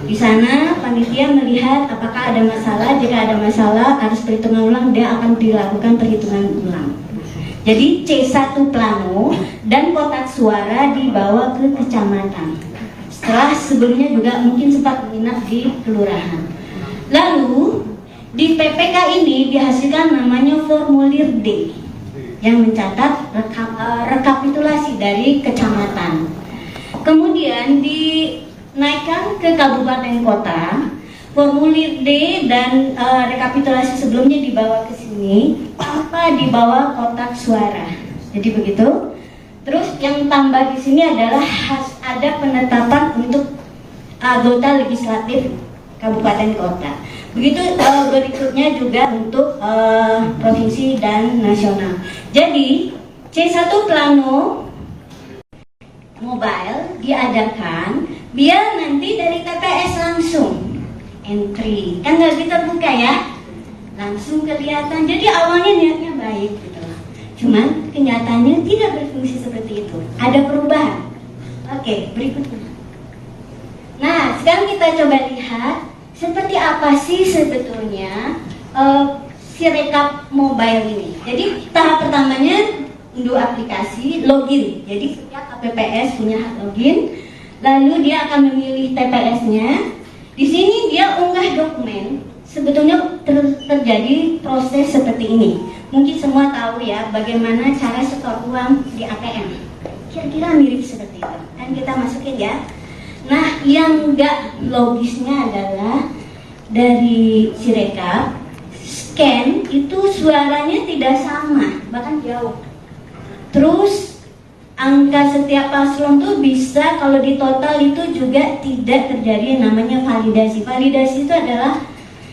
Speaker 3: Di sana panitia melihat apakah ada masalah. Jika ada masalah harus perhitungan ulang, dia akan dilakukan perhitungan ulang. Jadi C1 Plano dan kotak suara dibawa ke kecamatan. Setelah sebelumnya juga mungkin sempat menginap di kelurahan. Lalu di PPK ini dihasilkan namanya formulir D yang mencatat rekapitulasi dari kecamatan. Kemudian dinaikkan ke kabupaten kota. Formulir D dan rekapitulasi sebelumnya dibawa ke sini tanpa dibawa kotak suara. Jadi begitu. Terus yang tambah di sini adalah ada penetapan untuk anggota legislatif kabupaten kota. Begitu berikutnya juga untuk provinsi dan nasional. Jadi C1 Plano Mobile diadakan biar nanti dari TPS langsung entry, kan nggak terbuka ya, langsung kelihatan. Jadi awalnya niatnya baik gitu, cuman kenyataannya tidak berfungsi seperti itu, ada perubahan. Oke, berikutnya. Nah, sekarang kita coba lihat seperti apa sih sebetulnya Sirekap Mobile ini. Jadi tahap pertamanya unduh aplikasi, login. Jadi setiap KPPS punya hak login, lalu dia akan memilih TPS-nya. Di sini dia unggah dokumen. Sebetulnya terjadi proses seperti ini. Mungkin semua tahu ya bagaimana cara setor uang di ATM. Kira-kira mirip seperti itu. Dan kita masukin ya. Nah, yang enggak logisnya adalah dari Sirekap scan itu suaranya tidak sama, bahkan jauh. Terus angka setiap paslon tuh bisa kalau di total itu juga tidak terjadi yang namanya validasi. Validasi itu adalah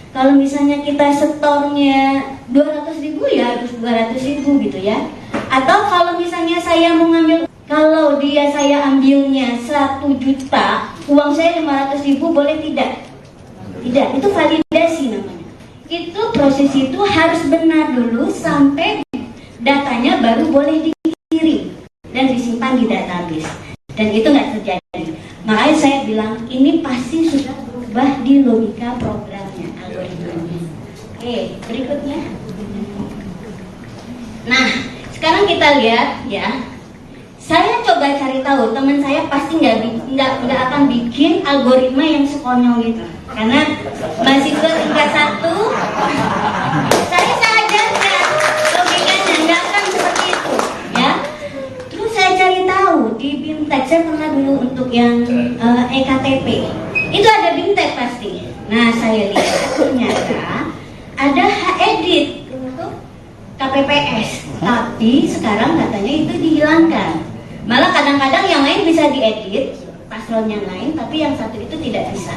Speaker 3: kalau misalnya kita setornya 200.000 ya harus 200.000 gitu ya. Atau kalau misalnya saya mau ngambil, kalau saya ambilnya 1 juta, uang saya 500.000 boleh tidak? Tidak, itu validasi namanya. Itu proses itu harus benar dulu sampai datanya baru boleh dikirim dan disimpan di database. Dan itu nggak terjadi. Makanya saya bilang ini pasti sudah berubah di logika programnya, algoritmanya. Oke, berikutnya. Nah, sekarang kita lihat ya. Saya coba cari tahu, teman saya pasti nggak akan bikin algoritma yang sekonyol itu, karena mahasiswa tingkat 1, saya ajarkan logikanya nggak akan seperti itu, ya. Terus saya cari tahu di BIMTEK, saya pernah dulu untuk yang EKTP, itu ada BIMTEK pasti. Nah, saya lihat ternyata ada edit untuk KPPS, tapi sekarang katanya itu dihilangkan. Malah kadang-kadang yang lain bisa diedit, paslon yang lain, tapi yang satu itu tidak bisa.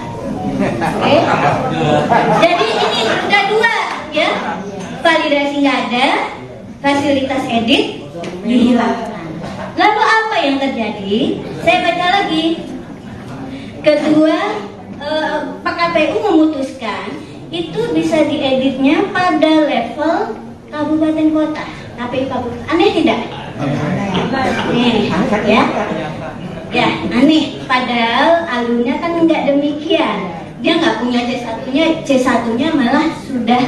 Speaker 3: Oke? Jadi ini udah 2 ya. Validasi nggak ada, fasilitas edit dihilangkan. Lalu apa yang terjadi? Saya baca lagi. Kedua PKPU memutuskan itu bisa dieditnya pada level kabupaten kota, KPU kabupaten. Aneh tidak? Aneh, ya. Ya, aneh. Padahal alurnya kan nggak demikian. Dia nggak punya C1-nya malah sudah.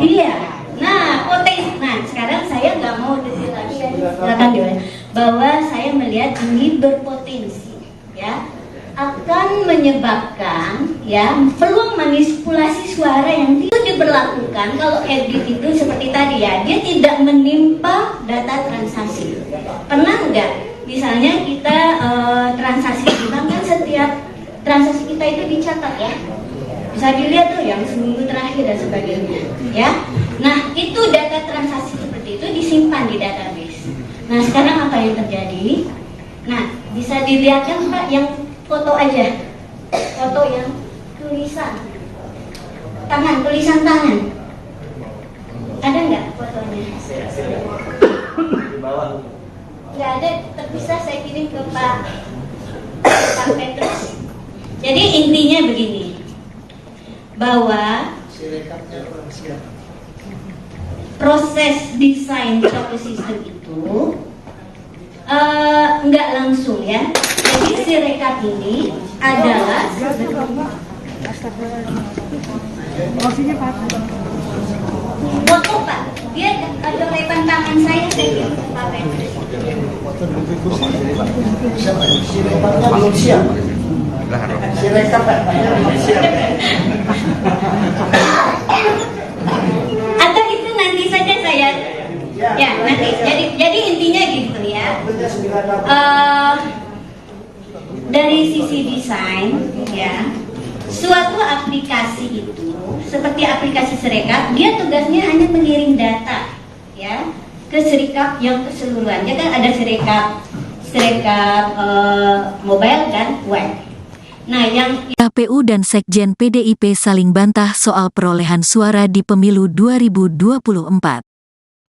Speaker 3: Iya. Nah, potensi. Nah, sekarang saya nggak mau detail lagi, silakan Dewan, bahwa saya melihat ini berpotensi, ya, akan menyebabkan ya peluang manipulasi suara yang itu diberlakukan kalau edit itu seperti tadi ya, dia tidak menimpa data transaksi. Pernah nggak? Misalnya kita transaksi di bank kan setiap transaksi kita itu dicatat ya, bisa dilihat tuh yang seminggu terakhir dan sebagainya ya. Nah itu data transaksi seperti itu disimpan di database. Nah sekarang apa yang terjadi? Nah bisa dilihat kan Pak yang foto aja, foto yang tulisan tangan, ada nggak fotonya? Nggak ada, terpisah saya kirim ke Pak Petrus. Jadi intinya begini, bahwa proses desain suatu sistem itu nggak langsung ya. Jadi Sirekap ini adalah foto Pak, dia ada lepan tangan saya kirim ke Pak Petrus.
Speaker 4: Sirekapnya belum siap. Sirekap Pak.
Speaker 3: Atau itu nanti saja saya ya nanti. Jadi intinya gitu ya. Dari sisi desain ya, suatu aplikasi itu seperti aplikasi Sirekap, dia tugasnya hanya mengirim data ya ke Sirekap yang keseluruhan. Ya kan ada Sirekap mobile dan web. Nah, yang
Speaker 1: KPU dan Sekjen PDIP saling bantah soal perolehan suara di pemilu 2024.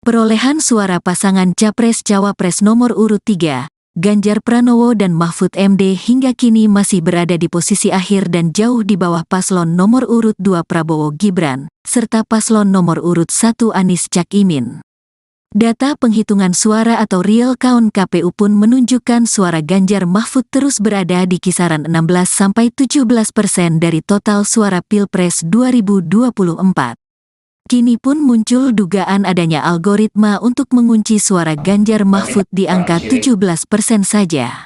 Speaker 1: Perolehan suara pasangan Capres-Cawapres nomor urut 3, Ganjar Pranowo dan Mahfud MD hingga kini masih berada di posisi akhir dan jauh di bawah paslon nomor urut 2 Prabowo Gibran, serta paslon nomor urut 1 Anies Cak Imin. Data penghitungan suara atau real count KPU pun menunjukkan suara Ganjar Mahfud terus berada di kisaran 16-17% dari total suara Pilpres 2024. Kini pun muncul dugaan adanya algoritma untuk mengunci suara Ganjar Mahfud di angka 17% saja.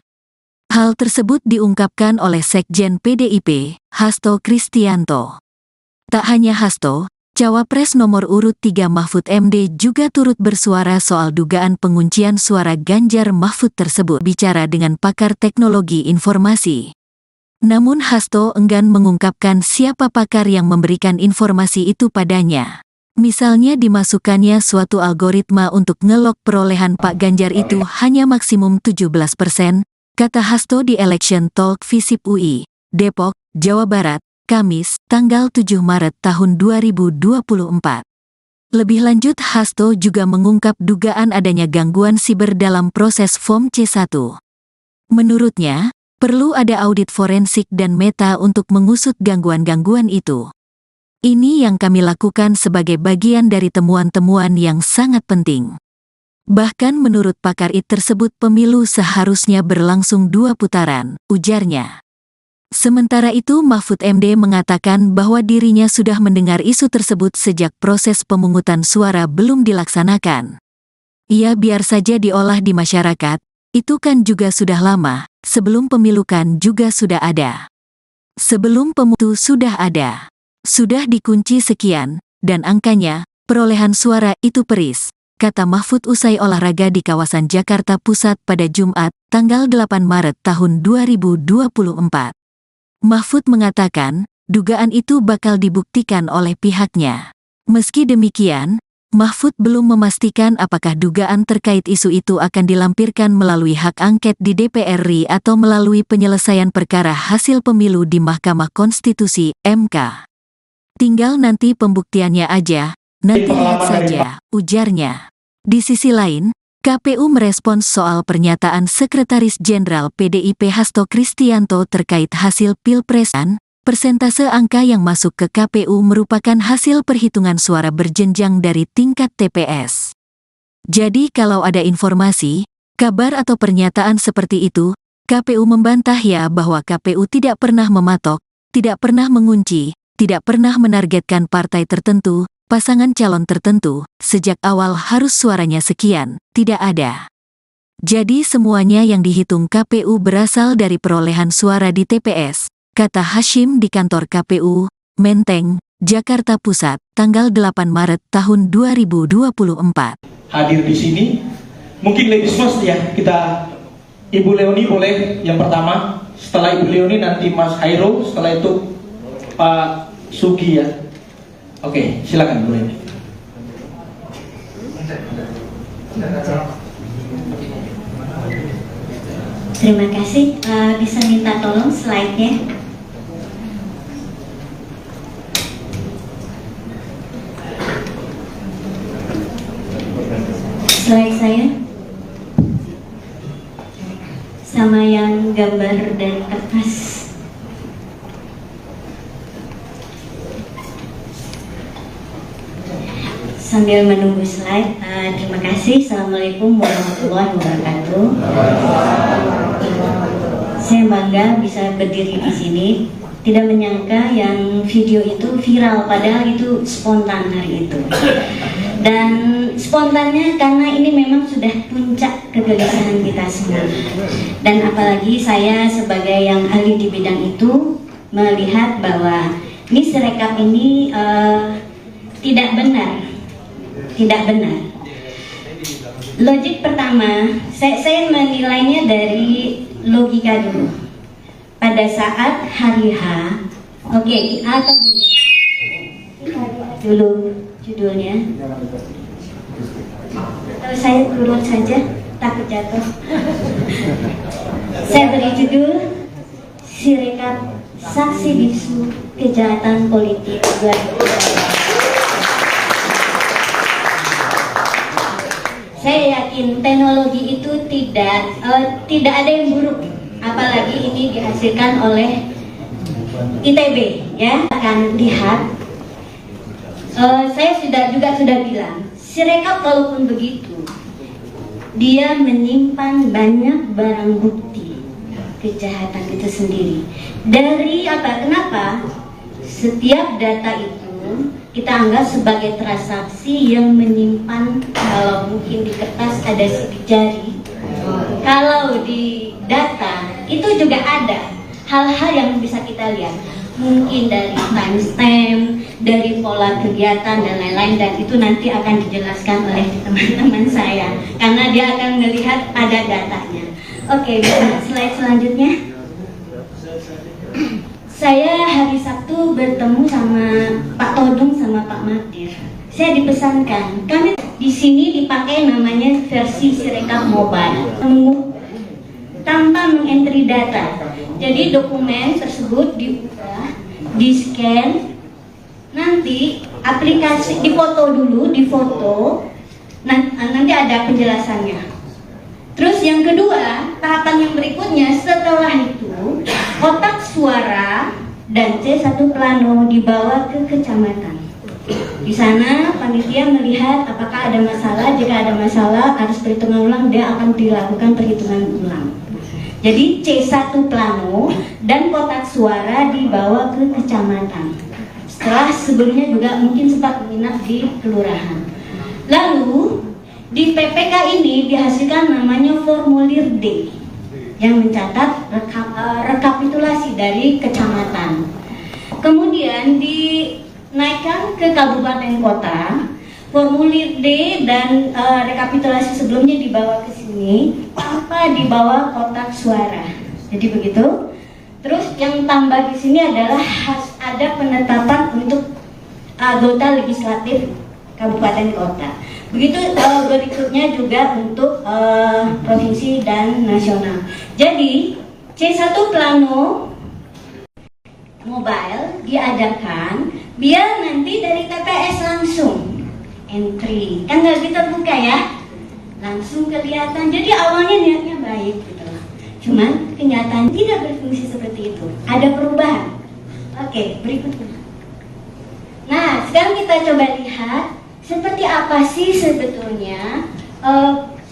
Speaker 1: Hal tersebut diungkapkan oleh Sekjen PDIP, Hasto Kristianto. Tak hanya Hasto, Cawapres nomor urut 3 Mahfud MD juga turut bersuara soal dugaan penguncian suara Ganjar Mahfud tersebut, bicara dengan pakar teknologi informasi. Namun Hasto enggan mengungkapkan siapa pakar yang memberikan informasi itu padanya. Misalnya dimasukkannya suatu algoritma untuk ngelok perolehan Pak Ganjar itu hanya maksimum 17%, kata Hasto di Election Talk Visip UI, Depok, Jawa Barat, Kamis, tanggal 7 Maret tahun 2024. Lebih lanjut, Hasto juga mengungkap dugaan adanya gangguan siber dalam proses Form C1. Menurutnya, perlu ada audit forensik dan meta untuk mengusut gangguan-gangguan itu. Ini yang kami lakukan sebagai bagian dari temuan-temuan yang sangat penting. Bahkan menurut pakar IT tersebut pemilu seharusnya berlangsung 2 putaran, ujarnya. Sementara itu Mahfud MD mengatakan bahwa dirinya sudah mendengar isu tersebut sejak proses pemungutan suara belum dilaksanakan. Ia biar saja diolah di masyarakat, itu kan juga sudah lama, sebelum pemilu kan juga sudah ada. Sebelum pemilu sudah ada. Sudah dikunci sekian, dan angkanya, perolehan suara itu peris, kata Mahfud usai olahraga di kawasan Jakarta Pusat pada Jumat, tanggal 8 Maret tahun 2024. Mahfud mengatakan, dugaan itu bakal dibuktikan oleh pihaknya. Meski demikian, Mahfud belum memastikan apakah dugaan terkait isu itu akan dilampirkan melalui hak angket di DPR RI atau melalui penyelesaian perkara hasil pemilu di Mahkamah Konstitusi, MK. Tinggal nanti pembuktiannya aja, nanti lihat saja, ujarnya. Di sisi lain, KPU merespons soal pernyataan Sekretaris Jenderal PDIP Hasto Kristianto terkait hasil Pilpres. Persentase angka yang masuk ke KPU merupakan hasil perhitungan suara berjenjang dari tingkat TPS. Jadi kalau ada informasi, kabar atau pernyataan seperti itu, KPU membantah ya bahwa KPU tidak pernah mematok, tidak pernah mengunci, tidak pernah menargetkan partai tertentu, pasangan calon tertentu, sejak awal harus suaranya sekian, tidak ada. Jadi semuanya yang dihitung KPU berasal dari perolehan suara di TPS, kata Hashim di kantor KPU, Menteng, Jakarta Pusat, tanggal 8 Maret tahun 2024.
Speaker 2: Hadir di sini, mungkin ladies first ya, kita Ibu Leoni boleh yang pertama, setelah Ibu Leoni nanti Mas Hairul, setelah itu Pak Sugi ya. Oke, silakan Bu Leoni.
Speaker 3: Terima kasih. Bisa minta tolong slide-nya. Slide saya sama yang gambar dari kertas. Sambil menunggu slide, terima kasih. Assalamualaikum warahmatullahi wabarakatuh. Saya bangga bisa berdiri di sini. Tidak menyangka yang video itu viral, padahal itu spontan hari itu. Dan spontannya karena ini memang sudah puncak kegelisahan kita semua. Dan apalagi saya sebagai yang ahli di bidang itu melihat bahwa ini Sirekap ini tidak benar. Tidak benar. Logik pertama, saya menilainya dari logika dulu. Pada saat hari H, oke, atau gini, dulu judulnya. Atau saya turun saja, takut jatuh. Saya beri judul Sirekap Saksi Bisu Kejahatan Politik 2020. Saya yakin teknologi itu tidak ada yang buruk, apalagi ini dihasilkan oleh ITB, ya. Akan lihat, saya sudah bilang, Sirekap walaupun begitu, dia menyimpan banyak barang bukti kejahatan itu sendiri. Dari apa? Kenapa? Setiap data itu kita anggap sebagai transaksi yang menyimpan, kalau mungkin di kertas ada sidik jari, kalau di data itu juga ada hal-hal yang bisa kita lihat, mungkin dari timestamp, dari pola kegiatan dan lain-lain, dan itu nanti akan dijelaskan oleh teman-teman saya karena dia akan melihat ada datanya. Oke, bisa slide selanjutnya. Saya hari Sabtu bertemu sama Pak Todung sama Pak Madir. Saya dipesankan, kami di sini dipakai namanya versi Sirekap Mobile, tanpa mengentry data. Jadi dokumen tersebut dibuka, di-scan, nanti aplikasi difoto dulu, nanti ada penjelasannya. Terus yang kedua, tahapan yang berikutnya setelah itu, kotak suara dan C1 plano dibawa ke kecamatan. Di sana panitia melihat apakah ada masalah. Jika ada masalah, harus perhitungan ulang, dia akan dilakukan perhitungan ulang. Jadi C1 plano dan kotak suara dibawa ke kecamatan. Setelah sebelumnya juga mungkin sempat menginap di kelurahan. Lalu di PPK ini dihasilkan namanya formulir D yang mencatat rekapitulasi dari kecamatan. Kemudian dinaikkan ke kabupaten kota, formulir D dan rekapitulasi sebelumnya dibawa ke sini tanpa dibawa kotak suara. Jadi begitu. Terus yang tambah di sini adalah ada penetapan untuk anggota legislatif kabupaten kota. Begitu berikutnya juga untuk provinsi dan nasional. Jadi C1 plano mobile diadakan biar nanti dari TPS langsung entry, kan nggak bisa buka ya, langsung kelihatan. Jadi awalnya niatnya baik gitu, cuman kenyataan tidak berfungsi seperti itu. Ada perubahan. Oke, berikutnya. Nah, sekarang kita coba lihat seperti apa sih sebetulnya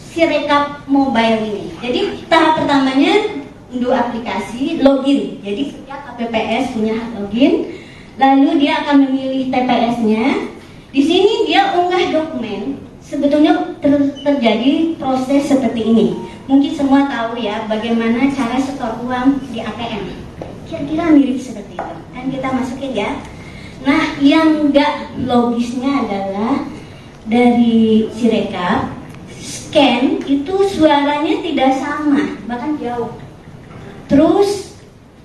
Speaker 3: Sirekap mobile ini. Jadi tahap pertamanya unduh aplikasi, login. Jadi setiap KPPS punya hak login. Lalu dia akan memilih TPS-nya. Di sini dia unggah dokumen. Sebetulnya terjadi proses seperti ini. Mungkin semua tahu ya bagaimana cara setor uang di ATM. Kira-kira mirip seperti itu. Kan kita masukin ya. Nah, yang enggak logisnya adalah dari Sirekap scan itu suaranya tidak sama, bahkan jauh. Terus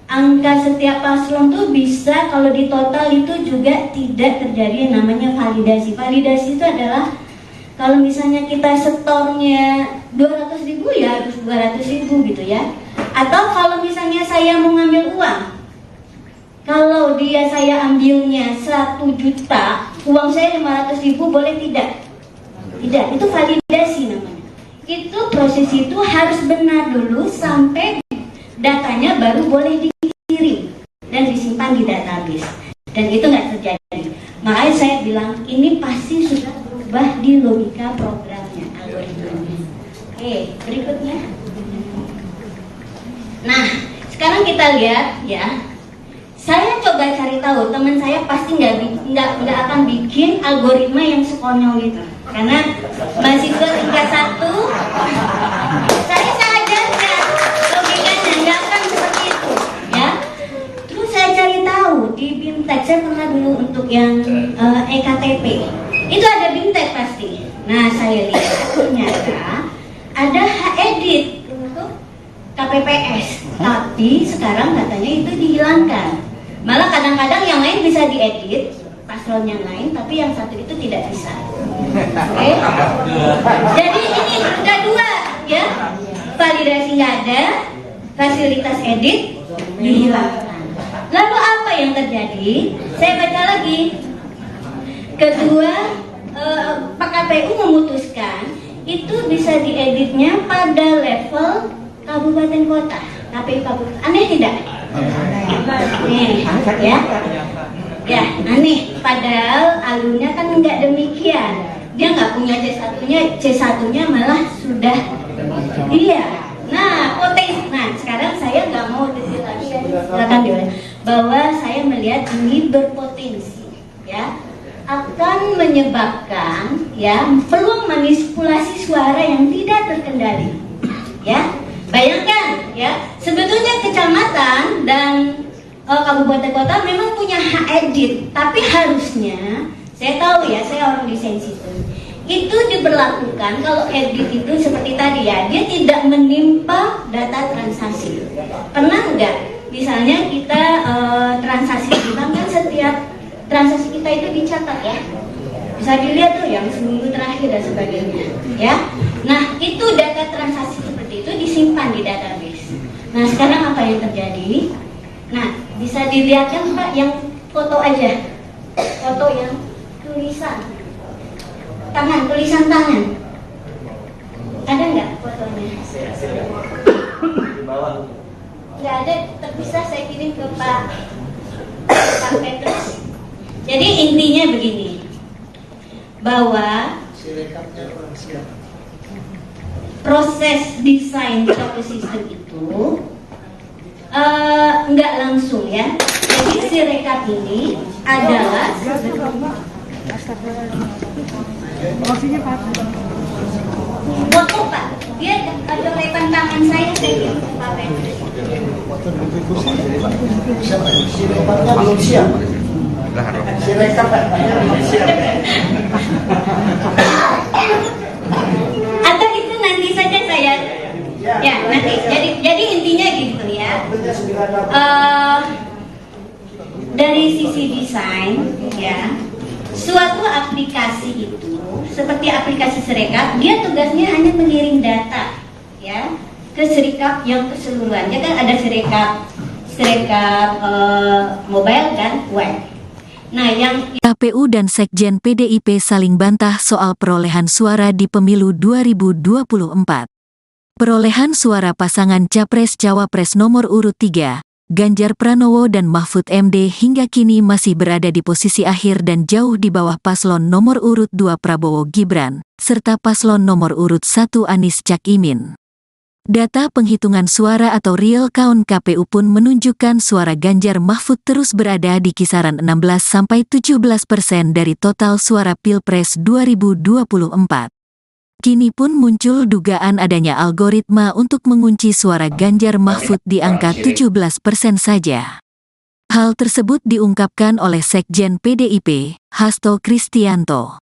Speaker 3: angka setiap paslon tuh bisa kalau di total itu juga tidak terjadi yang namanya validasi. Validasi itu adalah kalau misalnya kita setornya 200.000 ya harus 200.000 gitu ya. Atau kalau misalnya saya mau ngambil uang, kalau saya ambilnya 1 juta, uang saya 500.000 boleh tidak? Tidak, itu validasi namanya. Itu proses itu harus benar dulu sampai datanya baru boleh dikirim dan disimpan di database. Dan itu nggak terjadi. Makanya saya bilang ini pasti sudah berubah di logika programnya, algoritmanya. Oke, berikutnya. Nah, sekarang kita lihat ya. Saya coba cari tahu, teman saya pasti nggak akan bikin algoritma yang sekonyol itu, karena mahasiswa tingkat 1, saya ajarkan logikanya nggak akan seperti itu, ya. Terus saya cari tahu di BIMTEK, saya pernah dulu untuk yang EKTP, itu ada BIMTEK pasti. Nah, saya lihat ternyata ada hak edit untuk KPPS, tapi sekarang katanya itu dihilangkan. Malah kadang-kadang yang lain bisa diedit, paslon yang lain, tapi yang satu itu tidak bisa. Oke? Jadi ini udah dua, ya. Validasi nggak ada, fasilitas edit dihilangkan. Lalu apa yang terjadi? Saya baca lagi. Kedua, Pak KPU memutuskan itu bisa dieditnya pada level kabupaten kota, KPU kabupaten. Aneh tidak? Nih, ya aneh. Padahal alurnya kan nggak demikian. Dia nggak punya C1-nya malah sudah. Iya. Nah, potensi. Nah, sekarang saya nggak mau detail lagi. Silakan diulang. Bahwa saya melihat ini berpotensi, ya, akan menyebabkan ya peluang manipulasi suara yang tidak terkendali, ya. Bayangkan ya, sebetulnya kecamatan dan kabupaten kota memang punya hak edit, tapi harusnya, saya tahu ya, saya orang desain sistem, itu diberlakukan kalau edit itu seperti tadi ya, dia tidak menimpa data transaksi. Pernah nggak? Misalnya kita transaksi di bank kan setiap transaksi kita itu dicatat ya, bisa dilihat tuh yang seminggu terakhir dan sebagainya, ya. Nah, itu data transaksi seperti itu disimpan di database. Nah, sekarang apa yang terjadi? Nah, bisa dilihat kan Pak, yang foto aja, foto yang tulisan tangan, ada nggak fotonya? Nggak ada, terpisah saya kirim ke Pak Petrus. Jadi intinya begini, bahwa proses desain suatu sistem itu nggak langsung ya. Jadi Sirekap ini adalah foto Pak. Dia coretan tangan saya kirim ke Pak Petrus.
Speaker 4: Sirekapnya belum siap. Sirekap belum siap.
Speaker 3: Atau itu nanti saja saya ya nanti. Jadi intinya gitu ya. Dari sisi desain ya, suatu aplikasi itu seperti aplikasi Sirekap, dia tugasnya hanya mengirim data ya ke Sirekap yang keseluruhannya kan ada Sirekap mobile dan web. Nah, yang
Speaker 1: KPU dan Sekjen PDIP saling bantah soal perolehan suara di pemilu 2024. Perolehan suara pasangan Capres-Cawapres nomor urut 3, Ganjar Pranowo dan Mahfud MD hingga kini masih berada di posisi akhir dan jauh di bawah paslon nomor urut 2 Prabowo Gibran, serta paslon nomor urut 1 Anies Cak Imin. Data penghitungan suara atau real count KPU pun menunjukkan suara Ganjar Mahfud terus berada di kisaran 16–17% dari total suara Pilpres 2024. Kini pun muncul dugaan adanya algoritma untuk mengunci suara Ganjar Mahfud di angka 17% saja. Hal tersebut diungkapkan oleh Sekjen PDIP, Hasto Kristianto.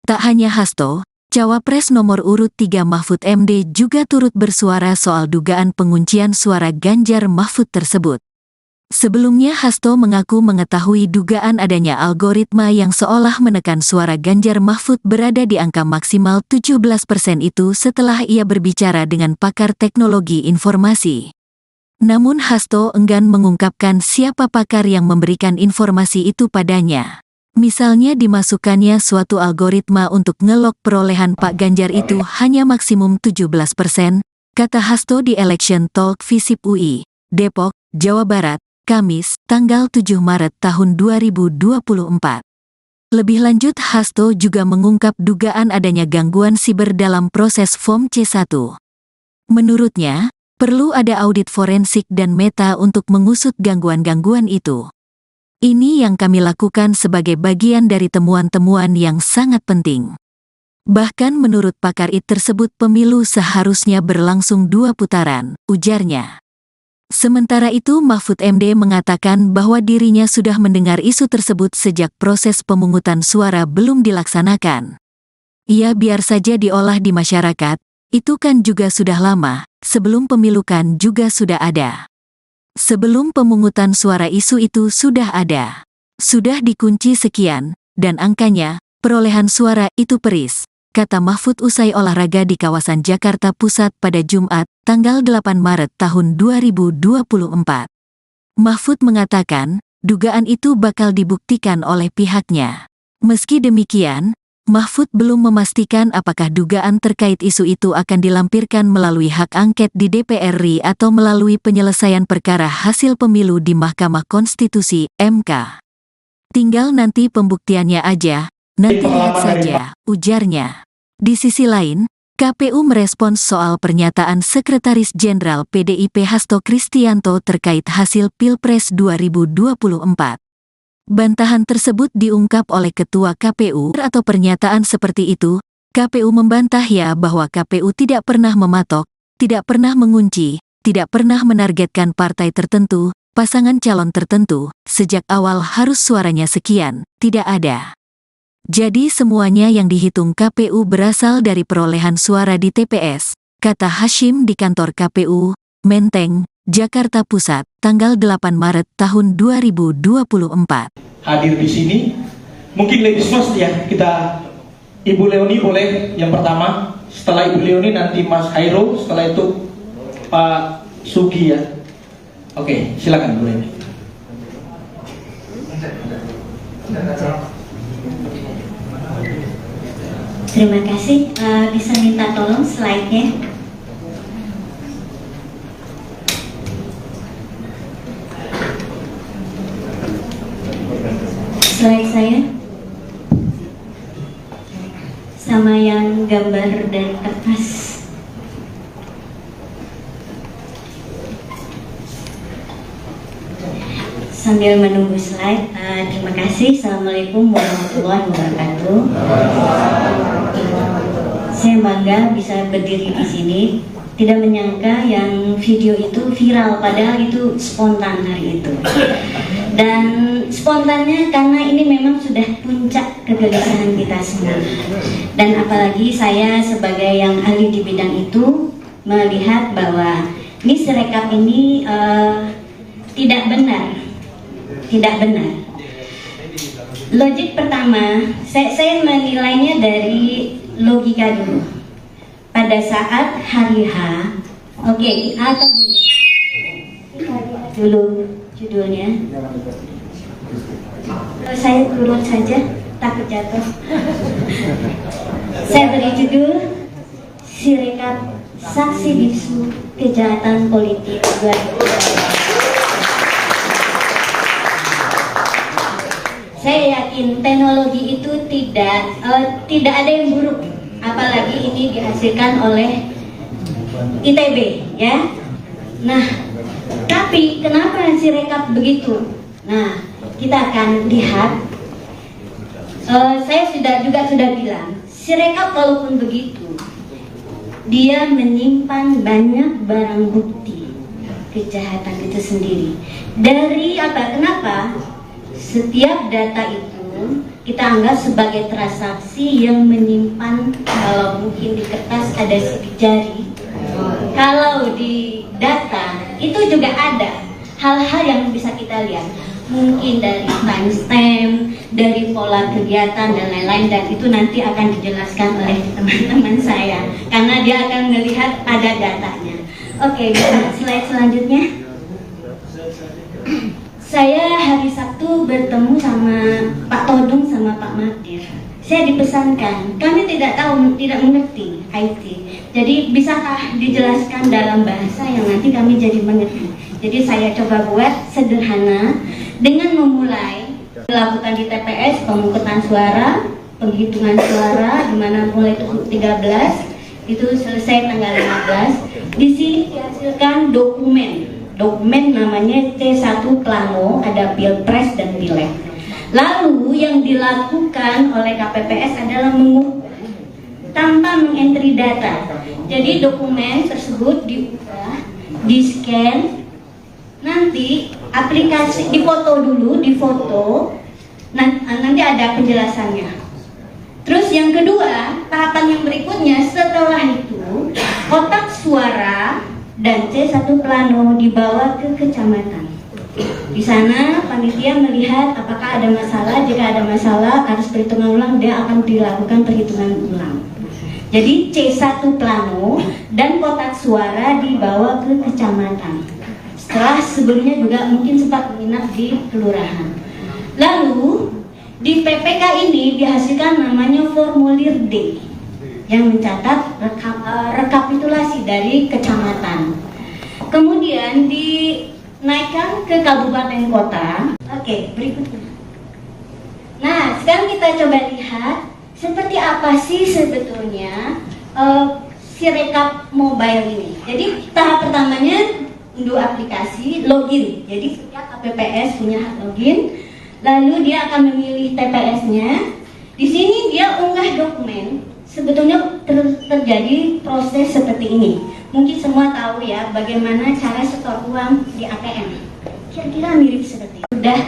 Speaker 1: Tak hanya Hasto, Cawapres nomor urut 3 Mahfud MD juga turut bersuara soal dugaan penguncian suara Ganjar Mahfud tersebut. Sebelumnya Hasto mengaku mengetahui dugaan adanya algoritma yang seolah menekan suara Ganjar Mahfud berada di angka maksimal 17% itu setelah ia berbicara dengan pakar teknologi informasi. Namun Hasto enggan mengungkapkan siapa pakar yang memberikan informasi itu padanya. Misalnya dimasukkannya suatu algoritma untuk ngelok perolehan Pak Ganjar itu hanya maksimum 17%, kata Hasto di Election Talk Visip UI, Depok, Jawa Barat, Kamis, tanggal 7 Maret tahun 2024. Lebih lanjut Hasto juga mengungkap dugaan adanya gangguan siber dalam proses Form C1. Menurutnya, perlu ada audit forensik dan meta untuk mengusut gangguan-gangguan itu. Ini yang kami lakukan sebagai bagian dari temuan-temuan yang sangat penting. Bahkan menurut pakar IT tersebut pemilu seharusnya berlangsung 2 putaran, ujarnya. Sementara itu Mahfud MD mengatakan bahwa dirinya sudah mendengar isu tersebut sejak proses pemungutan suara belum dilaksanakan. Ia biar saja diolah di masyarakat, itu kan juga sudah lama, sebelum pemilu kan juga sudah ada. Sebelum pemungutan suara isu itu sudah ada. Sudah dikunci sekian, dan angkanya, perolehan suara itu peris, kata Mahfud usai olahraga di kawasan Jakarta Pusat pada Jumat, tanggal 8 Maret tahun 2024. Mahfud mengatakan, dugaan itu bakal dibuktikan oleh pihaknya. Meski demikian, Mahfud belum memastikan apakah dugaan terkait isu itu akan dilampirkan melalui hak angket di DPR RI atau melalui penyelesaian perkara hasil pemilu di Mahkamah Konstitusi, MK. Tinggal nanti pembuktiannya aja, nanti lihat saja, ujarnya. Di sisi lain, KPU merespons soal pernyataan Sekretaris Jenderal PDIP Hasto Kristianto terkait hasil Pilpres 2024. Bantahan tersebut diungkap oleh Ketua KPU atau pernyataan seperti itu, KPU membantah ya bahwa KPU tidak pernah mematok, tidak pernah mengunci, tidak pernah menargetkan partai tertentu, pasangan calon tertentu, sejak awal harus suaranya sekian, tidak ada. Jadi semuanya yang dihitung KPU berasal dari perolehan suara di TPS, kata Hashim di kantor KPU, Menteng, Jakarta Pusat, tanggal 8 Maret tahun 2024.
Speaker 2: Hadir di sini, mungkin ladies first ya, kita Ibu Leoni boleh yang pertama, setelah Ibu Leoni nanti Mas Hairul, setelah itu Pak Sugi ya. Oke, silakan Bu Leoni.
Speaker 3: Terima kasih, bisa minta tolong slide-nya. Slide saya sama yang gambar dari kertas. Sambil menunggu slide, terima kasih. Assalamualaikum warahmatullahi wabarakatuh. Saya bangga bisa berdiri di sini. Tidak menyangka yang video itu viral, padahal itu spontan hari itu. Dan spontannya karena ini memang sudah puncak kegelisahan kita semua. Dan apalagi saya sebagai yang ahli di bidang itu melihat bahwa ini Sirekap ini tidak benar. Tidak benar. Logik pertama, saya menilainya dari logika dulu. Pada saat hari H, oke, atau gini, dulu judulnya. Saya turun saja, takut jatuh. Saya beri judul Sirekap Saksi Bisu Kejahatan Politik 2024. Saya yakin teknologi itu tidak ada yang buruk, apalagi ini dihasilkan oleh ITB, ya. Nah, tapi kenapa Sirekap begitu? Nah, kita akan lihat. Saya sudah bilang, Sirekap walaupun begitu, dia menyimpan banyak barang bukti kejahatan itu sendiri. Dari apa? Kenapa? Setiap data itu kita anggap sebagai transaksi yang menyimpan, kalau mungkin di kertas ada sidik jari, kalau di data itu juga ada hal-hal yang bisa kita lihat, mungkin dari timestamp, dari pola kegiatan dan lain-lain, dan itu nanti akan dijelaskan oleh teman-teman saya karena dia akan melihat ada datanya. Oke, bisa slide selanjutnya. Saya hari Sabtu bertemu sama Pak Todung sama Pak Magdir. Saya dipesankan, kami tidak mengerti IT. Jadi bisakah dijelaskan dalam bahasa yang nanti kami jadi mengerti. Jadi saya coba buat sederhana dengan memulai melakukan di TPS pemungutan suara, penghitungan suara, di mana mulai 13 itu selesai tanggal 15. Di sini dihasilkan dokumen namanya C1 Plano, ada Pilpres dan Pileg. Lalu yang dilakukan oleh KPPS adalah mengukur tanpa mengentry data. Jadi dokumen tersebut diubah, di-scan, nanti aplikasi difoto dulu, nanti ada penjelasannya. Terus yang kedua, tahapan yang berikutnya setelah itu kotak suara dan C1 Plano dibawa ke kecamatan. Di sana panitia melihat apakah ada masalah. Jika ada masalah harus perhitungan ulang, dia akan dilakukan perhitungan ulang. Jadi C1 Plano dan kotak suara dibawa ke kecamatan. Setelah sebelumnya juga mungkin sempat menginap di kelurahan. Lalu di PPK ini dihasilkan namanya formulir D yang mencatat rekapitulasi dari kecamatan. Kemudian dinaikkan ke kabupaten kota. Oke, berikutnya. Nah, sekarang kita coba lihat seperti apa sih sebetulnya Sirekap mobile ini. Jadi tahap pertamanya unduh aplikasi, login. Jadi setiap KPPS punya hak login. Lalu dia akan memilih TPS-nya. Di sini dia unggah dokumen. Sebetulnya terjadi proses seperti ini. Mungkin semua tahu ya bagaimana cara setor uang di ATM. Kira-kira mirip seperti itu. Udah?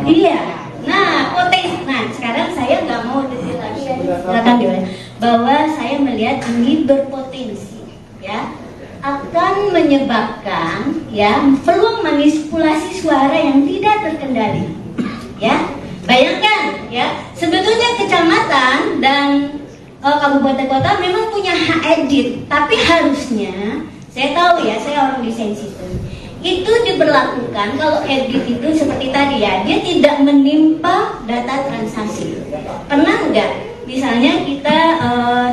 Speaker 3: Iya. Nah, potensi. Nah, sekarang saya nggak mau detail lagi ya. Silakan diulang. Bahwa saya melihat ini berpotensi, ya, akan menyebabkan ya peluang manipulasi suara yang tidak terkendali. Ya, bayangkan ya, sebetulnya kecamatan dan kabupaten kota memang punya hak edit, tapi harusnya saya tahu ya, saya orang desain sistem, itu diberlakukan kalau edit itu seperti tadi ya, dia tidak menimpa data transaksi. Pernah nggak? Misalnya kita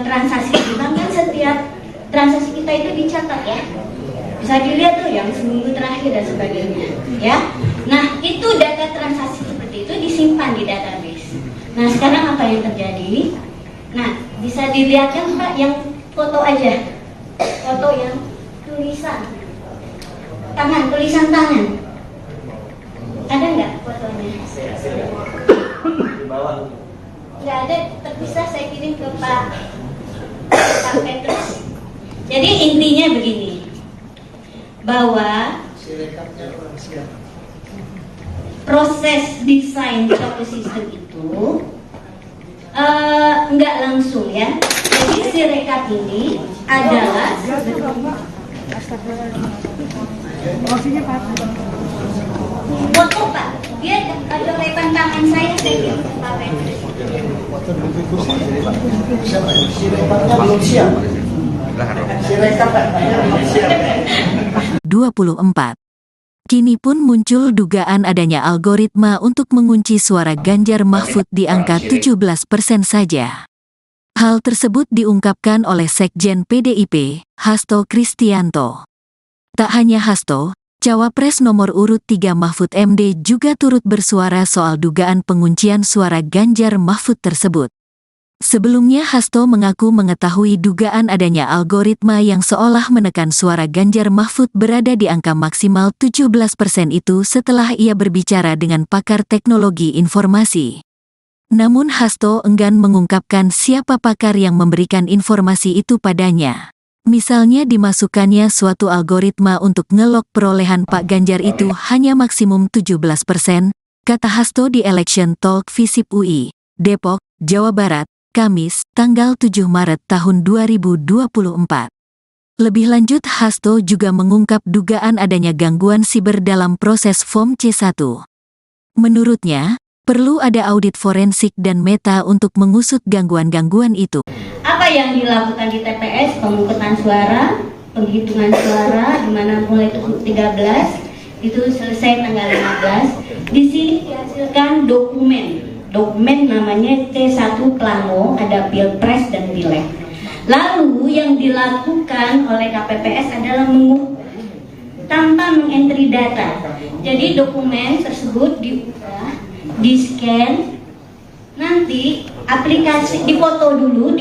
Speaker 3: transaksi di bank kan setiap transaksi kita itu dicatat ya, bisa dilihat tuh yang seminggu terakhir dan sebagainya ya. Nah, itu data transaksi seperti itu disimpan di database. Nah, sekarang apa yang terjadi? Nah, bisa dilihat kan Pak, yang foto aja, foto yang tulisan tangan, ada nggak fotonya? Nggak ada, terpisah, saya kirim ke Pak Petrus. Jadi intinya begini, bahwa proses desain suatu sistem itu nggak langsung ya. Jadi Sirekap ini adalah foto Pak. Dia ada lepan tangan saya kirim ke Pak Petrus.
Speaker 4: Sirekapnya belum siap. Sirekap
Speaker 1: 24. Kini pun muncul dugaan adanya algoritma untuk mengunci suara Ganjar Mahfud di angka 17% saja. Hal tersebut diungkapkan oleh Sekjen PDIP, Hasto Kristianto. Tak hanya Hasto, Cawapres nomor urut 3 Mahfud MD juga turut bersuara soal dugaan penguncian suara Ganjar Mahfud tersebut. Sebelumnya Hasto mengaku mengetahui dugaan adanya algoritma yang seolah menekan suara Ganjar Mahfud berada di angka maksimal 17% itu setelah ia berbicara dengan pakar teknologi informasi. Namun Hasto enggan mengungkapkan siapa pakar yang memberikan informasi itu padanya. Misalnya dimasukkannya suatu algoritma untuk ngelok perolehan Pak Ganjar itu hanya maksimum 17%, kata Hasto di Election Talk Visip UI, Depok, Jawa Barat, Kamis, tanggal 7 Maret tahun 2024. Lebih lanjut, Hasto juga mengungkap dugaan adanya gangguan siber dalam proses Form C1. Menurutnya, perlu ada audit forensik dan meta untuk mengusut gangguan-gangguan itu.
Speaker 3: Apa yang dilakukan di TPS, pemungutan suara, penghitungan suara, di mana mulai 13, itu selesai tanggal 15. Di sini dihasilkan dokumen namanya C1 Plano, ada Pilpres dan Pileg. Lalu yang dilakukan oleh KPPS adalah tanpa mengentry data. Jadi dokumen tersebut diunggah, di-scan, nanti aplikasi difoto dulu,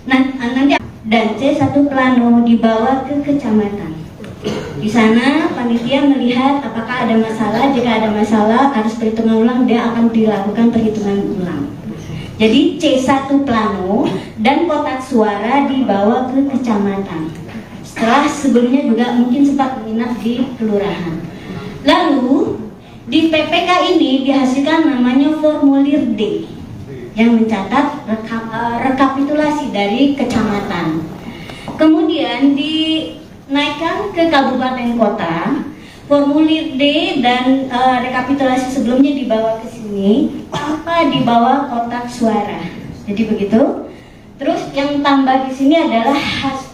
Speaker 3: nanti dan C1 Plano dibawa ke kecamatan. Di sana panitia melihat apakah ada masalah. Jika ada masalah harus perhitungan ulang, dia akan dilakukan perhitungan ulang. Jadi C1 Plano dan kotak suara dibawa ke kecamatan. Setelah sebelumnya juga mungkin sempat menginap di kelurahan. Lalu di PPK ini dihasilkan namanya formulir D yang mencatat rekapitulasi dari kecamatan. Kemudian dinaikkan ke kabupaten kota, formulir D dan rekapitulasi sebelumnya dibawa ke sini tanpa dibawa kotak suara. Jadi begitu. Terus yang tambah di sini adalah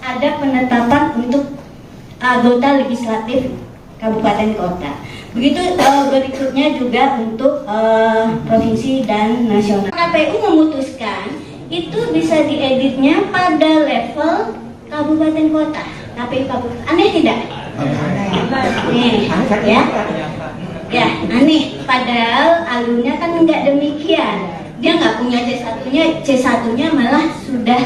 Speaker 3: ada penetapan untuk anggota legislatif kabupaten kota. Begitu berikutnya juga untuk provinsi dan nasional. KPU memutuskan itu bisa dieditnya pada level kabupaten kota. KPU kabupaten. Aneh tidak? Aneh, ya. Ya, aneh. Padahal alurnya kan enggak demikian. Dia nggak punya C1-nya malah sudah.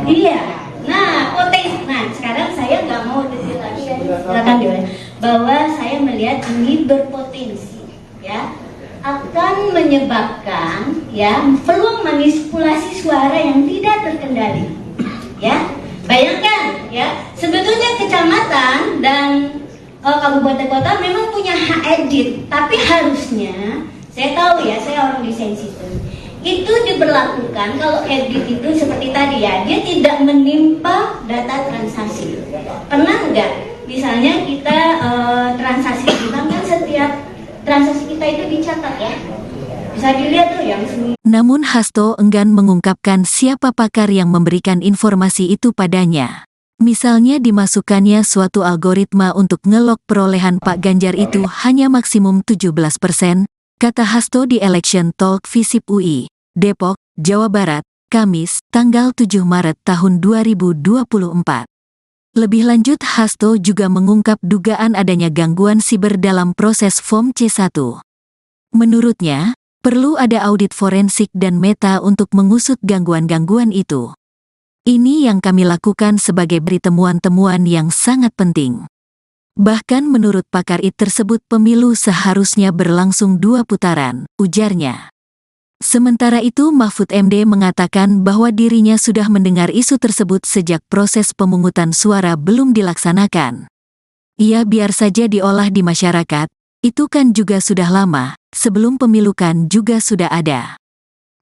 Speaker 3: Iya. Nah, potensi. Nah, sekarang saya nggak mau detail lagi, silakan diulang. Bahwa saya melihat ini berpotensi, ya, akan menyebabkan, ya, peluang manipulasi suara yang tidak terkendali, ya. Bayangkan, ya, sebetulnya kecamatan dan kabupaten kota memang punya hak edit, tapi harusnya, saya tahu ya, saya orang desain sistem, itu diberlakukan kalau edit itu seperti tadi ya, dia tidak menimpa data transaksi. Pernah enggak? Misalnya kita transaksi di bank kan setiap transaksi kita itu dicatat ya. Bisa dilihat tuh yang
Speaker 1: Namun Hasto enggan mengungkapkan siapa pakar yang memberikan informasi itu padanya. Misalnya dimasukkannya suatu algoritma untuk ngelok perolehan Pak Ganjar itu hanya maksimum 17%, kata Hasto di Election Talk Visip UI, Depok, Jawa Barat, Kamis, tanggal 7 Maret tahun 2024. Lebih lanjut, Hasto juga mengungkap dugaan adanya gangguan siber dalam proses Form C1. Menurutnya, perlu ada audit forensik dan meta untuk mengusut gangguan-gangguan itu. Ini yang kami lakukan sebagai temuan-temuan yang sangat penting. Bahkan menurut pakar IT tersebut pemilu seharusnya berlangsung 2 putaran, ujarnya. Sementara itu Mahfud MD mengatakan bahwa dirinya sudah mendengar isu tersebut sejak proses pemungutan suara belum dilaksanakan. Ia biar saja diolah di masyarakat, itu kan juga sudah lama, sebelum pemilu kan juga sudah ada.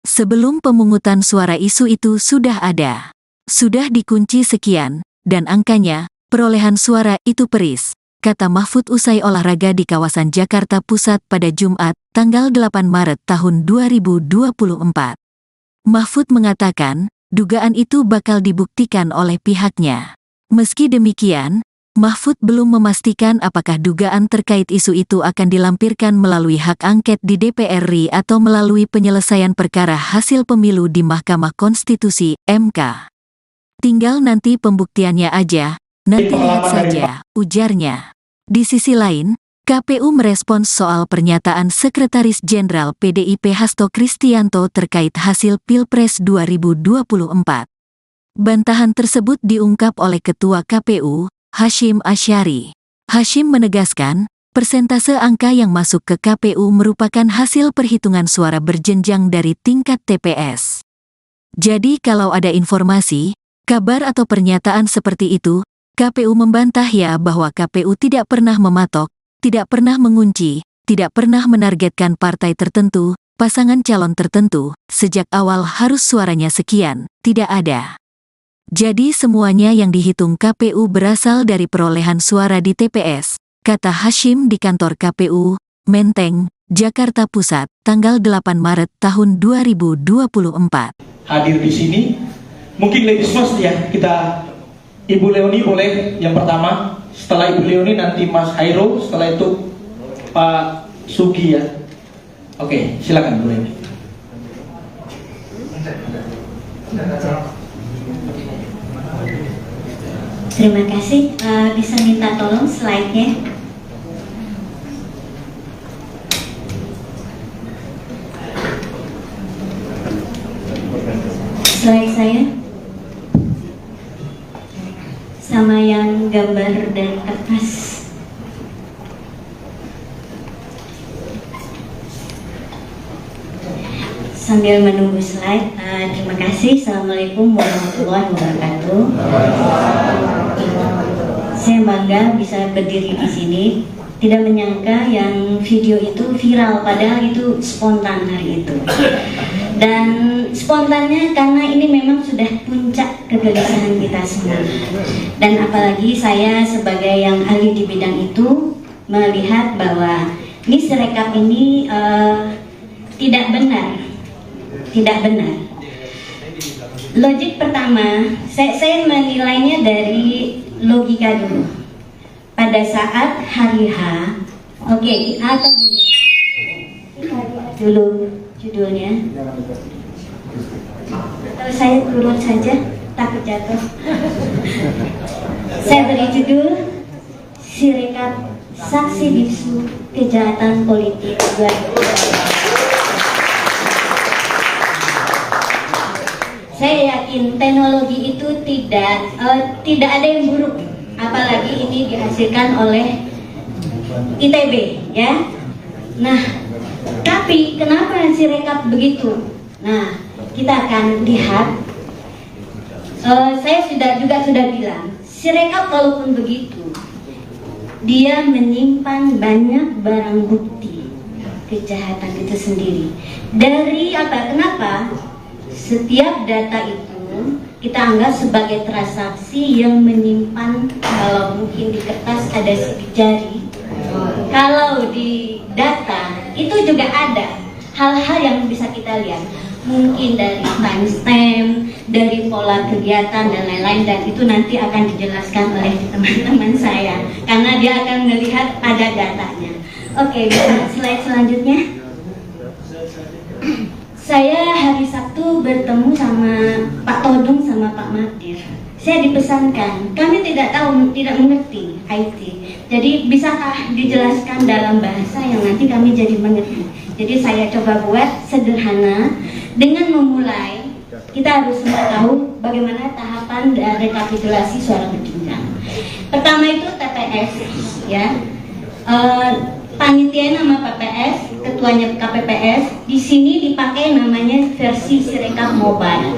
Speaker 1: Sebelum pemungutan suara isu itu sudah ada. Sudah dikunci sekian, dan angkanya, perolehan suara itu peris, kata Mahfud usai olahraga di kawasan Jakarta Pusat pada Jumat, tanggal 8 Maret tahun 2024. Mahfud mengatakan, dugaan itu bakal dibuktikan oleh pihaknya. Meski demikian, Mahfud belum memastikan apakah dugaan terkait isu itu akan dilampirkan melalui hak angket di DPR RI atau melalui penyelesaian perkara hasil pemilu di Mahkamah Konstitusi, MK. Tinggal nanti pembuktiannya aja, nanti lihat saja, ujarnya. Di sisi lain, KPU merespons soal pernyataan Sekretaris Jenderal PDIP Hasto Kristianto terkait hasil Pilpres 2024. Bantahan tersebut diungkap oleh Ketua KPU, Hasyim Asyari. Hasyim menegaskan, persentase angka yang masuk ke KPU merupakan hasil perhitungan suara berjenjang dari tingkat TPS. Jadi kalau ada informasi, kabar atau pernyataan seperti itu, KPU membantah ya bahwa KPU tidak pernah mematok, tidak pernah mengunci, tidak pernah menargetkan partai tertentu, pasangan calon tertentu, sejak awal harus suaranya sekian, tidak ada. Jadi semuanya yang dihitung KPU berasal dari perolehan suara di TPS, kata Hasyim di kantor KPU, Menteng, Jakarta Pusat, tanggal 8 Maret tahun 2024.
Speaker 2: Hadir di sini, mungkin ladies first ya, kita Ibu Leoni boleh yang pertama, setelah Ibu Leoni nanti Mas Hairul, setelah itu Pak Sugi ya. Oke, silakan Bu Leoni.
Speaker 3: Terima kasih. Bisa minta tolong slide-nya. Slide saya sama yang gambar dari kertas. Sambil menunggu slide, terima kasih. Assalamualaikum warahmatullahi wabarakatuh. Saya bangga bisa berdiri di sini. Tidak menyangka yang video itu viral, padahal itu spontan hari itu. Dan spontannya karena ini memang sudah puncak kegelisahan kita semua. Dan apalagi saya sebagai yang ahli di bidang itu melihat bahwa ini Sirekap ini tidak benar. Tidak benar. Logik pertama, saya menilainya dari logika dulu. Pada saat hari H, oke, atau gini, kita lihat dulu judulnya. Atau saya turun saja, takut jatuh. Saya beri judul Sirekap Saksi Bisu Kejahatan Politik 2024. Saya yakin teknologi itu tidak ada yang buruk, apalagi ini dihasilkan oleh ITB, ya. Nah, tapi kenapa Sirekap begitu? Nah, kita akan lihat. Saya sudah bilang, Sirekap kalaupun begitu, dia menyimpan banyak barang bukti kejahatan itu sendiri. Dari apa? Kenapa? Setiap data itu kita anggap sebagai transaksi yang menyimpan, kalau mungkin di kertas ada sidik jari, kalau di data itu juga ada hal-hal yang bisa kita lihat, mungkin dari timestamp, dari pola kegiatan dan lain-lain, dan itu nanti akan dijelaskan oleh teman-teman saya karena dia akan melihat ada datanya. Oke, bisa slide selanjutnya. Saya hari Sabtu bertemu sama Pak Todung sama Pak Madir. Saya dipesankan, kami tidak mengerti IT. Jadi bisakah dijelaskan dalam bahasa yang nanti kami jadi mengerti. Jadi saya coba buat sederhana dengan memulai. Kita harus semua tahu bagaimana tahapan rekapitulasi suara berjenjang. Pertama itu TPS, ya. Panitia nama PPS, ketuanya KPPS. Di sini dipakai namanya versi Sirekap Mobile.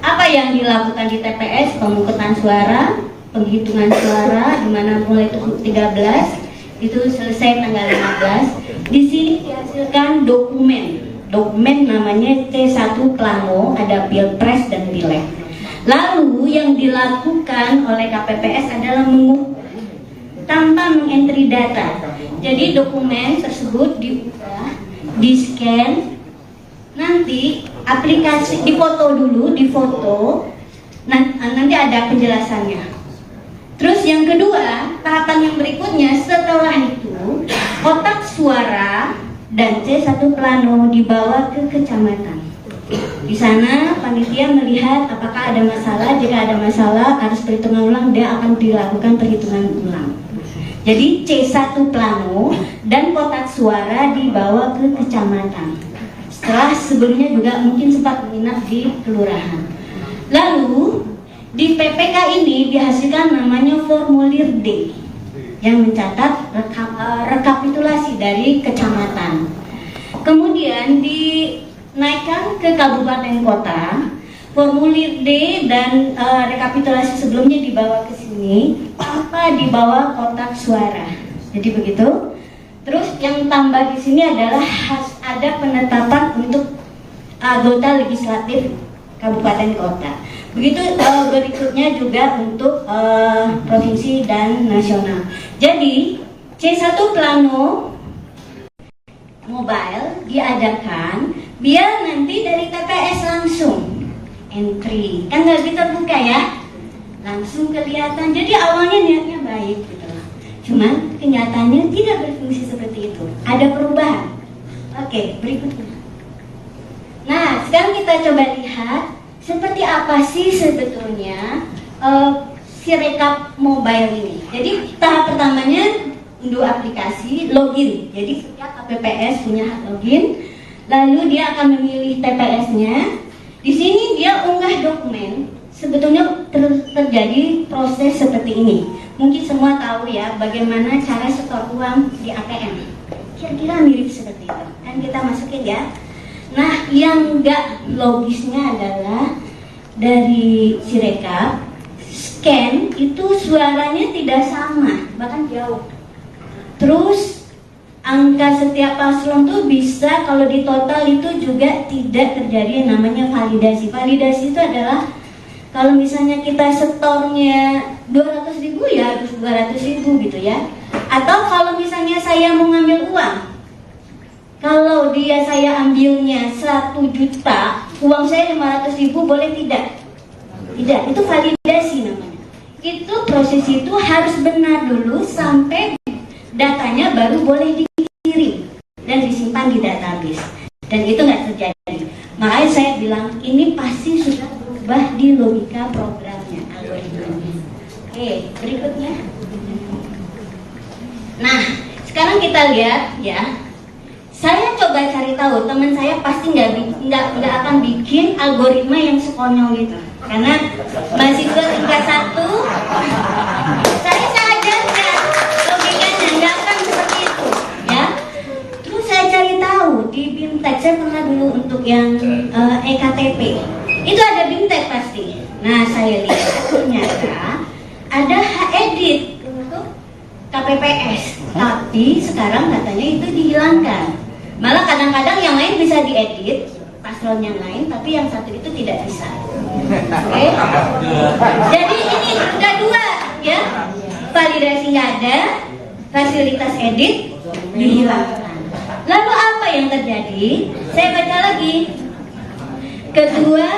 Speaker 3: Apa yang dilakukan di TPS? Pemungutan suara, penghitungan suara, di mana mulai 13 itu selesai tanggal 15. Di sini dihasilkan dokumen namanya C1 Plano, ada Pilpres dan Pileg. Lalu yang dilakukan oleh KPPS adalah mengukur tanpa mengentry data. Jadi dokumen tersebut diubah, di-scan, nanti aplikasi difoto dulu, nanti ada penjelasannya. Terus yang kedua, tahapan yang berikutnya setelah itu, kotak suara dan C1 Plano dibawa ke kecamatan. Di sana panitia melihat apakah ada masalah. Jika ada masalah, harus perhitungan ulang, dia akan dilakukan perhitungan ulang. Jadi C1 plano dan kotak suara dibawa ke kecamatan. Setelah sebelumnya juga mungkin sempat menginap di kelurahan. Lalu di PPK ini dihasilkan namanya formulir D yang mencatat rekapitulasi dari kecamatan. Kemudian dinaikkan ke kabupaten kota. Formulir D dan rekapitulasi sebelumnya dibawa ke sini tanpa dibawa kotak suara. Jadi begitu. Terus yang tambah di sini adalah ada penetapan untuk anggota legislatif kabupaten kota. Begitu berikutnya juga untuk provinsi dan nasional. Jadi C1 plano mobile diadakan biar nanti dari TPS langsung entry, kan nggak bisa buka ya, langsung kelihatan. Jadi awalnya niatnya baik gitu, cuman kenyataannya tidak berfungsi seperti itu. Ada perubahan. Oke, berikutnya. Nah, sekarang kita coba lihat seperti apa sih sebetulnya Sirekap mobile ini. Jadi tahap pertamanya unduh aplikasi, login. Jadi setiap KPPS punya hak login. Lalu dia akan memilih TPS-nya. Di sini dia unggah dokumen. Sebetulnya terjadi proses seperti ini. Mungkin semua tahu ya bagaimana cara setor uang di ATM. Kira-kira mirip seperti itu. Kan kita masukin ya. Nah, yang enggak logisnya adalah dari Sirekap scan itu suaranya tidak sama, bahkan jauh. Terus angka setiap paslon tuh bisa kalau di total itu juga tidak terjadi yang namanya validasi. Validasi itu adalah kalau misalnya kita setornya 200.000 ya harus 200.000 gitu ya. Atau kalau misalnya saya mau ngambil uang, kalau saya ambilnya 1 juta, uang saya 500.000 boleh tidak? Tidak, itu validasi namanya. Itu proses itu harus benar dulu sampai datanya baru boleh dikirim dan disimpan di database. Dan itu nggak terjadi. Makanya saya bilang ini pasti sudah berubah di logika programnya, algoritmanya. Oke, berikutnya. Nah, sekarang kita lihat ya. Saya coba cari tahu, teman saya pasti nggak akan bikin algoritma yang sekonyol gitu. Karena mahasiswa tingkat 1, saya ajarkan logikanya nggak akan seperti itu, ya. Terus saya cari tahu di BIMTEK, saya pernah dulu untuk yang EKTP, itu ada BIMTEK pasti. Nah, saya lihat ternyata ada edit untuk KPPS, tapi sekarang katanya itu dihilangkan. Malah kadang-kadang yang lain bisa diedit, paslon yang lain, tapi yang satu itu tidak bisa. Oke? Jadi ini ada dua, ya. Validasi nggak ada, fasilitas edit dihilangkan. Lalu apa yang terjadi? Saya baca lagi. Kedua,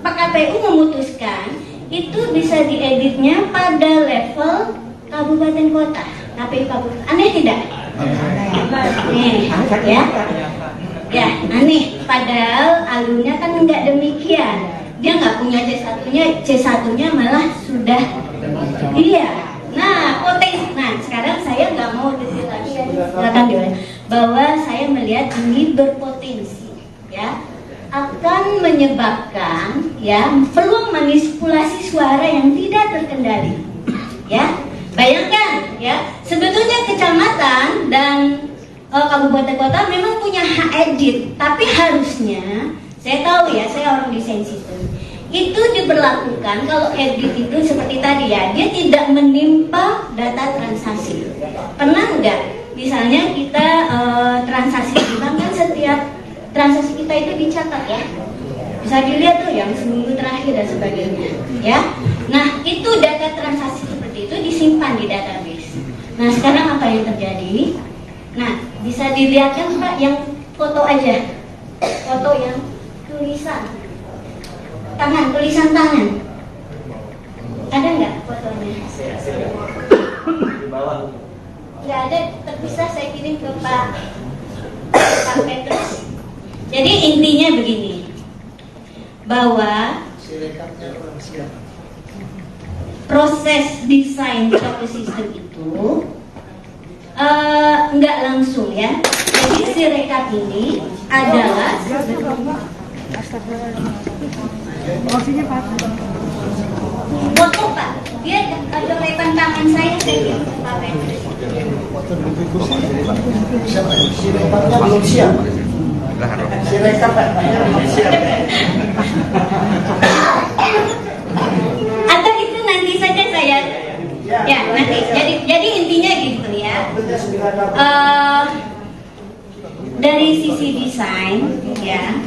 Speaker 3: Pak KPU memutuskan itu bisa dieditnya pada level kabupaten kota, KPU kabupaten. Aneh tidak? Aneh, ya. Ya, aneh. Padahal alurnya kan nggak demikian. Dia nggak punya C1-nya malah sudah. Iya. Nah, potensi. Nah, sekarang saya nggak mau detail lagi. Silakan diulang. Bahwa saya melihat ini berpotensi, ya, akan menyebabkan ya peluang manipulasi suara yang tidak terkendali, ya. Bayangkan ya, sebetulnya kecamatan dan kabupaten kota memang punya hak edit, tapi harusnya, saya tahu ya, saya orang desain sistem, itu diberlakukan kalau edit itu seperti tadi ya, dia tidak menimpa data transaksi. Pernah nggak? Misalnya kita transaksi di bank kan setiap transaksi kita itu dicatat ya, bisa dilihat tuh yang seminggu terakhir dan sebagainya, ya. Nah, itu data transaksi seperti itu disimpan di database. Nah, sekarang apa yang terjadi? Nah, bisa dilihatkan Pak yang foto aja, foto yang tulisan tangan, ada nggak fotonya? Nggak ada, terpisah, saya kirim ke Pak Petrus. Jadi intinya begini, bahwa proses desain Choco System itu nggak langsung ya. Jadi Sirekap ini adalah foto Pak. Dia ada lepan tangan saya gitu.
Speaker 4: Sirekapnya belum siap. Sirekap Pak.
Speaker 3: Atau itu nanti saja saya ya nanti. Jadi intinya gitu ya. Dari sisi desain ya,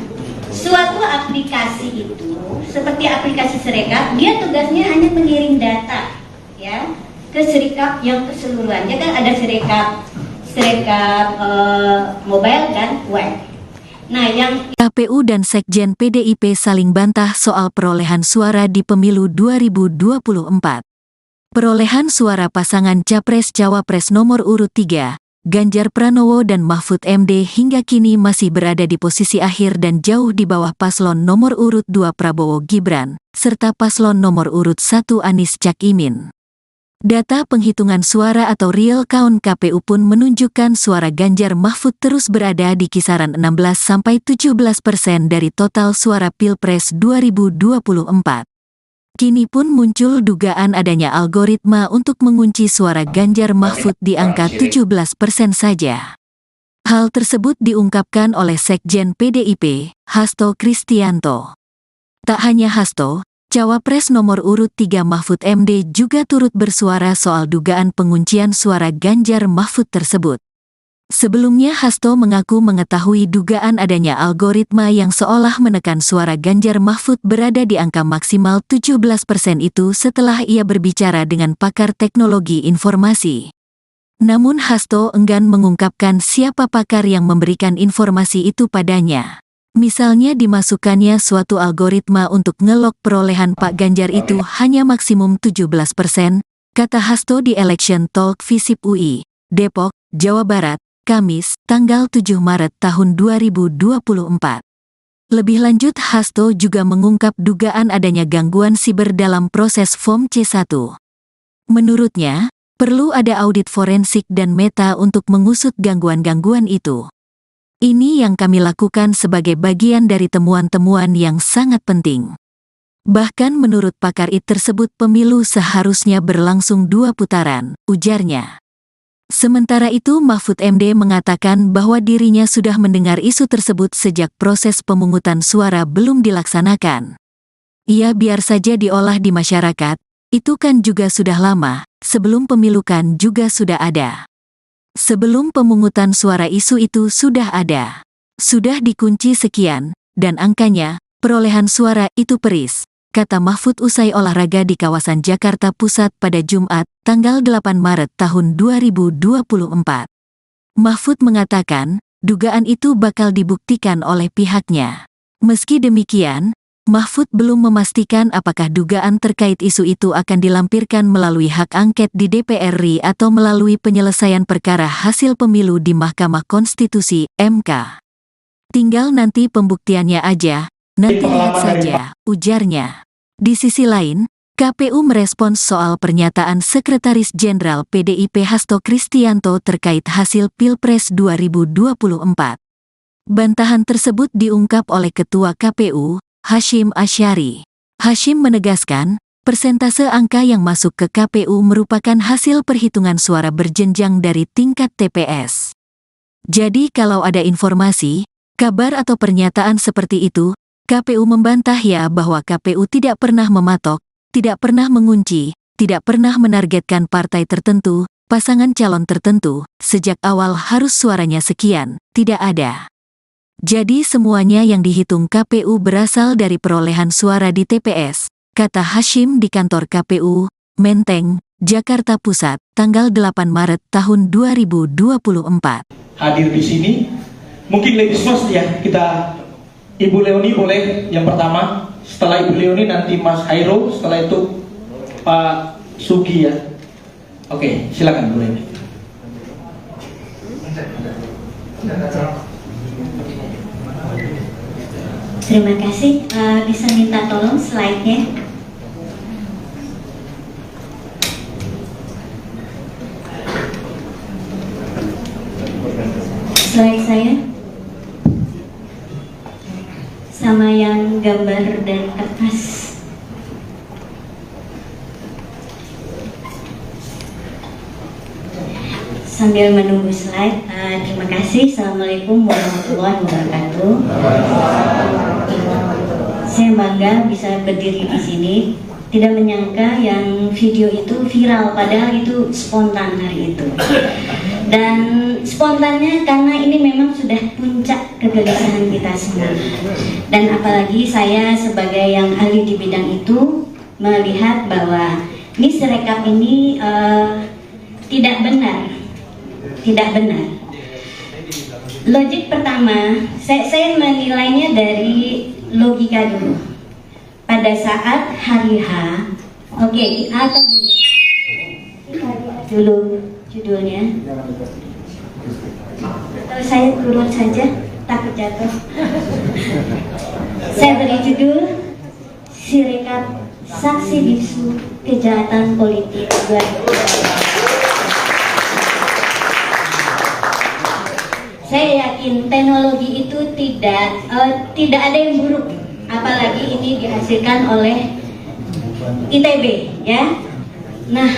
Speaker 3: suatu aplikasi itu seperti aplikasi Sirekap, dia tugasnya hanya mengirim data ya ke Sirekap yang keseluruhan. Dia kan ada Sirekap mobile dan web. Nah, yang
Speaker 1: KPU dan Sekjen PDIP saling bantah soal perolehan suara di pemilu 2024. Perolehan suara pasangan Capres-Cawapres nomor urut 3, Ganjar Pranowo dan Mahfud MD hingga kini masih berada di posisi akhir dan jauh di bawah paslon nomor urut 2 Prabowo Gibran, serta paslon nomor urut 1 Anies Cak Imin. Data penghitungan suara atau real count KPU pun menunjukkan suara Ganjar Mahfud terus berada di kisaran 16–17% dari total suara Pilpres 2024. Kini pun muncul dugaan adanya algoritma untuk mengunci suara Ganjar Mahfud di angka 17% saja. Hal tersebut diungkapkan oleh Sekjen PDIP, Hasto Kristianto. Tak hanya Hasto, Cawapres nomor urut 3 Mahfud MD juga turut bersuara soal dugaan penguncian suara Ganjar Mahfud tersebut. Sebelumnya Hasto mengaku mengetahui dugaan adanya algoritma yang seolah menekan suara Ganjar Mahfud berada di angka maksimal 17% itu setelah ia berbicara dengan pakar teknologi informasi. Namun Hasto enggan mengungkapkan siapa pakar yang memberikan informasi itu padanya. Misalnya dimasukkannya suatu algoritma untuk ngelok perolehan Pak Ganjar itu hanya maksimum 17%, kata Hasto di Election Talk Visip UI, Depok, Jawa Barat, Kamis, tanggal 7 Maret tahun 2024. Lebih lanjut Hasto juga mengungkap dugaan adanya gangguan siber dalam proses Form C1. Menurutnya, perlu ada audit forensik dan meta untuk mengusut gangguan-gangguan itu. Ini yang kami lakukan sebagai bagian dari temuan-temuan yang sangat penting. Bahkan menurut pakar IT tersebut pemilu seharusnya berlangsung 2 putaran, ujarnya. Sementara itu Mahfud MD mengatakan bahwa dirinya sudah mendengar isu tersebut sejak proses pemungutan suara belum dilaksanakan. Ia biar saja diolah di masyarakat, itu kan juga sudah lama, sebelum pemilu kan juga sudah ada. Sebelum pemungutan suara isu itu sudah ada. Sudah dikunci sekian, dan angkanya, perolehan suara itu peris, kata Mahfud usai olahraga di kawasan Jakarta Pusat pada Jumat, tanggal 8 Maret tahun 2024. Mahfud mengatakan, dugaan itu bakal dibuktikan oleh pihaknya. Meski demikian, Mahfud belum memastikan apakah dugaan terkait isu itu akan dilampirkan melalui hak angket di DPR RI atau melalui penyelesaian perkara hasil pemilu di Mahkamah Konstitusi, MK. Tinggal nanti pembuktiannya aja, nanti lihat saja, ujarnya. Di sisi lain, KPU merespons soal pernyataan Sekretaris Jenderal PDIP Hasto Kristianto terkait hasil Pilpres 2024. Bantahan tersebut diungkap oleh Ketua KPU, Hasyim Asyari. Hasyim menegaskan, persentase angka yang masuk ke KPU merupakan hasil perhitungan suara berjenjang dari tingkat TPS. Jadi kalau ada informasi, kabar atau pernyataan seperti itu, KPU membantah ya bahwa KPU tidak pernah mematok, tidak pernah mengunci, tidak pernah menargetkan partai tertentu, pasangan calon tertentu, sejak awal harus suaranya sekian, tidak ada. Jadi semuanya yang dihitung KPU berasal dari perolehan suara di TPS, kata Hasyim di kantor KPU, Menteng, Jakarta Pusat, tanggal 8 Maret tahun 2024.
Speaker 2: Hadir di sini, mungkin ladies first ya, kita Ibu Leoni boleh yang pertama, setelah Ibu Leoni nanti Mas Hairo, setelah itu Pak Sugi ya. Oke, silakan Bu Leoni.
Speaker 3: Terima kasih, bisa minta tolong slide-nya. slide saya sama yang gambar dari kertas. Sambil menunggu slide, terima kasih. Assalamualaikum warahmatullahi wabarakatuh. Saya bangga bisa berdiri di sini. Tidak menyangka yang video itu viral, padahal itu spontan hari itu. Dan spontannya karena ini memang sudah puncak kegelisahan kita semua. Dan apalagi saya sebagai yang ahli di bidang itu melihat bahwa ini Sirekap ini tidak benar. Tidak benar. Logik pertama, saya menilainya dari logika dulu. Pada saat hari H, oke, atau gini, kita lihat dulu judulnya. Atau saya turun saja, takut jatuh. Saya beri judul Sirekap Saksi Bisu Kejahatan Politik 2020. Saya yakin teknologi itu tidak ada yang buruk, apalagi ini dihasilkan oleh ITB, ya. Nah,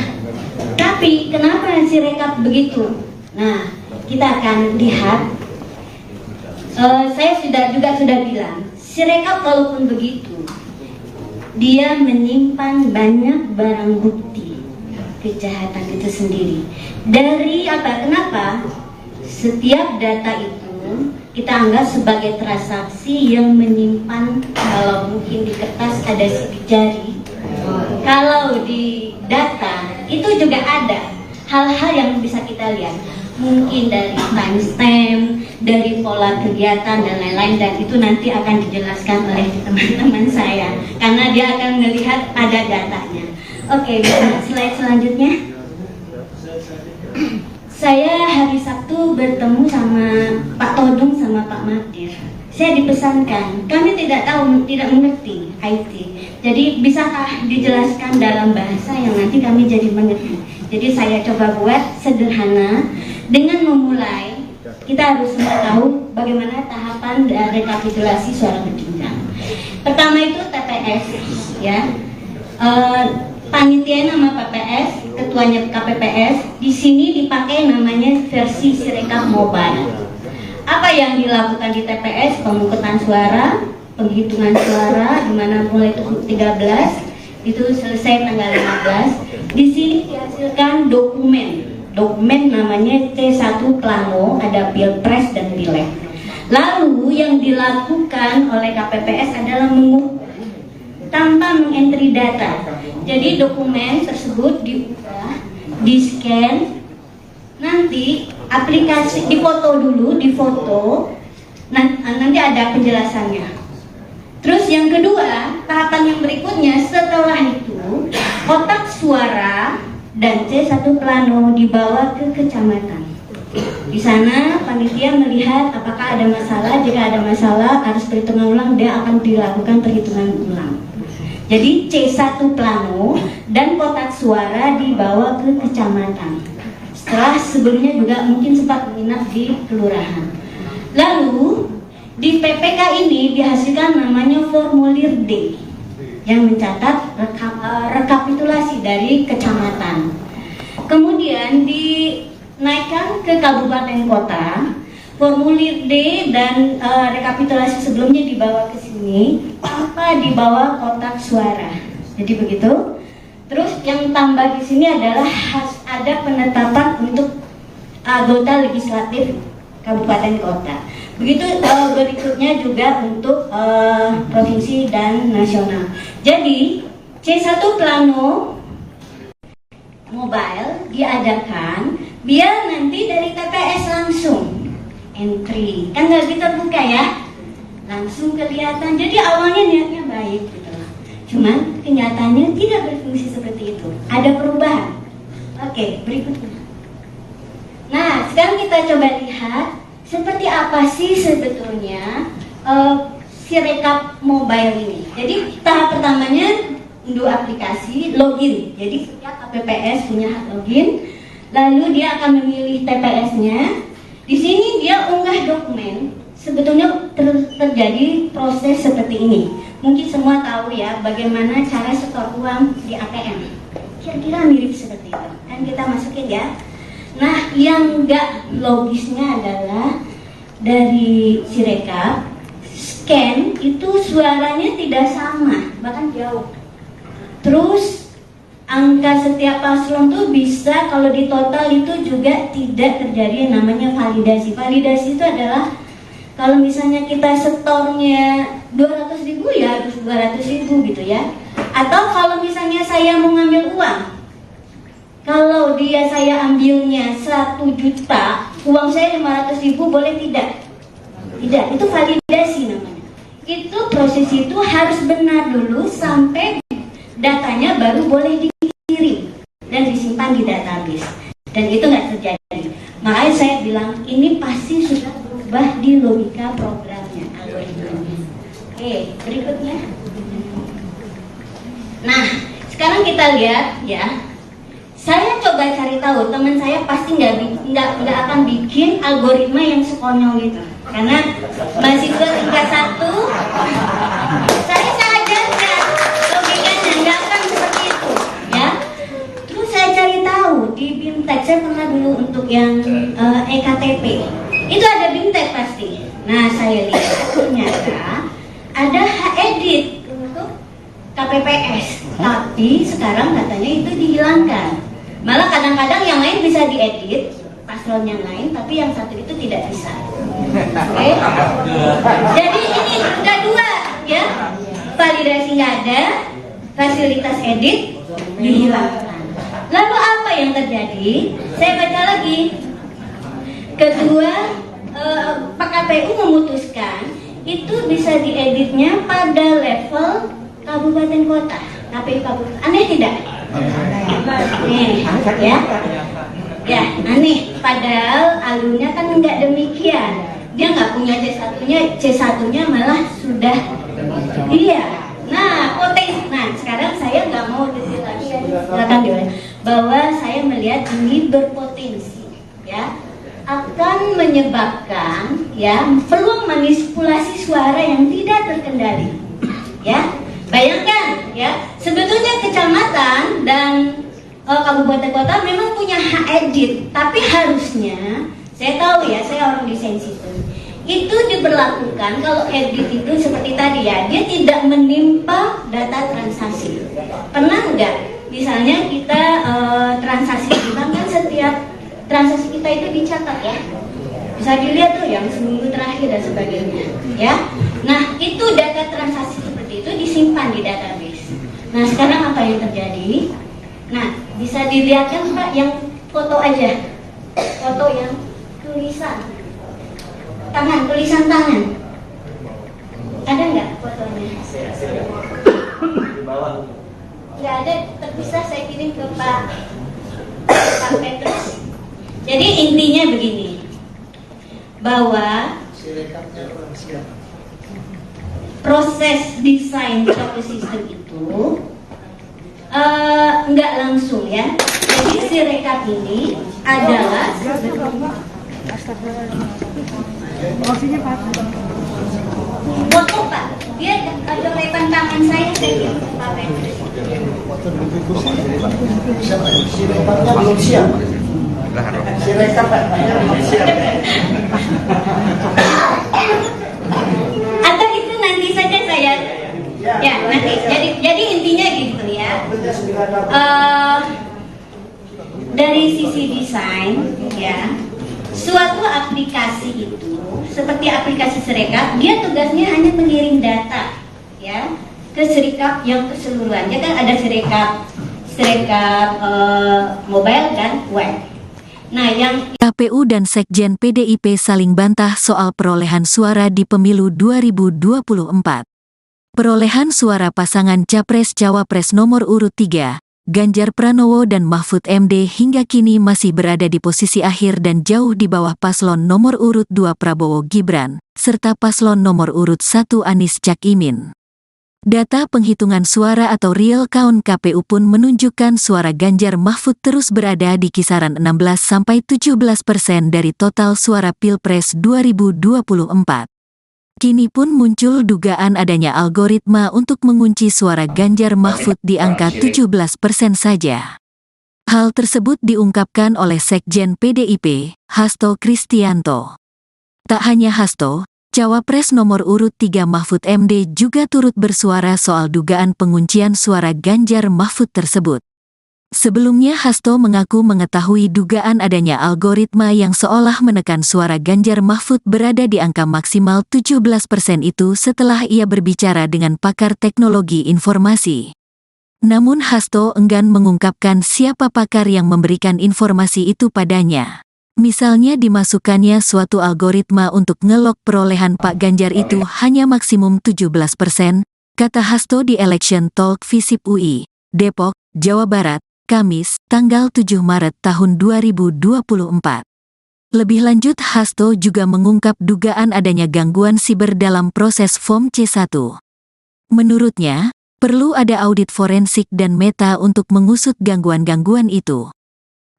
Speaker 3: tapi kenapa Sirekap begitu? Nah, kita akan lihat. Saya sudah bilang, Sirekap kalaupun begitu, dia menyimpan banyak barang bukti kejahatan itu sendiri. Dari apa? Kenapa? Setiap data itu kita anggap sebagai transaksi yang menyimpan, kalau mungkin di kertas ada sidik jari, kalau di data itu juga ada hal-hal yang bisa kita lihat, mungkin dari timestamp, dari pola kegiatan dan lain-lain, dan itu nanti akan dijelaskan oleh teman-teman saya karena dia akan melihat ada datanya. Oke, bisa slide selanjutnya. Saya hari Sabtu bertemu sama Pak Todung sama Pak Madir. Saya dipesankan, kami tidak mengerti IT. Jadi bisakah dijelaskan dalam bahasa yang nanti kami jadi mengerti. Jadi saya coba buat sederhana dengan memulai. Kita harus semua tahu bagaimana tahapan rekapitulasi suara berjenjang. Pertama itu TPS, ya. Panitia nama PPS, ketuanya KPPS. Di sini dipakai namanya versi Sirekap Mobile. Apa yang dilakukan di TPS? Pemungutan suara, penghitungan suara, di mana mulai 13 itu selesai tanggal 15. Di sini dihasilkan dokumen namanya C1 Plano, ada Pilpres dan Pileg. Lalu yang dilakukan oleh KPPS adalah mengukur tanpa mengentry data. Jadi dokumen tersebut diubah, di-scan, nanti aplikasi difoto dulu, nanti ada penjelasannya. Terus yang kedua, tahapan yang berikutnya setelah itu kotak suara dan C1 Plano dibawa ke kecamatan. Di sana panitia melihat apakah ada masalah. Jika ada masalah harus perhitungan ulang, dia akan dilakukan perhitungan ulang. Jadi C1 Plano dan kotak suara dibawa ke kecamatan. Setelah sebelumnya juga mungkin sempat menginap di kelurahan. Lalu di PPK ini dihasilkan namanya formulir D yang mencatat rekapitulasi dari kecamatan. Kemudian dinaikkan ke kabupaten kota. Formulir D dan rekapitulasi sebelumnya dibawa ke sini tanpa dibawa kotak suara. Jadi begitu. Terus yang tambah di sini adalah ada penetapan untuk anggota legislatif kabupaten kota. Begitu berikutnya juga untuk provinsi dan nasional. Jadi C1 Plano Mobile diadakan biar nanti dari TPS langsung entry, kan nggak terbuka ya, langsung kelihatan. Jadi awalnya niatnya baik gitu, cuman kenyataannya tidak berfungsi seperti itu, ada perubahan. Oke, berikutnya. Nah, sekarang kita coba lihat seperti apa sih sebetulnya Sirekap Mobile ini. Jadi tahap pertamanya unduh aplikasi, login. Jadi setiap KPPS punya hak login, lalu dia akan memilih TPS-nya. Di sini dia unggah dokumen, sebetulnya terjadi proses seperti ini. Mungkin semua tahu ya bagaimana cara setor uang di ATM. Kira-kira mirip seperti itu. Kan kita masukin ya. Nah, yang nggak logisnya adalah dari Sirekap, scan itu suaranya tidak sama, bahkan jauh. Terus angka setiap paslon tuh bisa kalau di total itu juga tidak terjadi yang namanya validasi. Validasi itu adalah kalau misalnya kita setornya 200.000 ya harus 200.000 gitu ya. Atau kalau misalnya saya mau ngambil uang, kalau saya ambilnya 1 juta, uang saya 500.000 boleh tidak? Tidak, itu validasi namanya. Itu proses itu harus benar dulu sampai datanya baru boleh dikirim dan disimpan di database. Dan itu nggak terjadi. Makanya saya bilang ini pasti sudah berubah di logika programnya, algoritmanya. Oke, berikutnya. Nah, sekarang kita lihat ya. Saya coba cari tahu, teman saya pasti nggak akan bikin algoritma yang sekonyol gitu. Karena mahasiswa tingkat 1, saya sadarkan logikanya nggak akan seperti itu, ya. Terus saya cari tahu di BIMTEK, saya pernah dulu untuk yang EKTP, itu ada BIMTEK pasti. Nah, saya lihat ternyata ada edit untuk KPPS, tapi sekarang katanya itu dihilangkan. Malah kadang-kadang yang lain bisa diedit, paslon yang lain, tapi yang satu itu tidak bisa. Oke? Jadi ini udah dua, ya. Validasi nggak ada, fasilitas edit dihilangkan. Lalu apa yang terjadi? Saya baca lagi. Kedua, Pak KPU memutuskan itu bisa dieditnya pada level kabupaten kota, KPU kabupaten. Aneh tidak? Aneh, ya. Ya, aneh. Padahal alurnya kan nggak demikian. Dia nggak punya C1-nya malah sudah. Iya. Nah, potensi. Nah, sekarang saya nggak mau detail lagi. Silakan diulang. Bahwa saya melihat ini berpotensi, ya, akan menyebabkan ya peluang manipulasi suara yang tidak terkendali. Ya, bayangkan ya, sebetulnya kecamatan dan kabupaten kota memang punya hak edit, tapi harusnya saya tahu ya, saya orang desain sistem, itu diberlakukan kalau edit itu seperti tadi ya, dia tidak menimpa data transaksi. Pernah nggak? Misalnya kita transaksi di bank kan setiap transaksi kita itu dicatat ya, bisa dilihat tuh yang seminggu terakhir dan sebagainya ya. Nah, itu data transaksi seperti itu disimpan di database. Nah, sekarang apa yang terjadi? Nah, bisa dilihat kan Pak yang foto aja, foto yang tulisan tangan, ada nggak fotonya? Nggak ada, terpisah, saya kirim ke Pak Petrus. Jadi intinya begini, bahwa proses desain suatu sistem itu nggak langsung ya. Jadi Sirekap ini adalah foto Pak. Dia ada lepan tangan saya kirim ke Pak Petrus.
Speaker 4: Sirekapnya belum siap. Sirekap belum siap.
Speaker 3: Atau itu nanti saja saya ya nanti. Jadi intinya gitu ya. Dari sisi desain ya, suatu aplikasi itu seperti aplikasi Sirekap, dia tugasnya hanya mengirim data ya ke Sirekap yang keseluruhan. Dia kan ada Sirekap mobile dan web. Nah, yang
Speaker 1: KPU dan Sekjen PDIP saling bantah soal perolehan suara di pemilu 2024. Perolehan suara pasangan Capres-Cawapres nomor urut 3, Ganjar Pranowo dan Mahfud MD hingga kini masih berada di posisi akhir dan jauh di bawah paslon nomor urut 2 Prabowo Gibran, serta paslon nomor urut 1 Anies Cak Imin. Data penghitungan suara atau real count KPU pun menunjukkan suara Ganjar Mahfud terus berada di kisaran 16–17% dari total suara Pilpres 2024. Kini pun muncul dugaan adanya algoritma untuk mengunci suara Ganjar Mahfud di angka 17% saja. Hal tersebut diungkapkan oleh Sekjen PDIP, Hasto Kristianto. Tak hanya Hasto, Cawapres nomor urut 3 Mahfud MD juga turut bersuara soal dugaan penguncian suara Ganjar Mahfud tersebut. Sebelumnya Hasto mengaku mengetahui dugaan adanya algoritma yang seolah menekan suara Ganjar Mahfud berada di angka maksimal 17% itu setelah ia berbicara dengan pakar teknologi informasi. Namun Hasto enggan mengungkapkan siapa pakar yang memberikan informasi itu padanya. Misalnya dimasukkannya suatu algoritma untuk ngelok perolehan Pak Ganjar itu hanya maksimum 17%, kata Hasto di Election Talk Visip UI, Depok, Jawa Barat, Kamis, tanggal 7 Maret tahun 2024. Lebih lanjut Hasto juga mengungkap dugaan adanya gangguan siber dalam proses Form C1. Menurutnya, perlu ada audit forensik dan meta untuk mengusut gangguan-gangguan itu.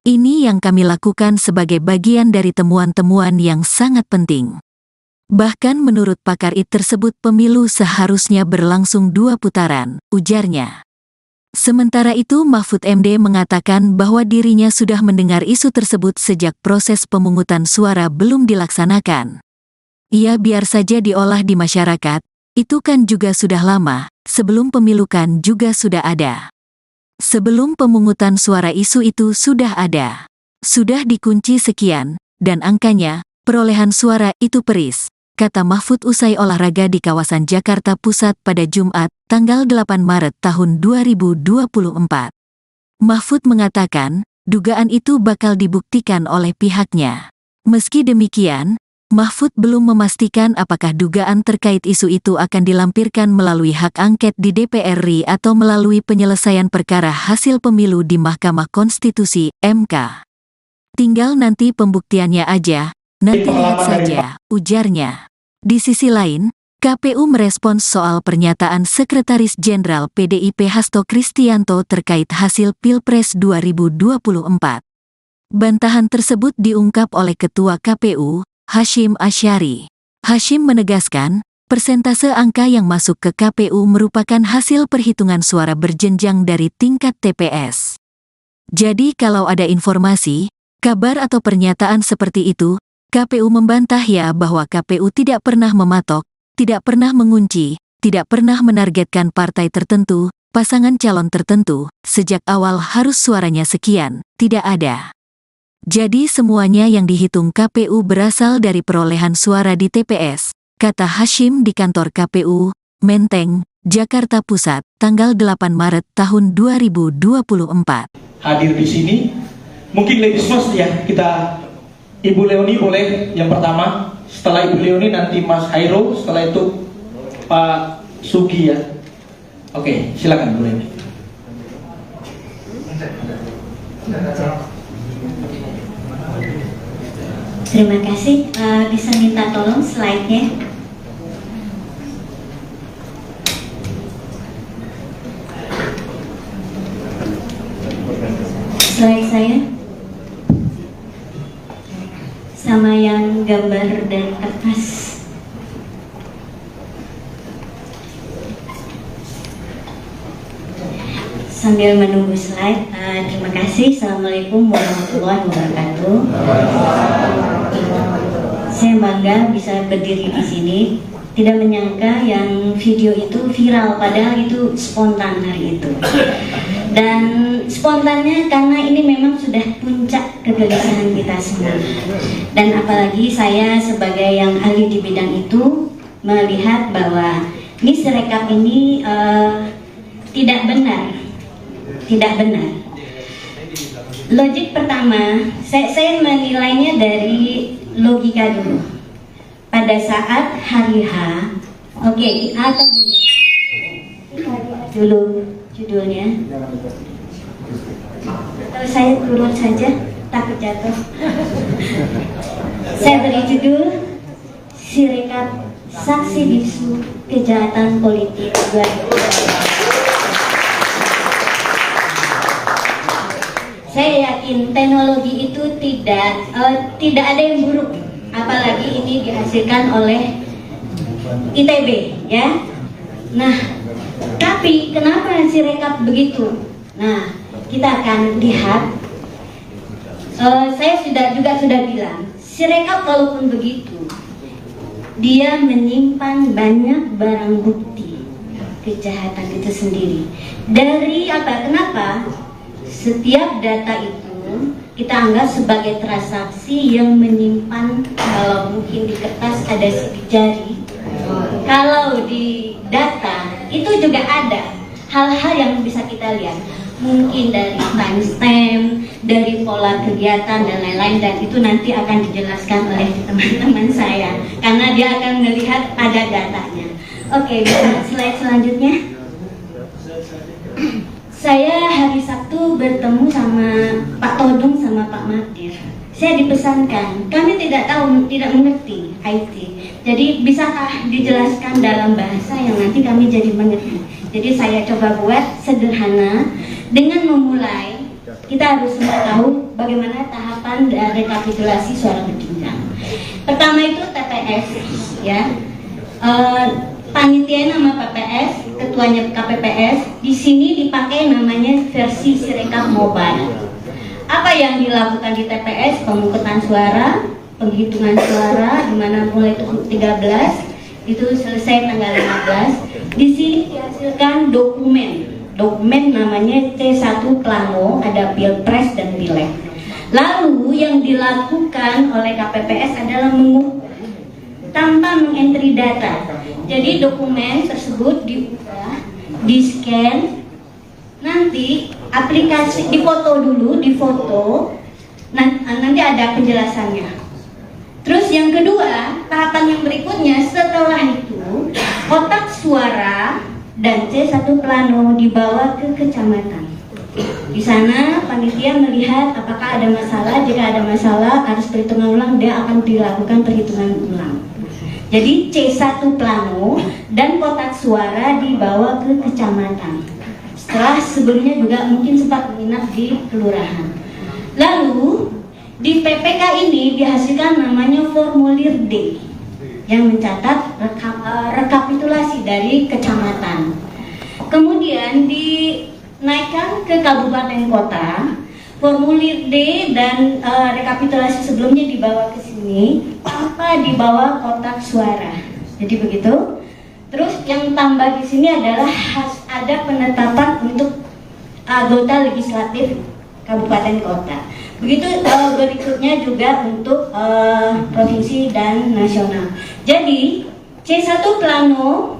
Speaker 1: Ini yang kami lakukan sebagai bagian dari temuan-temuan yang sangat penting. Bahkan menurut pakar IT tersebut pemilu seharusnya berlangsung 2 putaran, ujarnya. Sementara itu Mahfud MD mengatakan bahwa dirinya sudah mendengar isu tersebut sejak proses pemungutan suara belum dilaksanakan. Ia biar saja diolah di masyarakat, itu kan juga sudah lama, sebelum pemilu kan juga sudah ada. Sebelum pemungutan suara isu itu sudah ada. Sudah dikunci sekian, dan angkanya, perolehan suara itu peris, kata Mahfud usai olahraga di kawasan Jakarta Pusat pada Jumat, tanggal 8 Maret tahun 2024. Mahfud mengatakan, dugaan itu bakal dibuktikan oleh pihaknya. Meski demikian, Mahfud belum memastikan apakah dugaan terkait isu itu akan dilampirkan melalui hak angket di DPR RI atau melalui penyelesaian perkara hasil pemilu di Mahkamah Konstitusi, MK. Tinggal nanti pembuktiannya aja, nanti lihat saja, ujarnya. Di sisi lain, KPU merespons soal pernyataan Sekretaris Jenderal PDIP Hasto Kristianto terkait hasil Pilpres 2024. Bantahan tersebut diungkap oleh Ketua KPU, Hasyim Asyari. Hasyim menegaskan, persentase angka yang masuk ke KPU merupakan hasil perhitungan suara berjenjang dari tingkat TPS. Jadi kalau ada informasi, kabar atau pernyataan seperti itu, KPU membantah ya bahwa KPU tidak pernah mematok, tidak pernah mengunci, tidak pernah menargetkan partai tertentu, pasangan calon tertentu, sejak awal harus suaranya sekian, tidak ada. Jadi semuanya yang dihitung KPU berasal dari perolehan suara di TPS, kata Hasyim di kantor KPU, Menteng, Jakarta Pusat, tanggal 8 Maret tahun 2024.
Speaker 2: Hadir di sini, mungkin ladies first ya, kita Ibu Leoni boleh yang pertama, setelah Ibu Leoni nanti Mas Hairo, setelah itu Pak Sugi ya. Oke, silakan Bu Leoni.
Speaker 3: Terima kasih. Bisa minta tolong slide-nya. Slide saya sama yang gambar dan kertas. Sambil menunggu slide, terima kasih. Assalamualaikum warahmatullahi wabarakatuh. Saya bangga bisa berdiri di sini. Tidak menyangka yang video itu viral, padahal itu spontan hari itu. Dan spontannya karena ini memang sudah puncak kegelisahan kita semua. Dan apalagi saya sebagai yang ahli di bidang itu melihat bahwa ini Sirekap ini tidak benar. Tidak benar. Logik pertama, saya menilainya dari logika dulu. Pada saat hari H, oke, atau gini, dulu judulnya. Atau saya turun saja, takut jatuh. Saya beri judul Sirekap Saksi bisu kejahatan politik 2020. Saya yakin teknologi itu tidak ada yang buruk, apalagi ini dihasilkan oleh ITB, ya. Nah, tapi kenapa Sirekap begitu? Nah, kita akan lihat. Saya sudah bilang, Sirekap kalaupun begitu, dia menyimpan banyak barang bukti kejahatan itu sendiri. Dari apa? Kenapa? Setiap data itu kita anggap sebagai transaksi yang menyimpan, kalau mungkin di kertas ada sidik jari, kalau di data itu juga ada hal-hal yang bisa kita lihat, mungkin dari timestamp, dari pola kegiatan dan lain-lain, dan itu nanti akan dijelaskan oleh teman-teman saya karena dia akan melihat ada datanya. Oke, bisa slide selanjutnya. Saya hari Sabtu bertemu sama Pak Todung sama Pak Matir. Saya dipesankan, kami tidak mengerti IT. Jadi bisakah dijelaskan dalam bahasa yang nanti kami jadi mengerti. Jadi saya coba buat sederhana dengan memulai. Kita harus semua tahu bagaimana tahapan rekapitulasi suara berjenjang. Pertama itu TPS, ya. Panitia nama PPS, ketuanya KPPS. Di sini dipakai namanya versi Sirekap Mobile. Apa yang dilakukan di TPS? Pemungutan suara, penghitungan suara, di mana mulai 13 itu selesai tanggal 15. Di sini dihasilkan dokumen namanya C1 Plano, ada Pilpres dan Pileg. Lalu yang dilakukan oleh KPPS adalah mengukur tanpa mengentry data. Jadi dokumen tersebut diubah, di-scan, nanti aplikasi difoto dulu, nanti ada penjelasannya. Terus yang kedua, tahapan yang berikutnya setelah itu kotak suara dan C1 Plano dibawa ke kecamatan. Di sana panitia melihat apakah ada masalah. Jika ada masalah harus perhitungan ulang, dia akan dilakukan perhitungan ulang. Jadi C1 Plano dan kotak suara dibawa ke kecamatan. Setelah sebelumnya juga mungkin sempat menginap di kelurahan. Lalu di PPK ini dihasilkan namanya formulir D yang mencatat rekapitulasi dari kecamatan. Kemudian dinaikkan ke kabupaten kota. Formulir D dan rekapitulasi sebelumnya dibawa ke sini tanpa dibawa kotak suara. Jadi begitu. Terus yang tambah di sini adalah ada penetapan untuk anggota legislatif kabupaten kota. Begitu berikutnya juga untuk provinsi dan nasional. Jadi C1 Plano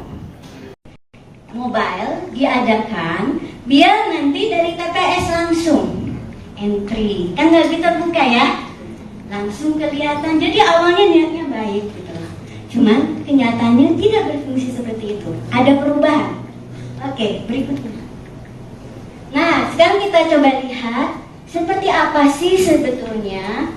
Speaker 3: Mobile diadakan biar nanti dari TPS langsung entry, kan nggak terbuka ya, langsung kelihatan. Jadi awalnya niatnya baik gitu loh. Cuman kenyataannya tidak berfungsi seperti itu. Ada perubahan. Oke, berikutnya. Nah, sekarang kita coba lihat seperti apa sih sebetulnya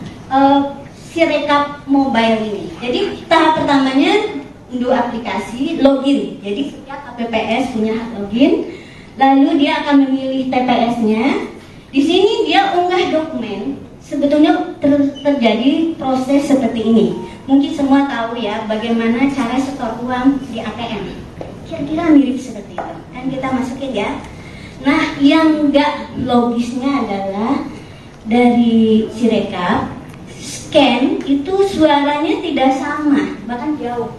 Speaker 3: Sirekap Mobile ini. Jadi tahap pertamanya unduh aplikasi, login. Jadi setiap KPPS punya hak login. Lalu dia akan memilih TPS-nya. Di sini dia unggah dokumen. Sebetulnya terjadi proses seperti ini. Mungkin semua tahu ya bagaimana cara setor uang di ATM. Kira-kira mirip seperti itu. Kan kita masukin ya. Nah, yang enggak logisnya adalah dari Sirekap scan itu suaranya tidak sama, bahkan jauh.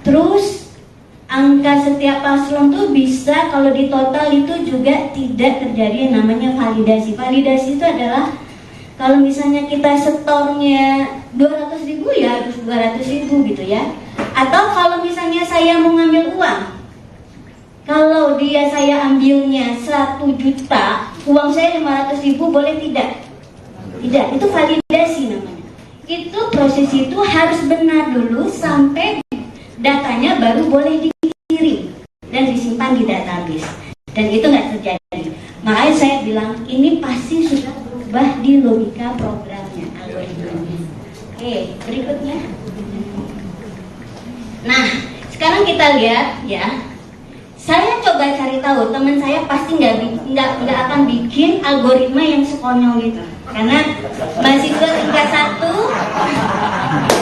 Speaker 3: Terus angka setiap paslon tuh bisa kalau di total itu juga tidak terjadi namanya validasi. Validasi itu adalah kalau misalnya kita setornya 200.000 ya harus 200.000 gitu ya. Atau kalau misalnya saya mau ngambil uang, kalau saya ambilnya 1 juta, uang saya 500.000 boleh tidak? Tidak, itu validasi namanya. Itu proses itu harus benar dulu sampai datanya baru boleh dikirim dan disimpan di database. Dan itu nggak terjadi. Makanya saya bilang ini pasti sudah berubah di logika programnya, algoritmanya. Oke, berikutnya. Nah, sekarang kita lihat ya. Saya coba cari tahu, teman saya pasti nggak akan bikin algoritma yang sekonyol gitu. Karena mahasiswa tingkat 1,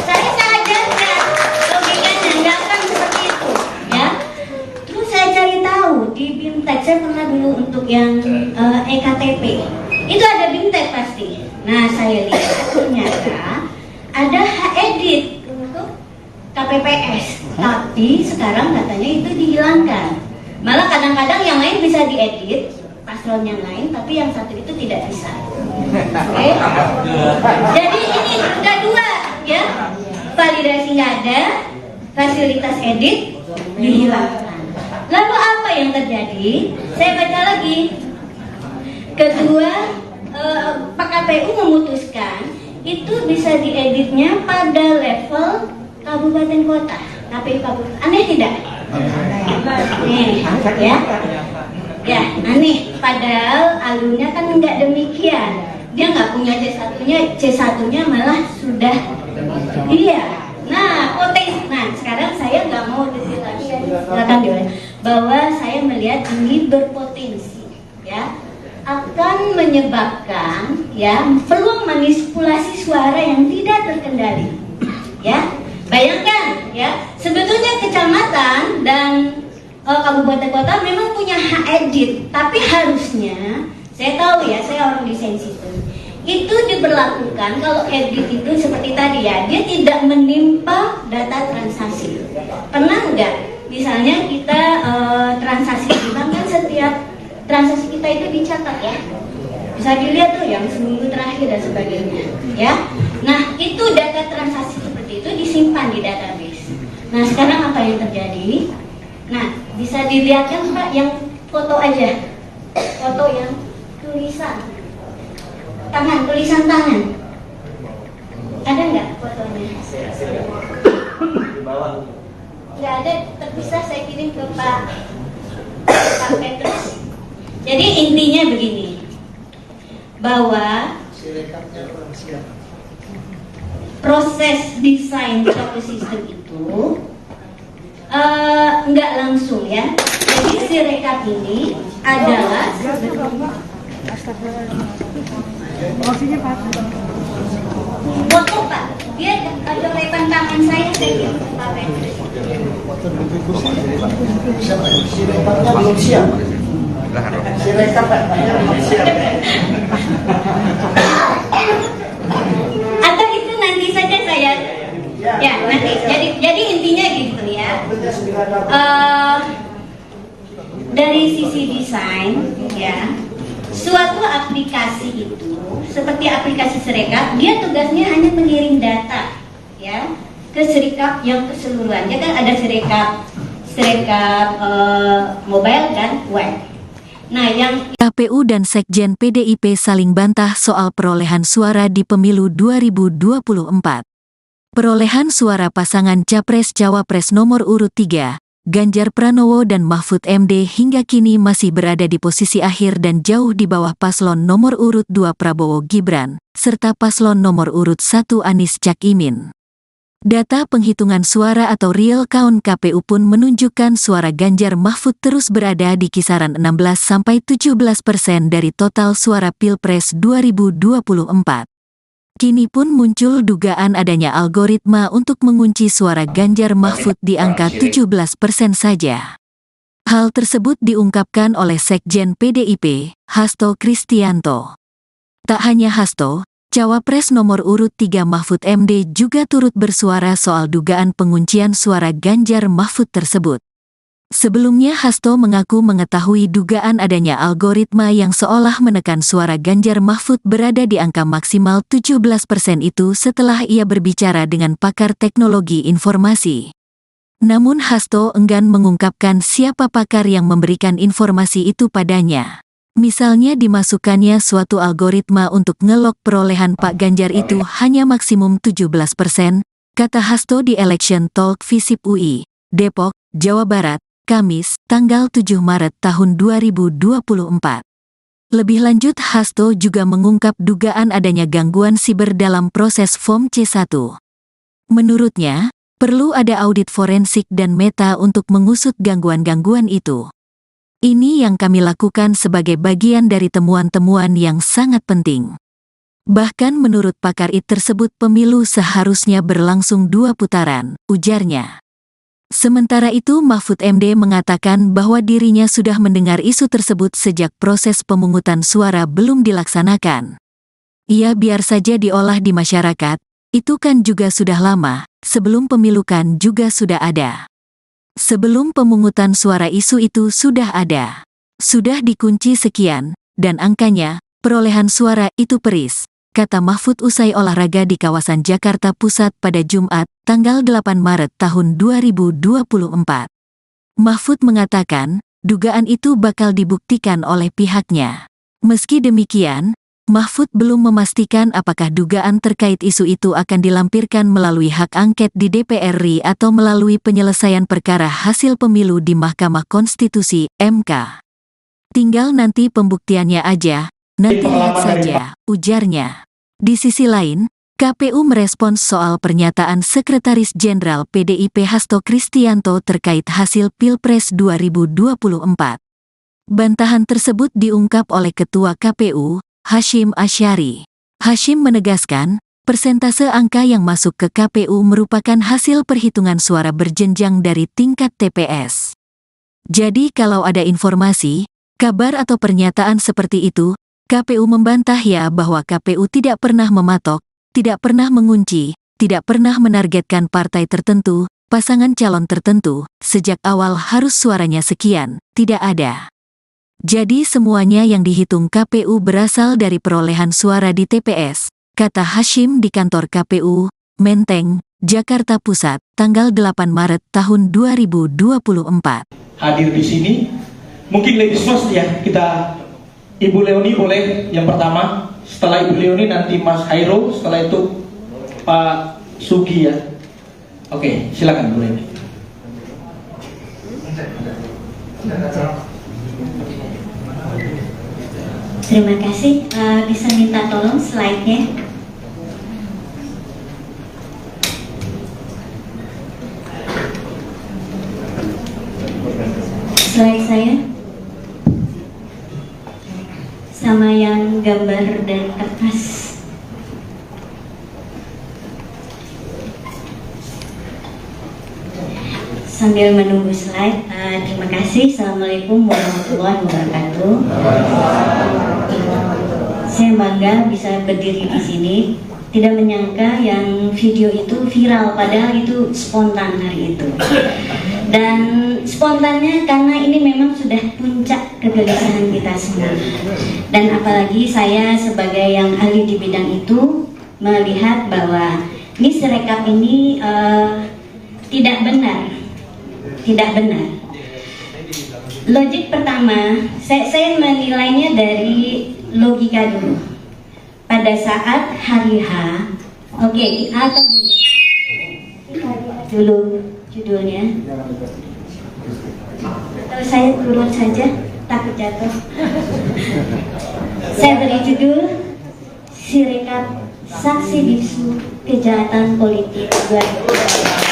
Speaker 3: saya ajarkan logikanya nggak akan seperti itu, ya. Terus saya cari tahu di BIMTEK, saya pernah dulu untuk yang EKTP, itu ada BIMTEK pasti. Nah, saya lihat ternyata ada edit untuk KPPS, tapi sekarang katanya itu dihilangkan. Malah kadang-kadang yang lain bisa diedit, paslon yang lain, tapi yang satu itu tidak bisa. Oke? Jadi ini udah dua, ya. Validasi nggak ada, fasilitas edit dihilangkan. Lalu apa yang terjadi? Saya baca lagi. Kedua, Pak KPU memutuskan itu bisa dieditnya pada level kabupaten kota, KPU kabupaten. Aneh tidak? Aneh, ya aneh. Padahal alurnya kan nggak demikian. Dia nggak punya C1-nya malah sudah. Iya. Nah, potensi. Nah, sekarang saya nggak mau detail lagi ya. Silakan diulang. Bahwa saya melihat ini berpotensi, ya, akan menyebabkan ya peluang manipulasi suara yang tidak terkendali, ya. Bayangkan ya, sebetulnya kecamatan dan kabupaten kota memang punya hak edit, tapi harusnya, saya tahu ya, saya orang desain sistem, itu diberlakukan kalau edit itu seperti tadi ya, dia tidak menimpa data transaksi. Pernah nggak? Misalnya kita transaksi di bank kan setiap transaksi kita itu dicatat ya, bisa dilihat tuh yang seminggu terakhir dan sebagainya, ya. Nah itu data transaksi seperti itu disimpan di database. Nah sekarang apa yang terjadi? Nah bisa dilihatkan Pak yang foto aja, foto yang tulisan tangan, ada nggak fotonya? Nggak ada, terpisah, saya kirim ke Pak Petrus. Jadi intinya begini, bahwa proses desain suatu sistem itu nggak langsung ya. Jadi Sirekap ini adalah foto Pak. Dia ada lepan tangan saya kirim ke Pak Petrus.
Speaker 4: Sirekapnya belum siap. Sirekap belum siap.
Speaker 3: Atau itu nanti saja saya ya nanti. Jadi intinya gitu ya. Dari sisi desain ya, suatu aplikasi itu seperti aplikasi Sirekap, dia tugasnya hanya mengirim data ya ke Sirekap yang keseluruhan. Dia kan ada Sirekap mobile dan web. Nah, yang
Speaker 1: KPU dan Sekjen PDIP saling bantah soal perolehan suara di pemilu 2024. Perolehan suara pasangan Capres-Cawapres nomor urut 3, Ganjar Pranowo dan Mahfud MD hingga kini masih berada di posisi akhir dan jauh di bawah paslon nomor urut 2 Prabowo Gibran, serta paslon nomor urut 1 Anies Cak Imin. Data penghitungan suara atau real count KPU pun menunjukkan suara Ganjar Mahfud terus berada di kisaran 16-17% dari total suara Pilpres 2024. Kini pun muncul dugaan adanya algoritma untuk mengunci suara Ganjar Mahfud di angka 17% saja. Hal tersebut diungkapkan oleh Sekjen PDIP, Hasto Kristianto. Tak hanya Hasto, Cawapres nomor urut 3 Mahfud MD juga turut bersuara soal dugaan penguncian suara Ganjar Mahfud tersebut. Sebelumnya Hasto mengaku mengetahui dugaan adanya algoritma yang seolah menekan suara Ganjar Mahfud berada di angka maksimal 17% itu setelah ia berbicara dengan pakar teknologi informasi. Namun Hasto enggan mengungkapkan siapa pakar yang memberikan informasi itu padanya. Misalnya dimasukkannya suatu algoritma untuk ngelok perolehan Pak Ganjar itu hanya maksimum 17%, kata Hasto di Election Talk Visip UI, Depok, Jawa Barat, Kamis, tanggal 7 Maret tahun 2024. Lebih lanjut Hasto juga mengungkap dugaan adanya gangguan siber dalam proses Form C1. Menurutnya, Perlu ada audit forensik dan meta untuk mengusut gangguan-gangguan itu. Ini yang kami lakukan sebagai bagian dari temuan-temuan yang sangat penting. Bahkan menurut pakar IT tersebut pemilu seharusnya berlangsung 2 putaran, ujarnya. Sementara itu Mahfud MD mengatakan bahwa dirinya sudah mendengar isu tersebut sejak proses pemungutan suara belum dilaksanakan. Ia biar saja diolah di masyarakat, itu kan juga sudah lama, sebelum pemilu kan juga sudah ada. Sebelum pemungutan suara isu itu sudah ada. Sudah dikunci sekian, dan angkanya, perolehan suara itu peris, kata Mahfud usai olahraga di kawasan Jakarta Pusat pada Jumat, tanggal 8 Maret tahun 2024. Mahfud mengatakan, dugaan itu bakal dibuktikan oleh pihaknya. Meski demikian, Mahfud belum memastikan apakah dugaan terkait isu itu akan dilampirkan melalui hak angket di DPR RI atau melalui penyelesaian perkara hasil pemilu di Mahkamah Konstitusi, MK. Tinggal nanti pembuktiannya aja, nanti lihat saja, ujarnya. Di sisi lain, KPU merespons soal pernyataan Sekretaris Jenderal PDIP Hasto Kristianto terkait hasil Pilpres 2024. Bantahan tersebut diungkap oleh Ketua KPU, Hasyim Asyari. Hasyim menegaskan, persentase angka yang masuk ke KPU merupakan hasil perhitungan suara berjenjang dari tingkat TPS. Jadi kalau ada informasi, kabar atau pernyataan seperti itu, KPU membantah ya bahwa KPU tidak pernah mematok, tidak pernah mengunci, tidak pernah menargetkan partai tertentu, pasangan calon tertentu, sejak awal harus suaranya sekian, tidak ada. Jadi semuanya yang dihitung KPU berasal dari perolehan suara di TPS, kata Hasyim di kantor KPU, Menteng, Jakarta Pusat, tanggal 8 Maret tahun 2024.
Speaker 2: Hadir di sini, mungkin ladies first ya, kita Ibu Leoni boleh yang pertama, setelah Ibu Leoni nanti Mas Hairul, setelah itu Pak Sugi ya. Oke, silakan Bu Leoni.
Speaker 3: Terima kasih. Bisa minta tolong slide-nya. Slide saya sama yang gambar dari kertas. Sambil menunggu slide, terima kasih. Assalamualaikum warahmatullahi wabarakatuh. Saya bangga bisa berdiri di sini. Tidak menyangka yang video itu viral, padahal itu spontan hari itu. Dan spontannya karena ini memang sudah puncak kegelisahan kita semua. Dan apalagi saya sebagai yang ahli di bidang itu melihat bahwa ini Sirekap ini tidak benar. Tidak benar. Logik pertama, saya menilainya dari logika dulu. Pada saat hari H, oke, atau gini, dulu judulnya. Atau saya turun saja, takut jatuh. Saya beri judul Sirekap Saksi Bisu Kejahatan Politik 2020.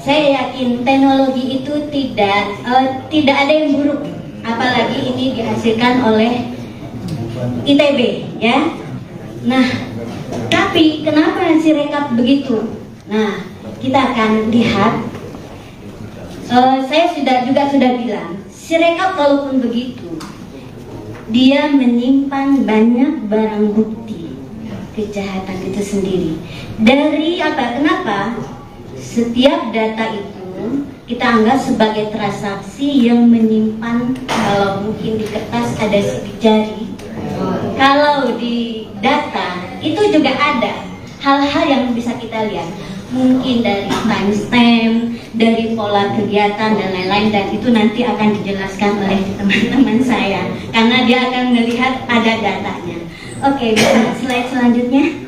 Speaker 3: Saya yakin teknologi itu tidak ada yang buruk, apalagi ini dihasilkan oleh ITB, ya. Nah, tapi kenapa Sirekap begitu? Nah, kita akan lihat. Saya sudah bilang, Sirekap kalaupun begitu, dia menyimpan banyak barang bukti kejahatan itu sendiri. Dari apa? Kenapa? Setiap data itu kita anggap sebagai transaksi yang menyimpan, kalau mungkin di kertas ada sidik jari, kalau di data itu juga ada hal-hal yang bisa kita lihat, mungkin dari timestamp, dari pola kegiatan dan lain-lain, dan itu nanti akan dijelaskan oleh teman-teman saya karena dia akan melihat ada datanya. Oke, bisa slide selanjutnya.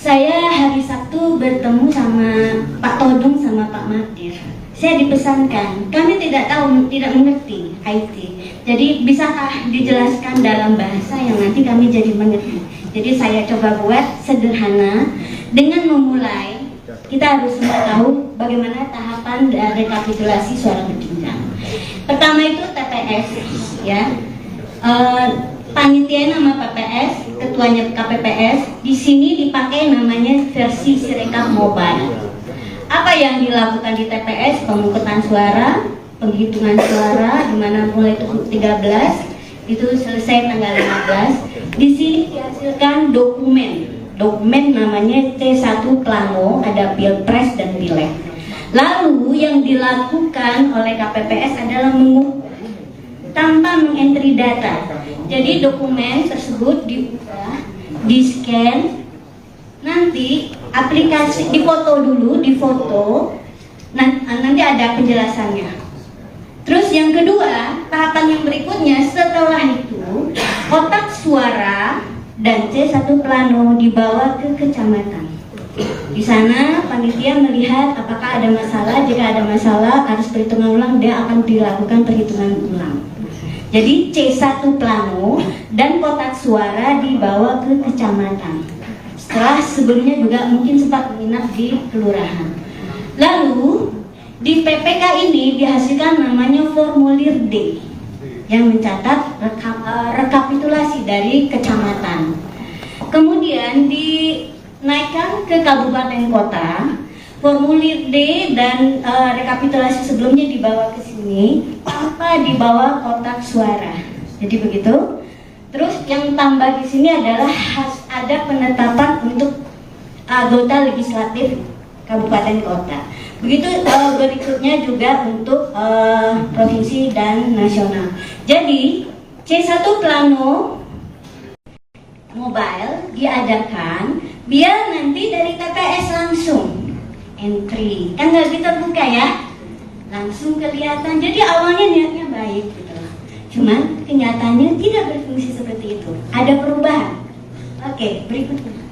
Speaker 3: Saya hari Sabtu bertemu sama Pak Todung sama Pak Mardir. Saya dipesankan, kami tidak tahu, tidak mengerti IT, Jadi bisakah dijelaskan dalam bahasa yang nanti kami jadi mengerti? Jadi saya coba buat sederhana. Dengan memulai, kita harus semua tahu bagaimana tahapan rekapitulasi suara berjenjang. Pertama itu TPS, ya. Panitia nama PPS, ketuanya KPPS. Di sini dipakai namanya versi Sirekap Mobile. Apa yang dilakukan di TPS? Pemungutan suara, penghitungan suara, di mana mulai 13 itu selesai tanggal 15. Di sini dihasilkan dokumen namanya C1 Plano, ada Pilpres dan Pileg. Lalu yang dilakukan oleh KPPS adalah mengukur tanpa mengentry data. Jadi dokumen tersebut diubah, di-scan, nanti aplikasi difoto dulu, nanti ada penjelasannya. Terus yang kedua, tahapan yang berikutnya setelah itu kotak suara dan C1 Plano dibawa ke kecamatan. Di sana panitia melihat apakah ada masalah. Jika ada masalah harus perhitungan ulang, dia akan dilakukan perhitungan ulang. Jadi C1 Plano dan kotak suara dibawa ke kecamatan. Setelah sebelumnya juga mungkin sempat menginap di kelurahan. Lalu di PPK ini dihasilkan namanya formulir D yang mencatat rekapitulasi dari kecamatan. Kemudian dinaikkan ke kabupaten kota. Formulir D dan rekapitulasi sebelumnya dibawa ke sini tanpa dibawa kotak suara. Jadi begitu. Terus yang tambah di sini adalah ada penetapan untuk anggota legislatif kabupaten kota. Begitu berikutnya juga untuk provinsi dan nasional. Jadi C1 Plano Mobile diadakan biar nanti dari TPS langsung entry, kan nggak terbuka ya, langsung kelihatan. Jadi awalnya niatnya baik gitu loh. Cuman kenyataannya tidak berfungsi seperti itu. Ada perubahan. Oke, berikutnya.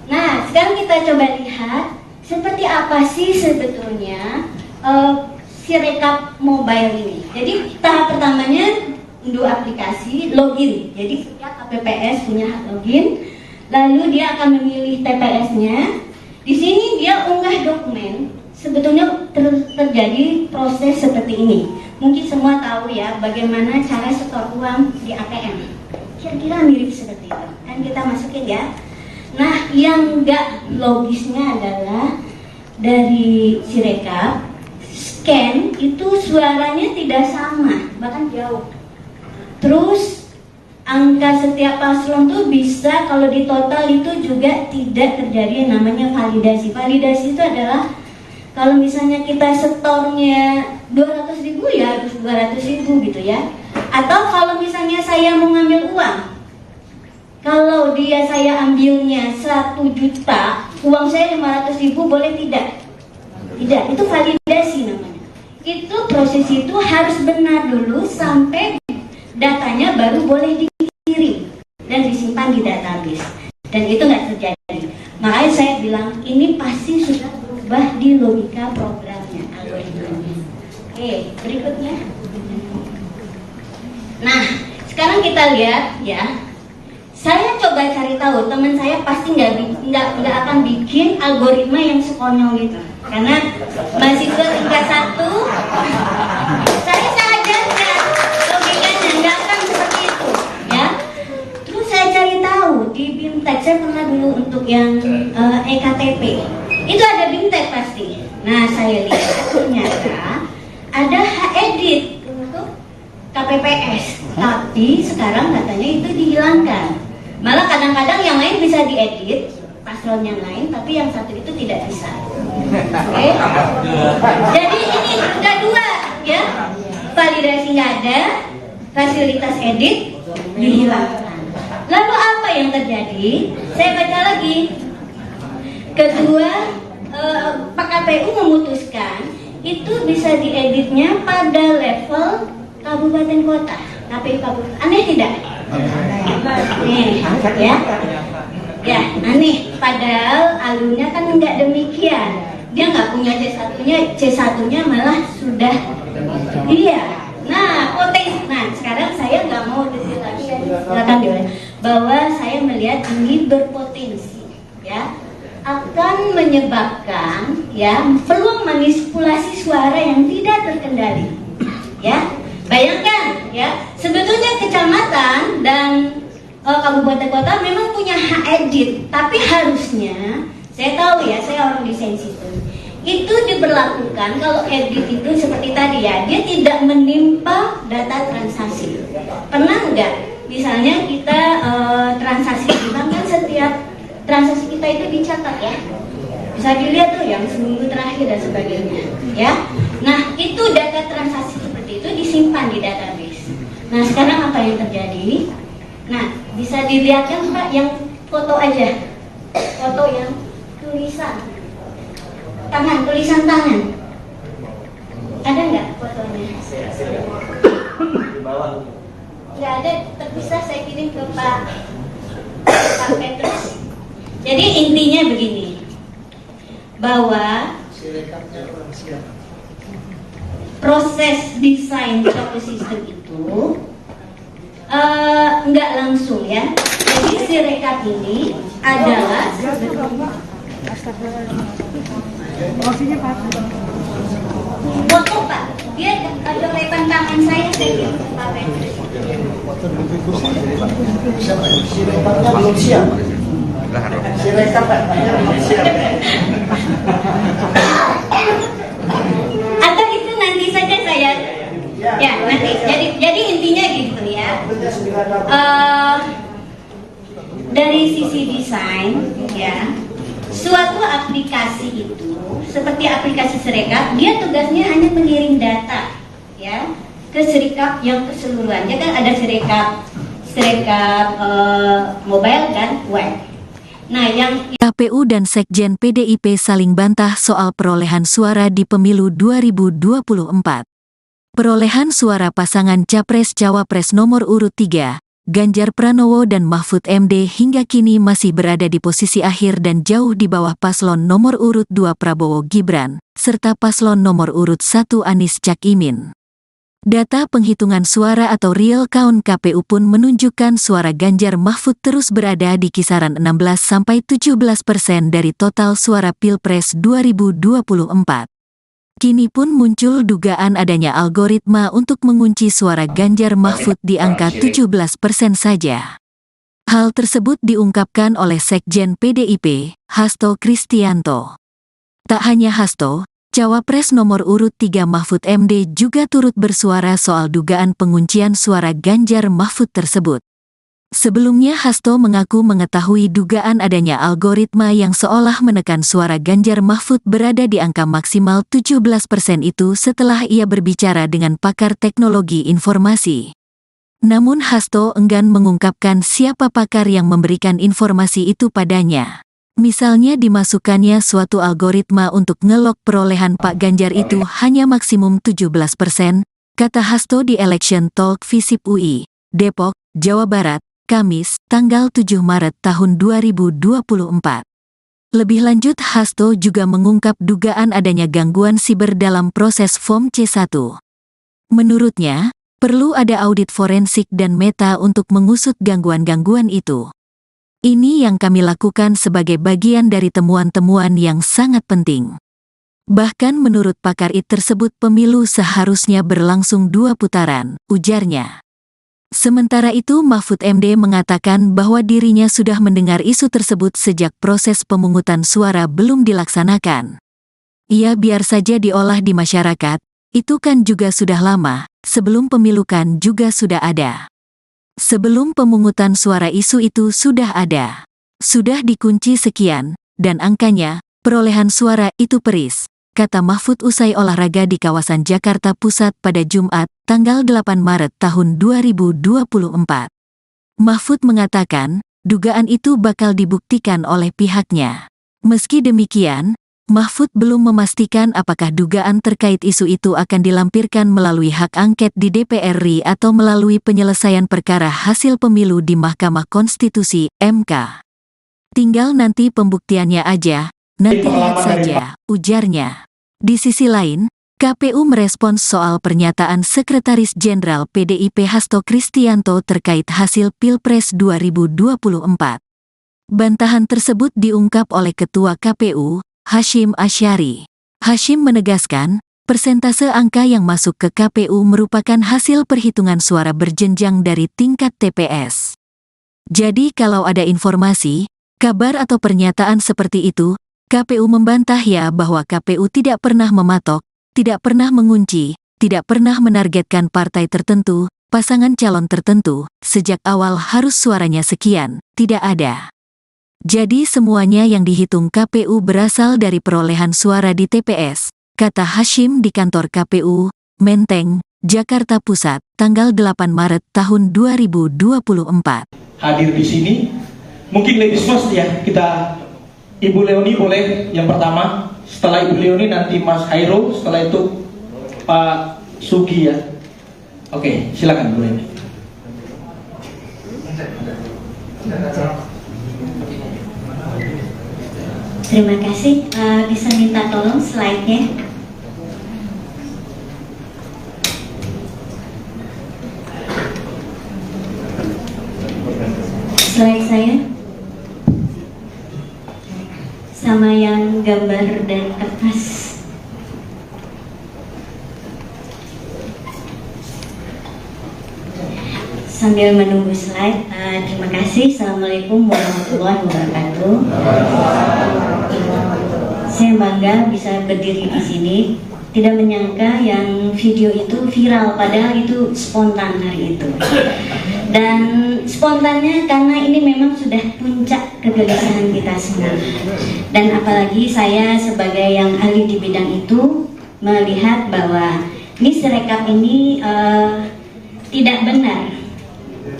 Speaker 3: Nah, sekarang kita coba lihat seperti apa sih sebetulnya Sirekap Mobile ini. Jadi tahap pertamanya unduh aplikasi, login. Jadi setiap KPPS punya hak login. Lalu dia akan memilih TPS-nya. Di sini dia unggah dokumen. Sebetulnya terjadi proses seperti ini. Mungkin semua tahu ya bagaimana cara setor uang di ATM. Kira-kira mirip seperti itu. Kan kita masukin ya. Nah, yang enggak logisnya adalah dari Sirekap scan itu suaranya tidak sama, bahkan jauh. Terus angka setiap paslon tuh bisa kalau di total itu juga tidak terjadi yang namanya validasi. Validasi itu adalah kalau misalnya kita setornya 200.000 ya harus 200.000 gitu ya. Atau kalau misalnya saya mau ngambil uang, kalau saya ambilnya 1 juta, uang saya 500.000 boleh tidak? Tidak, itu validasi namanya. Itu proses itu harus benar dulu sampai datanya baru boleh dikirim dan disimpan di database. Dan itu nggak terjadi. Makanya saya bilang ini pasti sudah berubah di logika programnya, algoritmanya. Oke, berikutnya. Nah, sekarang kita lihat ya. Saya coba cari tahu, teman saya pasti nggak akan bikin algoritma yang sekonyol gitu. Karena mahasiswa tingkat 1, saya sadarkan logikanya nggak akan seperti itu, ya. Terus saya cari tahu di BIMTEK, saya pernah dulu untuk yang EKTP, itu ada BIMTEK pasti. Nah, saya lihat ternyata ada hak edit untuk KPPS, tapi sekarang katanya itu dihilangkan. Malah kadang-kadang yang lain bisa diedit, paslon yang lain, tapi yang satu itu tidak bisa. Oke? Jadi ini ada dua, ya. Validasi nggak ada, fasilitas edit dihilangkan. Lalu apa yang terjadi? Saya baca lagi. Kedua, Pak KPU memutuskan itu bisa dieditnya pada level kabupaten kota, KPU kabupaten. Aneh tidak? Aneh, ya. Ya, aneh. Padahal alurnya kan nggak demikian. Dia nggak punya C1-nya malah sudah. Iya. Nah, potensi. Nah, sekarang saya nggak mau detail lagi ya. Silakan bahwa saya melihat ini berpotensi, ya, akan menyebabkan ya peluang manipulasi suara yang tidak terkendali, ya. Bayangkan, ya, sebetulnya kecamatan dan kabupaten kota memang punya hak edit, tapi harusnya, saya tahu ya, saya orang desain sistem, itu diberlakukan kalau edit itu seperti tadi ya, dia tidak menimpa data transaksi. Pernah nggak? Misalnya kita transaksi di bank kan setiap transaksi kita itu dicatat ya, bisa dilihat tuh yang seminggu terakhir dan sebagainya, ya. Nah itu data transaksi seperti itu disimpan di database. Nah sekarang apa yang terjadi? Nah bisa dilihatkan Pak yang foto aja, foto yang tulisan tangan, ada nggak fotonya? Nggak ada, terpisah, saya kirim ke Pak Petrus. Jadi intinya begini, bahwa proses desain suatu sistem itu nggak langsung ya. Jadi Sirekap ini adalah foto Pak, dia ada lepan tangan saya kirim ke Pak Petrus.
Speaker 4: Sirekapnya belum siap. Sirekap belum siap.
Speaker 3: Atau itu nanti saja saya, ya nanti. Jadi intinya gitu ya. Dari sisi desain, ya, suatu aplikasi itu seperti aplikasi Sirekap, dia tugasnya hanya mengirim data, ya, ke Sirekap yang keseluruhan. Dia kan ada Sirekap mobile dan web. Nah, yang
Speaker 1: KPU dan Sekjen PDIP saling bantah soal perolehan suara di pemilu 2024. Perolehan suara pasangan Capres-Cawapres nomor urut 3, Ganjar Pranowo dan Mahfud MD hingga kini masih berada di posisi akhir dan jauh di bawah paslon nomor urut 2 Prabowo Gibran, serta paslon nomor urut 1 Anies Caimin. Data penghitungan suara atau real count KPU pun menunjukkan suara Ganjar Mahfud terus berada di kisaran 16-17% dari total suara Pilpres 2024. Kini pun muncul dugaan adanya algoritma untuk mengunci suara Ganjar Mahfud di angka 17% saja. Hal tersebut diungkapkan oleh Sekjen PDIP, Hasto Kristianto. Tak hanya Hasto, Cawapres nomor urut 3 Mahfud MD juga turut bersuara soal dugaan penguncian suara Ganjar Mahfud tersebut. Sebelumnya Hasto mengaku mengetahui dugaan adanya algoritma yang seolah menekan suara Ganjar Mahfud berada di angka maksimal 17% itu setelah ia berbicara dengan pakar teknologi informasi. Namun Hasto enggan mengungkapkan siapa pakar yang memberikan informasi itu padanya. Misalnya dimasukkannya suatu algoritma untuk ngelok perolehan Pak Ganjar itu hanya maksimum 17%, kata Hasto di Election Talk Visip UI, Depok, Jawa Barat, Kamis, tanggal 7 Maret tahun 2024. Lebih lanjut Hasto juga mengungkap dugaan adanya gangguan siber dalam proses Form C1. Menurutnya, perlu ada audit forensik dan meta untuk mengusut gangguan-gangguan itu. Ini yang kami lakukan sebagai bagian dari temuan-temuan yang sangat penting. Bahkan menurut pakar IT tersebut pemilu seharusnya berlangsung 2 putaran, ujarnya. Sementara itu Mahfud MD mengatakan bahwa dirinya sudah mendengar isu tersebut sejak proses pemungutan suara belum dilaksanakan. Ia biar saja diolah di masyarakat, itu kan juga sudah lama, sebelum pemilu kan juga sudah ada. Sebelum pemungutan suara isu itu sudah ada. Sudah dikunci sekian, dan angkanya, perolehan suara itu peris, kata Mahfud usai olahraga di kawasan Jakarta Pusat pada Jumat, tanggal 8 Maret tahun 2024. Mahfud mengatakan, dugaan itu bakal dibuktikan oleh pihaknya. Meski demikian, Mahfud belum memastikan apakah dugaan terkait isu itu akan dilampirkan melalui hak angket di DPR RI atau melalui penyelesaian perkara hasil pemilu di Mahkamah Konstitusi, MK. Tinggal nanti pembuktiannya aja, nanti lihat saja, ujarnya. Di sisi lain, KPU merespons soal pernyataan Sekretaris Jenderal PDIP Hasto Kristianto terkait hasil Pilpres 2024. Bantahan tersebut diungkap oleh Ketua KPU, Hasyim Asyari. Hasyim menegaskan, persentase angka yang masuk ke KPU merupakan hasil perhitungan suara berjenjang dari tingkat TPS. Jadi kalau ada informasi, kabar atau pernyataan seperti itu, KPU membantah ya bahwa KPU tidak pernah mematok, tidak pernah mengunci, tidak pernah menargetkan partai tertentu, pasangan calon tertentu, sejak awal harus suaranya sekian, tidak ada. Jadi semuanya yang dihitung KPU berasal dari perolehan suara di TPS, kata Hasyim di kantor KPU, Menteng, Jakarta Pusat, tanggal 8 Maret tahun 2024.
Speaker 2: Hadir di sini, mungkin ladies first ya, kita Ibu Leoni boleh yang pertama, setelah Ibu Leoni nanti Mas Hairul, setelah itu Pak Sugi ya. Oke, silakan Bu Leoni.
Speaker 3: Terima kasih. Bisa minta tolong slide-nya. Slide saya sama yang gambar dan kertas. Sambil menunggu slide, terima kasih. Assalamualaikum warahmatullahi wabarakatuh. Saya bangga bisa berdiri di sini. Tidak menyangka yang video itu viral, padahal itu spontan hari itu. Dan spontannya karena ini memang sudah puncak kegelisahan kita semua. Dan apalagi saya sebagai yang ahli di bidang itu melihat bahwa ini Sirekap ini tidak benar.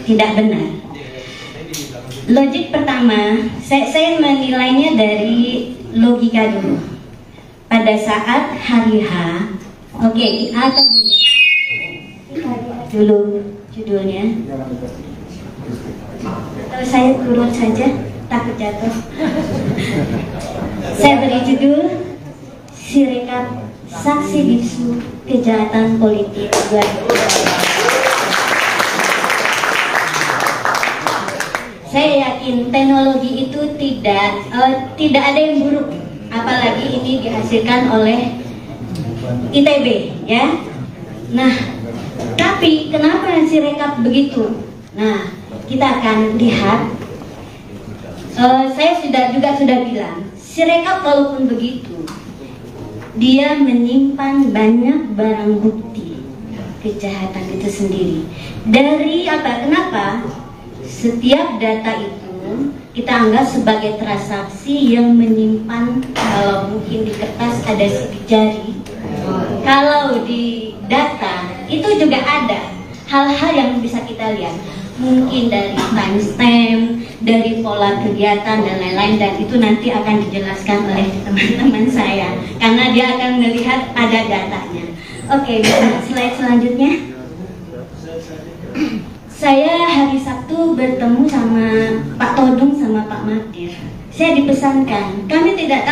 Speaker 3: Tidak benar. Logik pertama, saya menilainya dari logika dulu. Pada saat hari H, oke, atau gini, dulu judulnya. Atau saya turun saja, takut jatuh. Saya beri judul Sirekap Saksi Bisu Kejahatan Politik 2024. Saya yakin teknologi itu tidak ada yang buruk, apalagi ini dihasilkan oleh ITB, ya. Nah, tapi kenapa Sirekap begitu? Nah, kita akan lihat. Saya sudah bilang, Sirekap walaupun begitu, dia menyimpan banyak barang bukti kejahatan itu sendiri. Dari apa? Kenapa? Setiap data itu kita anggap sebagai transaksi yang menyimpan, kalau mungkin di kertas ada sidik jari, kalau di data itu juga ada hal-hal yang bisa kita lihat, mungkin dari timestamp, dari pola kegiatan dan lain-lain, dan itu nanti akan dijelaskan oleh teman-teman saya karena dia akan melihat ada datanya. Oke, slide selanjutnya. Saya hari Sabtu bertemu sama Pak Todung sama Pak Madir. Saya dipesankan, kami tidak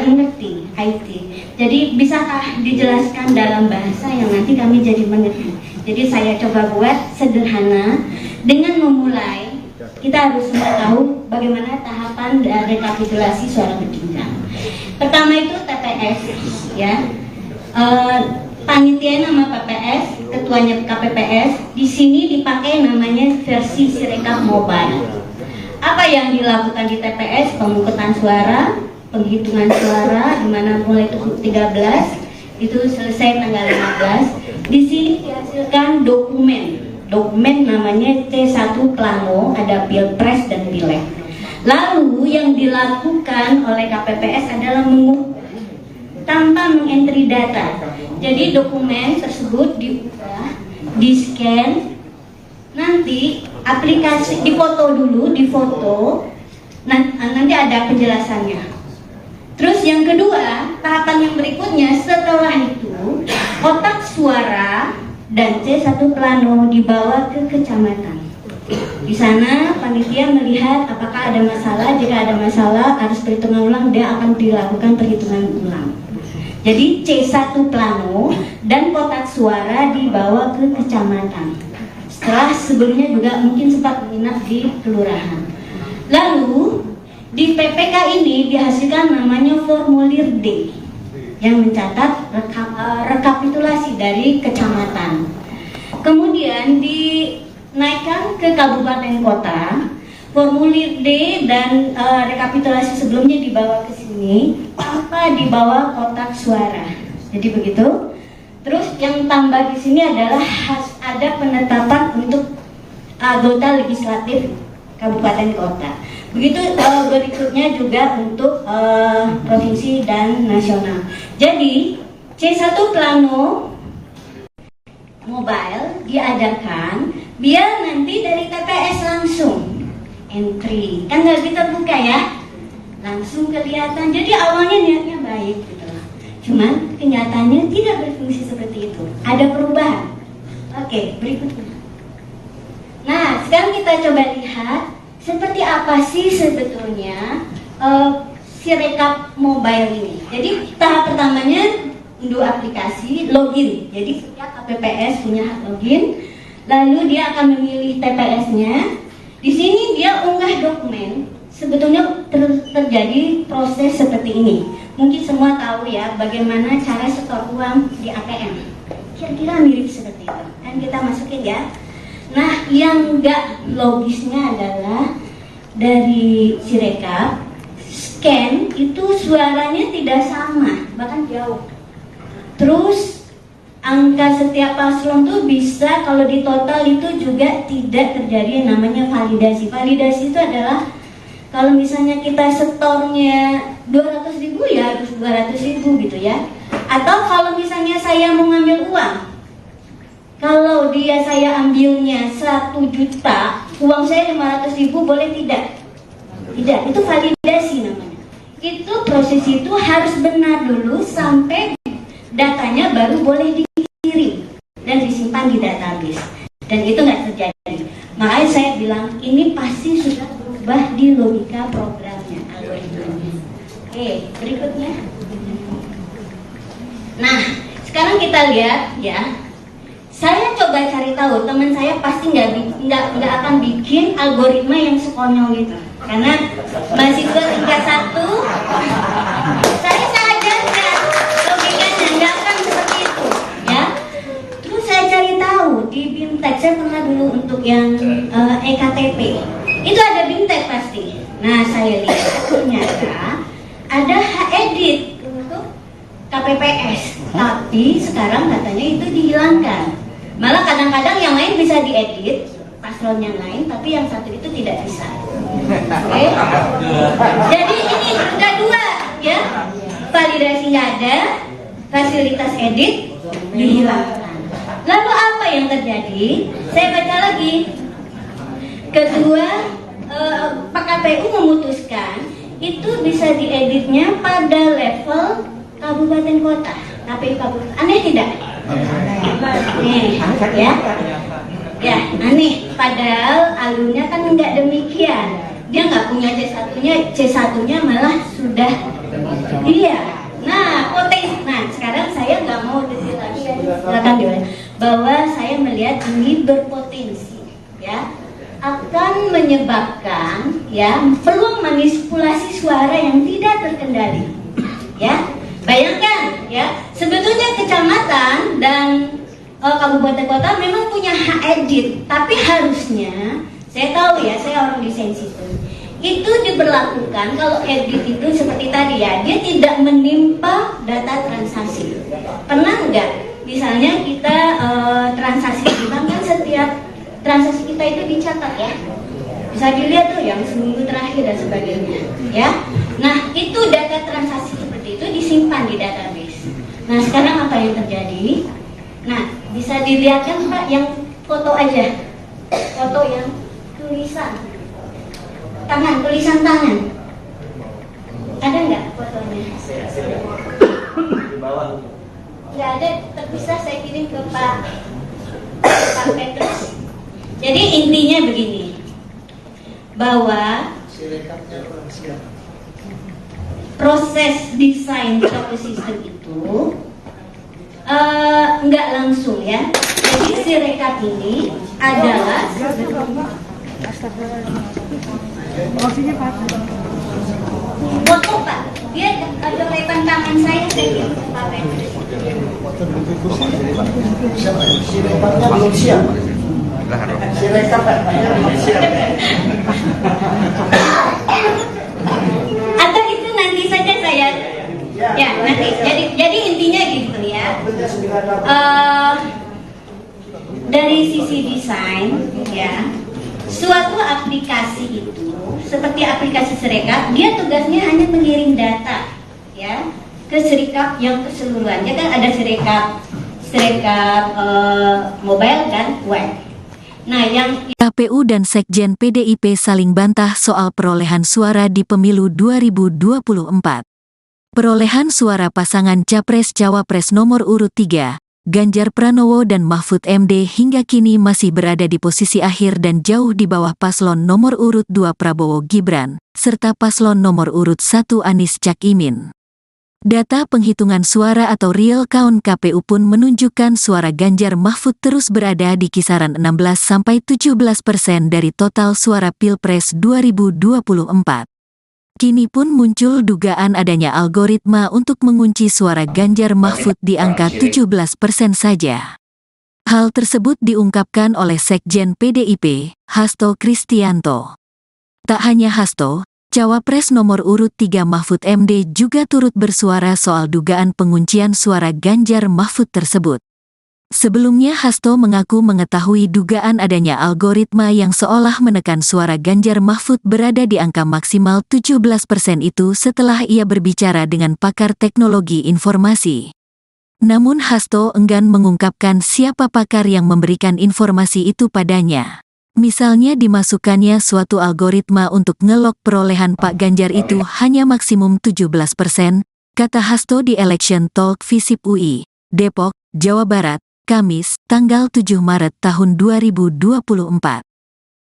Speaker 3: mengerti IT. Jadi bisakah dijelaskan dalam bahasa yang nanti kami jadi mengerti. Jadi saya coba buat sederhana dengan memulai. Kita harus semua tahu bagaimana tahapan dari rekapitulasi suara berjenjang. Pertama itu TPS, ya. Panitia nama PPS, ketuanya KPPS. Di sini dipakai namanya versi Sirekap Mobile. Apa yang dilakukan di TPS? Pemungutan suara, penghitungan suara, di mana mulai 13 itu selesai tanggal 15. Di sini dihasilkan dokumen namanya C1 Plano, ada Pilpres dan Pileg. Lalu yang dilakukan oleh KPPS adalah mengukur tanpa mengentry data. Jadi dokumen tersebut diubah, di-scan, nanti aplikasi difoto dulu, nanti ada penjelasannya. Terus yang kedua, tahapan yang berikutnya setelah itu, kotak suara dan C1 Plano dibawa ke kecamatan. Di sana panitia melihat apakah ada masalah. Jika ada masalah, harus perhitungan ulang, dia akan dilakukan perhitungan ulang. Jadi C1 plano dan kotak suara dibawa ke kecamatan. Setelah sebelumnya juga mungkin sempat menginap di kelurahan. Lalu di PPK ini dihasilkan namanya formulir D yang mencatat rekapitulasi dari kecamatan. Kemudian dinaikkan ke kabupaten kota. Formulir D dan rekapitulasi sebelumnya dibawa ke sini tanpa dibawa kotak suara. Jadi begitu. Terus yang tambah di sini adalah ada penetapan untuk anggota legislatif kabupaten kota. Begitu berikutnya juga untuk provinsi dan nasional. Jadi C1 plano mobile diadakan biar nanti dari TPS langsung entry, kan nggak terbuka ya, langsung kelihatan. Jadi awalnya niatnya baik gitu, cuman kenyataannya tidak berfungsi seperti itu. Ada perubahan. Oke, berikutnya. Nah, sekarang kita coba lihat seperti apa sih sebetulnya Sirekap mobile ini. Jadi tahap pertamanya unduh aplikasi, login. Jadi setiap KPPS punya hak login. Lalu dia akan memilih TPS-nya. Di sini dia unggah dokumen. Sebetulnya terjadi proses seperti ini. Mungkin semua tahu ya bagaimana cara setor uang di ATM. Kira-kira mirip seperti itu. Kan kita masukin ya. Nah, yang enggak logisnya adalah dari Sirekap scan itu suaranya tidak sama, bahkan jauh. Terus angka setiap paslon tuh bisa kalau di total itu juga tidak terjadi yang namanya validasi. Validasi itu adalah kalau misalnya kita setornya 200.000 ya harus 200.000 gitu ya. Atau kalau misalnya saya mau ngambil uang, kalau saya ambilnya 1 juta, uang saya 500.000 boleh tidak? Tidak, itu validasi namanya. Itu proses itu harus benar dulu sampai datanya baru boleh dikirim dan disimpan di database. Dan itu nggak terjadi. Makanya saya bilang ini pasti sudah berubah di logika programnya, algoritmanya. Oke, berikutnya. Nah, sekarang kita lihat ya. Saya coba cari tahu, teman saya pasti nggak akan bikin algoritma yang sekonyol itu, karena mahasiswa tingkat 1, saya ajarkan logikanya nggak akan seperti itu, ya. Terus saya cari tahu di BIMTEK, saya pernah dulu untuk yang EKTP, itu ada BIMTEK pasti. Nah, saya lihat ternyata ada edit untuk KPPS, tapi sekarang katanya itu dihilangkan. Malah kadang-kadang yang lain bisa diedit, paslon yang lain, tapi yang satu itu tidak bisa. Oke? Jadi ini udah dua, ya. Validasi nggak ada, fasilitas edit dihilangkan. Lalu apa yang terjadi? Saya baca lagi. Kedua, Pak KPU memutuskan itu bisa dieditnya pada level kabupaten kota, KPU kabupaten. Aneh tidak? Nih, ya aneh. Padahal alurnya kan nggak demikian. Dia nggak punya C1-nya malah sudah. Iya. Nah, potensi. Nah, sekarang saya nggak mau detail lagi. Silakan diulang. Bahwa saya melihat ini berpotensi, ya, akan menyebabkan ya peluang manipulasi suara yang tidak terkendali, ya. Bayangkan ya, sebetulnya kecamatan dan kabupaten kota memang punya hak edit, tapi harusnya, saya tahu ya, saya orang desain sistem, itu diberlakukan kalau edit itu seperti tadi ya, dia tidak menimpa data transaksi. Pernah nggak? Misalnya kita transaksi di bank kan setiap transaksi kita itu dicatat ya, bisa dilihat tuh yang seminggu terakhir dan sebagainya, ya. Nah, itu data transaksi seperti itu disimpan di database. Nah, sekarang apa yang terjadi? Nah, bisa dilihatkan Pak yang foto aja, foto yang tulisan tangan, ada nggak fotonya? Nggak ada, terpisah, saya kirim ke Pak Petrus. Jadi intinya begini, bahwa proses desain suatu sistem itu itu nggak langsung ya. Jadi Sirekap ini adalah foto Pak. Dia ada lepan tangan saya kirim ke Pak Menteri.
Speaker 4: Sirekapnya belum siap. Sirekap Pak.
Speaker 3: Atau itu nanti saja saya ya nanti. Jadi intinya gitu ya. Dari sisi desain ya, suatu aplikasi itu seperti aplikasi Sirekap, dia tugasnya hanya mengirim data ya ke Sirekap yang keseluruhannya kan ada Sirekap mobile dan web. Nah, yang
Speaker 1: KPU dan Sekjen PDIP saling bantah soal perolehan suara di pemilu 2024. Perolehan suara pasangan Capres-Cawapres nomor urut 3, Ganjar Pranowo dan Mahfud MD hingga kini masih berada di posisi akhir dan jauh di bawah paslon nomor urut 2 Prabowo Gibran, serta paslon nomor urut 1 Anies Cak Imin. Data penghitungan suara atau real count KPU pun menunjukkan suara Ganjar Mahfud terus berada di kisaran 16–17% dari total suara Pilpres 2024. Kini pun muncul dugaan adanya algoritma untuk mengunci suara Ganjar Mahfud di angka 17% saja. Hal tersebut diungkapkan oleh Sekjen PDIP, Hasto Kristianto. Tak hanya Hasto, Cawapres nomor urut 3 Mahfud MD juga turut bersuara soal dugaan penguncian suara Ganjar Mahfud tersebut. Sebelumnya Hasto mengaku mengetahui dugaan adanya algoritma yang seolah menekan suara Ganjar Mahfud berada di angka maksimal 17% itu setelah ia berbicara dengan pakar teknologi informasi. Namun Hasto enggan mengungkapkan siapa pakar yang memberikan informasi itu padanya. Misalnya dimasukkannya suatu algoritma untuk ngelok perolehan Pak Ganjar itu hanya maksimum 17%, kata Hasto di Election Talk Visip UI, Depok, Jawa Barat, Kamis, tanggal 7 Maret tahun 2024.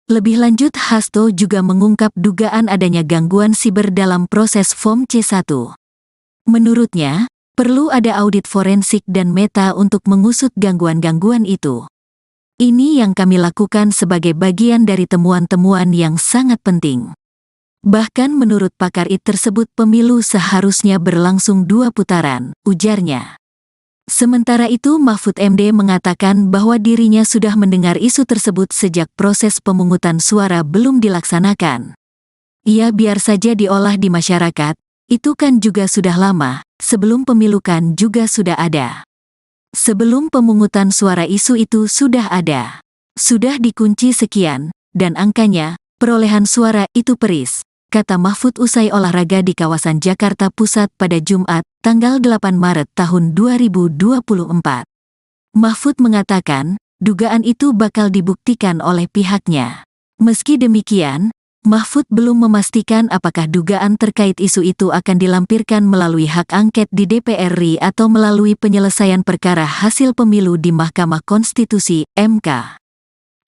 Speaker 1: Lebih lanjut Hasto juga mengungkap dugaan adanya gangguan siber dalam proses Form C1. Menurutnya, perlu ada audit forensik dan meta untuk mengusut gangguan-gangguan itu. Ini yang kami lakukan sebagai bagian dari temuan-temuan yang sangat penting. Bahkan menurut pakar IT tersebut pemilu seharusnya berlangsung 2 putaran, ujarnya. Sementara itu Mahfud MD mengatakan bahwa dirinya sudah mendengar isu tersebut sejak proses pemungutan suara belum dilaksanakan. Ia biar saja diolah di masyarakat, itu kan juga sudah lama, sebelum pemilu kan juga sudah ada. Sebelum pemungutan suara isu itu sudah ada. Sudah dikunci sekian, dan angkanya, perolehan suara itu peris, kata Mahfud usai olahraga di kawasan Jakarta Pusat pada Jumat, tanggal 8 Maret tahun 2024. Mahfud mengatakan, dugaan itu bakal dibuktikan oleh pihaknya. Meski demikian, Mahfud belum memastikan apakah dugaan terkait isu itu akan dilampirkan melalui hak angket di DPR RI atau melalui penyelesaian perkara hasil pemilu di Mahkamah Konstitusi, MK.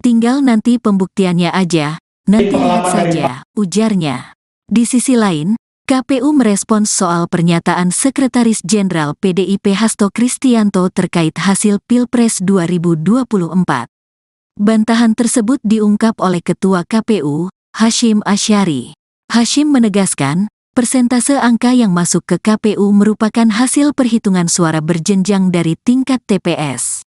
Speaker 1: Tinggal nanti pembuktiannya aja, nanti lihat saja, ujarnya. Di sisi lain, KPU merespons soal pernyataan Sekretaris Jenderal PDIP Hasto Kristianto terkait hasil Pilpres 2024. Bantahan tersebut diungkap oleh Ketua KPU, Hashim Asyari. Hashim menegaskan, persentase angka yang masuk ke KPU merupakan hasil perhitungan suara berjenjang dari tingkat TPS.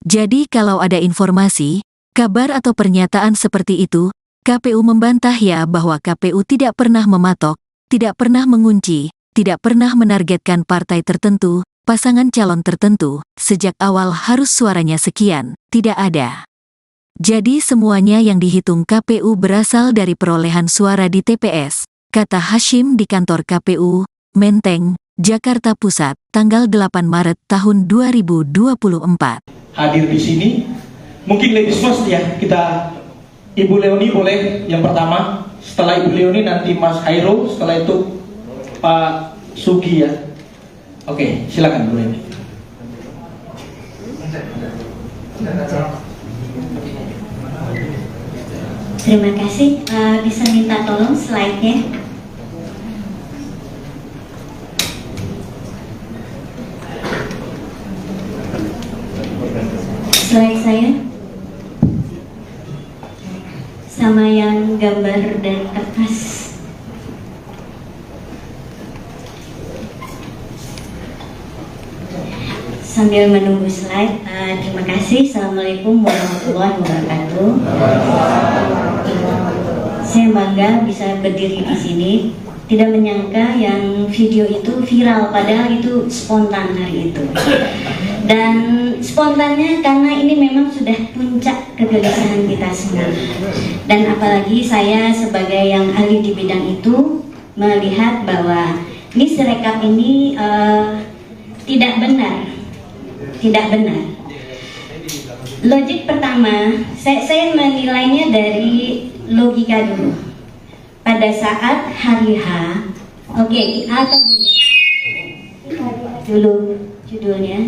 Speaker 1: Jadi kalau ada informasi, kabar atau pernyataan seperti itu, KPU membantah ya bahwa KPU tidak pernah mematok, tidak pernah mengunci, tidak pernah menargetkan partai tertentu, pasangan calon tertentu, sejak awal harus suaranya sekian, tidak ada. Jadi semuanya yang dihitung KPU berasal dari perolehan suara di TPS, kata Hashim di kantor KPU, Menteng, Jakarta Pusat, tanggal 8 Maret tahun 2024.
Speaker 2: Hadir di sini, mungkin ladies first ya, kita Ibu Leoni boleh yang pertama, setelah Ibu Leoni nanti Mas Hairo, setelah itu Pak Sugi ya. Oke, silakan Bu Leoni.
Speaker 3: Terima kasih. Bisa minta tolong slide-nya. slide saya sama yang gambar dari kertas. Sambil menunggu slide, terima kasih. Assalamualaikum warahmatullahi wabarakatuh. Saya bangga bisa berdiri di sini. Tidak menyangka yang video itu viral, padahal itu spontan hari itu. Dan spontannya karena ini memang sudah puncak kegelisahan kita semua. Dan apalagi saya sebagai yang ahli di bidang itu melihat bahwa ini Sirekap ini tidak benar. Logik pertama, saya menilainya dari logika dulu. Pada saat hari H, oke, atau gini, dulu judulnya.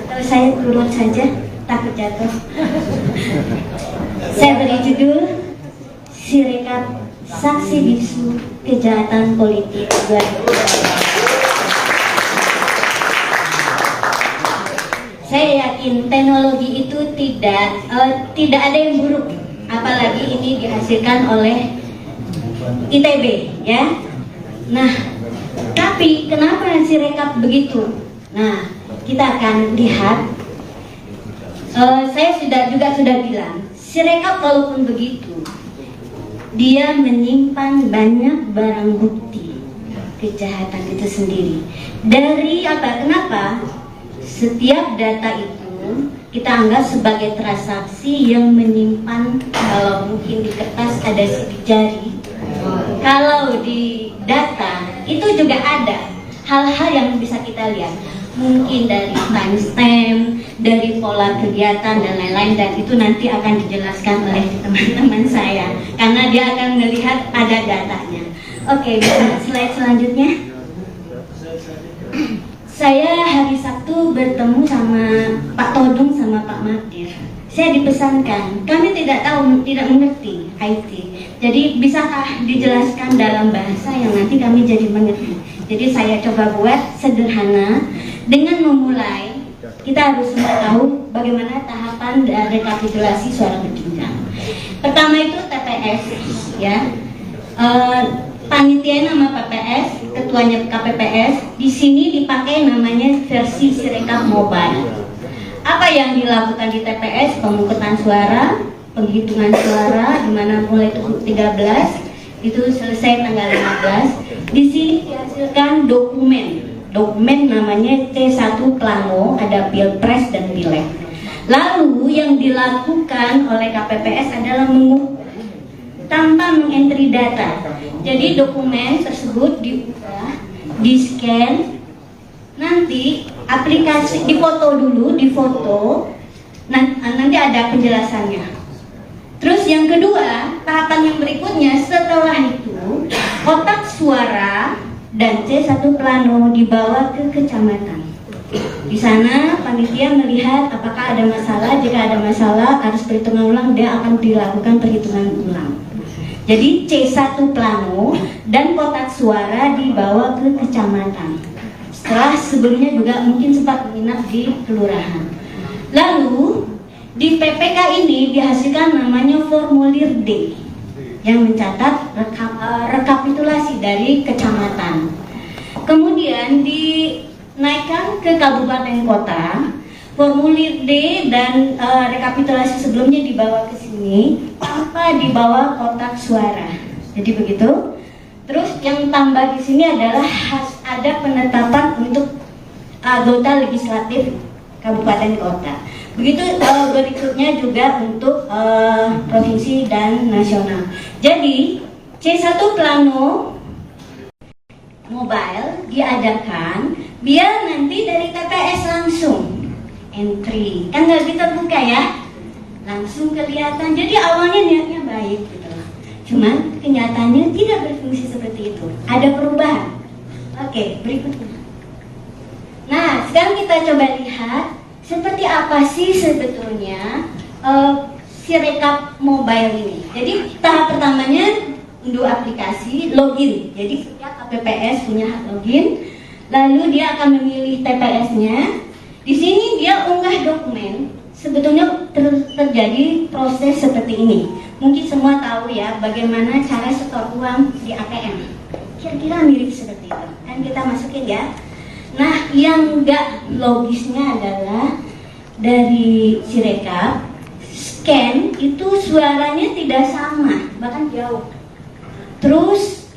Speaker 3: Atau saya turun saja, takut jatuh. Saya beri judul Sirekap Saksi Bisu Kejahatan Politik 2020. Saya yakin teknologi itu tidak ada yang buruk, apalagi ini dihasilkan oleh ITB, ya. Nah, tapi kenapa Sirekap begitu? Nah, kita akan lihat. Saya sudah bilang, Sirekap walaupun begitu, dia menyimpan banyak barang bukti kejahatan itu sendiri. Dari apa? Kenapa? Setiap data itu kita anggap sebagai transaksi yang menyimpan, kalau mungkin di kertas ada sidik jari, kalau di data itu juga ada hal-hal yang bisa kita lihat, mungkin dari timestamp, dari pola kegiatan dan lain-lain, dan itu nanti akan dijelaskan oleh teman-teman saya karena dia akan melihat ada datanya. Oke, bisa slide selanjutnya. Saya hari Sabtu bertemu sama Pak Todung sama Pak Madir. Saya dipesankan, kami tidak mengerti IT. Jadi bisakah dijelaskan dalam bahasa yang nanti kami jadi mengerti. Jadi saya coba buat sederhana dengan memulai. Kita harus semua tahu bagaimana tahapan rekapitulasi suara berjenjang. Pertama itu TPS, ya. Panitia nama PPS, ketuanya KPPS. Di sini dipakai namanya versi Sirekap Mobile. Apa yang dilakukan di TPS? Pemungutan suara, penghitungan suara, di mana mulai 13 itu selesai tanggal 15. Di sini dihasilkan dokumen namanya C1 Plano, ada Pilpres dan Pileg. Lalu yang dilakukan oleh KPPS adalah mengukur tanpa mengentry data. Jadi dokumen tersebut dibuka, di-scan, nanti aplikasi difoto dulu, nanti ada penjelasannya. Terus yang kedua, tahapan yang berikutnya setelah itu kotak suara dan C1 Plano dibawa ke kecamatan. Di sana panitia melihat apakah ada masalah. Jika ada masalah harus perhitungan ulang, dia akan dilakukan perhitungan ulang. Jadi C1 Plano dan kotak suara dibawa ke kecamatan. Setelah sebelumnya juga mungkin sempat menginap di kelurahan. Lalu di PPK ini dihasilkan namanya formulir D yang mencatat rekapitulasi dari kecamatan. Kemudian dinaikkan ke kabupaten kota. Formulir D dan rekapitulasi sebelumnya dibawa ke sini tanpa dibawa kotak suara. Jadi begitu. Terus yang tambah di sini adalah ada penetapan untuk anggota legislatif kabupaten kota. Begitu berikutnya juga untuk provinsi dan nasional. Jadi C1 Plano Mobile diadakan biar nanti dari TPS langsung entry, kan nggak terbuka ya, langsung kelihatan. Jadi awalnya niatnya baik gitu, cuman kenyataannya tidak berfungsi seperti itu, ada perubahan. Oke, berikutnya. Nah, sekarang kita coba lihat seperti apa sih sebetulnya Sirekap Mobile ini. Jadi tahap pertamanya unduh aplikasi, login. Jadi setiap KPPS punya hak login. Lalu dia akan memilih TPS-nya. Di sini dia unggah dokumen, sebetulnya terjadi proses seperti ini. Mungkin semua tahu ya bagaimana cara setor uang di ATM. Kira-kira mirip seperti itu. Kan kita masukin ya. Nah, yang nggak logisnya adalah dari Sirekap, scan itu suaranya tidak sama, bahkan jauh. Terus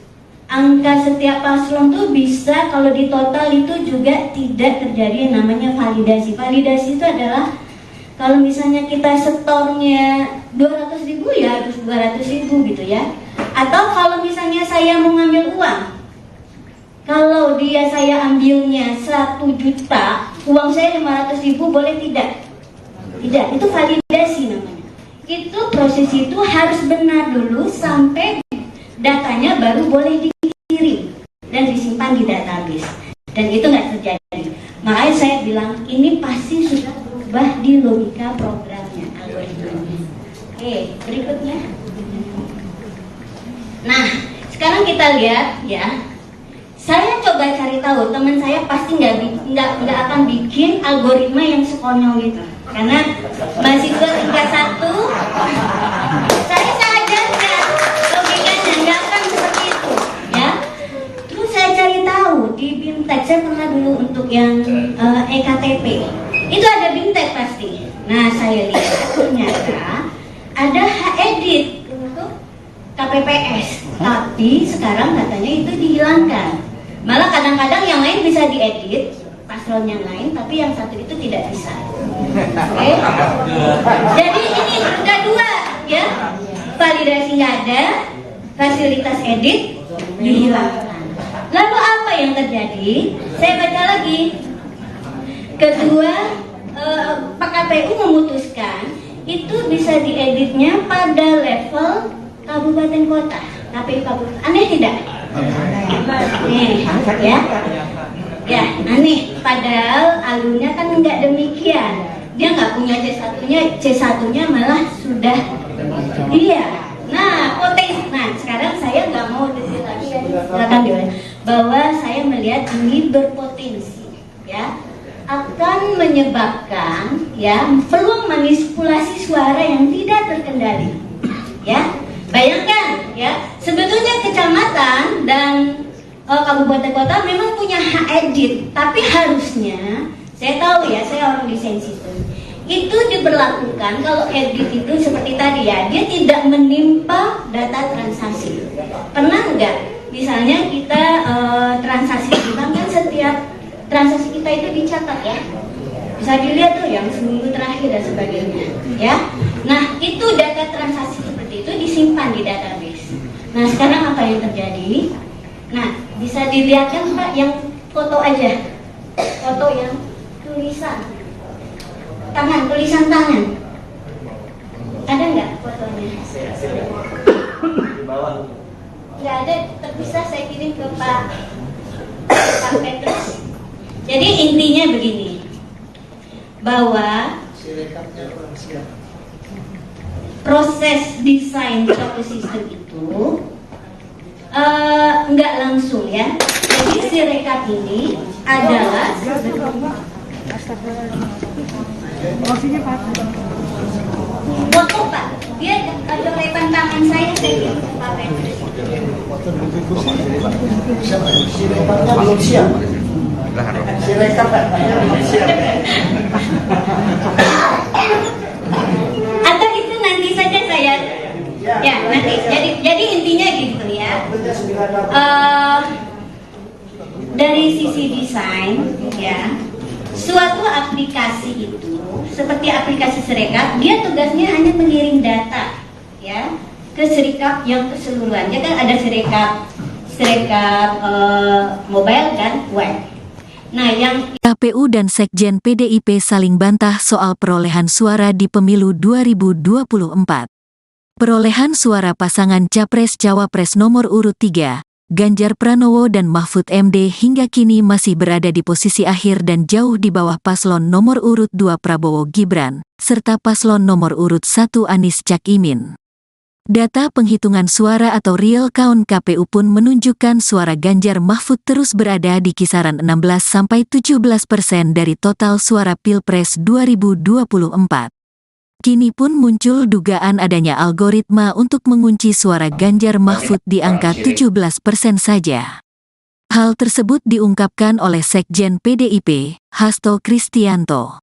Speaker 3: angka setiap paslon tuh bisa kalau di total itu juga tidak terjadi yang namanya validasi. Validasi itu adalah kalau misalnya kita setornya 200.000 ya harus 200.000 gitu ya. Atau kalau misalnya saya mau ngambil uang, kalau dia saya ambilnya 1 juta, uang saya 500.000 boleh tidak? Tidak, itu validasi namanya. Itu proses itu harus benar dulu sampai datanya baru boleh dikirim dan disimpan di database. Dan itu nggak terjadi. Makanya saya bilang ini pasti sudah berubah di logika programnya, algoritmanya. Oke, berikutnya. Nah, sekarang kita lihat ya. Saya coba cari tahu, teman saya pasti nggak akan bikin algoritma yang sekonyol itu. Karena mahasiswa tingkat 1, saya ajarkan logikanya nggak akan seperti itu, ya. Terus saya cari tahu di BIMTEK, saya pernah dulu untuk yang EKTP, itu ada BIMTEK pasti. Nah, saya lihat ternyata ada hak-edit untuk KPPS, tapi sekarang katanya itu dihilangkan. Malah kadang-kadang yang lain bisa diedit, paslon yang lain, tapi yang satu itu tidak bisa. Oke? Jadi ini udah 2, ya. Validasi nggak ada, fasilitas edit dihilangkan. Lalu apa yang terjadi? Saya baca lagi. Kedua, Pak KPU memutuskan itu bisa dieditnya pada level kabupaten kota, KPU kabupaten. Aneh tidak? Nih, ya aneh. Padahal alurnya kan nggak demikian. Dia nggak punya C1-nya malah sudah. Iya. Nah, potensi. Nah, sekarang saya nggak mau detail lagi ya. Silakan Dewan. Bahwa saya melihat ini berpotensi, ya, akan menyebabkan ya peluang manipulasi suara yang tidak terkendali, ya. Bayangkan ya, sebetulnya kecamatan dan kabupaten kota memang punya hak edit, tapi harusnya, saya tahu ya, saya orang desain sistem, itu diberlakukan kalau edit itu seperti tadi ya, dia tidak menimpa data transaksi. Pernah nggak? Misalnya kita transaksi di bank kan setiap transaksi kita itu dicatat ya, bisa dilihat tuh yang seminggu terakhir dan sebagainya, ya. Nah, itu data transaksi seperti itu disimpan di database. Nah, sekarang apa yang terjadi? Nah, bisa dilihat kan Pak, yang foto aja, foto yang tulisan tangan. Ada nggak fotonya? Nggak ada, terpisah saya kirim ke Pak Petrus. Jadi intinya begini, bahwa proses desain suatu sistem itu nggak langsung ya. Jadi Sirekap ini adalah foto Pak. Dia ada rekan tangan saya kirim ke Pak Petrus.
Speaker 4: Sirekapnya belum siap. Sirekap belum siap.
Speaker 3: Atau itu nanti saja saya ya nanti. Jadi intinya gitu ya. Dari sisi desain ya, suatu aplikasi itu seperti aplikasi Sirekap, dia tugasnya hanya mengirim data ya ke Sirekap yang keseluruhan. Ya kan ada Sirekap mobile dan web. Nah, yang
Speaker 1: KPU dan Sekjen PDIP saling bantah soal perolehan suara di pemilu 2024. Perolehan suara pasangan Capres-Cawapres nomor urut 3, Ganjar Pranowo dan Mahfud MD hingga kini masih berada di posisi akhir dan jauh di bawah paslon nomor urut 2 Prabowo Gibran, serta paslon nomor urut 1 Anies Cak Imin. Data penghitungan suara atau real count KPU pun menunjukkan suara Ganjar Mahfud terus berada di kisaran 16–17% dari total suara Pilpres 2024. Kini pun muncul dugaan adanya algoritma untuk mengunci suara Ganjar Mahfud di angka 17% saja. Hal tersebut diungkapkan oleh Sekjen PDIP, Hasto Kristianto.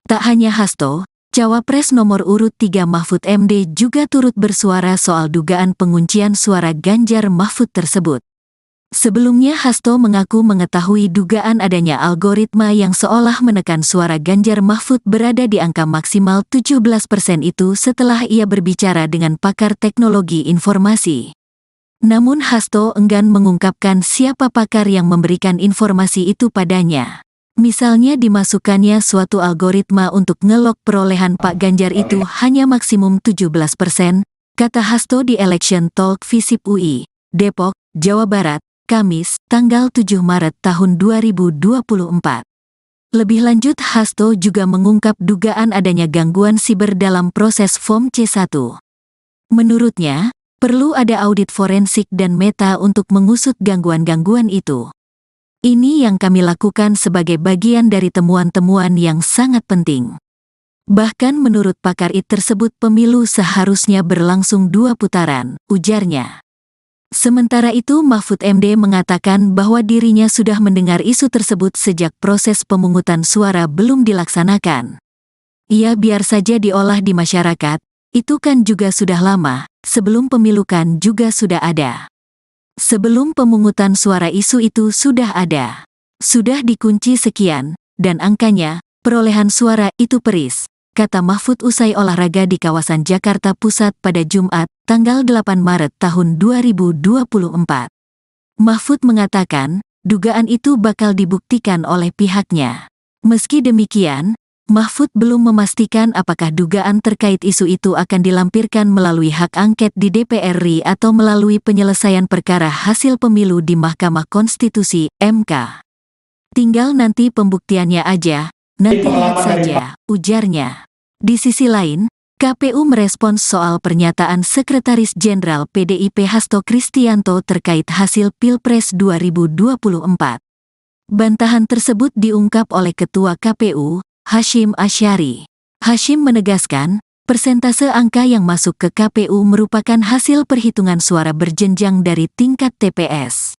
Speaker 1: Tak hanya Hasto, Cawapres nomor urut 3 Mahfud MD juga turut bersuara soal dugaan penguncian suara Ganjar Mahfud tersebut. Sebelumnya Hasto mengaku mengetahui dugaan adanya algoritma yang seolah menekan suara Ganjar Mahfud berada di angka maksimal 17% itu setelah ia berbicara dengan pakar teknologi informasi. Namun Hasto enggan mengungkapkan siapa pakar yang memberikan informasi itu padanya. Misalnya dimasukkannya suatu algoritma untuk ngelok perolehan Pak Ganjar itu hanya maksimum 17%, kata Hasto di Election Talk Visip UI, Depok, Jawa Barat, Kamis, tanggal 7 Maret tahun 2024. Lebih lanjut Hasto juga mengungkap dugaan adanya gangguan siber dalam proses Form C1. Menurutnya, perlu ada audit forensik dan meta untuk mengusut gangguan-gangguan itu. Ini yang kami lakukan sebagai bagian dari temuan-temuan yang sangat penting. Bahkan menurut pakar IT tersebut pemilu seharusnya berlangsung 2 putaran, ujarnya. Sementara itu Mahfud MD mengatakan bahwa dirinya sudah mendengar isu tersebut sejak proses pemungutan suara belum dilaksanakan. Ia biar saja diolah di masyarakat, itu kan juga sudah lama, sebelum pemilu kan juga sudah ada. Sebelum pemungutan suara isu itu sudah ada. Sudah dikunci sekian, dan angkanya, perolehan suara itu peris, kata Mahfud usai olahraga di kawasan Jakarta Pusat pada Jumat, tanggal 8 Maret tahun 2024. Mahfud mengatakan, dugaan itu bakal dibuktikan oleh pihaknya. Meski demikian, Mahfud belum memastikan apakah dugaan terkait isu itu akan dilampirkan melalui hak angket di DPR RI atau melalui penyelesaian perkara hasil pemilu di Mahkamah Konstitusi, MK. Tinggal nanti pembuktiannya aja, nanti lihat saja, ujarnya. Di sisi lain, KPU merespons soal pernyataan Sekretaris Jenderal PDIP Hasto Kristianto terkait hasil Pilpres 2024. Bantahan tersebut diungkap oleh Ketua KPU, Hashim Asyari. Hashim menegaskan, persentase angka yang masuk ke KPU merupakan hasil perhitungan suara berjenjang dari tingkat TPS.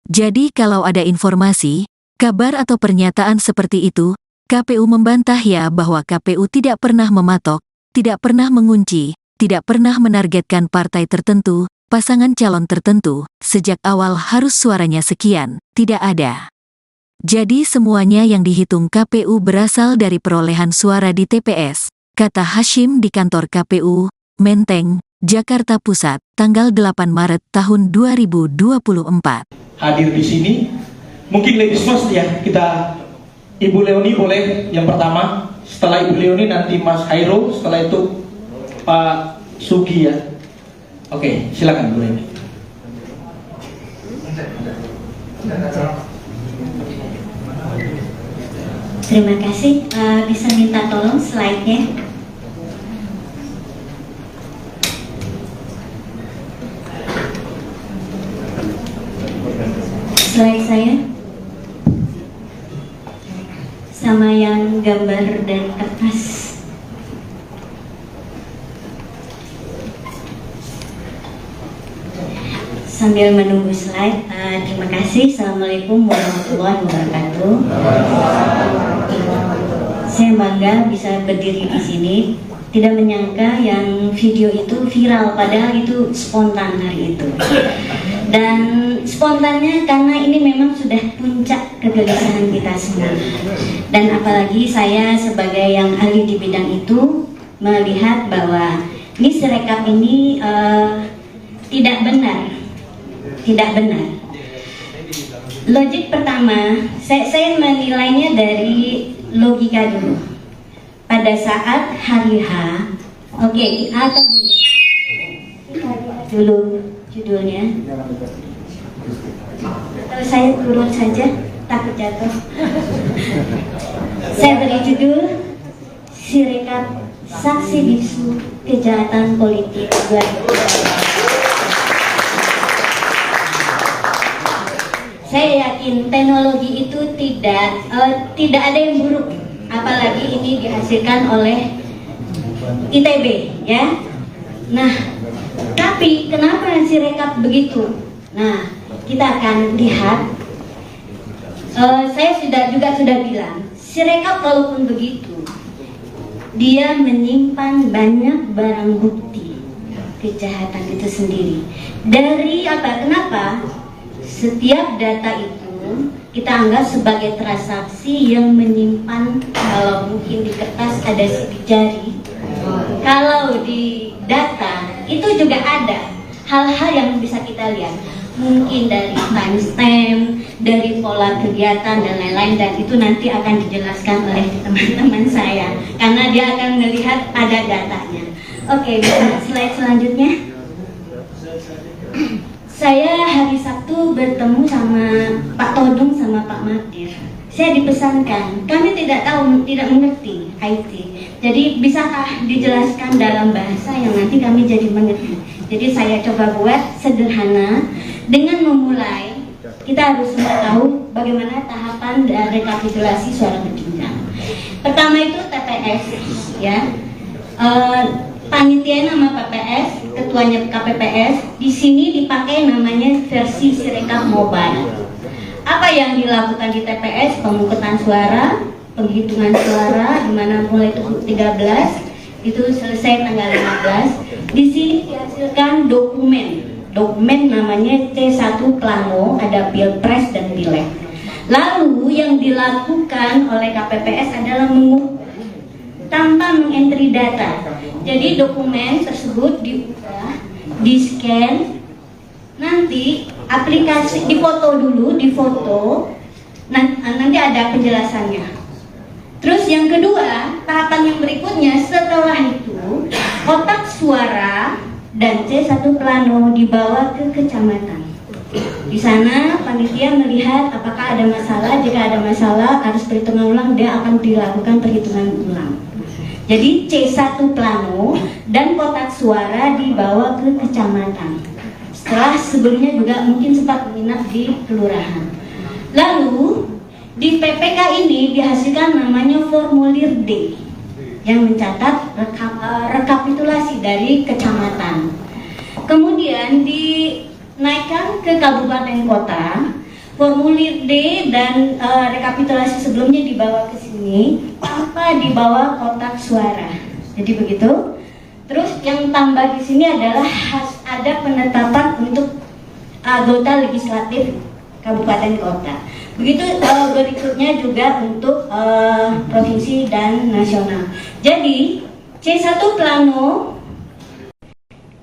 Speaker 1: Jadi kalau ada informasi, kabar atau pernyataan seperti itu, KPU membantah ya bahwa KPU tidak pernah mematok, tidak pernah mengunci, tidak pernah menargetkan partai tertentu, pasangan calon tertentu, sejak awal harus suaranya sekian, tidak ada. Jadi semuanya yang dihitung KPU berasal dari perolehan suara di TPS, kata Hashim di kantor KPU, Menteng, Jakarta Pusat, tanggal 8 Maret tahun 2024.
Speaker 2: Hadir di sini, mungkin ladies first ya, kita Ibu Leoni boleh yang pertama, setelah Ibu Leoni nanti Mas Hairo, setelah itu Pak Sugi ya. Oke, silakan Bu Leoni.
Speaker 3: Terima kasih. Bisa minta tolong slide-nya. Slide saya sama yang gambar dan kertas. Sambil menunggu slide, terima kasih. Assalamualaikum warahmatullahi wabarakatuh. Saya bangga bisa berdiri di sini. Tidak menyangka yang video itu viral, padahal itu spontan hari itu. Dan spontannya karena ini memang sudah puncak kegelisahan kita semua. Dan apalagi saya sebagai yang ahli di bidang itu melihat bahwa ini Sirekap ini tidak benar. Tidak benar. Logik pertama, saya menilainya dari logika dulu. Pada saat hari H, oke, atau gini, dulu judulnya. Atau saya turun saja, takut jatuh. Saya beri judul Sirekap Saksi Bisu Kejahatan Politik 2024. saya yakin teknologi itu tidak ada yang buruk, apalagi ini dihasilkan oleh ITB, ya. Nah, tapi kenapa Sirekap begitu? Nah, kita akan lihat. Saya sudah bilang, Sirekap walaupun begitu, dia menyimpan banyak barang bukti kejahatan itu sendiri. Dari apa? Kenapa? Setiap data itu kita anggap sebagai transaksi yang menyimpan, kalau mungkin di kertas ada sidik jari, kalau di data itu juga ada hal-hal yang bisa kita lihat, mungkin dari timestamp, dari pola kegiatan dan lain-lain, dan itu nanti akan dijelaskan oleh teman-teman saya karena dia akan melihat ada datanya. Oke, bisa slide selanjutnya. Saya hari Sabtu bertemu sama Pak Todung sama Pak Madir. Saya dipesankan, kami tidak mengerti IT. Jadi bisakah dijelaskan dalam bahasa yang nanti kami jadi mengerti. Jadi saya coba buat sederhana dengan memulai. Kita harus semua tahu bagaimana tahapan rekapitulasi suara berjenjang. Pertama itu TPS, ya. Panitia nama PPS, ketuanya KPPS. Di sini dipakai namanya versi Sirekap Mobile. Apa yang dilakukan di TPS? Pemungutan suara, penghitungan suara, di mana mulai 13 itu selesai tanggal 15. Di sini dihasilkan dokumen namanya C1 Plano, ada Pilpres dan Pileg. Lalu yang dilakukan oleh KPPS adalah tanpa mengentry data. Jadi dokumen tersebut diubah, di-scan, nanti aplikasi difoto dulu, nanti ada penjelasannya. Terus yang kedua, tahapan yang berikutnya setelah itu kotak suara dan C1 Plano dibawa ke kecamatan. Di sana panitia melihat apakah ada masalah. Jika ada masalah harus perhitungan ulang, dia akan dilakukan perhitungan ulang. Jadi C1 Plano dan kotak suara dibawa ke kecamatan. Setelah sebelumnya juga mungkin sempat menginap di kelurahan. Lalu di PPK ini dihasilkan namanya formulir D yang mencatat rekapitulasi dari kecamatan. Kemudian dinaikkan ke kabupaten kota. Formulir D dan rekapitulasi sebelumnya dibawa ke sini tanpa dibawa kotak suara. Jadi begitu. Terus yang tambah di sini adalah ada penetapan untuk anggota legislatif kabupaten kota. Begitu berikutnya juga untuk provinsi dan nasional. Jadi C1 Plano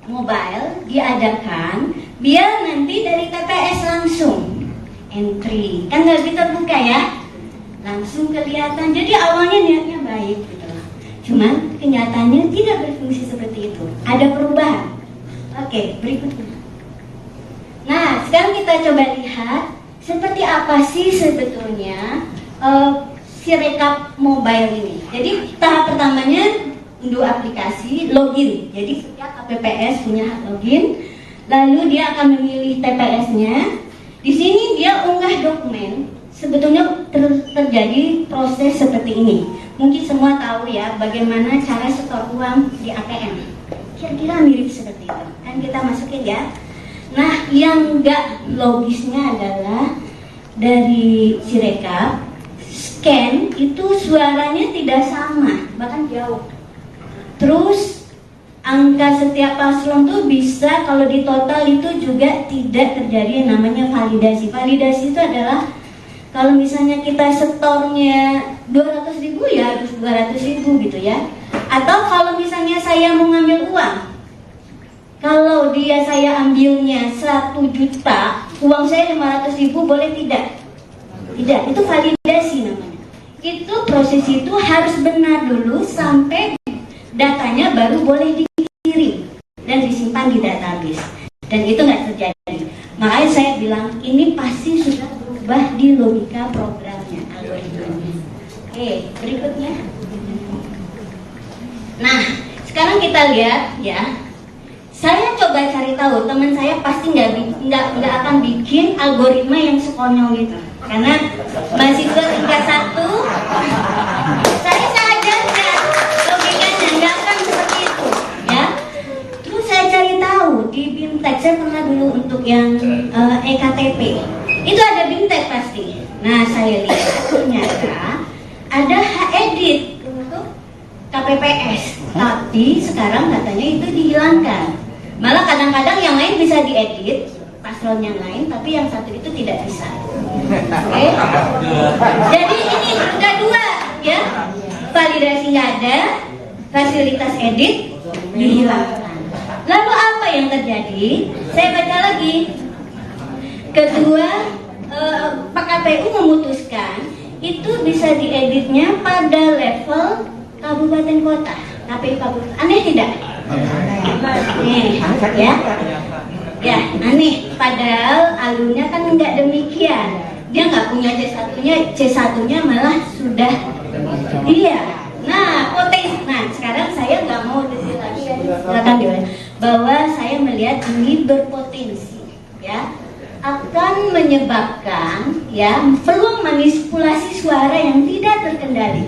Speaker 3: Mobile diadakan biar nanti dari TPS langsung entry, kan lebih terbuka ya, langsung kelihatan. Jadi awalnya niatnya baik gitu, cuman kenyataannya tidak berfungsi seperti itu, ada perubahan. Oke, berikutnya. Nah, sekarang kita coba lihat seperti apa sih sebetulnya Sirekap Mobile ini. Jadi tahap pertamanya unduh aplikasi, login. Jadi setiap KPPS punya hak login, lalu dia akan memilih TPS-nya. Di sini dia unggah dokumen. Sebetulnya terjadi proses seperti ini. Mungkin semua tahu ya bagaimana cara setor uang di ATM. Kira-kira mirip seperti itu. Kan kita masukin ya. Nah, yang enggak logisnya adalah dari Sirekap scan itu suaranya tidak sama, bahkan jauh. Terus angka setiap paslon tuh bisa kalau di total itu juga tidak terjadi yang namanya validasi. Validasi itu adalah kalau misalnya kita setornya 200.000 ya harus 200.000 gitu ya. Atau kalau misalnya saya mau ngambil uang, kalau saya ambilnya 1 juta, uang saya 500.000 boleh tidak? Tidak, itu validasi namanya. Itu proses itu harus benar dulu sampai datanya baru boleh dikirim dan disimpan di database. Dan itu nggak terjadi. Makanya saya bilang ini pasti sudah berubah di logika programnya, algoritmanya. Oke, berikutnya. Nah, sekarang kita lihat ya. Saya coba coba cari tahu, teman saya pasti nggak akan bikin algoritma yang sekonyol gitu. Karena mahasiswa tingkat 1, saya ajarnya logikanya nggak akan seperti itu, ya. Terus saya cari tahu di BIMTEK, saya pernah dulu untuk yang EKTP, itu ada BIMTEK pasti. Nah, saya lihat ternyata ada edit untuk KPPS, tapi sekarang katanya itu dihilangkan. Malah kadang-kadang yang lain bisa diedit, paslon yang lain, tapi yang satu itu tidak bisa. Oke? Jadi ini udah 2, ya. Validasi nggak ada, fasilitas edit dihilangkan. Lalu apa yang terjadi? Saya baca lagi. Kedua, Pak KPU memutuskan itu bisa dieditnya pada level kabupaten kota, KPU kabupaten. Aneh tidak? Aneh, ya. Ya, aneh. Padahal alurnya kan enggak demikian. Dia nggak punya C1-nya malah sudah. Iya. Nah, potensi. Nah, sekarang saya nggak mau detail lagi, silakan diulang. Bahwa saya melihat ini berpotensi, ya, akan menyebabkan, ya, peluang manipulasi suara yang tidak terkendali,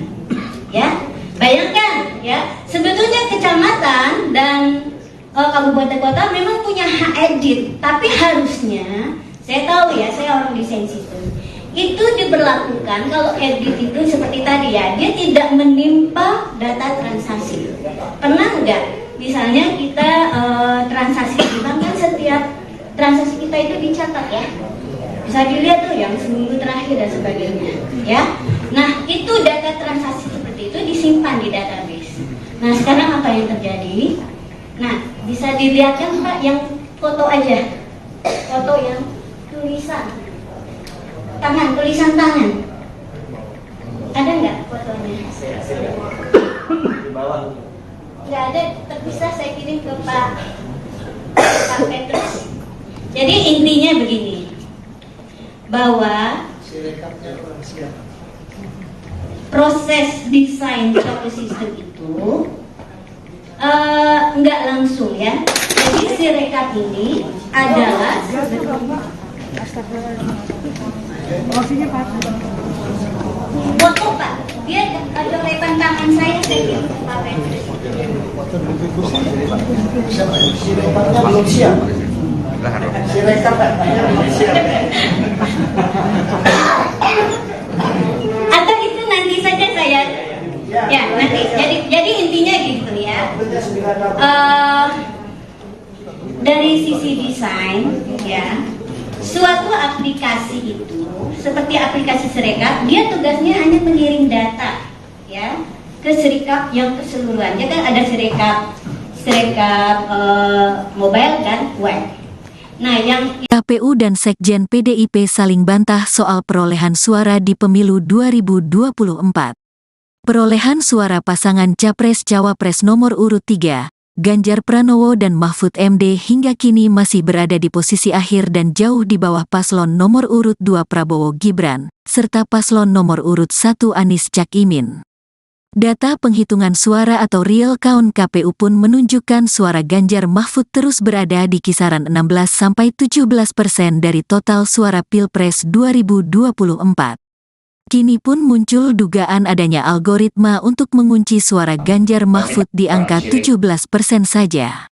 Speaker 3: ya. Bayangkan, ya, sebetulnya kecamatan dan kabupaten kota memang punya hak edit, tapi harusnya, saya tahu ya, saya orang desain sistem, itu diberlakukan kalau edit itu seperti tadi, ya, dia tidak menimpa data transaksi. Pernah nggak? Misalnya kita transaksi di bank kan setiap transaksi kita itu dicatat, ya, bisa dilihat tuh yang seminggu terakhir dan sebagainya, ya. Nah, itu data transaksi seperti itu disimpan di database. Nah, sekarang apa yang terjadi? Nah, bisa dilihat kan Pak, yang foto aja, foto yang tulisan tangan, ada nggak fotonya? Nggak ada, terpisah, saya kirim ke Pak Petrus. Jadi intinya begini, bahwa proses desain suatu sistem itu nggak langsung, ya. Jadi Sirekap ini adalah foto, Pak. Dia ada lepan tangan saya kirim ke Pak Petrus.
Speaker 4: Sirekapnya manusia. Sirekap manusia.
Speaker 3: Atau itu nanti saja saya, ya, nanti. Jadi intinya gitu, ya. Dari sisi desain, ya, suatu aplikasi itu seperti aplikasi Sirekap, dia tugasnya hanya mengirim data, ya, ke Sirekap yang keseluruhan. Ya kan ada Sirekap mobile dan web. Nah, yang
Speaker 1: KPU dan Sekjen PDIP saling bantah soal perolehan suara di pemilu 2024. Perolehan suara pasangan Capres-Cawapres nomor urut 3, Ganjar Pranowo dan Mahfud MD hingga kini masih berada di posisi akhir dan jauh di bawah paslon nomor urut 2 Prabowo Gibran, serta paslon nomor urut 1 Anies Cak Imin. Data penghitungan suara atau real count KPU pun menunjukkan suara Ganjar Mahfud terus berada di kisaran 16-17% dari total suara Pilpres 2024. Kini pun muncul dugaan adanya algoritma untuk mengunci suara Ganjar Mahfud di angka 17% saja.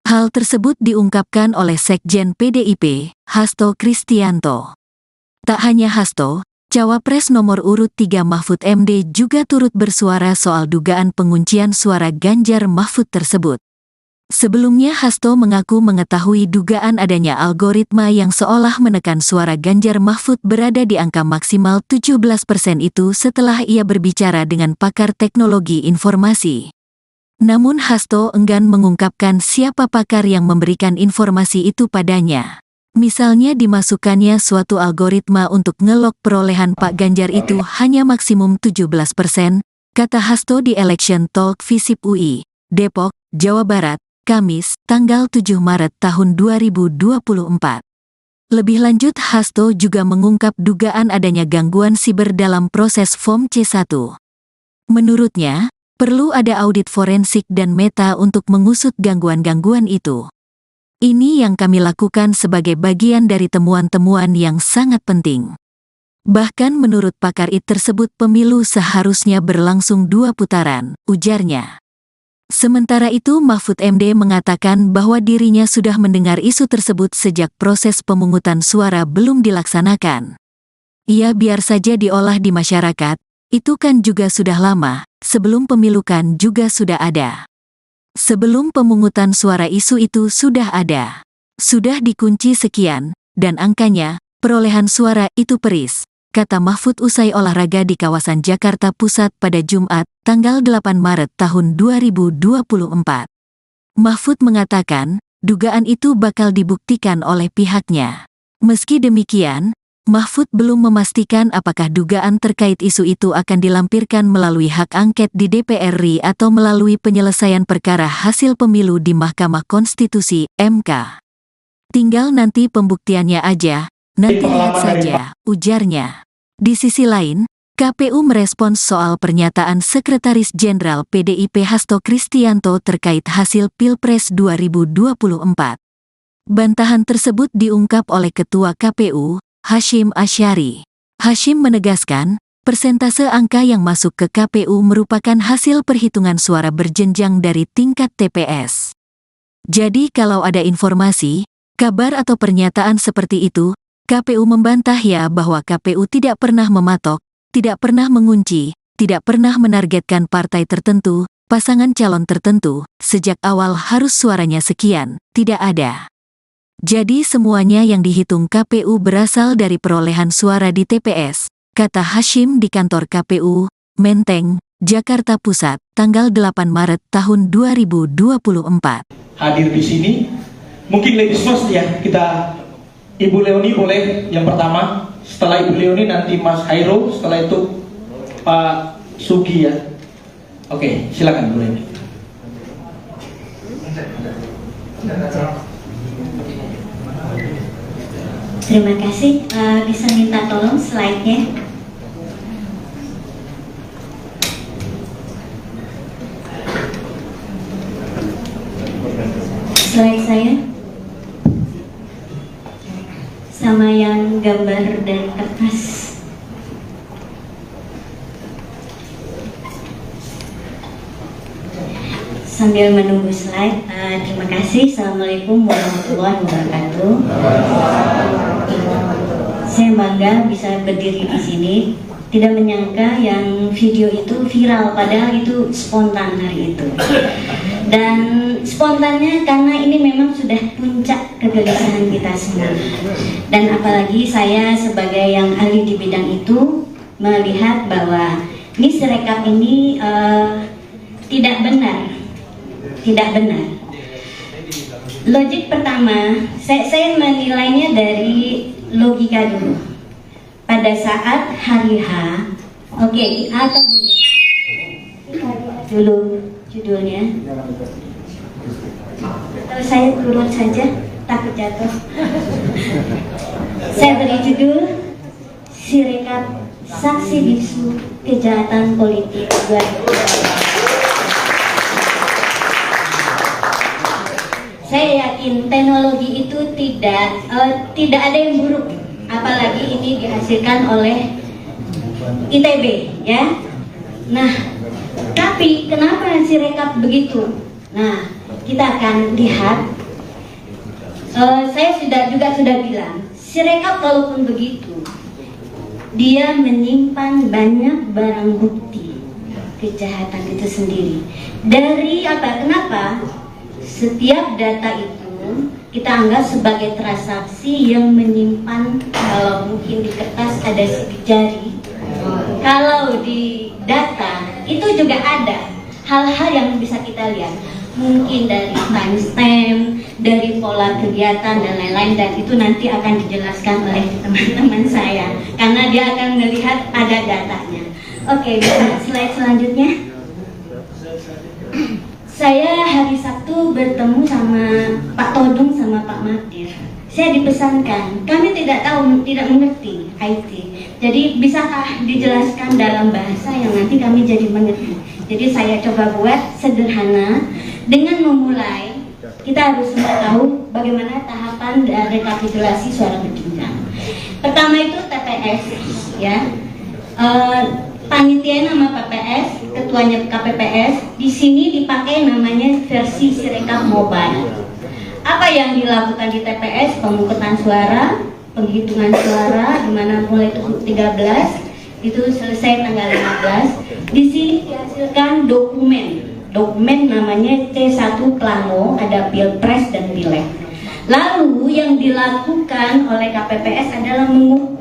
Speaker 1: Hal tersebut diungkapkan oleh Sekjen PDIP, Hasto Kristianto. Tak hanya Hasto, Cawapres nomor urut 3 Mahfud MD juga turut bersuara soal dugaan penguncian suara Ganjar Mahfud tersebut. Sebelumnya Hasto mengaku mengetahui dugaan adanya algoritma yang seolah menekan suara Ganjar Mahfud berada di angka maksimal 17% itu setelah ia berbicara dengan pakar teknologi informasi. Namun Hasto enggan mengungkapkan siapa pakar yang memberikan informasi itu padanya. Misalnya dimasukkannya suatu algoritma untuk ngelok perolehan Pak Ganjar itu hanya maksimum 17%, kata Hasto di Election Talk Visip UI, Depok, Jawa Barat, Kamis, tanggal 7 Maret tahun 2024. Lebih lanjut Hasto juga mengungkap dugaan adanya gangguan siber dalam proses Form C1. Menurutnya, perlu ada audit forensik dan meta untuk mengusut gangguan-gangguan itu. Ini yang kami lakukan sebagai bagian dari temuan-temuan yang sangat penting. Bahkan menurut pakar IT tersebut pemilu seharusnya berlangsung 2 putaran, ujarnya. Sementara itu Mahfud MD mengatakan bahwa dirinya sudah mendengar isu tersebut sejak proses pemungutan suara belum dilaksanakan. Ia biar saja diolah di masyarakat, itu kan juga sudah lama, sebelum pemilu kan juga sudah ada. Sebelum pemungutan suara isu itu sudah ada. Sudah dikunci sekian, dan angkanya, perolehan suara itu peris, kata Mahfud usai olahraga di kawasan Jakarta Pusat pada Jumat, tanggal 8 Maret tahun 2024. Mahfud mengatakan, dugaan itu bakal dibuktikan oleh pihaknya. Meski demikian, Mahfud belum memastikan apakah dugaan terkait isu itu akan dilampirkan melalui hak angket di DPR RI atau melalui penyelesaian perkara hasil pemilu di Mahkamah Konstitusi, MK. Tinggal nanti pembuktiannya aja, nanti lihat saja, ujarnya. Di sisi lain, KPU merespons soal pernyataan Sekretaris Jenderal PDIP Hasto Kristianto terkait hasil Pilpres 2024. Bantahan tersebut diungkap oleh Ketua KPU, Hasyim Asyari. Hasyim menegaskan, persentase angka yang masuk ke KPU merupakan hasil perhitungan suara berjenjang dari tingkat TPS. Jadi kalau ada informasi, kabar atau pernyataan seperti itu, KPU membantah ya bahwa KPU tidak pernah mematok, tidak pernah mengunci, tidak pernah menargetkan partai tertentu, pasangan calon tertentu, sejak awal harus suaranya sekian, tidak ada. Jadi semuanya yang dihitung KPU berasal dari perolehan suara di TPS, kata Hasyim di kantor KPU, Menteng, Jakarta Pusat, tanggal 8 Maret tahun 2024.
Speaker 2: Hadir di sini, mungkin ladies first ya, kita Ibu Leoni boleh yang pertama, setelah Ibu Leoni nanti Mas Hairul, setelah itu Pak Sugi ya. Oke, silakan Bu Leoni.
Speaker 3: Terima kasih. Bisa minta tolong slide-nya. Slide saya sama yang gambar dari kertas. Sambil menunggu slide, terima kasih. Assalamualaikum warahmatullahi wabarakatuh. Saya bangga bisa berdiri di sini. Tidak menyangka yang video itu viral, padahal itu spontan hari itu. Dan spontannya karena ini memang sudah puncak kegelisahan kita semua. Dan apalagi saya sebagai yang ahli di bidang itu melihat bahwa ini Sirekap ini tidak benar. Tidak benar. Logik pertama, saya menilainya dari logika dulu. Pada saat hari H, oke, atau gini, dulu judulnya. Atau saya turun saja, takut jatuh. Saya beri judul Sirekap Saksi Bisu Kejahatan Politik 2024. Saya yakin teknologi itu tidak ada yang buruk, apalagi ini dihasilkan oleh ITB, ya. Nah, tapi kenapa Sirekap begitu? Nah, kita akan lihat. Saya sudah bilang, Sirekap kalaupun begitu, dia menyimpan banyak barang bukti kejahatan itu sendiri. Dari apa? Kenapa? Setiap data itu kita anggap sebagai transaksi yang menyimpan, kalau mungkin di kertas ada sidik jari, kalau di data itu juga ada hal-hal yang bisa kita lihat, mungkin dari timestamp, dari pola kegiatan dan lain-lain, dan itu nanti akan dijelaskan oleh teman-teman saya karena dia akan melihat ada datanya. Oke, bisa slide selanjutnya. Saya hari Sabtu bertemu sama Pak Todung sama Pak Madir. Saya dipesankan, kami tidak mengerti IT. Jadi bisakah dijelaskan dalam bahasa yang nanti kami jadi mengerti. Jadi saya coba buat sederhana dengan memulai kita harus semua tahu bagaimana tahapan rekapitulasi suara berjenjang. Pertama itu TPS, ya. Panitia nama PPS, ketuanya KPPS. Di sini dipakai namanya versi Sirekap Mobile. Apa yang dilakukan di TPS? Pemungutan suara, penghitungan suara, di mana mulai 13 itu selesai tanggal 15. Di sini dihasilkan dokumen namanya C1 Plano, ada Pilpres dan Pileg. Lalu yang dilakukan oleh KPPS adalah mengukur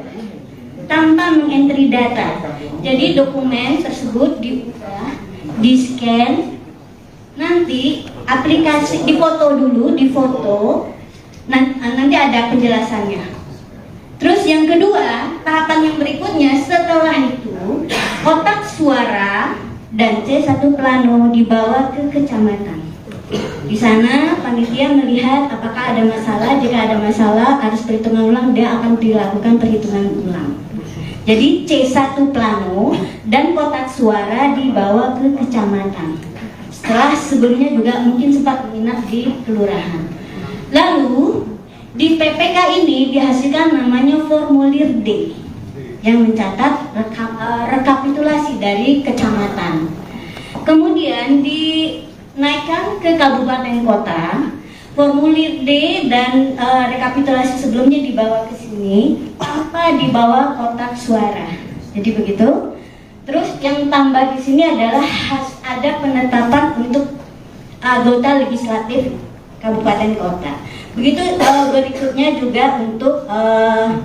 Speaker 3: tanpa mengentry data. Jadi dokumen tersebut diubah, di-scan, nanti aplikasi difoto dulu, nanti ada penjelasannya. Terus yang kedua, tahapan yang berikutnya setelah itu kotak suara dan C1 Plano dibawa ke kecamatan. Di sana panitia melihat apakah ada masalah. Jika ada masalah harus perhitungan ulang, dia akan dilakukan perhitungan ulang. Jadi C1 Plano dan kotak suara dibawa ke kecamatan. Setelah sebelumnya juga mungkin sempat menginap di kelurahan. Lalu di PPK ini dihasilkan namanya formulir D yang mencatat rekapitulasi dari kecamatan. Kemudian dinaikkan ke kabupaten kota, formulir D dan rekapitulasi sebelumnya dibawa ke sini tanpa dibawa kotak suara. Jadi begitu. Terus yang tambah di sini adalah ada penetapan untuk anggota legislatif kabupaten kota. Begitu berikutnya juga untuk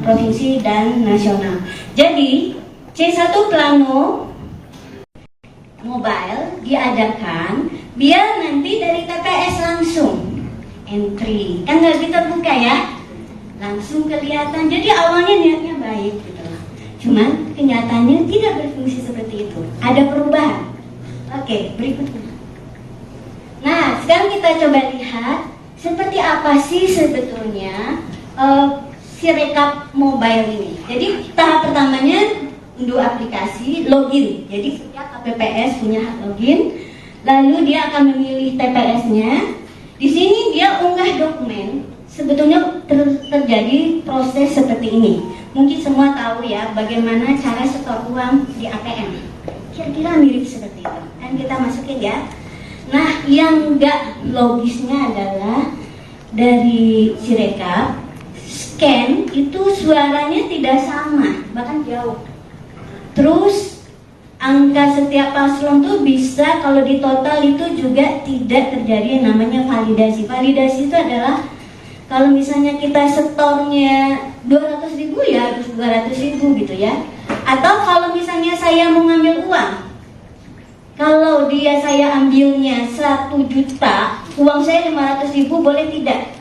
Speaker 3: provinsi dan nasional. Jadi C1 Plano Mobile diadakan biar nanti dari TPS langsung entry, kan nggak bisa buka ya, langsung kelihatan. Jadi awalnya niatnya baik gitu, cuman kenyataannya tidak berfungsi seperti itu. Ada perubahan. Oke, berikutnya. Nah, sekarang kita coba lihat seperti apa sih sebetulnya Sirekap Mobile ini. Jadi tahap pertamanya unduh aplikasi, login. Jadi setiap KPPS punya hak login. Lalu dia akan memilih TPS-nya. Di sini dia unggah dokumen. Sebetulnya terjadi proses seperti ini. Mungkin semua tahu ya bagaimana cara setor uang di ATM. Kira-kira mirip seperti itu. Dan kita masukin ya. Nah, yang enggak logisnya adalah dari Sirekap scan itu suaranya tidak sama, bahkan jauh. Terus angka setiap paslon tuh bisa kalau di total itu juga tidak terjadi yang namanya validasi. Validasi itu adalah kalau misalnya kita setornya 200.000 ya harus 200.000 gitu ya. Atau kalau misalnya saya mau ngambil uang, kalau saya ambilnya 1 juta, uang saya 500.000 boleh tidak?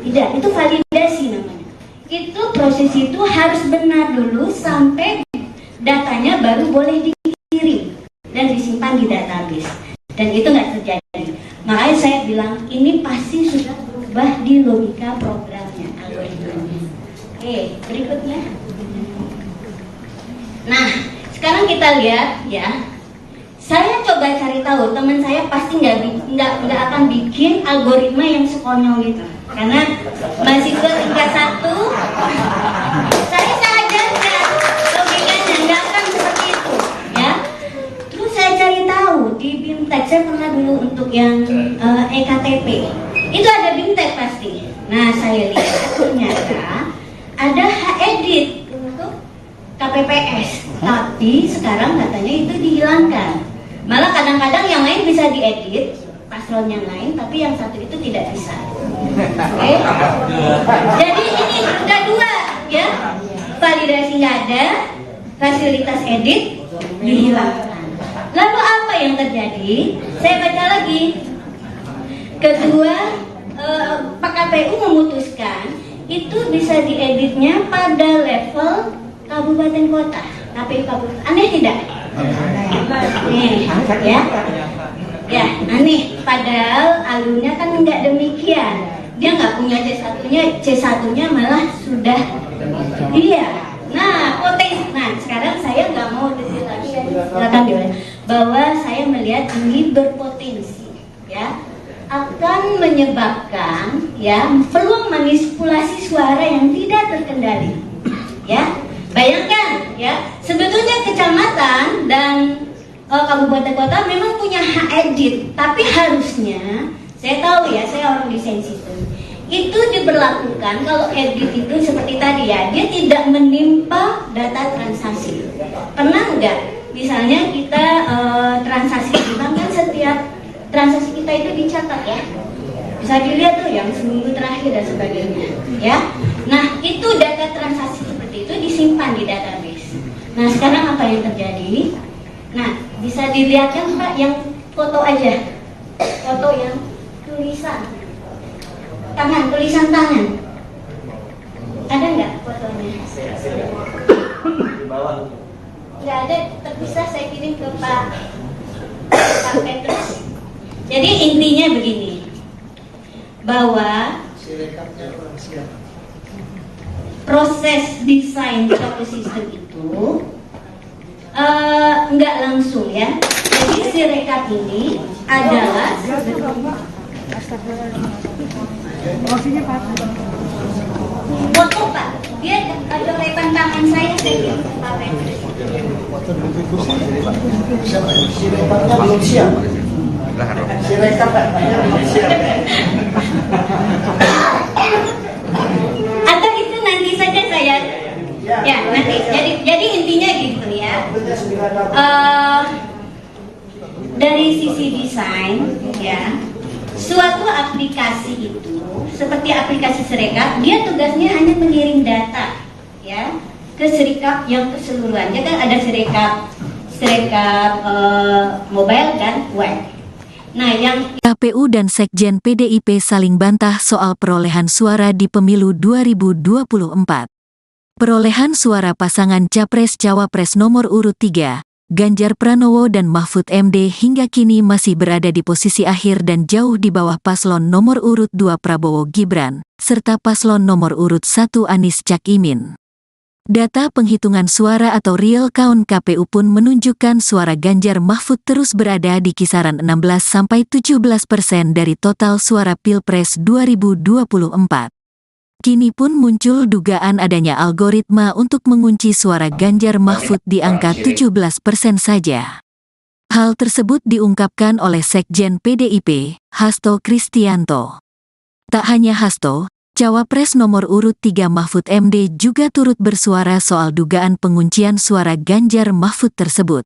Speaker 3: Tidak, itu validasi namanya. Itu proses itu harus benar dulu sampai datanya baru boleh dikirim dan disimpan di database. Dan itu nggak terjadi. Makanya saya bilang ini pasti sudah berubah di logika programnya, algoritmanya. Oke, berikutnya. Nah, sekarang kita lihat ya. Saya coba cari tahu, teman saya pasti nggak akan bikin algoritma yang sekonyol itu, karena mahasiswa tingkat 1, saya saja logikanya nggak akan seperti itu, ya. Terus saya cari tahu di BIMTEK, saya pernah dulu untuk yang EKTP, itu ada BIMTEK pasti. Nah, saya lihat ternyata ada hak edit untuk KPPS, tapi sekarang katanya itu dihilangkan. Malah kadang-kadang yang lain bisa diedit, paslon yang lain, tapi yang satu itu tidak bisa. Oke? Jadi ini ada dua, ya. Validasi nggak ada, fasilitas edit dihilangkan. Lalu apa yang terjadi? Saya baca lagi. Kedua, Pak KPU memutuskan itu bisa dieditnya pada level kabupaten kota, KPU kabupaten. Aneh tidak? Nih, ya, aneh. Padahal alurnya kan nggak demikian. Dia nggak punya C1-nya malah sudah. Iya. Nah, potensi. Nah, sekarang saya nggak mau detail lagi. Silakan bahwa saya melihat ini berpotensi, ya. akan menyebabkan ya peluang manipulasi suara yang tidak terkendali. Ya, bayangkan ya, sebetulnya kecamatan dan kabupaten kota memang punya hak edit, tapi harusnya saya tahu ya, saya orang desain sistem, itu diberlakukan kalau edit itu seperti tadi ya, dia tidak menimpa data transaksi. Pernah nggak? Misalnya kita transaksi di bank kan setiap transaksi kita itu dicatat ya, bisa dilihat tuh yang seminggu terakhir dan sebagainya ya. Nah itu data transaksi seperti itu disimpan di database. Nah sekarang apa yang terjadi? Nah bisa dilihat kan Pak yang foto aja, foto yang tulisan tangan, tulisan tangan, ada nggak fotonya? Nggak ada, terpisah saya kirim ke Pak Petrus. Jadi intinya begini, bahwa proses desain suatu sistem itu nggak langsung ya. Jadi Sirekap ini adalah foto Pak, dia ada rekan tangan saya kirim ke Pak Petrus.
Speaker 4: Sirekapnya belum siap. Sirekap belum siap.
Speaker 3: Atau itu nanti saja saya ya nanti. Jadi intinya gitu ya. Dari sisi desain ya, suatu aplikasi itu seperti aplikasi Sirekap, dia tugasnya hanya mengirim data ya ke Sirekap yang keseluruhan. Dia kan ada Sirekap mobile dan web. Nah, yang
Speaker 1: KPU dan Sekjen PDIP saling bantah soal perolehan suara di pemilu 2024. Perolehan suara pasangan Capres-Cawapres nomor urut 3, Ganjar Pranowo dan Mahfud MD hingga kini masih berada di posisi akhir dan jauh di bawah paslon nomor urut 2 Prabowo Gibran, serta paslon nomor urut 1 Anies Cak Imin. Data penghitungan suara atau real count KPU pun menunjukkan suara Ganjar Mahfud terus berada di kisaran 16-17% dari total suara Pilpres 2024. Kini pun muncul dugaan adanya algoritma untuk mengunci suara Ganjar Mahfud di angka 17% saja. Hal tersebut diungkapkan oleh Sekjen PDIP, Hasto Kristianto. Tak hanya Hasto, Cawapres nomor urut 3 Mahfud MD juga turut bersuara soal dugaan penguncian suara Ganjar Mahfud tersebut.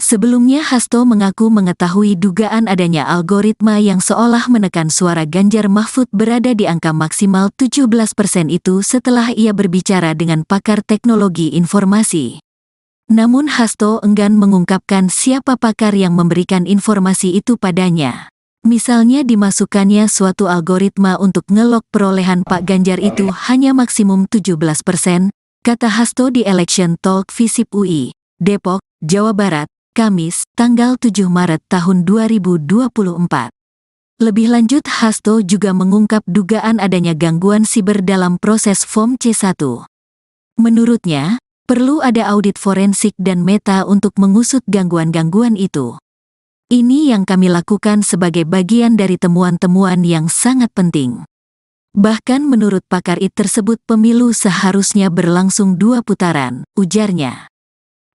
Speaker 1: Sebelumnya Hasto mengaku mengetahui dugaan adanya algoritma yang seolah menekan suara Ganjar Mahfud berada di angka maksimal 17% itu setelah ia berbicara dengan pakar teknologi informasi. Namun Hasto enggan mengungkapkan siapa pakar yang memberikan informasi itu padanya. Misalnya dimasukkannya suatu algoritma untuk ngelok perolehan Pak Ganjar itu hanya maksimum 17%, kata Hasto di Election Talk Visip UI, Depok, Jawa Barat, Kamis, tanggal 7 Maret tahun 2024. Lebih lanjut Hasto juga mengungkap dugaan adanya gangguan siber dalam proses Form C1. Menurutnya, perlu ada audit forensik dan meta untuk mengusut gangguan-gangguan itu. Ini yang kami lakukan sebagai bagian dari temuan-temuan yang sangat penting. Bahkan menurut pakar IT tersebut pemilu seharusnya berlangsung 2 putaran, ujarnya.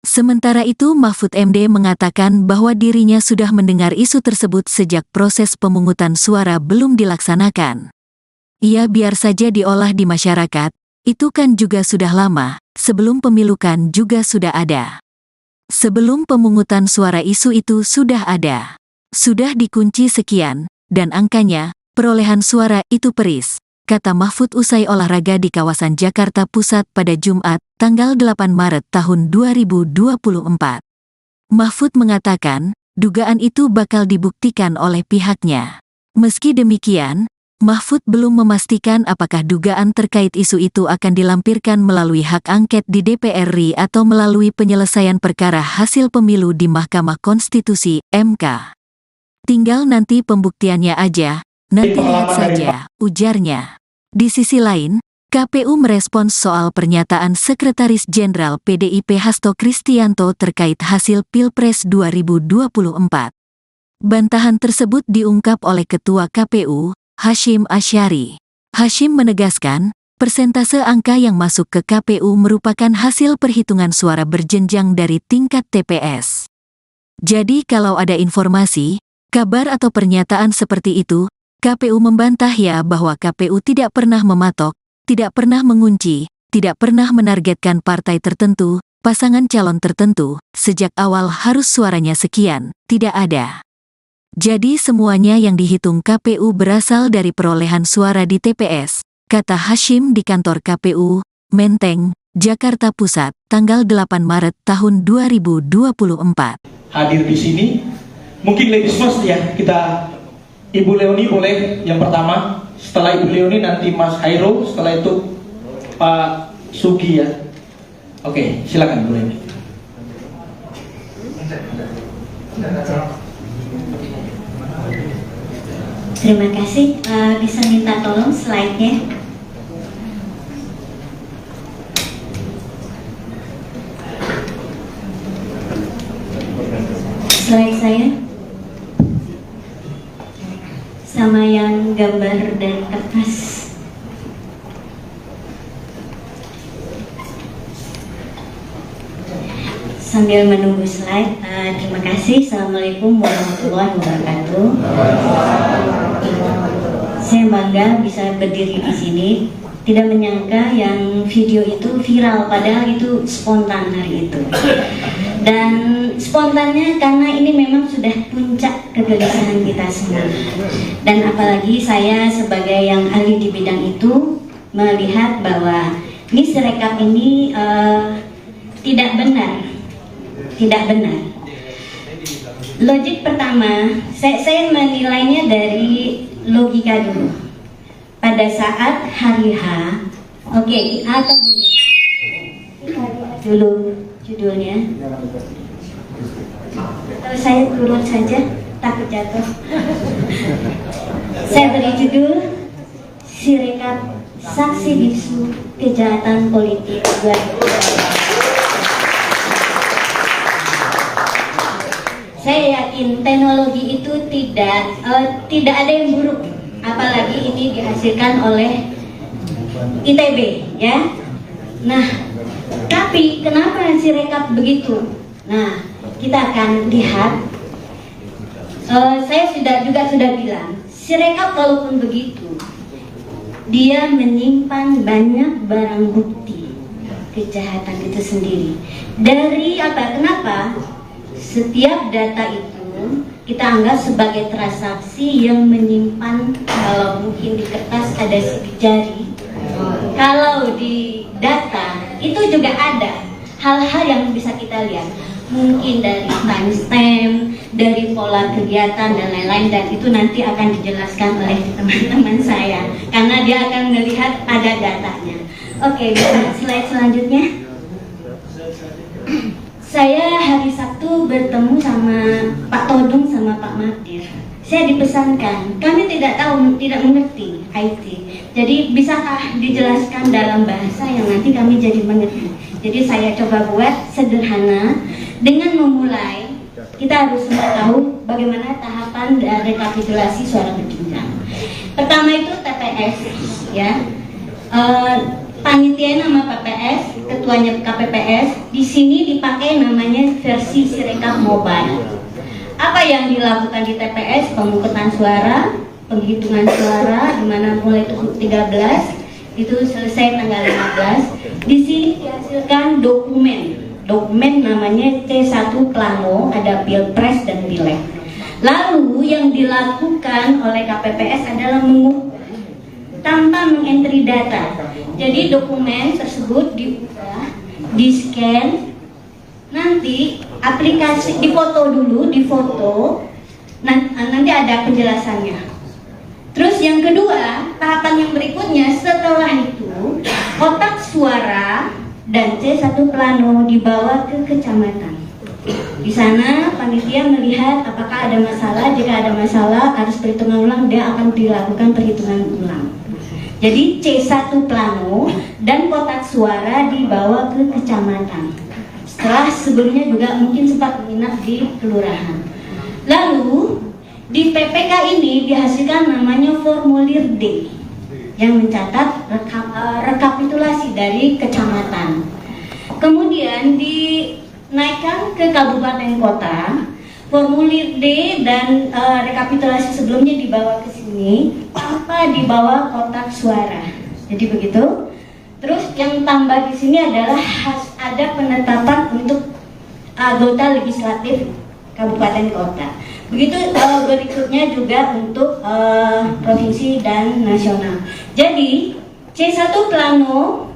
Speaker 1: Sementara itu Mahfud MD mengatakan bahwa dirinya sudah mendengar isu tersebut sejak proses pemungutan suara belum dilaksanakan. Ia biar saja diolah di masyarakat, itu kan juga sudah lama, sebelum pemilu kan juga sudah ada. Sebelum pemungutan suara isu itu sudah ada. Sudah dikunci sekian, dan angkanya, perolehan suara itu peris, kata Mahfud usai olahraga di kawasan Jakarta Pusat pada Jumat, tanggal 8 Maret tahun 2024. Mahfud mengatakan, dugaan itu bakal dibuktikan oleh pihaknya. Meski demikian, Mahfud belum memastikan apakah dugaan terkait isu itu akan dilampirkan melalui hak angket di DPR RI atau melalui penyelesaian perkara hasil pemilu di Mahkamah Konstitusi, MK. Tinggal nanti pembuktiannya aja, nanti lihat saja, ujarnya. Di sisi lain, KPU merespons soal pernyataan Sekretaris Jenderal PDIP Hasto Kristianto terkait hasil Pilpres 2024. Bantahan tersebut diungkap oleh Ketua KPU, Hasyim Asyari. Hasyim menegaskan, persentase angka yang masuk ke KPU merupakan hasil perhitungan suara berjenjang dari tingkat TPS. Jadi kalau ada informasi, kabar atau pernyataan seperti itu, KPU membantah ya bahwa KPU tidak pernah mematok, tidak pernah mengunci, tidak pernah menargetkan partai tertentu, pasangan calon tertentu, sejak awal harus suaranya sekian, tidak ada. Jadi semuanya yang dihitung KPU berasal dari perolehan suara di TPS, kata Hasyim di kantor KPU, Menteng, Jakarta Pusat, tanggal 8 Maret tahun 2024.
Speaker 2: Hadir di sini, mungkin ladies first ya, kita Ibu Leoni boleh yang pertama, setelah Ibu Leoni nanti Mas Hairul, setelah itu Pak Sugi ya. Oke, silakan Bu Leoni.
Speaker 3: Terima kasih. Bisa minta tolong slide-nya. Slide saya sama yang gambar dari kertas. Sambil menunggu slide, terima kasih. Assalamualaikum warahmatullahi wabarakatuh. Saya bangga bisa berdiri di sini. Tidak menyangka yang video itu viral, padahal itu spontan hari itu. Dan spontannya karena ini memang sudah puncak kegelisahan kita semua. Dan apalagi saya sebagai yang ahli di bidang itu melihat bahwa ini Sirekap ini tidak benar. Tidak benar. Logik pertama, saya menilainya dari logika dulu. Pada saat hari H, oke, atau gini, dulu judulnya. Atau saya turun saja, takut jatuh. Saya beri judul Sirekap Saksi Bisu Kejahatan Politik 2020. Saya yakin teknologi itu tidak ada yang buruk, apalagi ini dihasilkan oleh ITB, ya. Nah, tapi kenapa Sirekap begitu? Nah, kita akan lihat. Saya sudah bilang, Sirekap kalaupun begitu, dia menyimpan banyak barang bukti kejahatan itu sendiri. Dari apa? Kenapa? Setiap data itu kita anggap sebagai transaksi yang menyimpan, kalau mungkin di kertas ada sidik jari, kalau di data itu juga ada hal-hal yang bisa kita lihat, mungkin dari timestamp, dari pola kegiatan dan lain-lain, dan itu nanti akan dijelaskan oleh teman-teman saya karena dia akan melihat ada datanya. Oke, bisa slide selanjutnya. Saya hari Sabtu bertemu sama Pak Todung sama Pak Martir. Saya dipesankan, kami tidak mengerti IT. Jadi bisakah dijelaskan dalam bahasa yang nanti kami jadi mengerti. Jadi saya coba buat sederhana dengan memulai. Kita harus semua tahu bagaimana tahapan rekapitulasi suara berjenjang. Pertama itu TPS, ya. Panitia nama PPS, ketuanya KPPS, di sini dipakai namanya versi Sirekap Mobile. Apa yang dilakukan di TPS? Pemungutan suara, penghitungan suara, di mana mulai 13 itu selesai tanggal 15. Di sini dihasilkan dokumen namanya C1 Plano, ada Pilpres dan Pileg. Lalu yang dilakukan oleh KPPS adalah mengukur tanpa mengentry data. Jadi dokumen tersebut diubah, di-scan, nanti aplikasi difoto dulu, nanti ada penjelasannya. Terus yang kedua, tahapan yang berikutnya setelah itu kotak suara dan C1 Plano dibawa ke kecamatan. Di sana panitia melihat apakah ada masalah. Jika ada masalah harus perhitungan ulang, dia akan dilakukan perhitungan ulang. Jadi C1 Plano dan kotak suara dibawa ke kecamatan. Setelah sebelumnya juga mungkin sempat menginap di kelurahan. Lalu Di PPK ini dihasilkan namanya formulir D yang mencatat rekapitulasi dari kecamatan. Kemudian dinaikkan ke kabupaten kota, formulir D dan rekapitulasi sebelumnya dibawa ke sini tanpa dibawa kotak suara. Jadi begitu. Terus yang tambah di sini adalah ada penetapan untuk anggota legislatif kabupaten kota. Begitu berikutnya juga untuk provinsi dan nasional. Jadi C1 Plano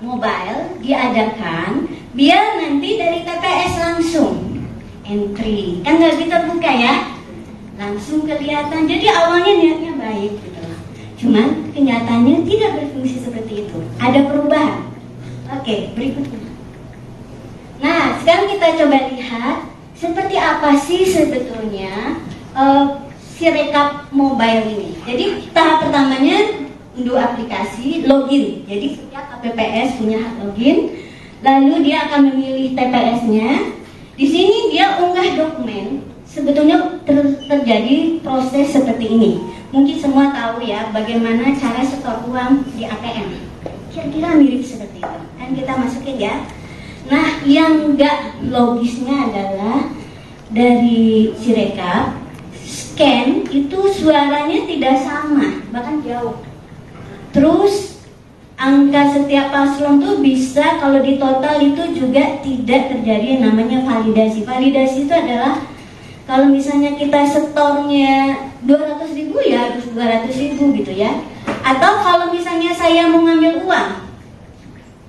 Speaker 3: Mobile diadakan biar nanti dari TPS langsung entry, kan nggak terbuka ya, langsung kelihatan. Jadi awalnya niatnya baik gitu. Cuman kenyataannya tidak berfungsi seperti itu. Ada perubahan. Oke, berikutnya. Nah, sekarang kita coba lihat seperti apa sih sebetulnya Sirekap mobile ini. Jadi tahap pertamanya unduh aplikasi, login. Jadi setiap KPPS punya hak login. Lalu dia akan memilih TPS-nya. Di sini dia unggah dokumen. Sebetulnya terjadi proses seperti ini. Mungkin semua tahu ya bagaimana cara setor uang di ATM. Kira-kira mirip seperti itu. Kan kita masukin ya. Nah, yang enggak logisnya adalah dari Sirekap scan itu suaranya tidak sama, bahkan jauh. Terus angka setiap paslon tuh bisa kalau di total itu juga tidak terjadi yang namanya validasi. Validasi itu adalah kalau misalnya kita setornya 200.000 ya harus 200.000 gitu ya. Atau kalau misalnya saya mau ngambil uang,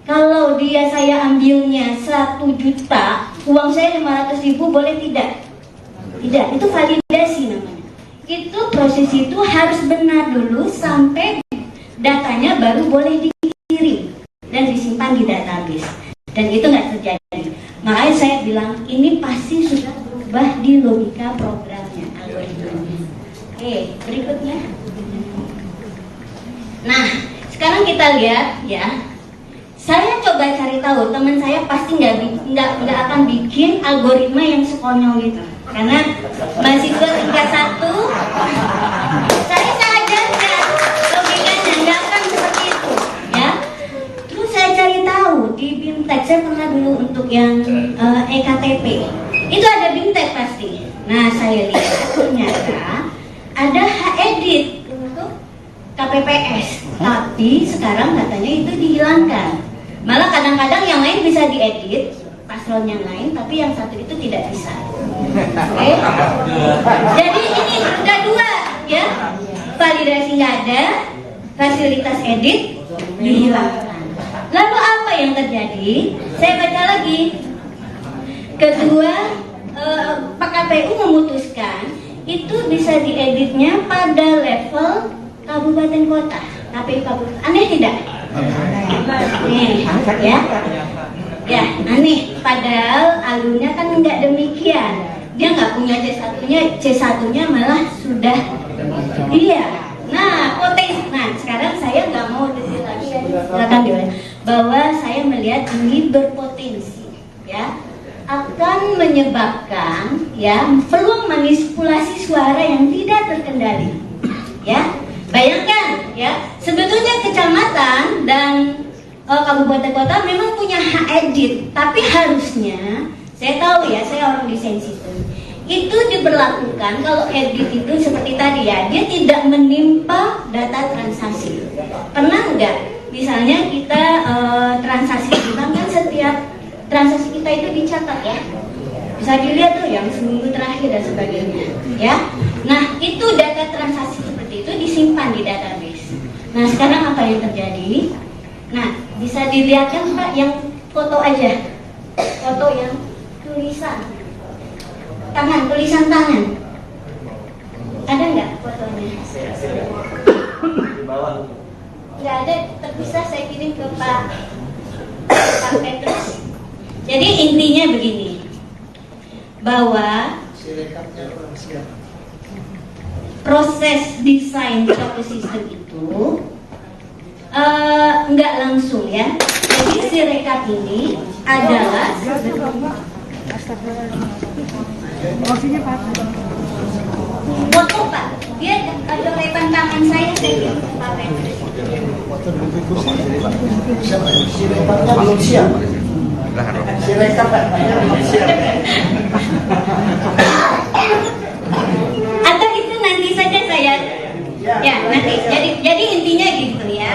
Speaker 3: kalau saya ambilnya 1 juta, uang saya 500.000 boleh tidak? Tidak, itu validasi namanya. Itu proses itu harus benar dulu sampai datanya baru boleh dikirim dan disimpan di database. Dan itu nggak terjadi. Makanya saya bilang ini pasti sudah berubah di logika programnya, algoritmanya. Oke, berikutnya. Nah, sekarang kita lihat ya. Saya coba cari tahu, teman saya pasti nggak akan bikin algoritma yang sekonyol gitu. Karena mahasiswa tingkat 1, saya ajarkan logikanya nggak akan seperti itu, ya. Terus saya cari tahu di BIMTEK, saya pernah dulu untuk yang EKTP, itu ada BIMTEK pasti. Nah, saya lihat ternyata ada edit untuk KPPS, tapi sekarang katanya itu dihilangkan. Malah kadang-kadang yang lain bisa diedit, paslon yang lain, tapi yang satu itu tidak bisa. Oke? Jadi ini ada dua, ya. Validasi nggak ada, fasilitas edit dihilangkan. Lalu apa yang terjadi? Saya baca lagi. Kedua, Pak KPU memutuskan itu bisa dieditnya pada level kabupaten kota, KPU kabupaten. Aneh tidak? Nih, ya, aneh. Padahal alurnya kan nggak demikian. Dia nggak punya C1-nya malah sudah. Iya. Nah, potensi. Nah, sekarang saya nggak mau detail lagi. Silakan diulang. Bahwa saya melihat ini berpotensi, ya, akan menyebabkan ya peluang manipulasi suara yang tidak terkendali, ya. Bayangkan ya, sebetulnya kecamatan dan kabupaten kota memang punya hak edit, tapi harusnya, saya tahu ya, saya orang desain sistem, itu diberlakukan kalau edit itu seperti tadi ya, dia tidak menimpa data transaksi. Pernah nggak? Misalnya kita transaksi di bank kan setiap transaksi kita itu dicatat ya, bisa dilihat tuh yang seminggu terakhir dan sebagainya, ya. Nah, itu data transaksi seperti itu disimpan di database. Nah, sekarang apa yang terjadi? Nah, bisa dilihat kan Pak yang foto aja, foto yang tulisan tangan, ada nggak fotonya? Nggak ada, terpisah. Saya kirim ke Pak Petrus. Jadi intinya begini, bahwa proses desain suatu sistem itu nggak langsung ya. Jadi Sirekap ini adalah Foto Pak, dia coretan tangan saya gitu Pak.
Speaker 4: Sirekapnya belum siap. Sirekap Pak, belum siap.
Speaker 3: Atau itu nanti saja saya, ya nanti. Jadi intinya gitu ya.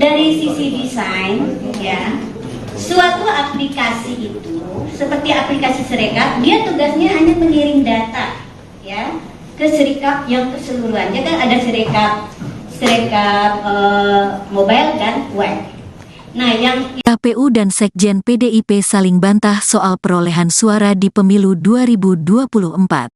Speaker 3: Dari sisi desain, ya, suatu aplikasi itu seperti aplikasi Sirekap, dia tugasnya hanya mengirim data, ya, ke Sirekap yang keseluruhan. Jadi kan ada Sirekap mobile dan web. Nah, yang
Speaker 1: KPU dan Sekjen PDIP saling bantah soal perolehan suara di pemilu 2024.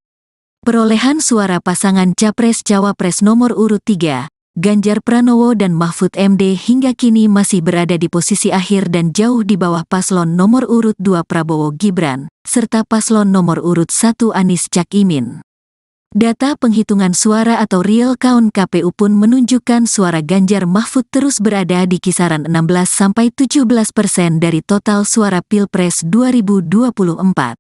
Speaker 1: Perolehan suara pasangan Capres-Cawapres nomor urut 3, Ganjar Pranowo dan Mahfud MD hingga kini masih berada di posisi akhir dan jauh di bawah paslon nomor urut 2 Prabowo Gibran, serta paslon nomor urut 1 Anies Cak Imin. Data penghitungan suara atau real count KPU pun menunjukkan suara Ganjar Mahfud terus berada di kisaran 16–17% dari total suara Pilpres 2024.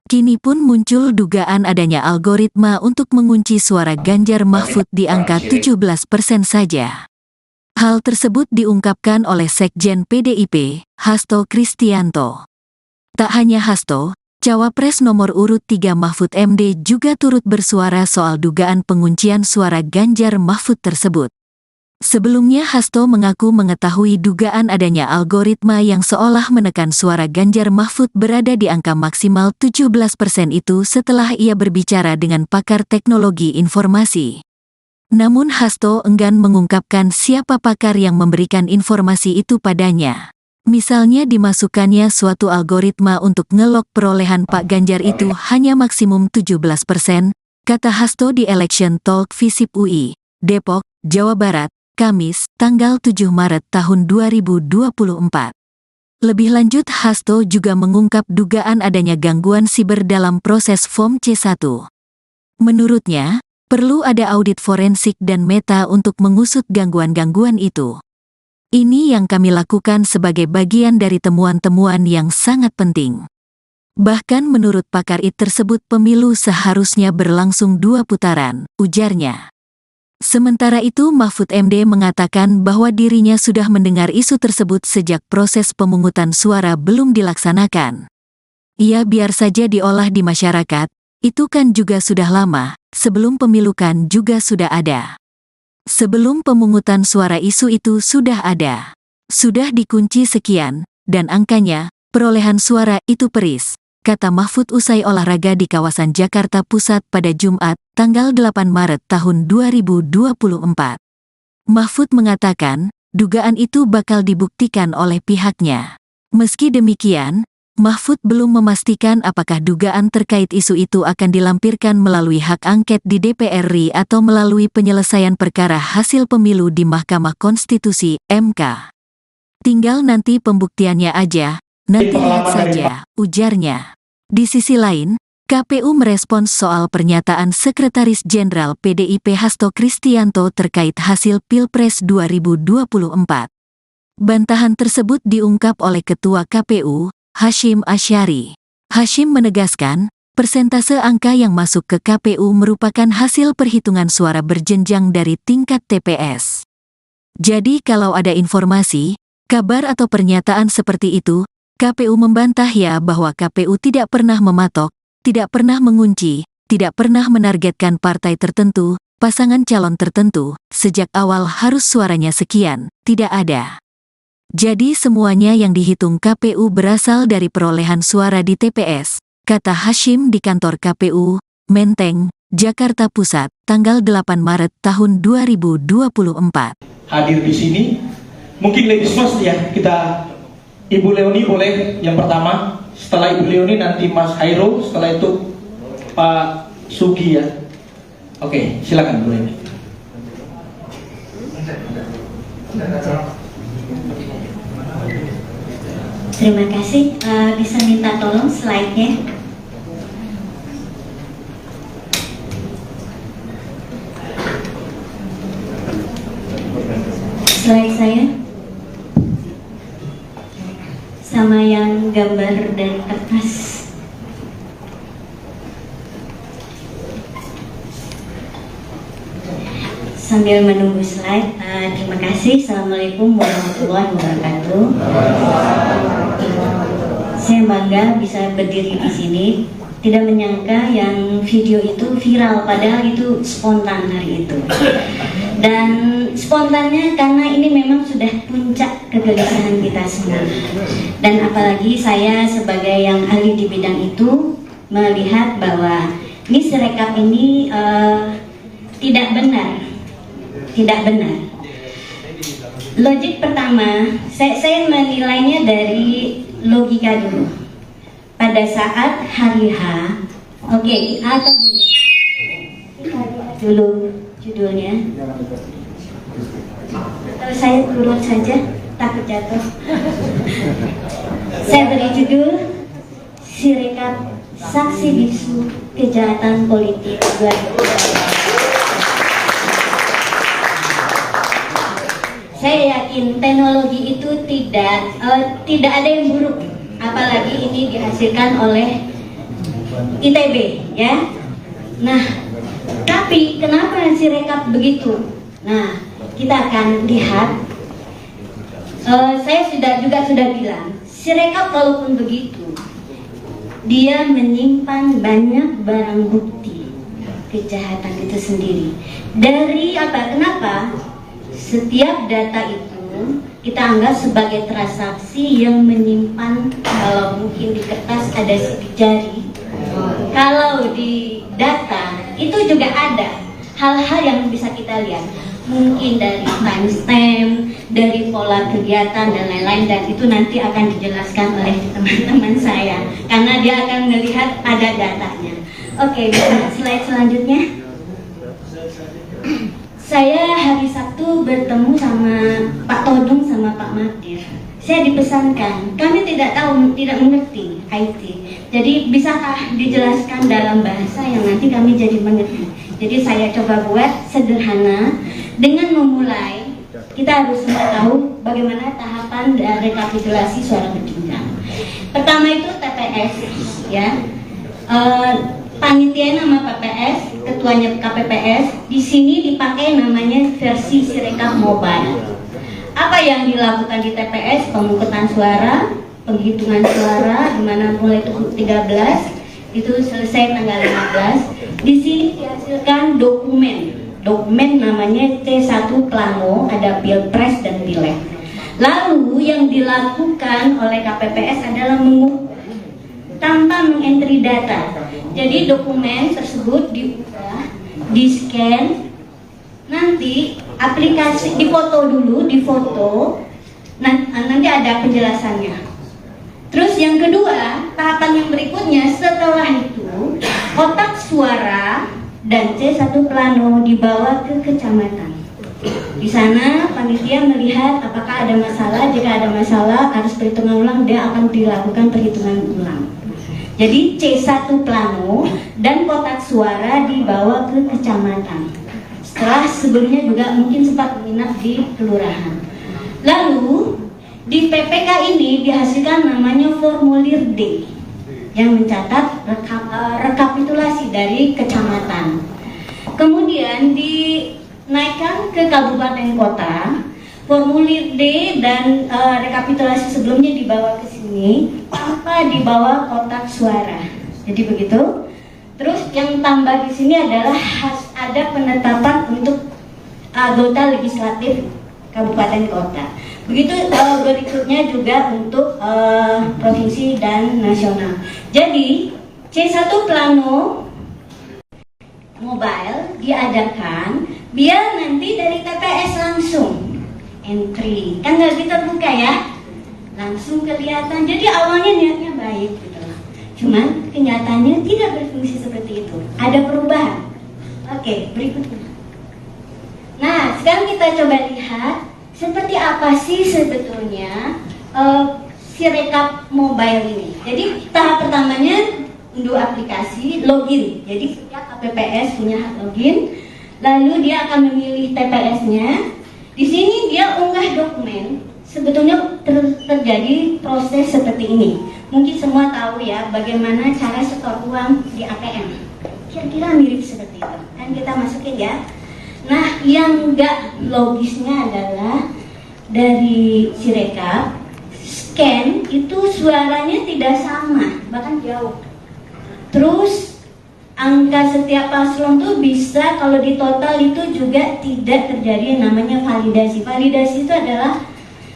Speaker 1: Kini pun muncul dugaan adanya algoritma untuk mengunci suara Ganjar Mahfud di angka 17% saja. Hal tersebut diungkapkan oleh Sekjen PDIP, Hasto Kristianto. Tak hanya Hasto, Cawapres nomor urut 3 Mahfud MD juga turut bersuara soal dugaan penguncian suara Ganjar Mahfud tersebut. Sebelumnya Hasto mengaku mengetahui dugaan adanya algoritma yang seolah menekan suara Ganjar Mahfud berada di angka maksimal 17% itu setelah ia berbicara dengan pakar teknologi informasi. Namun Hasto enggan mengungkapkan siapa pakar yang memberikan informasi itu padanya. Misalnya dimasukkannya suatu algoritma untuk ngelok perolehan Pak Ganjar itu hanya maksimum 17%, kata Hasto di Election Talk Visip UI, Depok, Jawa Barat, Kamis, tanggal 7 Maret tahun 2024. Lebih lanjut, Hasto juga mengungkap dugaan adanya gangguan siber dalam proses Form C1. Menurutnya, perlu ada audit forensik dan meta untuk mengusut gangguan-gangguan itu. Ini yang kami lakukan sebagai bagian dari temuan-temuan yang sangat penting. Bahkan menurut pakar IT tersebut pemilu seharusnya berlangsung 2 putaran, ujarnya. Sementara itu Mahfud MD mengatakan bahwa dirinya sudah mendengar isu tersebut sejak proses pemungutan suara belum dilaksanakan. Ia biar saja diolah di masyarakat, itu kan juga sudah lama, sebelum pemilu kan juga sudah ada. Sebelum pemungutan suara isu itu sudah ada. Sudah dikunci sekian, dan angkanya, perolehan suara itu peris, kata Mahfud usai olahraga di kawasan Jakarta Pusat pada Jumat, tanggal 8 Maret tahun 2024. Mahfud mengatakan, dugaan itu bakal dibuktikan oleh pihaknya. Meski demikian, Mahfud belum memastikan apakah dugaan terkait isu itu akan dilampirkan melalui hak angket di DPR RI atau melalui penyelesaian perkara hasil pemilu di Mahkamah Konstitusi, MK. Tinggal nanti pembuktiannya aja, nanti lihat saja, ujarnya. Di sisi lain, KPU merespons soal pernyataan Sekretaris Jenderal PDIP Hasto Kristianto terkait hasil Pilpres 2024. Bantahan tersebut diungkap oleh Ketua KPU, Hasyim Asyari. Hasyim menegaskan, persentase angka yang masuk ke KPU merupakan hasil perhitungan suara berjenjang dari tingkat TPS. Jadi kalau ada informasi, kabar atau pernyataan seperti itu, KPU membantah ya bahwa KPU tidak pernah mematok, tidak pernah mengunci, tidak pernah menargetkan partai tertentu, pasangan calon tertentu, sejak awal harus suaranya sekian, tidak ada. Jadi semuanya yang dihitung KPU berasal dari perolehan suara di TPS, kata Hasyim di kantor KPU, Menteng, Jakarta Pusat, tanggal 8 Maret tahun 2024.
Speaker 2: Hadir di sini, mungkin ladies first ya, kita Ibu Leoni boleh yang pertama, setelah Ibu Leoni nanti Mas Hairul, setelah itu Pak Sugi ya. Oke, silakan Bu Leoni.
Speaker 3: Terima kasih, bisa minta tolong slide-nya. Slide saya sama yang gambar dari kertas. sambil menunggu slide. Terima kasih. Assalamualaikum warahmatullahi wabarakatuh. Saya bangga bisa berdiri di sini. Tidak menyangka yang video itu viral, padahal itu spontan hari itu. Dan spontannya karena ini memang sudah puncak kegelisahan kita semua. Dan apalagi saya sebagai yang ahli di bidang itu melihat bahwa ini Sirekap ini tidak benar. Tidak benar. Logik pertama, saya menilainya dari logika dulu. Pada saat hari H, oke, atau gini, kita lihat dulu judulnya. Atau saya turun saja, takut jatuh. Saya beri judul Sirekap Saksi Bisu Kejahatan Politik 2020. Saya yakin teknologi itu tidak ada yang buruk, apalagi ini dihasilkan oleh ITB, ya. Nah, tapi kenapa Sirekap begitu? Nah, kita akan lihat. Saya sudah bilang, Sirekap walaupun begitu, dia menyimpan banyak barang bukti kejahatan itu sendiri. Dari apa? Kenapa? Setiap data itu kita anggap sebagai transaksi yang menyimpan, kalau mungkin di kertas ada sidik jari, kalau di data itu juga ada hal-hal yang bisa kita lihat, mungkin dari timestamp, dari pola kegiatan dan lain-lain, dan itu nanti akan dijelaskan oleh teman-teman saya karena dia akan melihat ada datanya. Oke, slide selanjutnya. Saya hari Sabtu bertemu sama Pak Todung sama Pak Madir. Saya dipesankan, kami tidak mengerti IT. Jadi bisakah dijelaskan dalam bahasa yang nanti kami jadi mengerti. Jadi saya coba buat sederhana dengan memulai. Kita harus semua tahu bagaimana tahapan dari rekapitulasi suara berjenjang. Pertama itu TPS, ya. Panitia nama PPS, ketuanya KPPS. Di sini dipakai namanya versi Sirekap Mobile. Apa yang dilakukan di TPS? Pemungutan suara, penghitungan suara, di mana mulai 13 itu selesai tanggal 15. Di sini dihasilkan dokumen namanya C1 Plano, ada Pilpres dan Pileg. Lalu yang dilakukan oleh KPPS adalah mengukur tanpa mengentry data. Jadi dokumen tersebut diunggah, di-scan, nanti aplikasi difoto dulu, nanti ada penjelasannya. Terus yang kedua, tahapan yang berikutnya setelah itu, kotak suara dan C1 Plano dibawa ke kecamatan. Di sana panitia melihat apakah ada masalah. Jika ada masalah, harus perhitungan ulang, dia akan dilakukan perhitungan ulang. Jadi C1 Plano dan kotak suara dibawa ke kecamatan. Setelah sebelumnya juga mungkin sempat menginap di kelurahan. Lalu di PPK ini dihasilkan namanya formulir D yang mencatat rekapitulasi dari kecamatan. Kemudian dinaikkan ke kabupaten kota. Formulir D dan rekapitulasi sebelumnya dibawa ke sini tanpa dibawa kotak suara. Jadi begitu. Terus yang tambah di sini adalah ada penetapan untuk anggota legislatif kabupaten kota. Begitu berikutnya juga untuk provinsi dan nasional. Jadi C1 Plano Mobile diadakan biar nanti dari TPS langsung entry, kan nggak terbuka ya, langsung kelihatan. Jadi awalnya niatnya baik gitu loh. Cuman kenyataannya tidak berfungsi seperti itu. Ada perubahan. Oke, berikutnya. Nah, sekarang kita coba lihat seperti apa sih sebetulnya Sirekap Mobile ini. Jadi tahap pertamanya unduh aplikasi, login. Jadi setiap KPPS punya hak login. Lalu dia akan memilih TPS-nya. Di sini dia unggah dokumen. Sebetulnya terjadi proses seperti ini. Mungkin semua tahu ya bagaimana cara setor uang di ATM. Kira-kira mirip seperti itu. Kan kita masukin ya. Nah, yang nggak logisnya adalah dari Sirekap scan itu suaranya tidak sama, bahkan jauh. Terus angka setiap paslon tuh bisa kalau di total itu juga tidak terjadi yang namanya validasi. Validasi itu adalah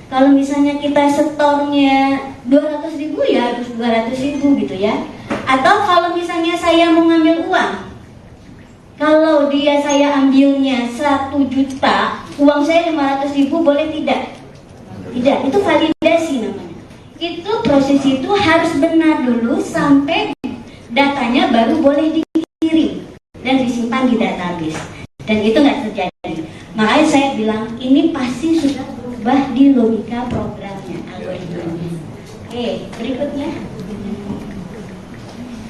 Speaker 3: kalau misalnya kita setornya 200.000 ya harus 200.000 gitu ya. Atau kalau misalnya saya mau ngambil uang, kalau saya ambilnya 1 juta, uang saya 500.000 boleh tidak? Tidak, itu validasi namanya. Itu proses itu harus benar dulu sampai datanya baru boleh dikirim dan disimpan di database. Dan itu nggak terjadi. Makanya saya bilang ini pasti sudah berubah di logika programnya, algoritmanya. Oke, berikutnya.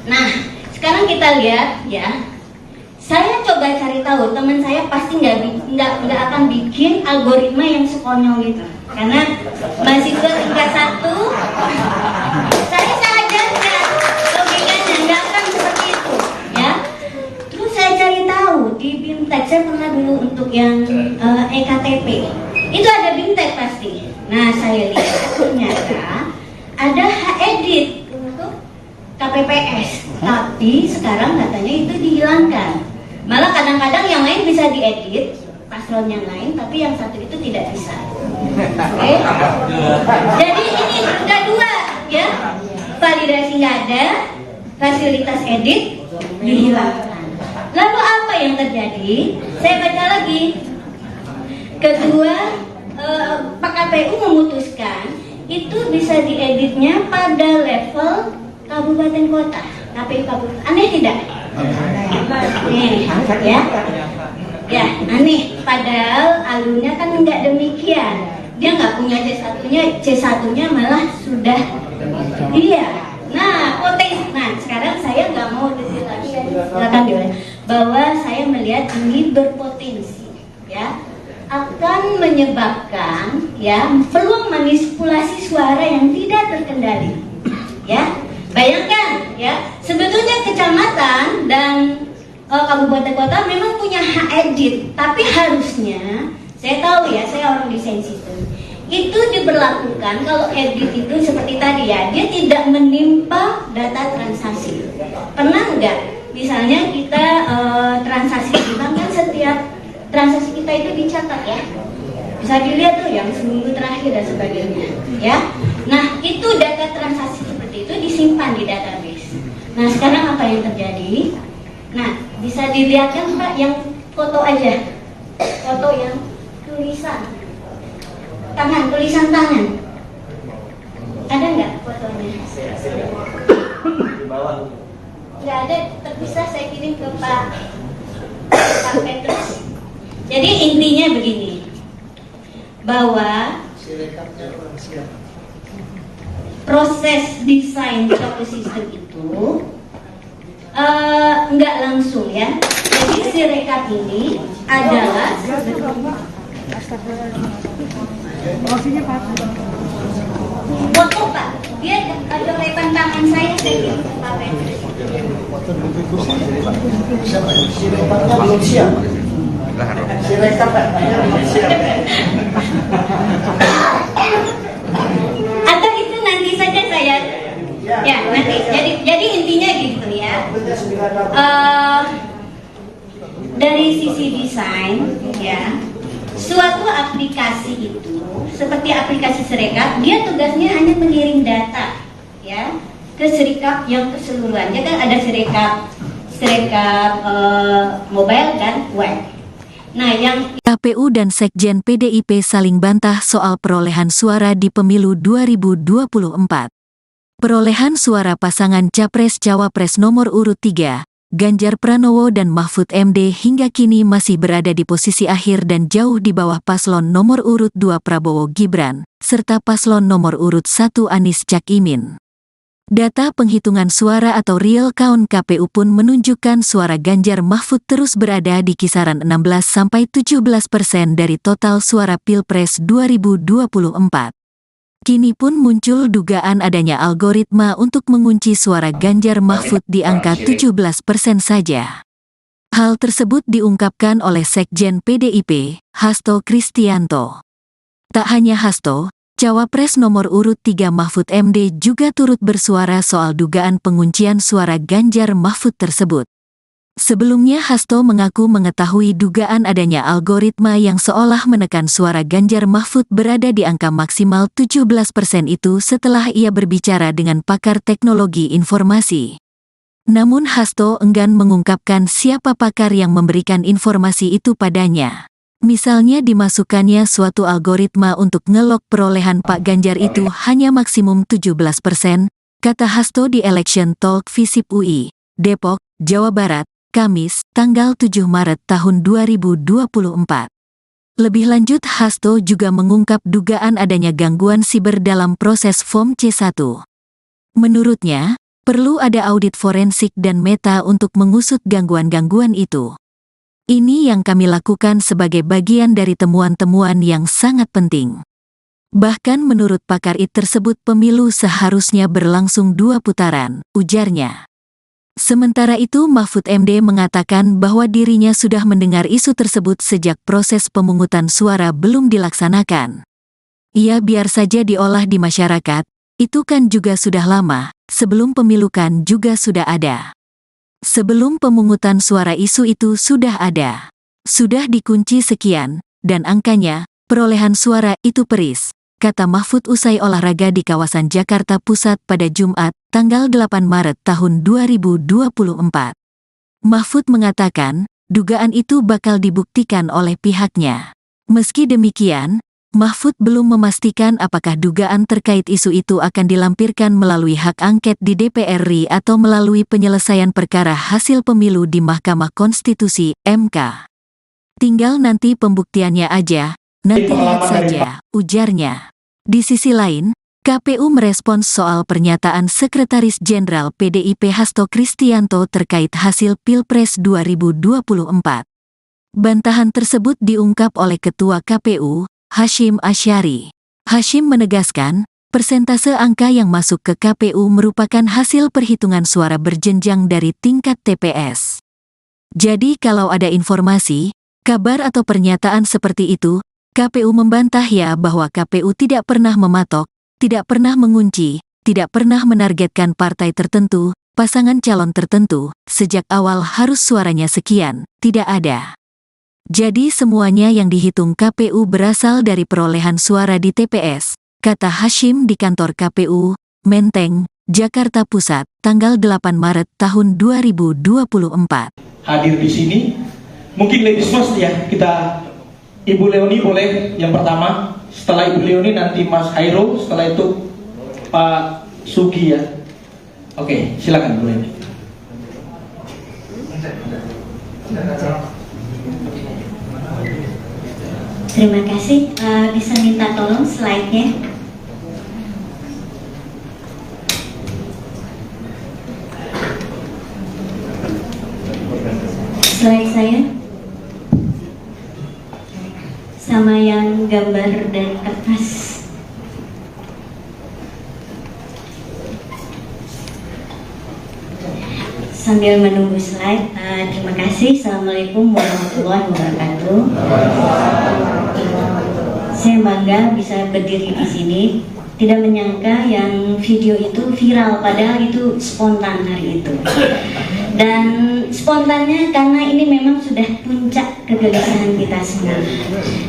Speaker 3: Nah, sekarang kita lihat ya. Saya coba cari tahu, teman saya pasti nggak akan bikin algoritma yang sekonyol itu, karena mahasiswa tingkat 1, saya ajarkan logikanya nggak akan seperti itu, ya. Terus saya cari tahu di BIMTEK, saya pernah dulu untuk yang EKTP, itu ada BIMTEK pasti. Nah, saya lihat ternyata ada edit untuk KPPS, tapi sekarang katanya itu dihilangkan. Malah kadang-kadang yang lain bisa diedit, paslon yang lain, tapi yang satu itu tidak bisa. Oke? Jadi ini udah dua, ya. Validasi nggak ada, fasilitas edit dihilangkan. Lalu apa yang terjadi? Saya baca lagi. Kedua, Pak KPU memutuskan itu bisa dieditnya pada level kabupaten kota, KPU kabupaten. Aneh tidak? Nih, ya aneh. Padahal alurnya kan nggak demikian. Dia nggak punya C1-nya malah sudah. Iya. Nah, potensi. Nah, sekarang saya nggak mau detail lagi. Silakan diulang. Bahwa saya melihat ini berpotensi, ya, akan menyebabkan ya peluang manipulasi suara yang tidak terkendali, ya. Bayangkan ya, sebetulnya kecamatan dan kabupaten kota memang punya hak edit, tapi harusnya, saya tahu ya, saya orang desain sistem, itu diberlakukan kalau edit itu seperti tadi ya, dia tidak menimpa data transaksi. Pernah nggak? Misalnya kita transaksi di bank kan setiap transaksi kita itu dicatat ya, bisa dilihat tuh yang seminggu terakhir dan sebagainya, ya. Nah itu data transaksi seperti itu disimpan di database. Nah sekarang apa yang terjadi? Nah bisa dilihat kan Pak yang foto aja, foto yang tulisan tangan, ada nggak fotonya? Nggak ada, terpisah saya kirim ke Pak Petrus. Jadi intinya begini, bahwa proses desain suatu sistem itu nggak langsung ya. Jadi Sirekap ini adalah foto Pak. Dia ada lepan tangan saya kirim ke Pak Petrus.
Speaker 4: Sirekapnya belum siap. Sirekap
Speaker 3: atau itu nanti saja saya ya nanti. Jadi intinya gitu ya. Dari sisi desain ya, suatu aplikasi itu seperti aplikasi Sirekap, dia tugasnya hanya mengirim data ya ke Sirekap yang keseluruhan. Jadi kan ada Sirekap mobile dan web. Nah, yang
Speaker 1: KPU dan Sekjen PDIP saling bantah soal perolehan suara di pemilu 2024. Perolehan suara pasangan Capres-Cawapres nomor urut 3, Ganjar Pranowo dan Mahfud MD hingga kini masih berada di posisi akhir dan jauh di bawah paslon nomor urut 2 Prabowo Gibran, serta paslon nomor urut 1 Anies Caimin. Data penghitungan suara atau real count KPU pun menunjukkan suara Ganjar Mahfud terus berada di kisaran 16-17% dari total suara Pilpres 2024. Kini pun muncul dugaan adanya algoritma untuk mengunci suara Ganjar Mahfud di angka 17% saja. Hal tersebut diungkapkan oleh Sekjen PDIP, Hasto Kristianto. Tak hanya Hasto, Cawapres nomor urut 3 Mahfud MD juga turut bersuara soal dugaan penguncian suara Ganjar Mahfud tersebut. Sebelumnya Hasto mengaku mengetahui dugaan adanya algoritma yang seolah menekan suara Ganjar Mahfud berada di angka maksimal 17% itu setelah ia berbicara dengan pakar teknologi informasi. Namun Hasto enggan mengungkapkan siapa pakar yang memberikan informasi itu padanya. Misalnya dimasukkannya suatu algoritma untuk ngelok perolehan Pak Ganjar itu hanya maksimum 17%, kata Hasto di Election Talk Visip UI, Depok, Jawa Barat, Kamis, tanggal 7 Maret tahun 2024. Lebih lanjut Hasto juga mengungkap dugaan adanya gangguan siber dalam proses Form C1. Menurutnya, perlu ada audit forensik dan meta untuk mengusut gangguan-gangguan itu. Ini yang kami lakukan sebagai bagian dari temuan-temuan yang sangat penting. Bahkan menurut pakar IT tersebut pemilu seharusnya berlangsung 2 putaran, ujarnya. Sementara itu Mahfud MD mengatakan bahwa dirinya sudah mendengar isu tersebut sejak proses pemungutan suara belum dilaksanakan. Ya biar saja diolah di masyarakat, itu kan juga sudah lama, sebelum pemilu kan juga sudah ada. Sebelum pemungutan suara isu itu sudah ada. Sudah dikunci sekian, dan angkanya, perolehan suara itu peris, kata Mahfud usai olahraga di kawasan Jakarta Pusat pada Jumat, tanggal 8 Maret tahun 2024. Mahfud mengatakan, dugaan itu bakal dibuktikan oleh pihaknya. Meski demikian, Mahfud belum memastikan apakah dugaan terkait isu itu akan dilampirkan melalui hak angket di DPR RI atau melalui penyelesaian perkara hasil pemilu di Mahkamah Konstitusi, MK. Tinggal nanti pembuktiannya aja, nanti lihat saja, ujarnya. Di sisi lain, KPU merespons soal pernyataan Sekretaris Jenderal PDIP Hasto Kristianto terkait hasil Pilpres 2024. Bantahan tersebut diungkap oleh Ketua KPU, Hashim Asyari. Hashim menegaskan, persentase angka yang masuk ke KPU merupakan hasil perhitungan suara berjenjang dari tingkat TPS. Jadi kalau ada informasi, kabar atau pernyataan seperti itu, KPU membantah ya bahwa KPU tidak pernah mematok, tidak pernah mengunci, tidak pernah menargetkan partai tertentu, pasangan calon tertentu, sejak awal harus suaranya sekian, tidak ada. Jadi semuanya yang dihitung KPU berasal dari perolehan suara di TPS, kata Hashim di kantor KPU, Menteng, Jakarta Pusat, tanggal 8 Maret tahun 2024.
Speaker 2: Hadir di sini, mungkin ladies first ya, kita Ibu Leoni boleh yang pertama, setelah Ibu Leoni nanti Mas Hairul, setelah itu Pak Sugi ya. Oke, silakan Bu Leoni.
Speaker 3: Terima kasih. Bisa minta tolong slide-nya. Slide saya. Sama yang gambar dan kertas. Sambil menunggu slide, terima kasih. Assalamualaikum warahmatullahi wabarakatuh. Saya bangga bisa berdiri di sini. Tidak menyangka yang video itu viral, padahal itu spontan hari itu. Dan spontannya karena ini memang sudah puncak kegelisahan kita semua.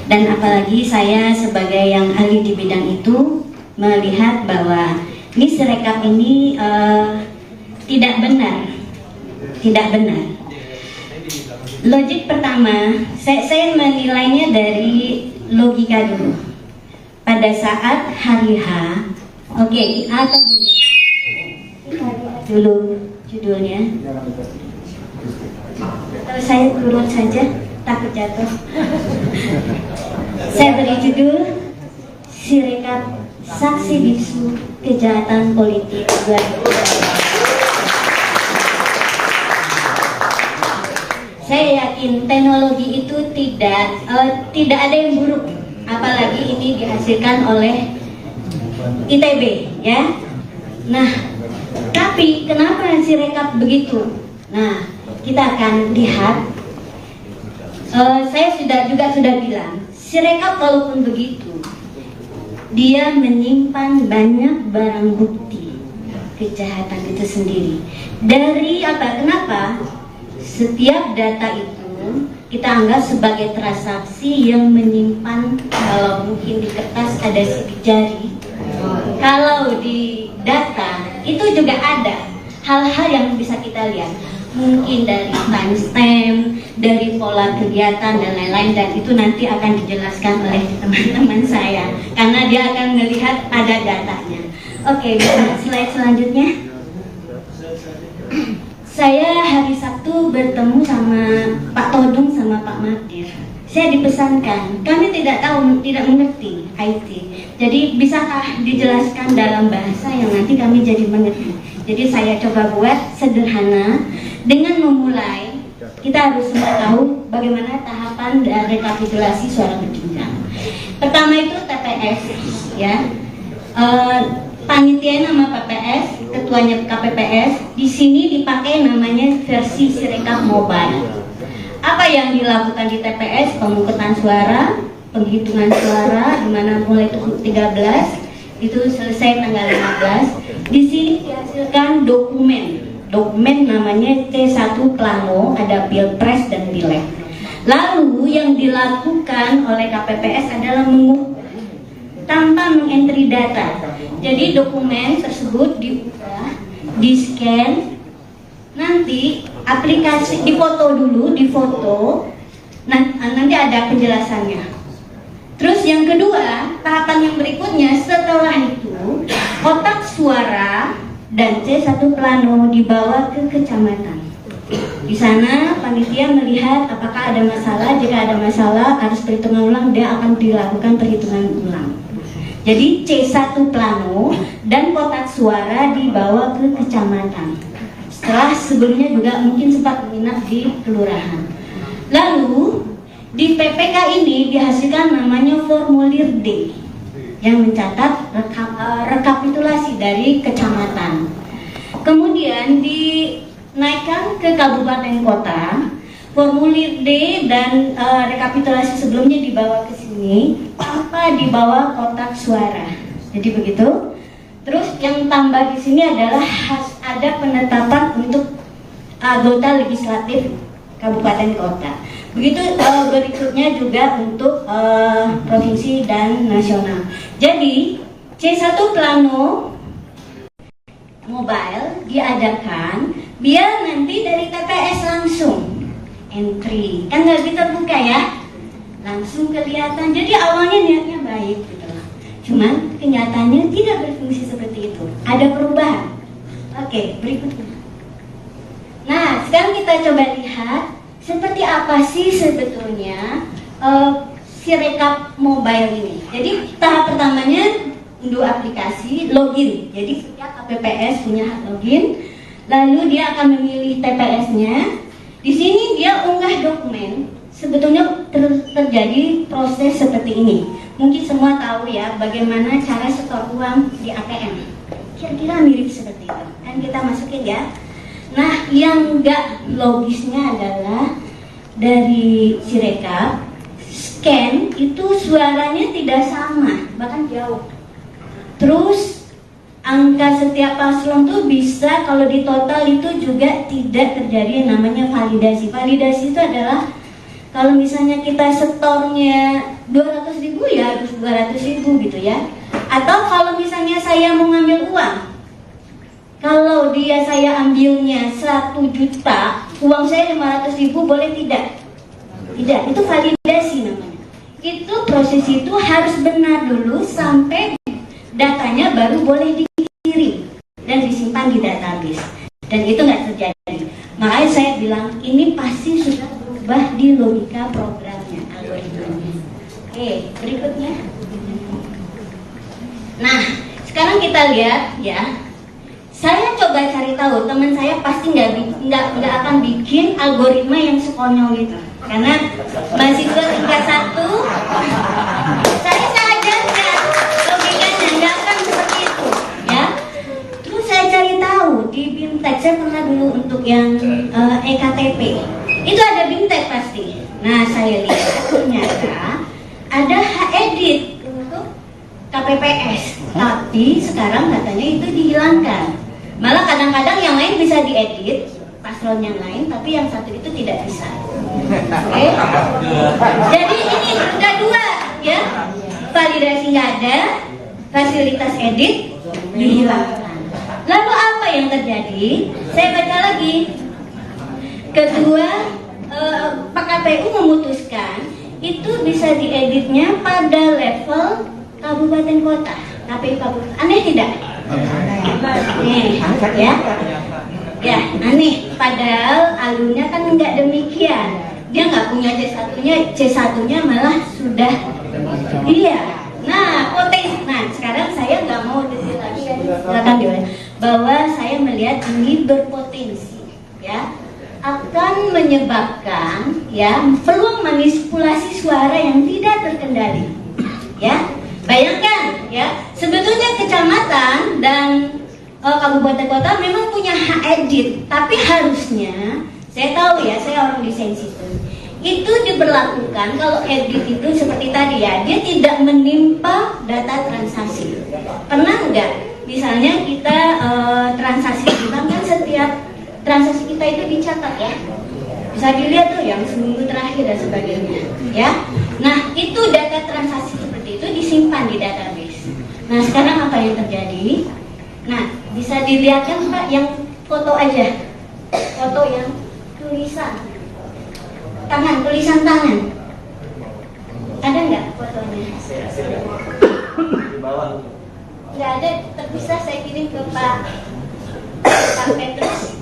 Speaker 3: Dan apalagi saya sebagai yang ahli di bidang itu melihat bahwa ini Sirekap ini tidak benar. Tidak benar. Logik pertama, saya menilainya dari logika dulu. Pada saat hari H, oke, atau gini, dulu judulnya. Kalau saya turun saja, takut jatuh. Saya beri judul Sirekap Saksi Bisu Kejahatan Politik 2020. Saya yakin teknologi itu tidak ada yang buruk, apalagi ini dihasilkan oleh ITB, ya. Nah, tapi kenapa Sirekap begitu? Nah, kita akan lihat. Saya sudah bilang, Sirekap walaupun begitu, dia menyimpan banyak barang bukti kejahatan itu sendiri. Dari apa? Kenapa? Setiap data itu kita anggap sebagai transaksi yang menyimpan, kalau mungkin di kertas ada sidik jari, kalau di data itu juga ada hal-hal yang bisa kita lihat, mungkin dari timestamp, dari pola kegiatan dan lain-lain, dan itu nanti akan dijelaskan oleh teman-teman saya karena dia akan melihat ada datanya. Oke, slide selanjutnya. Saya hari Sabtu bertemu sama Pak Todung sama Pak Magdir. Saya dipesankan, kami tidak mengerti IT. Jadi bisakah dijelaskan dalam bahasa yang nanti kami jadi mengerti. Jadi saya coba buat sederhana dengan memulai. Kita harus semua tahu bagaimana tahapan rekapitulasi suara berjenjang. Pertama itu TPS, ya. Panitia nama PPS, ketuanya KPPS. Di sini dipakai namanya versi Sirekap Mobile. Apa yang dilakukan di TPS? Pemungutan suara, penghitungan suara, di mana mulai 13 itu selesai tanggal 15. Di sini dihasilkan dokumen namanya C1 Plano, ada Pilpres dan Pileg. Lalu yang dilakukan oleh KPPS adalah mengukur tanpa mengentry data. Jadi dokumen tersebut diunggah, di-scan, nanti aplikasi difoto dulu, nanti ada penjelasannya. Terus yang kedua, tahapan yang berikutnya setelah itu kotak suara dan C1 Plano dibawa ke kecamatan. Di sana panitia melihat apakah ada masalah. Jika ada masalah harus perhitungan ulang, dia akan dilakukan perhitungan ulang. Jadi C1 Plano dan kotak suara dibawa ke kecamatan. Setelah sebelumnya juga mungkin sempat menginap di kelurahan. Lalu di PPK ini dihasilkan namanya formulir D yang mencatat rekapitulasi dari kecamatan. Kemudian dinaikkan ke kabupaten kota. Formulir D dan rekapitulasi sebelumnya dibawa ke sini tanpa dibawa kotak suara. Jadi begitu. Terus yang tambah di sini adalah ada penetapan untuk anggota legislatif kabupaten kota. Begitu berikutnya juga untuk provinsi dan nasional. Jadi C1 Plano Mobile diadakan biar nanti dari TPS langsung entry, kan nggak terbuka ya, langsung kelihatan. Jadi awalnya niatnya baik gitu loh. Cuman kenyataannya tidak berfungsi seperti itu. Ada perubahan. Oke, berikutnya. Nah, sekarang kita coba lihat seperti apa sih sebetulnya Sirekap Mobile ini. Jadi tahap pertamanya unduh aplikasi, login. Jadi setiap KPPS punya hak login. Lalu dia akan memilih TPS-nya. Di sini dia unggah dokumen. Sebetulnya terjadi proses seperti ini. Mungkin semua tahu ya bagaimana cara setor uang di ATM. Kira-kira mirip seperti itu. Kan kita masukin ya. Nah, yang enggak logisnya adalah dari Sirekap scan itu suaranya tidak sama, bahkan jauh. Terus angka setiap paslon tuh bisa kalau di total itu juga tidak terjadi yang namanya validasi. Validasi itu adalah kalau misalnya kita setornya 200.000 ya harus 200.000 gitu ya. Atau kalau misalnya saya mau ngambil uang, kalau saya ambilnya 1 juta, uang saya 500.000 boleh tidak? Tidak, itu validasi namanya. Itu proses itu harus benar dulu sampai datanya baru boleh dikirim dan disimpan di database. Dan itu nggak terjadi. Makanya saya bilang ini pasti sudah berubah di logika programnya, algoritmanya. Oke, berikutnya. Nah, sekarang kita lihat ya. Saya coba cari tahu, teman saya pasti nggak akan bikin algoritma yang sekonyol itu, karena mahasiswa tingkat 1, saya sadarkan logikanya nggak akan seperti itu, ya. Terus saya cari tahu di BIMTEK, saya pernah dulu untuk yang EKTP ada hak edit untuk KPPS, tapi sekarang katanya itu dihilangkan. Malah kadang-kadang yang lain bisa diedit, paslon yang lain, tapi yang satu itu tidak bisa. Oke? Jadi ini udah dua, ya. Validasi nggak ada, fasilitas edit dihilangkan. Lalu apa yang terjadi? Saya baca lagi. Kedua, Pak KPU memutuskan itu bisa dieditnya pada level kabupaten kota, KPU kabupaten. Aneh tidak? Aneh, ya. Ya, aneh. Padahal alurnya kan nggak demikian. Dia nggak punya C1-nya malah sudah. Iya. Nah, potensi. Nah, sekarang saya nggak mau detail lagi ya. Silakan diulang. Bahwa saya melihat ini berpotensi, ya, akan menyebabkan, ya, peluang manipulasi suara yang tidak terkendali, ya. Bayangkan, ya, sebetulnya kecamatan dan kabupaten kota memang punya hak edit, tapi harusnya, saya tahu ya, saya orang desain sistem, itu diberlakukan kalau edit itu seperti tadi ya, dia tidak menimpa data transaksi. Pernah nggak? Misalnya kita transaksi di bank kan setiap transaksi kita itu dicatat ya, bisa dilihat tuh yang seminggu terakhir dan sebagainya, ya. Nah itu data transaksi seperti itu disimpan di database. Nah sekarang apa yang terjadi? Nah bisa dilihat kan Pak, yang foto aja, foto yang tulisan tangan, ada nggak fotonya? Nggak ada, terpisah saya kirim ke Pak Petrus.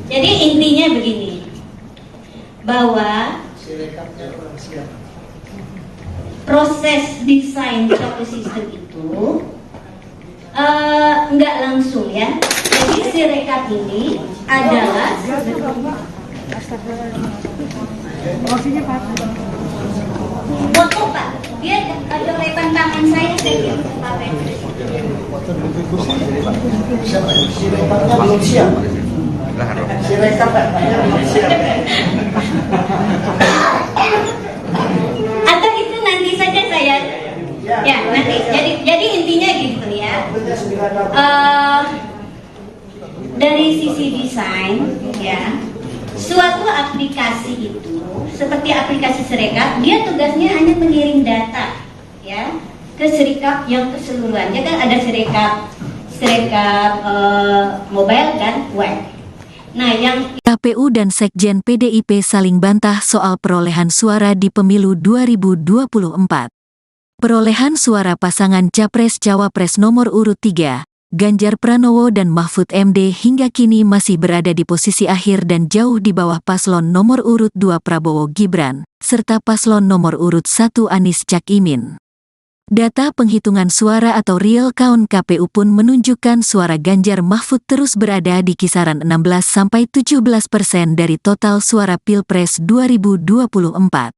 Speaker 3: Jadi intinya begini, bahwa proses desain suatu sistem itu nggak langsung ya. Jadi Sirekap ini adalah foto Pak, dia ada lepan tangan saya kirim ke Pak Petrus.
Speaker 4: Sirekapnya belum siap. Sirekap belum siap.
Speaker 3: Atau itu nanti saja saya, ya nanti. Jadi intinya gitu ya. Dari sisi desain, ya, suatu aplikasi itu seperti aplikasi Sirekap, dia tugasnya hanya mengirim data, ya, ke Sirekap yang keseluruhannya kan ada Sirekap mobile dan web. Nah, yang
Speaker 1: KPU dan Sekjen PDIP saling bantah soal perolehan suara di pemilu 2024. Perolehan suara pasangan Capres-Cawapres nomor urut 3, Ganjar Pranowo dan Mahfud MD hingga kini masih berada di posisi akhir dan jauh di bawah paslon nomor urut 2 Prabowo Gibran, serta paslon nomor urut 1 Anies Caimin. Data penghitungan suara atau real count KPU pun menunjukkan suara Ganjar Mahfud terus berada di kisaran 16–17% dari total suara Pilpres 2024.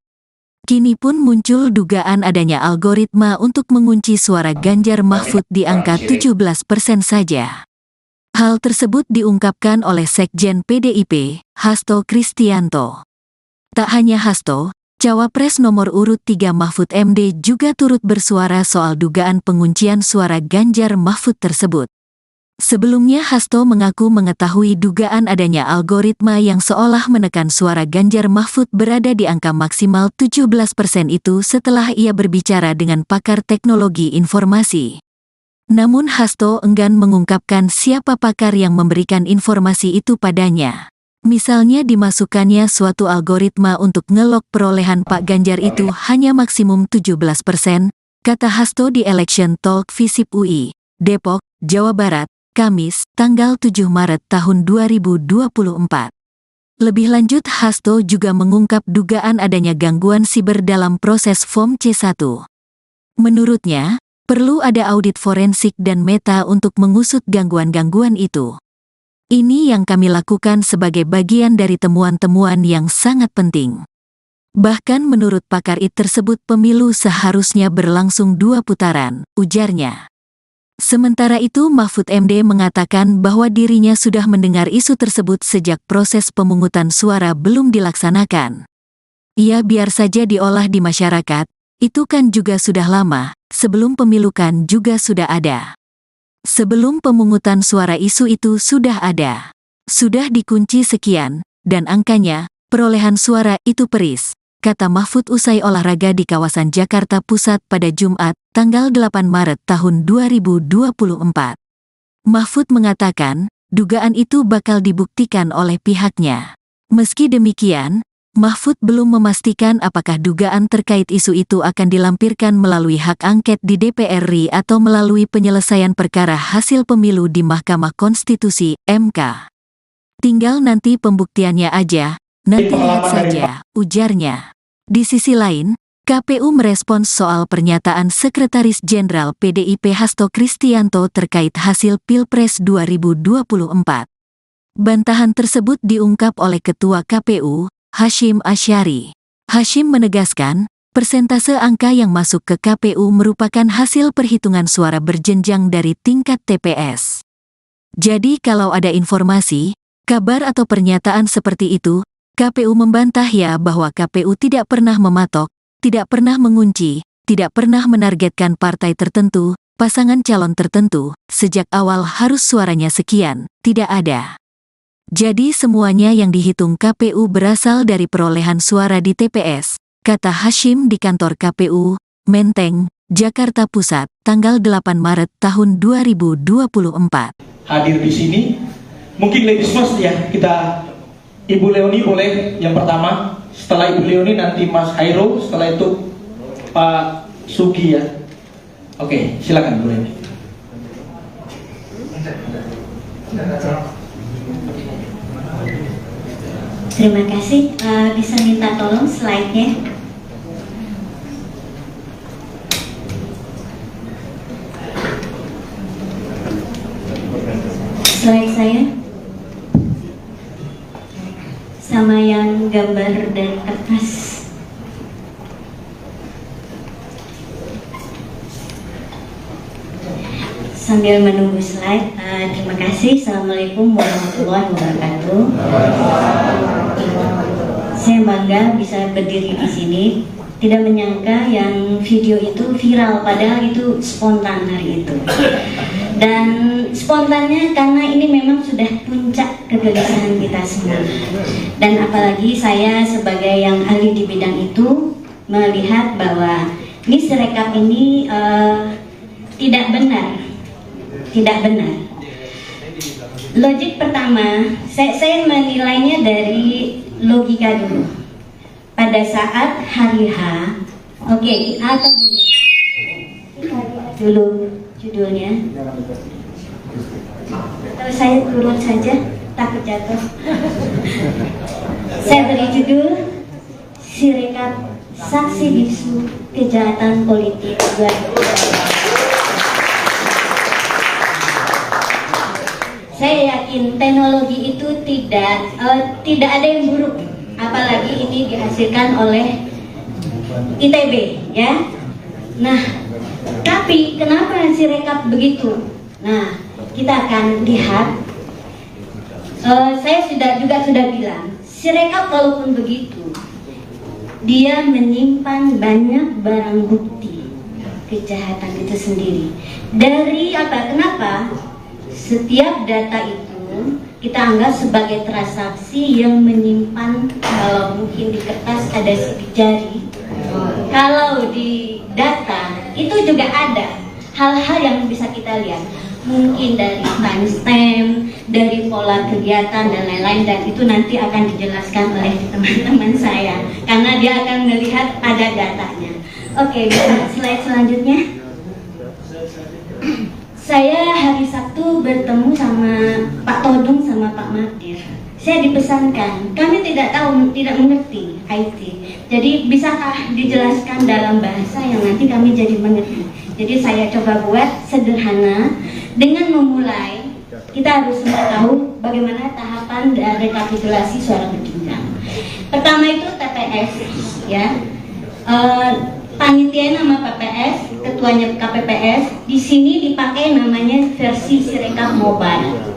Speaker 1: Kini pun muncul dugaan adanya algoritma untuk mengunci suara Ganjar Mahfud di angka 17% saja. Hal tersebut diungkapkan oleh Sekjen PDIP, Hasto Kristianto. Tak hanya Hasto, Cawapres nomor urut 3 Mahfud MD juga turut bersuara soal dugaan penguncian suara Ganjar Mahfud tersebut. Sebelumnya Hasto mengaku mengetahui dugaan adanya algoritma yang seolah menekan suara Ganjar Mahfud berada di angka maksimal 17% itu setelah ia berbicara dengan pakar teknologi informasi. Namun Hasto enggan mengungkapkan siapa pakar yang memberikan informasi itu padanya. Misalnya dimasukkannya suatu algoritma untuk ngelok perolehan Pak Ganjar itu hanya maksimum 17%, kata Hasto di Election Talk Visip UI, Depok, Jawa Barat, Kamis, tanggal 7 Maret tahun 2024. Lebih lanjut Hasto juga mengungkap dugaan adanya gangguan siber dalam proses Form C1. Menurutnya, perlu ada audit forensik dan meta untuk mengusut gangguan-gangguan itu. Ini yang kami lakukan sebagai bagian dari temuan-temuan yang sangat penting. Bahkan menurut pakar IT tersebut pemilu seharusnya berlangsung 2 putaran, ujarnya. Sementara itu Mahfud MD mengatakan bahwa dirinya sudah mendengar isu tersebut sejak proses pemungutan suara belum dilaksanakan. Ia biar saja diolah di masyarakat, Itu kan juga sudah lama, sebelum pemilu kan juga sudah ada. Sebelum pemungutan suara isu itu sudah ada. Sudah dikunci sekian, dan angkanya, perolehan suara itu peris, kata Mahfud usai olahraga di kawasan Jakarta Pusat pada Jumat, tanggal 8 Maret tahun 2024. Mahfud mengatakan, dugaan itu bakal dibuktikan oleh pihaknya. Meski demikian, Mahfud belum memastikan apakah dugaan terkait isu itu akan dilampirkan melalui hak angket di DPR RI atau melalui penyelesaian perkara hasil pemilu di Mahkamah Konstitusi, MK. Tinggal nanti pembuktiannya aja, nanti lihat saja, ujarnya. Di sisi lain, KPU merespons soal pernyataan Sekretaris Jenderal PDIP Hasto Kristianto terkait hasil Pilpres 2024. Bantahan tersebut diungkap oleh Ketua KPU, Hasyim Asyari. Hasyim menegaskan, persentase angka yang masuk ke KPU merupakan hasil perhitungan suara berjenjang dari tingkat TPS. Jadi kalau ada informasi, kabar atau pernyataan seperti itu, KPU membantah ya bahwa KPU tidak pernah mematok, tidak pernah mengunci, tidak pernah menargetkan partai tertentu, pasangan calon tertentu, sejak awal harus suaranya sekian, tidak ada. Jadi semuanya yang dihitung KPU berasal dari perolehan suara di TPS, kata Hasyim di kantor KPU, Menteng, Jakarta Pusat, tanggal 8 Maret tahun 2024.
Speaker 2: Hadir di sini, mungkin ladies first ya, kita Ibu Leoni boleh yang pertama, setelah Ibu Leoni nanti Mas Hairul, setelah itu Pak Sugi ya. Oke, silakan Bu Leoni.
Speaker 3: Terima kasih. Bisa minta tolong slide-nya. Slide saya sama yang gambar dan kertas. Sambil menunggu slide, terima kasih. Assalamualaikum warahmatullahi wabarakatuh. Saya bangga bisa berdiri di sini. Tidak menyangka yang video itu viral, padahal itu spontan hari itu. Dan spontannya karena ini memang sudah puncak kegelisahan kita semua. Dan apalagi saya sebagai yang ahli di bidang itu melihat bahwa ini Sirekap ini tidak benar. Tidak benar. Logik pertama, saya menilainya dari logika dulu. Pada saat hari H, oke, atau gini, dulu judulnya. Atau saya turun saja, takut jatuh. Saya beri judul Sirekap Saksi Bisu Kejahatan Politik 2024. Saya yakin teknologi itu tidak ada yang buruk, apalagi ini dihasilkan oleh ITB, ya. Nah, tapi kenapa Sirekap begitu? Nah, kita akan lihat. Saya sudah bilang, Sirekap walaupun begitu, dia menyimpan banyak barang bukti kejahatan itu sendiri. Dari apa? Kenapa? Setiap data itu kita anggap sebagai transaksi yang menyimpan, kalau mungkin di kertas ada sidik jari, kalau di data itu juga ada hal-hal yang bisa kita lihat, mungkin dari timestamp, dari pola kegiatan dan lain-lain, dan itu nanti akan dijelaskan oleh teman-teman saya karena dia akan melihat ada datanya. Oke, bisa slide selanjutnya. Saya hari Sabtu bertemu sama Pak Todung sama Pak Madir. Saya dipesankan, kami tidak tahu, tidak mengerti IT. Jadi bisakah dijelaskan dalam bahasa yang nanti kami jadi mengerti. Jadi saya coba buat sederhana dengan memulai. Kita harus semua tahu bagaimana tahapan dari rekapitulasi suara berjenjang. Pertama itu TPS, ya. Panitia nama PPS, ketuanya KPPS, di sini dipakai namanya versi Sirekap Mobile.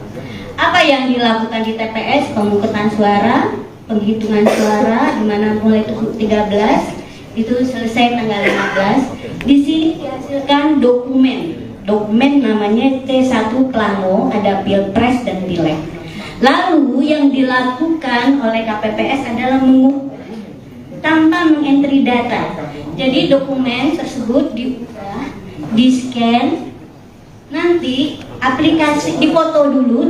Speaker 3: Apa yang dilakukan di TPS? Pemungutan suara, penghitungan suara, di mana mulai 13, itu selesai tanggal 15. Di sini dihasilkan dokumen namanya C1 Plano, ada Pilpres dan Pileg. Lalu yang dilakukan oleh KPPS adalah mengukur tanpa mengentry data. Jadi dokumen tersebut diunggah, di-scan, nanti aplikasi difoto dulu,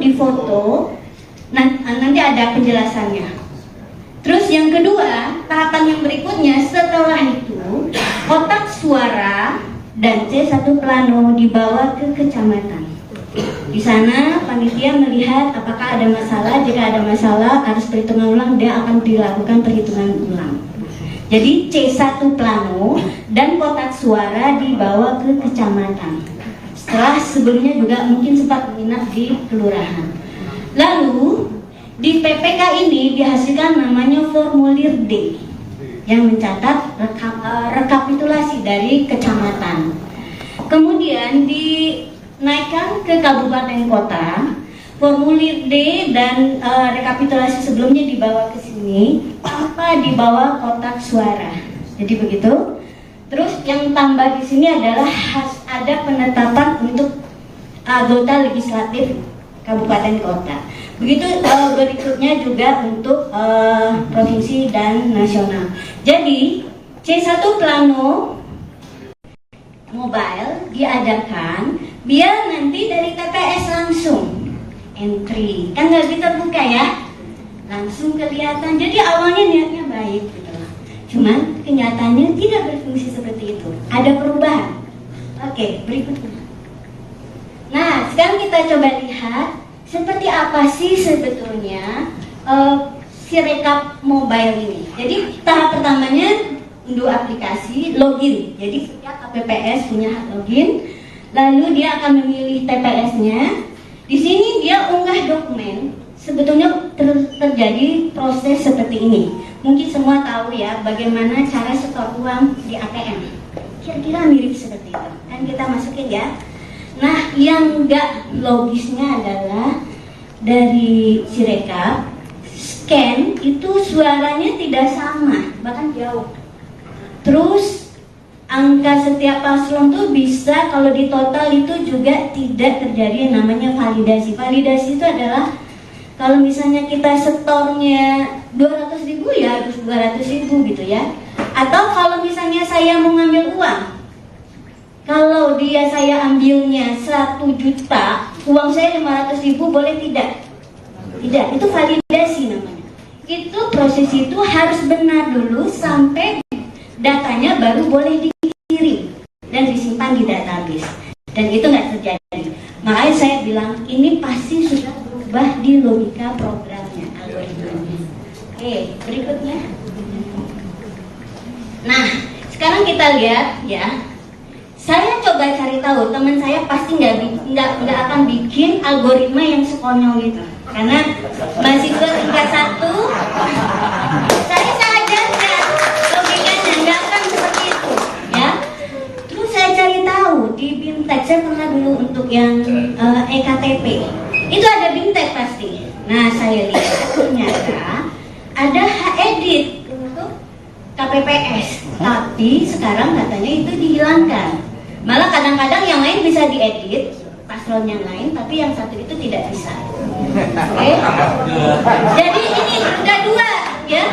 Speaker 3: nanti ada penjelasannya. Terus yang kedua, tahapan yang berikutnya setelah itu kotak suara dan C1 Plano dibawa ke kecamatan. Di sana panitia melihat apakah ada masalah. Jika ada masalah harus perhitungan ulang, dia akan dilakukan perhitungan ulang. Jadi C1 Plano dan kotak suara dibawa ke kecamatan. Setelah sebelumnya juga mungkin sempat menginap di kelurahan. Lalu di PPK ini dihasilkan namanya formulir D yang mencatat rekapitulasi dari kecamatan. Kemudian dinaikkan ke kabupaten kota, formulir D dan rekapitulasi sebelumnya dibawa ke sini tanpa dibawa kotak suara. Jadi begitu. Terus yang tambah di sini adalah ada penetapan untuk anggota legislatif kabupaten kota. Begitu berikutnya juga untuk provinsi dan nasional. Jadi C1 Plano mobile diadakan biar nanti dari TPS langsung entry, kan nggak terbuka ya, langsung kelihatan. Jadi awalnya niatnya baik gitu, cuman kenyataannya tidak berfungsi seperti itu, ada perubahan. Oke, berikutnya. Nah, sekarang kita coba lihat seperti apa sih sebetulnya Sirekap mobile ini. Jadi tahap pertamanya unduh aplikasi, login. Jadi setiap KPPS punya hak login. Lalu dia akan memilih TPS-nya. Di sini dia unggah dokumen. Sebetulnya terjadi proses seperti ini. Mungkin semua tahu ya bagaimana cara setor uang di ATM. Kira-kira mirip seperti itu. Dan kita masukin ya. Nah, yang enggak logisnya adalah dari Sirekap scan itu suaranya tidak sama, bahkan jauh. Terus angka setiap paslon tuh bisa kalau di total itu juga tidak terjadi yang namanya validasi. Validasi itu adalah kalau misalnya kita setornya 200.000 ya harus 200.000 gitu ya. Atau kalau misalnya saya mau ngambil uang, kalau saya ambilnya 1 juta, uang saya 500.000 boleh tidak? Tidak, itu validasi namanya. Itu proses itu harus benar dulu sampai datanya baru boleh dikirim dan disimpan di database. Dan itu nggak terjadi. Makanya saya bilang ini pasti sudah berubah di logika programnya, algoritmanya. Oke, berikutnya. Nah, sekarang kita lihat ya. Saya coba cari tahu, teman saya pasti nggak akan bikin algoritma yang sekonyol itu, karena mahasiswa tingkat 1, saya ajarkan logikanya nggak akan seperti itu, ya. Terus saya cari tahu di BIMTEK, saya pernah dulu untuk yang EKTP, itu ada BIMTEK pasti. Nah, saya lihat ternyata ada hak edit untuk KPPS, tapi sekarang katanya itu dihilangkan. Malah kadang-kadang yang lain bisa diedit, paslon yang lain, tapi yang satu itu tidak bisa. Oke? Jadi ini udah dua, ya.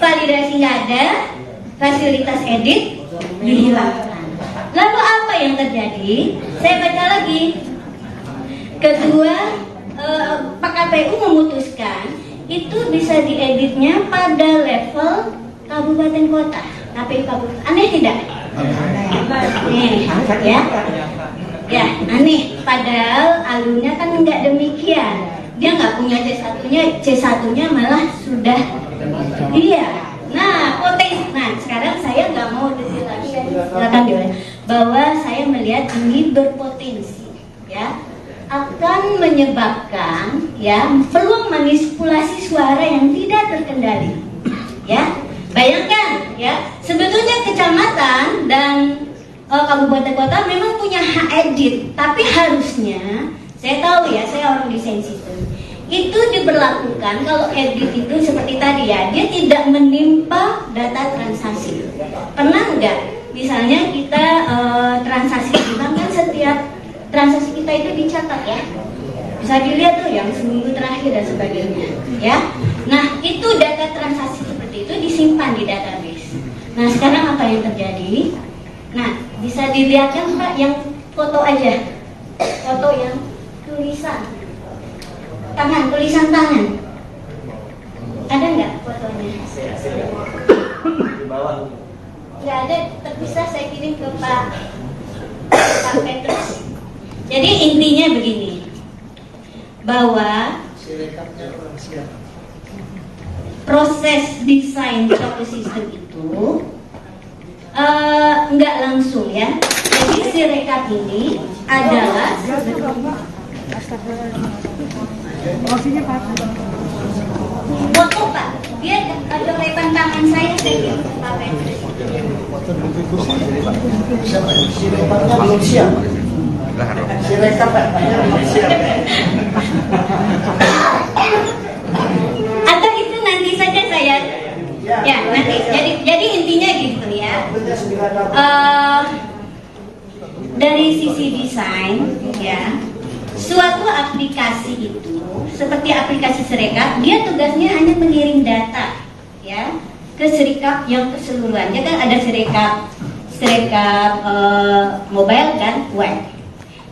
Speaker 3: Validasi nggak ada, fasilitas edit dihilangkan. Lalu apa yang terjadi? Saya baca lagi. Kedua, Pak KPU memutuskan itu bisa dieditnya pada level kabupaten kota, KPU kabupaten. Aneh tidak? Aneh, ya aneh. Padahal alurnya kan nggak demikian. Dia nggak punya C1-nya malah sudah. Iya. Nah, potensi. Nah, sekarang saya nggak mau detail lagi, silakan diulang. Bahwa saya melihat ini berpotensi, ya, akan menyebabkan ya peluang manipulasi suara yang tidak terkendali, ya. Bayangkan ya, sebetulnya kecamatan dan kabupaten kota memang punya hak edit, tapi harusnya, saya tahu ya, saya orang desain sistem, itu diberlakukan kalau edit itu seperti tadi ya, dia tidak menimpa data transaksi. Pernah nggak misalnya kita transaksi di bank kan, setiap transaksi kita itu dicatat ya, bisa dilihat tuh yang seminggu terakhir dan sebagainya ya. Nah itu data transaksi seperti itu disimpan di database. Nah sekarang apa yang terjadi? Nah bisa dilihat kan Pak, yang foto aja, foto yang tulisan tangan, tulisan tangan. Ada nggak fotonya? Nggak ada, terpisah saya kirim ke Pak Petrus. Jadi intinya begini, bahwa proses desain suatu sistem itu nggak langsung ya. Jadi Sirekap ini adalah foto Pak, dia ada lepan tangan saya kirim ke Pak Petrus.
Speaker 4: Sirekapnya belum siap. Sirekap Pak, belum siap.
Speaker 3: Atau itu nanti saja saya, ya nanti. Jadi intinya gitu ya. Dari sisi desain ya, suatu aplikasi itu seperti aplikasi Sirekap, dia tugasnya hanya mengirim data ya ke Sirekap yang keseluruhan. Ya kan ada Sirekap mobile dan web.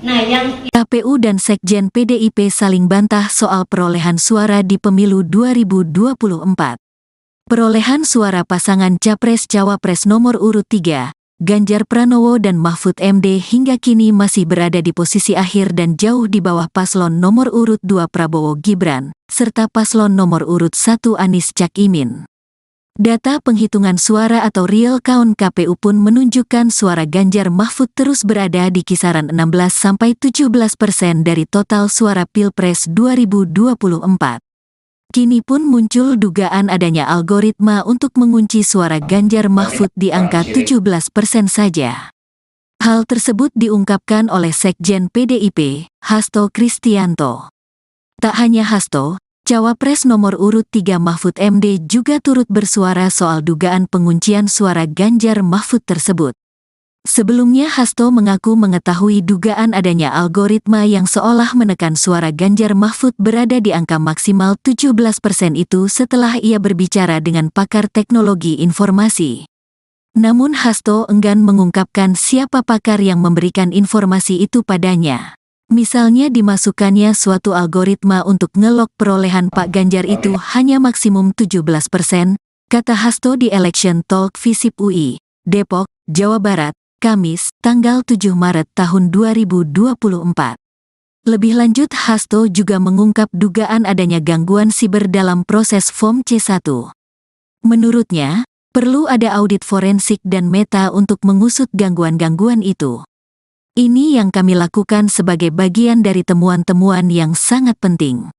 Speaker 3: Nah yang
Speaker 1: KPU dan Sekjen PDIP saling bantah soal perolehan suara di pemilu 2024. Perolehan suara pasangan Capres-Cawapres nomor urut 3, Ganjar Pranowo dan Mahfud MD hingga kini masih berada di posisi akhir dan jauh di bawah paslon nomor urut 2 Prabowo Gibran, serta paslon nomor urut 1 Anies Cak Imin. Data penghitungan suara atau real count KPU pun menunjukkan suara Ganjar Mahfud terus berada di kisaran 16–17% dari total suara Pilpres 2024. Kini pun muncul dugaan adanya algoritma untuk mengunci suara Ganjar Mahfud di angka 17% saja. Hal tersebut diungkapkan oleh Sekjen PDIP, Hasto Kristianto. Tak hanya Hasto, Cawapres nomor urut 3 Mahfud MD juga turut bersuara soal dugaan penguncian suara Ganjar Mahfud tersebut. Sebelumnya Hasto mengaku mengetahui dugaan adanya algoritma yang seolah menekan suara Ganjar Mahfud berada di angka maksimal 17% itu setelah ia berbicara dengan pakar teknologi informasi. Namun Hasto enggan mengungkapkan siapa pakar yang memberikan informasi itu padanya. Misalnya dimasukkannya suatu algoritma untuk ngelok perolehan Pak Ganjar itu hanya maksimum 17%, kata Hasto di Election Talk Visip UI, Depok, Jawa Barat, Kamis, tanggal 7 Maret tahun 2024. Lebih lanjut Hasto juga mengungkap dugaan adanya gangguan siber dalam proses Form C1. Menurutnya, perlu ada audit forensik dan meta untuk mengusut gangguan-gangguan itu. Ini yang kami lakukan sebagai bagian dari temuan-temuan yang sangat penting.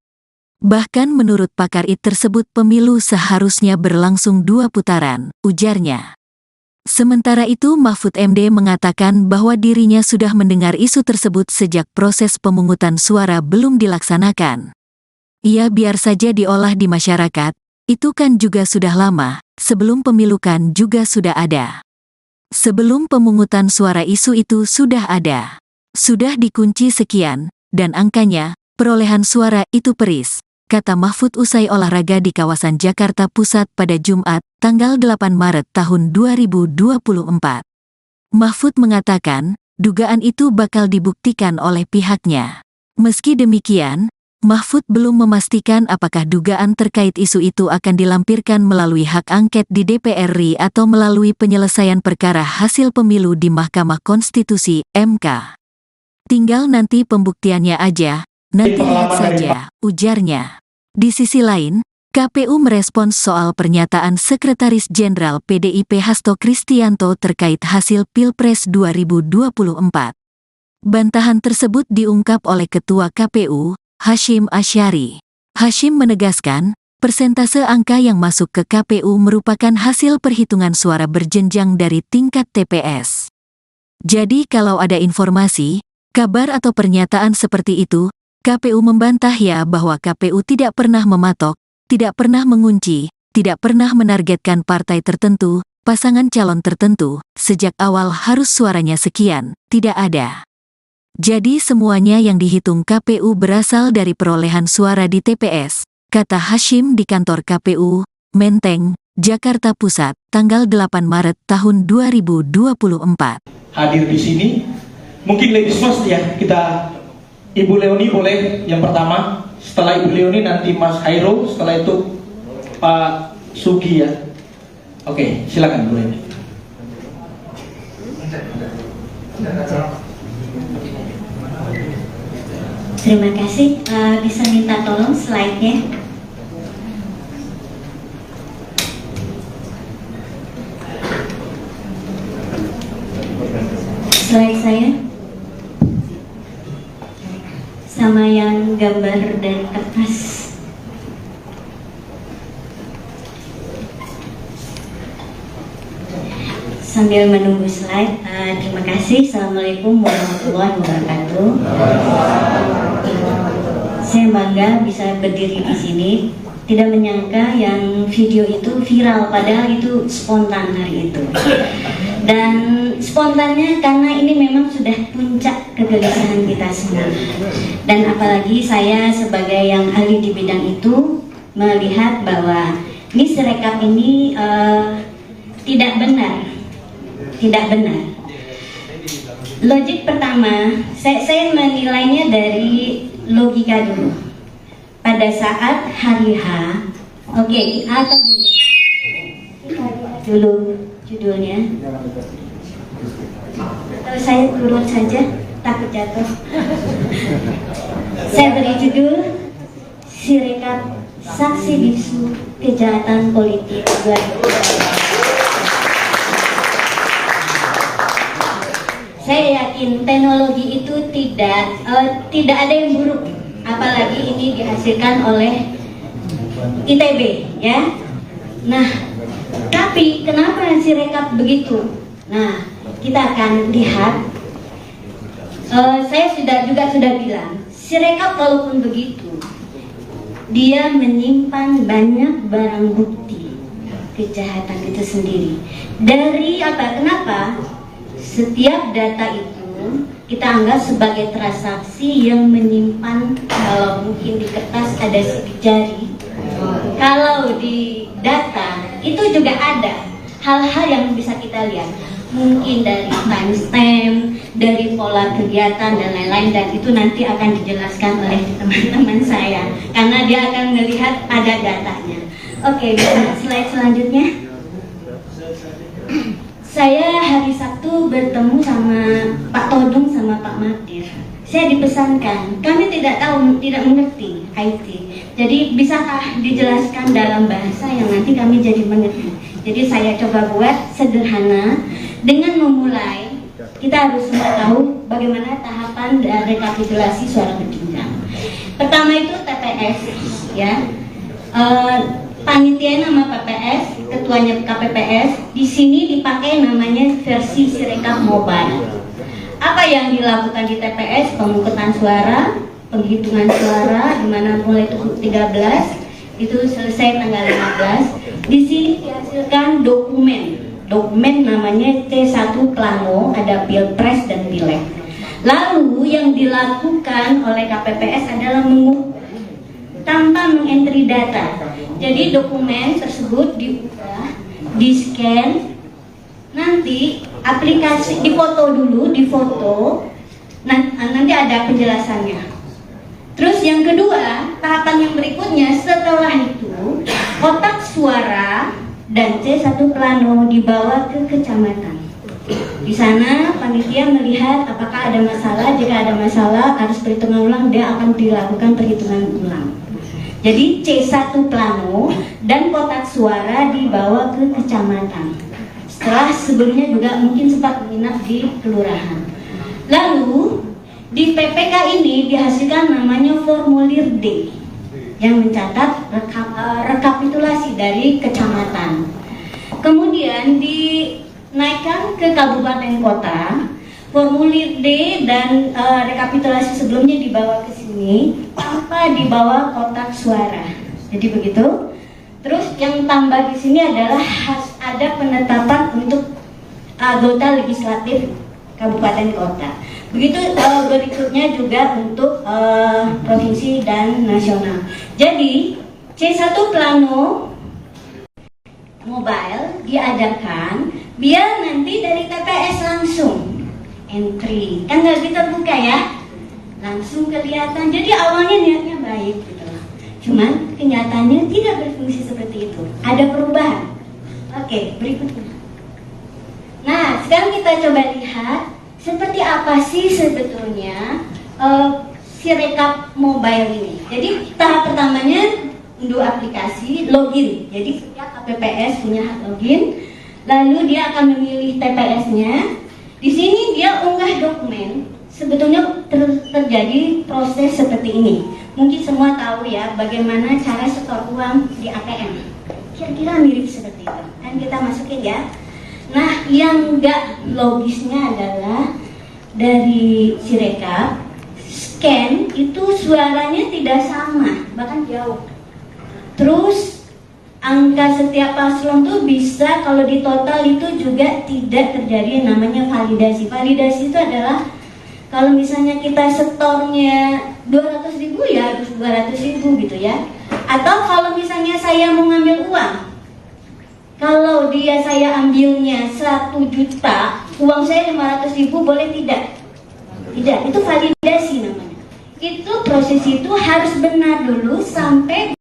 Speaker 1: Bahkan menurut pakar IT tersebut pemilu seharusnya berlangsung 2 putaran, ujarnya. Sementara itu Mahfud MD mengatakan bahwa dirinya sudah mendengar isu tersebut sejak proses pemungutan suara belum dilaksanakan. Ia biar saja diolah di masyarakat, itu kan juga sudah lama, sebelum pemilu kan juga sudah ada. Sebelum pemungutan suara isu itu sudah ada. Sudah dikunci sekian, dan angkanya, perolehan suara itu peris, kata Mahfud usai olahraga di kawasan Jakarta Pusat pada Jumat, tanggal 8 Maret tahun 2024. Mahfud mengatakan, dugaan itu bakal dibuktikan oleh pihaknya. Meski demikian, Mahfud belum memastikan apakah dugaan terkait isu itu akan dilampirkan melalui hak angket di DPR RI atau melalui penyelesaian perkara hasil pemilu di Mahkamah Konstitusi, MK. Tinggal nanti pembuktiannya aja, nanti lihat saja, ujarnya. Di sisi lain, KPU merespons soal pernyataan Sekretaris Jenderal PDIP Hasto Kristianto terkait hasil Pilpres 2024. Bantahan tersebut diungkap oleh Ketua KPU, Hashim Asyari. Hashim menegaskan, persentase angka yang masuk ke KPU merupakan hasil perhitungan suara berjenjang dari tingkat TPS. Jadi kalau ada informasi, kabar atau pernyataan seperti itu, KPU membantah bahwa KPU tidak pernah mematok, tidak pernah mengunci, tidak pernah menargetkan partai tertentu, pasangan calon tertentu, sejak awal harus suaranya sekian, tidak ada. Jadi semuanya yang dihitung KPU berasal dari perolehan suara di TPS, kata Hashim di kantor KPU, Menteng, Jakarta Pusat, tanggal 8 Maret tahun 2024.
Speaker 2: Hadir di sini, mungkin ladies first ya, kita Ibu Leoni boleh yang pertama, setelah Ibu Leoni nanti Mas Hairul, setelah itu Pak Sugi ya. Oke, silakan Bu Leoni.
Speaker 3: Terima kasih. Bisa minta tolong slide-nya. Slide saya sama yang gambar dari kertas. Sambil menunggu slide, terima kasih. Assalamualaikum warahmatullahi wabarakatuh. Saya bangga bisa berdiri di sini. Tidak menyangka yang video itu viral, padahal itu spontan hari itu. Dan spontannya karena ini memang sudah puncak kegelisahan kita semua. Dan apalagi saya sebagai yang ahli di bidang itu melihat bahwa ini Sirekap ini tidak benar. Tidak benar. Logik pertama, saya menilainya dari logika dulu. Pada saat hari H, oke, atau gini, dulu judulnya. Atau saya turun saja, takut jatuh. Saya beri judul Sirekap Saksi Bisu Kejahatan Politik 2020. Saya yakin teknologi itu tidak ada yang buruk, apalagi ini dihasilkan oleh ITB, ya. Nah, tapi kenapa Sirekap begitu? Nah, kita akan lihat. Saya sudah bilang, Sirekap walaupun begitu, dia menyimpan banyak barang bukti kejahatan itu sendiri. Dari apa? Kenapa? Setiap data itu kita anggap sebagai transaksi yang menyimpan, kalau mungkin di kertas ada sidik jari, kalau di data itu juga ada hal-hal yang bisa kita lihat, mungkin dari timestamp, dari pola kegiatan dan lain-lain, dan itu nanti akan dijelaskan oleh teman-teman saya karena dia akan melihat ada datanya. Oke, slide selanjutnya. Saya hari Sabtu bertemu sama Pak Todung sama Pak Madir. Saya dipesankan, kami tidak mengerti IT. Jadi bisakah dijelaskan dalam bahasa yang nanti kami jadi mengerti. Jadi saya coba buat sederhana dengan memulai. Kita harus semua tahu bagaimana tahapan rekapitulasi suara berjenjang. Pertama itu TPS, ya. Panitia nama PPS, ketuanya KPPS, di sini dipakai namanya versi Sirekap Mobile. Apa yang dilakukan di TPS? Pemungutan suara, penghitungan suara, di mana mulai 13 itu selesai tanggal 15. Di sini dihasilkan dokumen namanya C1 Plano, ada Pilpres dan Pileg. Lalu yang dilakukan oleh KPPS adalah tanpa mengentry data. Jadi dokumen tersebut diubah, di-scan, nanti aplikasi difoto dulu, nanti ada penjelasannya. Terus yang kedua, tahapan yang berikutnya setelah itu, kotak suara dan C1 Plano dibawa ke kecamatan. Di sana panitia melihat apakah ada masalah. Jika ada masalah harus perhitungan ulang, dia akan dilakukan perhitungan ulang. Jadi C1 Plano dan kotak suara dibawa ke kecamatan. Setelah sebelumnya juga mungkin sempat menginap di kelurahan. Lalu di PPK ini dihasilkan namanya formulir D yang mencatat rekapitulasi dari kecamatan. Kemudian dinaikkan ke kabupaten kota. formulir D dan rekapitulasi sebelumnya dibawa ke sini tanpa dibawa kotak suara. Jadi begitu. Terus yang tambah di sini adalah ada penetapan untuk anggota legislatif kabupaten kota. Begitu berikutnya juga untuk provinsi dan nasional. Jadi C1 plano mobile diadakan biar nanti dari TPS langsung entry, kan nggak terbuka ya, langsung kelihatan. Jadi awalnya niatnya baik gitu, cuman kenyataannya tidak berfungsi seperti itu, ada perubahan. Oke, berikutnya. Nah, sekarang kita coba lihat seperti apa sih sebetulnya Sirekap mobile ini. Jadi tahap pertamanya unduh aplikasi, login. Jadi setiap KPPS punya hak login. Lalu dia akan memilih TPS-nya. Di sini dia unggah dokumen. Sebetulnya terjadi proses seperti ini. Mungkin semua tahu ya bagaimana cara setor uang di ATM. Kira-kira mirip seperti itu. Kan kita masukin ya. Nah, yang enggak logisnya adalah dari Sirekap scan itu suaranya tidak sama, bahkan jauh. Terus angka setiap paslon tuh bisa kalau di total itu juga tidak terjadi yang namanya validasi. Validasi itu adalah kalau misalnya kita setornya 200.000 ya harus 200.000 gitu ya. Atau kalau misalnya saya mau ngambil uang, kalau saya ambilnya 1 juta, uang saya 500.000 boleh tidak? Tidak, itu validasi namanya. Itu proses itu harus benar dulu sampai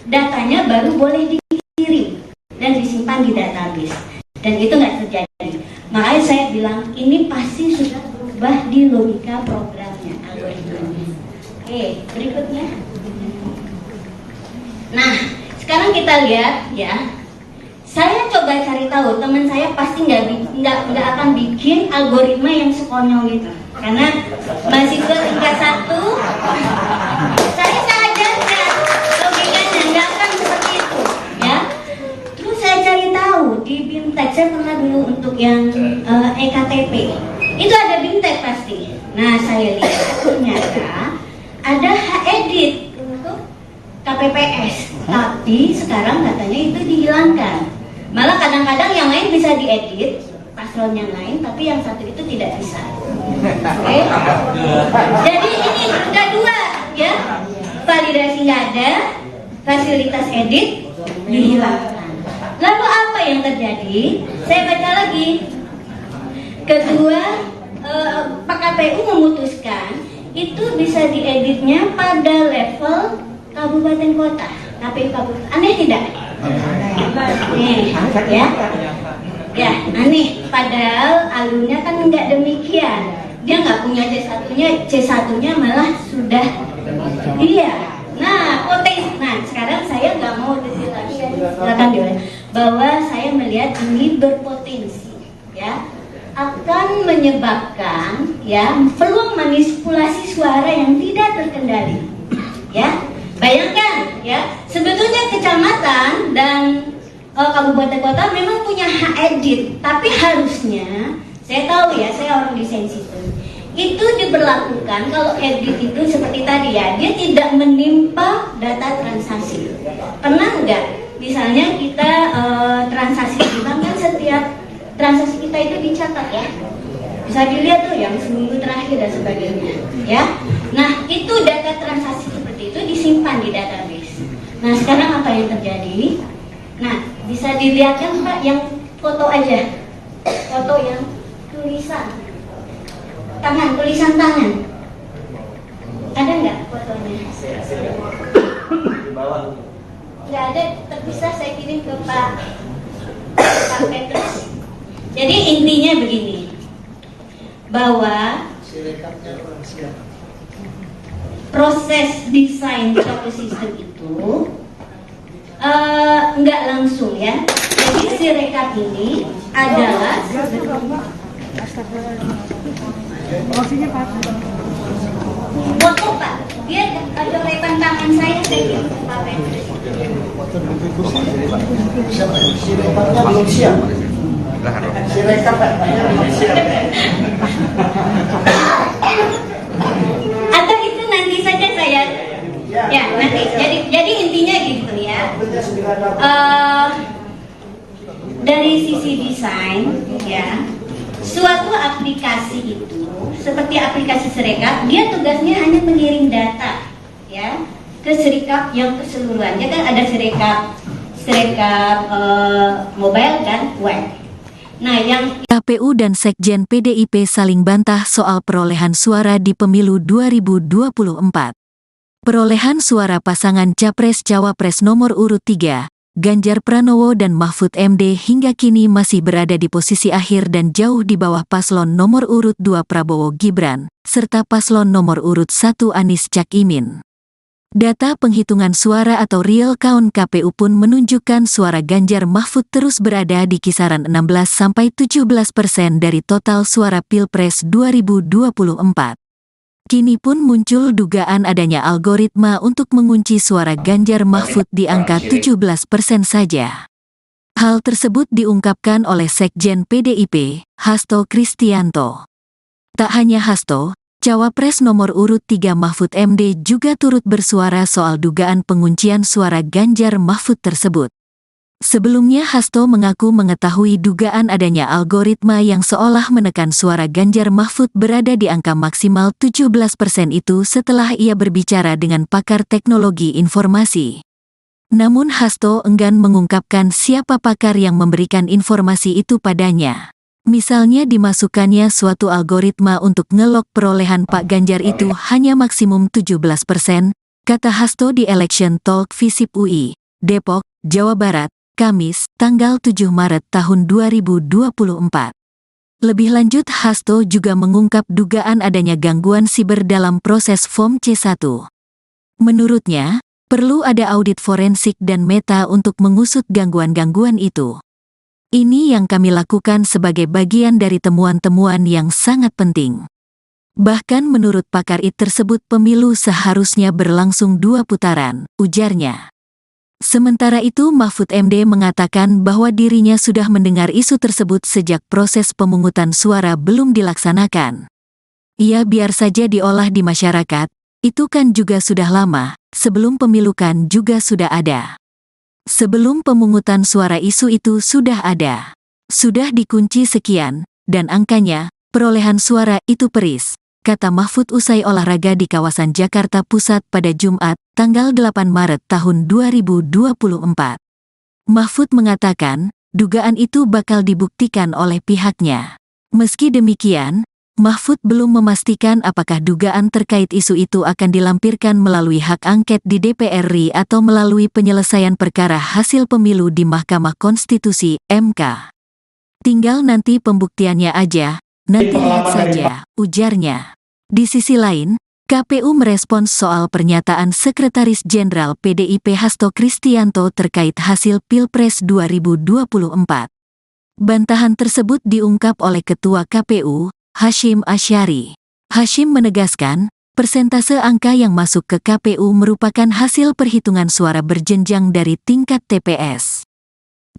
Speaker 3: datanya baru boleh dikirim dan disimpan di database. Dan itu nggak terjadi. Makanya saya bilang ini pasti sudah berubah di logika programnya, algoritmanya. Oke, berikutnya. Nah, sekarang kita lihat ya. Saya coba cari tahu, teman saya pasti nggak akan bikin algoritma yang sekonyol itu, karena mahasiswa tingkat 1, saya ajarnya logikanya nggak akan seperti itu, ya. Terus saya cari tahu di BIMTEK, saya pernah dulu untuk yang EKTP, itu ada BIMTEK pasti. Nah, saya lihat ternyata ada hak edit untuk KPPS, tapi sekarang katanya itu dihilangkan. Malah kadang-kadang yang lain bisa diedit, paslon yang lain, tapi yang satu itu tidak bisa. Oke? Jadi ini udah dua, ya. Validasi nggak ada, fasilitas edit dihilangkan. Lalu apa yang terjadi? Saya baca lagi. Kedua, Pak KPU memutuskan itu bisa dieditnya pada level kabupaten kota, KPU kabupaten. Aneh tidak? Nih, ya aneh. Padahal alurnya kan nggak demikian. Dia nggak punya C1-nya malah sudah. Iya. Nah, potensi. Nah, sekarang saya nggak mau detail lagi. Silakan diulang. Bahwa saya melihat ini berpotensi, ya, akan menyebabkan ya peluang manipulasi suara yang tidak terkendali, ya. Bayangkan ya, sebetulnya kecamatan dan kabupaten kota memang punya hak edit, tapi harusnya, saya tahu ya, saya orang desain sistem, itu diberlakukan kalau edit itu seperti tadi ya, dia tidak menimpa data transaksi. Pernah nggak? Misalnya kita transaksi di bank kan setiap transaksi kita itu dicatat ya, bisa dilihat tuh yang seminggu terakhir dan sebagainya, ya. Nah itu data transaksi seperti itu disimpan di database. Nah sekarang apa yang terjadi? Nah bisa dilihat kan Pak yang foto aja, foto yang tulisan tangan, ada nggak fotonya? Nggak ada, terpisah saya kirim ke Pak Petrus. Jadi intinya begini, bahwa proses desain suatu sistem itu nggak langsung ya. Jadi Sirekap ini adalah foto Pak. Dia ada lepan tangan saya kirim ke Pak Petrus.
Speaker 4: Sirekapnya belum siap. Sirekap
Speaker 3: aplikasi itu seperti aplikasi Sirekap, dia tugasnya hanya mengirim data ya ke Sirekap yang keseluruhan. Ya kan ada Sirekap mobile dan web. Nah, yang
Speaker 1: KPU dan Sekjen PDIP saling bantah soal perolehan suara di pemilu 2024. Perolehan suara pasangan Capres-Cawapres nomor urut 3, Ganjar Pranowo dan Mahfud MD hingga kini masih berada di posisi akhir dan jauh di bawah paslon nomor urut 2 Prabowo Gibran, serta paslon nomor urut 1 Anies Cak Imin. Data penghitungan suara atau real count KPU pun menunjukkan suara Ganjar Mahfud terus berada di kisaran 16–17% dari total suara Pilpres 2024. Kini pun muncul dugaan adanya algoritma untuk mengunci suara Ganjar Mahfud di angka 17% saja. Hal tersebut diungkapkan oleh Sekjen PDIP, Hasto Kristianto. Tak hanya Hasto, Cawapres nomor urut 3 Mahfud MD juga turut bersuara soal dugaan penguncian suara Ganjar Mahfud tersebut. Sebelumnya Hasto mengaku mengetahui dugaan adanya algoritma yang seolah menekan suara Ganjar Mahfud berada di angka maksimal 17% itu setelah ia berbicara dengan pakar teknologi informasi. Namun Hasto enggan mengungkapkan siapa pakar yang memberikan informasi itu padanya. Misalnya dimasukkannya suatu algoritma untuk ngelok perolehan Pak Ganjar itu hanya maksimum 17%, kata Hasto di Election Talk Visip UI, Depok, Jawa Barat, Kamis, tanggal 7 Maret tahun 2024. Lebih lanjut Hasto juga mengungkap dugaan adanya gangguan siber dalam proses Form C1. Menurutnya, perlu ada audit forensik dan meta untuk mengusut gangguan-gangguan itu. Ini yang kami lakukan sebagai bagian dari temuan-temuan yang sangat penting. Bahkan menurut pakar IT tersebut pemilu seharusnya berlangsung 2 putaran, ujarnya. Sementara itu Mahfud MD mengatakan bahwa dirinya sudah mendengar isu tersebut sejak proses pemungutan suara belum dilaksanakan. Ia biar saja diolah di masyarakat, itu kan juga sudah lama, sebelum pemilu kan juga sudah ada. Sebelum pemungutan suara isu itu sudah ada. Sudah dikunci sekian, dan angkanya, perolehan suara itu peris, kata Mahfud usai olahraga di kawasan Jakarta Pusat pada Jumat, tanggal 8 Maret tahun 2024. Mahfud mengatakan, dugaan itu bakal dibuktikan oleh pihaknya. Meski demikian, Mahfud belum memastikan apakah dugaan terkait isu itu akan dilampirkan melalui hak angket di DPR RI atau melalui penyelesaian perkara hasil pemilu di Mahkamah Konstitusi, MK. Tinggal nanti pembuktiannya aja, nanti lihat saja, ujarnya. Di sisi lain, KPU merespons soal pernyataan Sekretaris Jenderal PDIP Hasto Kristianto terkait hasil Pilpres 2024. Bantahan tersebut diungkap oleh Ketua KPU, Hashim Asyari. Hashim menegaskan, persentase angka yang masuk ke KPU merupakan hasil perhitungan suara berjenjang dari tingkat TPS.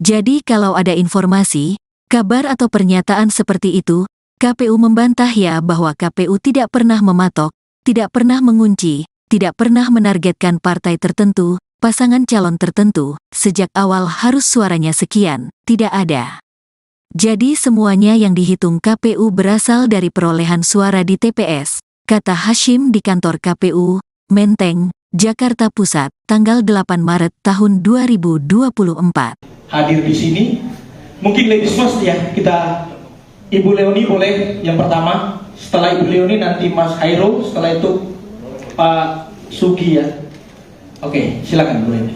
Speaker 1: Jadi kalau ada informasi, kabar atau pernyataan seperti itu, KPU membantah ya bahwa KPU tidak pernah mematok, tidak pernah mengunci, tidak pernah menargetkan partai tertentu, pasangan calon tertentu, sejak awal harus suaranya sekian, tidak ada. Jadi semuanya yang dihitung KPU berasal dari perolehan suara di TPS, kata Hashim di kantor KPU, Menteng, Jakarta Pusat, tanggal 8 Maret tahun 2024.
Speaker 2: Hadir di sini, mungkin ladies first ya, kita Ibu Leoni boleh yang pertama, setelah Ibu Leoni nanti Mas Hairul, setelah itu Pak Sugi ya. Oke, silakan Bu Leoni.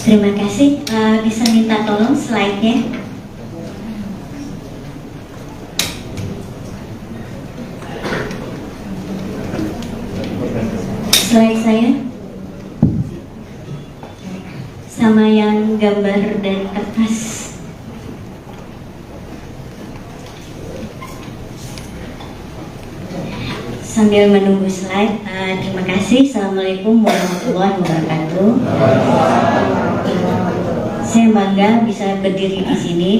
Speaker 3: terima kasih. Bisa minta tolong slide-nya. Slide saya sama yang gambar dan kertas. Sambil menunggu slide, terima kasih. Assalamualaikum warahmatullahi wabarakatuh. Saya bangga bisa berdiri di sini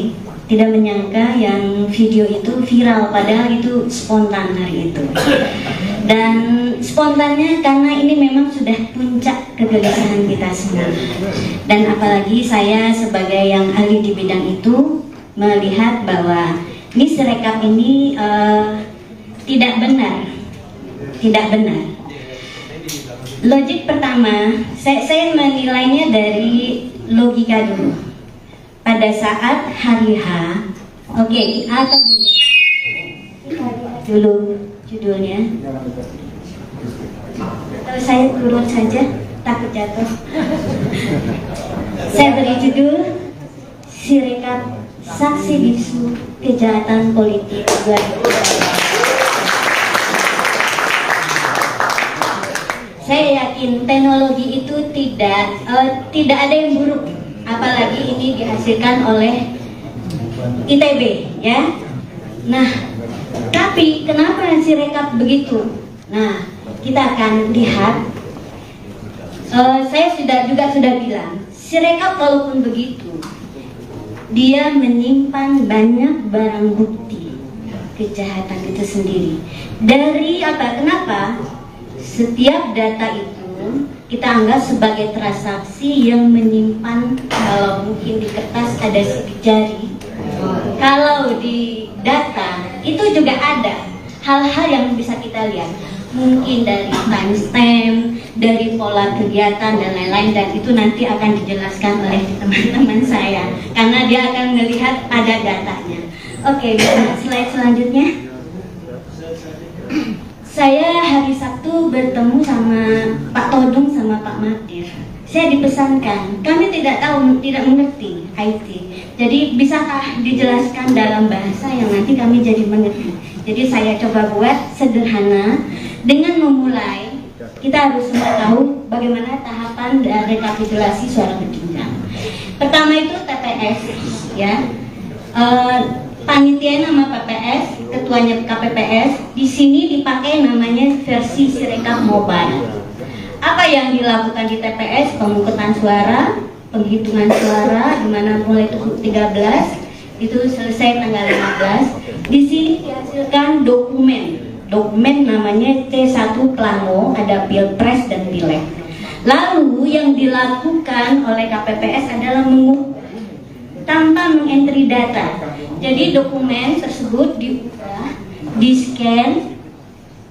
Speaker 3: tidak menyangka yang video itu viral, padahal itu spontan hari itu. Dan spontannya karena ini memang sudah puncak kegelisahan kita semua. Dan apalagi saya sebagai yang ahli di bidang itu melihat bahwa ini Sirekap ini tidak benar. Logik pertama, saya menilainya dari logika dulu. Pada saat hari H, oke, atau gini, kita lihat dulu judulnya. Atau saya turun saja, takut jatuh. Saya beri judul Sirekap Saksi Bisu Kejahatan Politik 2020. Saya yakin teknologi itu tidak ada yang buruk, apalagi ini dihasilkan oleh ITB, ya. Nah, tapi kenapa Sirekap begitu? Nah, kita akan lihat. Saya sudah bilang, Sirekap walaupun begitu, dia menyimpan banyak barang bukti kejahatan itu sendiri. Dari apa? Kenapa? Setiap data itu kita anggap sebagai transaksi yang menyimpan, kalau mungkin di kertas ada sidik jari, kalau di data itu juga ada hal-hal yang bisa kita lihat, mungkin dari timestamp, dari pola kegiatan dan lain-lain, dan itu nanti akan dijelaskan oleh teman-teman saya karena dia akan melihat ada datanya. Oke, slide selanjutnya. Saya hari Sabtu bertemu sama Pak Todung sama Pak Madir. Saya dipesankan, kami tidak mengerti IT. Jadi bisakah dijelaskan dalam bahasa yang nanti kami jadi mengerti. Jadi saya coba buat sederhana dengan memulai. Kita harus semua tahu bagaimana tahapan rekapitulasi suara berjenjang. Pertama itu TPS, ya. Panitia nama PPS, ketuanya KPPS. Di sini dipakai namanya versi Sirekap Mobile. Apa yang dilakukan di TPS? Pemungutan suara, penghitungan suara, di mana mulai 13 itu selesai tanggal 15. Di sini dihasilkan dokumen namanya C1 Plano, ada Pilpres dan Pileg. Lalu yang dilakukan oleh KPPS adalah tanpa mengentry data. Jadi dokumen tersebut dibuka, di-scan,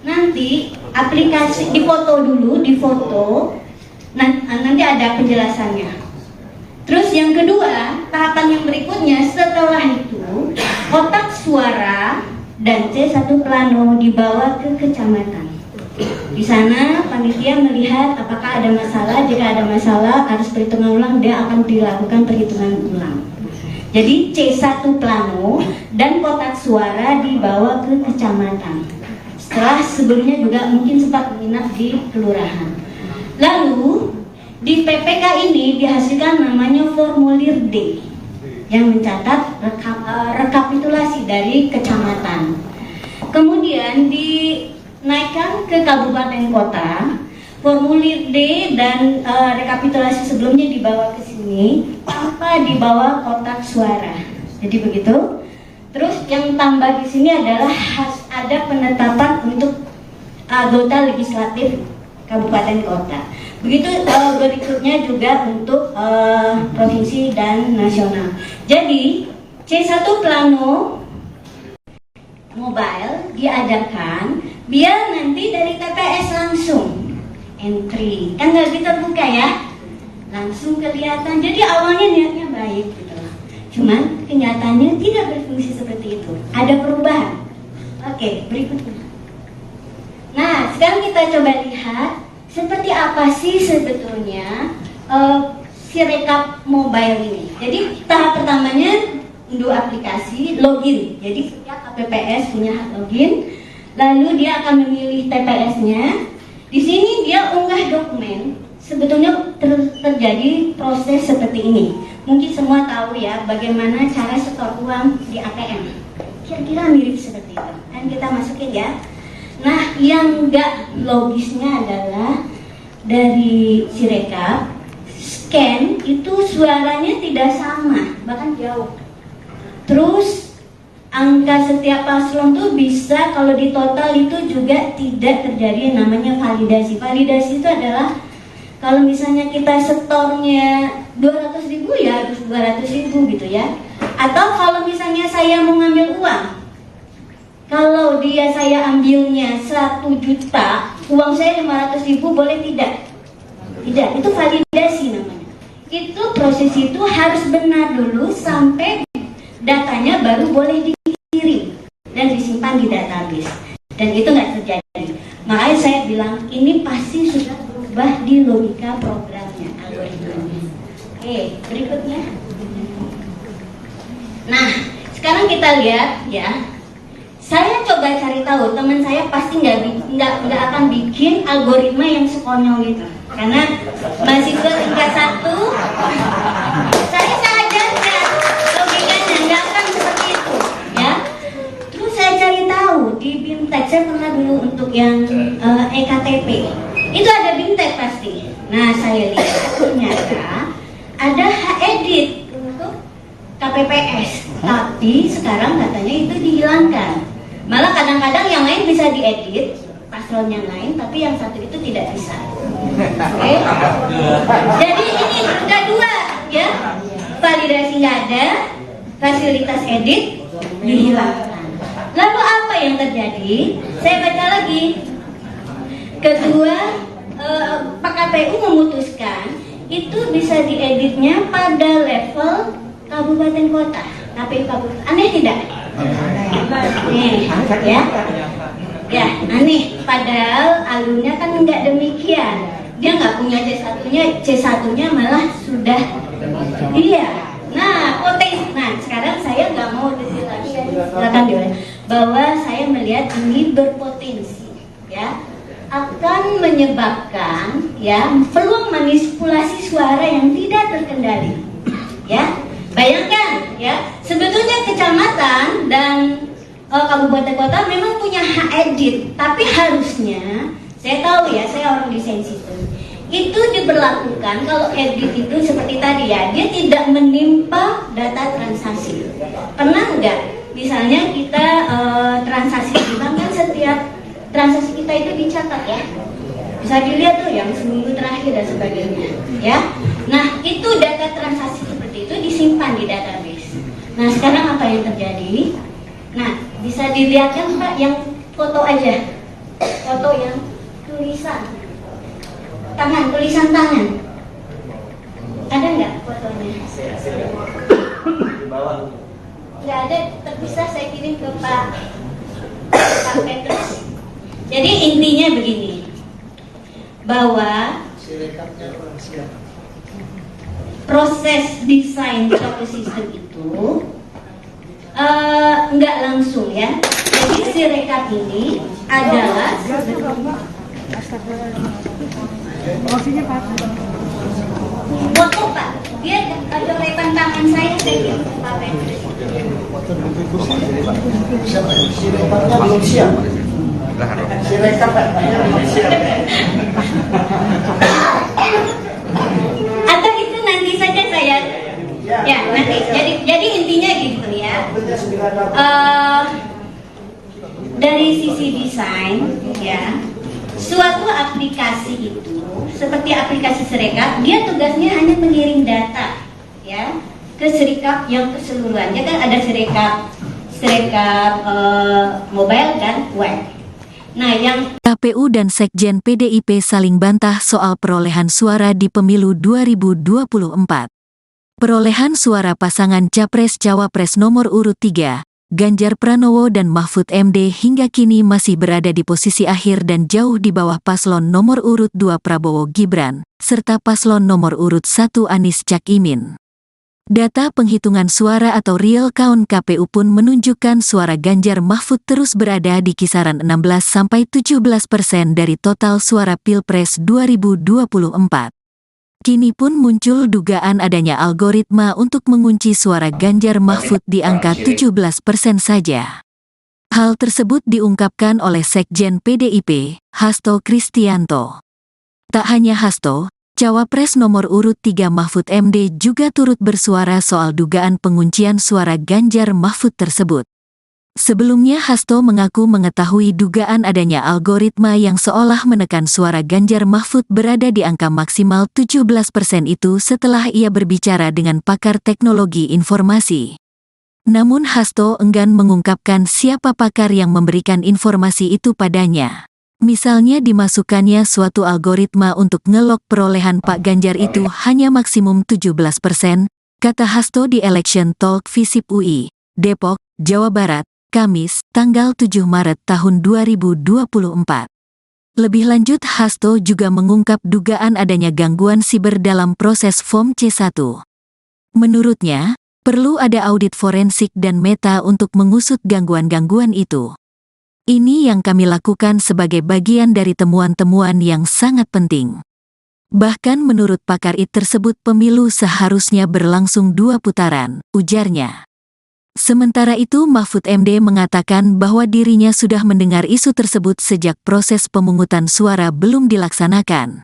Speaker 3: nanti aplikasi difoto dulu, nanti ada penjelasannya. Terus yang kedua, tahapan yang berikutnya setelah itu kotak suara dan C1 Plano dibawa ke kecamatan. Di sana panitia melihat apakah ada masalah. Jika ada masalah harus perhitungan ulang, dia akan dilakukan perhitungan ulang. Jadi C1 Plano dan kotak suara dibawa ke kecamatan. Setelah sebelumnya juga mungkin sempat menginap di kelurahan. Lalu di PPK ini dihasilkan namanya formulir D yang mencatat rekapitulasi dari kecamatan. Kemudian dinaikkan ke kabupaten kota. Formulir D dan rekapitulasi sebelumnya dibawa ke sini tanpa dibawa kotak suara. Jadi begitu. Terus yang tambah di sini adalah ada penetapan untuk anggota legislatif kabupaten kota. Begitu berikutnya juga untuk provinsi dan nasional. Jadi C1 Plano Mobile diadakan biar nanti dari TPS langsung entry, kan nggak terbuka ya, langsung kelihatan. Jadi awalnya niatnya baik gitu, cuman kenyataannya tidak berfungsi seperti itu, ada perubahan. Oke, berikutnya. Nah, sekarang kita coba lihat seperti apa sih sebetulnya Sirekap Mobile ini. Jadi tahap pertamanya unduh aplikasi, login. Jadi setiap KPPS punya hak login, lalu dia akan memilih TPS-nya. Di sini dia unggah dokumen. Sebetulnya terjadi proses seperti ini. Mungkin semua tahu ya bagaimana cara setor uang di ATM. Kira-kira mirip seperti itu. Kan kita masukin ya. Nah, yang enggak logisnya adalah dari Sirekap scan itu suaranya tidak sama, bahkan jauh. Terus angka setiap paslon tuh bisa kalau di total itu juga tidak terjadi yang namanya validasi. Validasi itu adalah kalau misalnya kita setornya 200.000 ya harus 200.000 gitu ya. Atau kalau misalnya saya mau ngambil uang, kalau saya ambilnya 1 juta, uang saya 500.000 boleh tidak? Tidak, itu validasi namanya. Itu proses itu harus benar dulu sampai datanya baru boleh dikirim dan disimpan di database. Dan itu nggak terjadi. Makanya saya bilang ini pasti sudah berubah di logika programnya, algoritmanya. Oke, berikutnya. Nah, sekarang kita lihat ya. Saya coba cari tahu, teman saya pasti nggak akan bikin algoritma yang sekonyol itu, karena mahasiswa tingkat 1, saya ajarkan logikanya nggak akan seperti itu, ya. Terus saya cari tahu di BIMTEK, saya pernah dulu untuk yang EKTP, itu ada BIMTEK pasti. Nah, saya lihat ternyata ada edit untuk KPPS, tapi sekarang katanya itu dihilangkan. Malah kadang-kadang yang lain bisa diedit, paslon yang lain, tapi yang satu itu tidak bisa. Oke? Jadi ini udah 2, ya. Validasi nggak ada, fasilitas edit dihilangkan. Lalu apa yang terjadi? Saya baca lagi. Kedua, Pak KPU memutuskan itu bisa dieditnya pada level kabupaten kota, KPU kabupaten. Aneh tidak? Nih, ya aneh. Padahal alurnya kan nggak demikian. Dia nggak punya C1-nya malah sudah. Iya. Nah, potensi. Nah, sekarang saya nggak mau detail lagi. Silakan diulang. Bahwa saya melihat ini berpotensi, ya, akan menyebabkan ya peluang manipulasi suara yang tidak terkendali, ya. Bayangkan ya, sebetulnya kecamatan dan kabupaten kota memang punya hak edit, tapi harusnya, saya tahu ya, saya orang desain sistem, itu diberlakukan kalau edit itu seperti tadi ya, dia tidak menimpa data transaksi. Pernah nggak? Misalnya kita transaksi di bank kan setiap transaksi kita itu dicatat ya, bisa dilihat tuh yang seminggu terakhir dan sebagainya, ya. Nah itu data transaksi seperti itu disimpan di database. Nah sekarang apa yang terjadi? Nah bisa dilihat kan Pak yang foto aja, foto yang tulisan tangan, ada nggak fotonya? Nggak ada, terpisah saya kirim ke Pak Petrus. Jadi intinya begini, bahwa proses desain suatu sistem itu nggak langsung ya. Jadi Sirekap ini adalah foto Pak. Dia ada lepan tangan saya kirim ke Pak Petrus.
Speaker 4: Sirekapnya belum siap. Sirekap
Speaker 3: atau itu nanti saja saya ya nanti. Jadi intinya gitu ya. Dari sisi desain ya, suatu aplikasi itu seperti aplikasi Sirekap, dia tugasnya hanya mengirim data ya ke Sirekap yang keseluruhan. Ya kan ada Sirekap mobile dan web. Nah, yang
Speaker 1: KPU dan Sekjen PDIP saling bantah soal perolehan suara di pemilu 2024. Perolehan suara pasangan Capres-Cawapres nomor urut 3, Ganjar Pranowo dan Mahfud MD hingga kini masih berada di posisi akhir dan jauh di bawah paslon nomor urut 2 Prabowo Gibran, serta paslon nomor urut 1 Anies Cak Imin. Data penghitungan suara atau real count KPU pun menunjukkan suara Ganjar Mahfud terus berada di kisaran 16-17% dari total suara Pilpres 2024. Kini pun muncul dugaan adanya algoritma untuk mengunci suara Ganjar Mahfud di angka 17% saja. Hal tersebut diungkapkan oleh Sekjen PDIP, Hasto Kristianto. Tak hanya Hasto, Cawapres nomor urut 3 Mahfud MD juga turut bersuara soal dugaan penguncian suara Ganjar Mahfud tersebut. Sebelumnya Hasto mengaku mengetahui dugaan adanya algoritma yang seolah menekan suara Ganjar Mahfud berada di angka maksimal 17% itu setelah ia berbicara dengan pakar teknologi informasi. Namun Hasto enggan mengungkapkan siapa pakar yang memberikan informasi itu padanya. Misalnya dimasukkannya suatu algoritma untuk ngelok perolehan Pak Ganjar itu hanya maksimum 17%, kata Hasto di Election Talk Visip UI, Depok, Jawa Barat, Kamis, tanggal 7 Maret tahun 2024. Lebih lanjut Hasto juga mengungkap dugaan adanya gangguan siber dalam proses Form C1. Menurutnya, perlu ada audit forensik dan meta untuk mengusut gangguan-gangguan itu. Ini yang kami lakukan sebagai bagian dari temuan-temuan yang sangat penting. Bahkan menurut pakar IT tersebut pemilu seharusnya berlangsung 2 putaran, ujarnya. Sementara itu Mahfud MD mengatakan bahwa dirinya sudah mendengar isu tersebut sejak proses pemungutan suara belum dilaksanakan.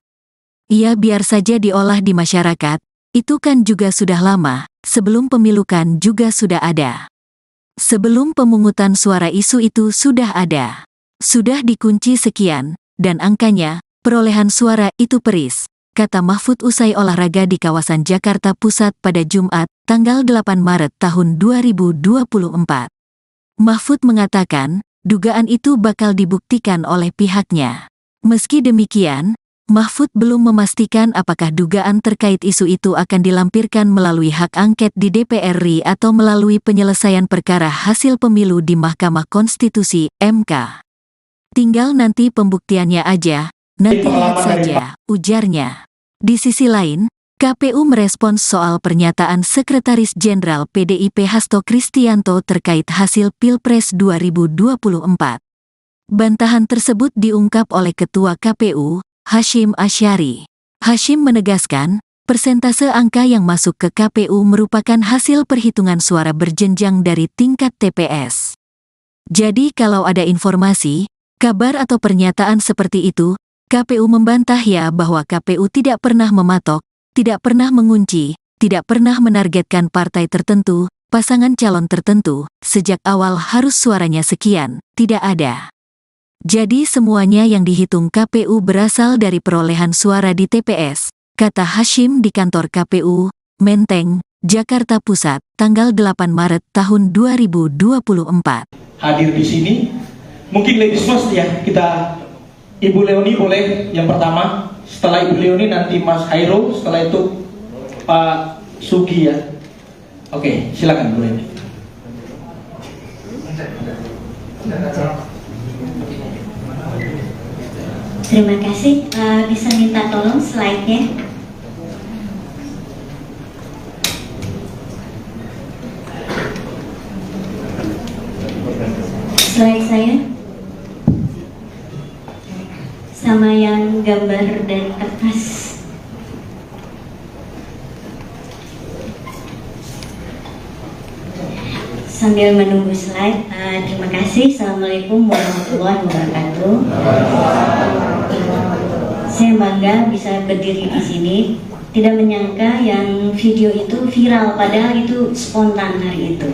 Speaker 1: Ia biar saja diolah di masyarakat, itu kan juga sudah lama, sebelum pemilu kan juga sudah ada. Sebelum pemungutan suara isu itu sudah ada. Sudah dikunci sekian, dan angkanya, perolehan suara itu peris, kata Mahfud usai olahraga di kawasan Jakarta Pusat pada Jumat, tanggal 8 Maret tahun 2024. Mahfud mengatakan, dugaan itu bakal dibuktikan oleh pihaknya. Meski demikian, Mahfud belum memastikan apakah dugaan terkait isu itu akan dilampirkan melalui hak angket di DPR RI atau melalui penyelesaian perkara hasil pemilu di Mahkamah Konstitusi, MK. Tinggal nanti pembuktiannya aja, nanti lihat saja, ujarnya. Di sisi lain, KPU merespons soal pernyataan Sekretaris Jenderal PDIP Hasto Kristianto terkait hasil Pilpres 2024. Bantahan tersebut diungkap oleh Ketua KPU, Hashim Asyari. Hashim menegaskan, persentase angka yang masuk ke KPU merupakan hasil perhitungan suara berjenjang dari tingkat TPS. Jadi kalau ada informasi, kabar atau pernyataan seperti itu, KPU membantah ya bahwa KPU tidak pernah mematok, tidak pernah mengunci, tidak pernah menargetkan partai tertentu, pasangan calon tertentu, sejak awal harus suaranya sekian, tidak ada. Jadi semuanya yang dihitung KPU berasal dari perolehan suara di TPS, kata Hashim di kantor KPU, Menteng, Jakarta Pusat, tanggal 8 Maret tahun 2024.
Speaker 2: Hadir di sini, mungkin ladies first ya, Ibu Leoni boleh yang pertama, setelah Ibu Leoni nanti Mas Hairul, setelah itu Pak Sugi ya. Oke, silakan Bu Leoni.
Speaker 3: Terima kasih, bisa minta tolong slide-nya. Slide saya sama yang gambar dari kertas. Sambil menunggu slide, terima kasih. Assalamualaikum warahmatullahi wabarakatuh. Saya bangga bisa berdiri di sini. Tidak menyangka yang video itu viral, padahal itu spontan hari itu.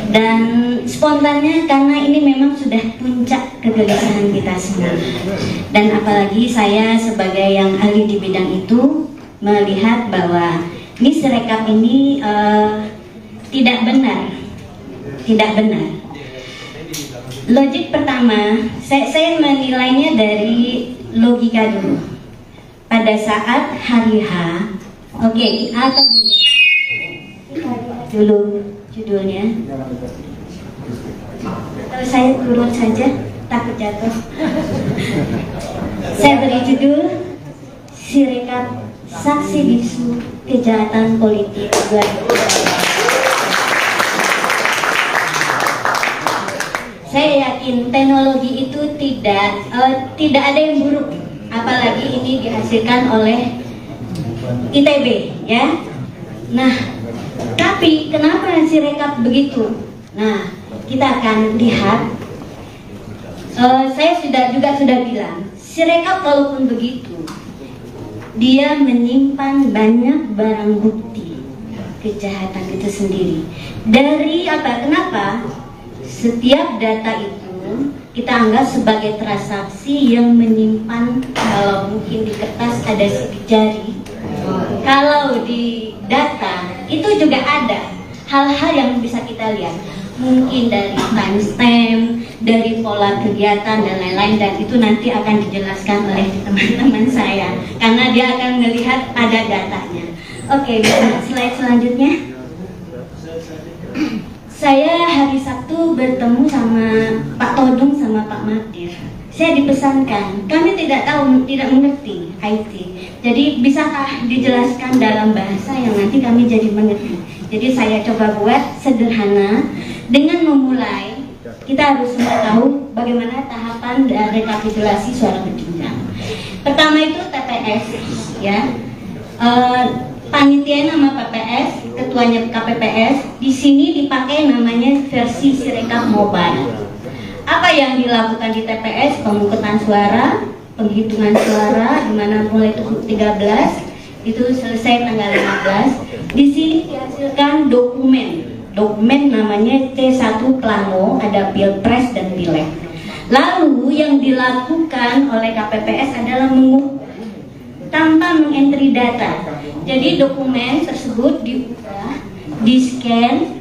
Speaker 3: Dan spontannya karena ini memang sudah puncak kegelisahan kita semua. Dan apalagi saya sebagai yang ahli di bidang itu melihat bahwa ini Sirekap ini tidak benar. Tidak benar. Logik pertama, saya menilainya dari logika dulu. Pada saat hari H, oke, atau gini, dulu judulnya. Kalau saya turun saja, takut jatuh. Saya beri judul Sirekap Saksi Bisu Kejahatan Politik 2024. Saya yakin teknologi itu tidak ada yang buruk, apalagi ini dihasilkan oleh ITB, ya. Nah, tapi kenapa Sirekap begitu? Nah, kita akan lihat. Saya sudah bilang, Sirekap kalaupun begitu, dia menyimpan banyak barang bukti kejahatan itu sendiri. Dari apa? Kenapa? Setiap data itu kita anggap sebagai transaksi yang menyimpan, kalau mungkin di kertas ada sidik jari, kalau di data itu juga ada hal-hal yang bisa kita lihat, mungkin dari timestamp, dari pola kegiatan dan lain-lain, dan itu nanti akan dijelaskan oleh teman-teman saya karena dia akan melihat ada datanya. Oke, bisa slide selanjutnya. Saya hari Sabtu bertemu sama Pak Todung sama Pak Madir. Saya dipesankan, kami tidak tahu, tidak mengerti IT. Jadi bisakah dijelaskan dalam bahasa yang nanti kami jadi mengerti. Jadi saya coba buat sederhana dengan memulai. Kita harus semua tahu bagaimana tahapan rekapitulasi suara berjenjang. Pertama itu TPS, ya. Panitia nama PPS, ketuanya KPPS. Di sini dipakai namanya versi Sirekap Mobile. Apa yang dilakukan di TPS? Pemungutan suara, penghitungan suara, di mana mulai 13 itu selesai tanggal 15. Di sini dihasilkan dokumen namanya C1 Plano, ada Pilpres dan Pileg. Lalu yang dilakukan oleh KPPS adalah mengukur tanpa mengentry data. Jadi dokumen tersebut dibuka, di-scan,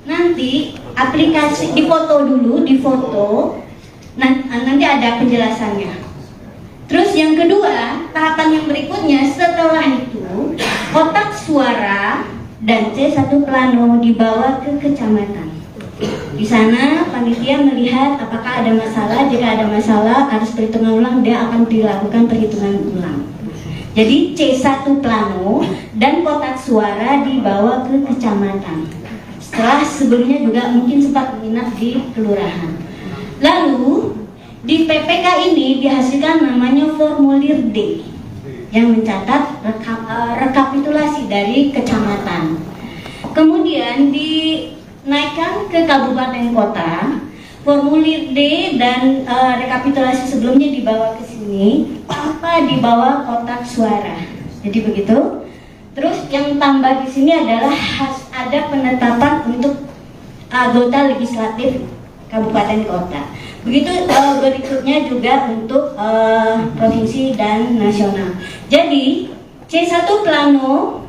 Speaker 3: nanti aplikasi difoto dulu, nanti ada penjelasannya. Terus yang kedua, tahapan yang berikutnya setelah itu kotak suara dan C1 Plano dibawa ke kecamatan. Di sana panitia melihat apakah ada masalah. Jika ada masalah harus perhitungan ulang, dia akan dilakukan perhitungan ulang. Jadi C1 Plano dan kotak suara dibawa ke kecamatan. Setelah sebelumnya juga mungkin sempat menginap di kelurahan. Lalu di PPK ini dihasilkan namanya formulir D yang mencatat rekapitulasi dari kecamatan. Kemudian dinaikkan ke kabupaten kota. Formulir D dan rekapitulasi sebelumnya dibawa ke sini tanpa dibawa kotak suara. Jadi begitu. Terus yang tambah di sini adalah ada penetapan untuk anggota legislatif kabupaten kota. Begitu berikutnya juga untuk provinsi dan nasional. Jadi C1 Plano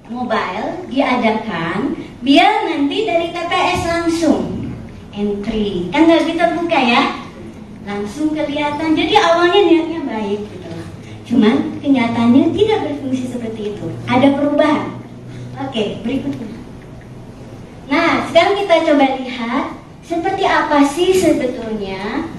Speaker 3: Mobile diadakan biar nanti dari TPS langsung entry, kan nggak terbuka ya, langsung kelihatan. Jadi awalnya niatnya baik gitu, cuman kenyataannya tidak berfungsi seperti itu, ada perubahan. Oke, berikutnya. Nah, sekarang kita coba lihat seperti apa sih sebetulnya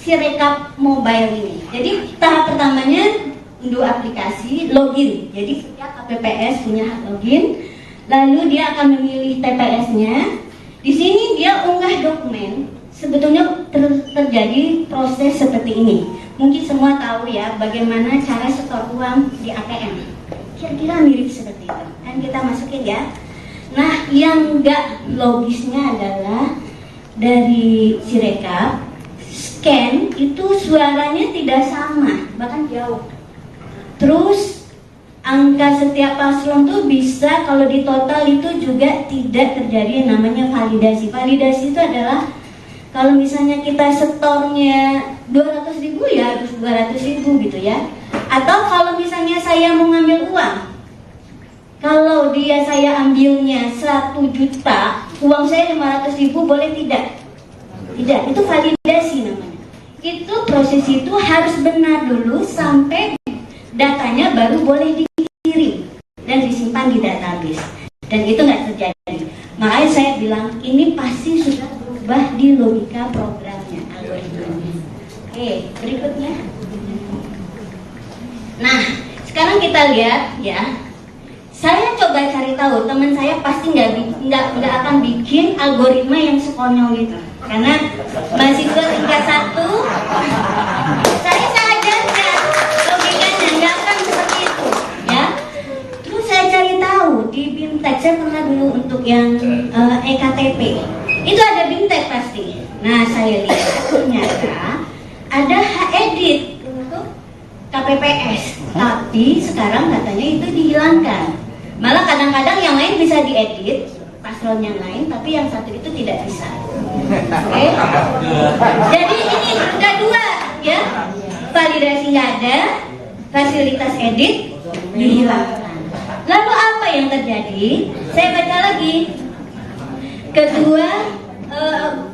Speaker 3: Sirekap Mobile ini. Jadi tahap pertamanya unduh aplikasi, login. Jadi setiap KPPS punya hak login, lalu dia akan memilih TPS-nya. Di sini dia unggah dokumen. Sebetulnya terjadi proses seperti ini. Mungkin semua tahu ya bagaimana cara setor uang di ATM. Kira-kira mirip seperti itu. Kan kita masukin ya. Nah, yang enggak logisnya adalah dari Sirekap scan itu suaranya tidak sama, bahkan jauh. Terus angka setiap paslon tuh bisa kalau di total itu juga tidak terjadi namanya validasi. Validasi itu adalah kalau misalnya kita setornya 200.000 ya harus 200.000 gitu ya. Atau kalau misalnya saya mau ngambil uang, kalau saya ambilnya 1 juta, uang saya 500.000 boleh tidak? Tidak, itu validasi namanya. Itu proses itu harus benar dulu sampai datanya baru boleh dikirim dan disimpan di database. Dan itu nggak terjadi. Makanya saya bilang ini pasti sudah berubah di logika programnya, algoritmanya. Oke, berikutnya. Nah, sekarang kita lihat ya. Saya coba cari tahu, teman saya pasti nggak akan bikin algoritma yang sekonyol gitu. Karena mahasiswa tingkat 1, saya ajarkan logikanya nggak akan seperti itu, ya. Terus saya cari tahu di BIMTEK, saya pernah dulu untuk yang EKTP, itu ada BIMTEK pasti. Nah, saya lihat ternyata ada hak edit untuk KPPS, tapi sekarang katanya itu dihilangkan. Malah kadang-kadang yang lain bisa diedit, paslon yang lain, tapi yang satu itu tidak bisa. Oke? Jadi ini udah dua, ya. Validasi nggak ada, fasilitas edit dihilangkan. Lalu apa yang terjadi? Saya baca lagi. Kedua,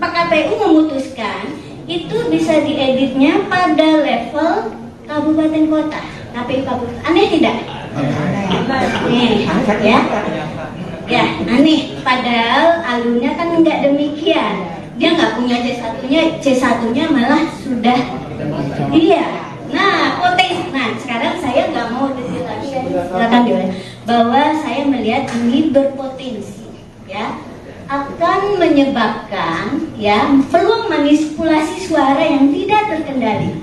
Speaker 3: Pak KPU memutuskan itu bisa dieditnya pada level kabupaten kota, KPU kabupaten. Aneh tidak? Aneh, ya. Ya, aneh. Padahal alurnya kan enggak demikian. Dia nggak punya C1-nya malah sudah. Iya. Nah, potensi. Nah, sekarang saya nggak mau detail lagi ya. Silakan diulang. Bahwa saya melihat ini berpotensi, ya, akan menyebabkan ya peluang manipulasi suara yang tidak terkendali.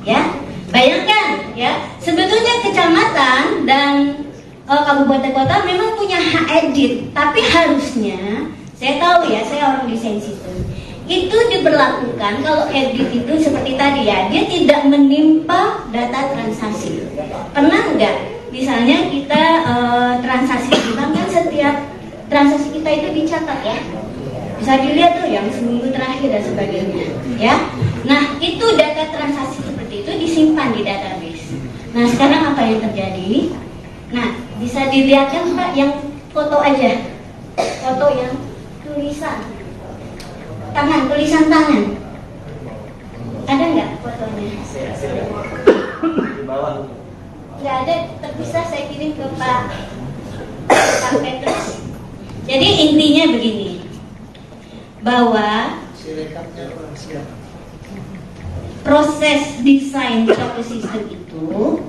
Speaker 3: Ya, bayangkan ya, sebetulnya kecamatan dan kabupaten kota memang punya hak edit, tapi harusnya, saya tahu ya, saya orang desain sistem, itu diberlakukan kalau edit itu seperti tadi ya, dia tidak menimpa data transaksi. Pernah nggak? Misalnya kita transaksi di bank kan setiap transaksi kita itu dicatat ya, bisa dilihat tuh yang seminggu terakhir dan sebagainya, ya. Nah itu data transaksi seperti itu disimpan di database. Nah sekarang apa yang terjadi? Nah bisa dilihat kan Pak, yang foto aja, foto yang tulisan tangan, ada nggak fotonya? Nggak ada, terpisah saya kirim ke Pak Petrus. Jadi intinya begini, bahwa proses desain suatu sistem itu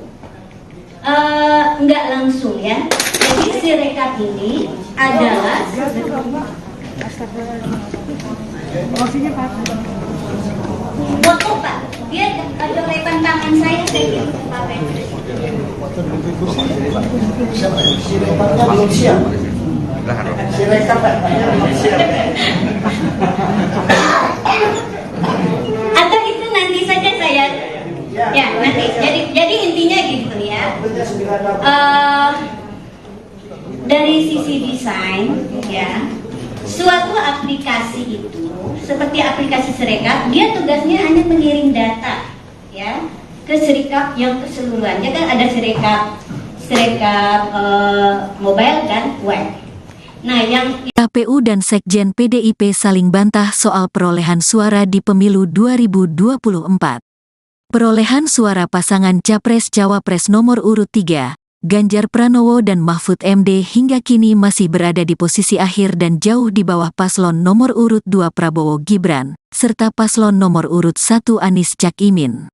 Speaker 3: nggak langsung ya. Jadi Sirekap ini adalah foto Pak, dia ada lepan tangan saya kirim ke Pak Petrus.
Speaker 4: Sirekapnya belum siap. Sirekap
Speaker 3: atau itu nanti saja saya ya nanti. Jadi intinya gitu ya. Dari sisi desain ya, suatu aplikasi itu seperti aplikasi Sirekap, dia tugasnya hanya mengirim data ya ke Sirekap yang keseluruhan. Ya kan ada Sirekap mobile dan web. Nah, yang
Speaker 1: KPU dan Sekjen PDIP saling bantah soal perolehan suara di pemilu 2024. Perolehan suara pasangan Capres-Cawapres nomor urut 3, Ganjar Pranowo dan Mahfud MD hingga kini masih berada di posisi akhir dan jauh di bawah paslon nomor urut 2 Prabowo Gibran, serta paslon nomor urut 1 Anies Caimin.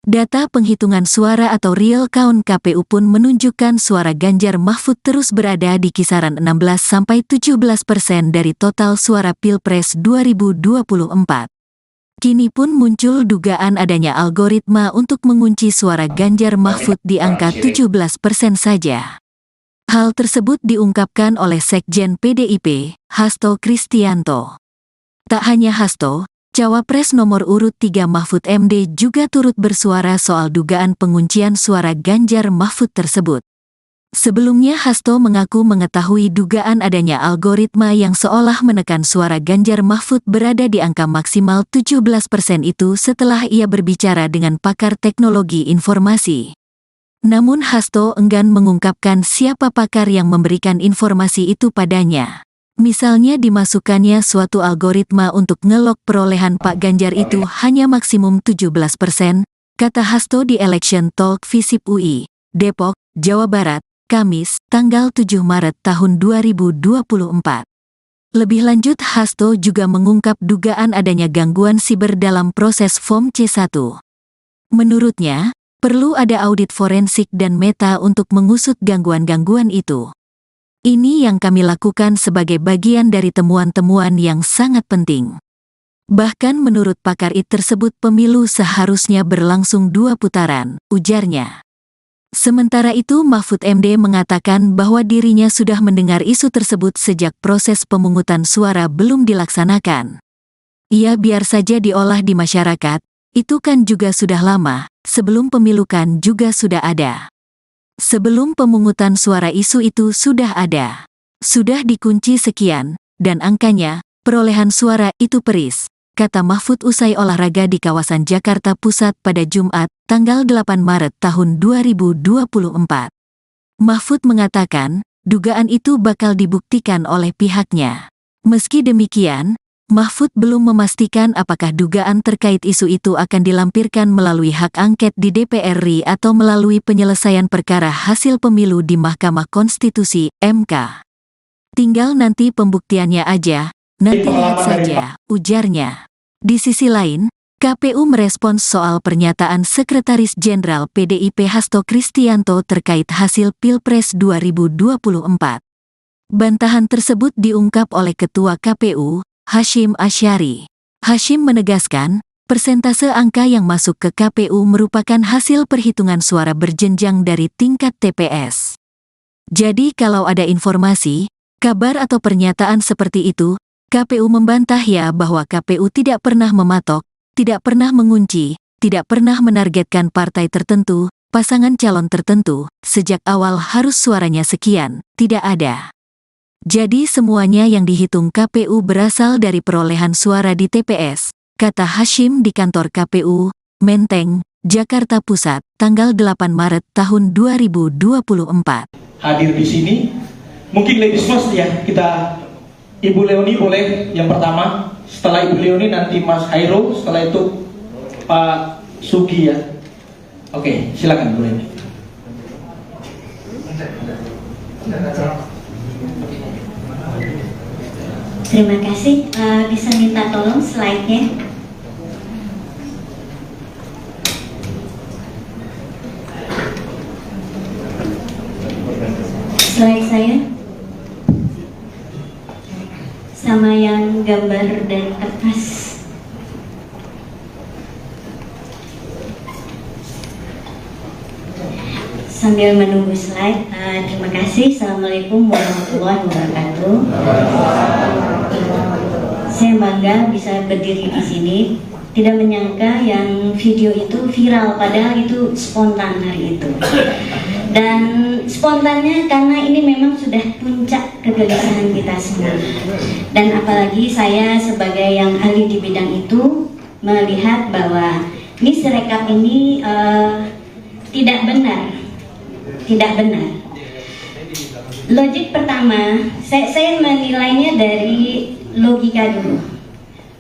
Speaker 1: Data penghitungan suara atau real count KPU pun menunjukkan suara Ganjar Mahfud terus berada di kisaran 16-17% dari total suara Pilpres 2024. Kini pun muncul dugaan adanya algoritma untuk mengunci suara Ganjar Mahfud di angka 17% saja. Hal tersebut diungkapkan oleh Sekjen PDIP, Hasto Kristianto. Tak hanya Hasto, Cawapres nomor urut 3 Mahfud MD juga turut bersuara soal dugaan penguncian suara Ganjar Mahfud tersebut. Sebelumnya Hasto mengaku mengetahui dugaan adanya algoritma yang seolah menekan suara Ganjar Mahfud berada di angka maksimal 17% itu setelah ia berbicara dengan pakar teknologi informasi. Namun Hasto enggan mengungkapkan siapa pakar yang memberikan informasi itu padanya. Misalnya dimasukkannya suatu algoritma untuk ngelok perolehan Pak Ganjar itu hanya maksimum 17%, kata Hasto di Election Talk Visip UI, Depok, Jawa Barat, Kamis, tanggal 7 Maret tahun 2024. Lebih lanjut Hasto juga mengungkap dugaan adanya gangguan siber dalam proses Form C1. Menurutnya, perlu ada audit forensik dan meta untuk mengusut gangguan-gangguan itu. Ini yang kami lakukan sebagai bagian dari temuan-temuan yang sangat penting. Bahkan menurut pakar IT tersebut pemilu seharusnya berlangsung 2 putaran, ujarnya. Sementara itu Mahfud MD mengatakan bahwa dirinya sudah mendengar isu tersebut sejak proses pemungutan suara belum dilaksanakan. Ia biar saja diolah di masyarakat, Itu kan juga sudah lama, sebelum pemilu kan juga sudah ada. Sebelum pemungutan suara isu itu sudah ada. Sudah dikunci sekian, dan angkanya, perolehan suara itu peris, kata Mahfud usai olahraga di kawasan Jakarta Pusat pada Jumat, tanggal 8 Maret tahun 2024. Mahfud mengatakan, dugaan itu bakal dibuktikan oleh pihaknya. Meski demikian, Mahfud belum memastikan apakah dugaan terkait isu itu akan dilampirkan melalui hak angket di DPR RI atau melalui penyelesaian perkara hasil pemilu di Mahkamah Konstitusi, MK. Tinggal nanti pembuktiannya aja, nanti lihat saja, ujarnya. Di sisi lain, KPU merespons soal pernyataan Sekretaris Jenderal PDIP Hasto Kristianto terkait hasil Pilpres 2024. Bantahan tersebut diungkap oleh Ketua KPU, Hasyim Asyari. Hasyim menegaskan, persentase angka yang masuk ke KPU merupakan hasil perhitungan suara berjenjang dari tingkat TPS. Jadi kalau ada informasi, kabar atau pernyataan seperti itu, KPU membantah ya bahwa KPU tidak pernah mematok, tidak pernah mengunci, tidak pernah menargetkan partai tertentu, pasangan calon tertentu, sejak awal harus suaranya sekian, tidak ada. Jadi semuanya yang dihitung KPU berasal dari perolehan suara di TPS, kata Hasyim di kantor KPU, Menteng, Jakarta Pusat, tanggal 8 Maret tahun 2024.
Speaker 2: Hadir di sini, mungkin ladies first ya, kita Ibu Leoni boleh yang pertama, setelah Ibu Leoni nanti Mas Hairul, setelah itu Pak Sugi ya. Oke, silakan Bu Leoni.
Speaker 3: Terima kasih. Bisa minta tolong slide-nya. Slide saya sama yang gambar dan kertas. Sambil menunggu slide, terima kasih. Assalamualaikum warahmatullahi wabarakatuh. Saya bangga bisa berdiri di sini. Tidak menyangka yang video itu viral, padahal itu spontan hari itu. Dan spontannya karena ini memang sudah puncak kegelisahan kita semua. Dan apalagi saya sebagai yang ahli di bidang itu melihat bahwa ini Sirekap ini tidak benar. Tidak benar. Logik pertama, saya menilainya dari logika dulu.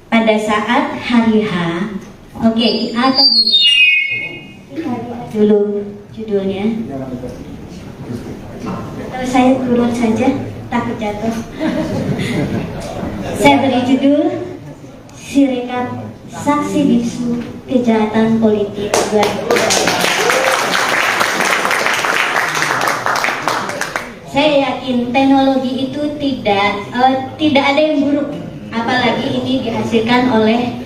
Speaker 3: Pada saat hari H, oke, atau gini, dulu judulnya. Atau saya turun saja, takut jatuh. Saya beri judul Sirekap Saksi Bisu Kejahatan Politik 2024. Saya yakin teknologi itu tidak ada yang buruk, apalagi ini dihasilkan oleh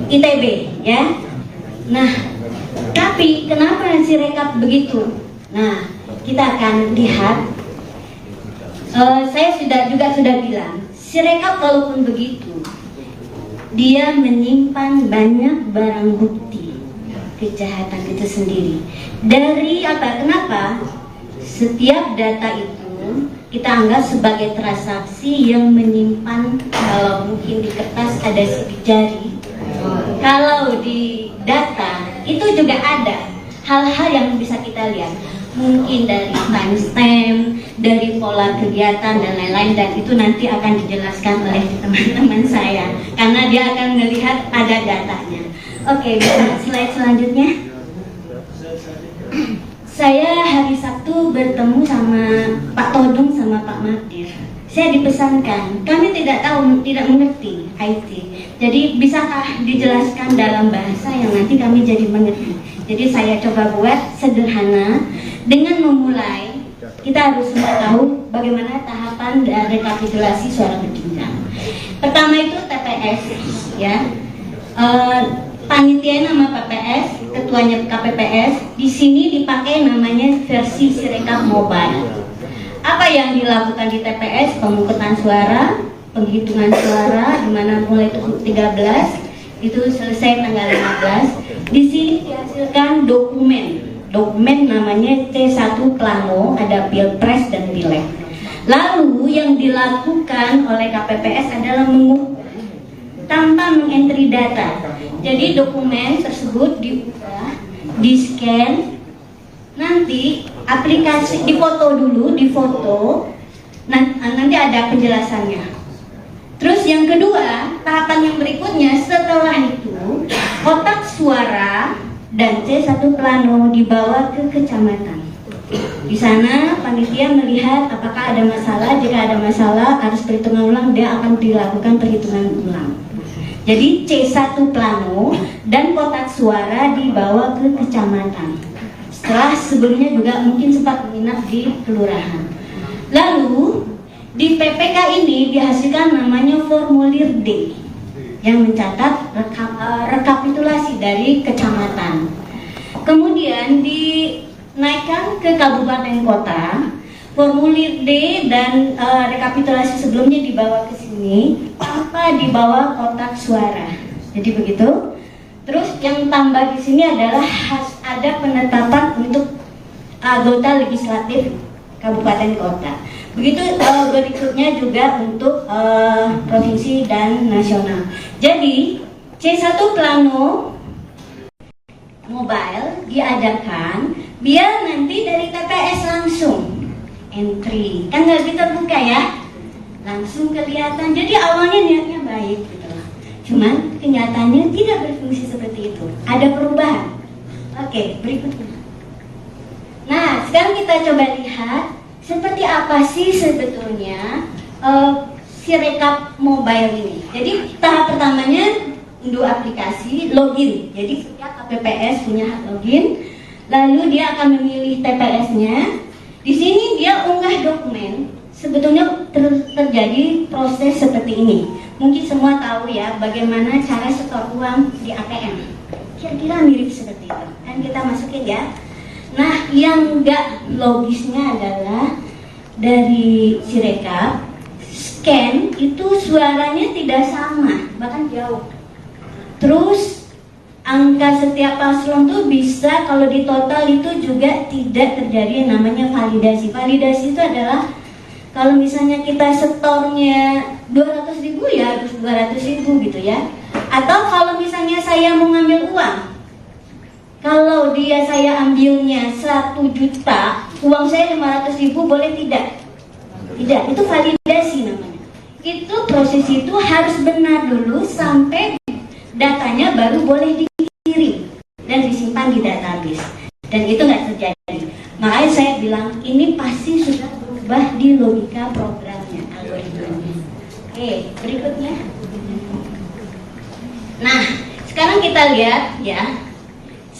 Speaker 3: ITB, ya. Nah, tapi kenapa Sirekap begitu? Nah, kita akan lihat. Saya juga sudah bilang, Sirekap kalaupun begitu, dia menyimpan banyak barang bukti kejahatan itu sendiri. Dari apa? Kenapa? Setiap data itu kita anggap sebagai transaksi yang menyimpan, kalau mungkin di kertas ada sidik jari, kalau di data itu juga ada hal-hal yang bisa kita lihat, mungkin dari timestamp, dari pola kegiatan dan lain-lain, dan itu nanti akan dijelaskan oleh teman-teman saya karena dia akan melihat ada datanya. Oke, slide selanjutnya. Saya hari Sabtu bertemu sama Pak Todung sama Pak Madir. Saya dipesankan, kami tidak mengerti IT. Jadi bisakah dijelaskan dalam bahasa yang nanti kami jadi mengerti. Jadi saya coba buat sederhana dengan memulai. Kita harus semua tahu bagaimana tahapan dan rekapitulasi suara berjenjang. Pertama itu TPS, ya. Panitia nama PPS, ketuanya KPPS, di sini dipakai namanya versi Sirekap Mobile. Apa yang dilakukan di TPS? Pemungutan suara, penghitungan suara, di mana mulai 13, itu selesai tanggal 15. Di sini dihasilkan dokumen namanya C1 Plano, ada Pilpres dan Pileg. Lalu yang dilakukan oleh KPPS adalah mengukur tanpa mengentry data. Jadi dokumen tersebut diubah, di-scan, nanti aplikasi difoto dulu, nanti ada penjelasannya. Terus yang kedua, tahapan yang berikutnya setelah itu kotak suara dan C1 Plano dibawa ke kecamatan. Di sana panitia melihat apakah ada masalah. Jika ada masalah harus perhitungan ulang, dia akan dilakukan perhitungan ulang. Jadi C1 Plano dan kotak suara dibawa ke kecamatan. Setelah sebelumnya juga mungkin sempat menginap di kelurahan. Lalu di PPK ini dihasilkan namanya formulir D yang mencatat rekapitulasi dari kecamatan. Kemudian dinaikkan ke kabupaten kota, formulir D dan rekapitulasi sebelumnya dibawa ke sini tanpa dibawa kotak suara. Jadi begitu. Terus yang tambah di sini adalah ada penetapan untuk anggota legislatif kabupaten kota. Begitu berikutnya juga untuk provinsi dan nasional. Jadi C1 Plano mobile diadakan biar nanti dari TPS langsung entry, kan nggak terbuka ya, langsung kelihatan. Jadi awalnya niatnya baik gitu loh. Cuman kenyataannya tidak berfungsi seperti itu. Ada perubahan. Oke, berikutnya. Nah, sekarang kita coba lihat seperti apa sih sebetulnya Sirekap mobile ini. Jadi tahap pertamanya unduh aplikasi, login. Jadi setiap KPPS punya hak login. Lalu dia akan memilih TPS-nya. Di sini dia unggah dokumen. Sebetulnya terjadi proses seperti ini. Mungkin semua tahu ya bagaimana cara setor uang di ATM. Kira-kira mirip seperti itu. Kan kita masukin ya. Nah, yang enggak logisnya adalah dari Sirekap scan itu suaranya tidak sama, bahkan jauh. Terus angka setiap paslon tuh bisa kalau di total itu juga tidak terjadi yang namanya validasi. Validasi itu adalah kalau misalnya kita setornya 200.000 ya harus 200.000 gitu ya. Atau kalau misalnya saya mau ngambil uang, kalau saya ambilnya 1 juta, uang saya 500.000 boleh tidak? Tidak, itu validasi namanya. Itu proses itu harus benar dulu sampai datanya baru boleh dikirim dan disimpan di database. Dan itu nggak terjadi. Makanya saya bilang ini pasti sudah berubah di logika programnya, algoritmanya. Oke, berikutnya. Nah, sekarang kita lihat ya.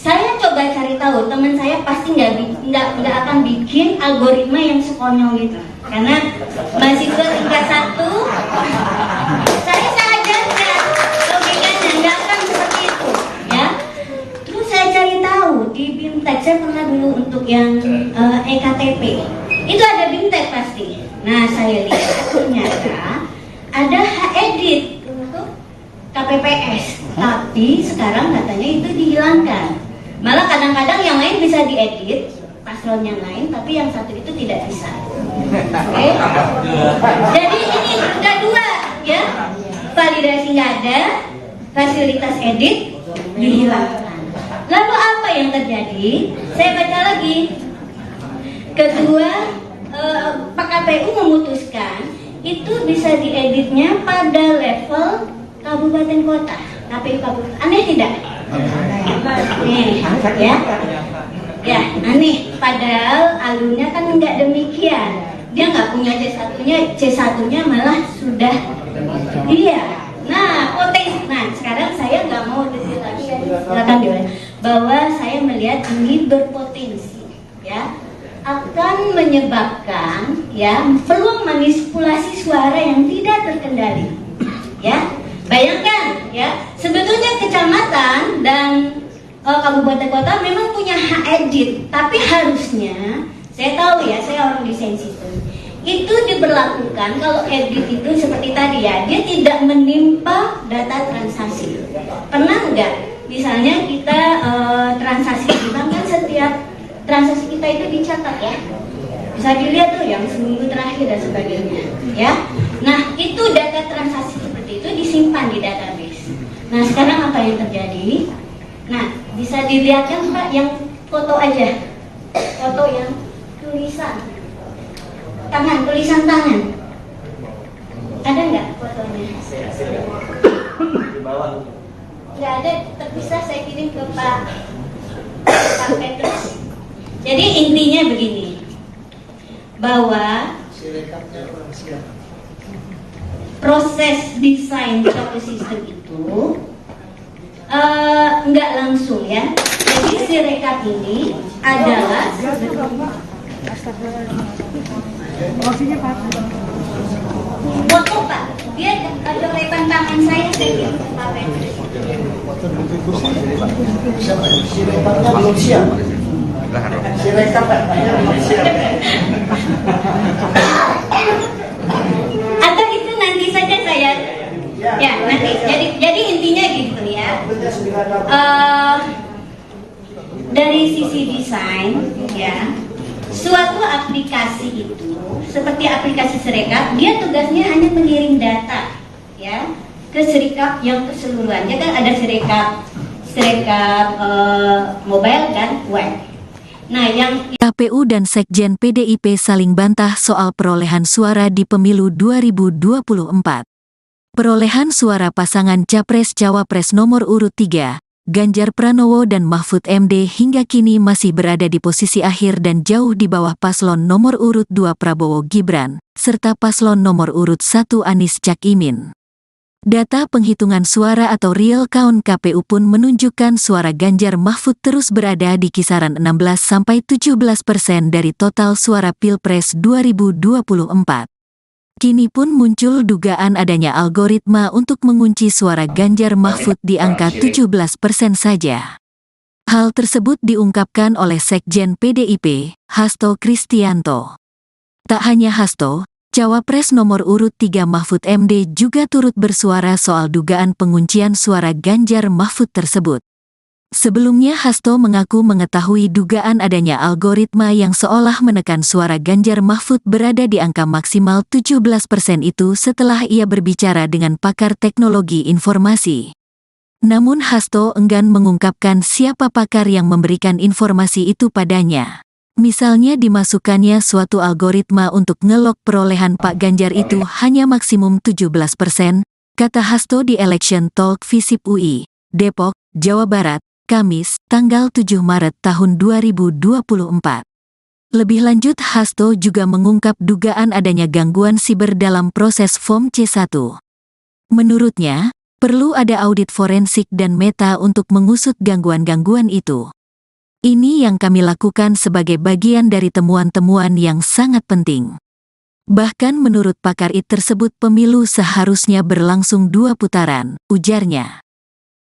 Speaker 3: Saya coba cari tahu, teman saya pasti nggak akan bikin algoritma yang sekonyol itu, karena mahasiswa tingkat 1, saya ajarkan logikanya nggak akan seperti itu, ya. Terus saya cari tahu di BIMTEK, saya pernah dulu untuk yang EKTP, itu ada BIMTEK pasti. Nah, saya lihat ternyata ada edit untuk KPPS, tapi sekarang katanya itu dihilangkan. Malah kadang-kadang yang lain bisa diedit, paslon yang lain, tapi yang satu itu tidak bisa. Oke? Jadi ini udah dua, ya. Validasi nggak ada, fasilitas edit dihilangkan. Lalu apa yang terjadi? Saya baca lagi. Kedua, Pak KPU memutuskan itu bisa dieditnya pada level kabupaten kota, KPU kabupaten. Aneh tidak? Nih, ya aneh. Padahal alurnya kan nggak demikian. Dia nggak punya C1-nya malah sudah. Iya. Nah, potensi. Nah, sekarang saya nggak mau detail lagi. Silakan diulang. Bahwa saya melihat ini berpotensi, ya, akan menyebabkan ya peluang manipulasi suara yang tidak terkendali, ya. Bayangkan ya, sebetulnya kecamatan dan kabupaten kota memang punya hak edit, tapi harusnya, saya tahu ya, saya orang desain sistem, itu diberlakukan kalau edit itu seperti tadi ya, dia tidak menimpa data transaksi. Pernah nggak? Misalnya kita transaksi di bank kan setiap transaksi kita itu dicatat ya. Bisa dilihat tuh yang seminggu terakhir dan sebagainya, ya. Nah, itu data transaksi seperti itu disimpan di database. Nah, sekarang apa yang terjadi? Nah, bisa dilihat kan Pak, yang foto aja, foto yang tulisan tangan. Ada nggak fotonya? Nggak ada, terpisah saya kirim ke Pak Petrus. Jadi intinya begini, bahwa proses desain suatu sistem itu nggak langsung ya. Jadi Sirekap ini adalah foto Pak. Dia ada lepan tangan saya kirim ke Pak Petrus.
Speaker 4: Sirekapnya belum siap. Sirekap belum siap.
Speaker 3: Atau itu nanti saja saya ya nanti. Jadi intinya gitu ya. Dari sisi desain ya, suatu aplikasi itu seperti aplikasi Sirekap, dia tugasnya hanya mengirim data ya ke Sirekap yang keseluruhannya kan ada Sirekap mobile dan web. Nah, yang
Speaker 1: KPU dan Sekjen PDIP saling bantah soal perolehan suara di pemilu 2024. Perolehan suara pasangan Capres-Cawapres nomor urut 3, Ganjar Pranowo dan Mahfud MD hingga kini masih berada di posisi akhir dan jauh di bawah paslon nomor urut 2 Prabowo Gibran, serta paslon nomor urut 1 Anies Caimin. Data penghitungan suara atau real count KPU pun menunjukkan suara Ganjar Mahfud terus berada di kisaran 16–17% dari total suara Pilpres 2024. Kini pun muncul dugaan adanya algoritma untuk mengunci suara Ganjar Mahfud di angka 17% saja. Hal tersebut diungkapkan oleh Sekjen PDIP, Hasto Kristianto. Tak hanya Hasto, Cawapres nomor urut 3 Mahfud MD juga turut bersuara soal dugaan penguncian suara Ganjar Mahfud tersebut. Sebelumnya Hasto mengaku mengetahui dugaan adanya algoritma yang seolah menekan suara Ganjar Mahfud berada di angka maksimal 17% itu setelah ia berbicara dengan pakar teknologi informasi. Namun Hasto enggan mengungkapkan siapa pakar yang memberikan informasi itu padanya. Misalnya dimasukkannya suatu algoritma untuk ngelok perolehan Pak Ganjar itu hanya maksimum 17%, kata Hasto di Election Talk Visip UI, Depok, Jawa Barat, Kamis, tanggal 7 Maret tahun 2024. Lebih lanjut Hasto juga mengungkap dugaan adanya gangguan siber dalam proses Form C1. Menurutnya, perlu ada audit forensik dan meta untuk mengusut gangguan-gangguan itu. Ini yang kami lakukan sebagai bagian dari temuan-temuan yang sangat penting. Bahkan menurut pakar IT tersebut pemilu seharusnya berlangsung 2 putaran, ujarnya.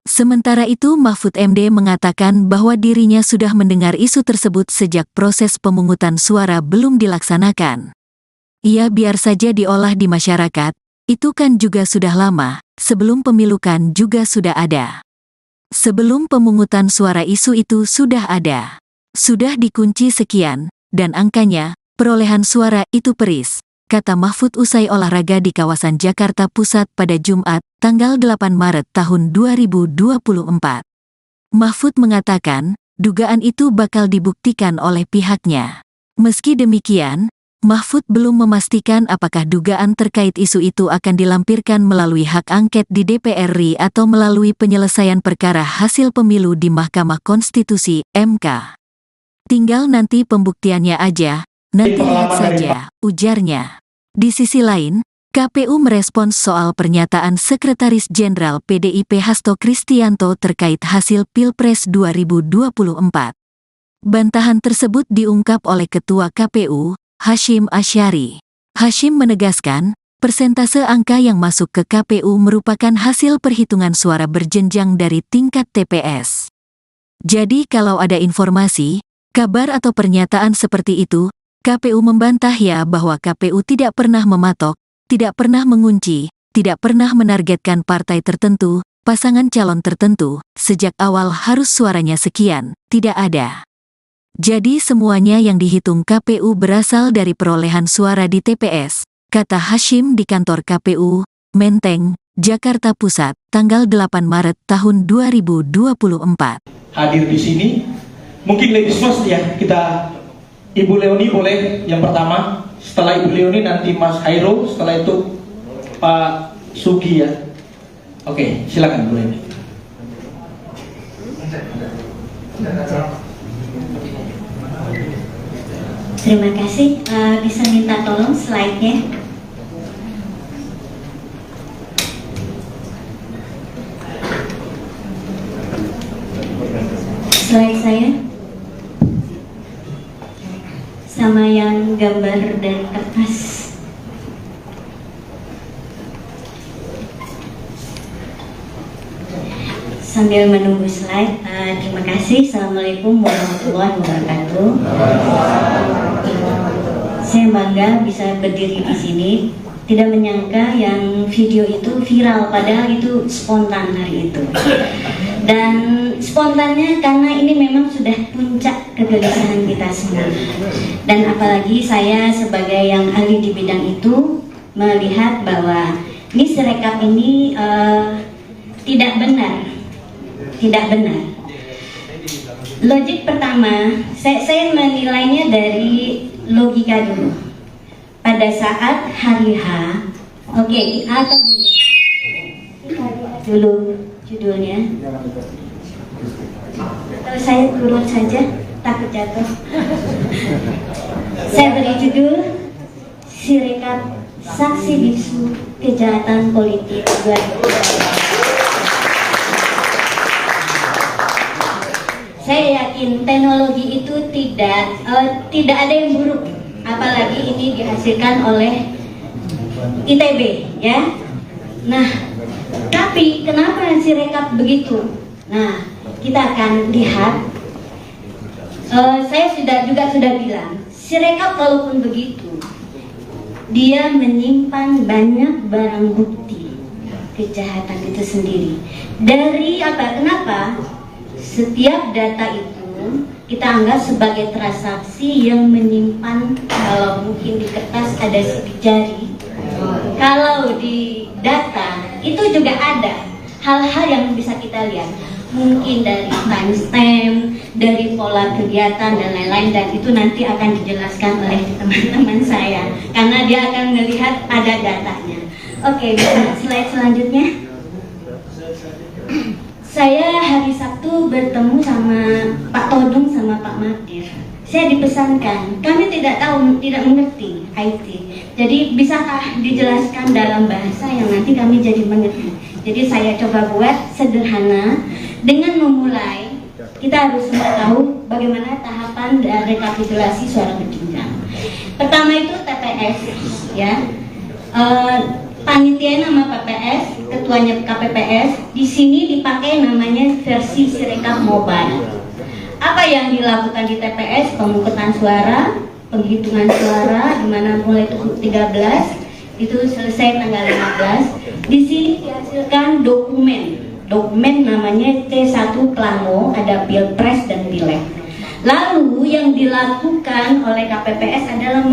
Speaker 1: Sementara itu Mahfud MD mengatakan bahwa dirinya sudah mendengar isu tersebut sejak proses pemungutan suara belum dilaksanakan. Ya biar saja diolah di masyarakat, itu kan juga sudah lama, sebelum pemilu kan juga sudah ada. Sebelum pemungutan suara isu itu sudah ada. Sudah dikunci sekian, dan angkanya, perolehan suara itu peris, kata Mahfud usai olahraga di kawasan Jakarta Pusat pada Jumat, tanggal 8 Maret tahun 2024. Mahfud mengatakan, dugaan itu bakal dibuktikan oleh pihaknya. Meski demikian, Mahfud belum memastikan apakah dugaan terkait isu itu akan dilampirkan melalui hak angket di DPR RI atau melalui penyelesaian perkara hasil pemilu di Mahkamah Konstitusi, MK. Tinggal nanti pembuktiannya aja, nanti lihat saja, ujarnya. Di sisi lain, KPU merespons soal pernyataan Sekretaris Jenderal PDIP Hasto Kristianto terkait hasil Pilpres 2024. Bantahan tersebut diungkap oleh Ketua KPU, Hashim Asyari. Hashim menegaskan, persentase angka yang masuk ke KPU merupakan hasil perhitungan suara berjenjang dari tingkat TPS. Jadi kalau ada informasi, kabar atau pernyataan seperti itu, KPU membantah ya bahwa KPU tidak pernah mematok, tidak pernah mengunci, tidak pernah menargetkan partai tertentu, pasangan calon tertentu, sejak awal harus suaranya sekian, tidak ada. Jadi semuanya yang dihitung KPU berasal dari perolehan suara di TPS, kata Hashim di kantor KPU, Menteng, Jakarta Pusat, tanggal 8 Maret tahun 2024.
Speaker 2: Hadir di sini, mungkin ladies first ya, kita Ibu Leoni boleh yang pertama, setelah Ibu Leoni nanti Mas Hairul, setelah itu Pak Sugi ya. Oke, silakan Bu Leoni.
Speaker 3: Terima kasih. Bisa minta tolong slide-nya. Slide saya sama yang gambar dan kertas. Sambil menunggu slide, terima kasih. Assalamualaikum warahmatullahi wabarakatuh. Saya bangga bisa berdiri di sini. Tidak menyangka yang video itu viral, padahal itu spontan hari itu. Dan spontannya karena ini memang sudah puncak kegelisahan kita semua. Dan apalagi saya sebagai yang ahli di bidang itu melihat bahwa ini Sirekap ini tidak benar. Tidak benar. Logik pertama, saya menilainya dari logika dulu. Pada saat hari H, oke, atau gini, kita lihat dulu judulnya. Kalau saya turun saja, takut jatuh. Saya beri judul Sirekap Saksi Bisu Kejahatan Politik 2020. Saya yakin teknologi itu tidak ada yang buruk, apalagi ini dihasilkan oleh ITB, ya. Nah, tapi kenapa Sirekap begitu? Nah, kita akan lihat. Saya juga sudah bilang, Sirekap walaupun begitu, dia menyimpan banyak barang bukti kejahatan itu sendiri. Dari apa? Kenapa? Setiap data itu kita anggap sebagai transaksi yang menyimpan, kalau mungkin di kertas ada sidik jari, kalau di data itu juga ada hal-hal yang bisa kita lihat, mungkin dari timestamp, dari pola kegiatan dan lain-lain, dan itu nanti akan dijelaskan oleh teman-teman saya karena dia akan melihat ada datanya. Oke, bisa slide selanjutnya. Saya hari Sabtu bertemu sama Pak Todung sama Pak Magdir. Saya dipesankan, kami tidak mengerti IT. Jadi bisakah dijelaskan dalam bahasa yang nanti kami jadi mengerti. Jadi saya coba buat sederhana dengan memulai. Kita harus semua tahu bagaimana tahapan rekapitulasi suara berjenjang. Pertama itu TPS, ya. Panitia nama PPS, ketuanya KPPS, di sini dipakai namanya versi Sirekap Mobile. Apa yang dilakukan di TPS? Pemungutan suara, penghitungan suara, di mana mulai 13 itu selesai tanggal 15. Di sini dihasilkan dokumen namanya C1 Plano, ada Pilpres dan Pileg. Lalu yang dilakukan oleh KPPS adalah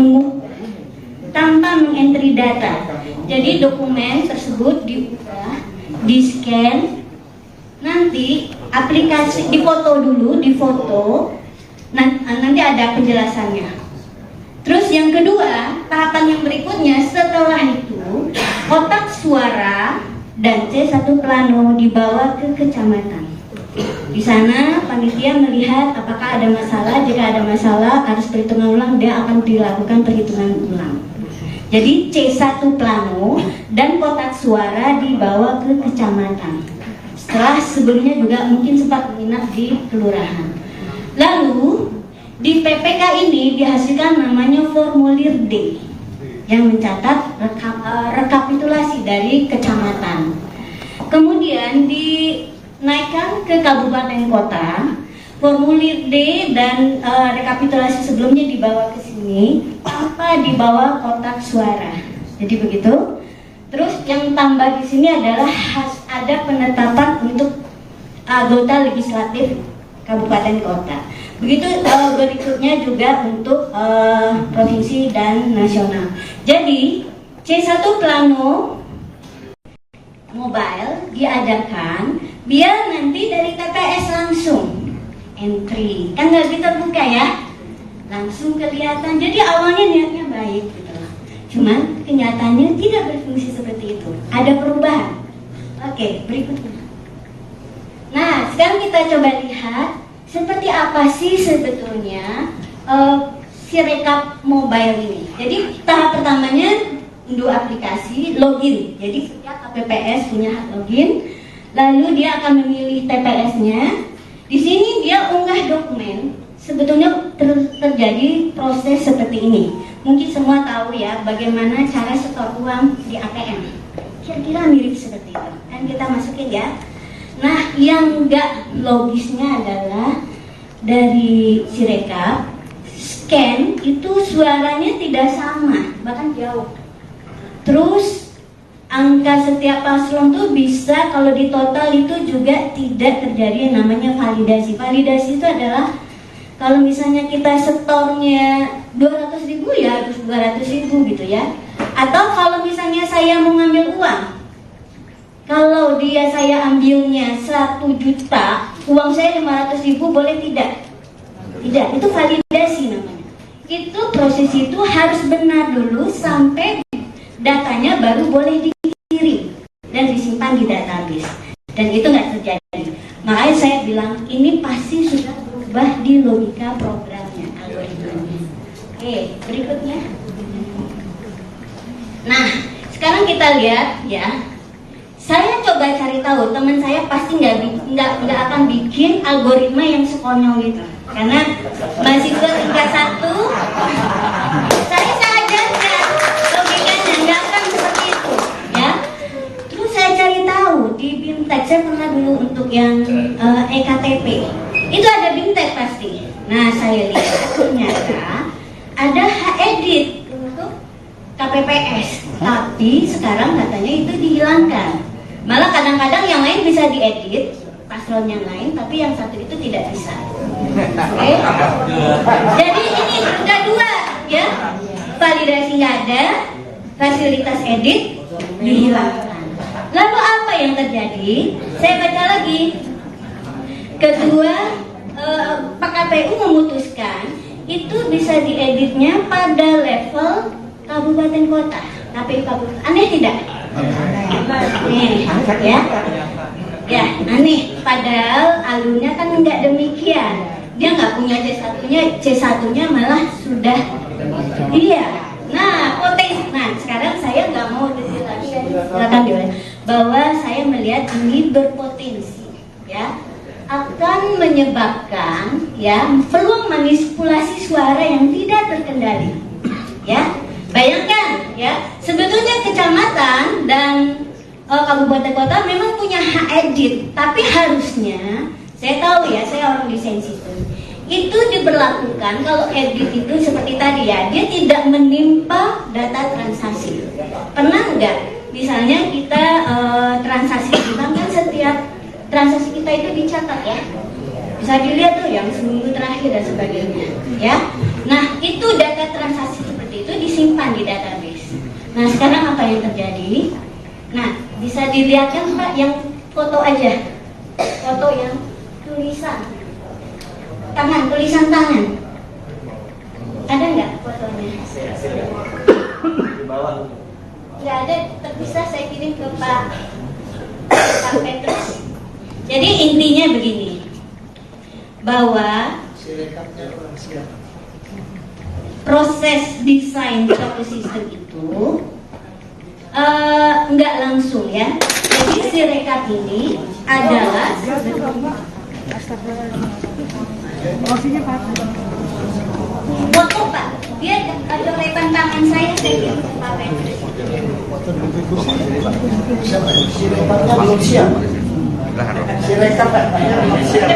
Speaker 3: tanpa mengentry data. Jadi dokumen tersebut dibuka, di-scan, nanti aplikasi difoto dulu, nanti ada penjelasannya. Terus yang kedua, tahapan yang berikutnya setelah itu, kotak suara dan C1 Plano dibawa ke kecamatan. Di sana panitia melihat apakah ada masalah. Jika ada masalah harus perhitungan ulang, dia akan dilakukan perhitungan ulang. Jadi C1 Plano dan kotak suara dibawa ke kecamatan. Setelah sebelumnya juga mungkin sempat menginap di kelurahan. Lalu di PPK ini dihasilkan namanya formulir D yang mencatat rekapitulasi dari kecamatan. Kemudian dinaikkan ke kabupaten kota. Formulir D dan rekapitulasi sebelumnya dibawa ke sini tanpa dibawa kotak suara. Jadi begitu. Terus yang tambah di sini adalah ada penetapan untuk anggota legislatif kabupaten kota. Begitu berikutnya juga untuk provinsi dan nasional. Jadi C1 Plano Mobile diadakan biar nanti dari TPS langsung entry, kan nggak bisa buka ya, langsung kelihatan. Jadi awalnya niatnya baik gitu, cuman kenyataannya tidak berfungsi seperti itu, ada perubahan. Oke, berikutnya. Nah, sekarang kita coba lihat seperti apa sih sebetulnya Sirekap mobile ini. Jadi tahap pertamanya unduh aplikasi, login. Jadi setiap KPPS punya hak login. Lalu dia akan memilih TPS-nya. Di sini dia unggah dokumen. Sebetulnya terjadi proses seperti ini. Mungkin semua tahu ya bagaimana cara setor uang di ATM. Kira-kira mirip seperti itu. Kan kita masukin ya. Nah, yang enggak logisnya adalah dari Sirekap scan itu suaranya tidak sama, bahkan jauh. Terus angka setiap paslon tuh bisa kalau di total itu juga tidak terjadi yang namanya validasi. Validasi itu adalah kalau misalnya kita setornya 200.000 ya harus 200.000 gitu ya. Atau kalau misalnya saya mau ngambil uang, kalau saya ambilnya 1 juta, uang saya 500.000 boleh tidak? Tidak, itu validasi namanya. Itu proses itu harus benar dulu sampai datanya baru boleh dikirim dan disimpan di database. Dan itu nggak terjadi. Makanya saya bilang ini pasti sudah berubah di logika programnya, algoritmanya. Oke, berikutnya. Nah, sekarang kita lihat ya. Saya coba cari tahu, teman saya pasti nggak akan bikin algoritma yang sekonyol itu, karena mahasiswa tingkat 1, saya ajarkan logikanya nggak akan seperti itu, ya. Terus saya cari tahu di BIMTEK, saya pernah dulu untuk yang EKTP, itu ada BIMTEK pasti. Nah, saya lihat ternyata ada hak edit untuk KPPS, tapi sekarang katanya itu dihilangkan. Malah kadang-kadang yang lain bisa diedit, paslon yang lain, tapi yang satu itu tidak bisa. Oke? Jadi ini udah dua, ya. Validasi nggak ada, fasilitas edit dihilangkan. Lalu apa yang terjadi? Saya baca lagi. Kedua, Pak KPU memutuskan itu bisa dieditnya pada level kabupaten kota, KPU kabupaten. Aneh tidak? Nih, ya, aneh. Padahal alurnya kan nggak demikian. Dia nggak punya C1-nya malah sudah. Iya. Nah, potensi. Nah, sekarang saya nggak mau detail lagi. Silakan diulang. Bahwa saya melihat ini berpotensi, ya, akan menyebabkan ya peluang manipulasi suara yang tidak terkendali, ya. Bayangkan ya, sebetulnya kecamatan dan kabupaten kota memang punya hak edit, tapi harusnya, saya tahu ya, saya orang desain sistem, itu diberlakukan kalau edit itu seperti tadi ya, dia tidak menimpa data transaksi. Pernah nggak? Misalnya kita transaksi di bank kan setiap transaksi kita itu dicatat ya, bisa dilihat tuh yang seminggu terakhir dan sebagainya, ya. Nah, itu data transaksi itu disimpan di database. Nah, sekarang apa yang terjadi? Nah, bisa dilihat kan Pak, yang foto aja, foto yang tulisan tangan, ada nggak fotonya? Nggak ada, terpisah. Saya kirim ke Pak Petrus. Jadi intinya begini, bahwa proses desain suatu sistem itu nggak langsung ya. Jadi Sirekap ini adalah foto Pak. Dia ada repan tangan saya kirim ke Pak Petrus.
Speaker 4: Sirekapnya belum siap. Sirekap belum siap.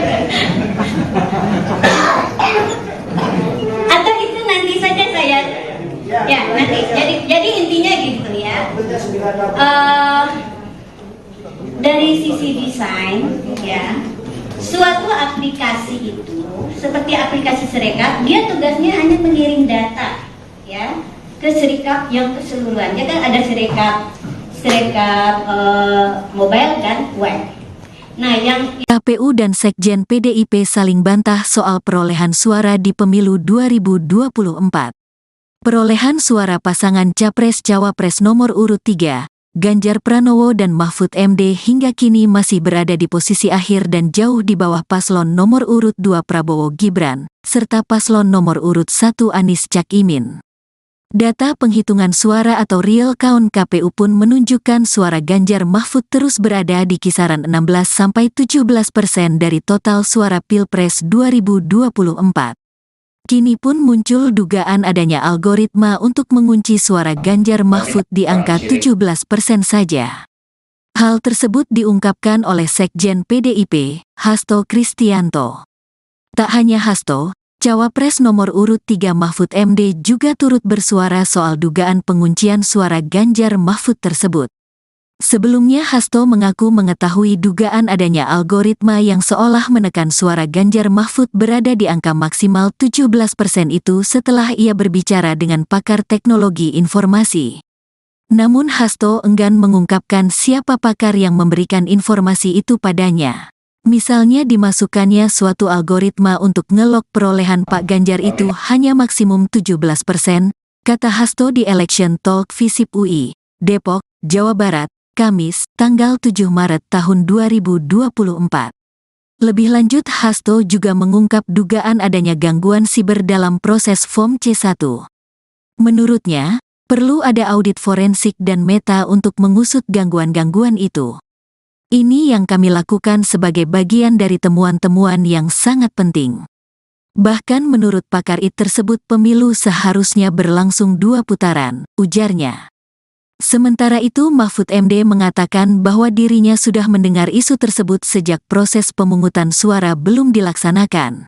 Speaker 3: Atau itu nanti saja saya ya nanti. Jadi intinya gitu ya. dari sisi desain, ya, suatu aplikasi itu seperti aplikasi Sirekap, dia tugasnya hanya mengirim data, ya, ke Sirekap yang keseluruhan. Ya kan ada Sirekap mobile dan web. Nah, yang
Speaker 1: KPU dan Sekjen PDIP saling bantah soal perolehan suara di pemilu 2024. Perolehan suara pasangan Capres-Cawapres nomor urut 3, Ganjar Pranowo dan Mahfud MD hingga kini masih berada di posisi akhir dan jauh di bawah paslon nomor urut 2 Prabowo Gibran, serta paslon nomor urut 1 Anies Cak Imin. Data penghitungan suara atau real count KPU pun menunjukkan suara Ganjar Mahfud terus berada di kisaran 16–17% dari total suara Pilpres 2024. Kini pun muncul dugaan adanya algoritma untuk mengunci suara Ganjar Mahfud di angka 17% saja. Hal tersebut diungkapkan oleh Sekjen PDIP, Hasto Kristianto. Tak hanya Hasto, Cawapres nomor urut 3 Mahfud MD juga turut bersuara soal dugaan penguncian suara Ganjar Mahfud tersebut. Sebelumnya Hasto mengaku mengetahui dugaan adanya algoritma yang seolah menekan suara Ganjar Mahfud berada di angka maksimal 17% itu setelah ia berbicara dengan pakar teknologi informasi. Namun Hasto enggan mengungkapkan siapa pakar yang memberikan informasi itu padanya. Misalnya dimasukkannya suatu algoritma untuk ngelok perolehan Pak Ganjar itu hanya maksimum 17%, kata Hasto di Election Talk Visip UI, Depok, Jawa Barat, Kamis, tanggal 7 Maret tahun 2024. Lebih lanjut Hasto juga mengungkap dugaan adanya gangguan siber dalam proses Form C1. Menurutnya, perlu ada audit forensik dan meta untuk mengusut gangguan-gangguan itu. Ini yang kami lakukan sebagai bagian dari temuan-temuan yang sangat penting. Bahkan menurut pakar IT tersebut pemilu seharusnya berlangsung 2 putaran, ujarnya. Sementara itu Mahfud MD mengatakan bahwa dirinya sudah mendengar isu tersebut sejak proses pemungutan suara belum dilaksanakan.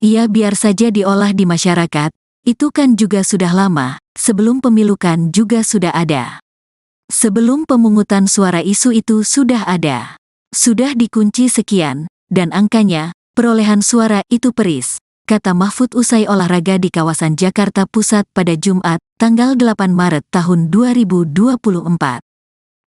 Speaker 1: Ia biar saja diolah di masyarakat, itu kan juga sudah lama, sebelum pemilu kan juga sudah ada. Sebelum pemungutan suara isu itu sudah ada. Sudah dikunci sekian, dan angkanya, perolehan suara itu peris, kata Mahfud usai olahraga di kawasan Jakarta Pusat pada Jumat, tanggal 8 Maret tahun 2024.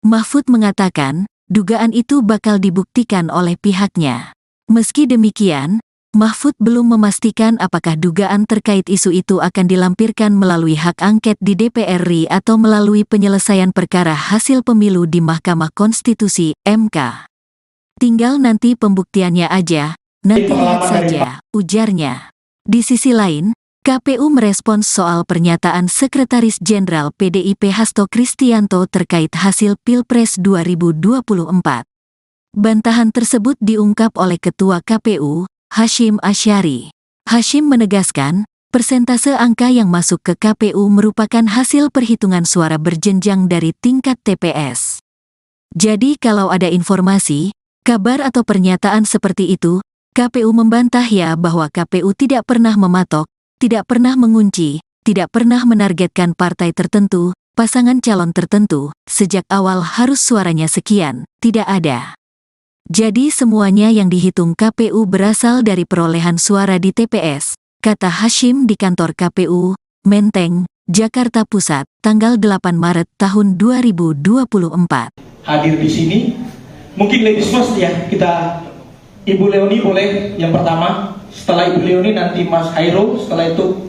Speaker 1: Mahfud mengatakan, dugaan itu bakal dibuktikan oleh pihaknya. Meski demikian, Mahfud belum memastikan apakah dugaan terkait isu itu akan dilampirkan melalui hak angket di DPR RI atau melalui penyelesaian perkara hasil pemilu di Mahkamah Konstitusi, MK. Tinggal nanti pembuktiannya aja, nanti lihat saja, ujarnya. Di sisi lain, KPU merespons soal pernyataan Sekretaris Jenderal PDIP Hasto Kristianto terkait hasil Pilpres 2024. Bantahan tersebut diungkap oleh Ketua KPU, Hashim Asyari. Hashim menegaskan, persentase angka yang masuk ke KPU merupakan hasil perhitungan suara berjenjang dari tingkat TPS. Jadi kalau ada informasi, kabar atau pernyataan seperti itu, KPU membantah ya bahwa KPU tidak pernah mematok, tidak pernah mengunci, tidak pernah menargetkan partai tertentu, pasangan calon tertentu, sejak awal harus suaranya sekian, tidak ada. Jadi semuanya yang dihitung KPU berasal dari perolehan suara di TPS, kata Hashim di kantor KPU, Menteng, Jakarta Pusat, tanggal 8 Maret tahun 2024.
Speaker 2: Hadir di sini, mungkin ladies first ya, kita Ibu Leoni boleh yang pertama, setelah Ibu Leoni nanti Mas Hairo, setelah itu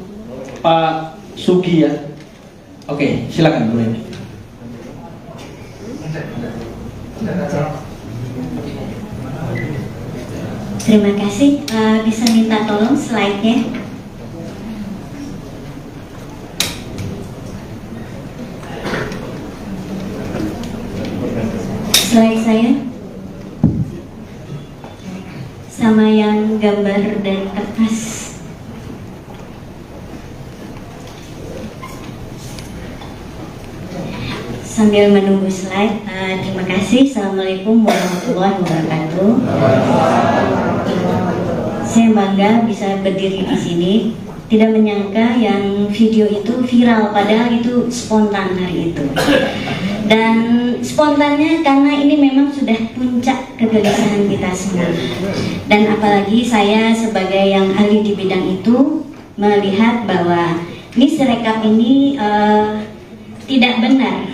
Speaker 2: Pak Sugi ya. Oke, silakan Bu Leoni.
Speaker 3: Terima kasih, bisa minta tolong slide-nya. Slide saya sama yang gambar dan kertas. Sambil menunggu slide, terima kasih. Assalamualaikum warahmatullahi wabarakatuh. Saya bangga bisa berdiri di sini. Tidak menyangka yang video itu viral, padahal itu spontan hari itu. Dan spontannya karena ini memang sudah puncak kegelisahan kita semua. Dan apalagi saya sebagai yang ahli di bidang itu melihat bahwa ini Sirekap ini tidak benar.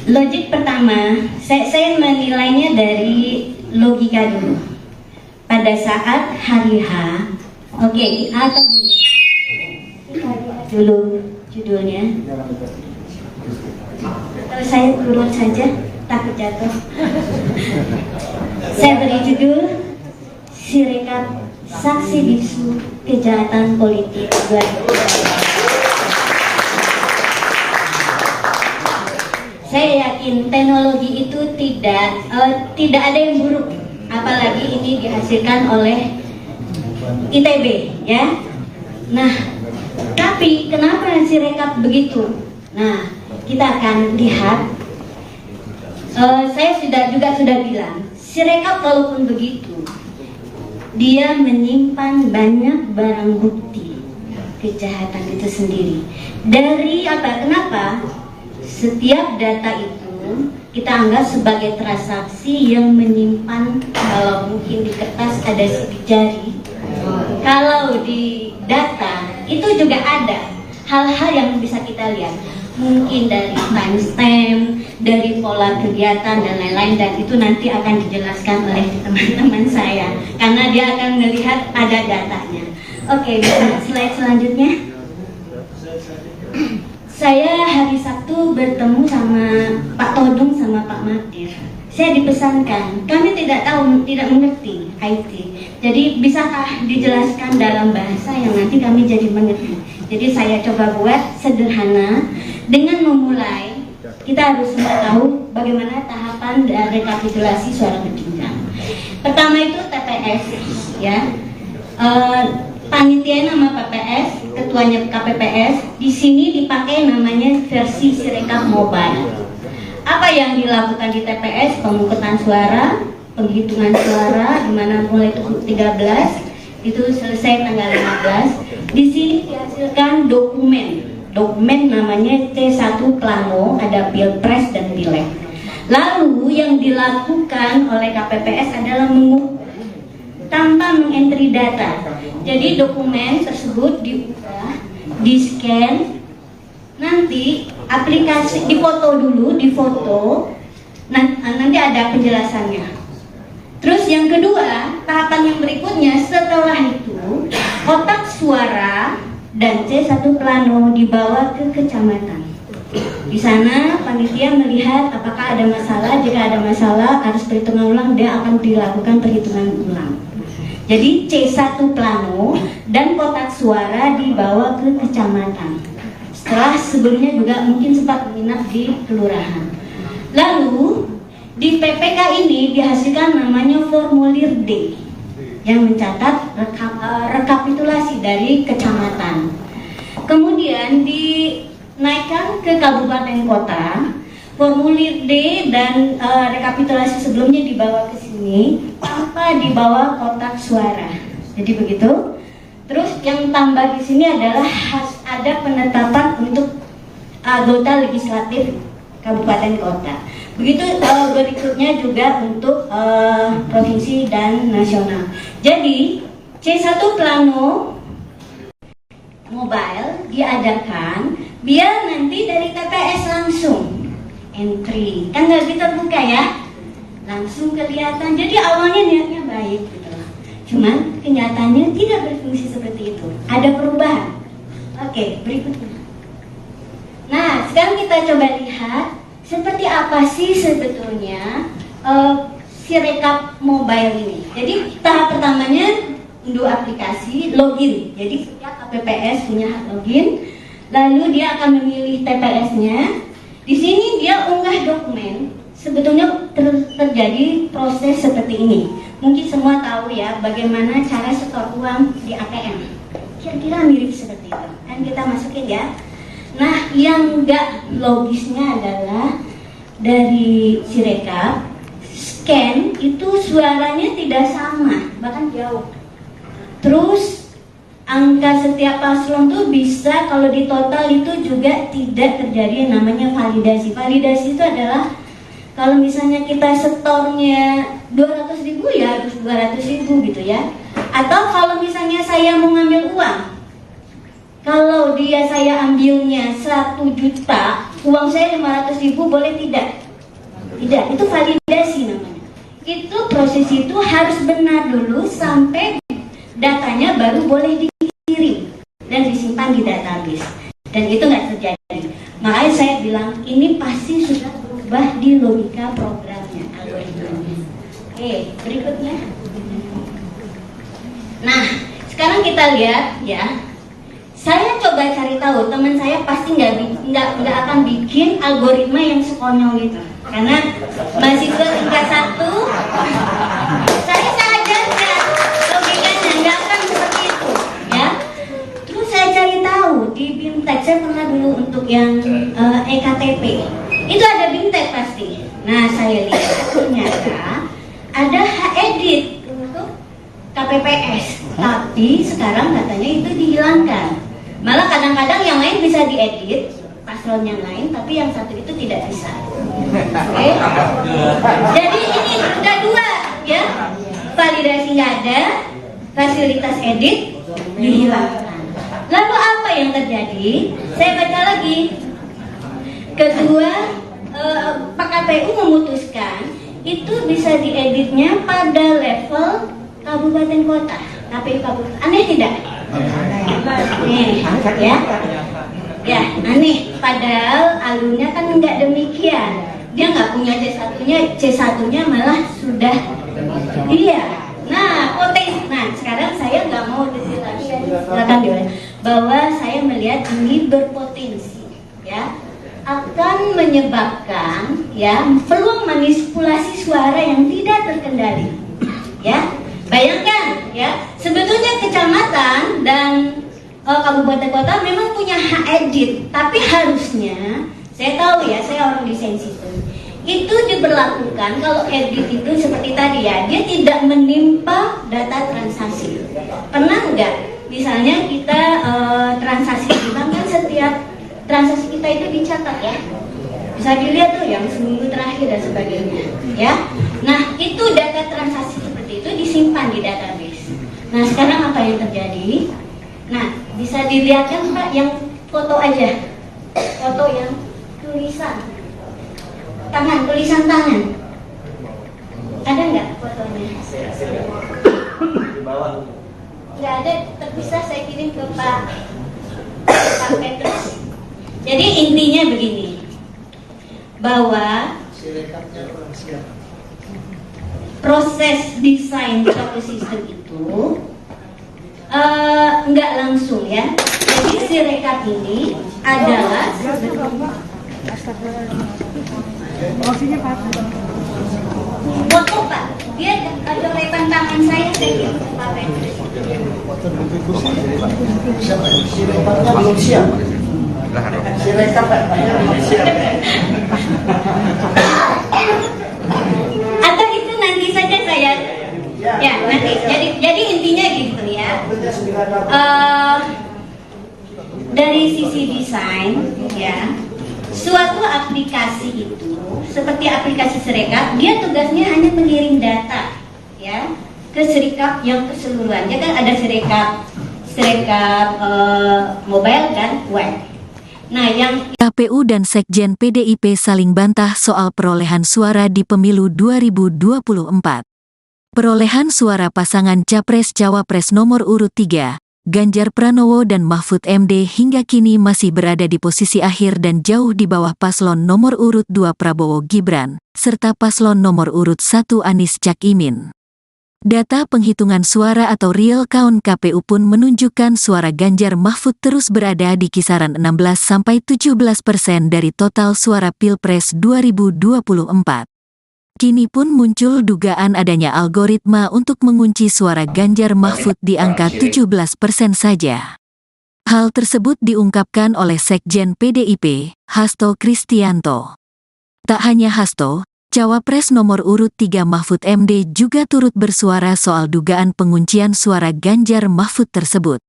Speaker 3: Logik pertama, saya menilainya dari logika dulu. Pada saat hari H, oke, atau gini, dulu judulnya. Kalau saya turun saja, takut jatuh. Saya beri judul Sirekap Saksi Bisu Kejahatan Politik 2020. Saya yakin teknologi itu tidak ada yang buruk, apalagi ini dihasilkan oleh ITB, ya. Nah, tapi kenapa Sirekap begitu? Nah, kita akan lihat. Saya sudah bilang, Sirekap walaupun begitu, dia menyimpan banyak barang bukti kejahatan itu sendiri. Dari apa? Kenapa? Setiap data itu kita anggap sebagai transaksi yang menyimpan, kalau mungkin di kertas ada sidik jari, kalau di data itu juga ada hal-hal yang bisa kita lihat, mungkin dari timestamp, dari pola kegiatan dan lain-lain, dan itu nanti akan dijelaskan oleh teman-teman saya karena dia akan melihat ada datanya. Oke, bisa slide selanjutnya. Saya hari Sabtu bertemu sama Pak Todung sama Pak Madir. Saya dipesankan, kami tidak mengerti IT. Jadi bisakah dijelaskan dalam bahasa yang nanti kami jadi mengerti. Jadi saya coba buat sederhana dengan memulai. Kita harus semua tahu bagaimana tahapan dari rekapitulasi suara berjenjang. Pertama itu TPS, ya. Panitia nama PPS, ketuanya KPPS. Di sini dipakai namanya versi Sirekap Mobile. Apa yang dilakukan di TPS? Pemungutan suara, penghitungan suara, di mana mulai 13 itu selesai tanggal 15. Di sini dihasilkan dokumen namanya C1 Plano, ada Pilpres dan Pileg. Lalu yang dilakukan oleh KPPS adalah mengukur tanpa mengentry data. Jadi dokumen tersebut diunggah, di-scan, nanti aplikasi difoto dulu, nanti ada penjelasannya. Terus yang kedua, tahapan yang berikutnya setelah itu kotak suara dan C1 Plano dibawa ke kecamatan. Di sana panitia melihat apakah ada masalah. Jika ada masalah harus perhitungan ulang, dia akan dilakukan perhitungan ulang. Jadi C1 Plano dan kotak suara dibawa ke kecamatan. Setelah sebelumnya juga mungkin sempat menginap di kelurahan. Lalu di PPK ini dihasilkan namanya formulir D yang mencatat rekapitulasi dari kecamatan. Kemudian dinaikkan ke kabupaten kota. Formulir D dan rekapitulasi sebelumnya dibawa ke sini tanpa dibawa kotak suara. Jadi begitu. Terus yang tambah di sini adalah ada penetapan untuk anggota legislatif kabupaten kota. Begitu berikutnya juga untuk provinsi dan nasional. Jadi C1 Plano Mobile diadakan biar nanti dari TPS langsung entry, kan nggak terbuka ya, langsung kelihatan. Jadi awalnya niatnya baik gitu, cuman kenyataannya tidak berfungsi seperti itu, ada perubahan. Oke, berikutnya. Nah, sekarang kita coba lihat seperti apa sih sebetulnya Sirekap Mobile ini. Jadi tahap pertamanya unduh aplikasi, login. Jadi setiap KPPS punya hak login, lalu dia akan memilih TPS-nya. Di sini dia unggah dokumen. Sebetulnya terjadi proses seperti ini. Mungkin semua tahu ya bagaimana cara setor uang di ATM. Kira-kira mirip seperti itu. Kan kita masukin ya. Nah, yang enggak logisnya adalah dari Sirekap scan itu suaranya tidak sama, bahkan jauh. Terus angka setiap paslon tuh bisa kalau di total itu juga tidak terjadi yang namanya validasi. Validasi itu adalah kalau misalnya kita setornya 200.000 ya harus 200.000 gitu ya. Atau kalau misalnya saya mau ngambil uang, kalau dia saya ambilnya 1 juta, uang saya 500.000 boleh tidak? Tidak, itu validasi namanya. Itu proses itu harus benar dulu sampai datanya baru boleh dikirim dan disimpan di database. Dan itu nggak terjadi. Makanya saya bilang ini pasti sudah berubah di logika programnya, algoritmanya. Oke, berikutnya. Nah, sekarang kita lihat ya. Saya coba cari tahu, teman saya pasti nggak akan bikin algoritma yang sekonyol itu. Karena mahasiswa tingkat 1, saya sadarkan logikanya nggak akan seperti itu, ya. Terus saya cari tahu di BIMTEK, saya pernah dulu untuk yang EKTP, itu ada BIMTEK pasti. Nah, saya lihat ternyata ada hak-edit untuk KPPS, tapi sekarang katanya itu dihilangkan. Malah kadang-kadang yang lain bisa diedit, paslon yang lain, tapi yang satu itu tidak bisa. Oke? Jadi ini udah 2, ya. Validasi nggak ada, fasilitas edit dihilangkan. Lalu apa yang terjadi? Saya baca lagi. Kedua, Pak KPU memutuskan itu bisa dieditnya pada level kabupaten kota, KPU kabupaten. Aneh tidak? Aneh, ya. Ya, aneh. Padahal alurnya kan nggak demikian. Dia nggak punya C1-nya malah sudah. Iya. Nah, potensi. Nah, sekarang saya nggak mau detail lagi, silakan diulang. Bahwa saya melihat ini berpotensi, ya, akan menyebabkan ya peluang manipulasi suara yang tidak terkendali, ya. Bayangkan ya, sebetulnya kecamatan dan kabupaten kota memang punya hak edit, tapi harusnya saya tahu ya, saya orang desain sistem, itu diberlakukan kalau edit itu seperti tadi ya, dia tidak menimpa data transaksi. Pernah nggak? Misalnya kita transaksi di bank kan setiap transaksi kita itu dicatat ya, bisa dilihat tuh yang seminggu terakhir dan sebagainya, ya. Nah itu data transaksi itu disimpan di database. Nah sekarang apa yang terjadi? Nah bisa dilihat kan Pak yang foto aja, foto yang tulisan tangan, ada nggak fotonya? Nggak ada, terpisah saya kirim ke Pak Petrus. Jadi intinya begini, bahwa proses desain suatu sistem itu nggak langsung ya. Jadi Sirekap ini adalah foto Pak. Dia ada lepan tangan saya kirim ke Pak Petrus.
Speaker 4: Sirekapnya belum siap. Sirekap
Speaker 3: Atau itu nanti saja saya ya nanti. Jadi intinya gitu ya. Dari sisi desain ya, suatu aplikasi itu seperti aplikasi Sirekap, dia tugasnya hanya mengirim data ya ke Sirekap yang keseluruhan. Ya kan ada Sirekap mobile dan web. Nah, yang
Speaker 1: KPU dan Sekjen PDIP saling bantah soal perolehan suara di pemilu 2024. Perolehan suara pasangan Capres-Cawapres nomor urut 3, Ganjar Pranowo dan Mahfud MD hingga kini masih berada di posisi akhir dan jauh di bawah paslon nomor urut 2 Prabowo Gibran, serta paslon nomor urut 1 Anies Cak Imin. Data penghitungan suara atau real count KPU pun menunjukkan suara Ganjar Mahfud terus berada di kisaran 16-17% dari total suara Pilpres 2024. Kini pun muncul dugaan adanya algoritma untuk mengunci suara Ganjar Mahfud di angka 17% saja. Hal tersebut diungkapkan oleh Sekjen PDIP, Hasto Kristianto. Tak hanya Hasto, Cawapres nomor urut 3 Mahfud MD juga turut bersuara soal dugaan penguncian suara Ganjar Mahfud tersebut.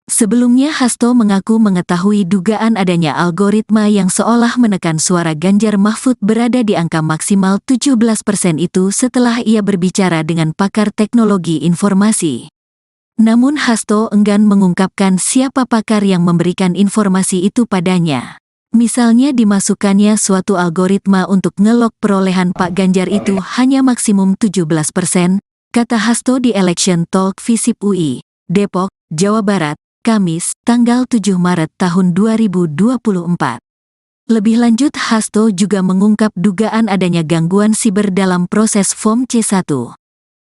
Speaker 1: Sebelumnya Hasto mengaku mengetahui dugaan adanya algoritma yang seolah menekan suara Ganjar Mahfud berada di angka maksimal 17% itu setelah ia berbicara dengan pakar teknologi informasi. Namun Hasto enggan mengungkapkan siapa pakar yang memberikan informasi itu padanya. Misalnya dimasukkannya suatu algoritma untuk ngelok perolehan Pak Ganjar itu hanya maksimum 17%, kata Hasto di Election Talk Visip UI, Depok, Jawa Barat, Kamis, tanggal 7 Maret tahun 2024. Lebih lanjut, Hasto juga mengungkap dugaan adanya gangguan siber dalam proses Form C1.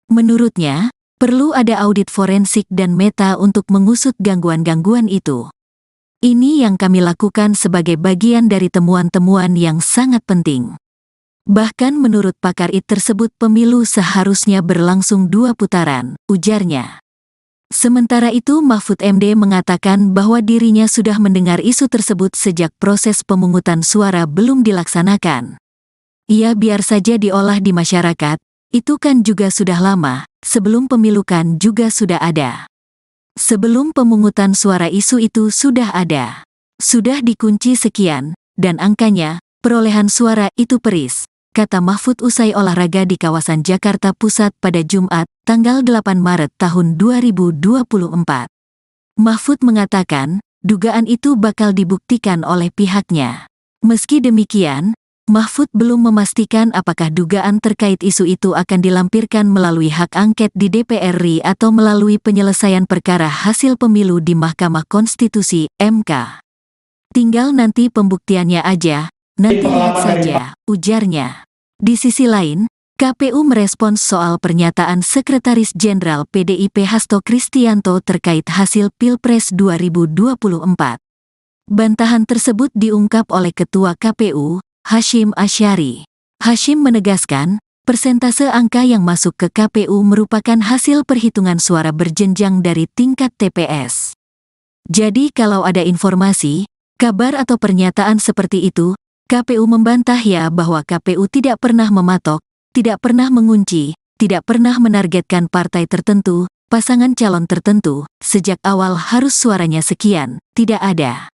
Speaker 1: Menurutnya, perlu ada audit forensik dan meta untuk mengusut gangguan-gangguan itu. Ini yang kami lakukan sebagai bagian dari temuan-temuan yang sangat penting. Bahkan menurut pakar IT tersebut pemilu seharusnya berlangsung 2 putaran, ujarnya. Sementara itu Mahfud MD mengatakan bahwa dirinya sudah mendengar isu tersebut sejak proses pemungutan suara belum dilaksanakan. Ia biar saja diolah di masyarakat, itu kan juga sudah lama, sebelum pemilu kan juga sudah ada. Sebelum pemungutan suara isu itu sudah ada. Sudah dikunci sekian, dan angkanya, perolehan suara itu peris, kata Mahfud usai olahraga di kawasan Jakarta Pusat pada Jumat, tanggal 8 Maret tahun 2024. Mahfud mengatakan, dugaan itu bakal dibuktikan oleh pihaknya. Meski demikian, Mahfud belum memastikan apakah dugaan terkait isu itu akan dilampirkan melalui hak angket di DPR RI atau melalui penyelesaian perkara hasil pemilu di Mahkamah Konstitusi, MK. Tinggal nanti pembuktiannya aja, nanti lihat saja, ujarnya. Di sisi lain, KPU merespons soal pernyataan Sekretaris Jenderal PDIP Hasto Kristianto terkait hasil Pilpres 2024. Bantahan tersebut diungkap oleh Ketua KPU, Hashim Asyari. Hashim menegaskan, persentase angka yang masuk ke KPU merupakan hasil perhitungan suara berjenjang dari tingkat TPS. Jadi kalau ada informasi, kabar atau pernyataan seperti itu, KPU membantah ya bahwa KPU tidak pernah mematok, tidak pernah mengunci, tidak pernah menargetkan partai tertentu, pasangan calon tertentu, sejak awal harus suaranya sekian, tidak ada.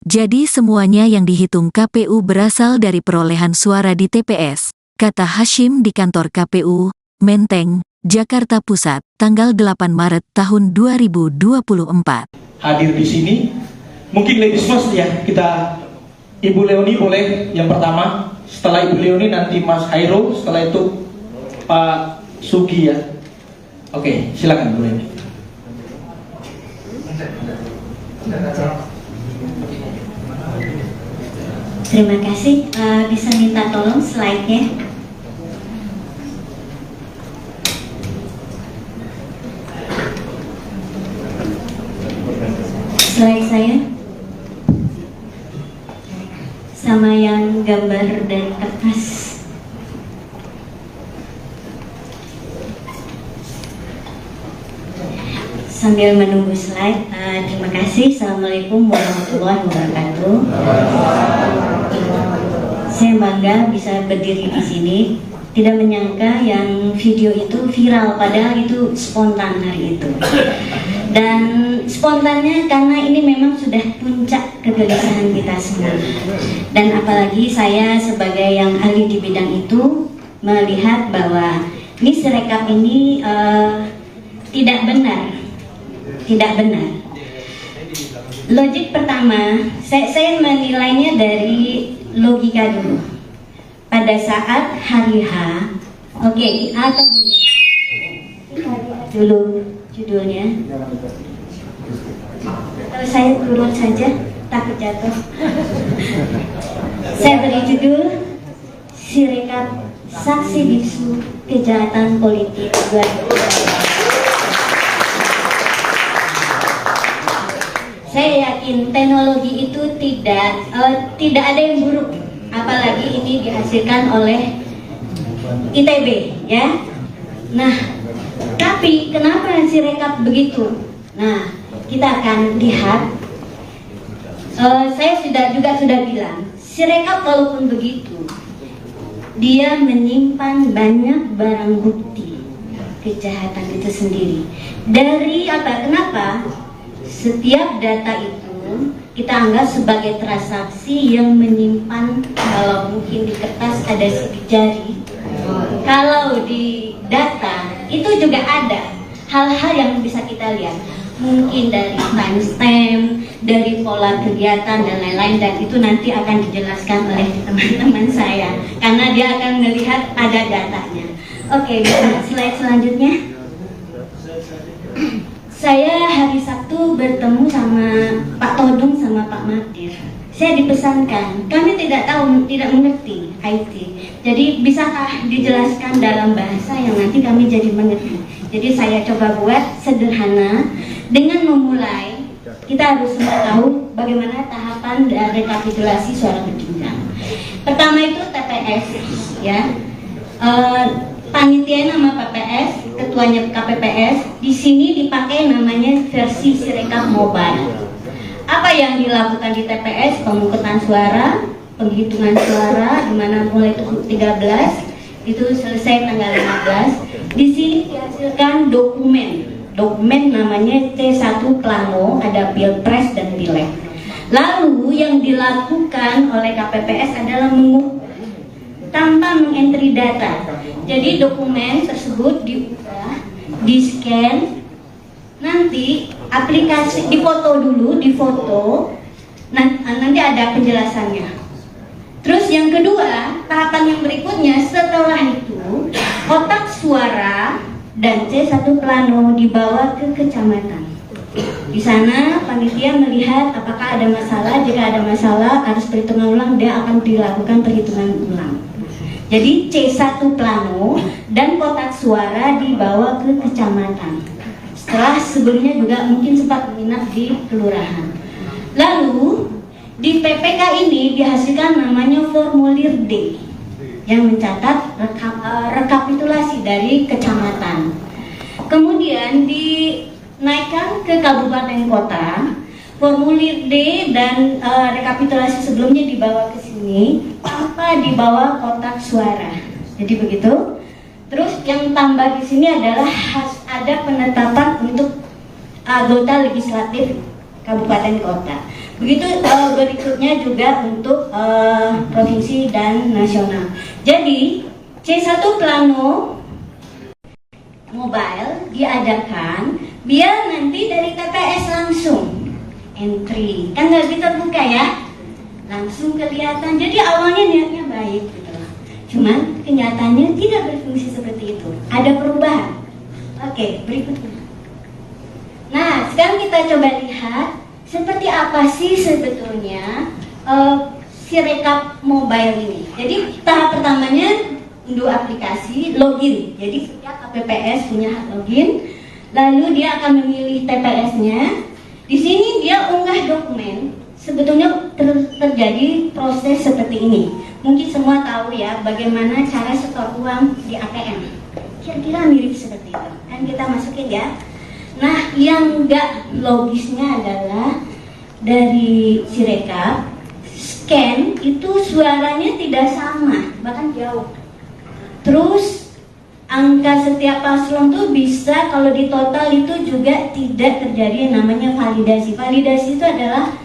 Speaker 1: Jadi semuanya yang dihitung KPU berasal dari perolehan suara di TPS, kata Hashim di kantor KPU, Menteng, Jakarta Pusat, tanggal 8 Maret tahun 2024.
Speaker 2: Hadir di sini, mungkin ladies first ya, kita Ibu Leoni boleh yang pertama, setelah Ibu Leoni nanti Mas Hairul, setelah itu Pak Sugi ya. Oke, silakan Bu Leoni.
Speaker 3: Terima kasih. Bisa minta tolong slide-nya. Slide saya sama yang gambar dan kertas. Sambil menunggu slide, terima kasih. Assalamualaikum warahmatullahi wabarakatuh. Saya bangga bisa berdiri di sini. Tidak menyangka yang video itu viral, padahal itu spontan hari itu. Dan spontannya karena ini memang sudah puncak kegelisahan kita semua. Dan apalagi saya sebagai yang ahli di bidang itu melihat bahwa ini Sirekap ini tidak benar. Tidak benar. Logik pertama, saya menilainya dari logika dulu. Pada saat hari H, oke, atau gini, dulu judulnya. Kalau saya turun saja, takut jatuh. Saya beri judul Sirekap Saksi Bisu Kejahatan Politik 2024. Saya yakin teknologi itu tidak ada yang buruk, apalagi ini dihasilkan oleh ITB, ya. Nah, tapi kenapa Sirekap begitu? Nah, kita akan lihat. Saya sudah bilang, Sirekap walaupun begitu, dia menyimpan banyak barang bukti kejahatan itu sendiri. Dari apa? Kenapa? setiap data itu kita anggap sebagai transaksi yang menyimpan, kalau mungkin di kertas ada sidik jari, kalau di data itu juga ada hal-hal yang bisa kita lihat, mungkin dari timestamp, dari pola kegiatan dan lain-lain, dan itu nanti akan dijelaskan oleh teman-teman saya karena dia akan melihat ada datanya. Oke, bisa slide selanjutnya. Saya hari Sabtu bertemu sama Pak Todung sama Pak Madir. Saya dipesankan, kami tidak tahu, tidak mengerti IT. Jadi bisakah dijelaskan dalam bahasa yang nanti kami jadi mengerti. Jadi saya coba buat sederhana dengan memulai. Kita harus semua tahu bagaimana tahapan dari rekapitulasi suara berjenjang. Pertama itu TPS, ya. Panitia nama PPS, ketuanya KPPS. Di sini dipakai namanya versi Sirekap Mobile. Apa yang dilakukan di TPS? Pemungutan suara, penghitungan suara, di mana mulai 13 itu selesai tanggal 15. Di sini dihasilkan dokumen namanya C1 Plano, ada Pilpres dan Pileg. Lalu yang dilakukan oleh KPPS adalah mengukur tanpa mengentry data. Jadi dokumen tersebut diunggah, di-scan, nanti aplikasi difoto dulu, nanti ada penjelasannya. Terus yang kedua, tahapan yang berikutnya setelah itu kotak suara dan C1 Plano dibawa ke kecamatan. Di sana panitia melihat apakah ada masalah. Jika ada masalah harus perhitungan ulang, dia akan dilakukan perhitungan ulang. Jadi C1 Plano dan kotak suara dibawa ke kecamatan. Setelah sebelumnya juga mungkin sempat menginap di kelurahan. Lalu di PPK ini dihasilkan namanya formulir D yang mencatat rekapitulasi dari kecamatan. Kemudian dinaikkan ke kabupaten kota. Formulir D dan rekapitulasi sebelumnya dibawa ke sini tanpa dibawa kotak suara. Jadi begitu. Terus yang tambah di sini adalah ada penetapan untuk anggota legislatif kabupaten kota. Begitu berikutnya juga untuk provinsi dan nasional. Jadi C1 Plano Mobile diadakan biar nanti dari TPS langsung entry, kan nggak terbuka ya, langsung kelihatan. Jadi awalnya niatnya baik gitu, cuman kenyataannya tidak berfungsi seperti itu, ada perubahan. Oke, berikutnya. Nah, sekarang kita coba lihat seperti apa sih sebetulnya Sirekap Mobile ini. Jadi tahap pertamanya unduh aplikasi, login. Jadi setiap KPPS punya hak login, lalu dia akan memilih TPS-nya. Di sini dia unggah dokumen. Sebetulnya terjadi proses seperti ini. Mungkin semua tahu ya bagaimana cara setor uang di ATM. Kira-kira mirip seperti itu. Kan kita masukin ya. Nah, yang enggak logisnya adalah dari Sirekap scan itu suaranya tidak sama, bahkan jauh. Terus angka setiap paslon tuh bisa kalau di total itu juga tidak terjadi yang namanya validasi. Validasi itu adalah